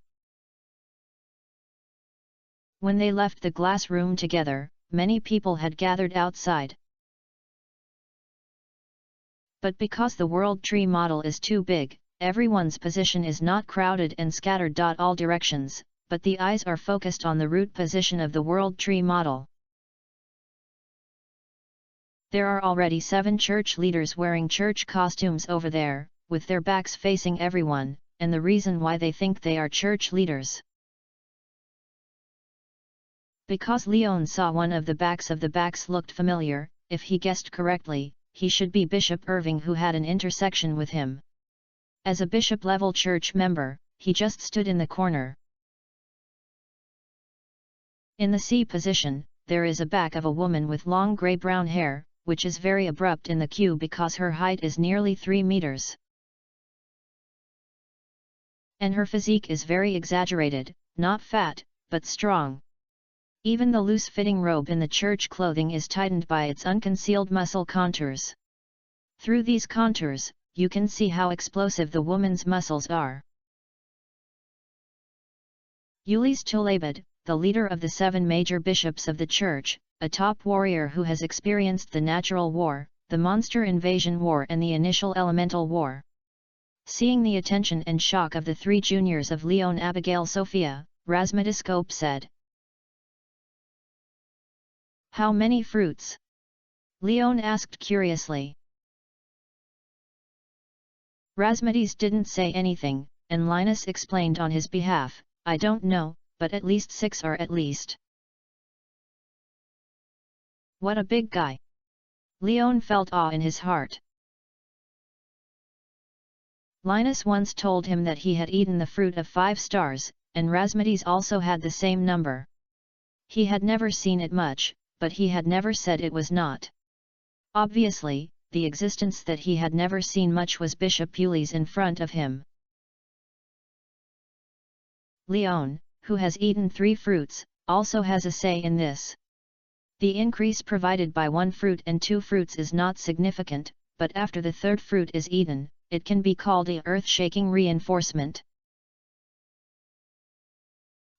When they left the glass room together, many people had gathered outside. But because the World Tree Model is too big, everyone's position is not crowded and scattered all directions, but the eyes are focused on the root position of the World Tree Model. There are already 7 church leaders wearing church costumes over there, with their backs facing everyone, and the reason why they think they are church leaders. Because Leon saw one of the backs looked familiar, if he guessed correctly, he should be Bishop Irving, who had an intersection with him. As a bishop-level church member, he just stood in the corner. In the C position, there is a back of a woman with long grey-brown hair, which is very abrupt in the queue because her height is nearly 3 meters. And her physique is very exaggerated, not fat, but strong. Even the loose-fitting robe in the church clothing is tightened by its unconcealed muscle contours. Through these contours, you can see how explosive the woman's muscles are. Ulysse Tulabed, the leader of the 7 major bishops of the church, a top warrior who has experienced the natural war, the monster invasion war and the initial elemental war. Seeing the attention and shock of the 3 juniors of Leon, Abigail, Sophia, Rasmadiscope said, "How many fruits?" Leon asked curiously. Rasmades didn't say anything, and Linus explained on his behalf, "I don't know, but at least 6 are at least." What a big guy! Leon felt awe in his heart. Linus once told him that he had eaten the fruit of 5 stars, and Rasmades also had the same number. He had never seen it much, but he had never said it was not. Obviously, the existence that he had never seen much was Bishop Ulysse in front of him. Leon, who has eaten 3 fruits, also has a say in this. The increase provided by 1 fruit and 2 fruits is not significant, but after the 3rd fruit is eaten, it can be called a earth-shaking reinforcement.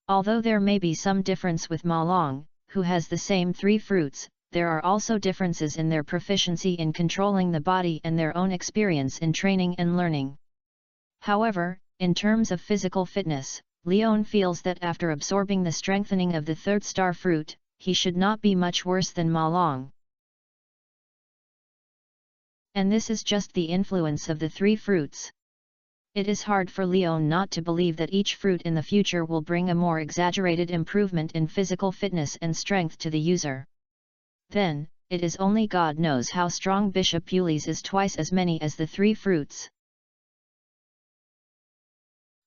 Although there may be some difference with Ma Long, who has the same 3 fruits, there are also differences in their proficiency in controlling the body and their own experience in training and learning. However, in terms of physical fitness, Leon feels that after absorbing the strengthening of the third star fruit, he should not be much worse than Ma Long. And this is just the influence of the three fruits. It is hard for Leon not to believe that each fruit in the future will bring a more exaggerated improvement in physical fitness and strength to the user. Then, it is only God knows how strong Bishop Yuli's is twice as many as the three fruits.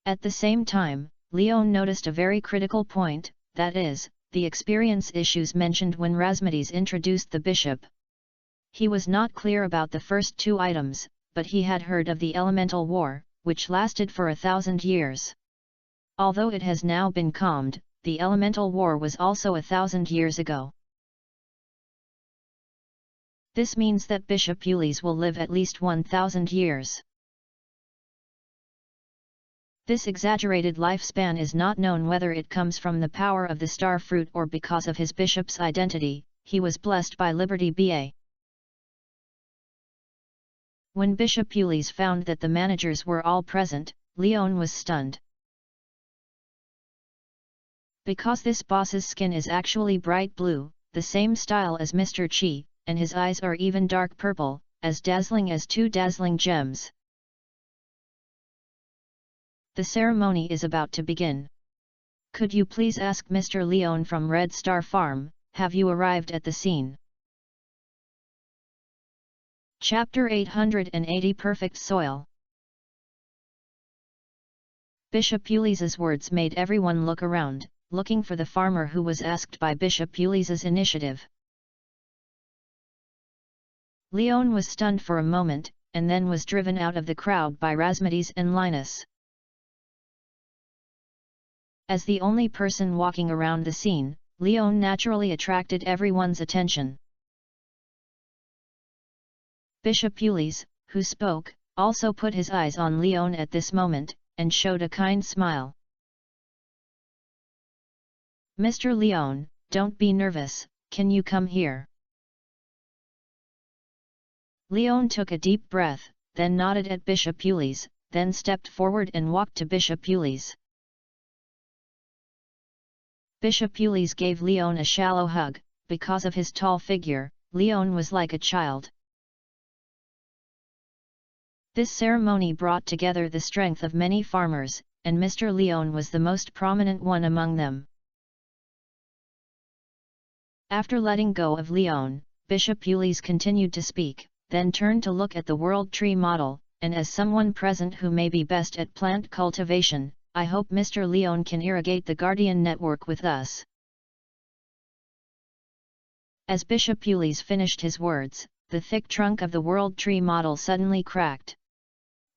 At the same time, Leon noticed a very critical point, that is, the experience issues mentioned when Rasmides introduced the bishop. He was not clear about the first two items, but he had heard of the elemental war, which lasted for 1,000 years. Although it has now been calmed, the elemental war was also 1,000 years ago. This means that Bishop Yuli's will live at least 1,000 years. This exaggerated lifespan is not known whether it comes from the power of the star fruit or because of his bishop's identity. He was blessed by Liberty BA. When Bishop Yuli's found that the managers were all present, Leon was stunned. Because this boss's skin is actually bright blue, the same style as Mr. Chi, and his eyes are even dark purple, as dazzling as two dazzling gems. The ceremony is about to begin. Could you please ask Mr. Leon from Red Star Farm, have you arrived at the scene? Chapter 880 Perfect Soil. Bishop Yuli's words made everyone look around, looking for the farmer who was asked by Bishop Yuli's initiative. Leon was stunned for a moment, and then was driven out of the crowd by Rasmides and Linus. As the only person walking around the scene, Leon naturally attracted everyone's attention. Bishop Yuli's, who spoke, also put his eyes on Leon at this moment, and showed a kind smile. Mr. Leon, don't be nervous, can you come here? Leon took a deep breath, then nodded at Bishop Yuli's, then stepped forward and walked to Bishop Yuli's. Bishop Yuli's gave Leon a shallow hug. Because of his tall figure, Leon was like a child. This ceremony brought together the strength of many farmers, and Mr. Leon was the most prominent one among them. After letting go of Leon, Bishop Yuli's continued to speak, then turned to look at the World Tree model, and as someone present who may be best at plant cultivation, I hope Mr. Leon can irrigate the Guardian network with us. As Bishop Yuli's finished his words, the thick trunk of the World Tree model suddenly cracked.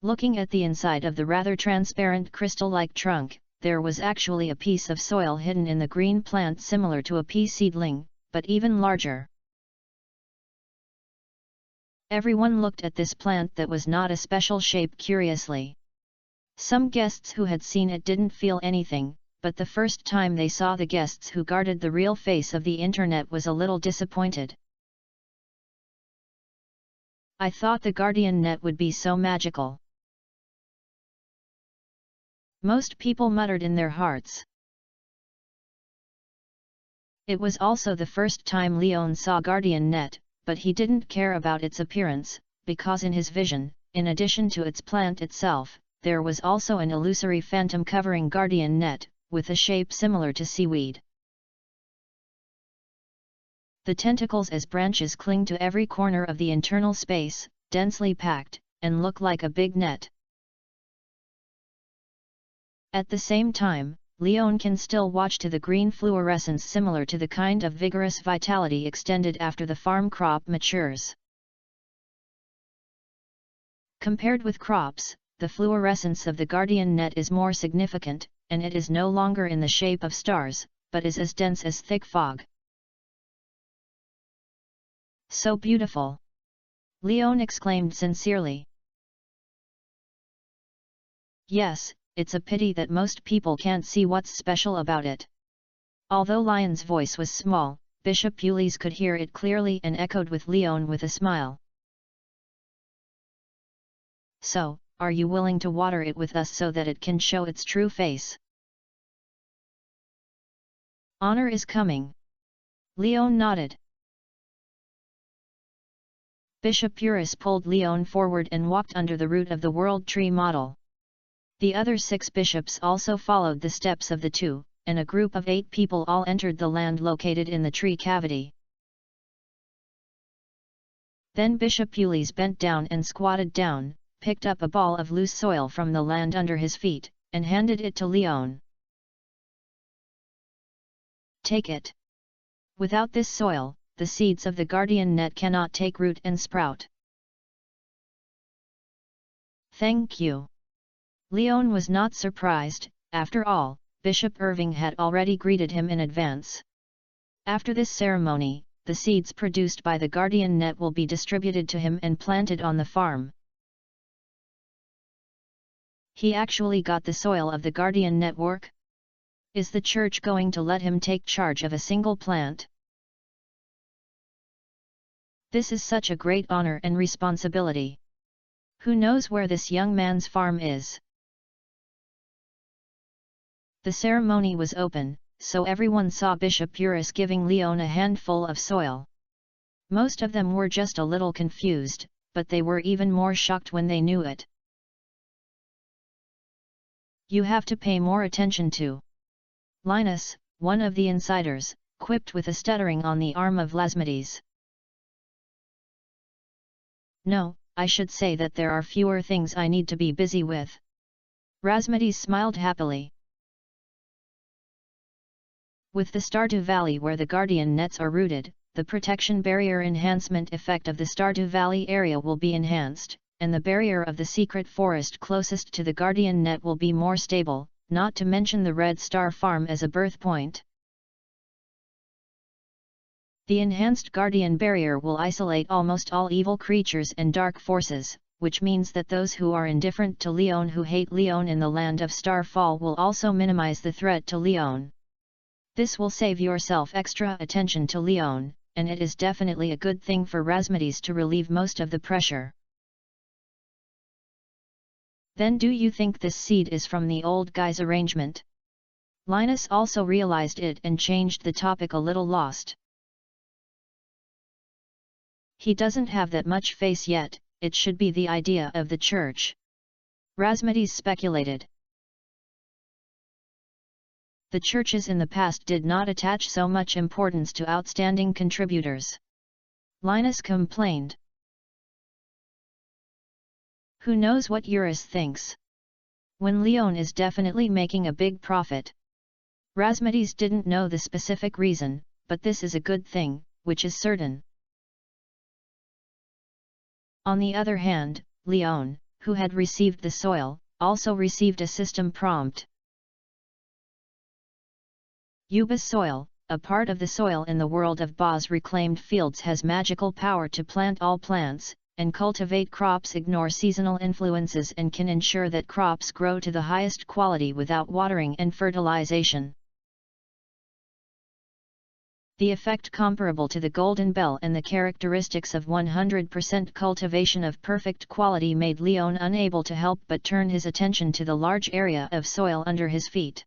Looking at the inside of the rather transparent crystal-like trunk, there was actually a piece of soil hidden in the green plant similar to a pea seedling, but even larger. Everyone looked at this plant that was not a special shape curiously. Some guests who had seen it didn't feel anything, but the first time they saw the guests who guarded the real face of the internet was a little disappointed. I thought the Guardian net would be so magical. Most people muttered in their hearts. It was also the first time Leon saw Guardian net, but he didn't care about its appearance, because in his vision, in addition to its plant itself, there was also an illusory phantom covering Guardian net, with a shape similar to seaweed. The tentacles as branches cling to every corner of the internal space, densely packed, and look like a big net. At the same time, Leon can still watch to the green fluorescence similar to the kind of vigorous vitality extended after the farm crop matures. Compared with crops, the fluorescence of the Guardian net is more significant, and it is no longer in the shape of stars, but is as dense as thick fog. So beautiful! Leon exclaimed sincerely. Yes, it's a pity that most people can't see what's special about it. Although Lion's voice was small, Bishop Yuli's could hear it clearly and echoed with Leon with a smile. So, are you willing to water it with us so that it can show its true face? Honor is coming. Leon nodded. Bishop Eurus pulled Leon forward and walked under the root of the World Tree model. The other 6 bishops also followed the steps of the 2, and a group of 8 people all entered the land located in the tree cavity. Then Bishop Ulysses bent down and squatted down, picked up a ball of loose soil from the land under his feet, and handed it to Leon. Take it. Without this soil, the seeds of the guardian net cannot take root and sprout. Thank you. Leon was not surprised, after all, Bishop Irving had already greeted him in advance. After this ceremony, the seeds produced by the guardian net will be distributed to him and planted on the farm. He actually got the soil of the guardian network? Is the church going to let him take charge of a single plant? This is such a great honor and responsibility. Who knows where this young man's farm is? The ceremony was open, so everyone saw Bishop Eurus giving Leon a handful of soil. Most of them were just a little confused, but they were even more shocked when they knew it. You have to pay more attention to. Linus, one of the insiders, quipped with a stuttering on the arm of Lasmedes. No, I should say that there are fewer things I need to be busy with. Rasmedes smiled happily. With the Stardew Valley where the guardian nets are rooted, the protection barrier enhancement effect of the Stardew Valley area will be enhanced, and the barrier of the secret forest closest to the guardian net will be more stable, not to mention the Red Star Farm as a birth point. The enhanced guardian barrier will isolate almost all evil creatures and dark forces, which means that those who are indifferent to Leon who hate Leon in the land of Starfall will also minimize the threat to Leon. This will save yourself extra attention to Leon, and it is definitely a good thing for Rasmedes to relieve most of the pressure. Then do you think this seed is from the old guy's arrangement? Linus also realized it and changed the topic a little lost. He doesn't have that much face yet, it should be the idea of the church. Rasmedes speculated. The churches in the past did not attach so much importance to outstanding contributors. Linus complained. Who knows what Eurus thinks? When Leon is definitely making a big profit. Rasmedes didn't know the specific reason, but this is a good thing, which is certain. On the other hand, Leon, who had received the soil, also received a system prompt. Yuba's soil, a part of the soil in the world of Ba's reclaimed fields, has magical power to plant all plants, and cultivate crops, ignore seasonal influences, and can ensure that crops grow to the highest quality without watering and fertilization. The effect comparable to the golden bell and the characteristics of 100% cultivation of perfect quality made Leon unable to help but turn his attention to the large area of soil under his feet.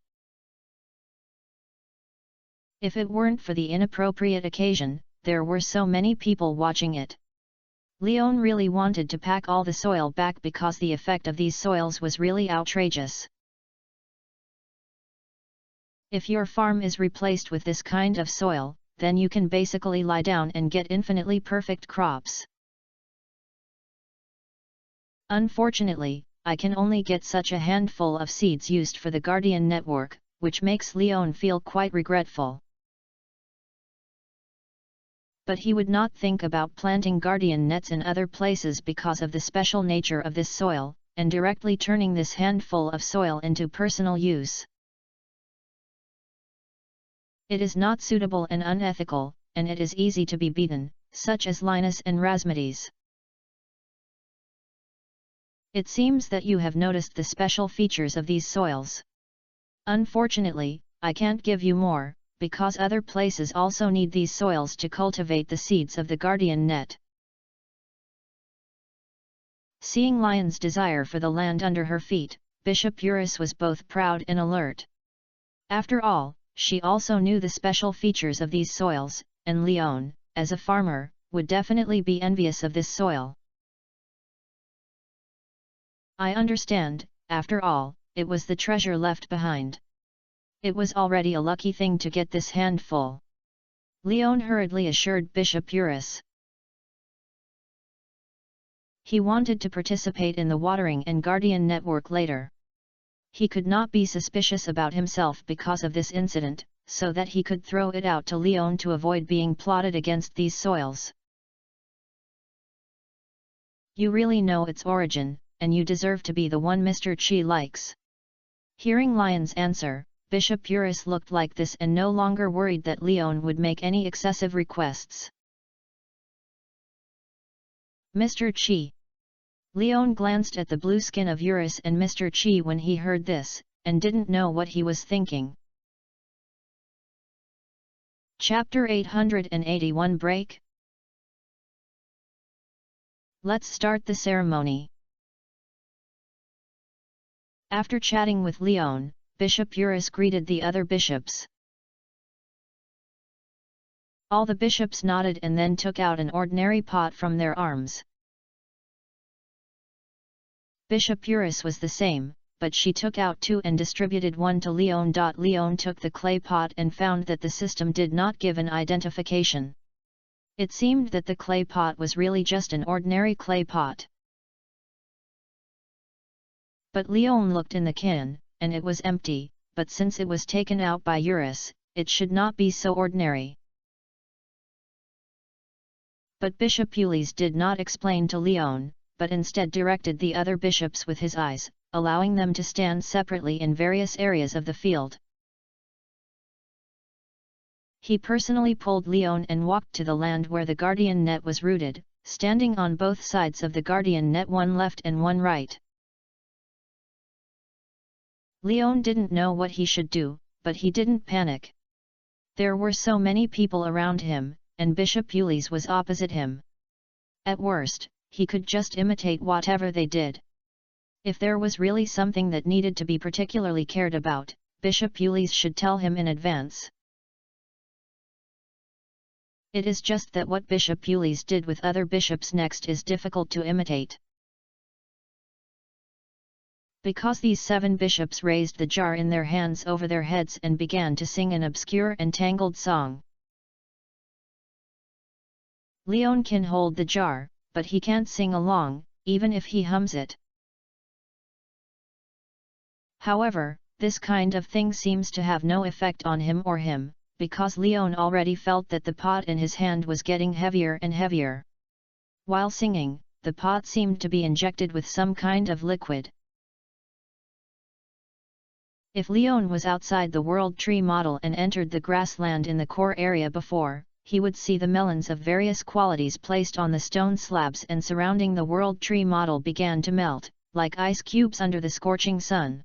If it weren't for the inappropriate occasion, there were so many people watching it. Leon really wanted to pack all the soil back because the effect of these soils was really outrageous. If your farm is replaced with this kind of soil, then you can basically lie down and get infinitely perfect crops. Unfortunately, I can only get such a handful of seeds used for the Guardian network, which makes Leon feel quite regretful. But he would not think about planting guardian nets in other places because of the special nature of this soil, and directly turning this handful of soil into personal use. It is not suitable and unethical, and it is easy to be beaten, such as Linus and Rasmedes. It seems that you have noticed the special features of these soils. Unfortunately, I can't give you more, because other places also need these soils to cultivate the seeds of the guardian net. Seeing Lion's desire for the land under her feet, Bishop Eurus was both proud and alert. After all, she also knew the special features of these soils, and Leon, as a farmer, would definitely be envious of this soil. I understand, after all, it was the treasure left behind. It was already a lucky thing to get this handful. Leon hurriedly assured Bishop Eurus. He wanted to participate in the watering and guardian network later. He could not be suspicious about himself because of this incident, so that he could throw it out to Leon to avoid being plotted against these soils. You really know its origin, and you deserve to be the one Mr. Chi likes. Hearing Lion's answer, Bishop Eurus looked like this and no longer worried that Leon would make any excessive requests. Mr. Chi. Leon glanced at the blue skin of Eurus and Mr. Chi when he heard this, and didn't know what he was thinking. Chapter 881 Break. Let's start the ceremony. After chatting with Leon, Bishop Eurus greeted the other bishops. All the bishops nodded and then took out an ordinary pot from their arms. Bishop Eurus was the same, but she took out two and distributed one to Leon. Leon took the clay pot and found that the system did not give an identification. It seemed that the clay pot was really just an ordinary clay pot. But Leon looked in the can, and it was empty, but since it was taken out by Eurus, it should not be so ordinary. But Bishop Ulysses did not explain to Leon, but instead directed the other bishops with his eyes, allowing them to stand separately in various areas of the field. He personally pulled Leon and walked to the land where the guardian net was rooted, standing on both sides of the guardian net, one left and one right. Leon didn't know what he should do, but he didn't panic. There were so many people around him, and Bishop Ulysses was opposite him. At worst, he could just imitate whatever they did. If there was really something that needed to be particularly cared about, Bishop Ulysses should tell him in advance. It is just that what Bishop Ulysses did with other bishops next is difficult to imitate. Because these 7 bishops raised the jar in their hands over their heads and began to sing an obscure and tangled song. Leon can hold the jar, but he can't sing along, even if he hums it. However, this kind of thing seems to have no effect on him or him, because Leon already felt that the pot in his hand was getting heavier and heavier. While singing, the pot seemed to be injected with some kind of liquid. If Leon was outside the World Tree model and entered the grassland in the core area before, he would see the melons of various qualities placed on the stone slabs and surrounding the World Tree model began to melt, like ice cubes under the scorching sun.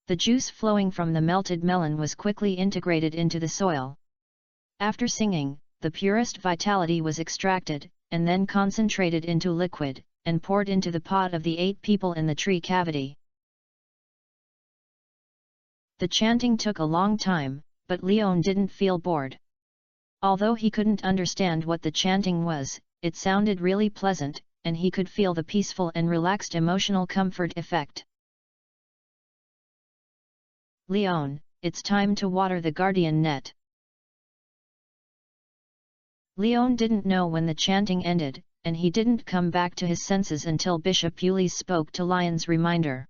The juice flowing from the melted melon was quickly integrated into the soil. After singing, the purest vitality was extracted, and then concentrated into liquid, and poured into the pot of the 8 people in the tree cavity. The chanting took a long time, but Leon didn't feel bored. Although he couldn't understand what the chanting was, it sounded really pleasant, and he could feel the peaceful and relaxed emotional comfort effect. Leon, it's time to water the guardian net. Leon didn't know when the chanting ended, and he didn't come back to his senses until Bishop Ulysses spoke to Lion's reminder.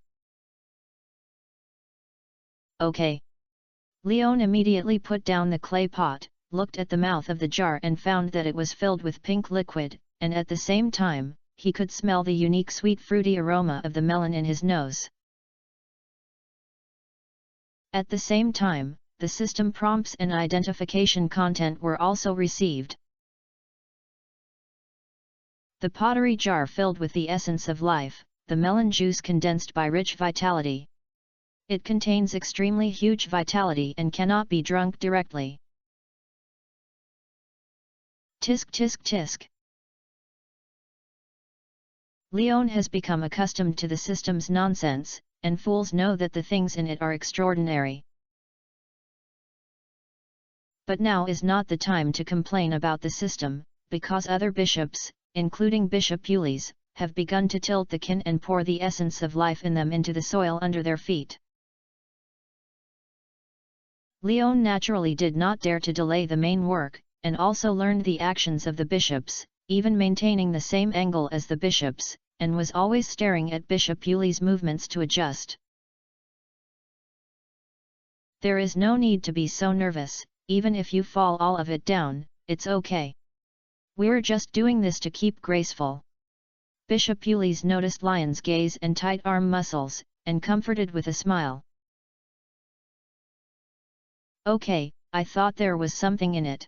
Okay. Leon immediately put down the clay pot, looked at the mouth of the jar and found that it was filled with pink liquid, and at the same time, he could smell the unique sweet fruity aroma of the melon in his nose. At the same time, the system prompts and identification content were also received. The pottery jar filled with the essence of life, the melon juice condensed by rich vitality. It contains extremely huge vitality and cannot be drunk directly. Tisk tisk tisk. Leon has become accustomed to the system's nonsense, and fools know that the things in it are extraordinary. But now is not the time to complain about the system, because other bishops, including Bishop Ulysses, have begun to tilt the kin and pour the essence of life in them into the soil under their feet. Leon naturally did not dare to delay the main work, and also learned the actions of the bishops, even maintaining the same angle as the bishops, and was always staring at Bishop Ulysses' movements to adjust. There is no need to be so nervous, even if you fall all of it down, it's okay. We're just doing this to keep graceful. Bishop Ulysses noticed Lion's gaze and tight arm muscles, and comforted with a smile. Okay, I thought there was something in it.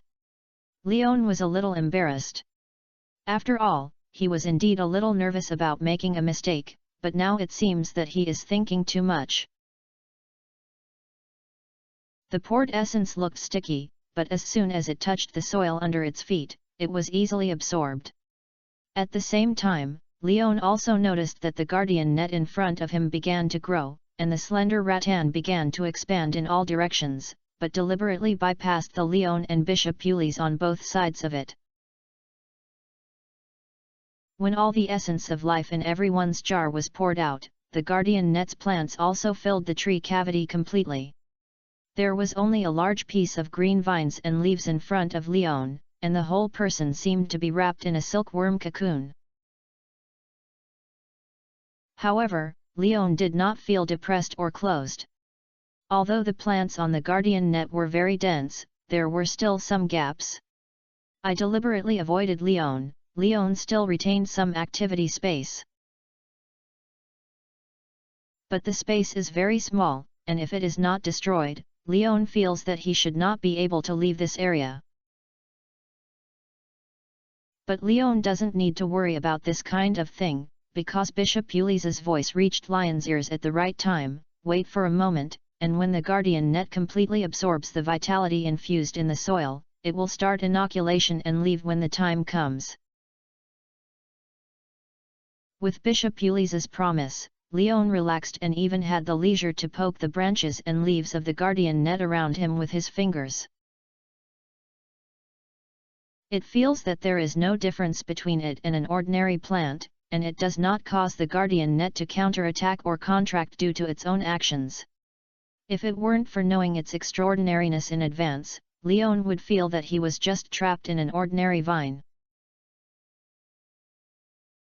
Leon was a little embarrassed. After all, he was indeed a little nervous about making a mistake, but now it seems that he is thinking too much. The poured essence looked sticky, but as soon as it touched the soil under its feet, it was easily absorbed. At the same time, Leon also noticed that the guardian net in front of him began to grow, and the slender rattan began to expand in all directions, but deliberately bypassed the Leon and Bishop Ulysses on both sides of it. When all the essence of life in everyone's jar was poured out, the guardian net's plants also filled the tree cavity completely. There was only a large piece of green vines and leaves in front of Leon, and the whole person seemed to be wrapped in a silkworm cocoon. However, Leon did not feel depressed or closed. Although the plants on the guardian net were very dense, there were still some gaps. I deliberately avoided Leon. Leon still retained some activity space. But the space is very small, and if it is not destroyed, Leon feels that he should not be able to leave this area. But Leon doesn't need to worry about this kind of thing, because Bishop Ulysses' voice reached Lion's ears at the right time. Wait for a moment, and when the guardian net completely absorbs the vitality infused in the soil, it will start inoculation and leave when the time comes. With Bishop Ulysses' promise, Leon relaxed and even had the leisure to poke the branches and leaves of the guardian net around him with his fingers. It feels that there is no difference between it and an ordinary plant, and it does not cause the guardian net to counterattack or contract due to its own actions. If it weren't for knowing its extraordinariness in advance, Leon would feel that he was just trapped in an ordinary vine.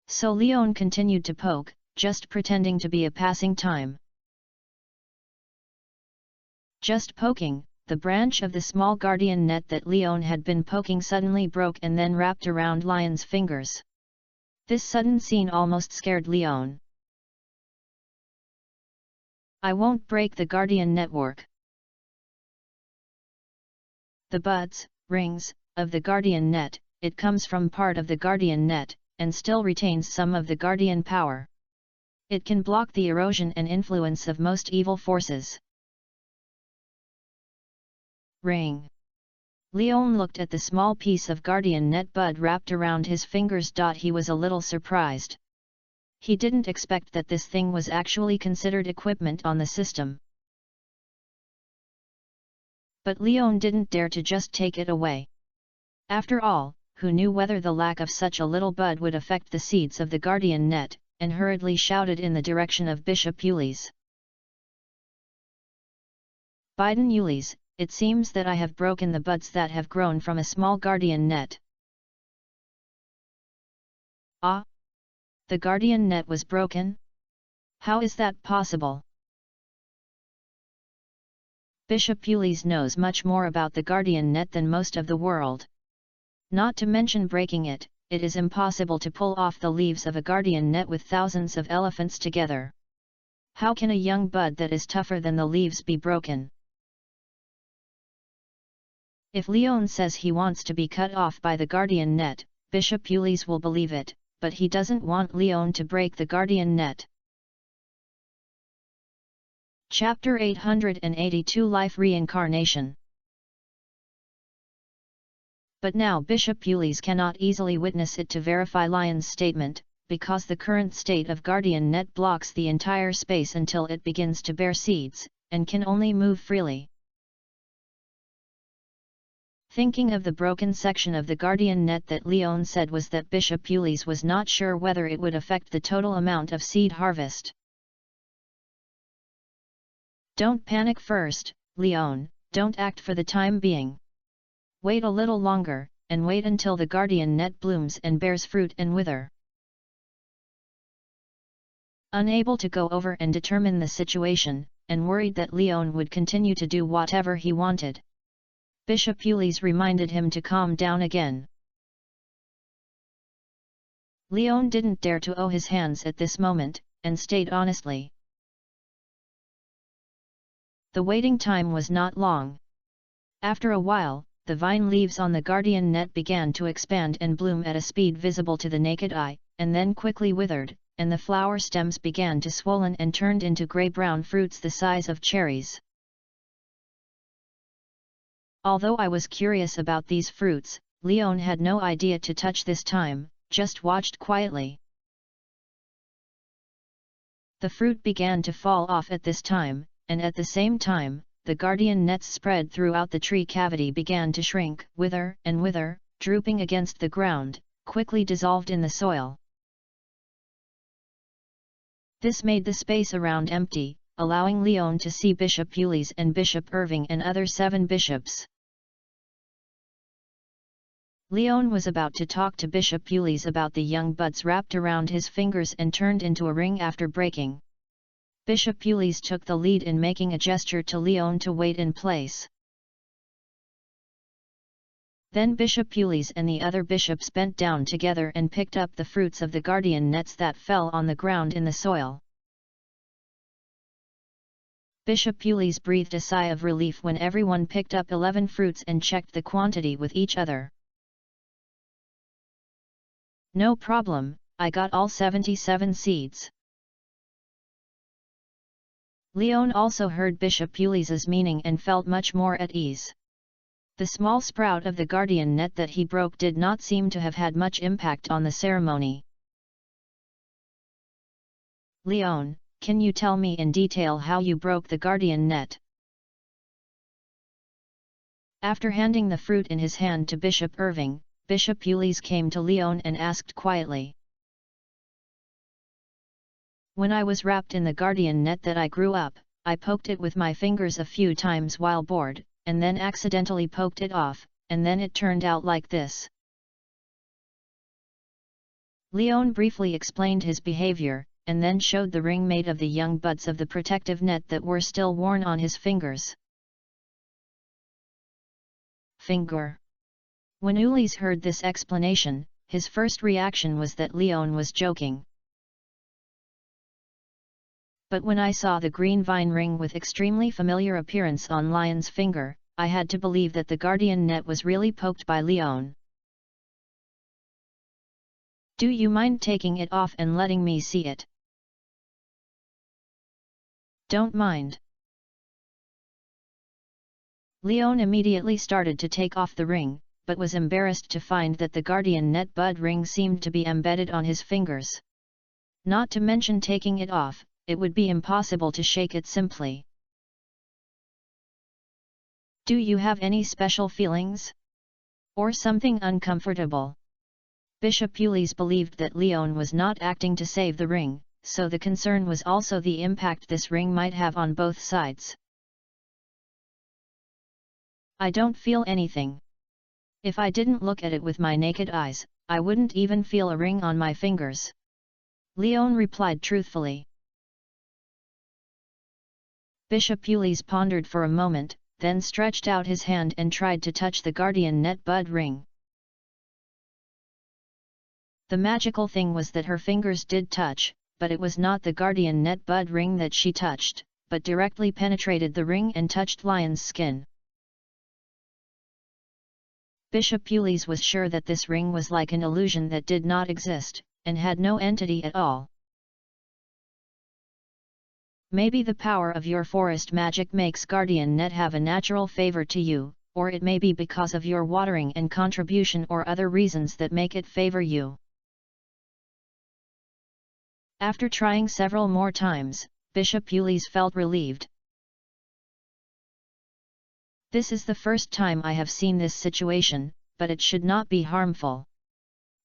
So Leon continued to poke, just pretending to be a passing time. Just poking, the branch of the small guardian net that Leon had been poking suddenly broke and then wrapped around Lion's fingers. This sudden scene almost scared Leon. I won't break the guardian network. The buds, rings, of the guardian net, it comes from part of the guardian net, and still retains some of the guardian power. It can block the erosion and influence of most evil forces. Ring. Leon looked at the small piece of guardian net bud wrapped around his fingers. He was a little surprised. He didn't expect that this thing was actually considered equipment on the system. But Leon didn't dare to just take it away. After all, who knew whether the lack of such a little bud would affect the seeds of the guardian net, and hurriedly shouted in the direction of Bishop Ulysses. Biden Ulysses, it seems that I have broken the buds that have grown from a small guardian net. Ah! The guardian net was broken? How is that possible? Bishop Ulysses knows much more about the guardian net than most of the world. Not to mention breaking it, it is impossible to pull off the leaves of a guardian net with thousands of elephants together. How can a young bud that is tougher than the leaves be broken? If Leon says he wants to be cut off by the guardian net, Bishop Ulysses will believe it, but he doesn't want Leon to break the guardian net. Chapter 882 Life Reincarnation. But now Bishop Ulysses cannot easily witness it to verify Lion's statement, because the current state of guardian net blocks the entire space until it begins to bear seeds, and can only move freely. Thinking of the broken section of the guardian net that Leon said was that Bishop Ulysse was not sure whether it would affect the total amount of seed harvest. Don't panic first, Leon, don't act for the time being. Wait a little longer, and wait until the guardian net blooms and bears fruit and wither. Unable to go over and determine the situation, and worried that Leon would continue to do whatever he wanted, Bishop Ulysse reminded him to calm down again. Leon didn't dare to owe his hands at this moment, and stayed honestly. The waiting time was not long. After a while, the vine leaves on the guardian net began to expand and bloom at a speed visible to the naked eye, and then quickly withered, and the flower stems began to swollen and turned into grey-brown fruits the size of cherries. Although I was curious about these fruits, Leon had no idea to touch this time, just watched quietly. The fruit began to fall off at this time, and at the same time, the guardian nets spread throughout the tree cavity began to shrink, wither, drooping against the ground, quickly dissolved in the soil. This made the space around empty, allowing Leon to see Bishop Ulysse and Bishop Irving and other 7 bishops. Leon was about to talk to Bishop Ulysse about the young buds wrapped around his fingers and turned into a ring after breaking. Bishop Ulysse took the lead in making a gesture to Leon to wait in place. Then Bishop Ulysse and the other bishops bent down together and picked up the fruits of the guardian nets that fell on the ground in the soil. Bishop Ulysse breathed a sigh of relief when everyone picked up 11 fruits and checked the quantity with each other. No problem, I got all 77 seeds. Leon also heard Bishop Ulysse's meaning and felt much more at ease. The small sprout of the guardian net that he broke did not seem to have had much impact on the ceremony. Leon, can you tell me in detail how you broke the guardian net? After handing the fruit in his hand to Bishop Irving, Bishop Ulysse came to Leon and asked quietly. When I was wrapped in the guardian net that I grew up, I poked it with my fingers a few times while bored, and then accidentally poked it off, and then it turned out like this. Leon briefly explained his behavior, and then showed the ring made of the young buds of the protective net that were still worn on his fingers. Finger. When Ulysse heard this explanation, his first reaction was that Leon was joking. But when I saw the green vine ring with extremely familiar appearance on Leon's finger, I had to believe that the guardian net was really poked by Leon. Do you mind taking it off and letting me see it? Don't mind. Leon immediately started to take off the ring, but was embarrassed to find that the guardian net bud ring seemed to be embedded on his fingers. Not to mention taking it off, it would be impossible to shake it simply. Do you have any special feelings? Or something uncomfortable? Bishop Ulysse believed that Leon was not acting to save the ring, so the concern was also the impact this ring might have on both sides. I don't feel anything. If I didn't look at it with my naked eyes, I wouldn't even feel a ring on my fingers. Leon replied truthfully. Bishop Ulysse pondered for a moment, then stretched out his hand and tried to touch the guardian net bud ring. The magical thing was that her fingers did touch, but it was not the guardian net bud ring that she touched, but directly penetrated the ring and touched Leon's skin. Bishop Ulysse was sure that this ring was like an illusion that did not exist, and had no entity at all. Maybe the power of your forest magic makes guardian net have a natural favor to you, or it may be because of your watering and contribution or other reasons that make it favor you. After trying several more times, Bishop Ulysse felt relieved. This is the first time I have seen this situation, but it should not be harmful.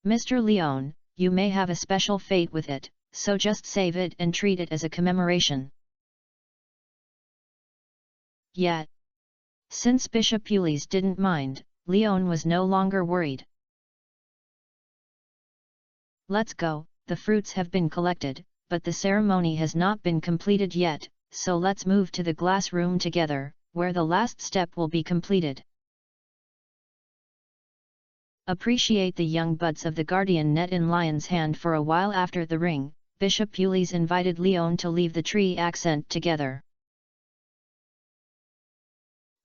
Mr. Leone, you may have a special fate with it, so just save it and treat it as a commemoration. Yet, since Bishop Ulysse didn't mind, Leone was no longer worried. Let's go, the fruits have been collected, but the ceremony has not been completed yet, so let's move to the glass room together, where the last step will be completed. Appreciate the young buds of the guardian net in Lion's hand. For a while after the ring, Bishop Ulysse invited Leone to leave the tree accent together.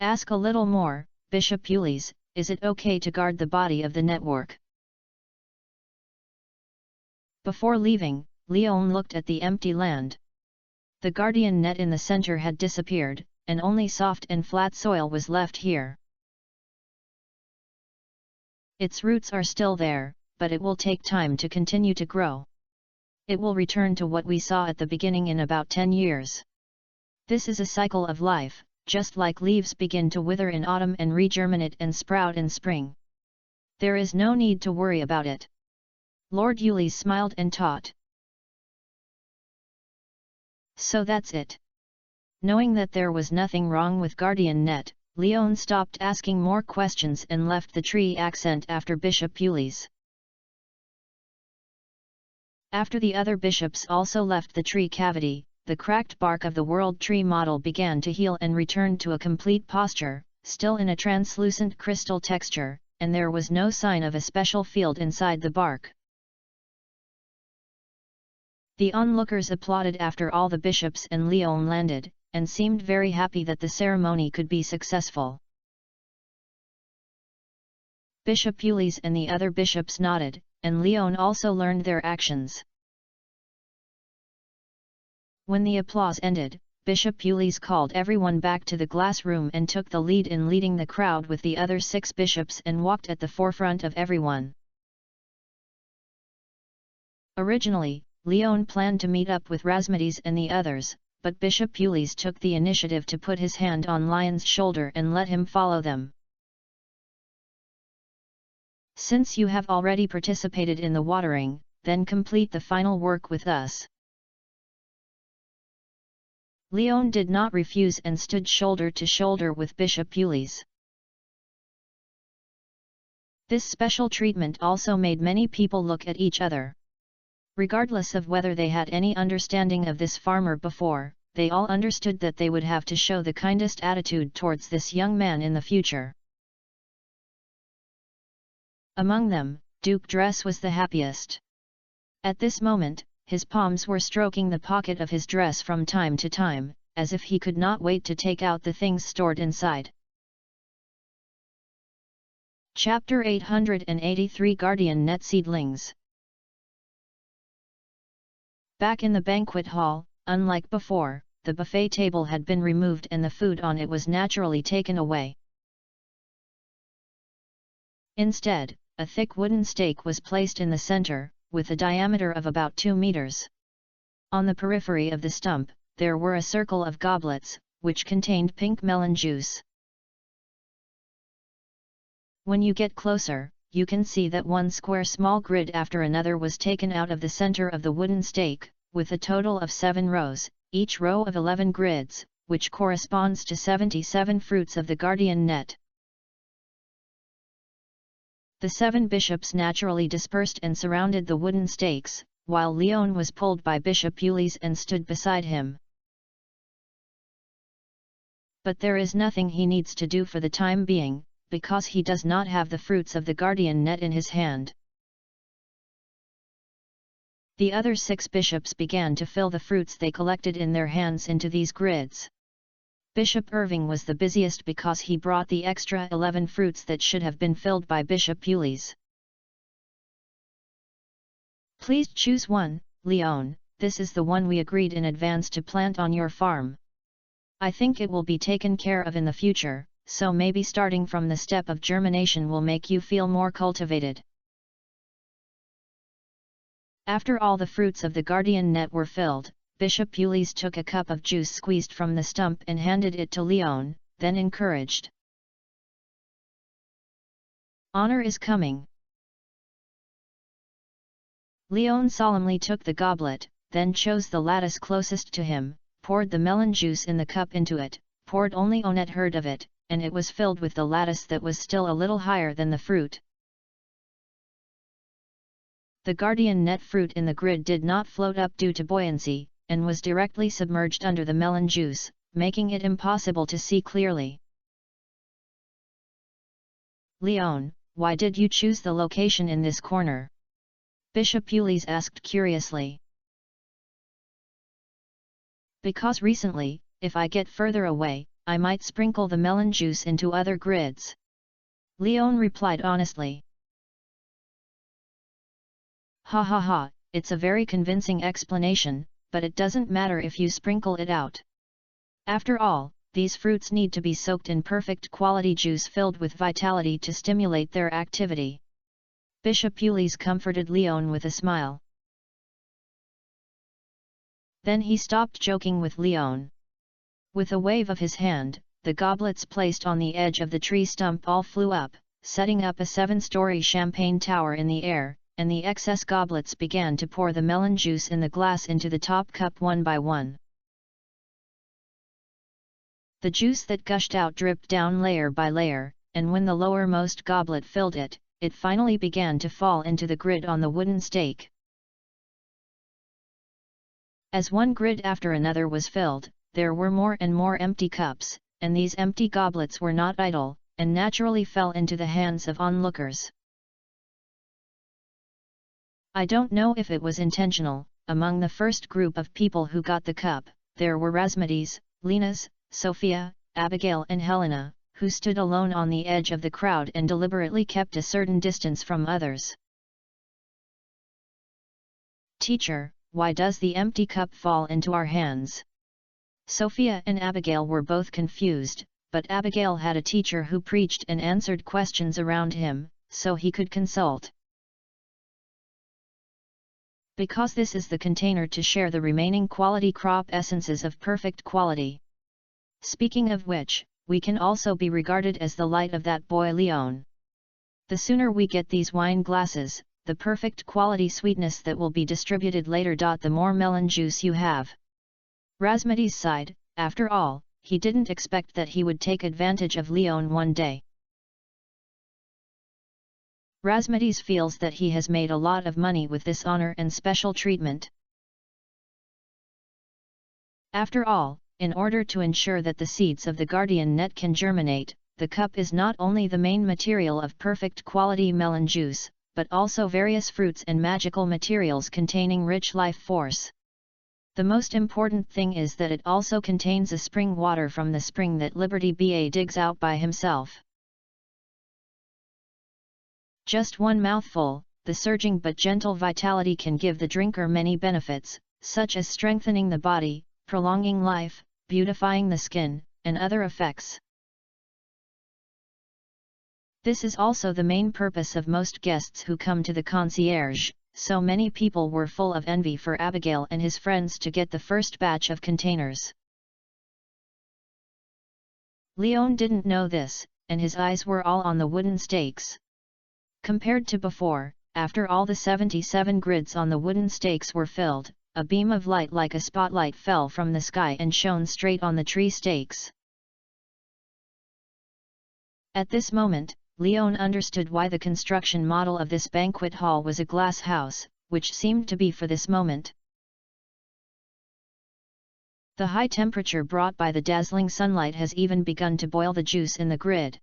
Ask a little more, Bishop Ulysse, is it okay to guard the body of the network? Before leaving, Leone looked at the empty land. The guardian net in the center had disappeared, and only soft and flat soil was left here. Its roots are still there, but it will take time to continue to grow. It will return to what we saw at the beginning in about 10 years. This is a cycle of life, just like leaves begin to wither in autumn and regerminate and sprout in spring. There is no need to worry about it. Lord Ulysse smiled and taught. So that's it. Knowing that there was nothing wrong with Guardian Net, Leone stopped asking more questions and left the tree accent after Bishop Ulysse. After the other bishops also left the tree cavity, the cracked bark of the World Tree model began to heal and returned to a complete posture, still in a translucent crystal texture, and there was no sign of a special field inside the bark. The onlookers applauded after all the bishops and Leone landed, and seemed very happy that the ceremony could be successful. Bishop Ulysse and the other bishops nodded, and Leone also learned their actions. When the applause ended, Bishop Ulysse called everyone back to the glass room and took the lead in leading the crowd with the other 6 bishops and walked at the forefront of everyone. Originally, Leone planned to meet up with Rasmides and the others, but Bishop Ulysse took the initiative to put his hand on Lion's shoulder and let him follow them. Since you have already participated in the watering, then complete the final work with us. Leone did not refuse and stood shoulder to shoulder with Bishop Ulysse. This special treatment also made many people look at each other. Regardless of whether they had any understanding of this farmer before, they all understood that they would have to show the kindest attitude towards this young man in the future. Among them, Duke Dress was the happiest. At this moment, his palms were stroking the pocket of his dress from time to time, as if he could not wait to take out the things stored inside. Chapter 883 Guardian Net Seedlings. Back in the banquet hall, unlike before, the buffet table had been removed and the food on it was naturally taken away. Instead, a thick wooden stake was placed in the center, with a diameter of about 2 meters. On the periphery of the stump, there were a circle of goblets, which contained pink melon juice. When you get closer, you can see that one square small grid after another was taken out of the center of the wooden stake, with a total of 7 rows, each row of 11 grids, which corresponds to 77 fruits of the guardian net. The 7 bishops naturally dispersed and surrounded the wooden stakes, while Leone was pulled by Bishop Ulysse and stood beside him. But there is nothing he needs to do for the time being, because he does not have the fruits of the guardian net in his hand. The other 6 bishops began to fill the fruits they collected in their hands into these grids. Bishop Irving was the busiest because he brought the extra 11 fruits that should have been filled by Bishop Ulysse. Please choose one, Leone, this is the one we agreed in advance to plant on your farm. I think it will be taken care of in the future, so maybe starting from the step of germination will make you feel more cultivated. After all the fruits of the guardian net were filled, Bishop Ulysse took a cup of juice squeezed from the stump and handed it to Leon, then encouraged. "Honor is coming." Leon solemnly took the goblet, then chose the lattice closest to him, poured the melon juice in the cup into it, poured only Onette heard of it, and it was filled with the lattice that was still a little higher than the fruit. The guardian net fruit in the grid did not float up due to buoyancy, and was directly submerged under the melon juice, making it impossible to see clearly. "Leon, why did you choose the location in this corner?" Bishop Ulysse asked curiously. "Because recently, if I get further away, I might sprinkle the melon juice into other grids," Leon replied honestly. "Ha ha ha, it's a very convincing explanation, but it doesn't matter if you sprinkle it out. After all, these fruits need to be soaked in perfect quality juice filled with vitality to stimulate their activity." Bishop Ulysse comforted Leon with a smile. Then he stopped joking with Leon. With a wave of his hand, the goblets placed on the edge of the tree stump all flew up, setting up a 7-story champagne tower in the air, and the excess goblets began to pour the melon juice in the glass into the top cup one by one. The juice that gushed out dripped down layer by layer, and when the lowermost goblet filled it, it finally began to fall into the grid on the wooden stake. As one grid after another was filled, there were more and more empty cups, and these empty goblets were not idle, and naturally fell into the hands of onlookers. I don't know if it was intentional. Among the first group of people who got the cup, there were Rasmides, Linas, Sophia, Abigail and Helena, who stood alone on the edge of the crowd and deliberately kept a certain distance from others. "Teacher, why does the empty cup fall into our hands?" Sophia and Abigail were both confused, but Abigail had a teacher who preached and answered questions around him, so he could consult. "Because this is the container to share the remaining quality crop essences of perfect quality. Speaking of which, we can also be regarded as the light of that boy Leon. The sooner we get these wine glasses, the perfect quality sweetness that will be distributed later. The more melon juice you have." Rasmides sighed. After all, he didn't expect that he would take advantage of Leon one day. Rasmides feels that he has made a lot of money with this honor and special treatment. After all, in order to ensure that the seeds of the guardian net can germinate, the cup is not only the main material of perfect quality melon juice, but also various fruits and magical materials containing rich life force. The most important thing is that it also contains a spring water from the spring that Liberty Ba digs out by himself. Just one mouthful, the surging but gentle vitality can give the drinker many benefits, such as strengthening the body, prolonging life, beautifying the skin, and other effects. This is also the main purpose of most guests who come to the concierge, so many people were full of envy for Abigail and his friends to get the first batch of containers. Leon didn't know this, and his eyes were all on the wooden stakes. Compared to before, after all the 77 grids on the wooden stakes were filled, a beam of light like a spotlight fell from the sky and shone straight on the tree stakes. At this moment, Leon understood why the construction model of this banquet hall was a glass house, which seemed to be for this moment. The high temperature brought by the dazzling sunlight has even begun to boil the juice in the grid.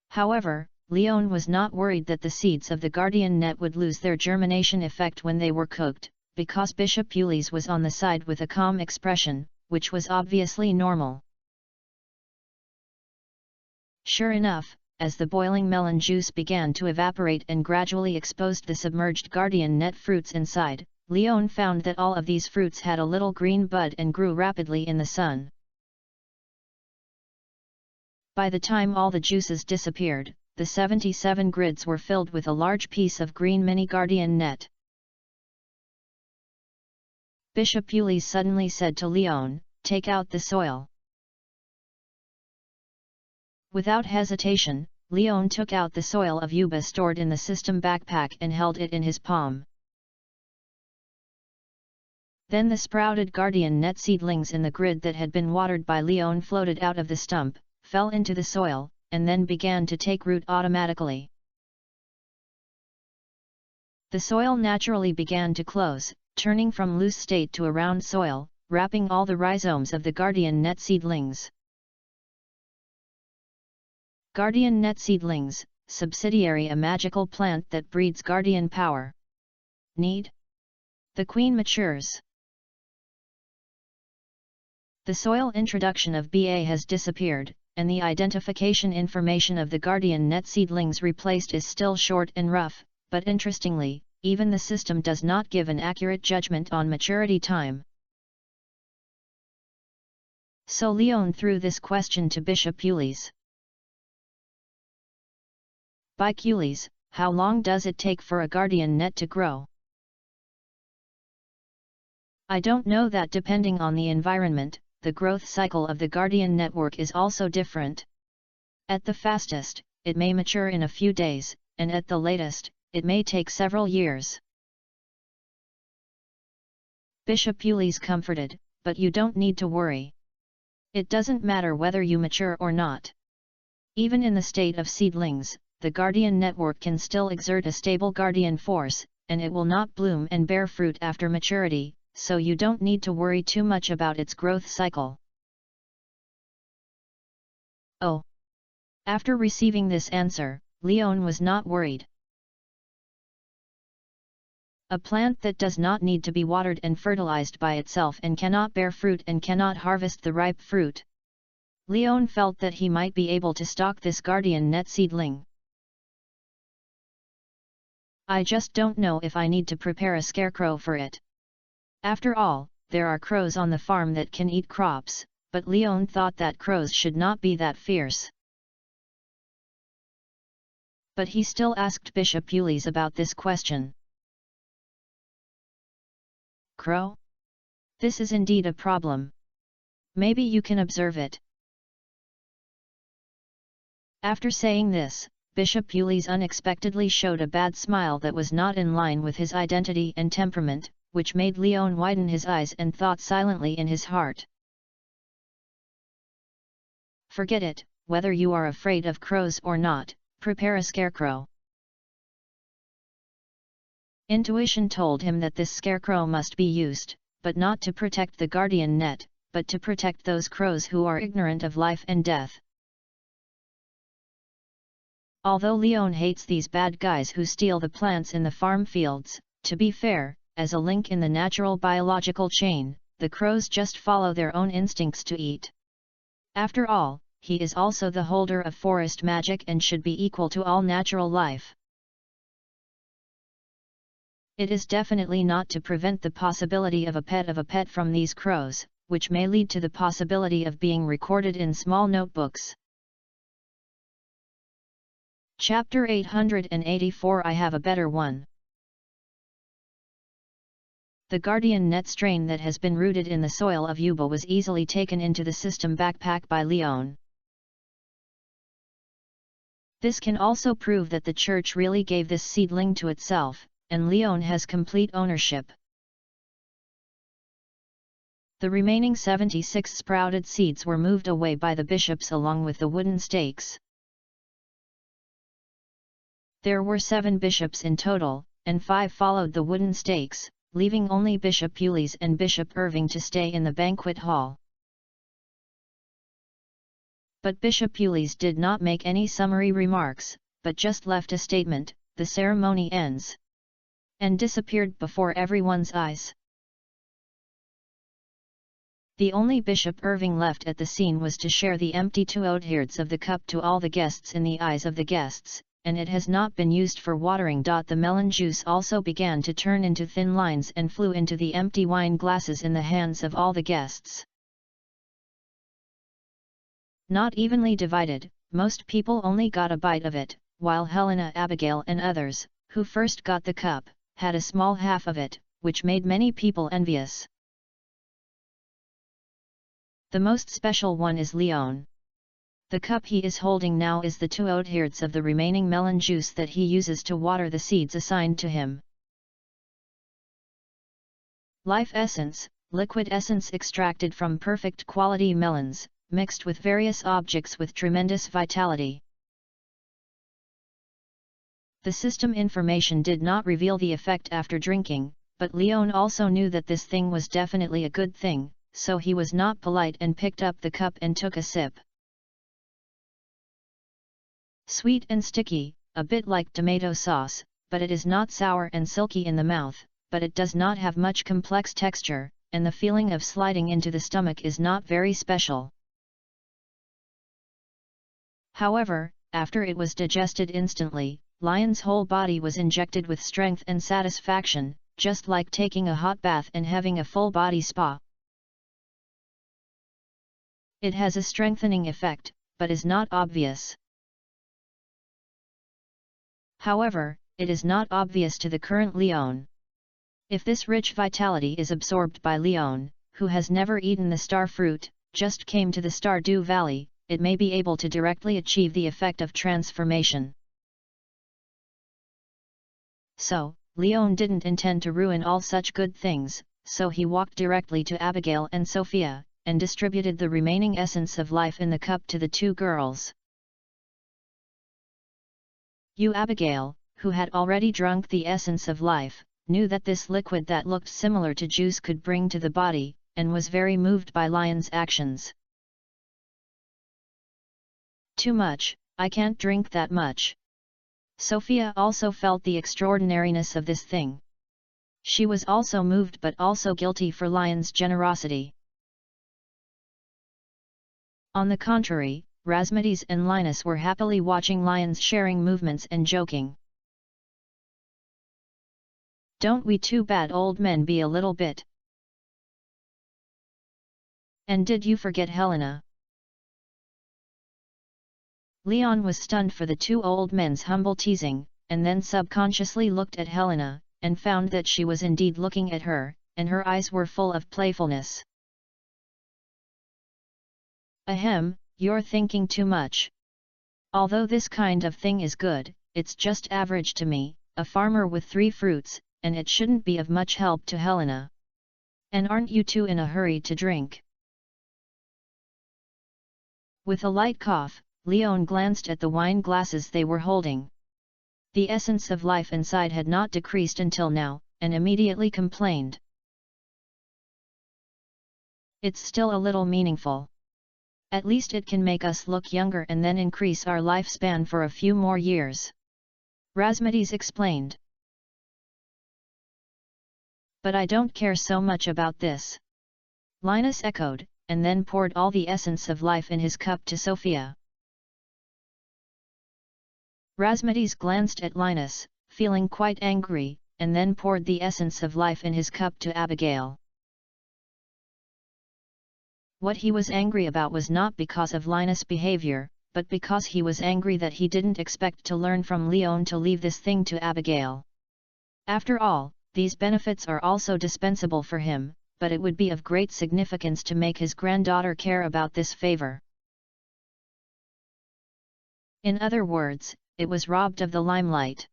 However, Leon was not worried that the seeds of the guardian net would lose their germination effect when they were cooked, because Bishop Ulysse was on the side with a calm expression, which was obviously normal. Sure enough, as the boiling melon juice began to evaporate and gradually exposed the submerged guardian net fruits inside, Leon found that all of these fruits had a little green bud and grew rapidly in the sun. By the time all the juices disappeared, the 77 grids were filled with a large piece of green mini guardian net. Bishop Ulysse suddenly said to Leon, "Take out the soil." Without hesitation, Leon took out the soil of Yuba stored in the system backpack and held it in his palm. Then the sprouted guardian net seedlings in the grid that had been watered by Leon floated out of the stump, fell into the soil, and then began to take root automatically. The soil naturally began to close, turning from loose state to a round soil, wrapping all the rhizomes of the guardian net seedlings. Guardian net seedlings, subsidiary a magical plant that breeds guardian power. Need? The queen matures. The soil introduction of BA has disappeared, and the identification information of the guardian net seedlings replaced is still short and rough, but interestingly, even the system does not give an accurate judgment on maturity time. So Leon threw this question to Bishop Ulysse. By Ulysse, how long does it take for a guardian net to grow? I don't know that. Depending on the environment, the growth cycle of the guardian network is also different. At the fastest, it may mature in a few days, and at the latest, it may take several years. Bishop Ulysse comforted, "But you don't need to worry. It doesn't matter whether you mature or not. Even in the state of seedlings, the guardian network can still exert a stable guardian force, and it will not bloom and bear fruit after maturity, so you don't need to worry too much about its growth cycle." Oh! After receiving this answer, Leon was not worried. A plant that does not need to be watered and fertilized by itself and cannot bear fruit and cannot harvest the ripe fruit. Leon felt that he might be able to stock this guardian net seedling. "I just don't know if I need to prepare a scarecrow for it. After all, there are crows on the farm that can eat crops," but Leon thought that crows should not be that fierce. But he still asked Bishop Ulysse about this question. "Crow? This is indeed a problem. Maybe you can observe it." After saying this, Bishop Ulysse unexpectedly showed a bad smile that was not in line with his identity and temperament, which made Leon widen his eyes and thought silently in his heart. "Forget it, whether you are afraid of crows or not, prepare a scarecrow." Intuition told him that this scarecrow must be used, but not to protect the guardian net, but to protect those crows who are ignorant of life and death. Although Leon hates these bad guys who steal the plants in the farm fields, to be fair, as a link in the natural biological chain, the crows just follow their own instincts to eat. After all, he is also the holder of forest magic and should be equal to all natural life. It is definitely not to prevent the possibility of a pet from these crows, which may lead to the possibility of being recorded in small notebooks. Chapter 884 I have a better one. The guardian net strain that has been rooted in the soil of Yuba was easily taken into the system backpack by Leon. This can also prove that the church really gave this seedling to itself, and Leon has complete ownership. The remaining 76 sprouted seeds were moved away by the bishops along with the wooden stakes. There were 7 bishops in total, and 5 followed the wooden stakes, leaving only Bishop Ulysse and Bishop Irving to stay in the banquet hall. But Bishop Ulysse did not make any summary remarks, but just left a statement, "The ceremony ends," and disappeared before everyone's eyes. The only Bishop Irving left at the scene was to share the empty 2/3 of the cup to all the guests in the eyes of the guests, and it has not been used for watering. The melon juice also began to turn into thin lines and flew into the empty wine glasses in the hands of all the guests. Not evenly divided, most people only got a bite of it, while Helena, Abigail and others, who first got the cup, had a small half of it, which made many people envious. The most special one is Leon. The cup he is holding now is the 2/3 of the remaining melon juice that he uses to water the seeds assigned to him. Life essence, liquid essence extracted from perfect quality melons, mixed with various objects with tremendous vitality. The system information did not reveal the effect after drinking, but Leon also knew that this thing was definitely a good thing, so he was not polite and picked up the cup and took a sip. Sweet and sticky, a bit like tomato sauce, but it is not sour and silky in the mouth, but it does not have much complex texture, and the feeling of sliding into the stomach is not very special. However, after it was digested instantly, Lion's whole body was injected with strength and satisfaction, just like taking a hot bath and having a full body spa. It has a strengthening effect, but is not obvious. However, it is not obvious to the current Leon. If this rich vitality is absorbed by Leon, who has never eaten the star fruit, just came to the Stardew Valley, it may be able to directly achieve the effect of transformation. So, Leon didn't intend to ruin all such good things, so he walked directly to Abigail and Sophia, and distributed the remaining essence of life in the cup to the two girls. Abigail, who had already drunk the essence of life, knew that this liquid that looked similar to juice could bring to the body, and was very moved by Lion's actions. Too much, I can't drink that much. Sophia also felt the extraordinariness of this thing. She was also moved but also guilty for Lion's generosity. On the contrary, Rasmides and Linus were happily watching Lion's sharing movements and joking. Don't we two bad old men be a little bit? And did you forget Helena? Leon was stunned for the two old men's humble teasing, and then subconsciously looked at Helena, and found that she was indeed looking at her, and her eyes were full of playfulness. Ahem, you're thinking too much. Although this kind of thing is good, it's just average to me, a farmer with 3 fruits, and it shouldn't be of much help to Helena. And aren't you two in a hurry to drink? With a light cough, Leon glanced at the wine glasses they were holding. The essence of life inside had not decreased until now, and immediately complained. It's still a little meaningful. At least it can make us look younger and then increase our lifespan for a few more years. Rasmides explained. But I don't care so much about this. Linus echoed, and then poured all the essence of life in his cup to Sophia. Rasmides glanced at Linus, feeling quite angry, and then poured the essence of life in his cup to Abigail. What he was angry about was not because of Linus' behavior, but because he was angry that he didn't expect to learn from Leon to leave this thing to Abigail. After all, these benefits are also dispensable for him, but it would be of great significance to make his granddaughter care about this favor. In other words, it was robbed of the limelight.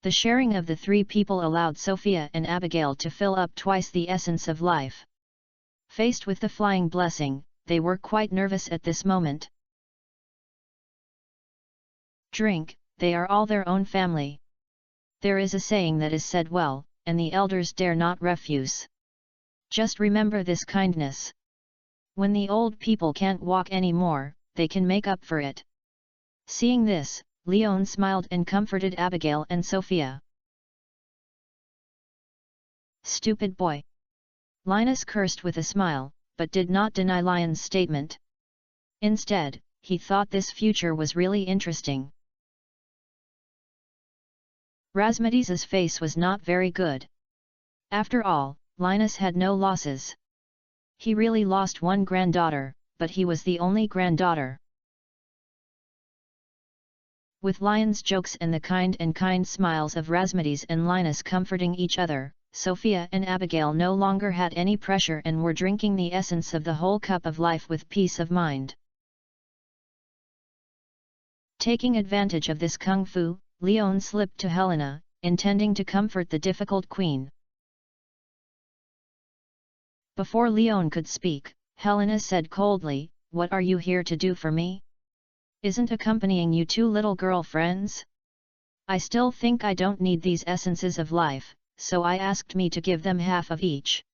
The sharing of the 3 people allowed Sophia and Abigail to fill up twice the essence of life. Faced with the flying blessing, they were quite nervous at this moment. Drink, they are all their own family. There is a saying that is said well, and the elders dare not refuse. Just remember this kindness. When the old people can't walk anymore, they can make up for it. Seeing this, Leon smiled and comforted Abigail and Sophia. Stupid boy! Linus cursed with a smile, but did not deny Lion's statement. Instead, he thought this future was really interesting. Rasmides's face was not very good. After all, Linus had no losses. He really lost one granddaughter, but he was the only granddaughter. With Lion's jokes and the kind smiles of Razmedes and Linus comforting each other, Sophia and Abigail no longer had any pressure and were drinking the essence of the whole cup of life with peace of mind. Taking advantage of this kung fu, Leon slipped to Helena, intending to comfort the difficult queen. Before Leon could speak, Helena said coldly, "What are you here to do for me? Isn't accompanying you two little girl friends? I still think I don't need these essences of life, so I asked me to give them half of each."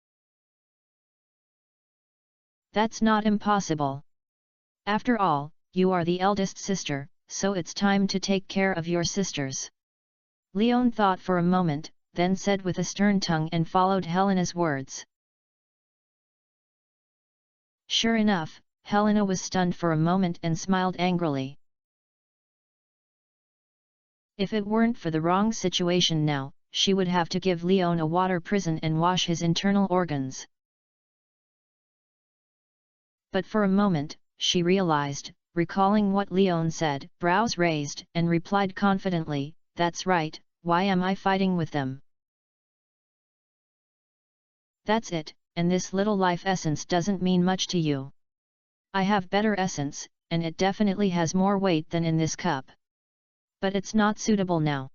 "That's not impossible. After all, you are the eldest sister, so it's time to take care of your sisters." Leon thought for a moment, then said with a stern tongue and followed Helena's words. Sure enough, Helena was stunned for a moment and smiled angrily. If it weren't for the wrong situation now, she would have to give Leon a water prison and wash his internal organs. But for a moment, she realized, recalling what Leon said, brows raised, and replied confidently, "That's right, why am I fighting with them? That's it, and this little life essence doesn't mean much to you. I have better essence, and it definitely has more weight than in this cup. But it's not suitable now.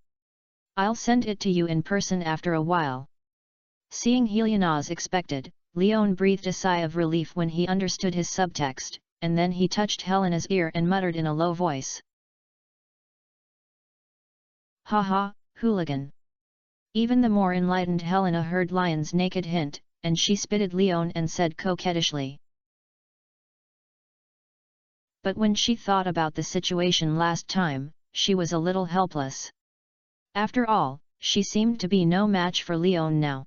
I'll send it to you in person after a while." Seeing Helena as expected, Leon breathed a sigh of relief when he understood his subtext, and then he touched Helena's ear and muttered in a low voice. "Ha ha, hooligan." Even the more enlightened Helena heard Lion's naked hint, and she spitted Leon and said coquettishly. But when she thought about the situation last time, she was a little helpless. After all, she seemed to be no match for Leon now.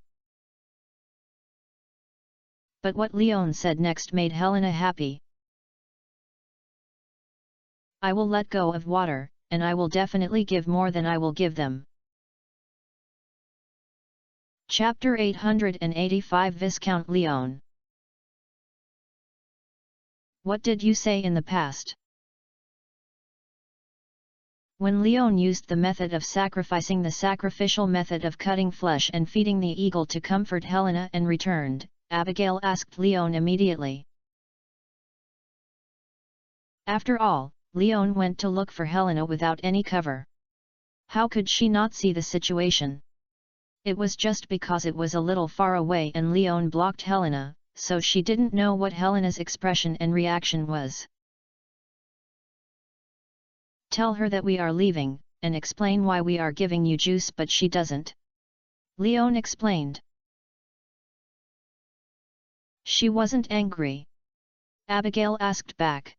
But what Leon said next made Helena happy. "I will let go of water, and I will definitely give more than I will give them." Chapter 885 Viscount Leon. What did you say in the past? When Leon used the method of sacrificing, the sacrificial method of cutting flesh and feeding the eagle to comfort Helena and returned, Abigail asked Leon immediately. After all, Leon went to look for Helena without any cover. How could she not see the situation? It was just because it was a little far away and Leon blocked Helena, so she didn't know what Helena's expression and reaction was. "Tell her that we are leaving, and explain why we are giving you juice, but she doesn't," Leon explained. "She wasn't angry?" Abigail asked back.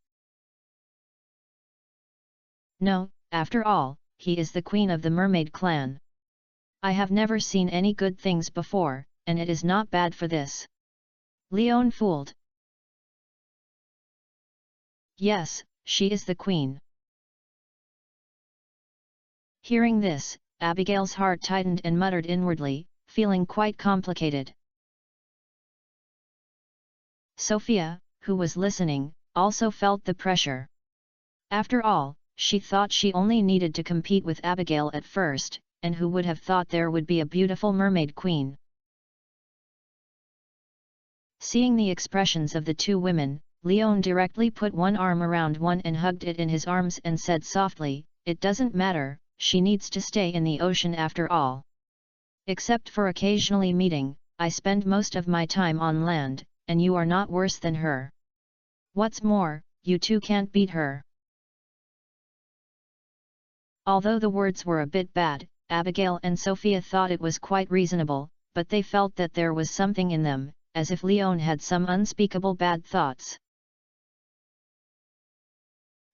"No, after all, he is the queen of the mermaid clan. I have never seen any good things before, and it is not bad for this." Leon fooled. "Yes, she is the queen." Hearing this, Abigail's heart tightened and muttered inwardly, feeling quite complicated. Sophia, who was listening, also felt the pressure. After all, she thought she only needed to compete with Abigail at first, and who would have thought there would be a beautiful mermaid queen? Seeing the expressions of the two women, Leon directly put one arm around one and hugged it in his arms and said softly, "It doesn't matter, she needs to stay in the ocean after all. Except for occasionally meeting, I spend most of my time on land, and you are not worse than her. What's more, you two can't beat her." Although the words were a bit bad, Abigail and Sophia thought it was quite reasonable, but they felt that there was something in them, as if Leon had some unspeakable bad thoughts.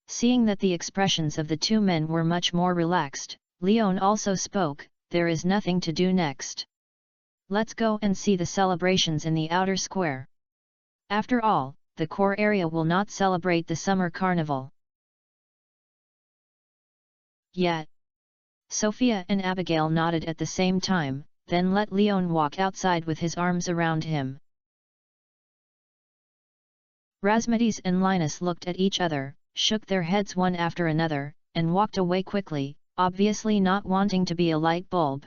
Seeing that the expressions of the two men were much more relaxed, Leon also spoke, "There is nothing to do next. Let's go and see the celebrations in the outer square. After all, the core area will not celebrate the summer carnival." Yet, Sophia and Abigail nodded at the same time, then let Leon walk outside with his arms around him. Razmedes and Linus looked at each other, shook their heads one after another, and walked away quickly, obviously not wanting to be a light bulb.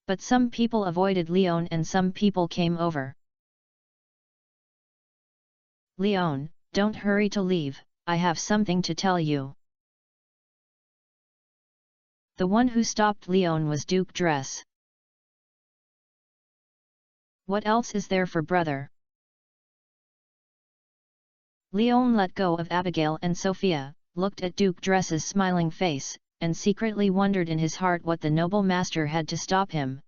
But some people avoided Leon and some people came over. "Leon, don't hurry to leave, I have something to tell you." The one who stopped Leon was Duke Dress. "What else is there for brother?" Leon let go of Abigail and Sophia, looked at Duke Dress's smiling face, and secretly wondered in his heart what the noble master had to stop him.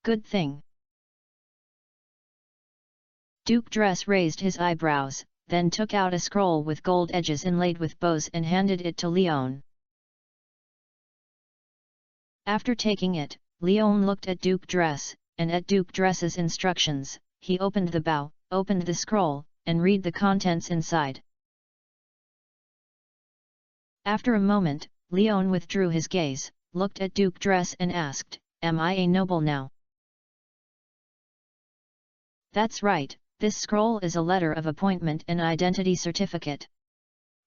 "Good thing." Duke Dress raised his eyebrows, then took out a scroll with gold edges inlaid with bows and handed it to Leon. After taking it, Leon looked at Duke Dress, and at Duke Dress's instructions, he opened the bow, opened the scroll, and read the contents inside. After a moment, Leon withdrew his gaze, looked at Duke Dress and asked, "Am I a noble now?" "That's right, this scroll is a letter of appointment and identity certificate.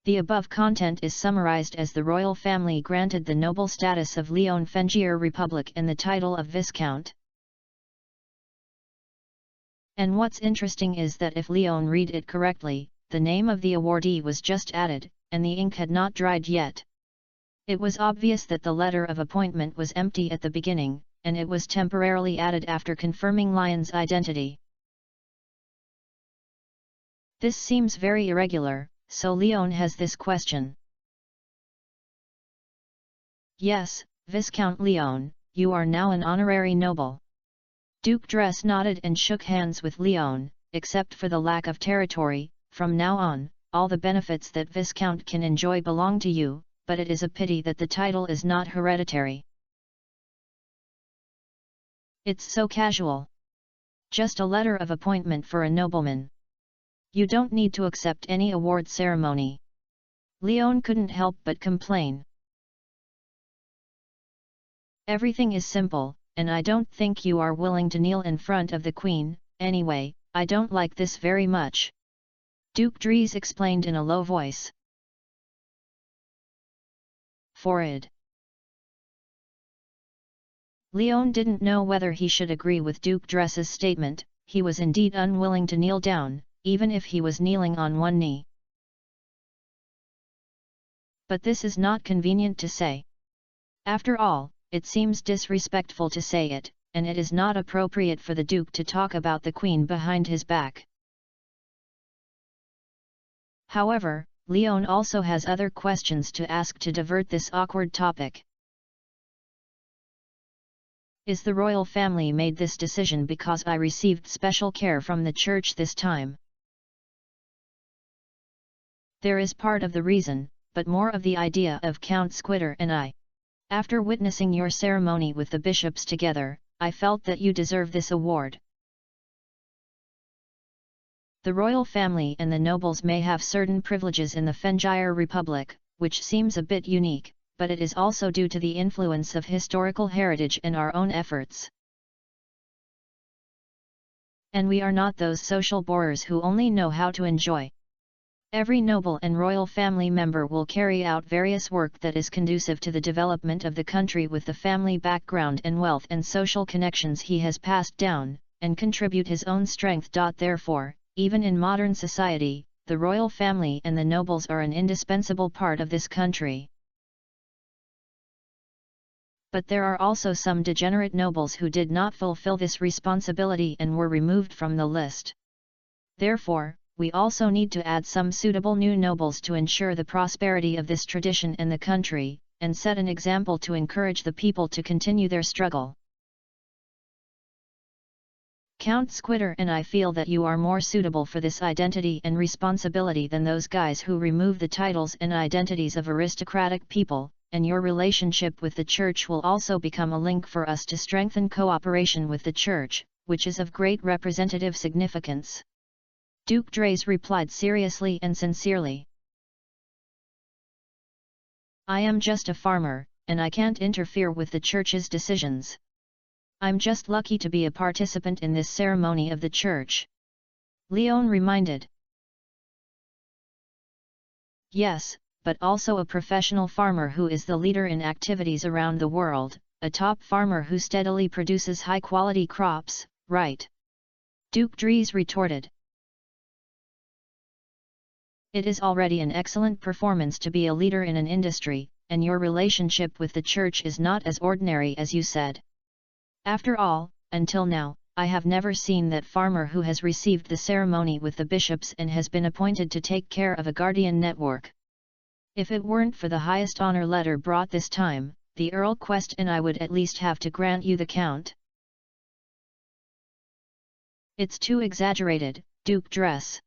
The above content is summarized as the royal family granted the noble status of Leon Fengier Republic and the title of Viscount. And what's interesting is that if Leon read it correctly, the name of the awardee was just added, and the ink had not dried yet. It was obvious that the letter of appointment was empty at the beginning, and it was temporarily added after confirming Lion's identity. This seems very irregular, so Leon has this question. "Yes, Viscount Leon, you are now an honorary noble." Duke Dress nodded and shook hands with Leon. "Except for the lack of territory, from now on, all the benefits that Viscount can enjoy belong to you, but it is a pity that the title is not hereditary." "It's so casual. Just a letter of appointment for a nobleman. You don't need to accept any award ceremony." Leon couldn't help but complain. "Everything is simple, and I don't think you are willing to kneel in front of the Queen. Anyway, I don't like this very much," Duke Dries explained in a low voice. "Forward." Leon didn't know whether he should agree with Duke Dress's statement. He was indeed unwilling to kneel down, even if he was kneeling on one knee. But this is not convenient to say. After all, it seems disrespectful to say it, and it is not appropriate for the Duke to talk about the Queen behind his back. However, Leon also has other questions to ask to divert this awkward topic. "Is the royal family made this decision because I received special care from the church this time?" "There is part of the reason, but more of the idea of Count Squitter and I. After witnessing your ceremony with the bishops together, I felt that you deserve this award." The royal family and the nobles may have certain privileges in the Fengier Republic, which seems a bit unique, but it is also due to the influence of historical heritage and our own efforts. And we are not those social borers who only know how to enjoy. Every noble and royal family member will carry out various work that is conducive to the development of the country with the family background and wealth and social connections he has passed down, and contribute his own strength. Therefore, even in modern society, the royal family and the nobles are an indispensable part of this country. But there are also some degenerate nobles who did not fulfill this responsibility and were removed from the list. Therefore, we also need to add some suitable new nobles to ensure the prosperity of this tradition and the country, and set an example to encourage the people to continue their struggle. Count Squitter and I feel that you are more suitable for this identity and responsibility than those guys who remove the titles and identities of aristocratic people, and your relationship with the church will also become a link for us to strengthen cooperation with the church, which is of great representative significance." Duke Dries replied seriously and sincerely. "I am just a farmer, and I can't interfere with the church's decisions. I'm just lucky to be a participant in this ceremony of the church," Leon reminded. Yes, but also a professional farmer who is the leader in activities around the world, a top farmer who steadily produces high-quality crops, right? Duke Dries retorted. It is already an excellent performance to be a leader in an industry, and your relationship with the church is not as ordinary as you said. After all, until now, I have never seen that farmer who has received the ceremony with the bishops and has been appointed to take care of a guardian network. If it weren't for the highest honor letter brought this time, the Earl Quest and I would at least have to grant you the count. It's too exaggerated, Duke Dress.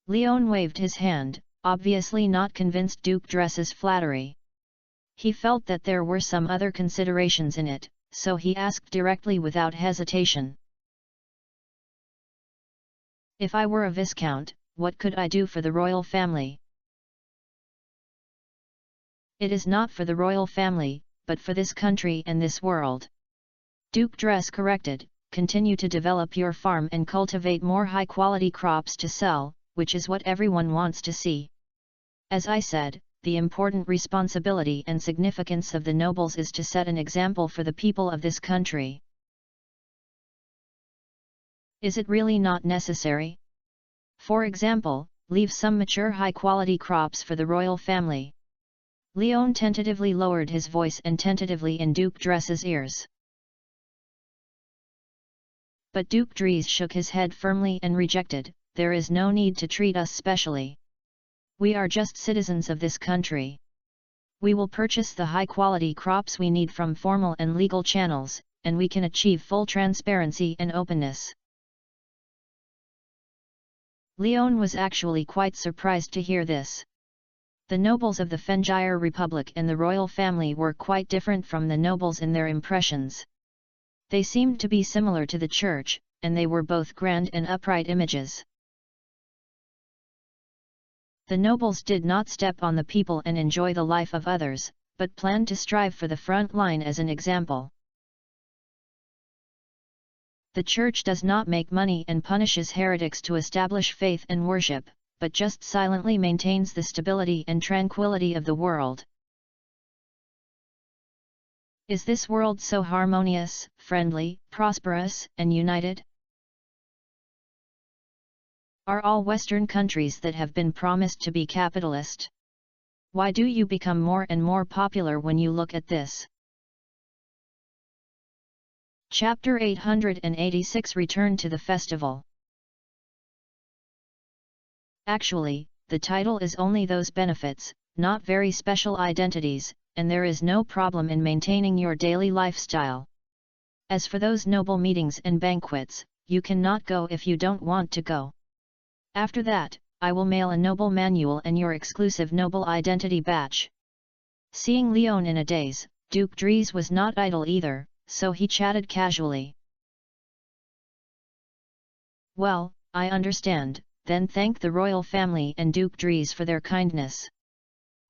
Leon waved his hand, obviously not convinced Duke Dress's flattery. He felt that there were some other considerations in it, so he asked directly without hesitation. If I were a viscount, what could I do for the royal family? It is not for the royal family, but for this country and this world. Duke Dress corrected, continue to develop your farm and cultivate more high-quality crops to sell, which is what everyone wants to see. As I said, the important responsibility and significance of the nobles is to set an example for the people of this country. Is it really not necessary? For example, leave some mature high-quality crops for the royal family. Leon tentatively lowered his voice and tentatively in Duke Dress's ears. But Duke Dries shook his head firmly and rejected, there is no need to treat us specially. We are just citizens of this country. We will purchase the high-quality crops we need from formal and legal channels, and we can achieve full transparency and openness. Leon was actually quite surprised to hear this. The nobles of the Fengire Republic and the royal family were quite different from the nobles in their impressions. They seemed to be similar to the church, and they were both grand and upright images. The nobles did not step on the people and enjoy the life of others, but planned to strive for the front line as an example. The church does not make money and punishes heretics to establish faith and worship, but just silently maintains the stability and tranquility of the world. Is this world so harmonious, friendly, prosperous, and united? Are all Western countries that have been promised to be capitalist? Why do you become more and more popular when you look at this? Chapter 886 Return to the Festival. Actually, the title is only those benefits, not very special identities, and there is no problem in maintaining your daily lifestyle. As for those noble meetings and banquets, you cannot go if you don't want to go. After that, I will mail a noble manual and your exclusive noble identity badge. Seeing Leon in a daze, Duke Dries was not idle either, so he chatted casually. Well, I understand, then thank the royal family and Duke Dries for their kindness.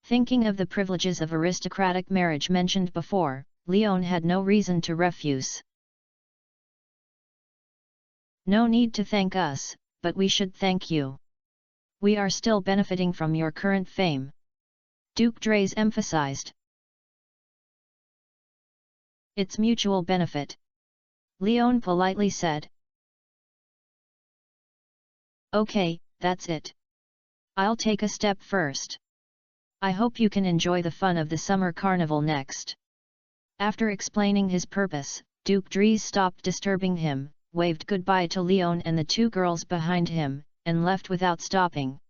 Thinking of the privileges of aristocratic marriage mentioned before, Leon had no reason to refuse. No need to thank us, but we should thank you. We are still benefiting from your current fame. Duke Dries emphasized. It's mutual benefit. Leon politely said. Okay, that's it. I'll take a step first. I hope you can enjoy the fun of the summer carnival next. After explaining his purpose, Duke Dries stopped disturbing him, waved goodbye to Leon and the two girls behind him, and left without stopping.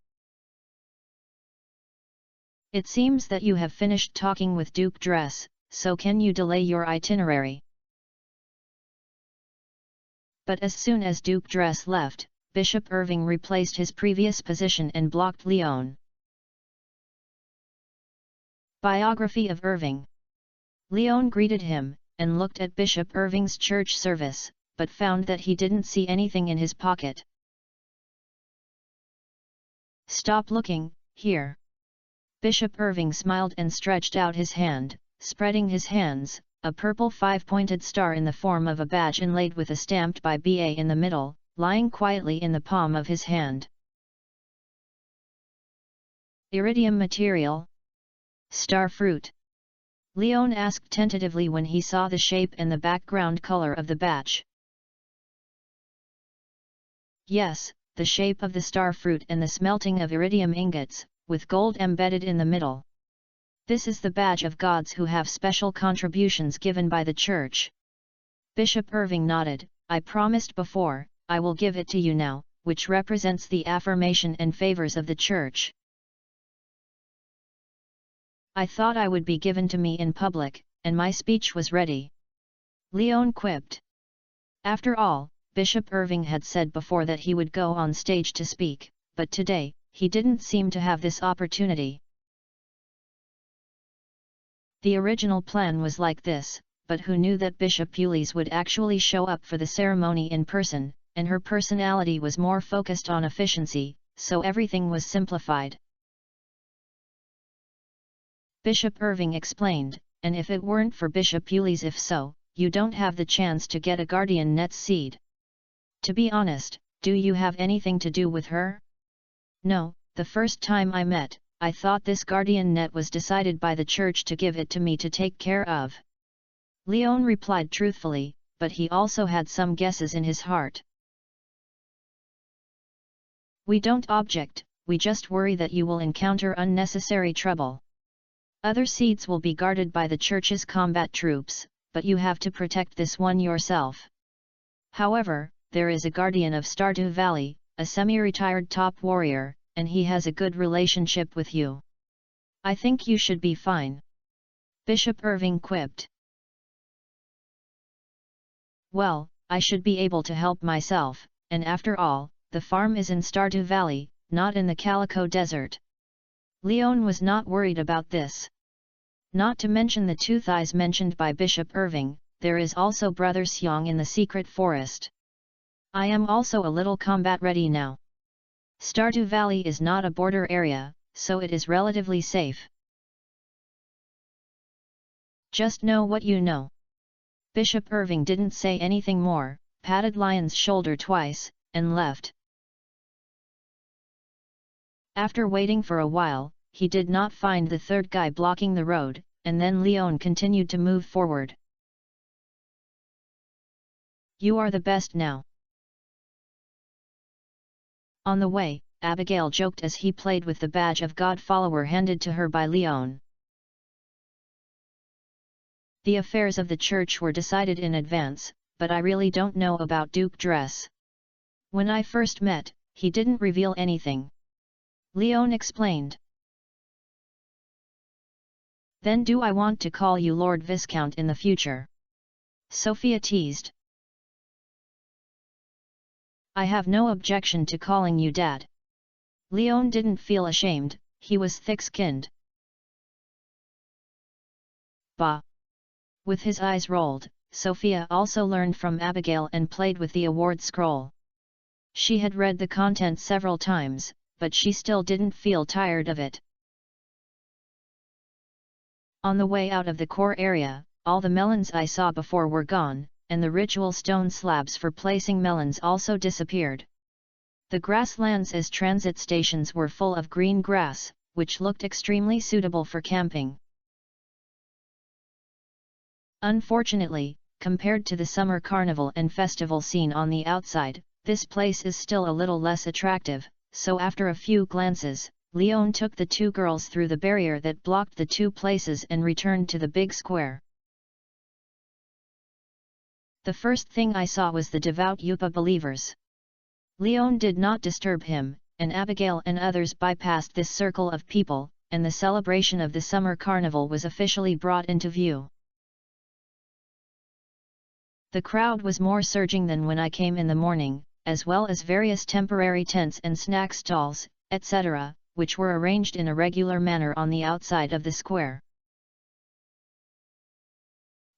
It seems that you have finished talking with Duke Dress, so can you delay your itinerary? But as soon as Duke Dress left, Bishop Irving replaced his previous position and blocked Leon. Biography of Irving. Leon greeted him, and looked at Bishop Irving's church service, but found that he didn't see anything in his pocket. Stop looking, here. Bishop Irving smiled and stretched out his hand, spreading his hands, a purple five-pointed star in the form of a badge inlaid with a stamped by BA in the middle, lying quietly in the palm of his hand. Iridium material? Star fruit? Leon asked tentatively when he saw the shape and the background color of the batch. Yes, the shape of the star fruit and the smelting of iridium ingots, with gold embedded in the middle. This is the badge of gods who have special contributions given by the Church. Bishop Irving nodded. I promised before, I will give it to you now, which represents the affirmation and favors of the Church. I thought I would be given to me in public, and my speech was ready. Leon quipped. After all, Bishop Irving had said before that he would go on stage to speak, but today, he didn't seem to have this opportunity. The original plan was like this, but who knew that Bishop Yuli's would actually show up for the ceremony in person, and her personality was more focused on efficiency, so everything was simplified. Bishop Irving explained, and if it weren't for Bishop Yuli's, if so, you don't have the chance to get a guardian net's seed. To be honest, do you have anything to do with her? No, the first time I met, I thought this guardian net was decided by the Church to give it to me to take care of. Leon replied truthfully, but he also had some guesses in his heart. We don't object, we just worry that you will encounter unnecessary trouble. Other seeds will be guarded by the Church's combat troops, but you have to protect this one yourself. However, there is a guardian of Stardew Valley, a semi-retired top warrior, and he has a good relationship with you. I think you should be fine. Bishop Irving quipped. Well, I should be able to help myself, and after all, the farm is in Stardew Valley, not in the Calico Desert. Leon was not worried about this. Not to mention the two thighs mentioned by Bishop Irving, there is also Brother Xiong in the secret forest. I am also a little combat ready now. Stardew Valley is not a border area, so it is relatively safe. Just know what you know. Bishop Irving didn't say anything more, patted Lion's shoulder twice, and left. After waiting for a while, he did not find the third guy blocking the road, and then Leon continued to move forward. You are the best now. On the way, Abigail joked as he played with the badge of God follower handed to her by Leon. The affairs of the Church were decided in advance, but I really don't know about Duke Dress. When I first met, he didn't reveal anything. Leon explained. Then do I want to call you Lord Viscount in the future? Sophia teased. I have no objection to calling you Dad. Leon didn't feel ashamed, he was thick-skinned. Bah! With his eyes rolled, Sophia also learned from Abigail and played with the award scroll. She had read the content several times, but she still didn't feel tired of it. On the way out of the core area, all the melons I saw before were gone, and the ritual stone slabs for placing melons also disappeared. The grasslands as transit stations were full of green grass, which looked extremely suitable for camping. Unfortunately, compared to the summer carnival and festival scene on the outside, this place is still a little less attractive, so after a few glances, Leon took the two girls through the barrier that blocked the two places and returned to the big square. The first thing I saw was the devout Yupa believers. Leon did not disturb him, and Abigail and others bypassed this circle of people, and the celebration of the summer carnival was officially brought into view. The crowd was more surging than when I came in the morning, as well as various temporary tents and snack stalls, etc., which were arranged in a regular manner on the outside of the square.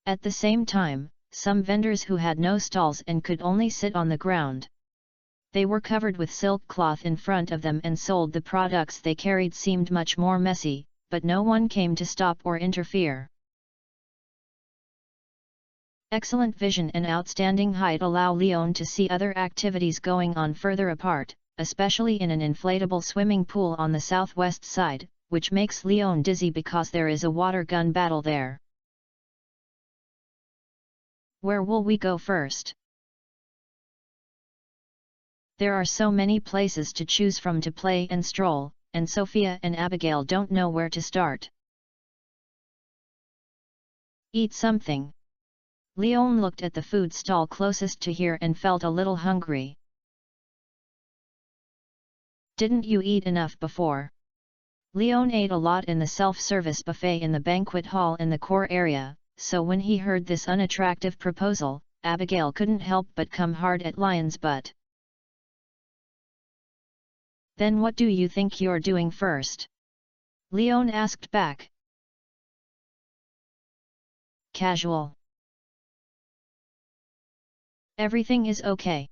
At the same time, some vendors who had no stalls and could only sit on the ground. They were covered with silk cloth in front of them and sold the products they carried seemed much more messy, but no one came to stop or interfere. Excellent vision and outstanding height allow Leon to see other activities going on further apart, especially in an inflatable swimming pool on the southwest side, which makes Leon dizzy because there is a water gun battle there. Where will we go first? There are so many places to choose from to play and stroll, and Sophia and Abigail don't know where to start. Eat something. Leon looked at the food stall closest to here and felt a little hungry. Didn't you eat enough before? Leon ate a lot in the self-service buffet in the banquet hall in the core area, so when he heard this unattractive proposal, Abigail couldn't help but come hard at Lion's butt. Then what do you think you're doing first? Leon asked back. Casual. Everything is okay.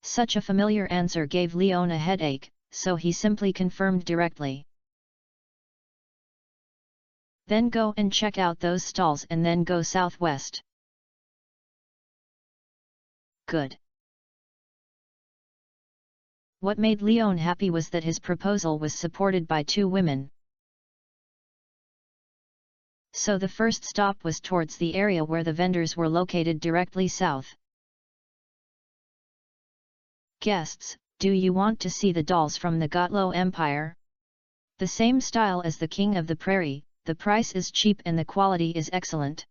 Such a familiar answer gave Leon a headache, so he simply confirmed directly. Then go and check out those stalls and then go southwest. Good. What made Leon happy was that his proposal was supported by two women. So the first stop was towards the area where the vendors were located directly south. Guests, do you want to see the dolls from the Gotlo Empire? The same style as the King of the Prairie, the price is cheap and the quality is excellent.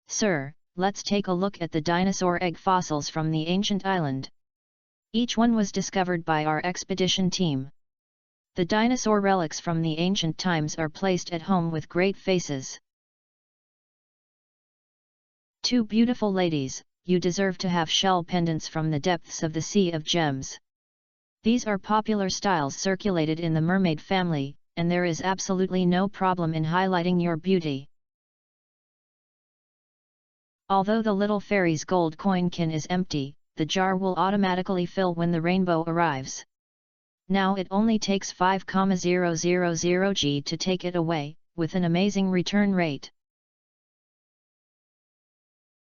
Sir, let's take a look at the dinosaur egg fossils from the ancient island. Each one was discovered by our expedition team. The dinosaur relics from the ancient times are placed at home with great faces. Two beautiful ladies, you deserve to have shell pendants from the depths of the Sea of Gems. These are popular styles circulated in the mermaid family, and there is absolutely no problem in highlighting your beauty. Although the little fairy's gold coin can is empty, the jar will automatically fill when the rainbow arrives. Now it only takes 5,000 G to take it away, with an amazing return rate.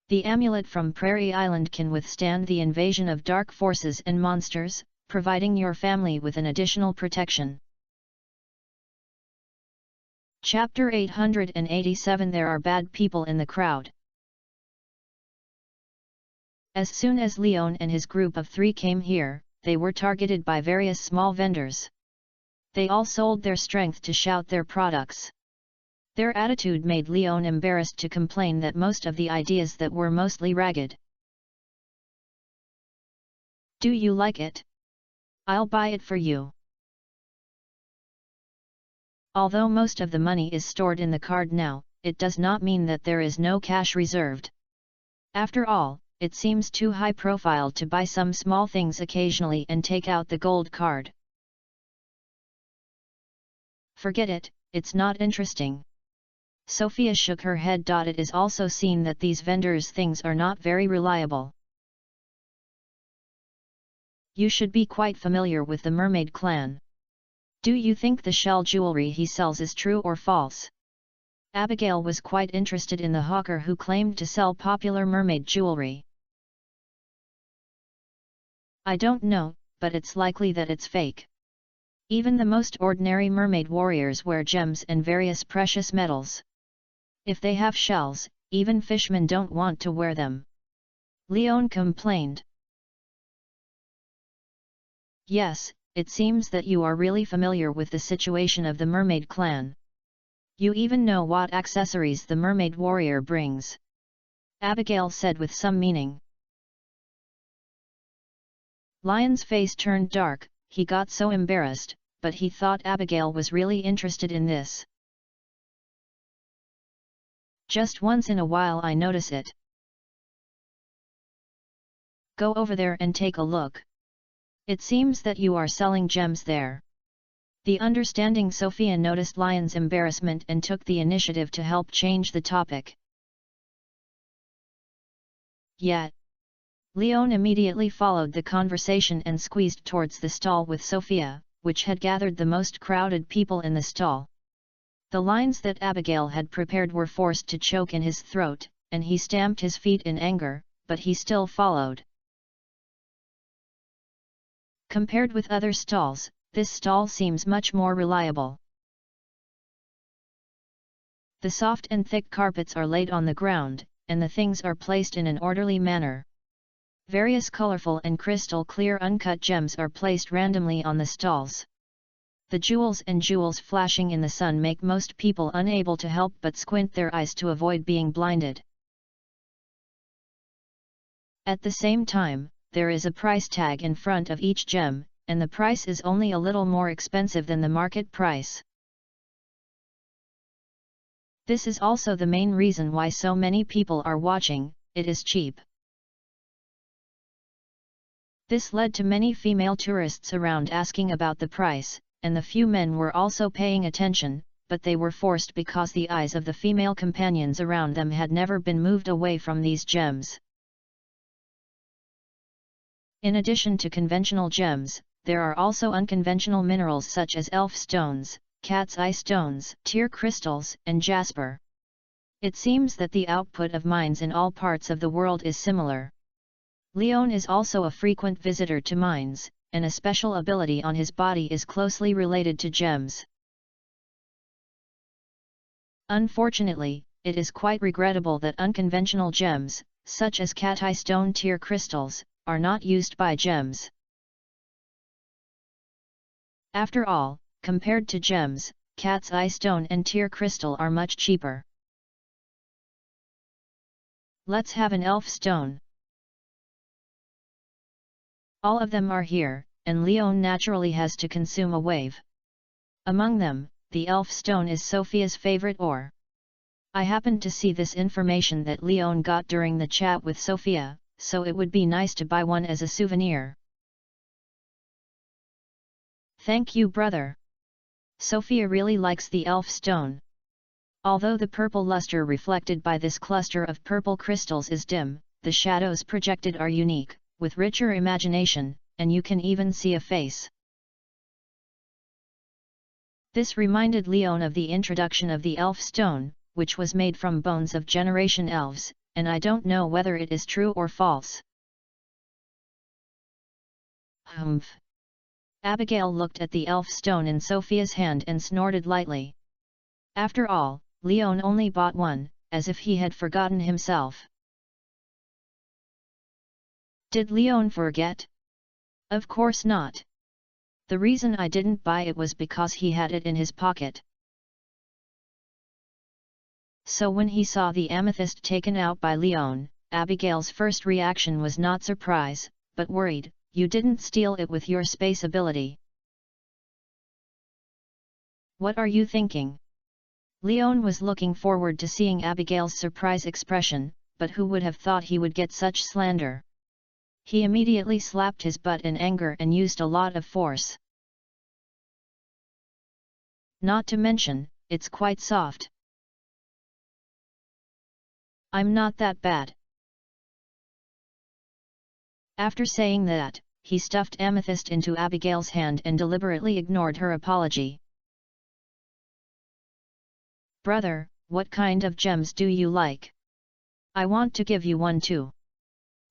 The amulet from Prairie Island can withstand the invasion of dark forces and monsters, providing your family with an additional protection. Chapter 887 There are bad people in the crowd. As soon as Leon and his group of 3 came here, they were targeted by various small vendors. They all sold their strength to shout their products. Their attitude made Leon embarrassed to complain that most of the ideas that were mostly ragged. Do you like it? I'll buy it for you. Although most of the money is stored in the card now, it does not mean that there is no cash reserved. After all, it seems too high profile to buy some small things occasionally and take out the gold card. Forget it, it's not interesting. Sophia shook her head. It is also seen that these vendors' things are not very reliable. You should be quite familiar with the mermaid clan. Do you think the shell jewelry he sells is true or false? Abigail was quite interested in the hawker who claimed to sell popular mermaid jewelry. I don't know, but it's likely that it's fake. Even the most ordinary mermaid warriors wear gems and various precious metals. If they have shells, even fishmen don't want to wear them. Leon complained. Yes, it seems that you are really familiar with the situation of the mermaid clan. You even know what accessories the mermaid warrior brings. Abigail said with some meaning. Lion's face turned dark. He got so embarrassed, but he thought Abigail was really interested in this. Just once in a while I notice it. Go over there and take a look. It seems that you are selling gems there. The understanding Sophia noticed Lion's embarrassment and took the initiative to help change the topic. Yet, Leon immediately followed the conversation and squeezed towards the stall with Sophia, which had gathered the most crowded people in the stall. The lines that Abigail had prepared were forced to choke in his throat, and he stamped his feet in anger, but he still followed. Compared with other stalls, this stall seems much more reliable. The soft and thick carpets are laid on the ground, and the things are placed in an orderly manner. Various colorful and crystal clear uncut gems are placed randomly on the stalls. The jewels flashing in the sun make most people unable to help but squint their eyes to avoid being blinded. At the same time, there is a price tag in front of each gem, and the price is only a little more expensive than the market price. This is also the main reason why so many people are watching. It is cheap. This led to many female tourists around asking about the price, and the few men were also paying attention, but they were forced because the eyes of the female companions around them had never been moved away from these gems. In addition to conventional gems, there are also unconventional minerals such as elf stones, cat's eye stones, tear crystals, and jasper. It seems that the output of mines in all parts of the world is similar. Leon is also a frequent visitor to mines, and a special ability on his body is closely related to gems. Unfortunately, it is quite regrettable that unconventional gems, such as cat eye stone tear crystals, are not used by gems. After all, compared to gems, cat's eye stone and tear crystal are much cheaper. Let's have an elf stone. All of them are here, and Leon naturally has to consume a wave. Among them, the elf stone is Sophia's favorite ore. I happened to see this information that Leon got during the chat with Sophia, so it would be nice to buy one as a souvenir. Thank you, brother. Sophia really likes the elf stone. Although the purple luster reflected by this cluster of purple crystals is dim, the shadows projected are unique, with richer imagination, and you can even see a face. This reminded Leon of the introduction of the elf stone, which was made from bones of generation elves, and I don't know whether it is true or false. Humph! Abigail looked at the elf stone in Sophia's hand and snorted lightly. After all, Leon only bought one, as if he had forgotten himself. Did Leon forget? Of course not. The reason I didn't buy it was because he had it in his pocket. So when he saw the amethyst taken out by Leon, Abigail's first reaction was not surprise, but worried. You didn't steal it with your space ability. What are you thinking? Leon was looking forward to seeing Abigail's surprise expression, but who would have thought he would get such slander? He immediately slapped his butt in anger and used a lot of force. Not to mention, it's quite soft. I'm not that bad. After saying that, he stuffed amethyst into Abigail's hand and deliberately ignored her apology. Brother, what kind of gems do you like? I want to give you one too.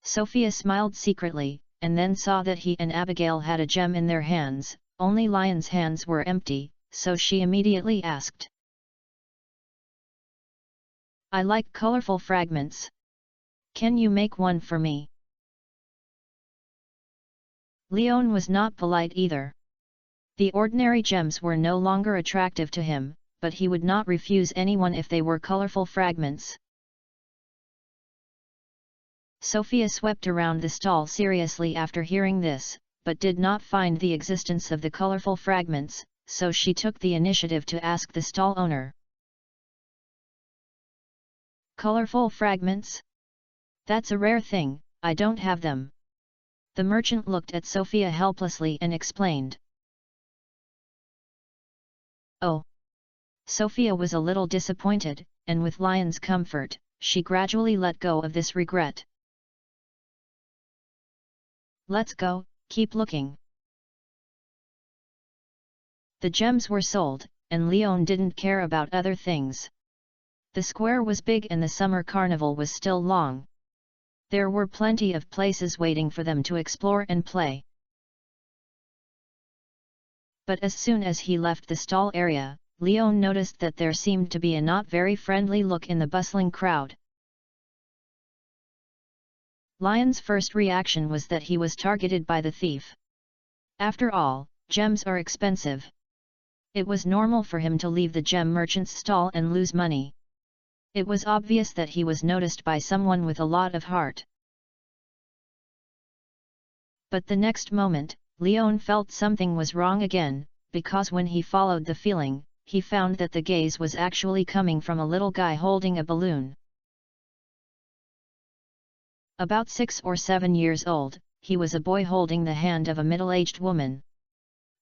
Sophia smiled secretly, and then saw that he and Abigail had a gem in their hands. Only Lion's hands were empty, so she immediately asked. I like colorful fragments. Can you make one for me? Leon was not polite either. The ordinary gems were no longer attractive to him, but he would not refuse anyone if they were colorful fragments. Sophia swept around the stall seriously after hearing this, but did not find the existence of the colorful fragments, so she took the initiative to ask the stall owner. Colorful fragments? That's a rare thing, I don't have them. The merchant looked at Sophia helplessly and explained. Oh! Sophia was a little disappointed, and with Lion's comfort, she gradually let go of this regret. Let's go, keep looking. The gems were sold, and Leon didn't care about other things. The square was big and the summer carnival was still long. There were plenty of places waiting for them to explore and play. But as soon as he left the stall area, Leon noticed that there seemed to be a not very friendly look in the bustling crowd. Lion's first reaction was that he was targeted by the thief. After all, gems are expensive. It was normal for him to leave the gem merchant's stall and lose money. It was obvious that he was noticed by someone with a lot of heart. But the next moment, Leon felt something was wrong again, because when he followed the feeling, he found that the gaze was actually coming from a little guy holding a balloon. About 6 or 7 years old, he was a boy holding the hand of a middle-aged woman.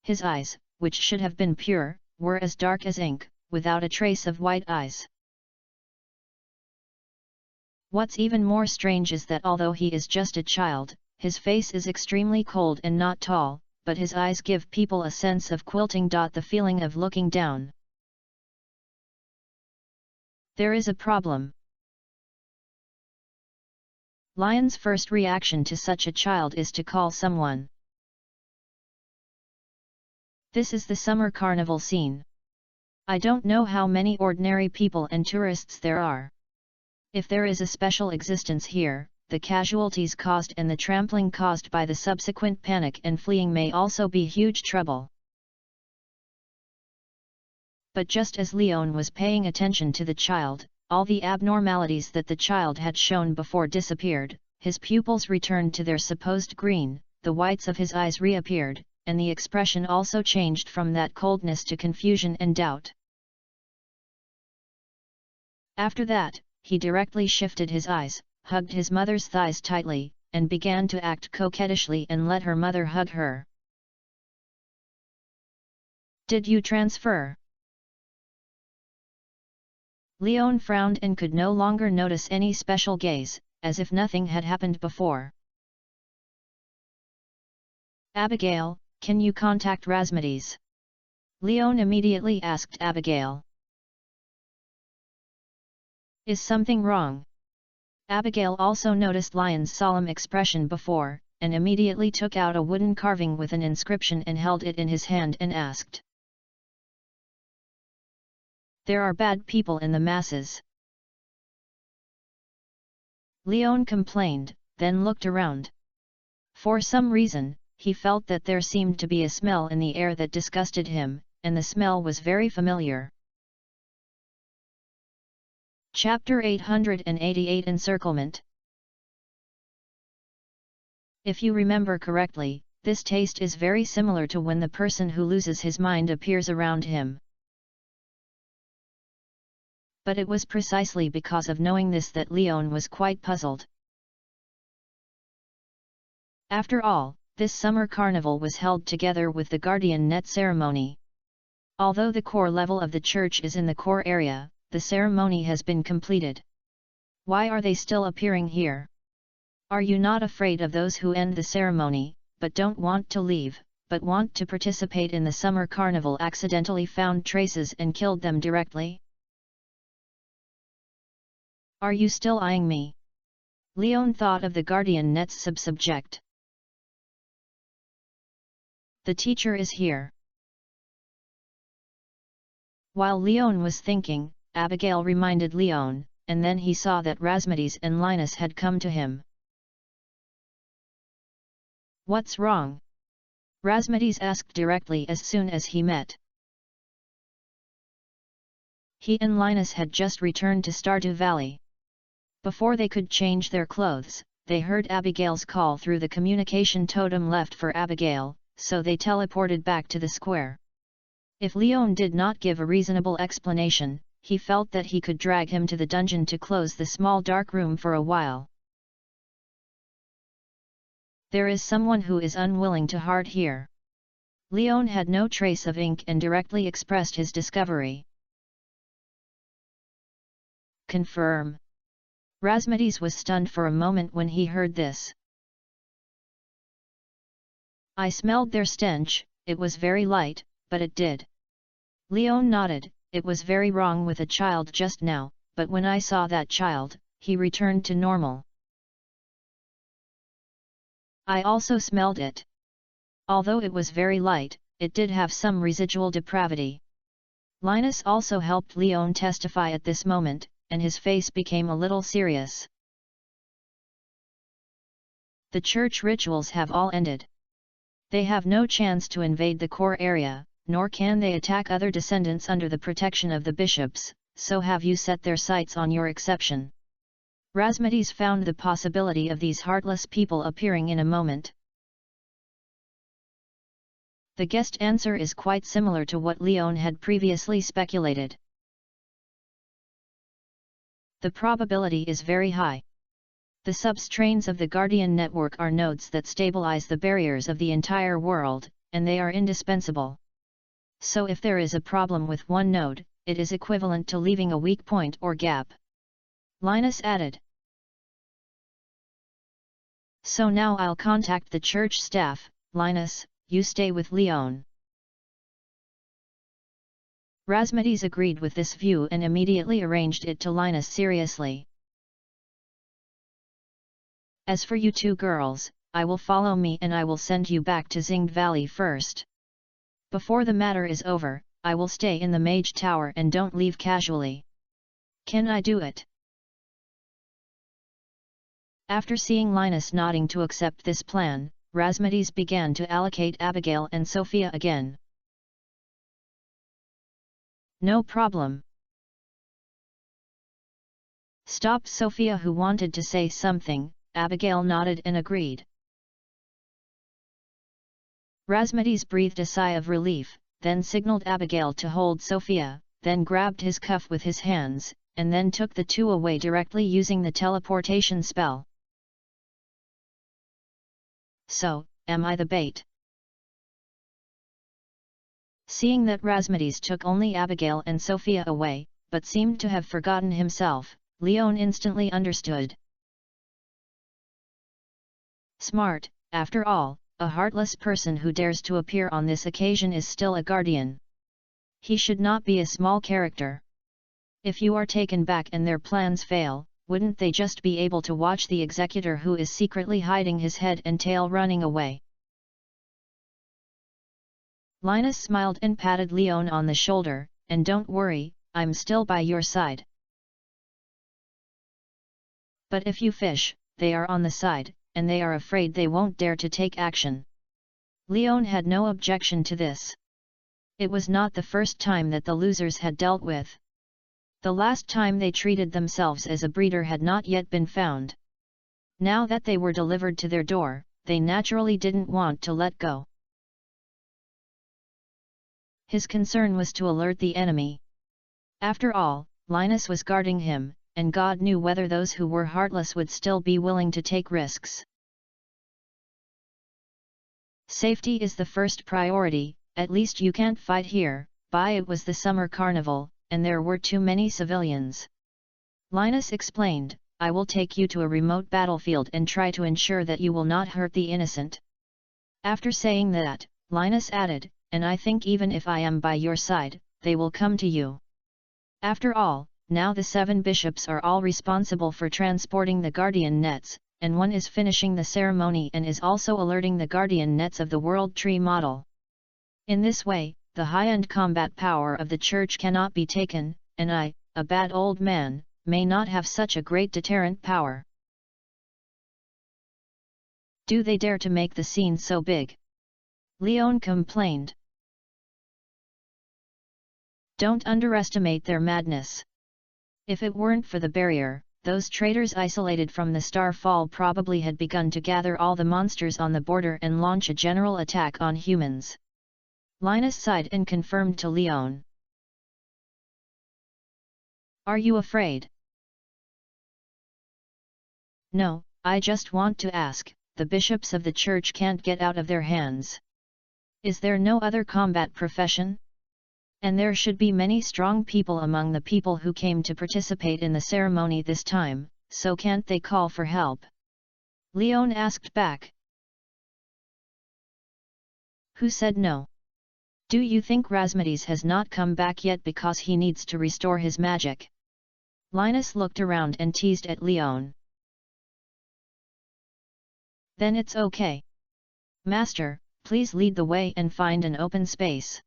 His eyes, which should have been pure, were as dark as ink, without a trace of white eyes. What's even more strange is that although he is just a child, his face is extremely cold and not tall, but his eyes give people a sense of quilting. The feeling of looking down. There is a problem. Lion's first reaction to such a child is to call someone. This is the summer carnival scene. I don't know how many ordinary people and tourists there are. If there is a special existence here, the casualties caused and the trampling caused by the subsequent panic and fleeing may also be huge trouble. But just as Leon was paying attention to the child, all the abnormalities that the child had shown before disappeared, his pupils returned to their supposed green, the whites of his eyes reappeared, and the expression also changed from that coldness to confusion and doubt. After that, he directly shifted his eyes, hugged his mother's thighs tightly, and began to act coquettishly and let her mother hug her. Did you transfer? Leon frowned and could no longer notice any special gaze, as if nothing had happened before. Abigail, can you contact Razmedes? Leon immediately asked Abigail. Is something wrong? Abigail also noticed Lion's solemn expression before, and immediately took out a wooden carving with an inscription and held it in his hand and asked. There are bad people in the masses. Leon complained, then looked around. For some reason, he felt that there seemed to be a smell in the air that disgusted him, and the smell was very familiar. Chapter 888 Encirclement. If you remember correctly, this taste is very similar to when the person who loses his mind appears around him. But it was precisely because of knowing this that Leon was quite puzzled. After all, this summer carnival was held together with the Guardian Net ceremony. Although the core level of the church is in the core area, the ceremony has been completed. Why are they still appearing here? Are you not afraid of those who end the ceremony, but don't want to leave, but want to participate in the summer carnival accidentally found traces and killed them directly? Are you still eyeing me? Leon thought of the Guardian Net's subject. The teacher is here. While Leon was thinking, Abigail reminded Leon, and then he saw that Razmedes and Linus had come to him. What's wrong? Razmedes asked directly as soon as he met. He and Linus had just returned to Stardew Valley. Before they could change their clothes, they heard Abigail's call through the communication totem left for Abigail, so they teleported back to the square. If Leon did not give a reasonable explanation, he felt that he could drag him to the dungeon to close the small dark room for a while. There is someone who is unwilling to hard here. Leon had no trace of ink and directly expressed his discovery. Confirm. Razmedes was stunned for a moment when he heard this. I smelled their stench, it was very light, but it did. Leon nodded, it was very wrong with a child just now, but when I saw that child, he returned to normal. I also smelled it. Although it was very light, it did have some residual depravity. Linus also helped Leon testify at this moment, and his face became a little serious. The church rituals have all ended. They have no chance to invade the core area, nor can they attack other descendants under the protection of the bishops, so have you set their sights on your exception? Razmedes found the possibility of these heartless people appearing in a moment. The guest answer is quite similar to what Leon had previously speculated. The probability is very high. The substrains of the Guardian network are nodes that stabilize the barriers of the entire world, and they are indispensable. So if there is a problem with one node, it is equivalent to leaving a weak point or gap. Linus added. So now I'll contact the church staff. Linus, you stay with Leon. Razmedes agreed with this view and immediately arranged it to Linus seriously. As for you two girls, I will follow me and I will send you back to Zingd Valley first. Before the matter is over, I will stay in the Mage Tower and don't leave casually. Can I do it? After seeing Linus nodding to accept this plan, Razmedes began to allocate Abigail and Sophia again. No problem. Stopped Sophia, who wanted to say something. Abigail nodded and agreed. Razmedes breathed a sigh of relief, then signaled Abigail to hold Sophia, then grabbed his cuff with his hands, and then took the two away directly using the teleportation spell. So, am I the bait? Seeing that Razmedes took only Abigail and Sophia away, but seemed to have forgotten himself, Leon instantly understood. Smart, after all, a heartless person who dares to appear on this occasion is still a guardian. He should not be a small character. If you are taken back and their plans fail, wouldn't they just be able to watch the executor who is secretly hiding his head and tail running away? Linus smiled and patted Leon on the shoulder, and don't worry, I'm still by your side. But if you fish, they are on the side, and they are afraid they won't dare to take action. Leon had no objection to this. It was not the first time that the losers had dealt with. The last time they treated themselves as a breeder had not yet been found. Now that they were delivered to their door, they naturally didn't want to let go. His concern was to alert the enemy. After all, Linus was guarding him, and God knew whether those who were heartless would still be willing to take risks. Safety is the first priority. At least you can't fight here. It was the summer carnival, and there were too many civilians. Linus explained, I will take you to a remote battlefield and try to ensure that you will not hurt the innocent. After saying that, Linus added, and I think even if I am by your side, they will come to you. After all, now the 7 bishops are all responsible for transporting the guardian nets, and one is finishing the ceremony and is also alerting the guardian nets of the World Tree model. In this way, the high-end combat power of the church cannot be taken, and I, a bad old man, may not have such a great deterrent power. Do they dare to make the scene so big? Leon complained. Don't underestimate their madness. If it weren't for the barrier, those traitors isolated from the Starfall probably had begun to gather all the monsters on the border and launch a general attack on humans. Linus sighed and confirmed to Leon. Are you afraid? No, I just want to ask, the bishops of the church can't get out of their hands. Is there no other combat profession? And there should be many strong people among the people who came to participate in the ceremony this time, so can't they call for help? Leon asked back. Who said no? Do you think Razmedes has not come back yet because he needs to restore his magic? Linus looked around and teased at Leon. Then it's okay. Master, please lead the way and find an open space.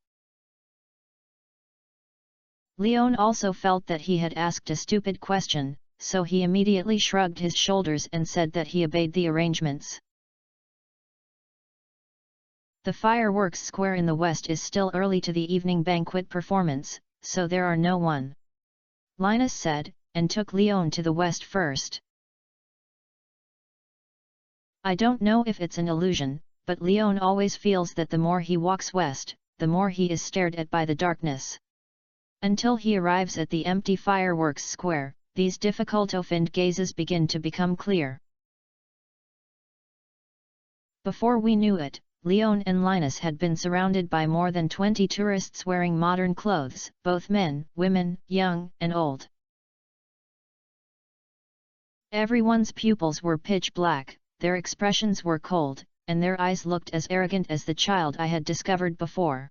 Leon also felt that he had asked a stupid question, so he immediately shrugged his shoulders and said that he obeyed the arrangements. The fireworks square in the west is still early to the evening banquet performance, so there are no one. Linus said, and took Leon to the west first. I don't know if it's an illusion, but Leon always feels that the more he walks west, the more he is stared at by the darkness. Until he arrives at the empty fireworks square, these difficult-opened gazes begin to become clear. Before we knew it, Leon and Linus had been surrounded by more than 20 tourists wearing modern clothes, both men, women, young and old. Everyone's pupils were pitch black, their expressions were cold, and their eyes looked as arrogant as the child I had discovered before.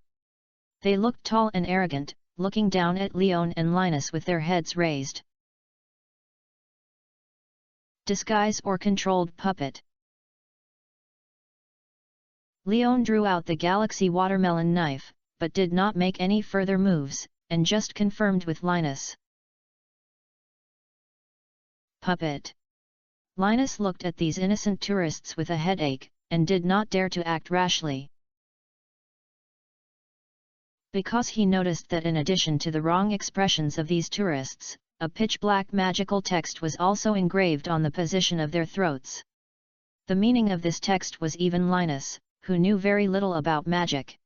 They looked tall and arrogant, looking down at Leon and Linus with their heads raised. Disguise or controlled puppet? Leon drew out the Galaxy watermelon knife, but did not make any further moves, and just confirmed with Linus. Puppet. Linus looked at these innocent tourists with a headache, and did not dare to act rashly. Because he noticed that in addition to the wrong expressions of these tourists, a pitch-black magical text was also engraved on the position of their throats. The meaning of this text was even Linus, who knew very little about magic.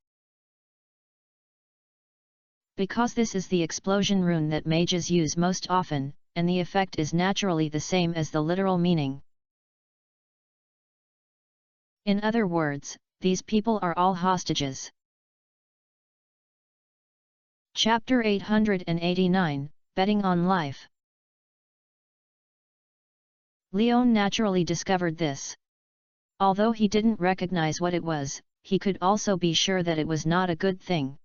Because this is the explosion rune that mages use most often, and the effect is naturally the same as the literal meaning. In other words, these people are all hostages. Chapter 889, Betting on Life. Leon naturally discovered this. Although he didn't recognize what it was, he could also be sure that it was not a good thing.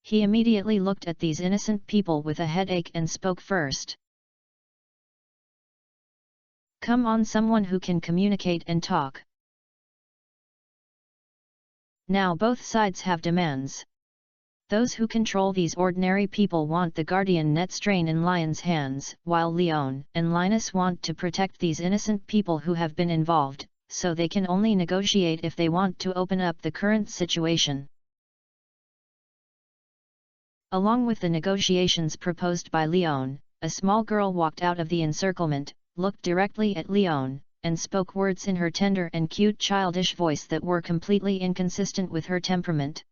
He immediately looked at these innocent people with a headache and spoke first. Come on, someone who can communicate and talk. Now both sides have demands. Those who control these ordinary people want the guardian net strain in Lion's hands, while Leon and Linus want to protect these innocent people who have been involved, so they can only negotiate if they want to open up the current situation. Along with the negotiations proposed by Leon, a small girl walked out of the encirclement, looked directly at Leon, and spoke words in her tender and cute childish voice that were completely inconsistent with her temperament.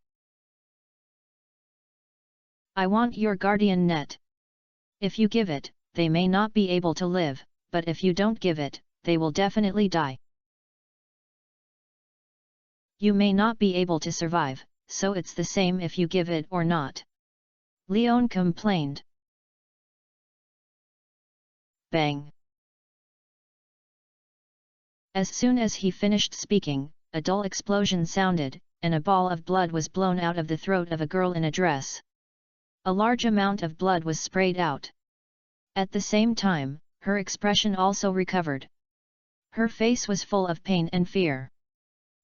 I want your guardian net. If you give it, they may not be able to live, but if you don't give it, they will definitely die. You may not be able to survive, so it's the same if you give it or not. Leon complained. Bang! As soon as he finished speaking, a dull explosion sounded, and a ball of blood was blown out of the throat of a girl in a dress. A large amount of blood was sprayed out. At the same time, her expression also recovered. Her face was full of pain and fear.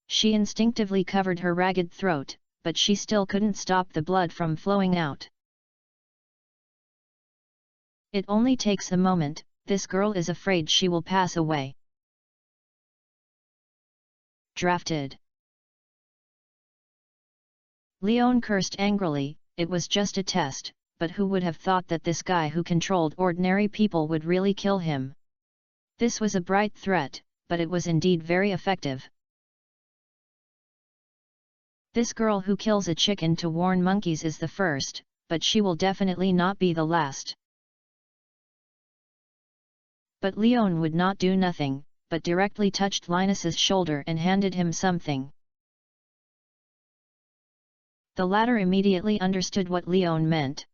She instinctively covered her ragged throat, but she still couldn't stop the blood from flowing out. It only takes a moment, this girl is afraid she will pass away. Drafted. Leon cursed angrily. It was just a test, but who would have thought that this guy who controlled ordinary people would really kill him? This was a bright threat, but it was indeed very effective. This girl who kills a chicken to warn monkeys is the first, but she will definitely not be the last. But Leon would not do nothing, but directly touched Linus's shoulder and handed him something. The latter immediately understood what Leon meant.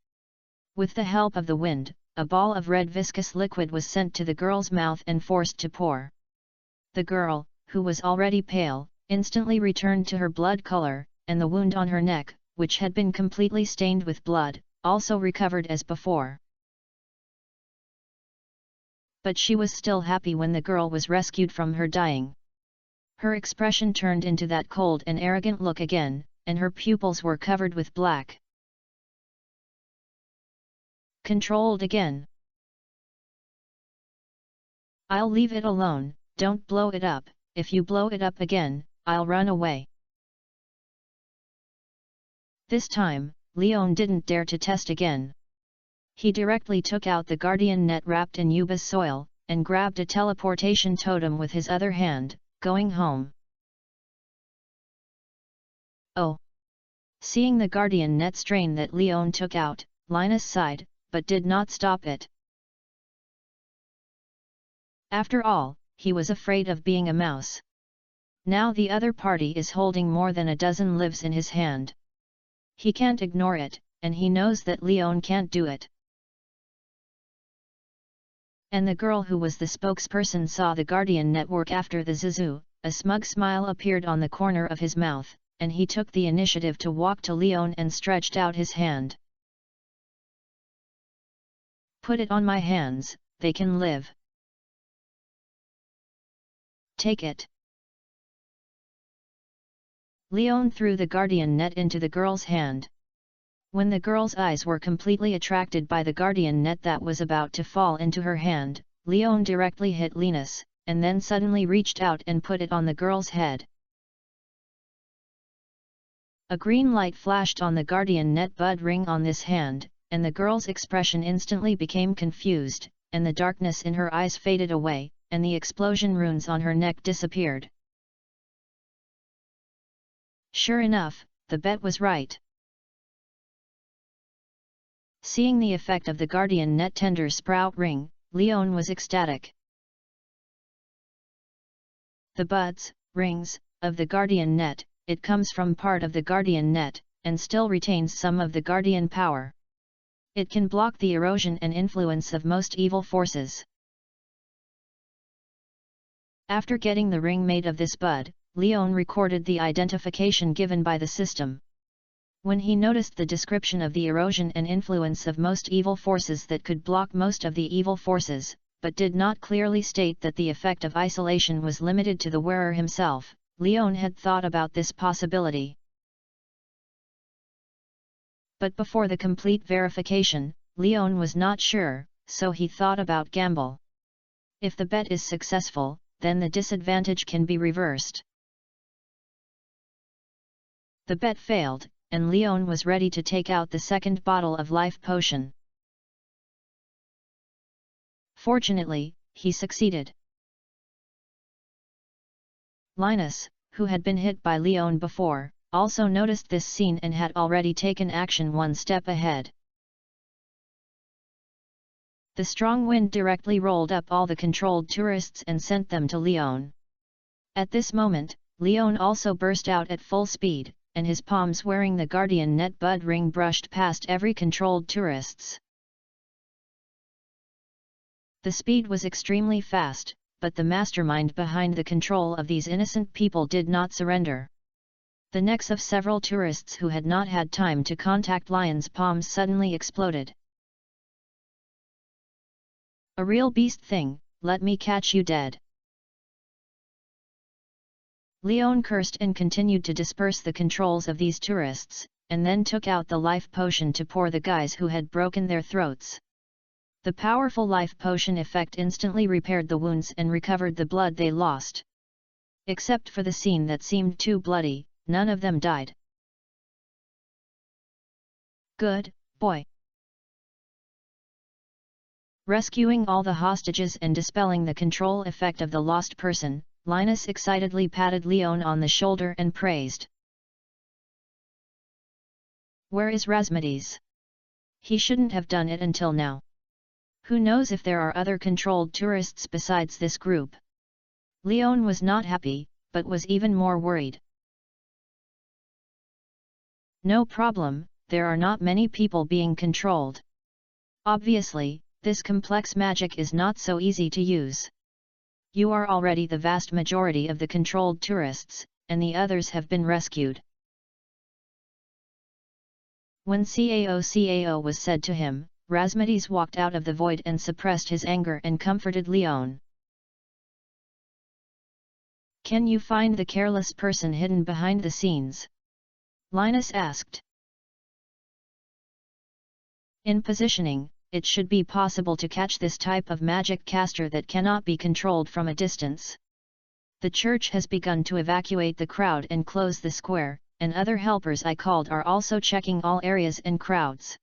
With the help of the wind, a ball of red viscous liquid was sent to the girl's mouth and forced to pour. The girl, who was already pale, instantly returned to her blood color, and the wound on her neck, which had been completely stained with blood, also recovered as before. But she was still happy when the girl was rescued from her dying. Her expression turned into that cold and arrogant look again, and her pupils were covered with black. Controlled again. I'll leave it alone, don't blow it up, if you blow it up again, I'll run away. This time, Leon didn't dare to test again. He directly took out the guardian net wrapped in Yuba's soil, and grabbed a teleportation totem with his other hand, going home. Oh! Seeing the guardian net strain that Leon took out, Linus sighed, but did not stop it. After all, he was afraid of being a mouse. Now the other party is holding more than a dozen lives in his hand. He can't ignore it, and he knows that Leon can't do it. And the girl who was the spokesperson saw the guardian network after the Zuzu. A smug smile appeared on the corner of his mouth, and he took the initiative to walk to Leon and stretched out his hand. Put it on my hands, they can live. Take it. Leon threw the guardian net into the girl's hand. When the girl's eyes were completely attracted by the guardian net that was about to fall into her hand, Leon directly hit Linus, and then suddenly reached out and put it on the girl's head. A green light flashed on the guardian net bud ring on this hand, and the girl's expression instantly became confused, and the darkness in her eyes faded away, and the explosion runes on her neck disappeared. Sure enough, the bet was right. Seeing the effect of the guardian net tender sprout ring, Leon was ecstatic. The buds, rings, of the guardian net, it comes from part of the guardian net, and still retains some of the guardian power. It can block the erosion and influence of most evil forces. After getting the ring made of this bud, Leon recorded the identification given by the system. When he noticed the description of the erosion and influence of most evil forces that could block most of the evil forces, but did not clearly state that the effect of isolation was limited to the wearer himself, Leon had thought about this possibility. But before the complete verification, Leon was not sure, so he thought about gamble. If the bet is successful, then the disadvantage can be reversed. The bet failed, and Leon was ready to take out the second bottle of life potion. Fortunately, he succeeded. Linus, who had been hit by Leon before, also noticed this scene and had already taken action one step ahead. The strong wind directly rolled up all the controlled tourists and sent them to Leon. At this moment, Leon also burst out at full speed, and his palms wearing the guardian net bud ring brushed past every controlled tourists. The speed was extremely fast, but the mastermind behind the control of these innocent people did not surrender. The necks of several tourists who had not had time to contact Lion's palms suddenly exploded. A real beast thing, let me catch you dead. Leon cursed and continued to disperse the controls of these tourists, and then took out the life potion to pour the guys who had broken their throats. The powerful life potion effect instantly repaired the wounds and recovered the blood they lost. Except for the scene that seemed too bloody, none of them died. Good boy. Rescuing all the hostages and dispelling the control effect of the lost person, Linus excitedly patted Leon on the shoulder and praised. Where is Rasmides? He shouldn't have done it until now. Who knows if there are other controlled tourists besides this group? Leon was not happy, but was even more worried. No problem, there are not many people being controlled. Obviously, this complex magic is not so easy to use. You are already the vast majority of the controlled tourists, and the others have been rescued. When CAO was said to him, Rasmides walked out of the void and suppressed his anger and comforted Leon. Can you find the careless person hidden behind the scenes? Linus asked. In positioning, it should be possible to catch this type of magic caster that cannot be controlled from a distance. The church has begun to evacuate the crowd and close the square, and other helpers I called are also checking all areas and crowds.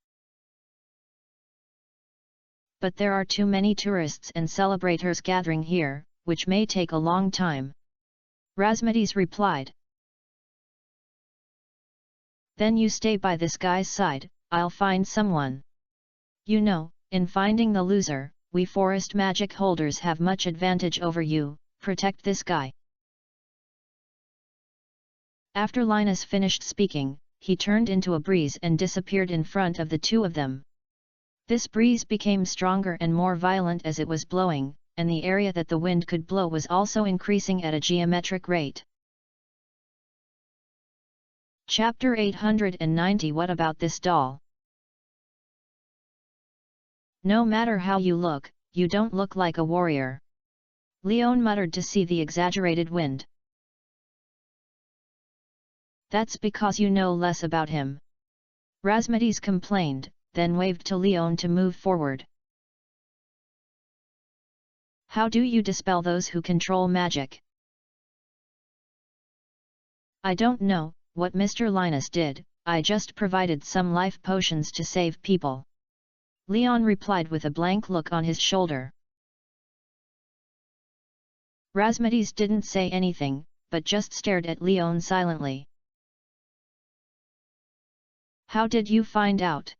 But there are too many tourists and celebrators gathering here, which may take a long time. Razmedes replied. Then you stay by this guy's side, I'll find someone. You know, in finding the loser, we forest magic holders have much advantage over you, protect this guy. After Linus finished speaking, he turned into a breeze and disappeared in front of the two of them. This breeze became stronger and more violent as it was blowing, and the area that the wind could blow was also increasing at a geometric rate. Chapter 890. What about this doll? No matter how you look, you don't look like a warrior. Leon muttered to see the exaggerated wind. That's because you know less about him. Razmedes complained, then waved to Leon to move forward. How do you dispel those who control magic? I don't know what Mr. Linus did, I just provided some life potions to save people. Leon replied with a blank look on his shoulder. Razmedes didn't say anything, but just stared at Leon silently. How did you find out?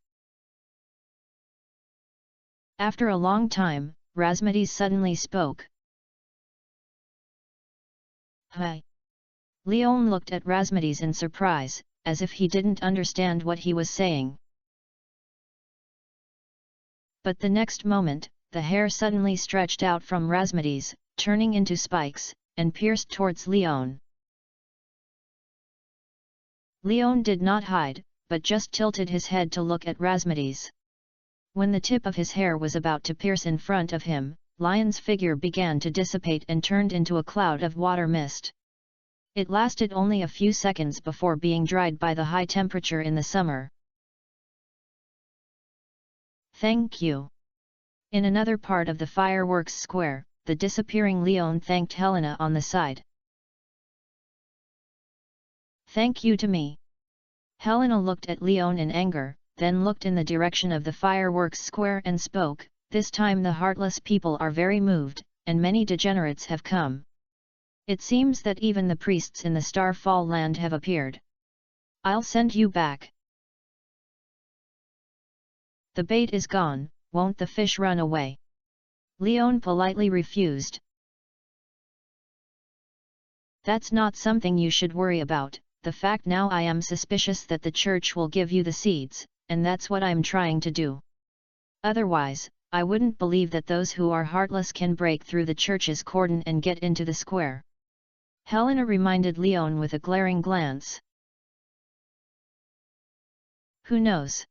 After a long time, Razmedes suddenly spoke. Hi. Leon looked at Razmedes in surprise, as if he didn't understand what he was saying. But the next moment, the hair suddenly stretched out from Razmedes, turning into spikes, and pierced towards Leon. Leon did not hide, but just tilted his head to look at Razmedes. When the tip of his hair was about to pierce in front of him, Lion's figure began to dissipate and turned into a cloud of water mist. It lasted only a few seconds before being dried by the high temperature in the summer. Thank you. In another part of the fireworks square, the disappearing Leon thanked Helena on the side. Thank you to me. Helena looked at Leon in anger, then looked in the direction of the fireworks square and spoke, this time the heartless people are very moved, and many degenerates have come. It seems that even the priests in the Starfall land have appeared. I'll send you back. The bait is gone, won't the fish run away? Leon politely refused. That's not something you should worry about, the fact now I am suspicious that the church will give you the seeds, and that's what I'm trying to do. Otherwise, I wouldn't believe that those who are heartless can break through the church's cordon and get into the square. Helena reminded Leon with a glaring glance. Who knows?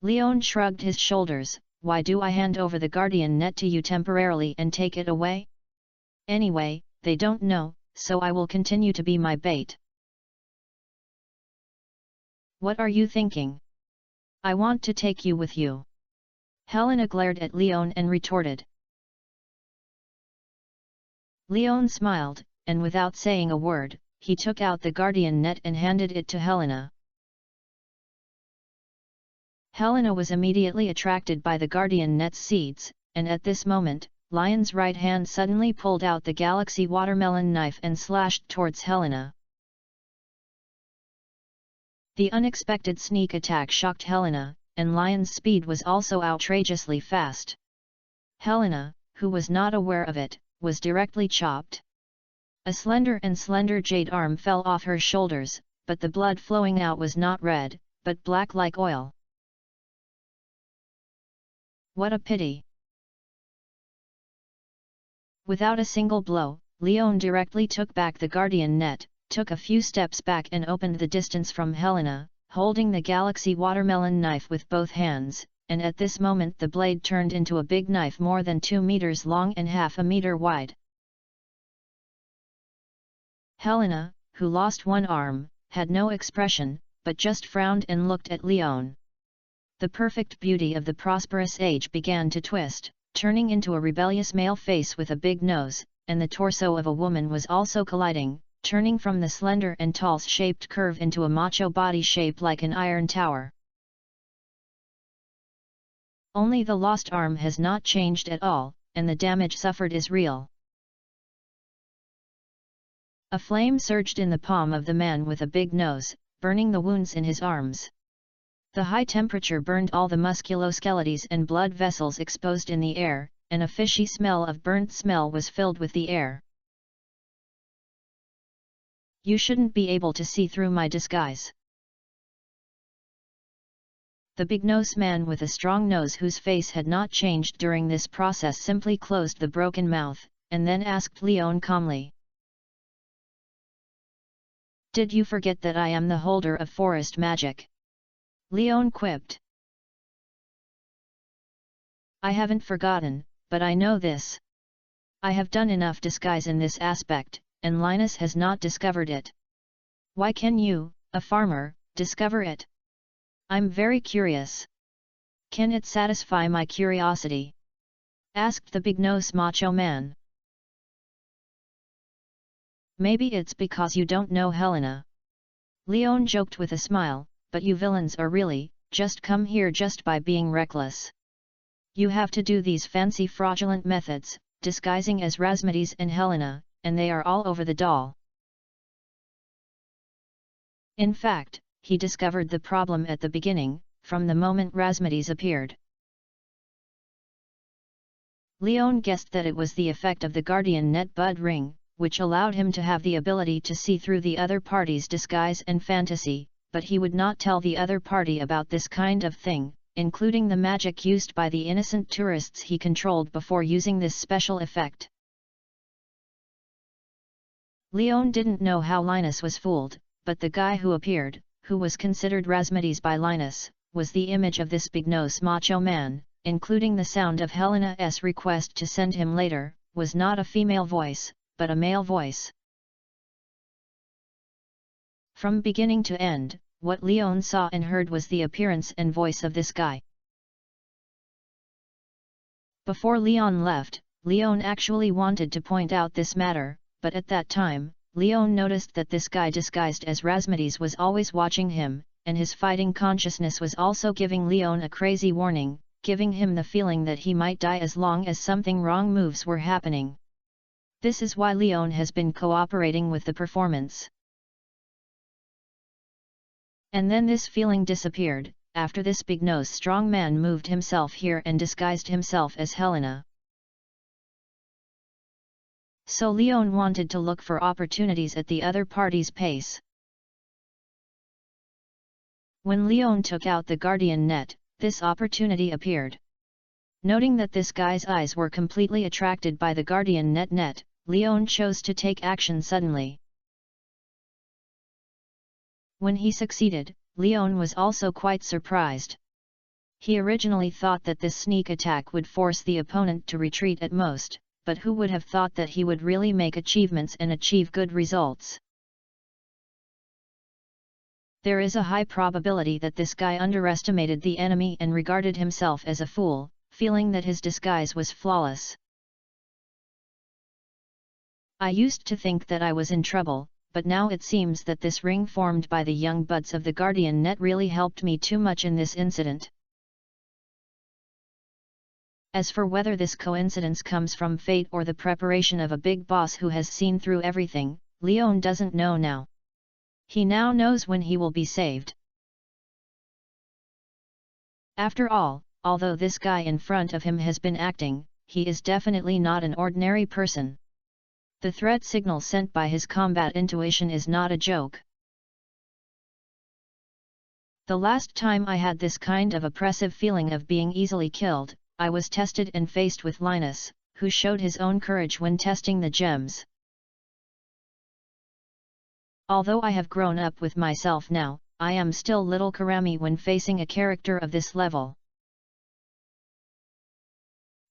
Leon shrugged his shoulders, why do I hand over the guardian net to you temporarily and take it away? Anyway, they don't know, so I will continue to be my bait. What are you thinking? I want to take you with you. Helena glared at Leon and retorted. Leon smiled, and without saying a word, he took out the guardian net and handed it to Helena. Helena was immediately attracted by the guardian net's seeds, and at this moment, Lion's right hand suddenly pulled out the galaxy watermelon knife and slashed towards Helena. The unexpected sneak attack shocked Helena, and Lion's speed was also outrageously fast. Helena, who was not aware of it, was directly chopped. A slender jade arm fell off her shoulders, but the blood flowing out was not red, but black like oil. What a pity! Without a single blow, Leon directly took back the guardian net, took a few steps back and opened the distance from Helena, holding the galaxy watermelon knife with both hands, and at this moment the blade turned into a big knife more than 2 meters long and half a meter wide. Helena, who lost one arm, had no expression, but just frowned and looked at Leon. The perfect beauty of the prosperous age began to twist, turning into a rebellious male face with a big nose, and the torso of a woman was also colliding, turning from the slender and tall-shaped curve into a macho body shaped like an iron tower. Only the lost arm has not changed at all, and the damage suffered is real. A flame surged in the palm of the man with a big nose, burning the wounds in his arms. The high temperature burned all the musculoskeletons and blood vessels exposed in the air, and a fishy smell of burnt smell was filled with the air. You shouldn't be able to see through my disguise. The big-nosed man with a strong nose whose face had not changed during this process simply closed the broken mouth, and then asked Leon calmly. Did you forget that I am the holder of forest magic? Leon quipped. I haven't forgotten, but I know this. I have done enough disguise in this aspect, and Linus has not discovered it. Why can you, a farmer, discover it? I'm very curious. Can it satisfy my curiosity? Asked the big-nosed macho man. Maybe it's because you don't know Helena. Leon joked with a smile, but you villains are really, just come here just by being reckless. You have to do these fancy fraudulent methods, disguising as Rasmides and Helena, and they are all over the doll. In fact, he discovered the problem at the beginning, from the moment Rasmides appeared. Leon guessed that it was the effect of the guardian net bud ring, which allowed him to have the ability to see through the other party's disguise and fantasy, but he would not tell the other party about this kind of thing, including the magic used by the innocent tourists he controlled before using this special effect. Leon didn't know how Linus was fooled, but the guy who appeared, who was considered Rasmides by Linus, was the image of this big-nosed macho man, including the sound of Helena's request to send him later, was not a female voice, but a male voice. From beginning to end, what Leon saw and heard was the appearance and voice of this guy. Before Leon left, Leon actually wanted to point out this matter, but at that time, Leon noticed that this guy disguised as Rasmides was always watching him, and his fighting consciousness was also giving Leon a crazy warning, giving him the feeling that he might die as long as something wrong moves were happening. This is why Leon has been cooperating with the performance. And then this feeling disappeared, after this big-nosed strong man moved himself here and disguised himself as Helena. So Leon wanted to look for opportunities at the other party's pace. When Leon took out the guardian net, this opportunity appeared. Noting that this guy's eyes were completely attracted by the guardian net, Leon chose to take action suddenly. When he succeeded, Leon was also quite surprised. He originally thought that this sneak attack would force the opponent to retreat at most, but who would have thought that he would really make achievements and achieve good results? There is a high probability that this guy underestimated the enemy and regarded himself as a fool, feeling that his disguise was flawless. I used to think that I was in trouble, but now it seems that this ring formed by the young buds of the guardian net really helped me too much in this incident. As for whether this coincidence comes from fate or the preparation of a big boss who has seen through everything, Leon doesn't know now. He now knows when he will be saved. After all, although this guy in front of him has been acting, he is definitely not an ordinary person. The threat signal sent by his combat intuition is not a joke. The last time I had this kind of oppressive feeling of being easily killed, I was tested and faced with Linus, who showed his own courage when testing the gems. Although I have grown up with myself now, I am still little Karami when facing a character of this level.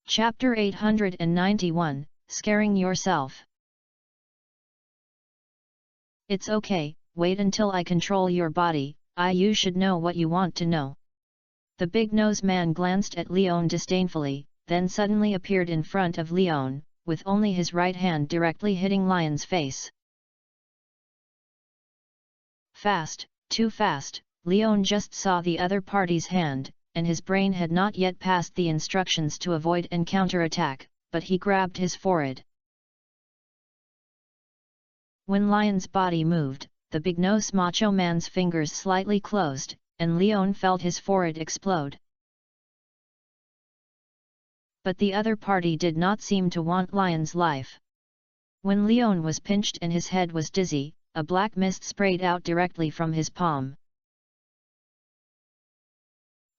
Chapter 891, Scaring Yourself. It's okay, wait until I control your body, you should know what you want to know. The big-nosed man glanced at Leon disdainfully, then suddenly appeared in front of Leon, with only his right hand directly hitting Lion's face. Fast, too fast, Leon just saw the other party's hand, and his brain had not yet passed the instructions to avoid and counter-attack, but he grabbed his forehead. When Lion's body moved, the big-nosed macho man's fingers slightly closed, and Leon felt his forehead explode. But the other party did not seem to want Lion's life. When Leon was pinched and his head was dizzy, a black mist sprayed out directly from his palm.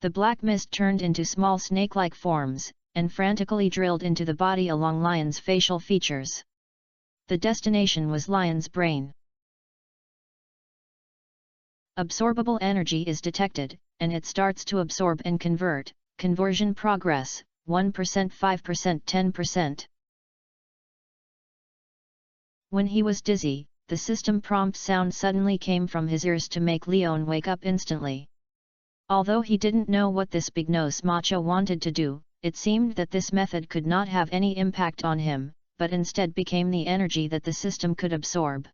The black mist turned into small snake-like forms, and frantically drilled into the body along Lion's facial features. The destination was Lion's brain. Absorbable energy is detected, and it starts to absorb and convert. Conversion progress, 1%, 5%, 10%. When he was dizzy, the system prompt sound suddenly came from his ears to make Leon wake up instantly. Although he didn't know what this big-nosed macho wanted to do, it seemed that this method could not have any impact on him, but instead became the energy that the system could absorb.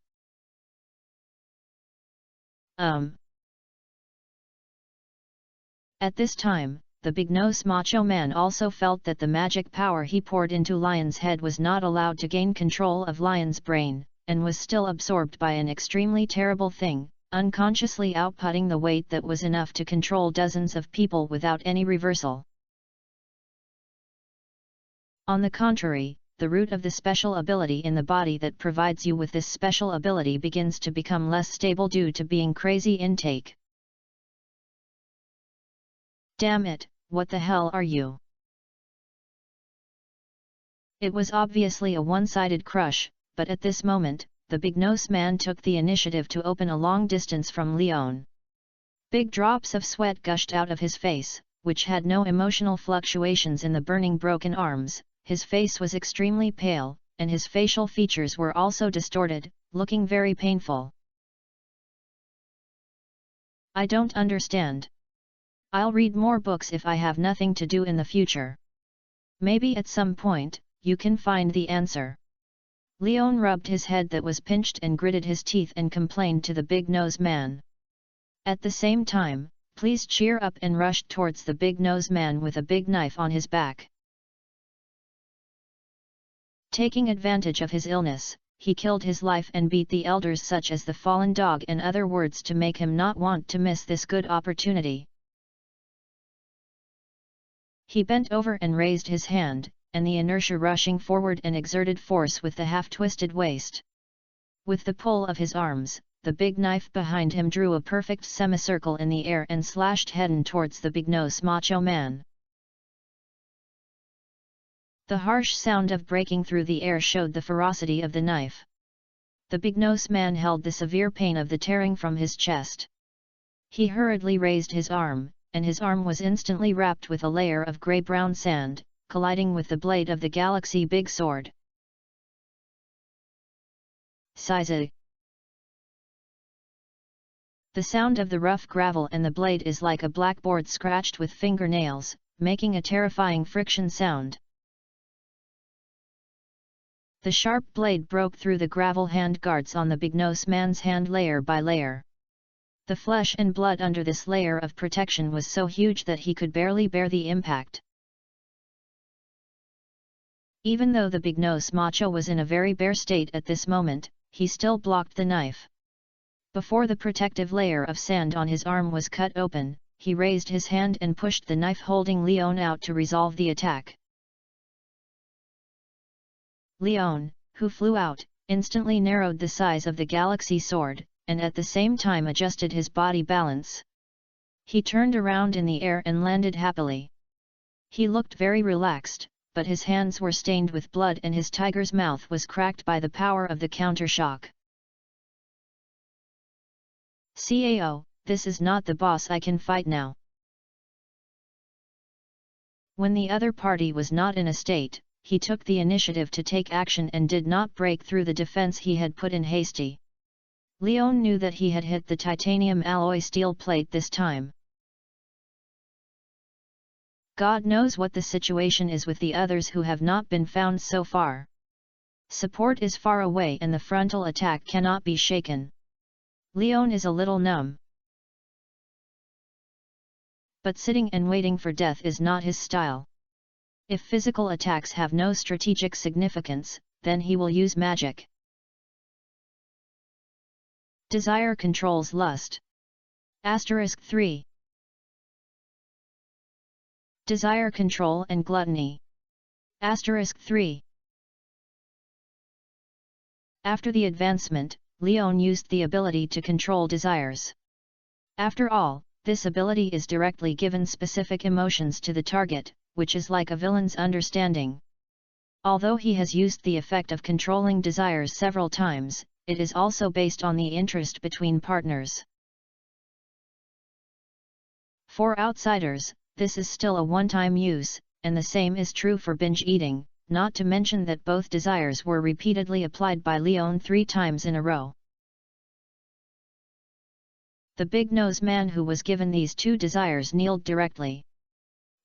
At this time, the big-nosed macho man also felt that the magic power he poured into Lion's head was not allowed to gain control of Lion's brain, and was still absorbed by an extremely terrible thing, unconsciously outputting the weight that was enough to control dozens of people without any reversal. On the contrary, the root of the special ability in the body that provides you with this special ability begins to become less stable due to being crazy intake. Damn it, what the hell are you? It was obviously a one-sided crush, but at this moment, the big-nosed man took the initiative to open a long distance from Leon. Big drops of sweat gushed out of his face, which had no emotional fluctuations in the burning broken arms. His face was extremely pale, and his facial features were also distorted, looking very painful. I don't understand. I'll read more books if I have nothing to do in the future. Maybe at some point, you can find the answer. Leon rubbed his head that was pinched and gritted his teeth and complained to the big-nosed man. At the same time, please cheer up, and rushed towards the big-nosed man with a big knife on his back. Taking advantage of his illness, he killed his life and beat the elders such as the fallen dog and other words to make him not want to miss this good opportunity. He bent over and raised his hand, and the inertia rushing forward and exerted force with the half-twisted waist. With the pull of his arms, the big knife behind him drew a perfect semicircle in the air and slashed head-on towards the big-nosed macho man. The harsh sound of breaking through the air showed the ferocity of the knife. The big-nosed man held the severe pain of the tearing from his chest. He hurriedly raised his arm, and his arm was instantly wrapped with a layer of grey-brown sand, colliding with the blade of the galaxy big sword. Size. The sound of the rough gravel and the blade is like a blackboard scratched with fingernails, making a terrifying friction sound. The sharp blade broke through the gravel handguards on the big-nosed man's hand layer by layer. The flesh and blood under this layer of protection was so huge that he could barely bear the impact. Even though the big-nosed macho was in a very bare state at this moment, he still blocked the knife. Before the protective layer of sand on his arm was cut open, he raised his hand and pushed the knife holding Leon out to resolve the attack. Leon, who flew out, instantly narrowed the size of the galaxy sword, and at the same time adjusted his body balance. He turned around in the air and landed happily. He looked very relaxed, but his hands were stained with blood and his tiger's mouth was cracked by the power of the countershock. "Cao, this is not the boss I can fight now." When the other party was not in a state, he took the initiative to take action and did not break through the defense he had put in hasty. Leon knew that he had hit the titanium alloy steel plate this time. God knows what the situation is with the others who have not been found so far. Support is far away and the frontal attack cannot be shaken. Leon is a little numb. But sitting and waiting for death is not his style. If physical attacks have no strategic significance, then he will use magic. Desire controls lust. *3. Desire control and gluttony. *3. After the advancement, Leon used the ability to control desires. After all, this ability is directly given specific emotions to the target, which is like a villain's understanding. Although he has used the effect of controlling desires several times, it is also based on the interest between partners. For outsiders, this is still a one-time use, and the same is true for binge eating, not to mention that both desires were repeatedly applied by Leon 3 times in a row. The big-nosed man who was given these 2 desires kneeled directly.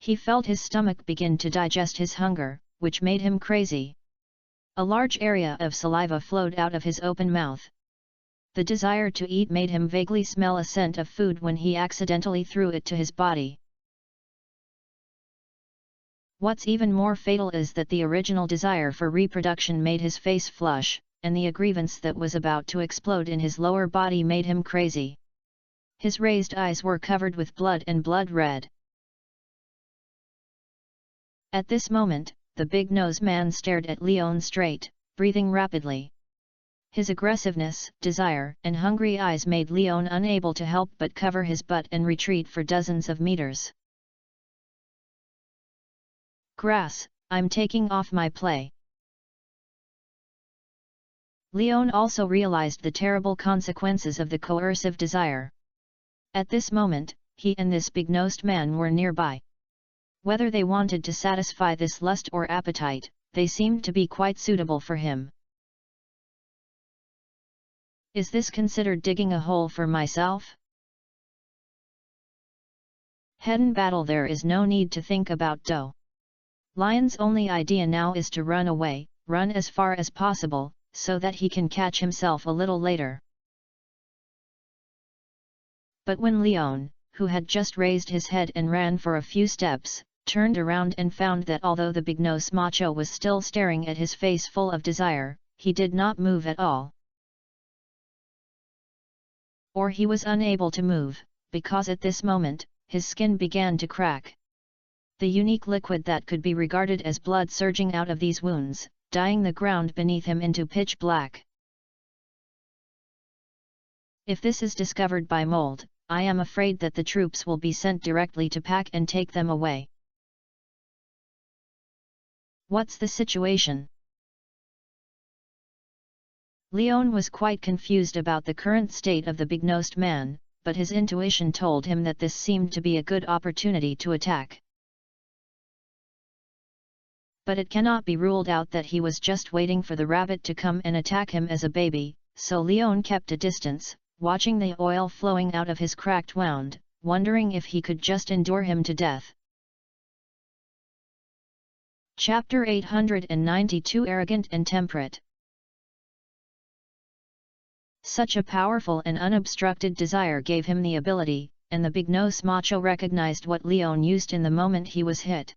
He felt his stomach begin to digest his hunger, which made him crazy. A large area of saliva flowed out of his open mouth. The desire to eat made him vaguely smell a scent of food when he accidentally threw it to his body. What's even more fatal is that the original desire for reproduction made his face flush, and the grievance that was about to explode in his lower body made him crazy. His raised eyes were covered with blood and blood red. At this moment, the big-nosed man stared at Leon straight, breathing rapidly. His aggressiveness, desire, and hungry eyes made Leon unable to help but cover his butt and retreat for dozens of meters. Grass, I'm taking off my play. Leon also realized the terrible consequences of the coercive desire. At this moment, he and this big-nosed man were nearby. Whether they wanted to satisfy this lust or appetite, they seemed to be quite suitable for him. Is this considered digging a hole for myself? Head in battle, there is no need to think about dough. Lion's only idea now is to run away, run as far as possible, so that he can catch himself a little later. But when Leon, who had just raised his head and ran for a few steps, turned around and found that although the big-nosed macho was still staring at his face full of desire, he did not move at all. Or he was unable to move, because at this moment, his skin began to crack. The unique liquid that could be regarded as blood surging out of these wounds, dyeing the ground beneath him into pitch black. If this is discovered by Mold, I am afraid that the troops will be sent directly to pack and take them away. What's the situation? Leon was quite confused about the current state of the big-nosed man, but his intuition told him that this seemed to be a good opportunity to attack. But it cannot be ruled out that he was just waiting for the rabbit to come and attack him as a baby, so Leon kept a distance, watching the oil flowing out of his cracked wound, wondering if he could just endure him to death. Chapter 892 Arrogant and Temperate. Such a powerful and unobstructed desire gave him the ability, and the big-nosed macho recognized what Leon used in the moment he was hit.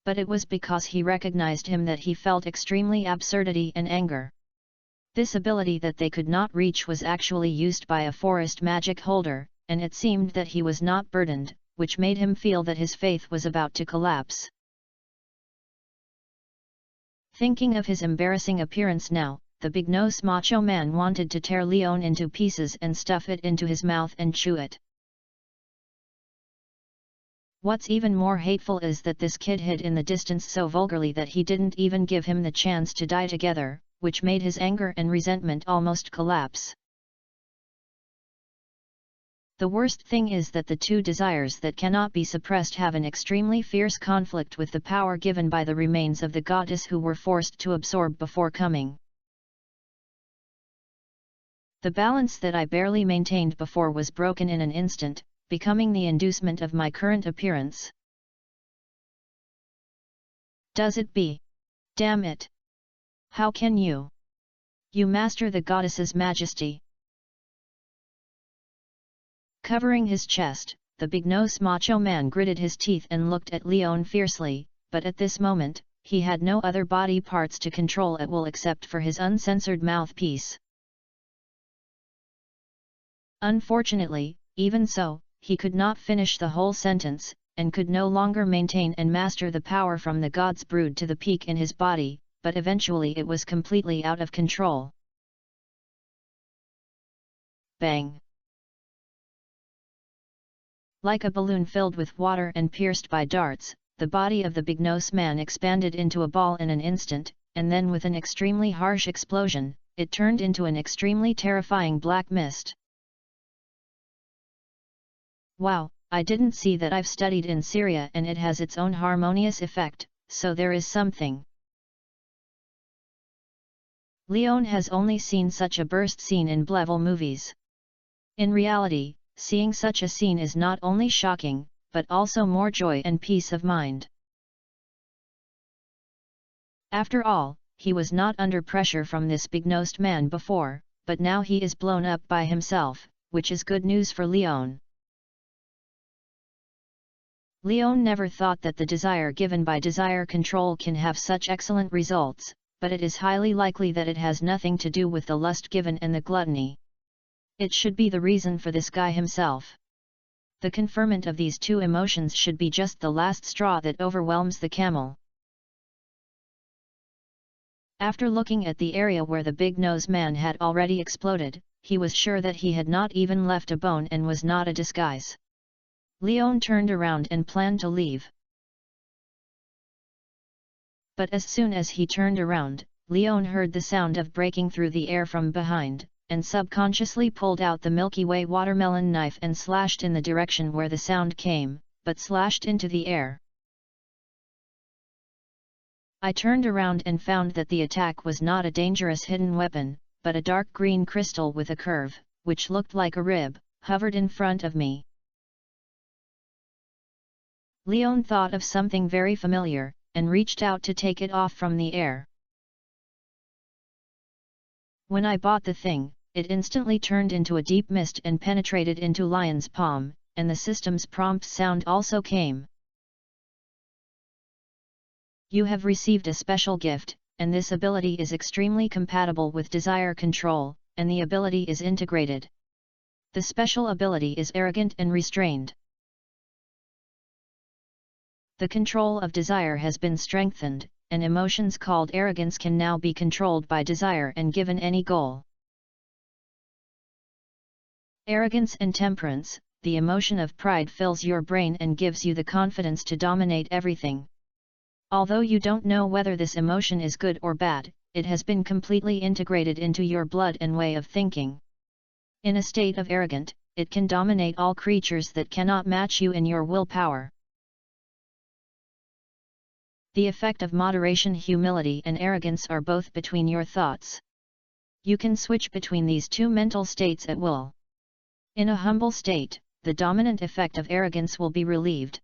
But it was because he recognized him that he felt extremely absurdity and anger. This ability that they could not reach was actually used by a forest magic holder, and it seemed that he was not burdened, which made him feel that his faith was about to collapse. Thinking of his embarrassing appearance now, the big-nosed macho man wanted to tear Leon into pieces and stuff it into his mouth and chew it. What's even more hateful is that this kid hid in the distance so vulgarly that he didn't even give him the chance to die together, which made his anger and resentment almost collapse. The worst thing is that the two desires that cannot be suppressed have an extremely fierce conflict with the power given by the remains of the goddess who were forced to absorb before coming. The balance that I barely maintained before was broken in an instant, becoming the inducement of my current appearance. Does it be? Damn it! How can you? You master the goddess's majesty. Covering his chest, the big-nosed macho man gritted his teeth and looked at Leon fiercely, but at this moment, he had no other body parts to control at will except for his uncensored mouthpiece. Unfortunately, even so, he could not finish the whole sentence, and could no longer maintain and master the power from the god's brood to the peak in his body, but eventually it was completely out of control. Bang! Like a balloon filled with water and pierced by darts, the body of the big-nosed man expanded into a ball in an instant, and then with an extremely harsh explosion, it turned into an extremely terrifying black mist. Wow, I didn't see that. I've studied in Syria and it has its own harmonious effect, so there is something. Leon has only seen such a burst scene in Blevel movies. In reality, seeing such a scene is not only shocking, but also more joy and peace of mind. After all, he was not under pressure from this big-nosed man before, but now he is blown up by himself, which is good news for Leon. Leon never thought that the desire given by desire control can have such excellent results, but it is highly likely that it has nothing to do with the lust given and the gluttony. It should be the reason for this guy himself. The conferment of these two emotions should be just the last straw that overwhelms the camel. After looking at the area where the big-nosed man had already exploded, he was sure that he had not even left a bone and was not a disguise. Leon turned around and planned to leave. But as soon as he turned around, Leon heard the sound of breaking through the air from behind, and subconsciously pulled out the Milky Way watermelon knife and slashed in the direction where the sound came, but slashed into the air. I turned around and found that the attack was not a dangerous hidden weapon, but a dark green crystal with a curve, which looked like a rib, hovered in front of me. Leon thought of something very familiar, and reached out to take it off from the air. When I bought the thing, it instantly turned into a deep mist and penetrated into Lion's palm, and the system's prompt sound also came. You have received a special gift, and this ability is extremely compatible with desire control, and the ability is integrated. The special ability is arrogant and restrained. The control of desire has been strengthened, and emotions called arrogance can now be controlled by desire and given any goal. Arrogance and temperance, the emotion of pride fills your brain and gives you the confidence to dominate everything. Although you don't know whether this emotion is good or bad, it has been completely integrated into your blood and way of thinking. In a state of arrogant, it can dominate all creatures that cannot match you in your willpower. The effect of moderation, humility and arrogance are both between your thoughts. You can switch between these two mental states at will. In a humble state, the dominant effect of arrogance will be relieved.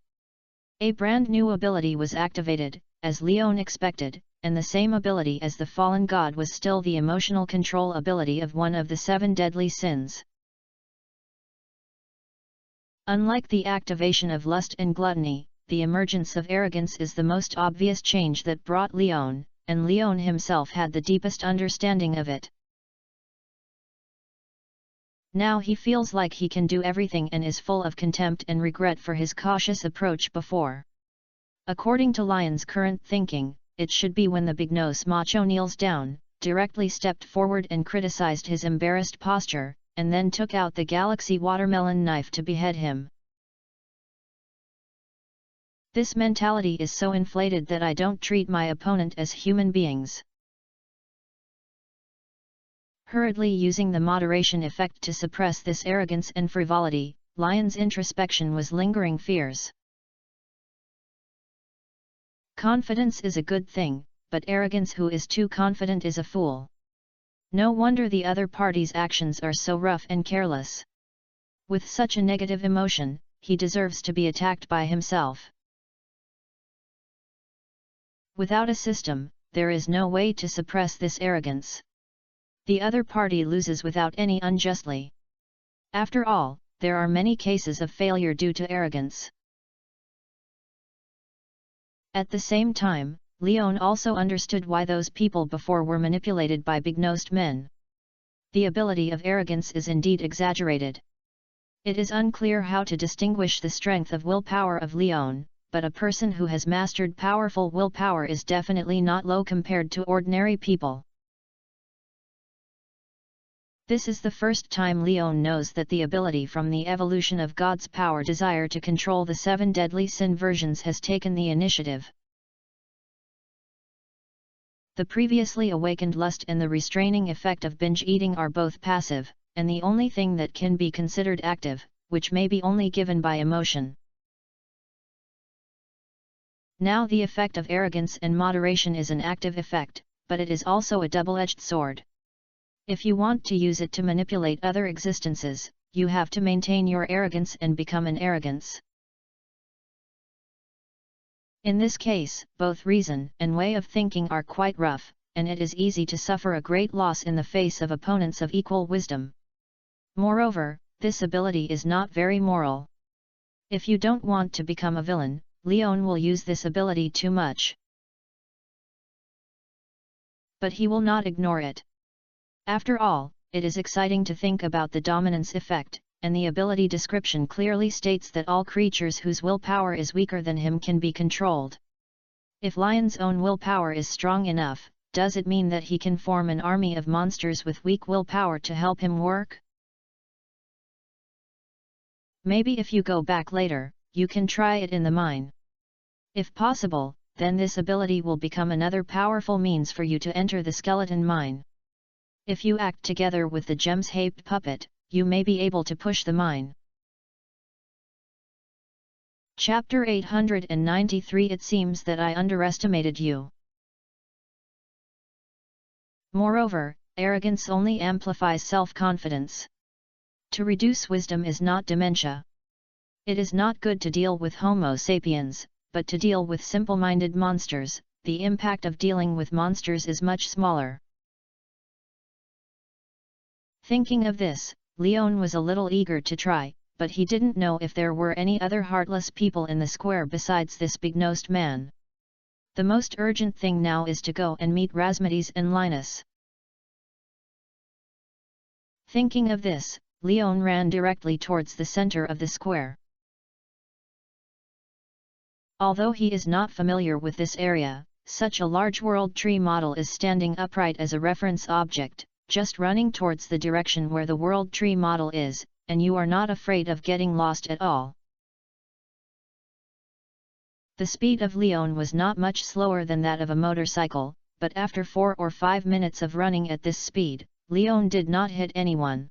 A brand new ability was activated, as Leon expected, and the same ability as the fallen god was still the emotional control ability of one of the 7 deadly sins. Unlike the activation of lust and gluttony, the emergence of arrogance is the most obvious change that brought Leon, and Leon himself had the deepest understanding of it. Now he feels like he can do everything and is full of contempt and regret for his cautious approach before. According to Lion's current thinking, it should be when the big-nosed macho kneels down, directly stepped forward and criticized his embarrassed posture, and then took out the galaxy watermelon knife to behead him. This mentality is so inflated that I don't treat my opponent as human beings. Hurriedly using the moderation effect to suppress this arrogance and frivolity, Lion's introspection was lingering fears. Confidence is a good thing, but arrogance who is too confident is a fool. No wonder the other party's actions are so rough and careless. With such a negative emotion, he deserves to be attacked by himself. Without a system, there is no way to suppress this arrogance. The other party loses without any unjustly. After all, there are many cases of failure due to arrogance. At the same time, Leon also understood why those people before were manipulated by big-nosed men. The ability of arrogance is indeed exaggerated. It is unclear how to distinguish the strength of willpower of Leon, but a person who has mastered powerful willpower is definitely not low compared to ordinary people. This is the first time Leon knows that the ability from the evolution of God's power desire to control the 7 deadly sin versions has taken the initiative. The previously awakened lust and the restraining effect of binge eating are both passive, and the only thing that can be considered active, which may be only given by emotion. Now the effect of arrogance and moderation is an active effect, but it is also a double-edged sword. If you want to use it to manipulate other existences, you have to maintain your arrogance and become an arrogance. In this case, both reason and way of thinking are quite rough, and it is easy to suffer a great loss in the face of opponents of equal wisdom. Moreover, this ability is not very moral. If you don't want to become a villain, Leon will use this ability too much. But he will not ignore it. After all, it is exciting to think about the dominance effect, and the ability description clearly states that all creatures whose willpower is weaker than him can be controlled. If Lion's own willpower is strong enough, does it mean that he can form an army of monsters with weak willpower to help him work? Maybe if you go back later, you can try it in the mine. If possible, then this ability will become another powerful means for you to enter the skeleton mine. If you act together with the gems-shaped puppet, you may be able to push the mine. Chapter 893 It seems that I underestimated you. Moreover, arrogance only amplifies self-confidence. To reduce wisdom is not dementia. It is not good to deal with Homo sapiens, but to deal with simple-minded monsters, the impact of dealing with monsters is much smaller. Thinking of this, Leon was a little eager to try, but he didn't know if there were any other heartless people in the square besides this big-nosed man. The most urgent thing now is to go and meet Rasmides and Linus. Thinking of this, Leon ran directly towards the center of the square. Although he is not familiar with this area, such a large world tree model is standing upright as a reference object, just running towards the direction where the world tree model is, and you are not afraid of getting lost at all. The speed of Leon was not much slower than that of a motorcycle, but after 4 or 5 minutes of running at this speed, Leon did not hit anyone.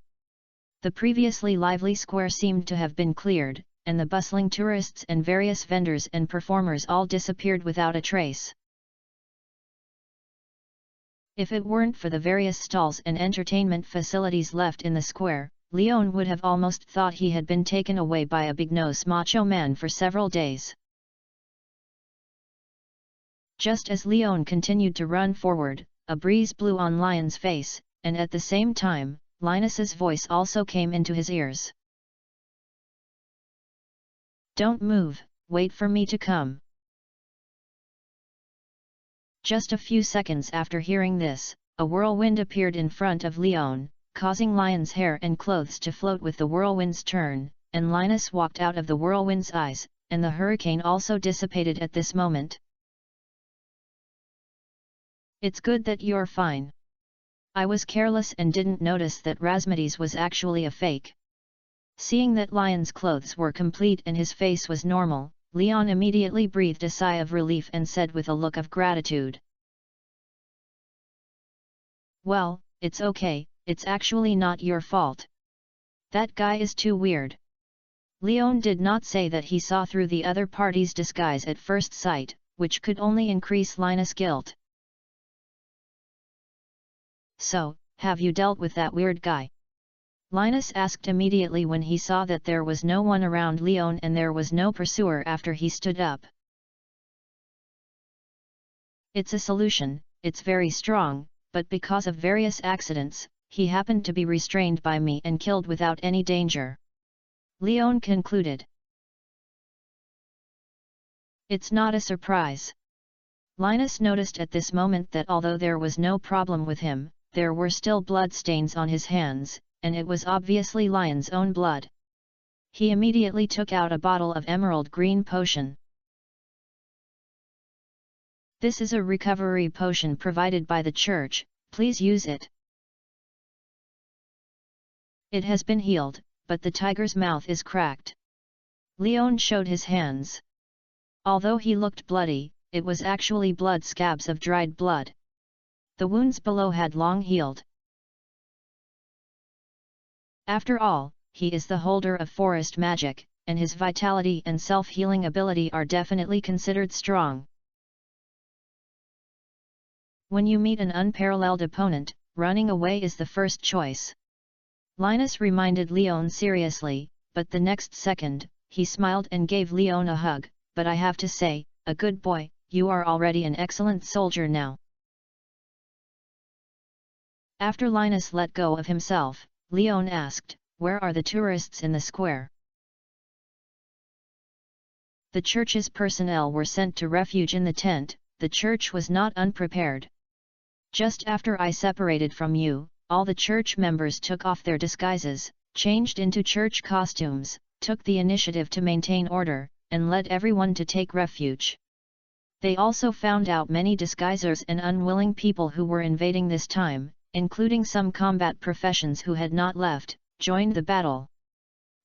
The previously lively square seemed to have been cleared, and the bustling tourists and various vendors and performers all disappeared without a trace. If it weren't for the various stalls and entertainment facilities left in the square, Leon would have almost thought he had been taken away by a big-nosed macho man for several days. Just as Leon continued to run forward, a breeze blew on Lion's face, and at the same time, Linus's voice also came into his ears. "Don't move, wait for me to come." Just a few seconds after hearing this, a whirlwind appeared in front of Leon, causing Lion's hair and clothes to float with the whirlwind's turn, and Linus walked out of the whirlwind's eyes, and the hurricane also dissipated at this moment. "It's good that you're fine. I was careless and didn't notice that Rasmides was actually a fake." Seeing that Lion's clothes were complete and his face was normal, Leon immediately breathed a sigh of relief and said with a look of gratitude, "Well, it's okay, it's actually not your fault. That guy is too weird." Leon did not say that he saw through the other party's disguise at first sight, which could only increase Linus' guilt. "So, have you dealt with that weird guy? Linus asked immediately when he saw that there was no one around Leon and there was no pursuer after he stood up. It's a solution, it's very strong, but because of various accidents, he happened to be restrained by me and killed without any danger. Leon concluded. It's not a surprise. Linus noticed at this moment that although there was no problem with him, there were still blood stains on his hands, and it was obviously Lion's own blood. He immediately took out a bottle of emerald green potion. This is a recovery potion provided by the church, please use it. It has been healed, but the tiger's mouth is cracked. Leon showed his hands. Although he looked bloody, it was actually blood scabs of dried blood. The wounds below had long healed. After all, he is the holder of forest magic, and his vitality and self-healing ability are definitely considered strong. When you meet an unparalleled opponent, running away is the first choice. Linus reminded Leon seriously, but the next second, he smiled and gave Leon a hug, but I have to say, a good boy, you are already an excellent soldier now. After Linus let go of himself, Leon asked, where are the tourists in the square? The church's personnel were sent to refuge in the tent. The church was not unprepared. Just after I separated from you, all the church members took off their disguises, changed into church costumes, took the initiative to maintain order, and led everyone to take refuge. They also found out many disguisers and unwilling people who were invading this time, including some combat professions who had not left, joined the battle.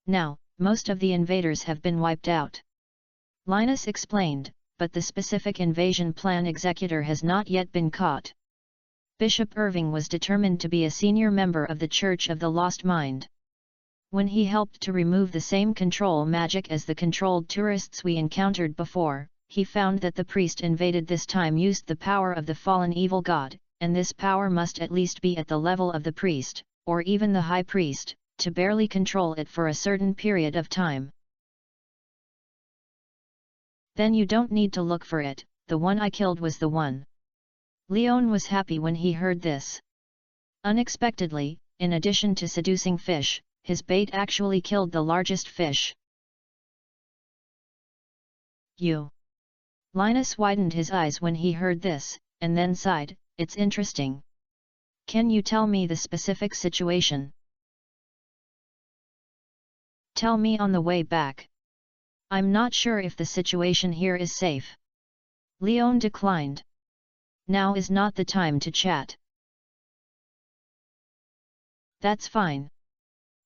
Now, most of the invaders have been wiped out. Linus explained, but the specific invasion plan executor has not yet been caught. Bishop Irving was determined to be a senior member of the Church of the Lost Mind. When he helped to remove the same control magic as the controlled tourists we encountered before, he found that the priest invaded this time used the power of the fallen evil god, and this power must at least be at the level of the priest, or even the high priest, to barely control it for a certain period of time. Then you don't need to look for it, the one I killed was the one. Leon was happy when he heard this. Unexpectedly, in addition to seducing fish, his bait actually killed the largest fish. You. Linus widened his eyes when he heard this, and then sighed, it's interesting. Can you tell me the specific situation? Tell me on the way back. I'm not sure if the situation here is safe. Leon declined. Now is not the time to chat. That's fine.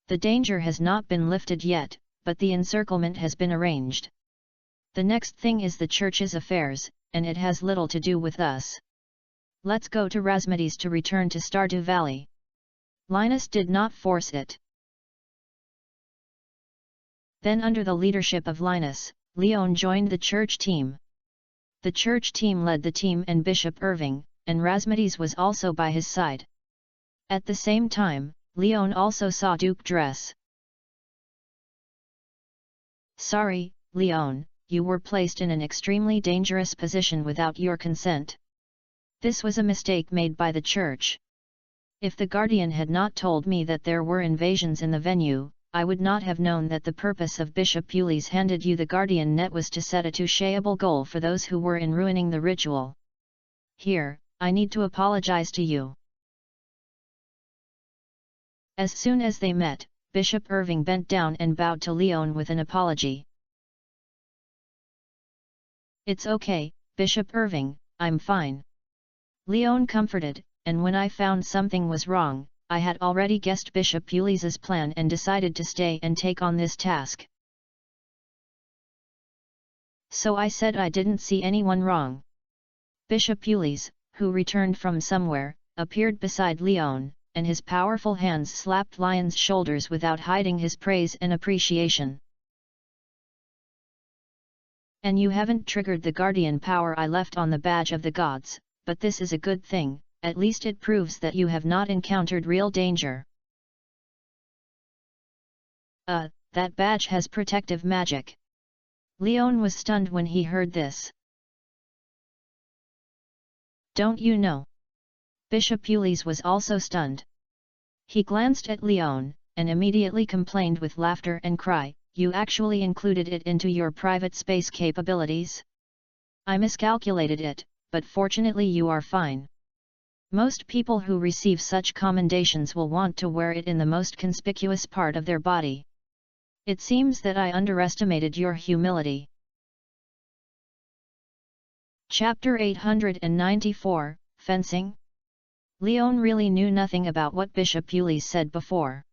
The danger has not been lifted yet, but the encirclement has been arranged. The next thing is the church's affairs, and it has little to do with us. Let's go to Rasmades to return to Stardew Valley. Linus did not force it. Then under the leadership of Linus, Leon joined the church team. The church team led the team and Bishop Irving, and Rasmades was also by his side. At the same time, Leon also saw Duke Dress. Sorry, Leon, you were placed in an extremely dangerous position without your consent. This was a mistake made by the church. If the Guardian had not told me that there were invasions in the venue, I would not have known that the purpose of Bishop Uly's handed you the Guardian net was to set a touchable goal for those who were in ruining the ritual. Here, I need to apologize to you. As soon as they met, Bishop Irving bent down and bowed to Leon with an apology. It's okay, Bishop Irving, I'm fine. Leon comforted, and when I found something was wrong, I had already guessed Bishop Uly's plan and decided to stay and take on this task. So I said I didn't see anyone wrong. Bishop Uly's, who returned from somewhere, appeared beside Leon, and his powerful hands slapped Lion's shoulders without hiding his praise and appreciation. And you haven't triggered the guardian power I left on the badge of the gods, but this is a good thing, at least it proves that you have not encountered real danger. That badge has protective magic. Leon was stunned when he heard this. Don't you know? Bishop Ulysse was also stunned. He glanced at Leon, and immediately complained with laughter and cry, "You actually included it into your private space capabilities? I miscalculated it, but fortunately you are fine. Most people who receive such commendations will want to wear it in the most conspicuous part of their body. It seems that I underestimated your humility." Chapter 894, Fencing. Leon really knew nothing about what Bishop Ulysse said before.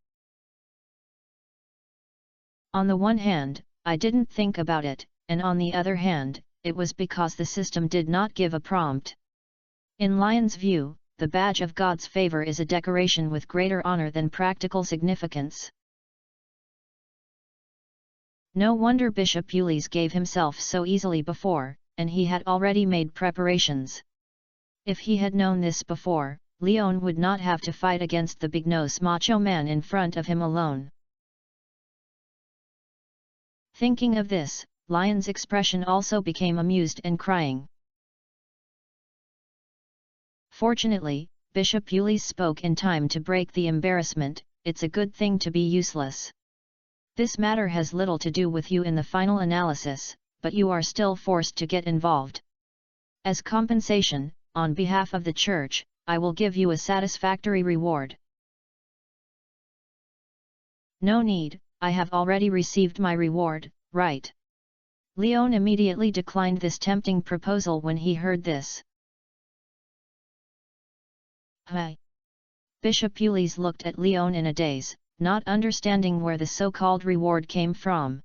On the one hand, I didn't think about it, and on the other hand, it was because the system did not give a prompt. In Lion's view, the badge of God's favor is a decoration with greater honor than practical significance. No wonder Bishop Ulysse gave himself so easily before, and he had already made preparations. If he had known this before, Leon would not have to fight against the big-nosed macho man in front of him alone. Thinking of this, Lion's expression also became amused and crying. Fortunately, Bishop Ulysse spoke in time to break the embarrassment. "It's a good thing to be useless. This matter has little to do with you in the final analysis, but you are still forced to get involved. As compensation, on behalf of the Church, I will give you a satisfactory reward." "No need, I have already received my reward, right?" Leon immediately declined this tempting proposal when he heard this. "Hi!" Bishop Ulysse looked at Leon in a daze, not understanding where the so-called reward came from.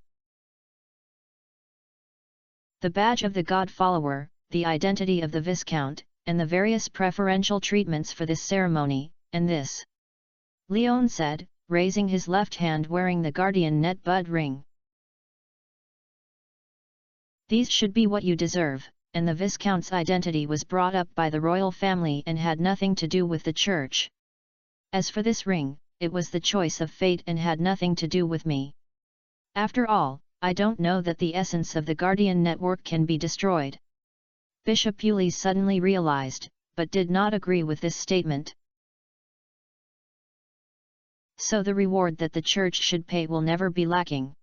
The badge of the God-follower, the identity of the Viscount, and the various preferential treatments for this ceremony, and this," Leon said, raising his left hand wearing the guardian net bud ring. "These should be what you deserve," and the Viscount's identity was brought up by the royal family and had nothing to do with the Church. As for this ring, it was the choice of fate and had nothing to do with me. After all, I don't know that the essence of the Guardian network can be destroyed." Bishop Ulysse suddenly realized, but did not agree with this statement. "So the reward that the Church should pay will never be lacking.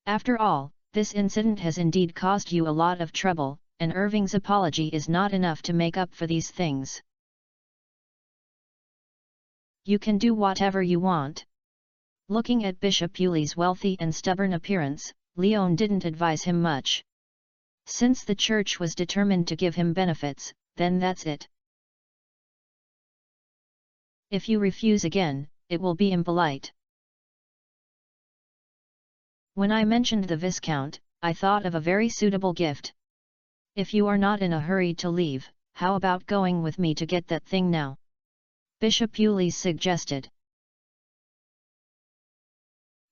After all, this incident has indeed caused you a lot of trouble, and Irving's apology is not enough to make up for these things. You can do whatever you want." Looking at Bishop Ulysses' wealthy and stubborn appearance, Leon didn't advise him much. Since the Church was determined to give him benefits, then that's it. If you refuse again, it will be impolite. When I mentioned the Viscount, I thought of a very suitable gift. If you are not in a hurry to leave, how about going with me to get that thing now? Bishop Ulysses suggested.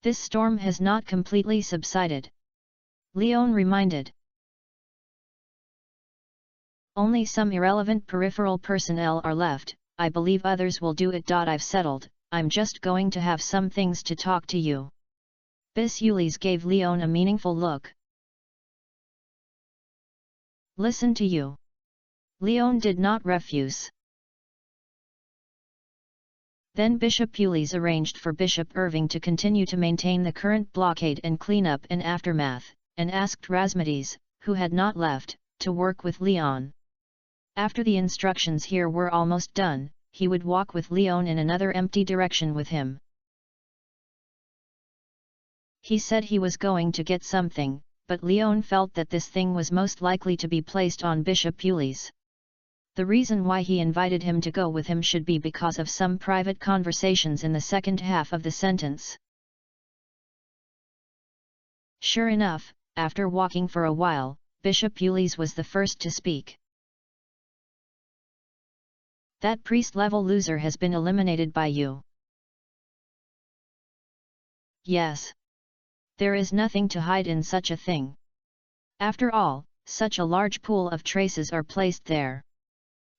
This storm has not completely subsided. Leon reminded. Only some irrelevant peripheral personnel are left, I believe others will do it. I've settled, I'm just going to have some things to talk to you. Bishop Ulysses gave Leon a meaningful look. Listen to you. Leon did not refuse. Then Bishop Ulysses arranged for Bishop Irving to continue to maintain the current blockade and cleanup and aftermath, and asked Rasmides, who had not left, to work with Leon. After the instructions here were almost done, he would walk with Leon in another empty direction with him. He said he was going to get something, but Leon felt that this thing was most likely to be placed on Bishop Ulysses. The reason why he invited him to go with him should be because of some private conversations in the second half of the sentence. Sure enough, after walking for a while, Bishop Ulysses was the first to speak. That priest-level loser has been eliminated by you. Yes. There is nothing to hide in such a thing. After all, such a large pool of traces are placed there.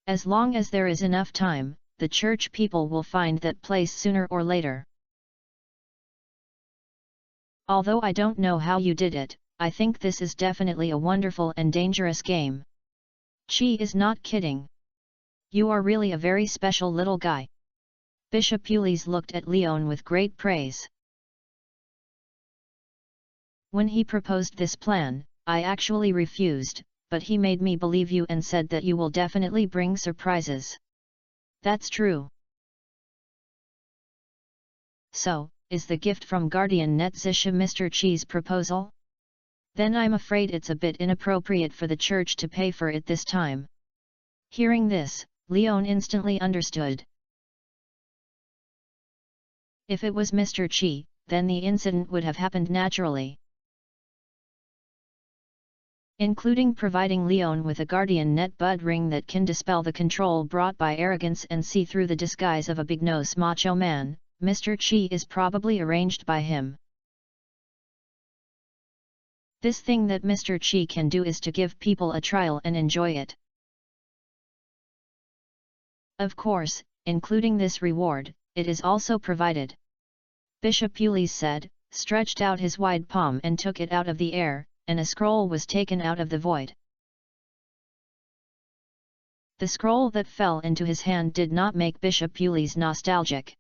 As long as there is enough time, the church people will find that place sooner or later. Although I don't know how you did it, I think this is definitely a wonderful and dangerous game. Chi is not kidding. You are really a very special little guy. Bishop Ulysse looked at Leon with great praise. When he proposed this plan, I actually refused, but he made me believe you and said that you will definitely bring surprises. That's true. So, is the gift from Guardian Netzisha Mr. Chi's proposal? Then I'm afraid it's a bit inappropriate for the church to pay for it this time. Hearing this, Leon instantly understood. If it was Mr. Chi, then the incident would have happened naturally. Including providing Leon with a Guardian Net Bud ring that can dispel the control brought by arrogance and see through the disguise of a big-nose macho man, Mr. Chi is probably arranged by him. This thing that Mr. Chi can do is to give people a trial and enjoy it. Of course, including this reward, it is also provided. Bishop Ulysse said, stretched out his wide palm and took it out of the air, and a scroll was taken out of the void. The scroll that fell into his hand did not make Bishop Ulysse nostalgic.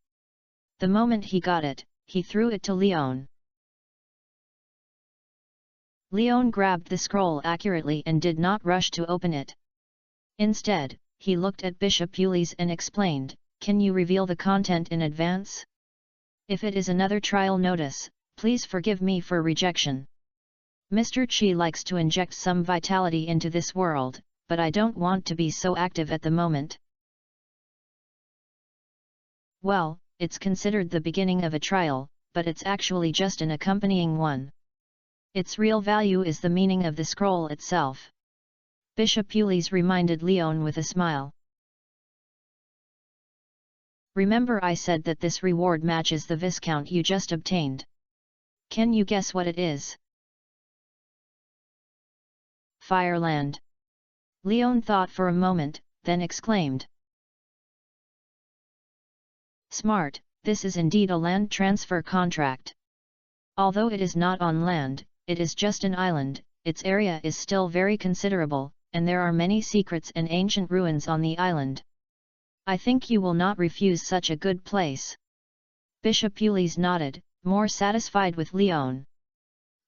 The moment he got it, he threw it to Leon. Leon grabbed the scroll accurately and did not rush to open it. Instead, he looked at Bishop Ulysse and explained, "Can you reveal the content in advance? If it is another trial notice, please forgive me for rejection. Mr. Chi likes to inject some vitality into this world, but I don't want to be so active at the moment." Well, it's considered the beginning of a trial, but it's actually just an accompanying one. Its real value is the meaning of the scroll itself. Bishop Ulysse reminded Leon with a smile. Remember I said that this reward matches the viscount you just obtained. Can you guess what it is? Fireland. Leon thought for a moment, then exclaimed. Smart, this is indeed a land transfer contract. Although it is not on land, it is just an island, its area is still very considerable, and there are many secrets and ancient ruins on the island. I think you will not refuse such a good place. Bishop Ulysse nodded, more satisfied with Leon.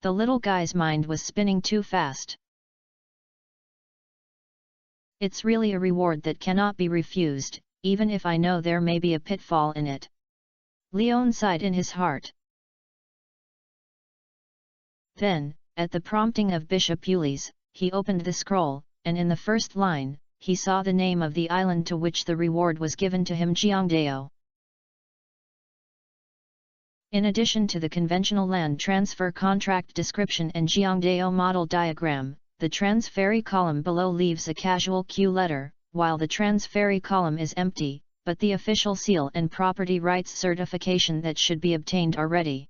The little guy's mind was spinning too fast. It's really a reward that cannot be refused, even if I know there may be a pitfall in it. Leon sighed in his heart. Then, at the prompting of Bishop Ulysse, he opened the scroll, and in the first line, he saw the name of the island to which the reward was given to him, Jiangdao. In addition to the conventional land transfer contract description and Jiangdao model diagram, the transferee column below leaves a casual Q letter, while the transferee column is empty, but the official seal and property rights certification that should be obtained are ready.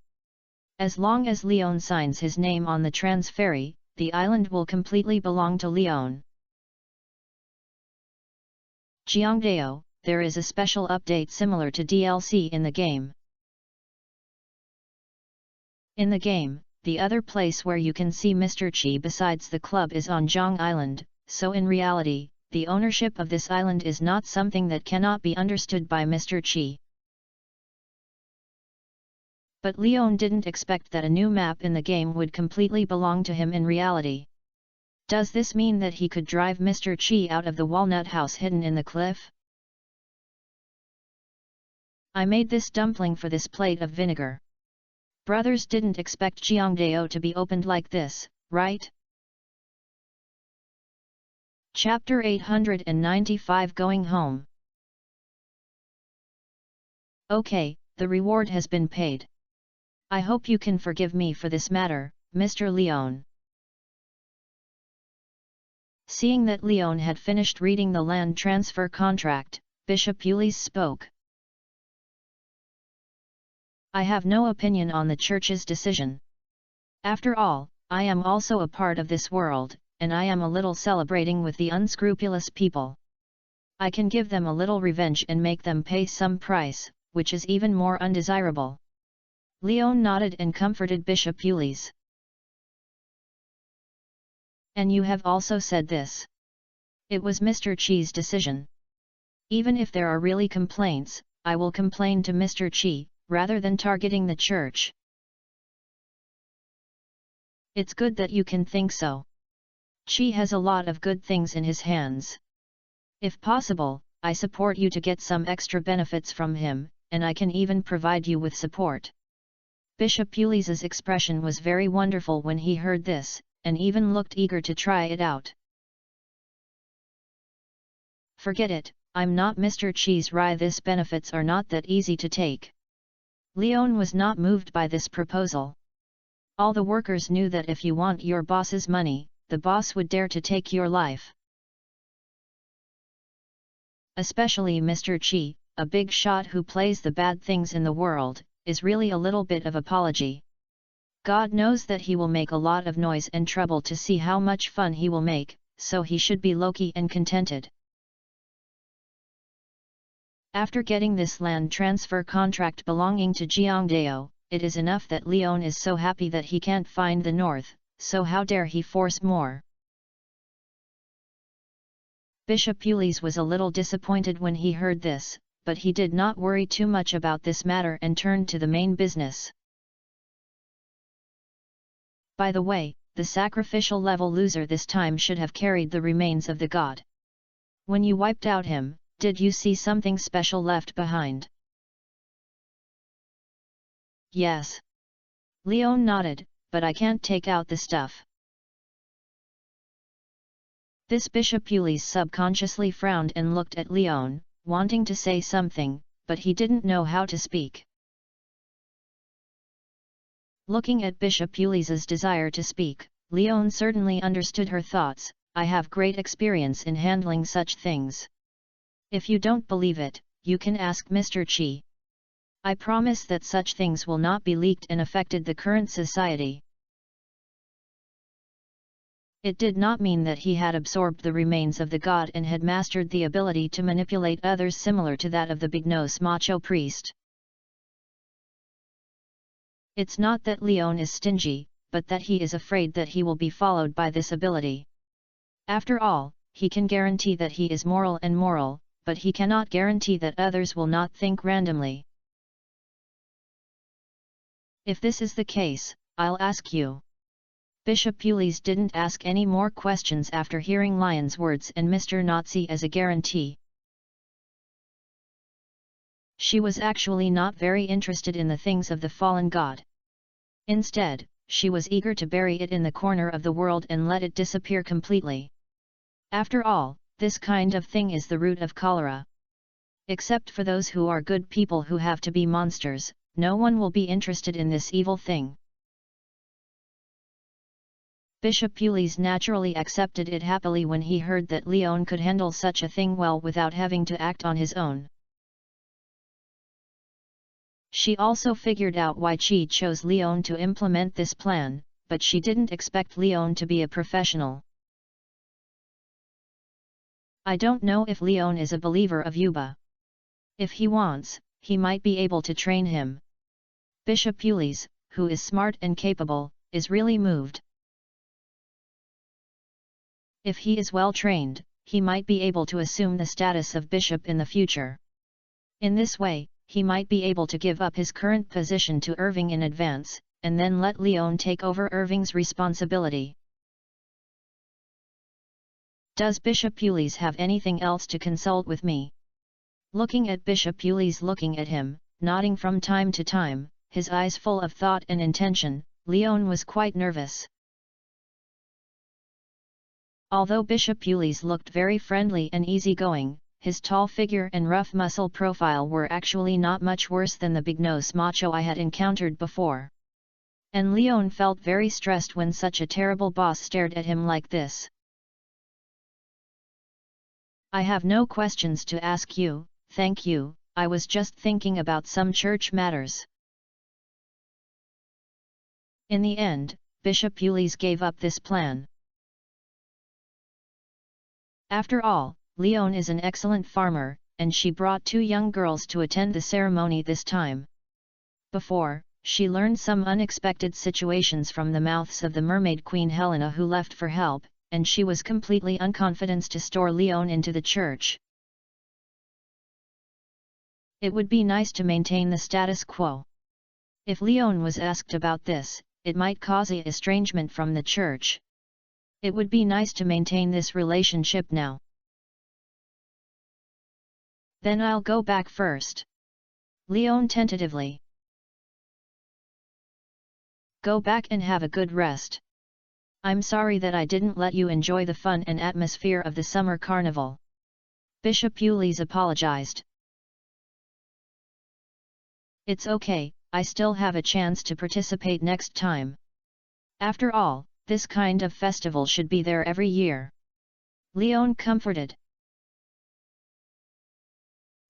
As long as Leon signs his name on the transferee, the island will completely belong to Leon. Jiangdao, there is a special update similar to DLC in the game. In the game, the other place where you can see Mr. Chi besides the club is on Zhang Island, so in reality, the ownership of this island is not something that cannot be understood by Mr. Chi. But Leon didn't expect that a new map in the game would completely belong to him in reality. Does this mean that he could drive Mr. Chi out of the walnut house hidden in the cliff? I made this dumpling for this plate of vinegar. Brothers didn't expect Jiangdao to be opened like this, right? Chapter 895 Going Home. Okay, the reward has been paid. I hope you can forgive me for this matter, Mr. Leon. Seeing that Leon had finished reading the land transfer contract, Bishop Ulysse spoke. I have no opinion on the Church's decision. After all, I am also a part of this world, and I am a little celebrating with the unscrupulous people. I can give them a little revenge and make them pay some price, which is even more undesirable. Leon nodded and comforted Bishop Ulysse. And you have also said this. It was Mr. Chi's decision. Even if there are really complaints, I will complain to Mr. Chi, rather than targeting the church. It's good that you can think so. Chi has a lot of good things in his hands. If possible, I support you to get some extra benefits from him, and I can even provide you with support. Bishop Ulysses' expression was very wonderful when he heard this, and even looked eager to try it out. Forget it, I'm not Mr. Chi's Rye. These benefits are not that easy to take. Leon was not moved by this proposal. All the workers knew that if you want your boss's money, the boss would dare to take your life. Especially Mr. Chi, a big shot who plays the bad things in the world, is really a little bit of apology. God knows that he will make a lot of noise and trouble to see how much fun he will make, so he should be low-key and contented. After getting this land transfer contract belonging to Jiangdao, it is enough that Leon is so happy that he can't find the north, so how dare he force more? Bishop Ulysse was a little disappointed when he heard this, but he did not worry too much about this matter and turned to the main business. By the way, the sacrificial level loser this time should have carried the remains of the god. When you wiped out him, did you see something special left behind? Yes. Leon nodded, but I can't take out the stuff. This Bishop Ulysse subconsciously frowned and looked at Leon, wanting to say something, but he didn't know how to speak. Looking at Bishop Ulysses' desire to speak, Leon certainly understood her thoughts. I have great experience in handling such things. If you don't believe it, you can ask Mr. Chi. I promise that such things will not be leaked and affected the current society. It did not mean that he had absorbed the remains of the god and had mastered the ability to manipulate others similar to that of the big nose macho priest. It's not that Leon is stingy, but that he is afraid that he will be followed by this ability. After all, he can guarantee that he is moral, but he cannot guarantee that others will not think randomly. If this is the case, I'll ask you. Bishop Ulysse didn't ask any more questions after hearing Lion's words and Mr. Nazi as a guarantee. She was actually not very interested in the things of the fallen god. Instead, she was eager to bury it in the corner of the world and let it disappear completely. After all, this kind of thing is the root of cholera. Except for those who are good people who have to be monsters, no one will be interested in this evil thing. Bishop Ulysse naturally accepted it happily when he heard that Leon could handle such a thing well without having to act on his own. She also figured out why Chi chose Leon to implement this plan, but she didn't expect Leon to be a professional. I don't know if Leon is a believer of Yuba. If he wants, he might be able to train him. Bishop Ulysse, who is smart and capable, is really moved. If he is well trained, he might be able to assume the status of bishop in the future. In this way, he might be able to give up his current position to Irving in advance, and then let Leon take over Irving's responsibility. Does Bishop Ulysse have anything else to consult with me? Looking at Bishop Ulysse looking at him, nodding from time to time, his eyes full of thought and intention, Leon was quite nervous. Although Bishop Ulysse looked very friendly and easygoing, his tall figure and rough muscle profile were actually not much worse than the big-nose macho I had encountered before. And Leon felt very stressed when such a terrible boss stared at him like this. I have no questions to ask you, thank you, I was just thinking about some church matters. In the end, Bishop Ulysse gave up this plan. After all, Leon is an excellent farmer, and she brought 2 young girls to attend the ceremony this time. Before, she learned some unexpected situations from the mouths of the mermaid Queen Helena, who left for help, and she was completely unconfident to store Leon into the church. It would be nice to maintain the status quo. If Leon was asked about this, it might cause a estrangement from the church. It would be nice to maintain this relationship now. Then I'll go back first. Leon tentatively. Go back and have a good rest. I'm sorry that I didn't let you enjoy the fun and atmosphere of the summer carnival. Bishop Ulysse apologized. It's okay, I still have a chance to participate next time. After all, this kind of festival should be there every year. Leon comforted.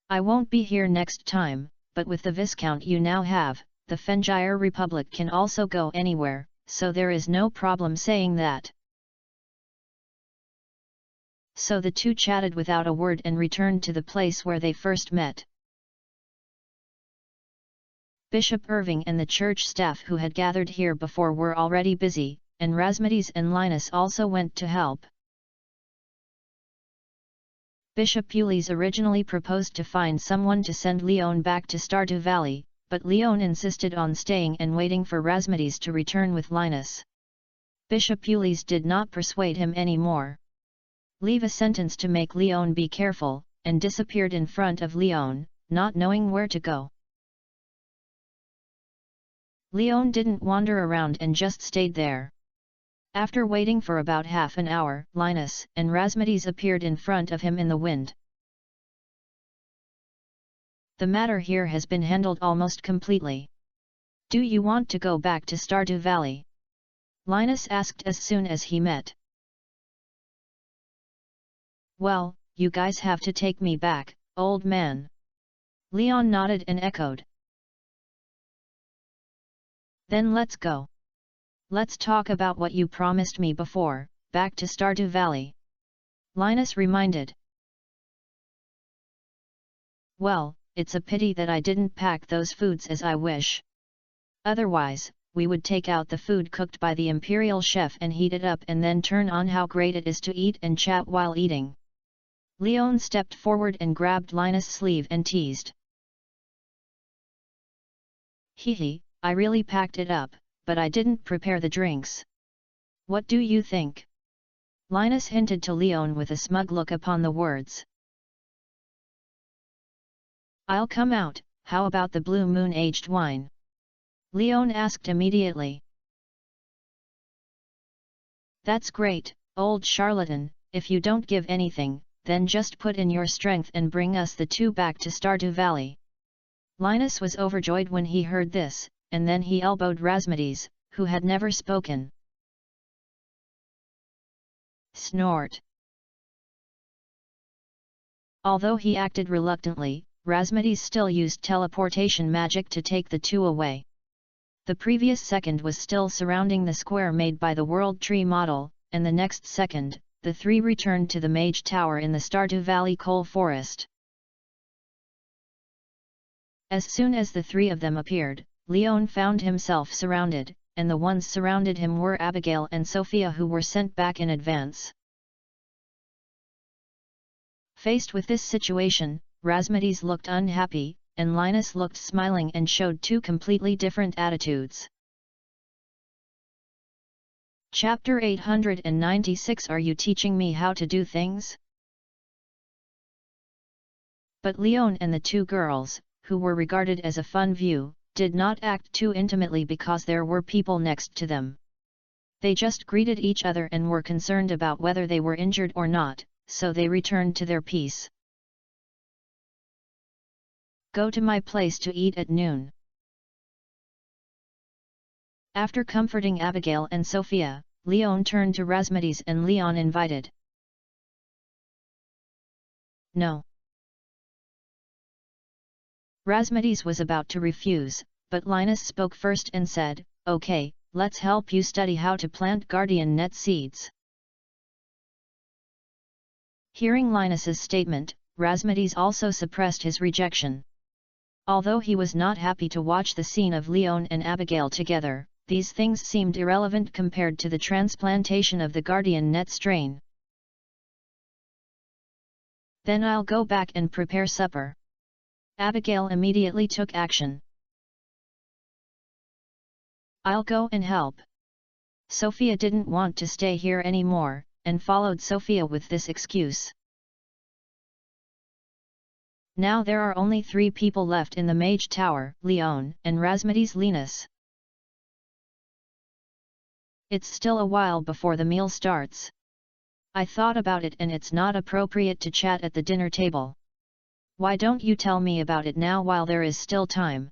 I won't be here next time, but with the Viscount you now have, the Fengire Republic can also go anywhere, so there is no problem saying that. So the 2 chatted without a word and returned to the place where they first met. Bishop Irving and the church staff who had gathered here before were already busy, and Rasmides and Linus also went to help. Bishop Ulysse originally proposed to find someone to send Leon back to Stardew Valley, but Leon insisted on staying and waiting for Rasmides to return with Linus. Bishop Ulysse did not persuade him anymore. Leave a sentence to make Leon be careful, and disappeared in front of Leon, not knowing where to go. Leon didn't wander around and just stayed there. After waiting for about half an hour, Linus and Rasmides appeared in front of him in the wind. The matter here has been handled almost completely. Do you want to go back to Stardew Valley? Linus asked as soon as he met. Well, you guys have to take me back, old man. Leon nodded and echoed. Then let's go. Let's talk about what you promised me before, back to Stardew Valley. Linus reminded. Well, it's a pity that I didn't pack those foods as I wish. Otherwise, we would take out the food cooked by the Imperial Chef and heat it up and then turn on how great it is to eat and chat while eating. Leon stepped forward and grabbed Linus' sleeve and teased. Hehe, I really packed it up, but I didn't prepare the drinks. What do you think? Linus hinted to Leon with a smug look upon the words. I'll come out, how about the Blue Moon aged wine? Leon asked immediately. That's great, old charlatan, if you don't give anything, then just put in your strength and bring us the 2 back to Stardew Valley. Linus was overjoyed when he heard this, and then he elbowed Rasmides, who had never spoken. Snort. Although he acted reluctantly, Rasmides still used teleportation magic to take the 2 away. The previous second was still surrounding the square made by the World Tree model, and the next second, the 3 returned to the Mage Tower in the Stardew Valley Coal Forest. As soon as the 3 of them appeared, Leon found himself surrounded, and the ones surrounded him were Abigail and Sophia, who were sent back in advance. Faced with this situation, Rasmides looked unhappy, and Linus looked smiling and showed 2 completely different attitudes. Chapter 896. Are you teaching me how to do things? But Leon and the 2 girls, who were regarded as a fun view, did not act too intimately because there were people next to them. They just greeted each other and were concerned about whether they were injured or not, so they returned to their peace. Go to my place to eat at noon. After comforting Abigail and Sophia, Leon turned to Rasmides and Leon invited. No. Rasmides was about to refuse, but Linus spoke first and said, Okay, let's help you study how to plant guardian net seeds. Hearing Linus's statement, Razmedes also suppressed his rejection. Although he was not happy to watch the scene of Leon and Abigail together, these things seemed irrelevant compared to the transplantation of the guardian net strain. Then I'll go back and prepare supper. Abigail immediately took action. I'll go and help. Sophia didn't want to stay here anymore, and followed Sophia with this excuse. Now there are only 3 people left in the Mage Tower, Leon and Razmedes Linus. It's still a while before the meal starts. I thought about it and it's not appropriate to chat at the dinner table. Why don't you tell me about it now while there is still time?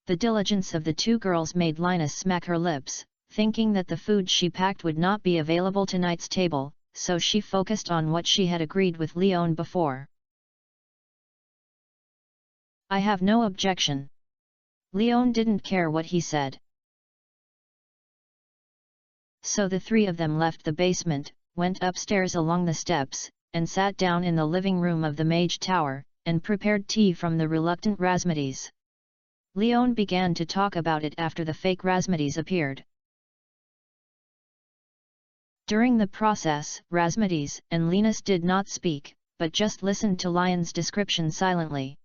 The diligence of the 2 girls made Linus smack her lips, thinking that the food she packed would not be available tonight's table, so she focused on what she had agreed with Leon before. I have no objection. Leon didn't care what he said. So the 3 of them left the basement, went upstairs along the steps, and sat down in the living room of the Mage Tower, and prepared tea from the reluctant Razmedes. Leon began to talk about it after the fake Razmedes appeared. During the process, Razmedes and Linus did not speak, but just listened to Lion's description silently.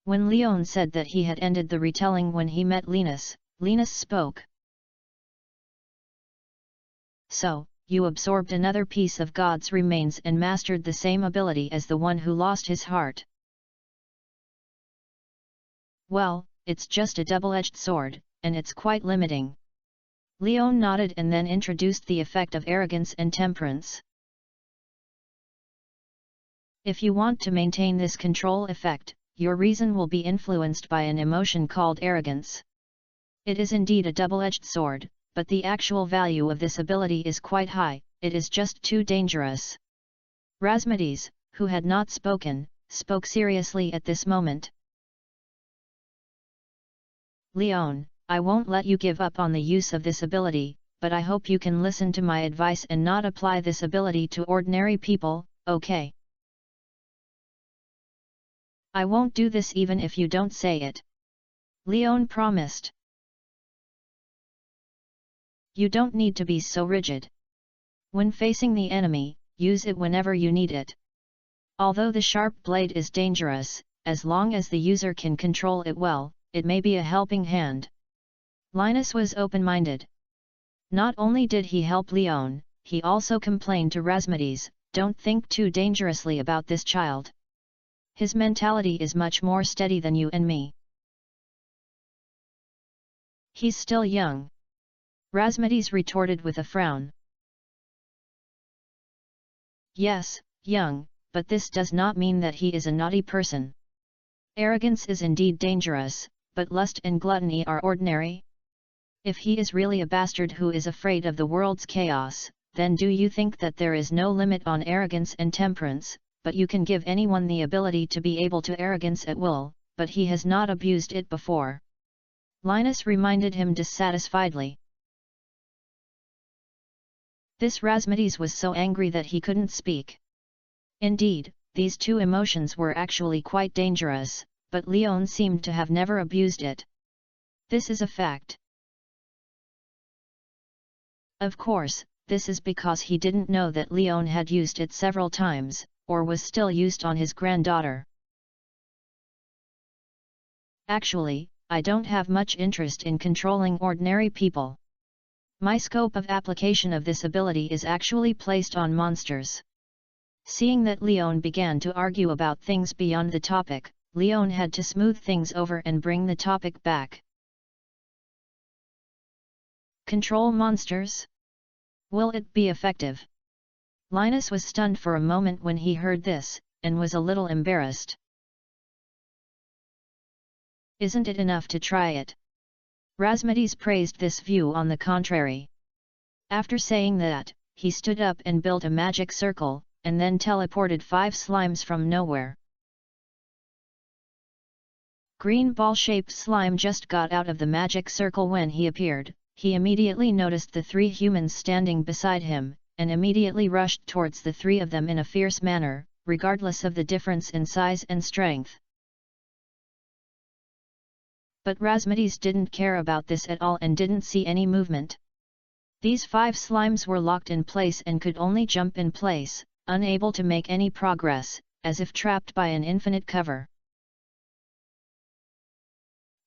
When Leon said that he had ended the retelling when he met Linus, Linus spoke. So, you absorbed another piece of God's remains and mastered the same ability as the one who lost his heart. Well, it's just a double-edged sword, and it's quite limiting. Leon nodded and then introduced the effect of arrogance and temperance. If you want to maintain this control effect, your reason will be influenced by an emotion called arrogance. It is indeed a double-edged sword, but the actual value of this ability is quite high, it is just too dangerous. Razmedes, who had not spoken, spoke seriously at this moment. Leon, I won't let you give up on the use of this ability, but I hope you can listen to my advice and not apply this ability to ordinary people, okay? I won't do this even if you don't say it. Leon promised. You don't need to be so rigid. When facing the enemy, use it whenever you need it. Although the sharp blade is dangerous, as long as the user can control it well, it may be a helping hand. Linus was open-minded. Not only did he help Leon, he also complained to Razmedes, don't think too dangerously about this child. His mentality is much more steady than you and me. He's still young. Razmedes retorted with a frown. Yes, young, but this does not mean that he is a naughty person. Arrogance is indeed dangerous, but lust and gluttony are ordinary. If he is really a bastard who is afraid of the world's chaos, then do you think that there is no limit on arrogance and temperance, but you can give anyone the ability to be able to arrogance at will, but he has not abused it before. Linus reminded him dissatisfiedly. This Razmedes was so angry that he couldn't speak. Indeed, these 2 emotions were actually quite dangerous, but Leon seemed to have never abused it. This is a fact. Of course, this is because he didn't know that Leon had used it several times, or was still used on his granddaughter. Actually, I don't have much interest in controlling ordinary people. My scope of application of this ability is actually placed on monsters. Seeing that Leon began to argue about things beyond the topic, Leon had to smooth things over and bring the topic back. Control monsters? Will it be effective? Linus was stunned for a moment when he heard this, and was a little embarrassed. Isn't it enough to try it? Razmedes praised this view on the contrary. After saying that, he stood up and built a magic circle, and then teleported 5 slimes from nowhere. Green ball-shaped slime just got out of the magic circle when he appeared. He immediately noticed the 3 humans standing beside him, and immediately rushed towards the three of them in a fierce manner, regardless of the difference in size and strength. But Razmedes didn't care about this at all and didn't see any movement. These 5 slimes were locked in place and could only jump in place, unable to make any progress, as if trapped by an infinite cover.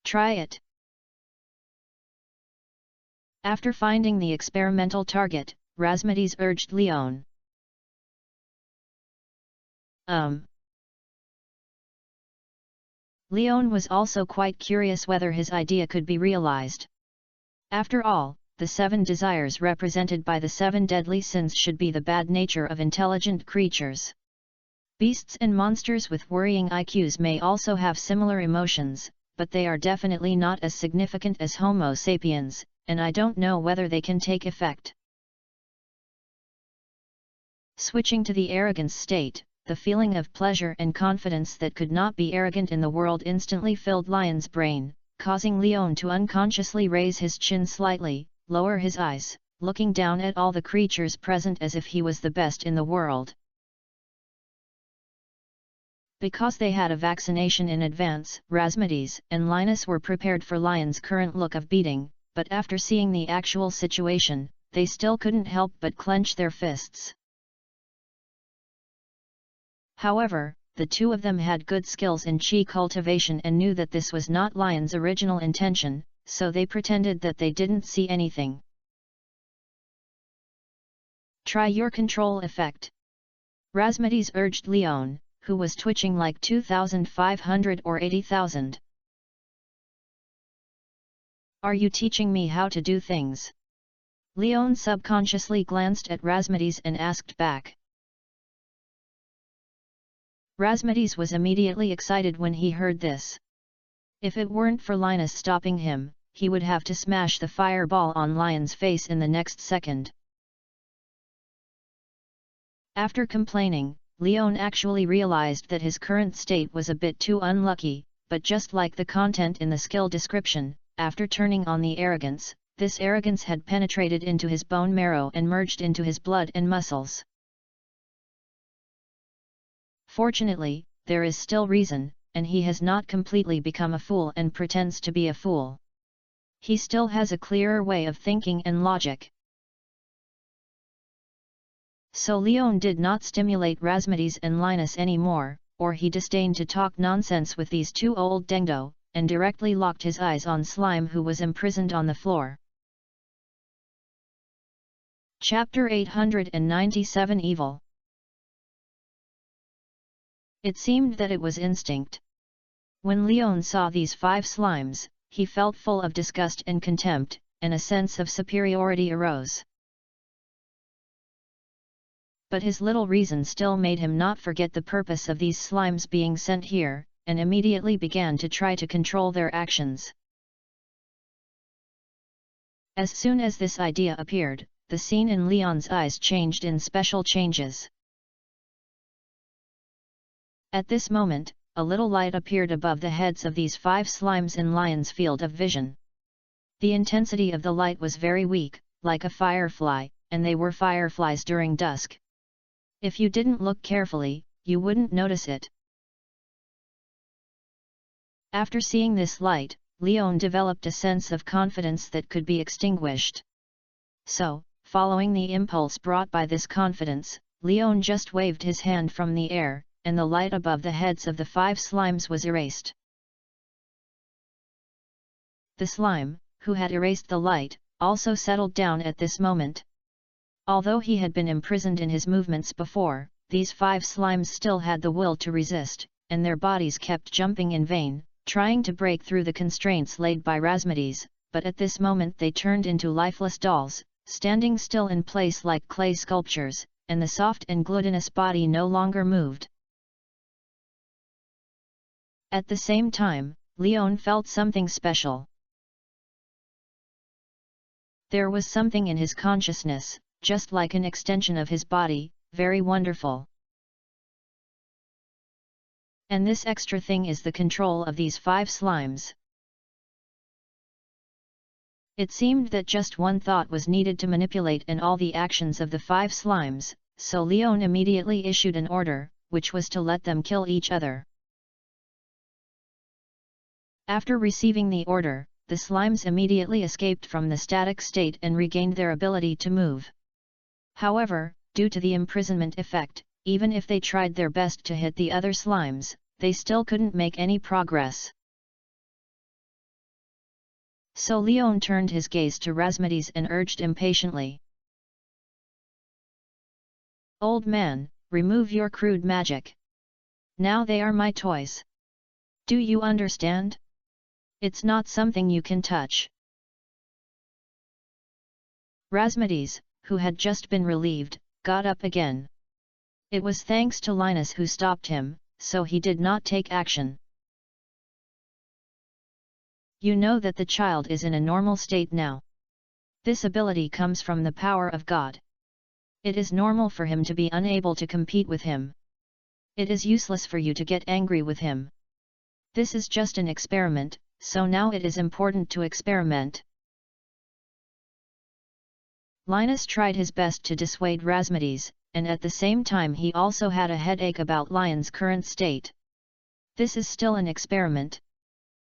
Try it. After finding the experimental target, Razmedes urged Leon. Leon was also quite curious whether his idea could be realized. After all, the 7 desires represented by the 7 deadly sins should be the bad nature of intelligent creatures. Beasts and monsters with worrying IQs may also have similar emotions, but they are definitely not as significant as Homo sapiens, and I don't know whether they can take effect. Switching to the arrogance state, the feeling of pleasure and confidence that could not be arrogant in the world instantly filled Lion's brain, causing Leon to unconsciously raise his chin slightly, lower his eyes, looking down at all the creatures present as if he was the best in the world. Because they had a vaccination in advance, Razmedes and Linus were prepared for Lion's current look of beating, but after seeing the actual situation, they still couldn't help but clench their fists. However, the 2 of them had good skills in chi cultivation and knew that this was not Lion's original intention, so they pretended that they didn't see anything. Try your control effect. Razmedes urged Leon, who was twitching like 2,500 or 80,000. Are you teaching me how to do things? Leon subconsciously glanced at Razmedes and asked back. Razmedes was immediately excited when he heard this. If it weren't for Linus stopping him, he would have to smash the fireball on Lion's face in the next second. After complaining, Leon actually realized that his current state was a bit too unlucky, but just like the content in the skill description, after turning on the arrogance, this arrogance had penetrated into his bone marrow and merged into his blood and muscles. Fortunately, there is still reason, and he has not completely become a fool and pretends to be a fool. He still has a clearer way of thinking and logic. So Leon did not stimulate Razmedes and Linus anymore, or he disdained to talk nonsense with these 2 old dengdo, and directly locked his eyes on Slime who was imprisoned on the floor. Chapter 897 Evil. It seemed that it was instinct. When Leon saw these 5 slimes, he felt full of disgust and contempt, and a sense of superiority arose. But his little reason still made him not forget the purpose of these slimes being sent here, and immediately began to try to control their actions. As soon as this idea appeared, the scene in Leon's eyes changed in special changes. At this moment, a little light appeared above the heads of these 5 slimes in Lion's field of vision. The intensity of the light was very weak, like a firefly, and they were fireflies during dusk. If you didn't look carefully, you wouldn't notice it. After seeing this light, Leon developed a sense of confidence that could be extinguished. So, following the impulse brought by this confidence, Leon just waved his hand from the air, and the light above the heads of the 5 slimes was erased. The slime, who had erased the light, also settled down at this moment. Although he had been imprisoned in his movements before, these 5 slimes still had the will to resist, and their bodies kept jumping in vain, trying to break through the constraints laid by Razmedes, but at this moment they turned into lifeless dolls, standing still in place like clay sculptures, and the soft and glutinous body no longer moved. At the same time, Leon felt something special. There was something in his consciousness, just like an extension of his body, very wonderful. And this extra thing is the control of these 5 slimes. It seemed that just one thought was needed to manipulate and all the actions of the 5 slimes, so Leon immediately issued an order, which was to let them kill each other. After receiving the order, the slimes immediately escaped from the static state and regained their ability to move. However, due to the imprisonment effect, even if they tried their best to hit the other slimes, they still couldn't make any progress. So Leon turned his gaze to Razmedes and urged impatiently. "Old man, remove your crude magic. Now they are my toys. Do you understand? It's not something you can touch." Razmedes, who had just been relieved, got up again. It was thanks to Linus who stopped him, so he did not take action. "You know that the child is in a normal state now. This ability comes from the power of God. It is normal for him to be unable to compete with him. It is useless for you to get angry with him. This is just an experiment, so now it is important to experiment." Linus tried his best to dissuade Razmedes, and at the same time he also had a headache about Lion's current state. This is still an experiment.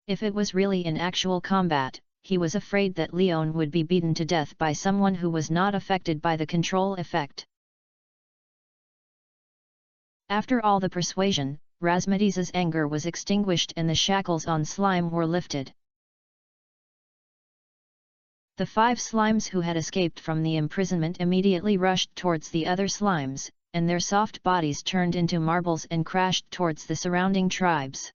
If it was really in actual combat, he was afraid that Leon would be beaten to death by someone who was not affected by the control effect. After all the persuasion, Razmedes's anger was extinguished and the shackles on slime were lifted. The 5 slimes who had escaped from the imprisonment immediately rushed towards the other slimes, and their soft bodies turned into marbles and crashed towards the surrounding tribes.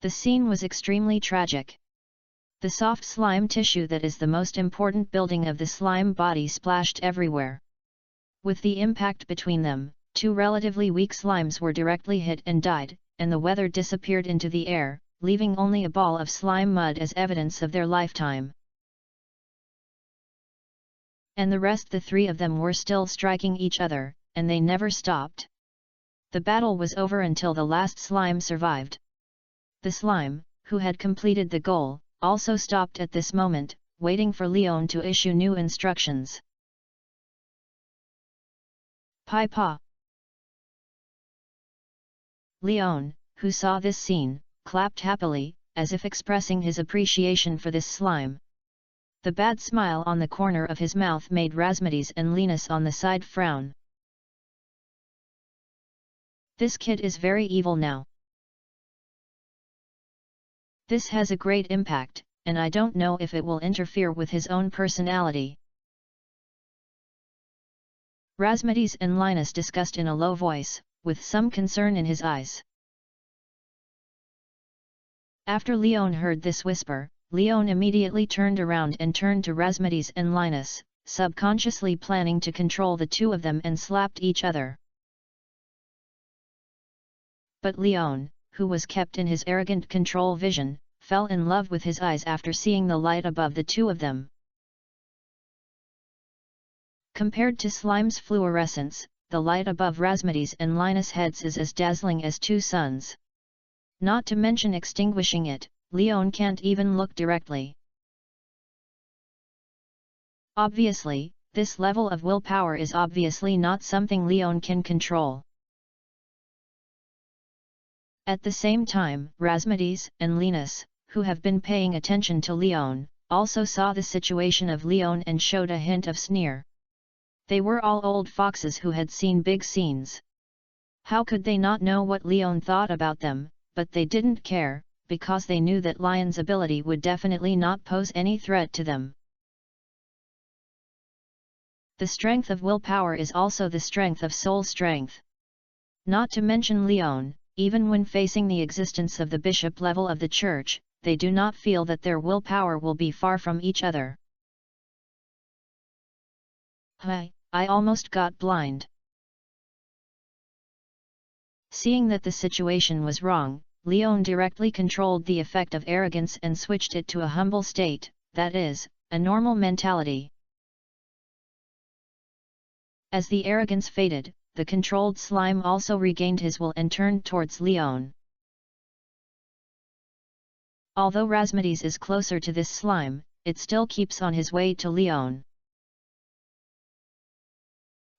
The scene was extremely tragic. The soft slime tissue that is the most important building of the slime body splashed everywhere. With the impact between them, 2 relatively weak slimes were directly hit and died, and the weather disappeared into the air, leaving only a ball of slime mud as evidence of their lifetime. And the rest, the 3 of them were still striking each other, and they never stopped. The battle was over until the last slime survived. The slime, who had completed the goal, also stopped at this moment, waiting for Leon to issue new instructions. "Pa." Leon, who saw this scene, clapped happily, as if expressing his appreciation for this slime. The bad smile on the corner of his mouth made Razmedes and Linus on the side frown. "This kid is very evil now. This has a great impact, and I don't know if it will interfere with his own personality." Razmedes and Linus discussed in a low voice, with some concern in his eyes. After Leon heard this whisper, Leon immediately turned around and turned to Razmedes and Linus, subconsciously planning to control the 2 of them and slapped each other. But Leon, who was kept in his arrogant control vision, fell in love with his eyes after seeing the light above the 2 of them. Compared to slime's fluorescence, the light above Razmedes and Linus' heads is as dazzling as 2 suns. Not to mention extinguishing it, Leon can't even look directly. Obviously, this level of willpower is obviously not something Leon can control. At the same time, Razmedes and Linus, who have been paying attention to Leon, also saw the situation of Leon and showed a hint of sneer. They were all old foxes who had seen big scenes. How could they not know what Leon thought about them, but they didn't care, because they knew that Lion's ability would definitely not pose any threat to them. The strength of willpower is also the strength of soul strength. Not to mention Leon, even when facing the existence of the bishop level of the church, they do not feel that their willpower will be far from each other. I almost got blind. Seeing that the situation was wrong, Leon directly controlled the effect of arrogance and switched it to a humble state, that is, a normal mentality. As the arrogance faded, the controlled slime also regained his will and turned towards Leon. Although Razmedes is closer to this slime, it still keeps on his way to Leon.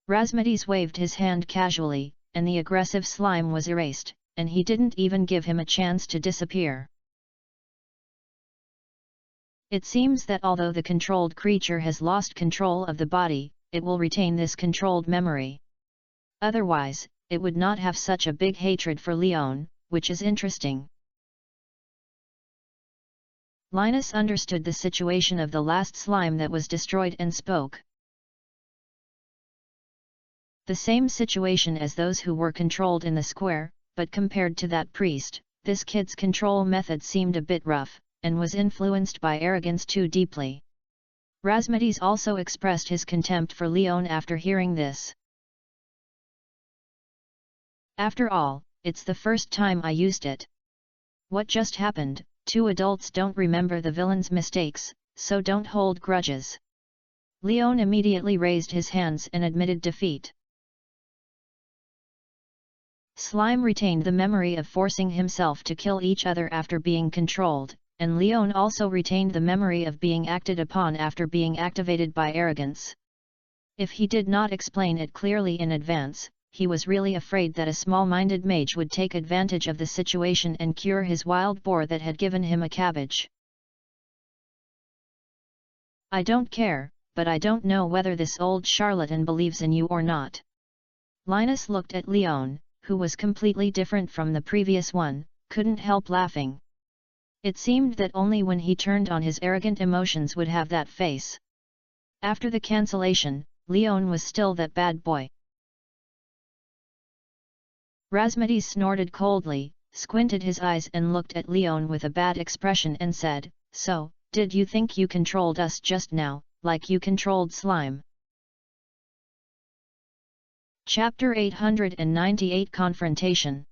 Razmedes waved his hand casually, and the aggressive slime was erased, and he didn't even give him a chance to disappear. It seems that although the controlled creature has lost control of the body, it will retain this controlled memory. Otherwise, it would not have such a big hatred for Leon, which is interesting. Linus understood the situation of the last slime that was destroyed and spoke. The same situation as those who were controlled in the square, but compared to that priest, this kid's control method seemed a bit rough, and was influenced by arrogance too deeply. Razmedes also expressed his contempt for Leon after hearing this. After all, it's the first time I used it. What just happened? Two adults don't remember the villain's mistakes, so don't hold grudges. Leon immediately raised his hands and admitted defeat. Slime retained the memory of forcing himself to kill each other after being controlled, and Leon also retained the memory of being acted upon after being activated by arrogance. If he did not explain it clearly in advance, he was really afraid that a small-minded mage would take advantage of the situation and cure his wild boar that had given him a cabbage. I don't care, but I don't know whether this old charlatan believes in you or not. Linus looked at Leon, who was completely different from the previous one, couldn't help laughing. It seemed that only when he turned on his arrogant emotions would have that face. After the cancellation, Leon was still that bad boy. Razmedes snorted coldly, squinted his eyes and looked at Leon with a bad expression and said, "So, did you think you controlled us just now, like you controlled slime?" Chapter 898 Confrontation.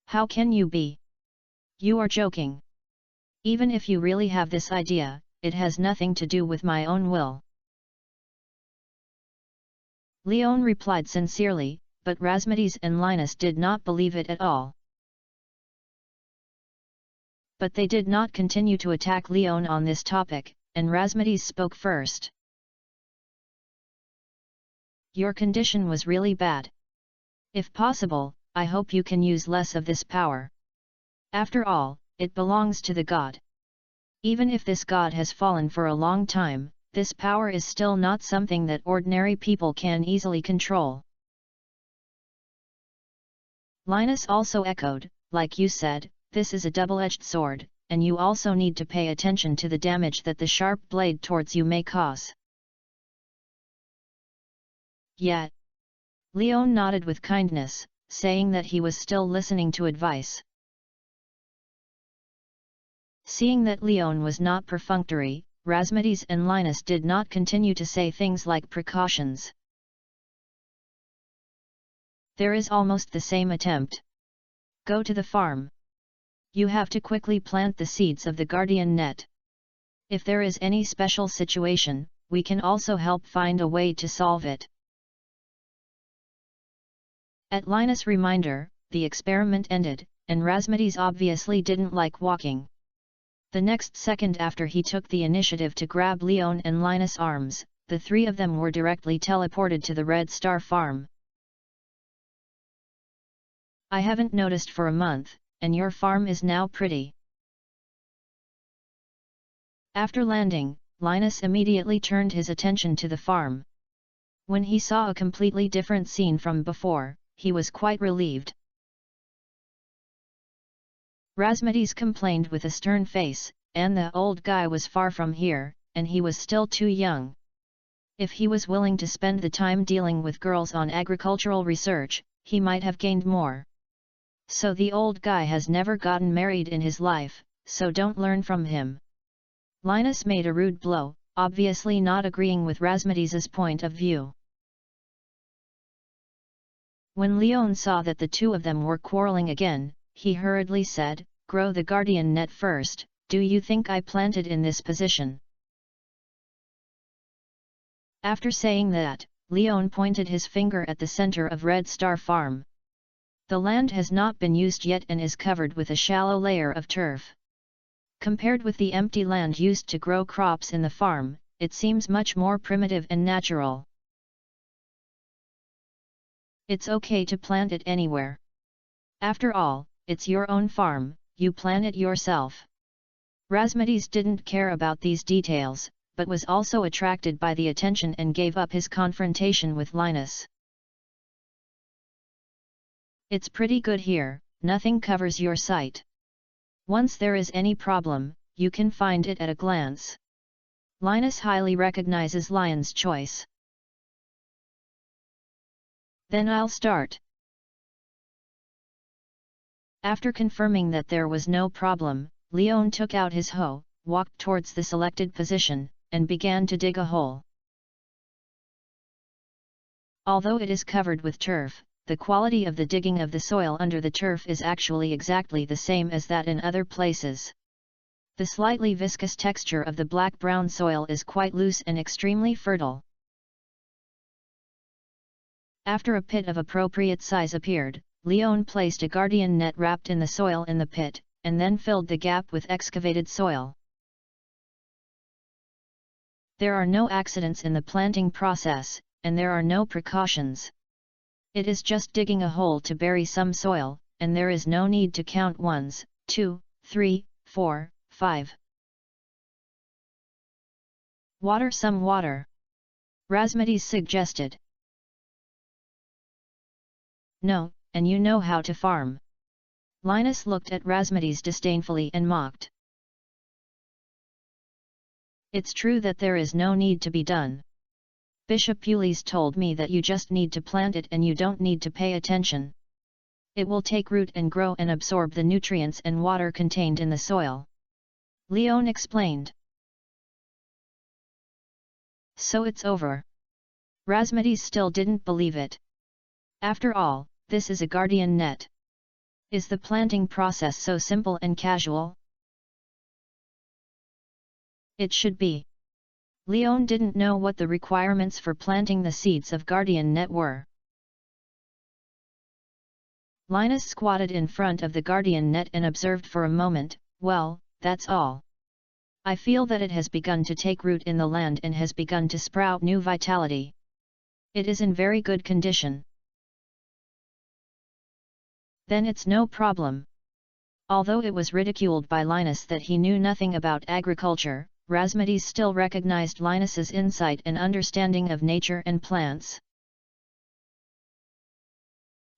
How can you be? You are joking. Even if you really have this idea, it has nothing to do with my own will. Leon replied sincerely, but Razmedes and Linus did not believe it at all. But they did not continue to attack Leon on this topic, and Razmedes spoke first. Your condition was really bad. If possible, I hope you can use less of this power. After all, it belongs to the god. Even if this god has fallen for a long time, this power is still not something that ordinary people can easily control. Linus also echoed, like you said, this is a double-edged sword, and you also need to pay attention to the damage that the sharp blade towards you may cause. Yet. Leon nodded with kindness, saying that he was still listening to advice. Seeing that Leon was not perfunctory, Razmedes and Linus did not continue to say things like precautions. There is almost the same attempt. Go to the farm. You have to quickly plant the seeds of the guardian net. If there is any special situation, we can also help find a way to solve it. At Linus' reminder, the experiment ended, and Razmedes obviously didn't like walking. The next second after he took the initiative to grab Leon and Linus' arms, the three of them were directly teleported to the Red Star farm. I haven't noticed for a month, and your farm is now pretty. After landing, Linus immediately turned his attention to the farm. When he saw a completely different scene from before, he was quite relieved. Razmedes complained with a stern face, and the old guy was far from here, and he was still too young. If he was willing to spend the time dealing with girls on agricultural research, he might have gained more. So the old guy has never gotten married in his life, so don't learn from him. Linus made a rude blow, obviously not agreeing with Razmedes's point of view. When Leon saw that the two of them were quarreling again, he hurriedly said, "Grow the guardian net first, do you think I planted in this position?" After saying that, Leon pointed his finger at the center of Red Star Farm. The land has not been used yet and is covered with a shallow layer of turf. Compared with the empty land used to grow crops in the farm, it seems much more primitive and natural. It's okay to plant it anywhere. After all, it's your own farm, you plant it yourself. Razmedes didn't care about these details, but was also attracted by the attention and gave up his confrontation with Linus. It's pretty good here, nothing covers your sight. Once there is any problem, you can find it at a glance. Linus highly recognizes Lion's choice. Then I'll start. After confirming that there was no problem, Leon took out his hoe, walked towards the selected position, and began to dig a hole. Although it is covered with turf, the quality of the digging of the soil under the turf is actually exactly the same as that in other places. The slightly viscous texture of the black-brown soil is quite loose and extremely fertile. After a pit of appropriate size appeared, Leon placed a guardian net wrapped in the soil in the pit, and then filled the gap with excavated soil. There are no accidents in the planting process, and there are no precautions. It is just digging a hole to bury some soil, and there is no need to count 1, 2, 3, 4, 5. Water some water. Razmedes suggested. No, and you know how to farm. Linus looked at Razmedes disdainfully and mocked. It's true that there is no need to be done. Bishop Pules told me that you just need to plant it and you don't need to pay attention. It will take root and grow and absorb the nutrients and water contained in the soil. Leon explained. So it's over. Razmedes still didn't believe it. After all, this is a guardian net. Is the planting process so simple and casual? It should be. Leon didn't know what the requirements for planting the seeds of guardian net were. Linus squatted in front of the guardian net and observed for a moment. Well, that's all. I feel that it has begun to take root in the land and has begun to sprout new vitality. It is in very good condition. Then it's no problem. Although it was ridiculed by Linus that he knew nothing about agriculture, Razmedes still recognized Linus's insight and understanding of nature and plants.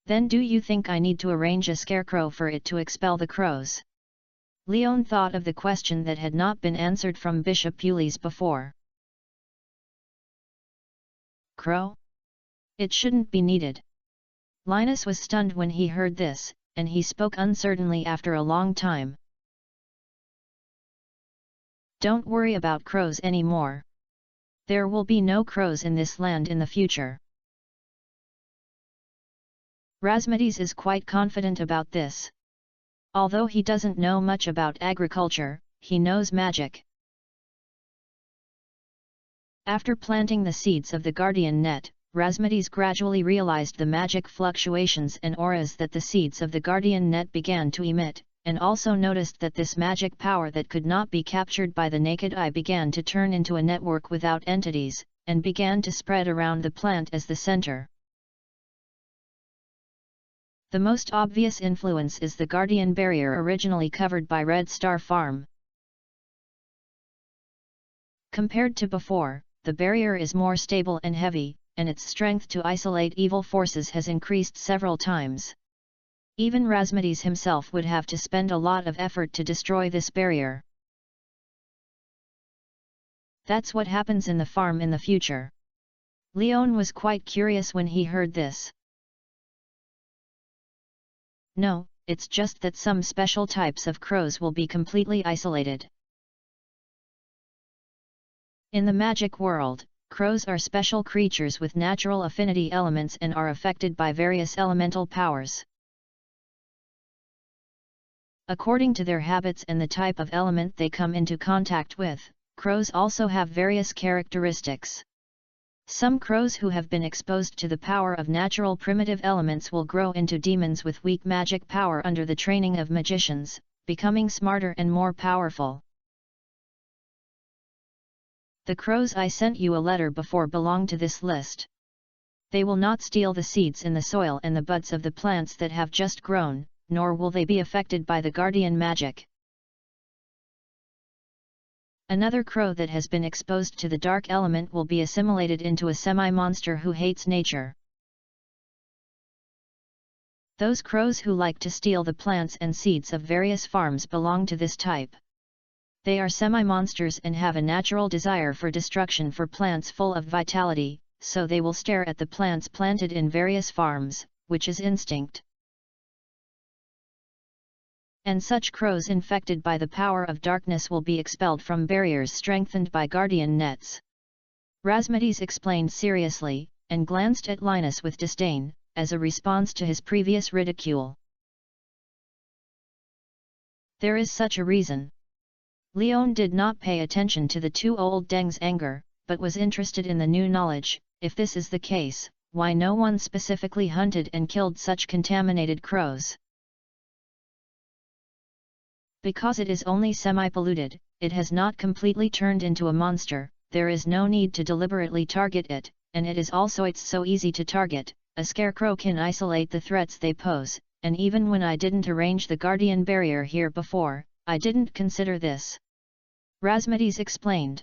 Then do you think I need to arrange a scarecrow for it to expel the crows? Leon thought of the question that had not been answered from Bishop Pules before. Crow? It shouldn't be needed. Linus was stunned when he heard this, and he spoke uncertainly after a long time. Don't worry about crows anymore. There will be no crows in this land in the future. Razmedes is quite confident about this. Although he doesn't know much about agriculture, he knows magic. After planting the seeds of the guardian net, Razmedes gradually realized the magic fluctuations and auras that the seeds of the guardian net began to emit, and also noticed that this magic power that could not be captured by the naked eye began to turn into a network without entities, and began to spread around the plant as the center. The most obvious influence is the guardian barrier originally covered by Red Star Farm. Compared to before, the barrier is more stable and heavy, and its strength to isolate evil forces has increased several times. Even Razmedes himself would have to spend a lot of effort to destroy this barrier. That's what happens in the farm in the future. Leon was quite curious when he heard this. No, it's just that some special types of crows will be completely isolated. In the magic world, crows are special creatures with natural affinity elements and are affected by various elemental powers. According to their habits and the type of element they come into contact with, crows also have various characteristics. Some crows who have been exposed to the power of natural primitive elements will grow into demons with weak magic power under the training of magicians, becoming smarter and more powerful. The crows I sent you a letter before belong to this list. They will not steal the seeds in the soil and the buds of the plants that have just grown, nor will they be affected by the guardian magic. Another crow that has been exposed to the dark element will be assimilated into a semi-monster who hates nature. Those crows who like to steal the plants and seeds of various farms belong to this type. They are semi-monsters and have a natural desire for destruction for plants full of vitality, so they will stare at the plants planted in various farms, which is instinct. And such crows infected by the power of darkness will be expelled from barriers strengthened by guardian nets. Rasmides explained seriously, and glanced at Linus with disdain, as a response to his previous ridicule. There is such a reason. Leon did not pay attention to the two old Deng's anger, but was interested in the new knowledge. If this is the case, why no one specifically hunted and killed such contaminated crows? Because it is only semi-polluted, it has not completely turned into a monster, there is no need to deliberately target it, and it is also it's so easy to target. A scarecrow can isolate the threats they pose, and even when I didn't arrange the guardian barrier here before, I didn't consider this. Rasmides explained.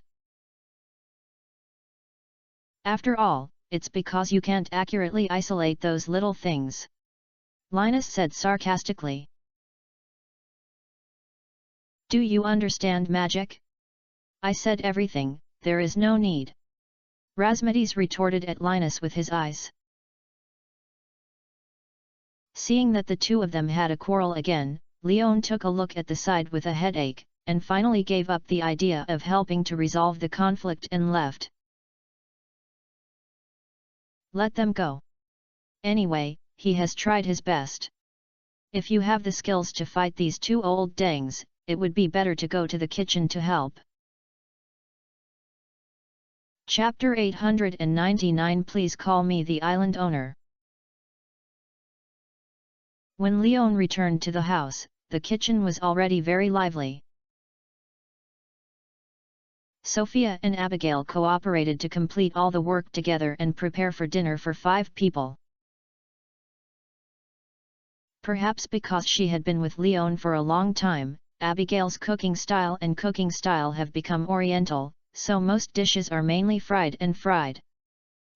After all, it's because you can't accurately isolate those little things. Linus said sarcastically. Do you understand magic? I said everything, there is no need. Rasmides retorted at Linus with his eyes. Seeing that the two of them had a quarrel again, Leon took a look at the side with a headache, and finally gave up the idea of helping to resolve the conflict and left. Let them go. Anyway, he has tried his best. If you have the skills to fight these two old Dengs, it would be better to go to the kitchen to help. Chapter 899 Please call me the island owner. When Leon returned to the house, the kitchen was already very lively. Sophia and Abigail cooperated to complete all the work together and prepare for dinner for 5 people. Perhaps because she had been with Leon for a long time, Abigail's cooking style have become oriental, so most dishes are mainly fried and fried.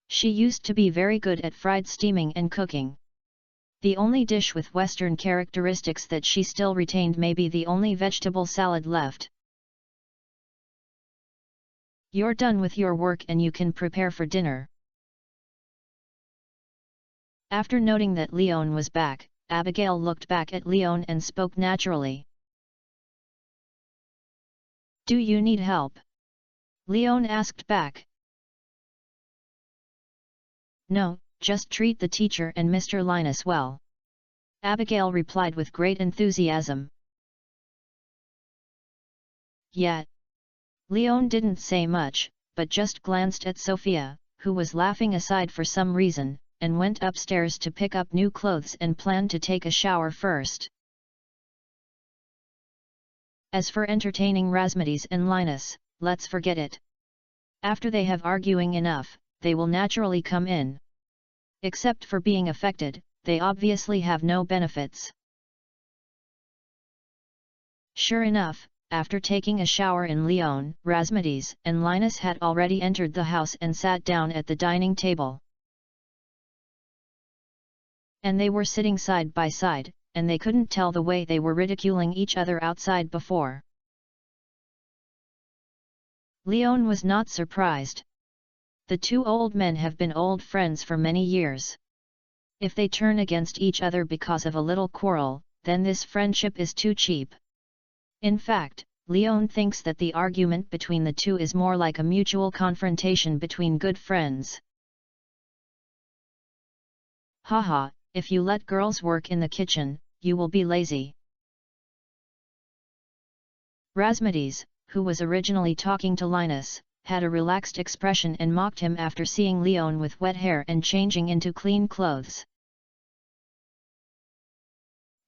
She used to be very good at fried steaming and cooking. The only dish with Western characteristics that she still retained may be the only vegetable salad left. You're done with your work and you can prepare for dinner. After noting that Leon was back, Abigail looked back at Leon and spoke naturally. Do you need help? Leon asked back. No, just treat the teacher and Mr. Linus well. Abigail replied with great enthusiasm. Yet. Leon didn't say much, but just glanced at Sophia, who was laughing aside for some reason, and went upstairs to pick up new clothes and planned to take a shower first. As for entertaining Rasmides and Linus, let's forget it. After they have arguing enough, they will naturally come in. Except for being affected, they obviously have no benefits. Sure enough, after taking a shower in Leon, Rasmides and Linus had already entered the house and sat down at the dining table. And they were sitting side by side, and they couldn't tell the way they were ridiculing each other outside before. Leon was not surprised. The two old men have been old friends for many years. If they turn against each other because of a little quarrel, then this friendship is too cheap. In fact, Leon thinks that the argument between the two is more like a mutual confrontation between good friends. Haha, if you let girls work in the kitchen, you will be lazy. Rasmides, who was originally talking to Linus, had a relaxed expression and mocked him after seeing Leon with wet hair and changing into clean clothes.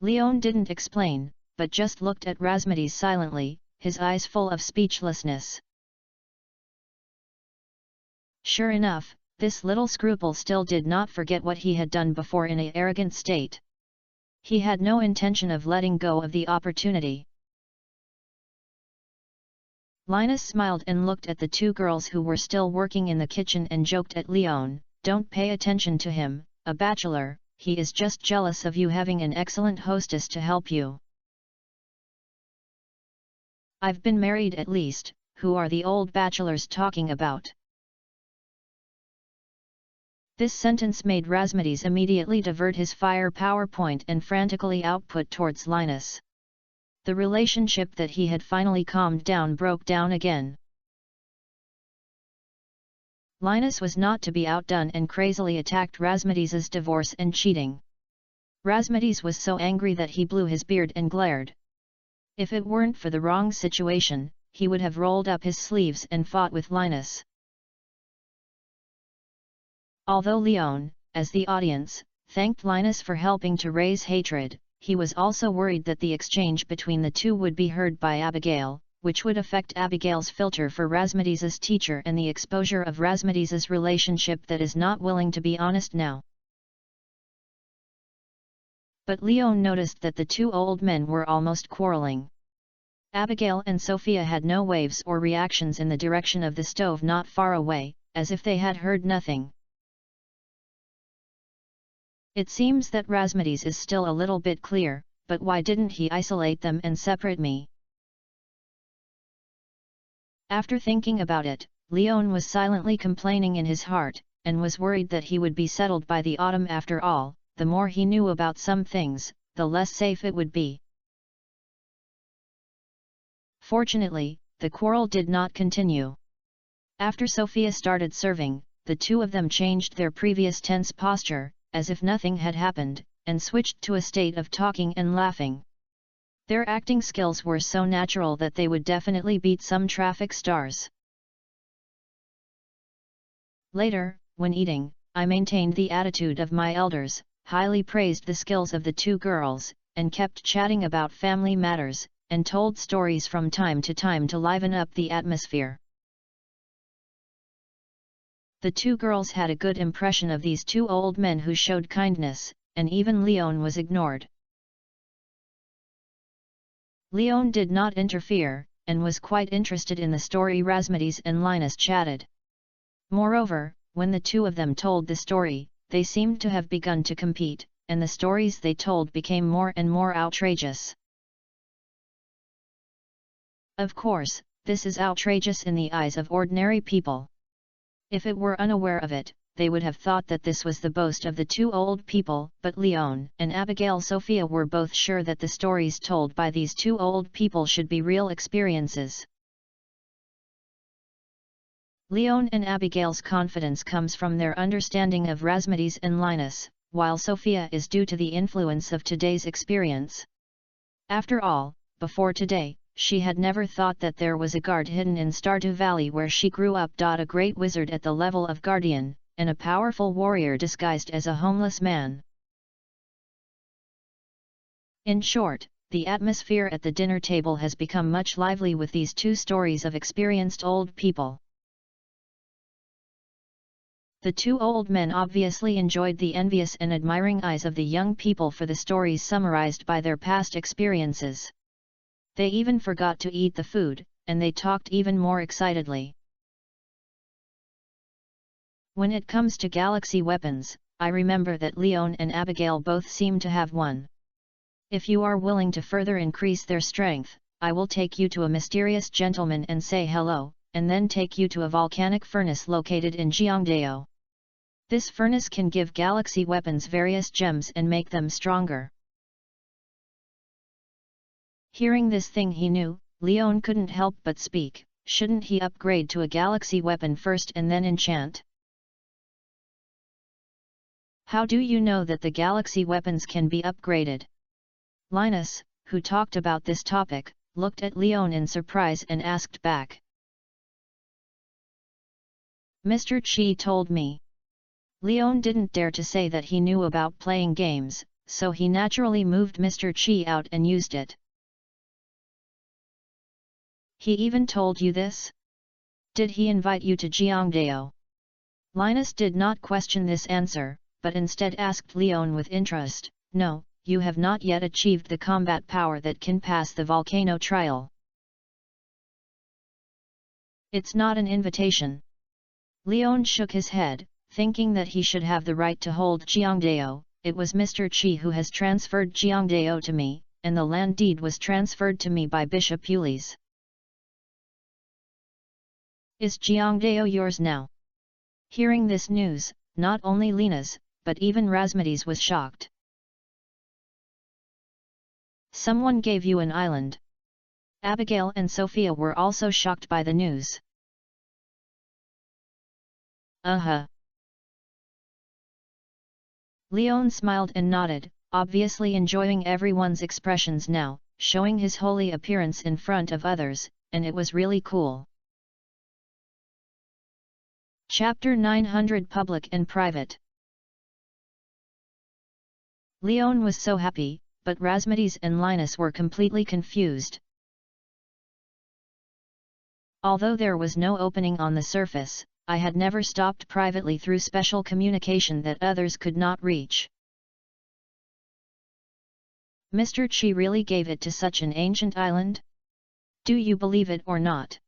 Leon didn't explain, but just looked at Razmedes silently, his eyes full of speechlessness. Sure enough, this little scruple still did not forget what he had done before in an arrogant state. He had no intention of letting go of the opportunity. Linus smiled and looked at the two girls who were still working in the kitchen and joked at Leon, "Don't pay attention to him, a bachelor, he is just jealous of you having an excellent hostess to help you. I've been married at least, who are the old bachelors talking about?" This sentence made Razmedes immediately divert his fire PowerPoint and frantically output towards Linus. The relationship that he had finally calmed down broke down again. Linus was not to be outdone and crazily attacked Razmedes's divorce and cheating. Razmedes was so angry that he blew his beard and glared. If it weren't for the wrong situation, he would have rolled up his sleeves and fought with Linus. Although Leon, as the audience, thanked Linus for helping to raise hatred, he was also worried that the exchange between the two would be heard by Abigail, which would affect Abigail's filter for Razmedes's teacher and the exposure of Razmedes's relationship that is not willing to be honest now. But Leon noticed that the two old men were almost quarreling. Abigail and Sophia had no waves or reactions in the direction of the stove not far away, as if they had heard nothing. It seems that Razmedes is still a little bit clear, but why didn't he isolate them and separate me? After thinking about it, Leon was silently complaining in his heart, and was worried that he would be settled by the autumn after all. The more he knew about some things, the less safe it would be. Fortunately, the quarrel did not continue. After Sophia started serving, the two of them changed their previous tense posture, as if nothing had happened, and switched to a state of talking and laughing. Their acting skills were so natural that they would definitely beat some traffic stars. Later, when eating, I maintained the attitude of my elders, highly praised the skills of the two girls, and kept chatting about family matters, and told stories from time to time to liven up the atmosphere. The two girls had a good impression of these two old men who showed kindness, and even Leon was ignored. Leon did not interfere, and was quite interested in the story Razmedes and Linus chatted. Moreover, when the two of them told the story, they seemed to have begun to compete, and the stories they told became more and more outrageous. Of course, this is outrageous in the eyes of ordinary people. If it were unaware of it, they would have thought that this was the boast of the two old people, but Leon and Abigail Sophia were both sure that the stories told by these two old people should be real experiences. Leon and Abigail's confidence comes from their understanding of Razmedes and Linus, while Sophia is due to the influence of today's experience. After all, before today, she had never thought that there was a guard hidden in Stardew Valley where she grew up. A great wizard at the level of guardian, and a powerful warrior disguised as a homeless man. In short, the atmosphere at the dinner table has become much lively with these two stories of experienced old people. The two old men obviously enjoyed the envious and admiring eyes of the young people for the stories summarized by their past experiences. They even forgot to eat the food, and they talked even more excitedly. When it comes to galaxy weapons, I remember that Leon and Abigail both seem to have one. If you are willing to further increase their strength, I will take you to a mysterious gentleman and say hello, and then take you to a volcanic furnace located in Jiangdao. This furnace can give galaxy weapons various gems and make them stronger. Hearing this thing he knew, Leon couldn't help but speak. Shouldn't he upgrade to a galaxy weapon first and then enchant? How do you know that the galaxy weapons can be upgraded? Linus, who talked about this topic, looked at Leon in surprise and asked back. Mr. Chi told me. Leon didn't dare to say that he knew about playing games, so he naturally moved Mr. Chi out and used it. He even told you this? Did he invite you to Jiangdao? Linus did not question this answer, but instead asked Leon with interest, No, you have not yet achieved the combat power that can pass the volcano trial. It's not an invitation. Leon shook his head, thinking that he should have the right to hold Jiangdao. It was Mr. Chi who has transferred Jiangdao to me, and the land deed was transferred to me by Bishop Ulis. Is Jiangdao yours now? Hearing this news, not only Linus, but even Razmedes was shocked. Someone gave you an island. Abigail and Sophia were also shocked by the news. Leon smiled and nodded, obviously enjoying everyone's expressions now, showing his holy appearance in front of others, and it was really cool. Chapter 900 Public and Private. Leon was so happy, but Razmedes and Linus were completely confused. Although there was no opening on the surface, I had never stopped privately through special communication that others could not reach. Mr. Chi really gave it to such an ancient island? Do you believe it or not?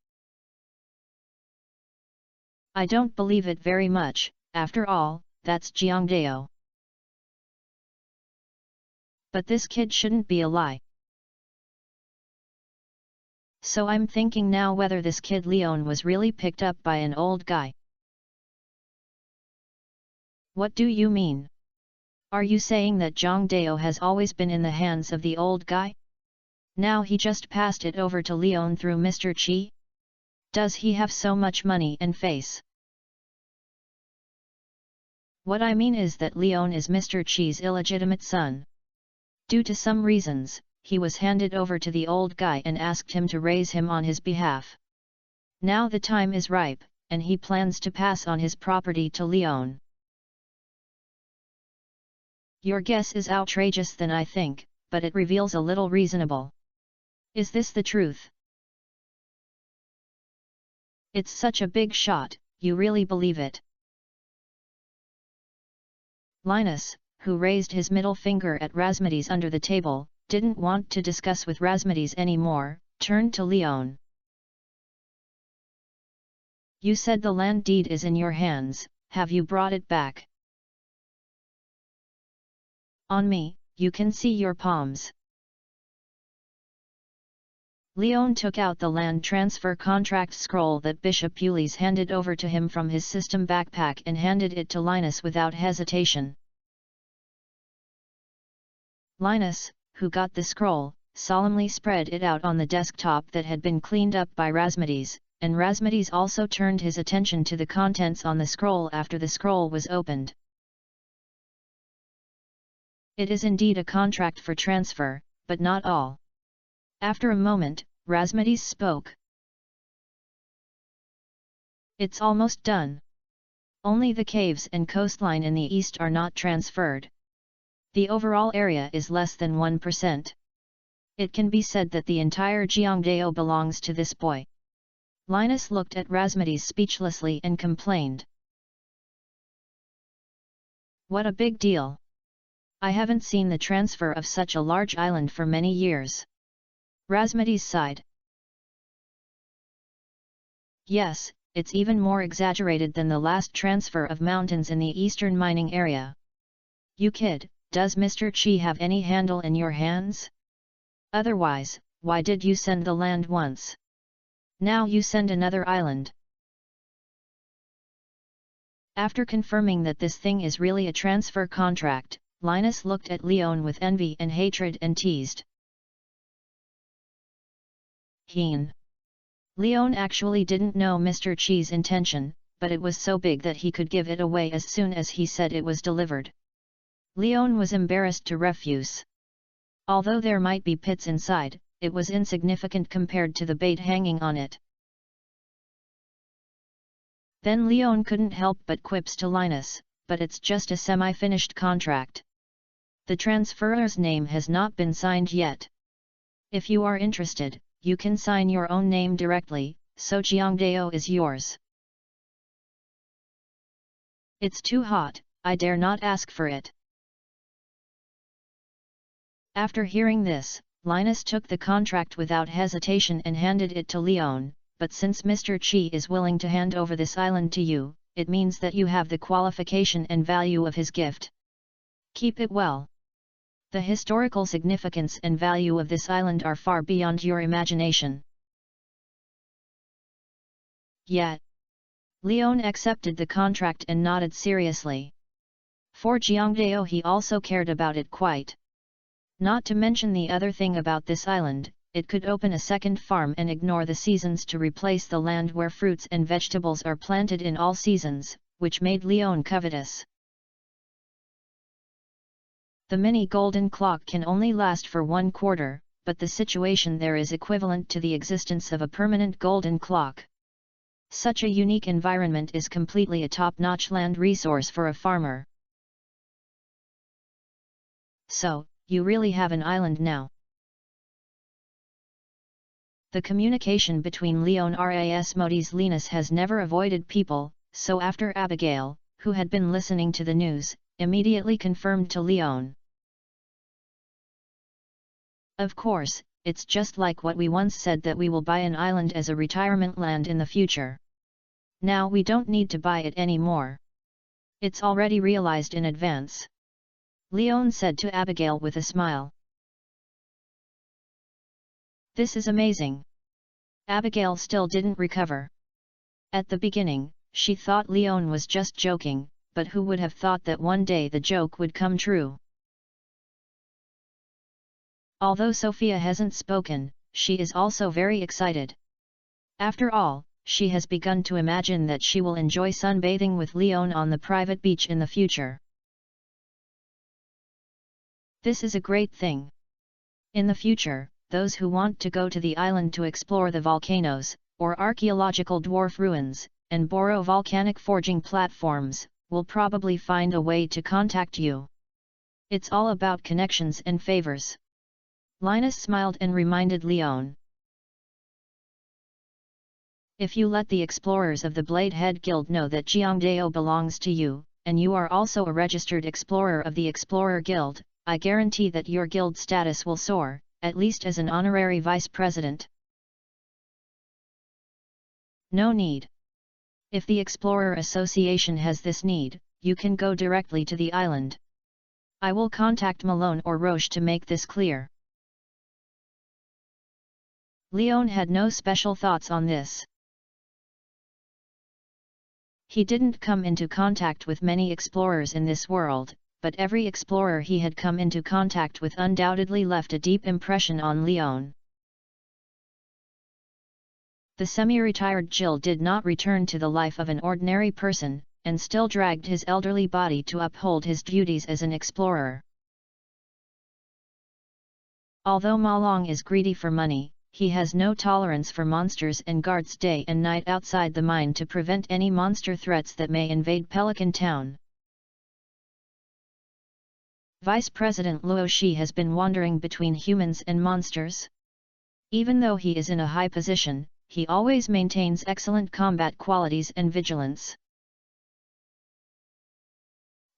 I don't believe it very much, after all, that's Jiangdao. But this kid shouldn't be a lie. So I'm thinking now whether this kid Leon was really picked up by an old guy. What do you mean? Are you saying that Jiangdao has always been in the hands of the old guy? Now he just passed it over to Leon through Mr. Chi? Does he have so much money and face? What I mean is that Leon is Mr. Chi's illegitimate son. Due to some reasons, he was handed over to the old guy and asked him to raise him on his behalf. Now the time is ripe, and he plans to pass on his property to Leon. Your guess is outrageous than I think, but it reveals a little reasonable. Is this the truth? It's such a big shot, you really believe it? Linus, who raised his middle finger at Razmedes under the table, didn't want to discuss with Razmedes anymore, turned to Leon. You said the land deed is in your hands, have you brought it back? On me, you can see your palms. Leon took out the land transfer contract scroll that Bishop Ulis handed over to him from his system backpack and handed it to Linus without hesitation. Linus, who got the scroll, solemnly spread it out on the desktop that had been cleaned up by Razmedes, and Razmedes also turned his attention to the contents on the scroll after the scroll was opened. It is indeed a contract for transfer, but not all. After a moment, Razmedes spoke. It's almost done. Only the caves and coastline in the east are not transferred. The overall area is less than 1%. It can be said that the entire Jiangdao belongs to this boy. Linus looked at Razmedes speechlessly and complained. What a big deal! I haven't seen the transfer of such a large island for many years. Razmedes sighed. Yes, it's even more exaggerated than the last transfer of mountains in the eastern mining area. You kid, does Mr. Chi have any handle in your hands? Otherwise, why did you send the land once? Now you send another island. After confirming that this thing is really a transfer contract, Linus looked at Leon with envy and hatred and teased. Leon actually didn't know Mr. Chi's intention, but it was so big that he could give it away as soon as he said it was delivered. Leon was embarrassed to refuse. Although there might be pits inside, it was insignificant compared to the bait hanging on it. Then Leon couldn't help but quips to Linus, but it's just a semi-finished contract. The transferor's name has not been signed yet. If you are interested, you can sign your own name directly, so Jiangdao is yours. It's too hot, I dare not ask for it. After hearing this, Linus took the contract without hesitation and handed it to Leon, but since Mr. Chi is willing to hand over this island to you, it means that you have the qualification and value of his gift. Keep it well. The historical significance and value of this island are far beyond your imagination. Yet, Leon accepted the contract and nodded seriously. For Jiangdao he also cared about it quite. Not to mention the other thing about this island, it could open a second farm and ignore the seasons to replace the land where fruits and vegetables are planted in all seasons, which made Leon covetous. The mini golden clock can only last for 1 quarter, but the situation there is equivalent to the existence of a permanent golden clock. Such a unique environment is completely a top-notch land resource for a farmer. So, you really have an island now. The communication between Leon Ras Modis Linus has never avoided people, so after Abigail, who had been listening to the news, immediately confirmed to Leon. Of course, it's just like what we once said that we will buy an island as a retirement land in the future. Now we don't need to buy it anymore. It's already realized in advance. Leon said to Abigail with a smile. This is amazing. Abigail still didn't recover. At the beginning, she thought Leon was just joking, but who would have thought that one day the joke would come true? Although Sophia hasn't spoken, she is also very excited. After all, she has begun to imagine that she will enjoy sunbathing with Leon on the private beach in the future. This is a great thing. In the future, those who want to go to the island to explore the volcanoes, or archaeological dwarf ruins, and borrow volcanic forging platforms, will probably find a way to contact you. It's all about connections and favors. Linus smiled and reminded Leon. If you let the explorers of the Bladehead Guild know that Jiangdao belongs to you, and you are also a registered explorer of the Explorer Guild, I guarantee that your guild status will soar, at least as an honorary vice president. No need. If the Explorer Association has this need, you can go directly to the island. I will contact Malone or Roche to make this clear. Leon had no special thoughts on this. He didn't come into contact with many explorers in this world, but every explorer he had come into contact with undoubtedly left a deep impression on Leon. The semi-retired Jill did not return to the life of an ordinary person, and still dragged his elderly body to uphold his duties as an explorer. Although Ma Long is greedy for money, he has no tolerance for monsters and guards day and night outside the mine to prevent any monster threats that may invade Pelican Town. Vice President Luo Shi has been wandering between humans and monsters. Even though he is in a high position, he always maintains excellent combat qualities and vigilance.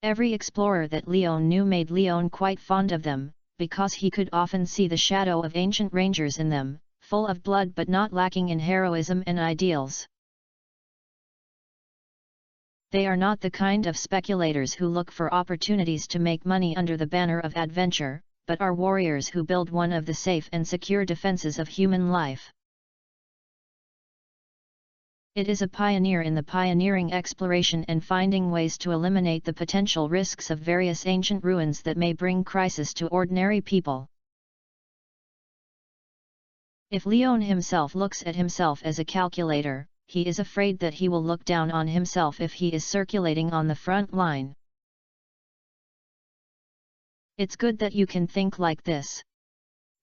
Every explorer that Leon knew made Leon quite fond of them, because he could often see the shadow of ancient rangers in them, full of blood but not lacking in heroism and ideals. They are not the kind of speculators who look for opportunities to make money under the banner of adventure, but are warriors who build one of the safe and secure defenses of human life. It is a pioneer in the pioneering exploration and finding ways to eliminate the potential risks of various ancient ruins that may bring crisis to ordinary people. If Leon himself looks at himself as a calculator, he is afraid that he will look down on himself if he is circulating on the front line. It's good that you can think like this.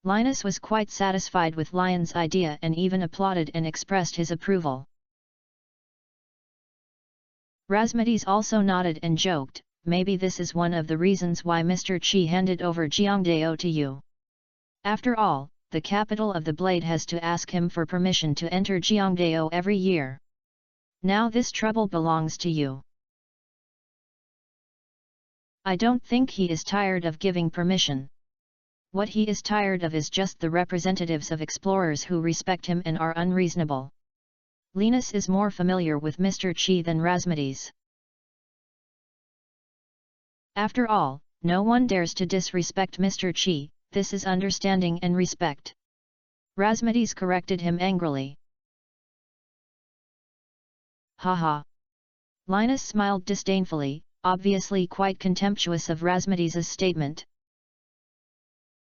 Linus was quite satisfied with Lion's idea and even applauded and expressed his approval. Razmedes also nodded and joked, maybe this is one of the reasons why Mr. Qi handed over Jiangdao to you. After all, the capital of the blade has to ask him for permission to enter Jiangdao every year. Now this trouble belongs to you. I don't think he is tired of giving permission. What he is tired of is just the representatives of explorers who respect him and are unreasonable. Linus is more familiar with Mr. Qi than Razmedes. After all, no one dares to disrespect Mr. Qi, this is understanding and respect. Razmedes corrected him angrily. Haha. Linus smiled disdainfully, obviously quite contemptuous of Razmedes's statement.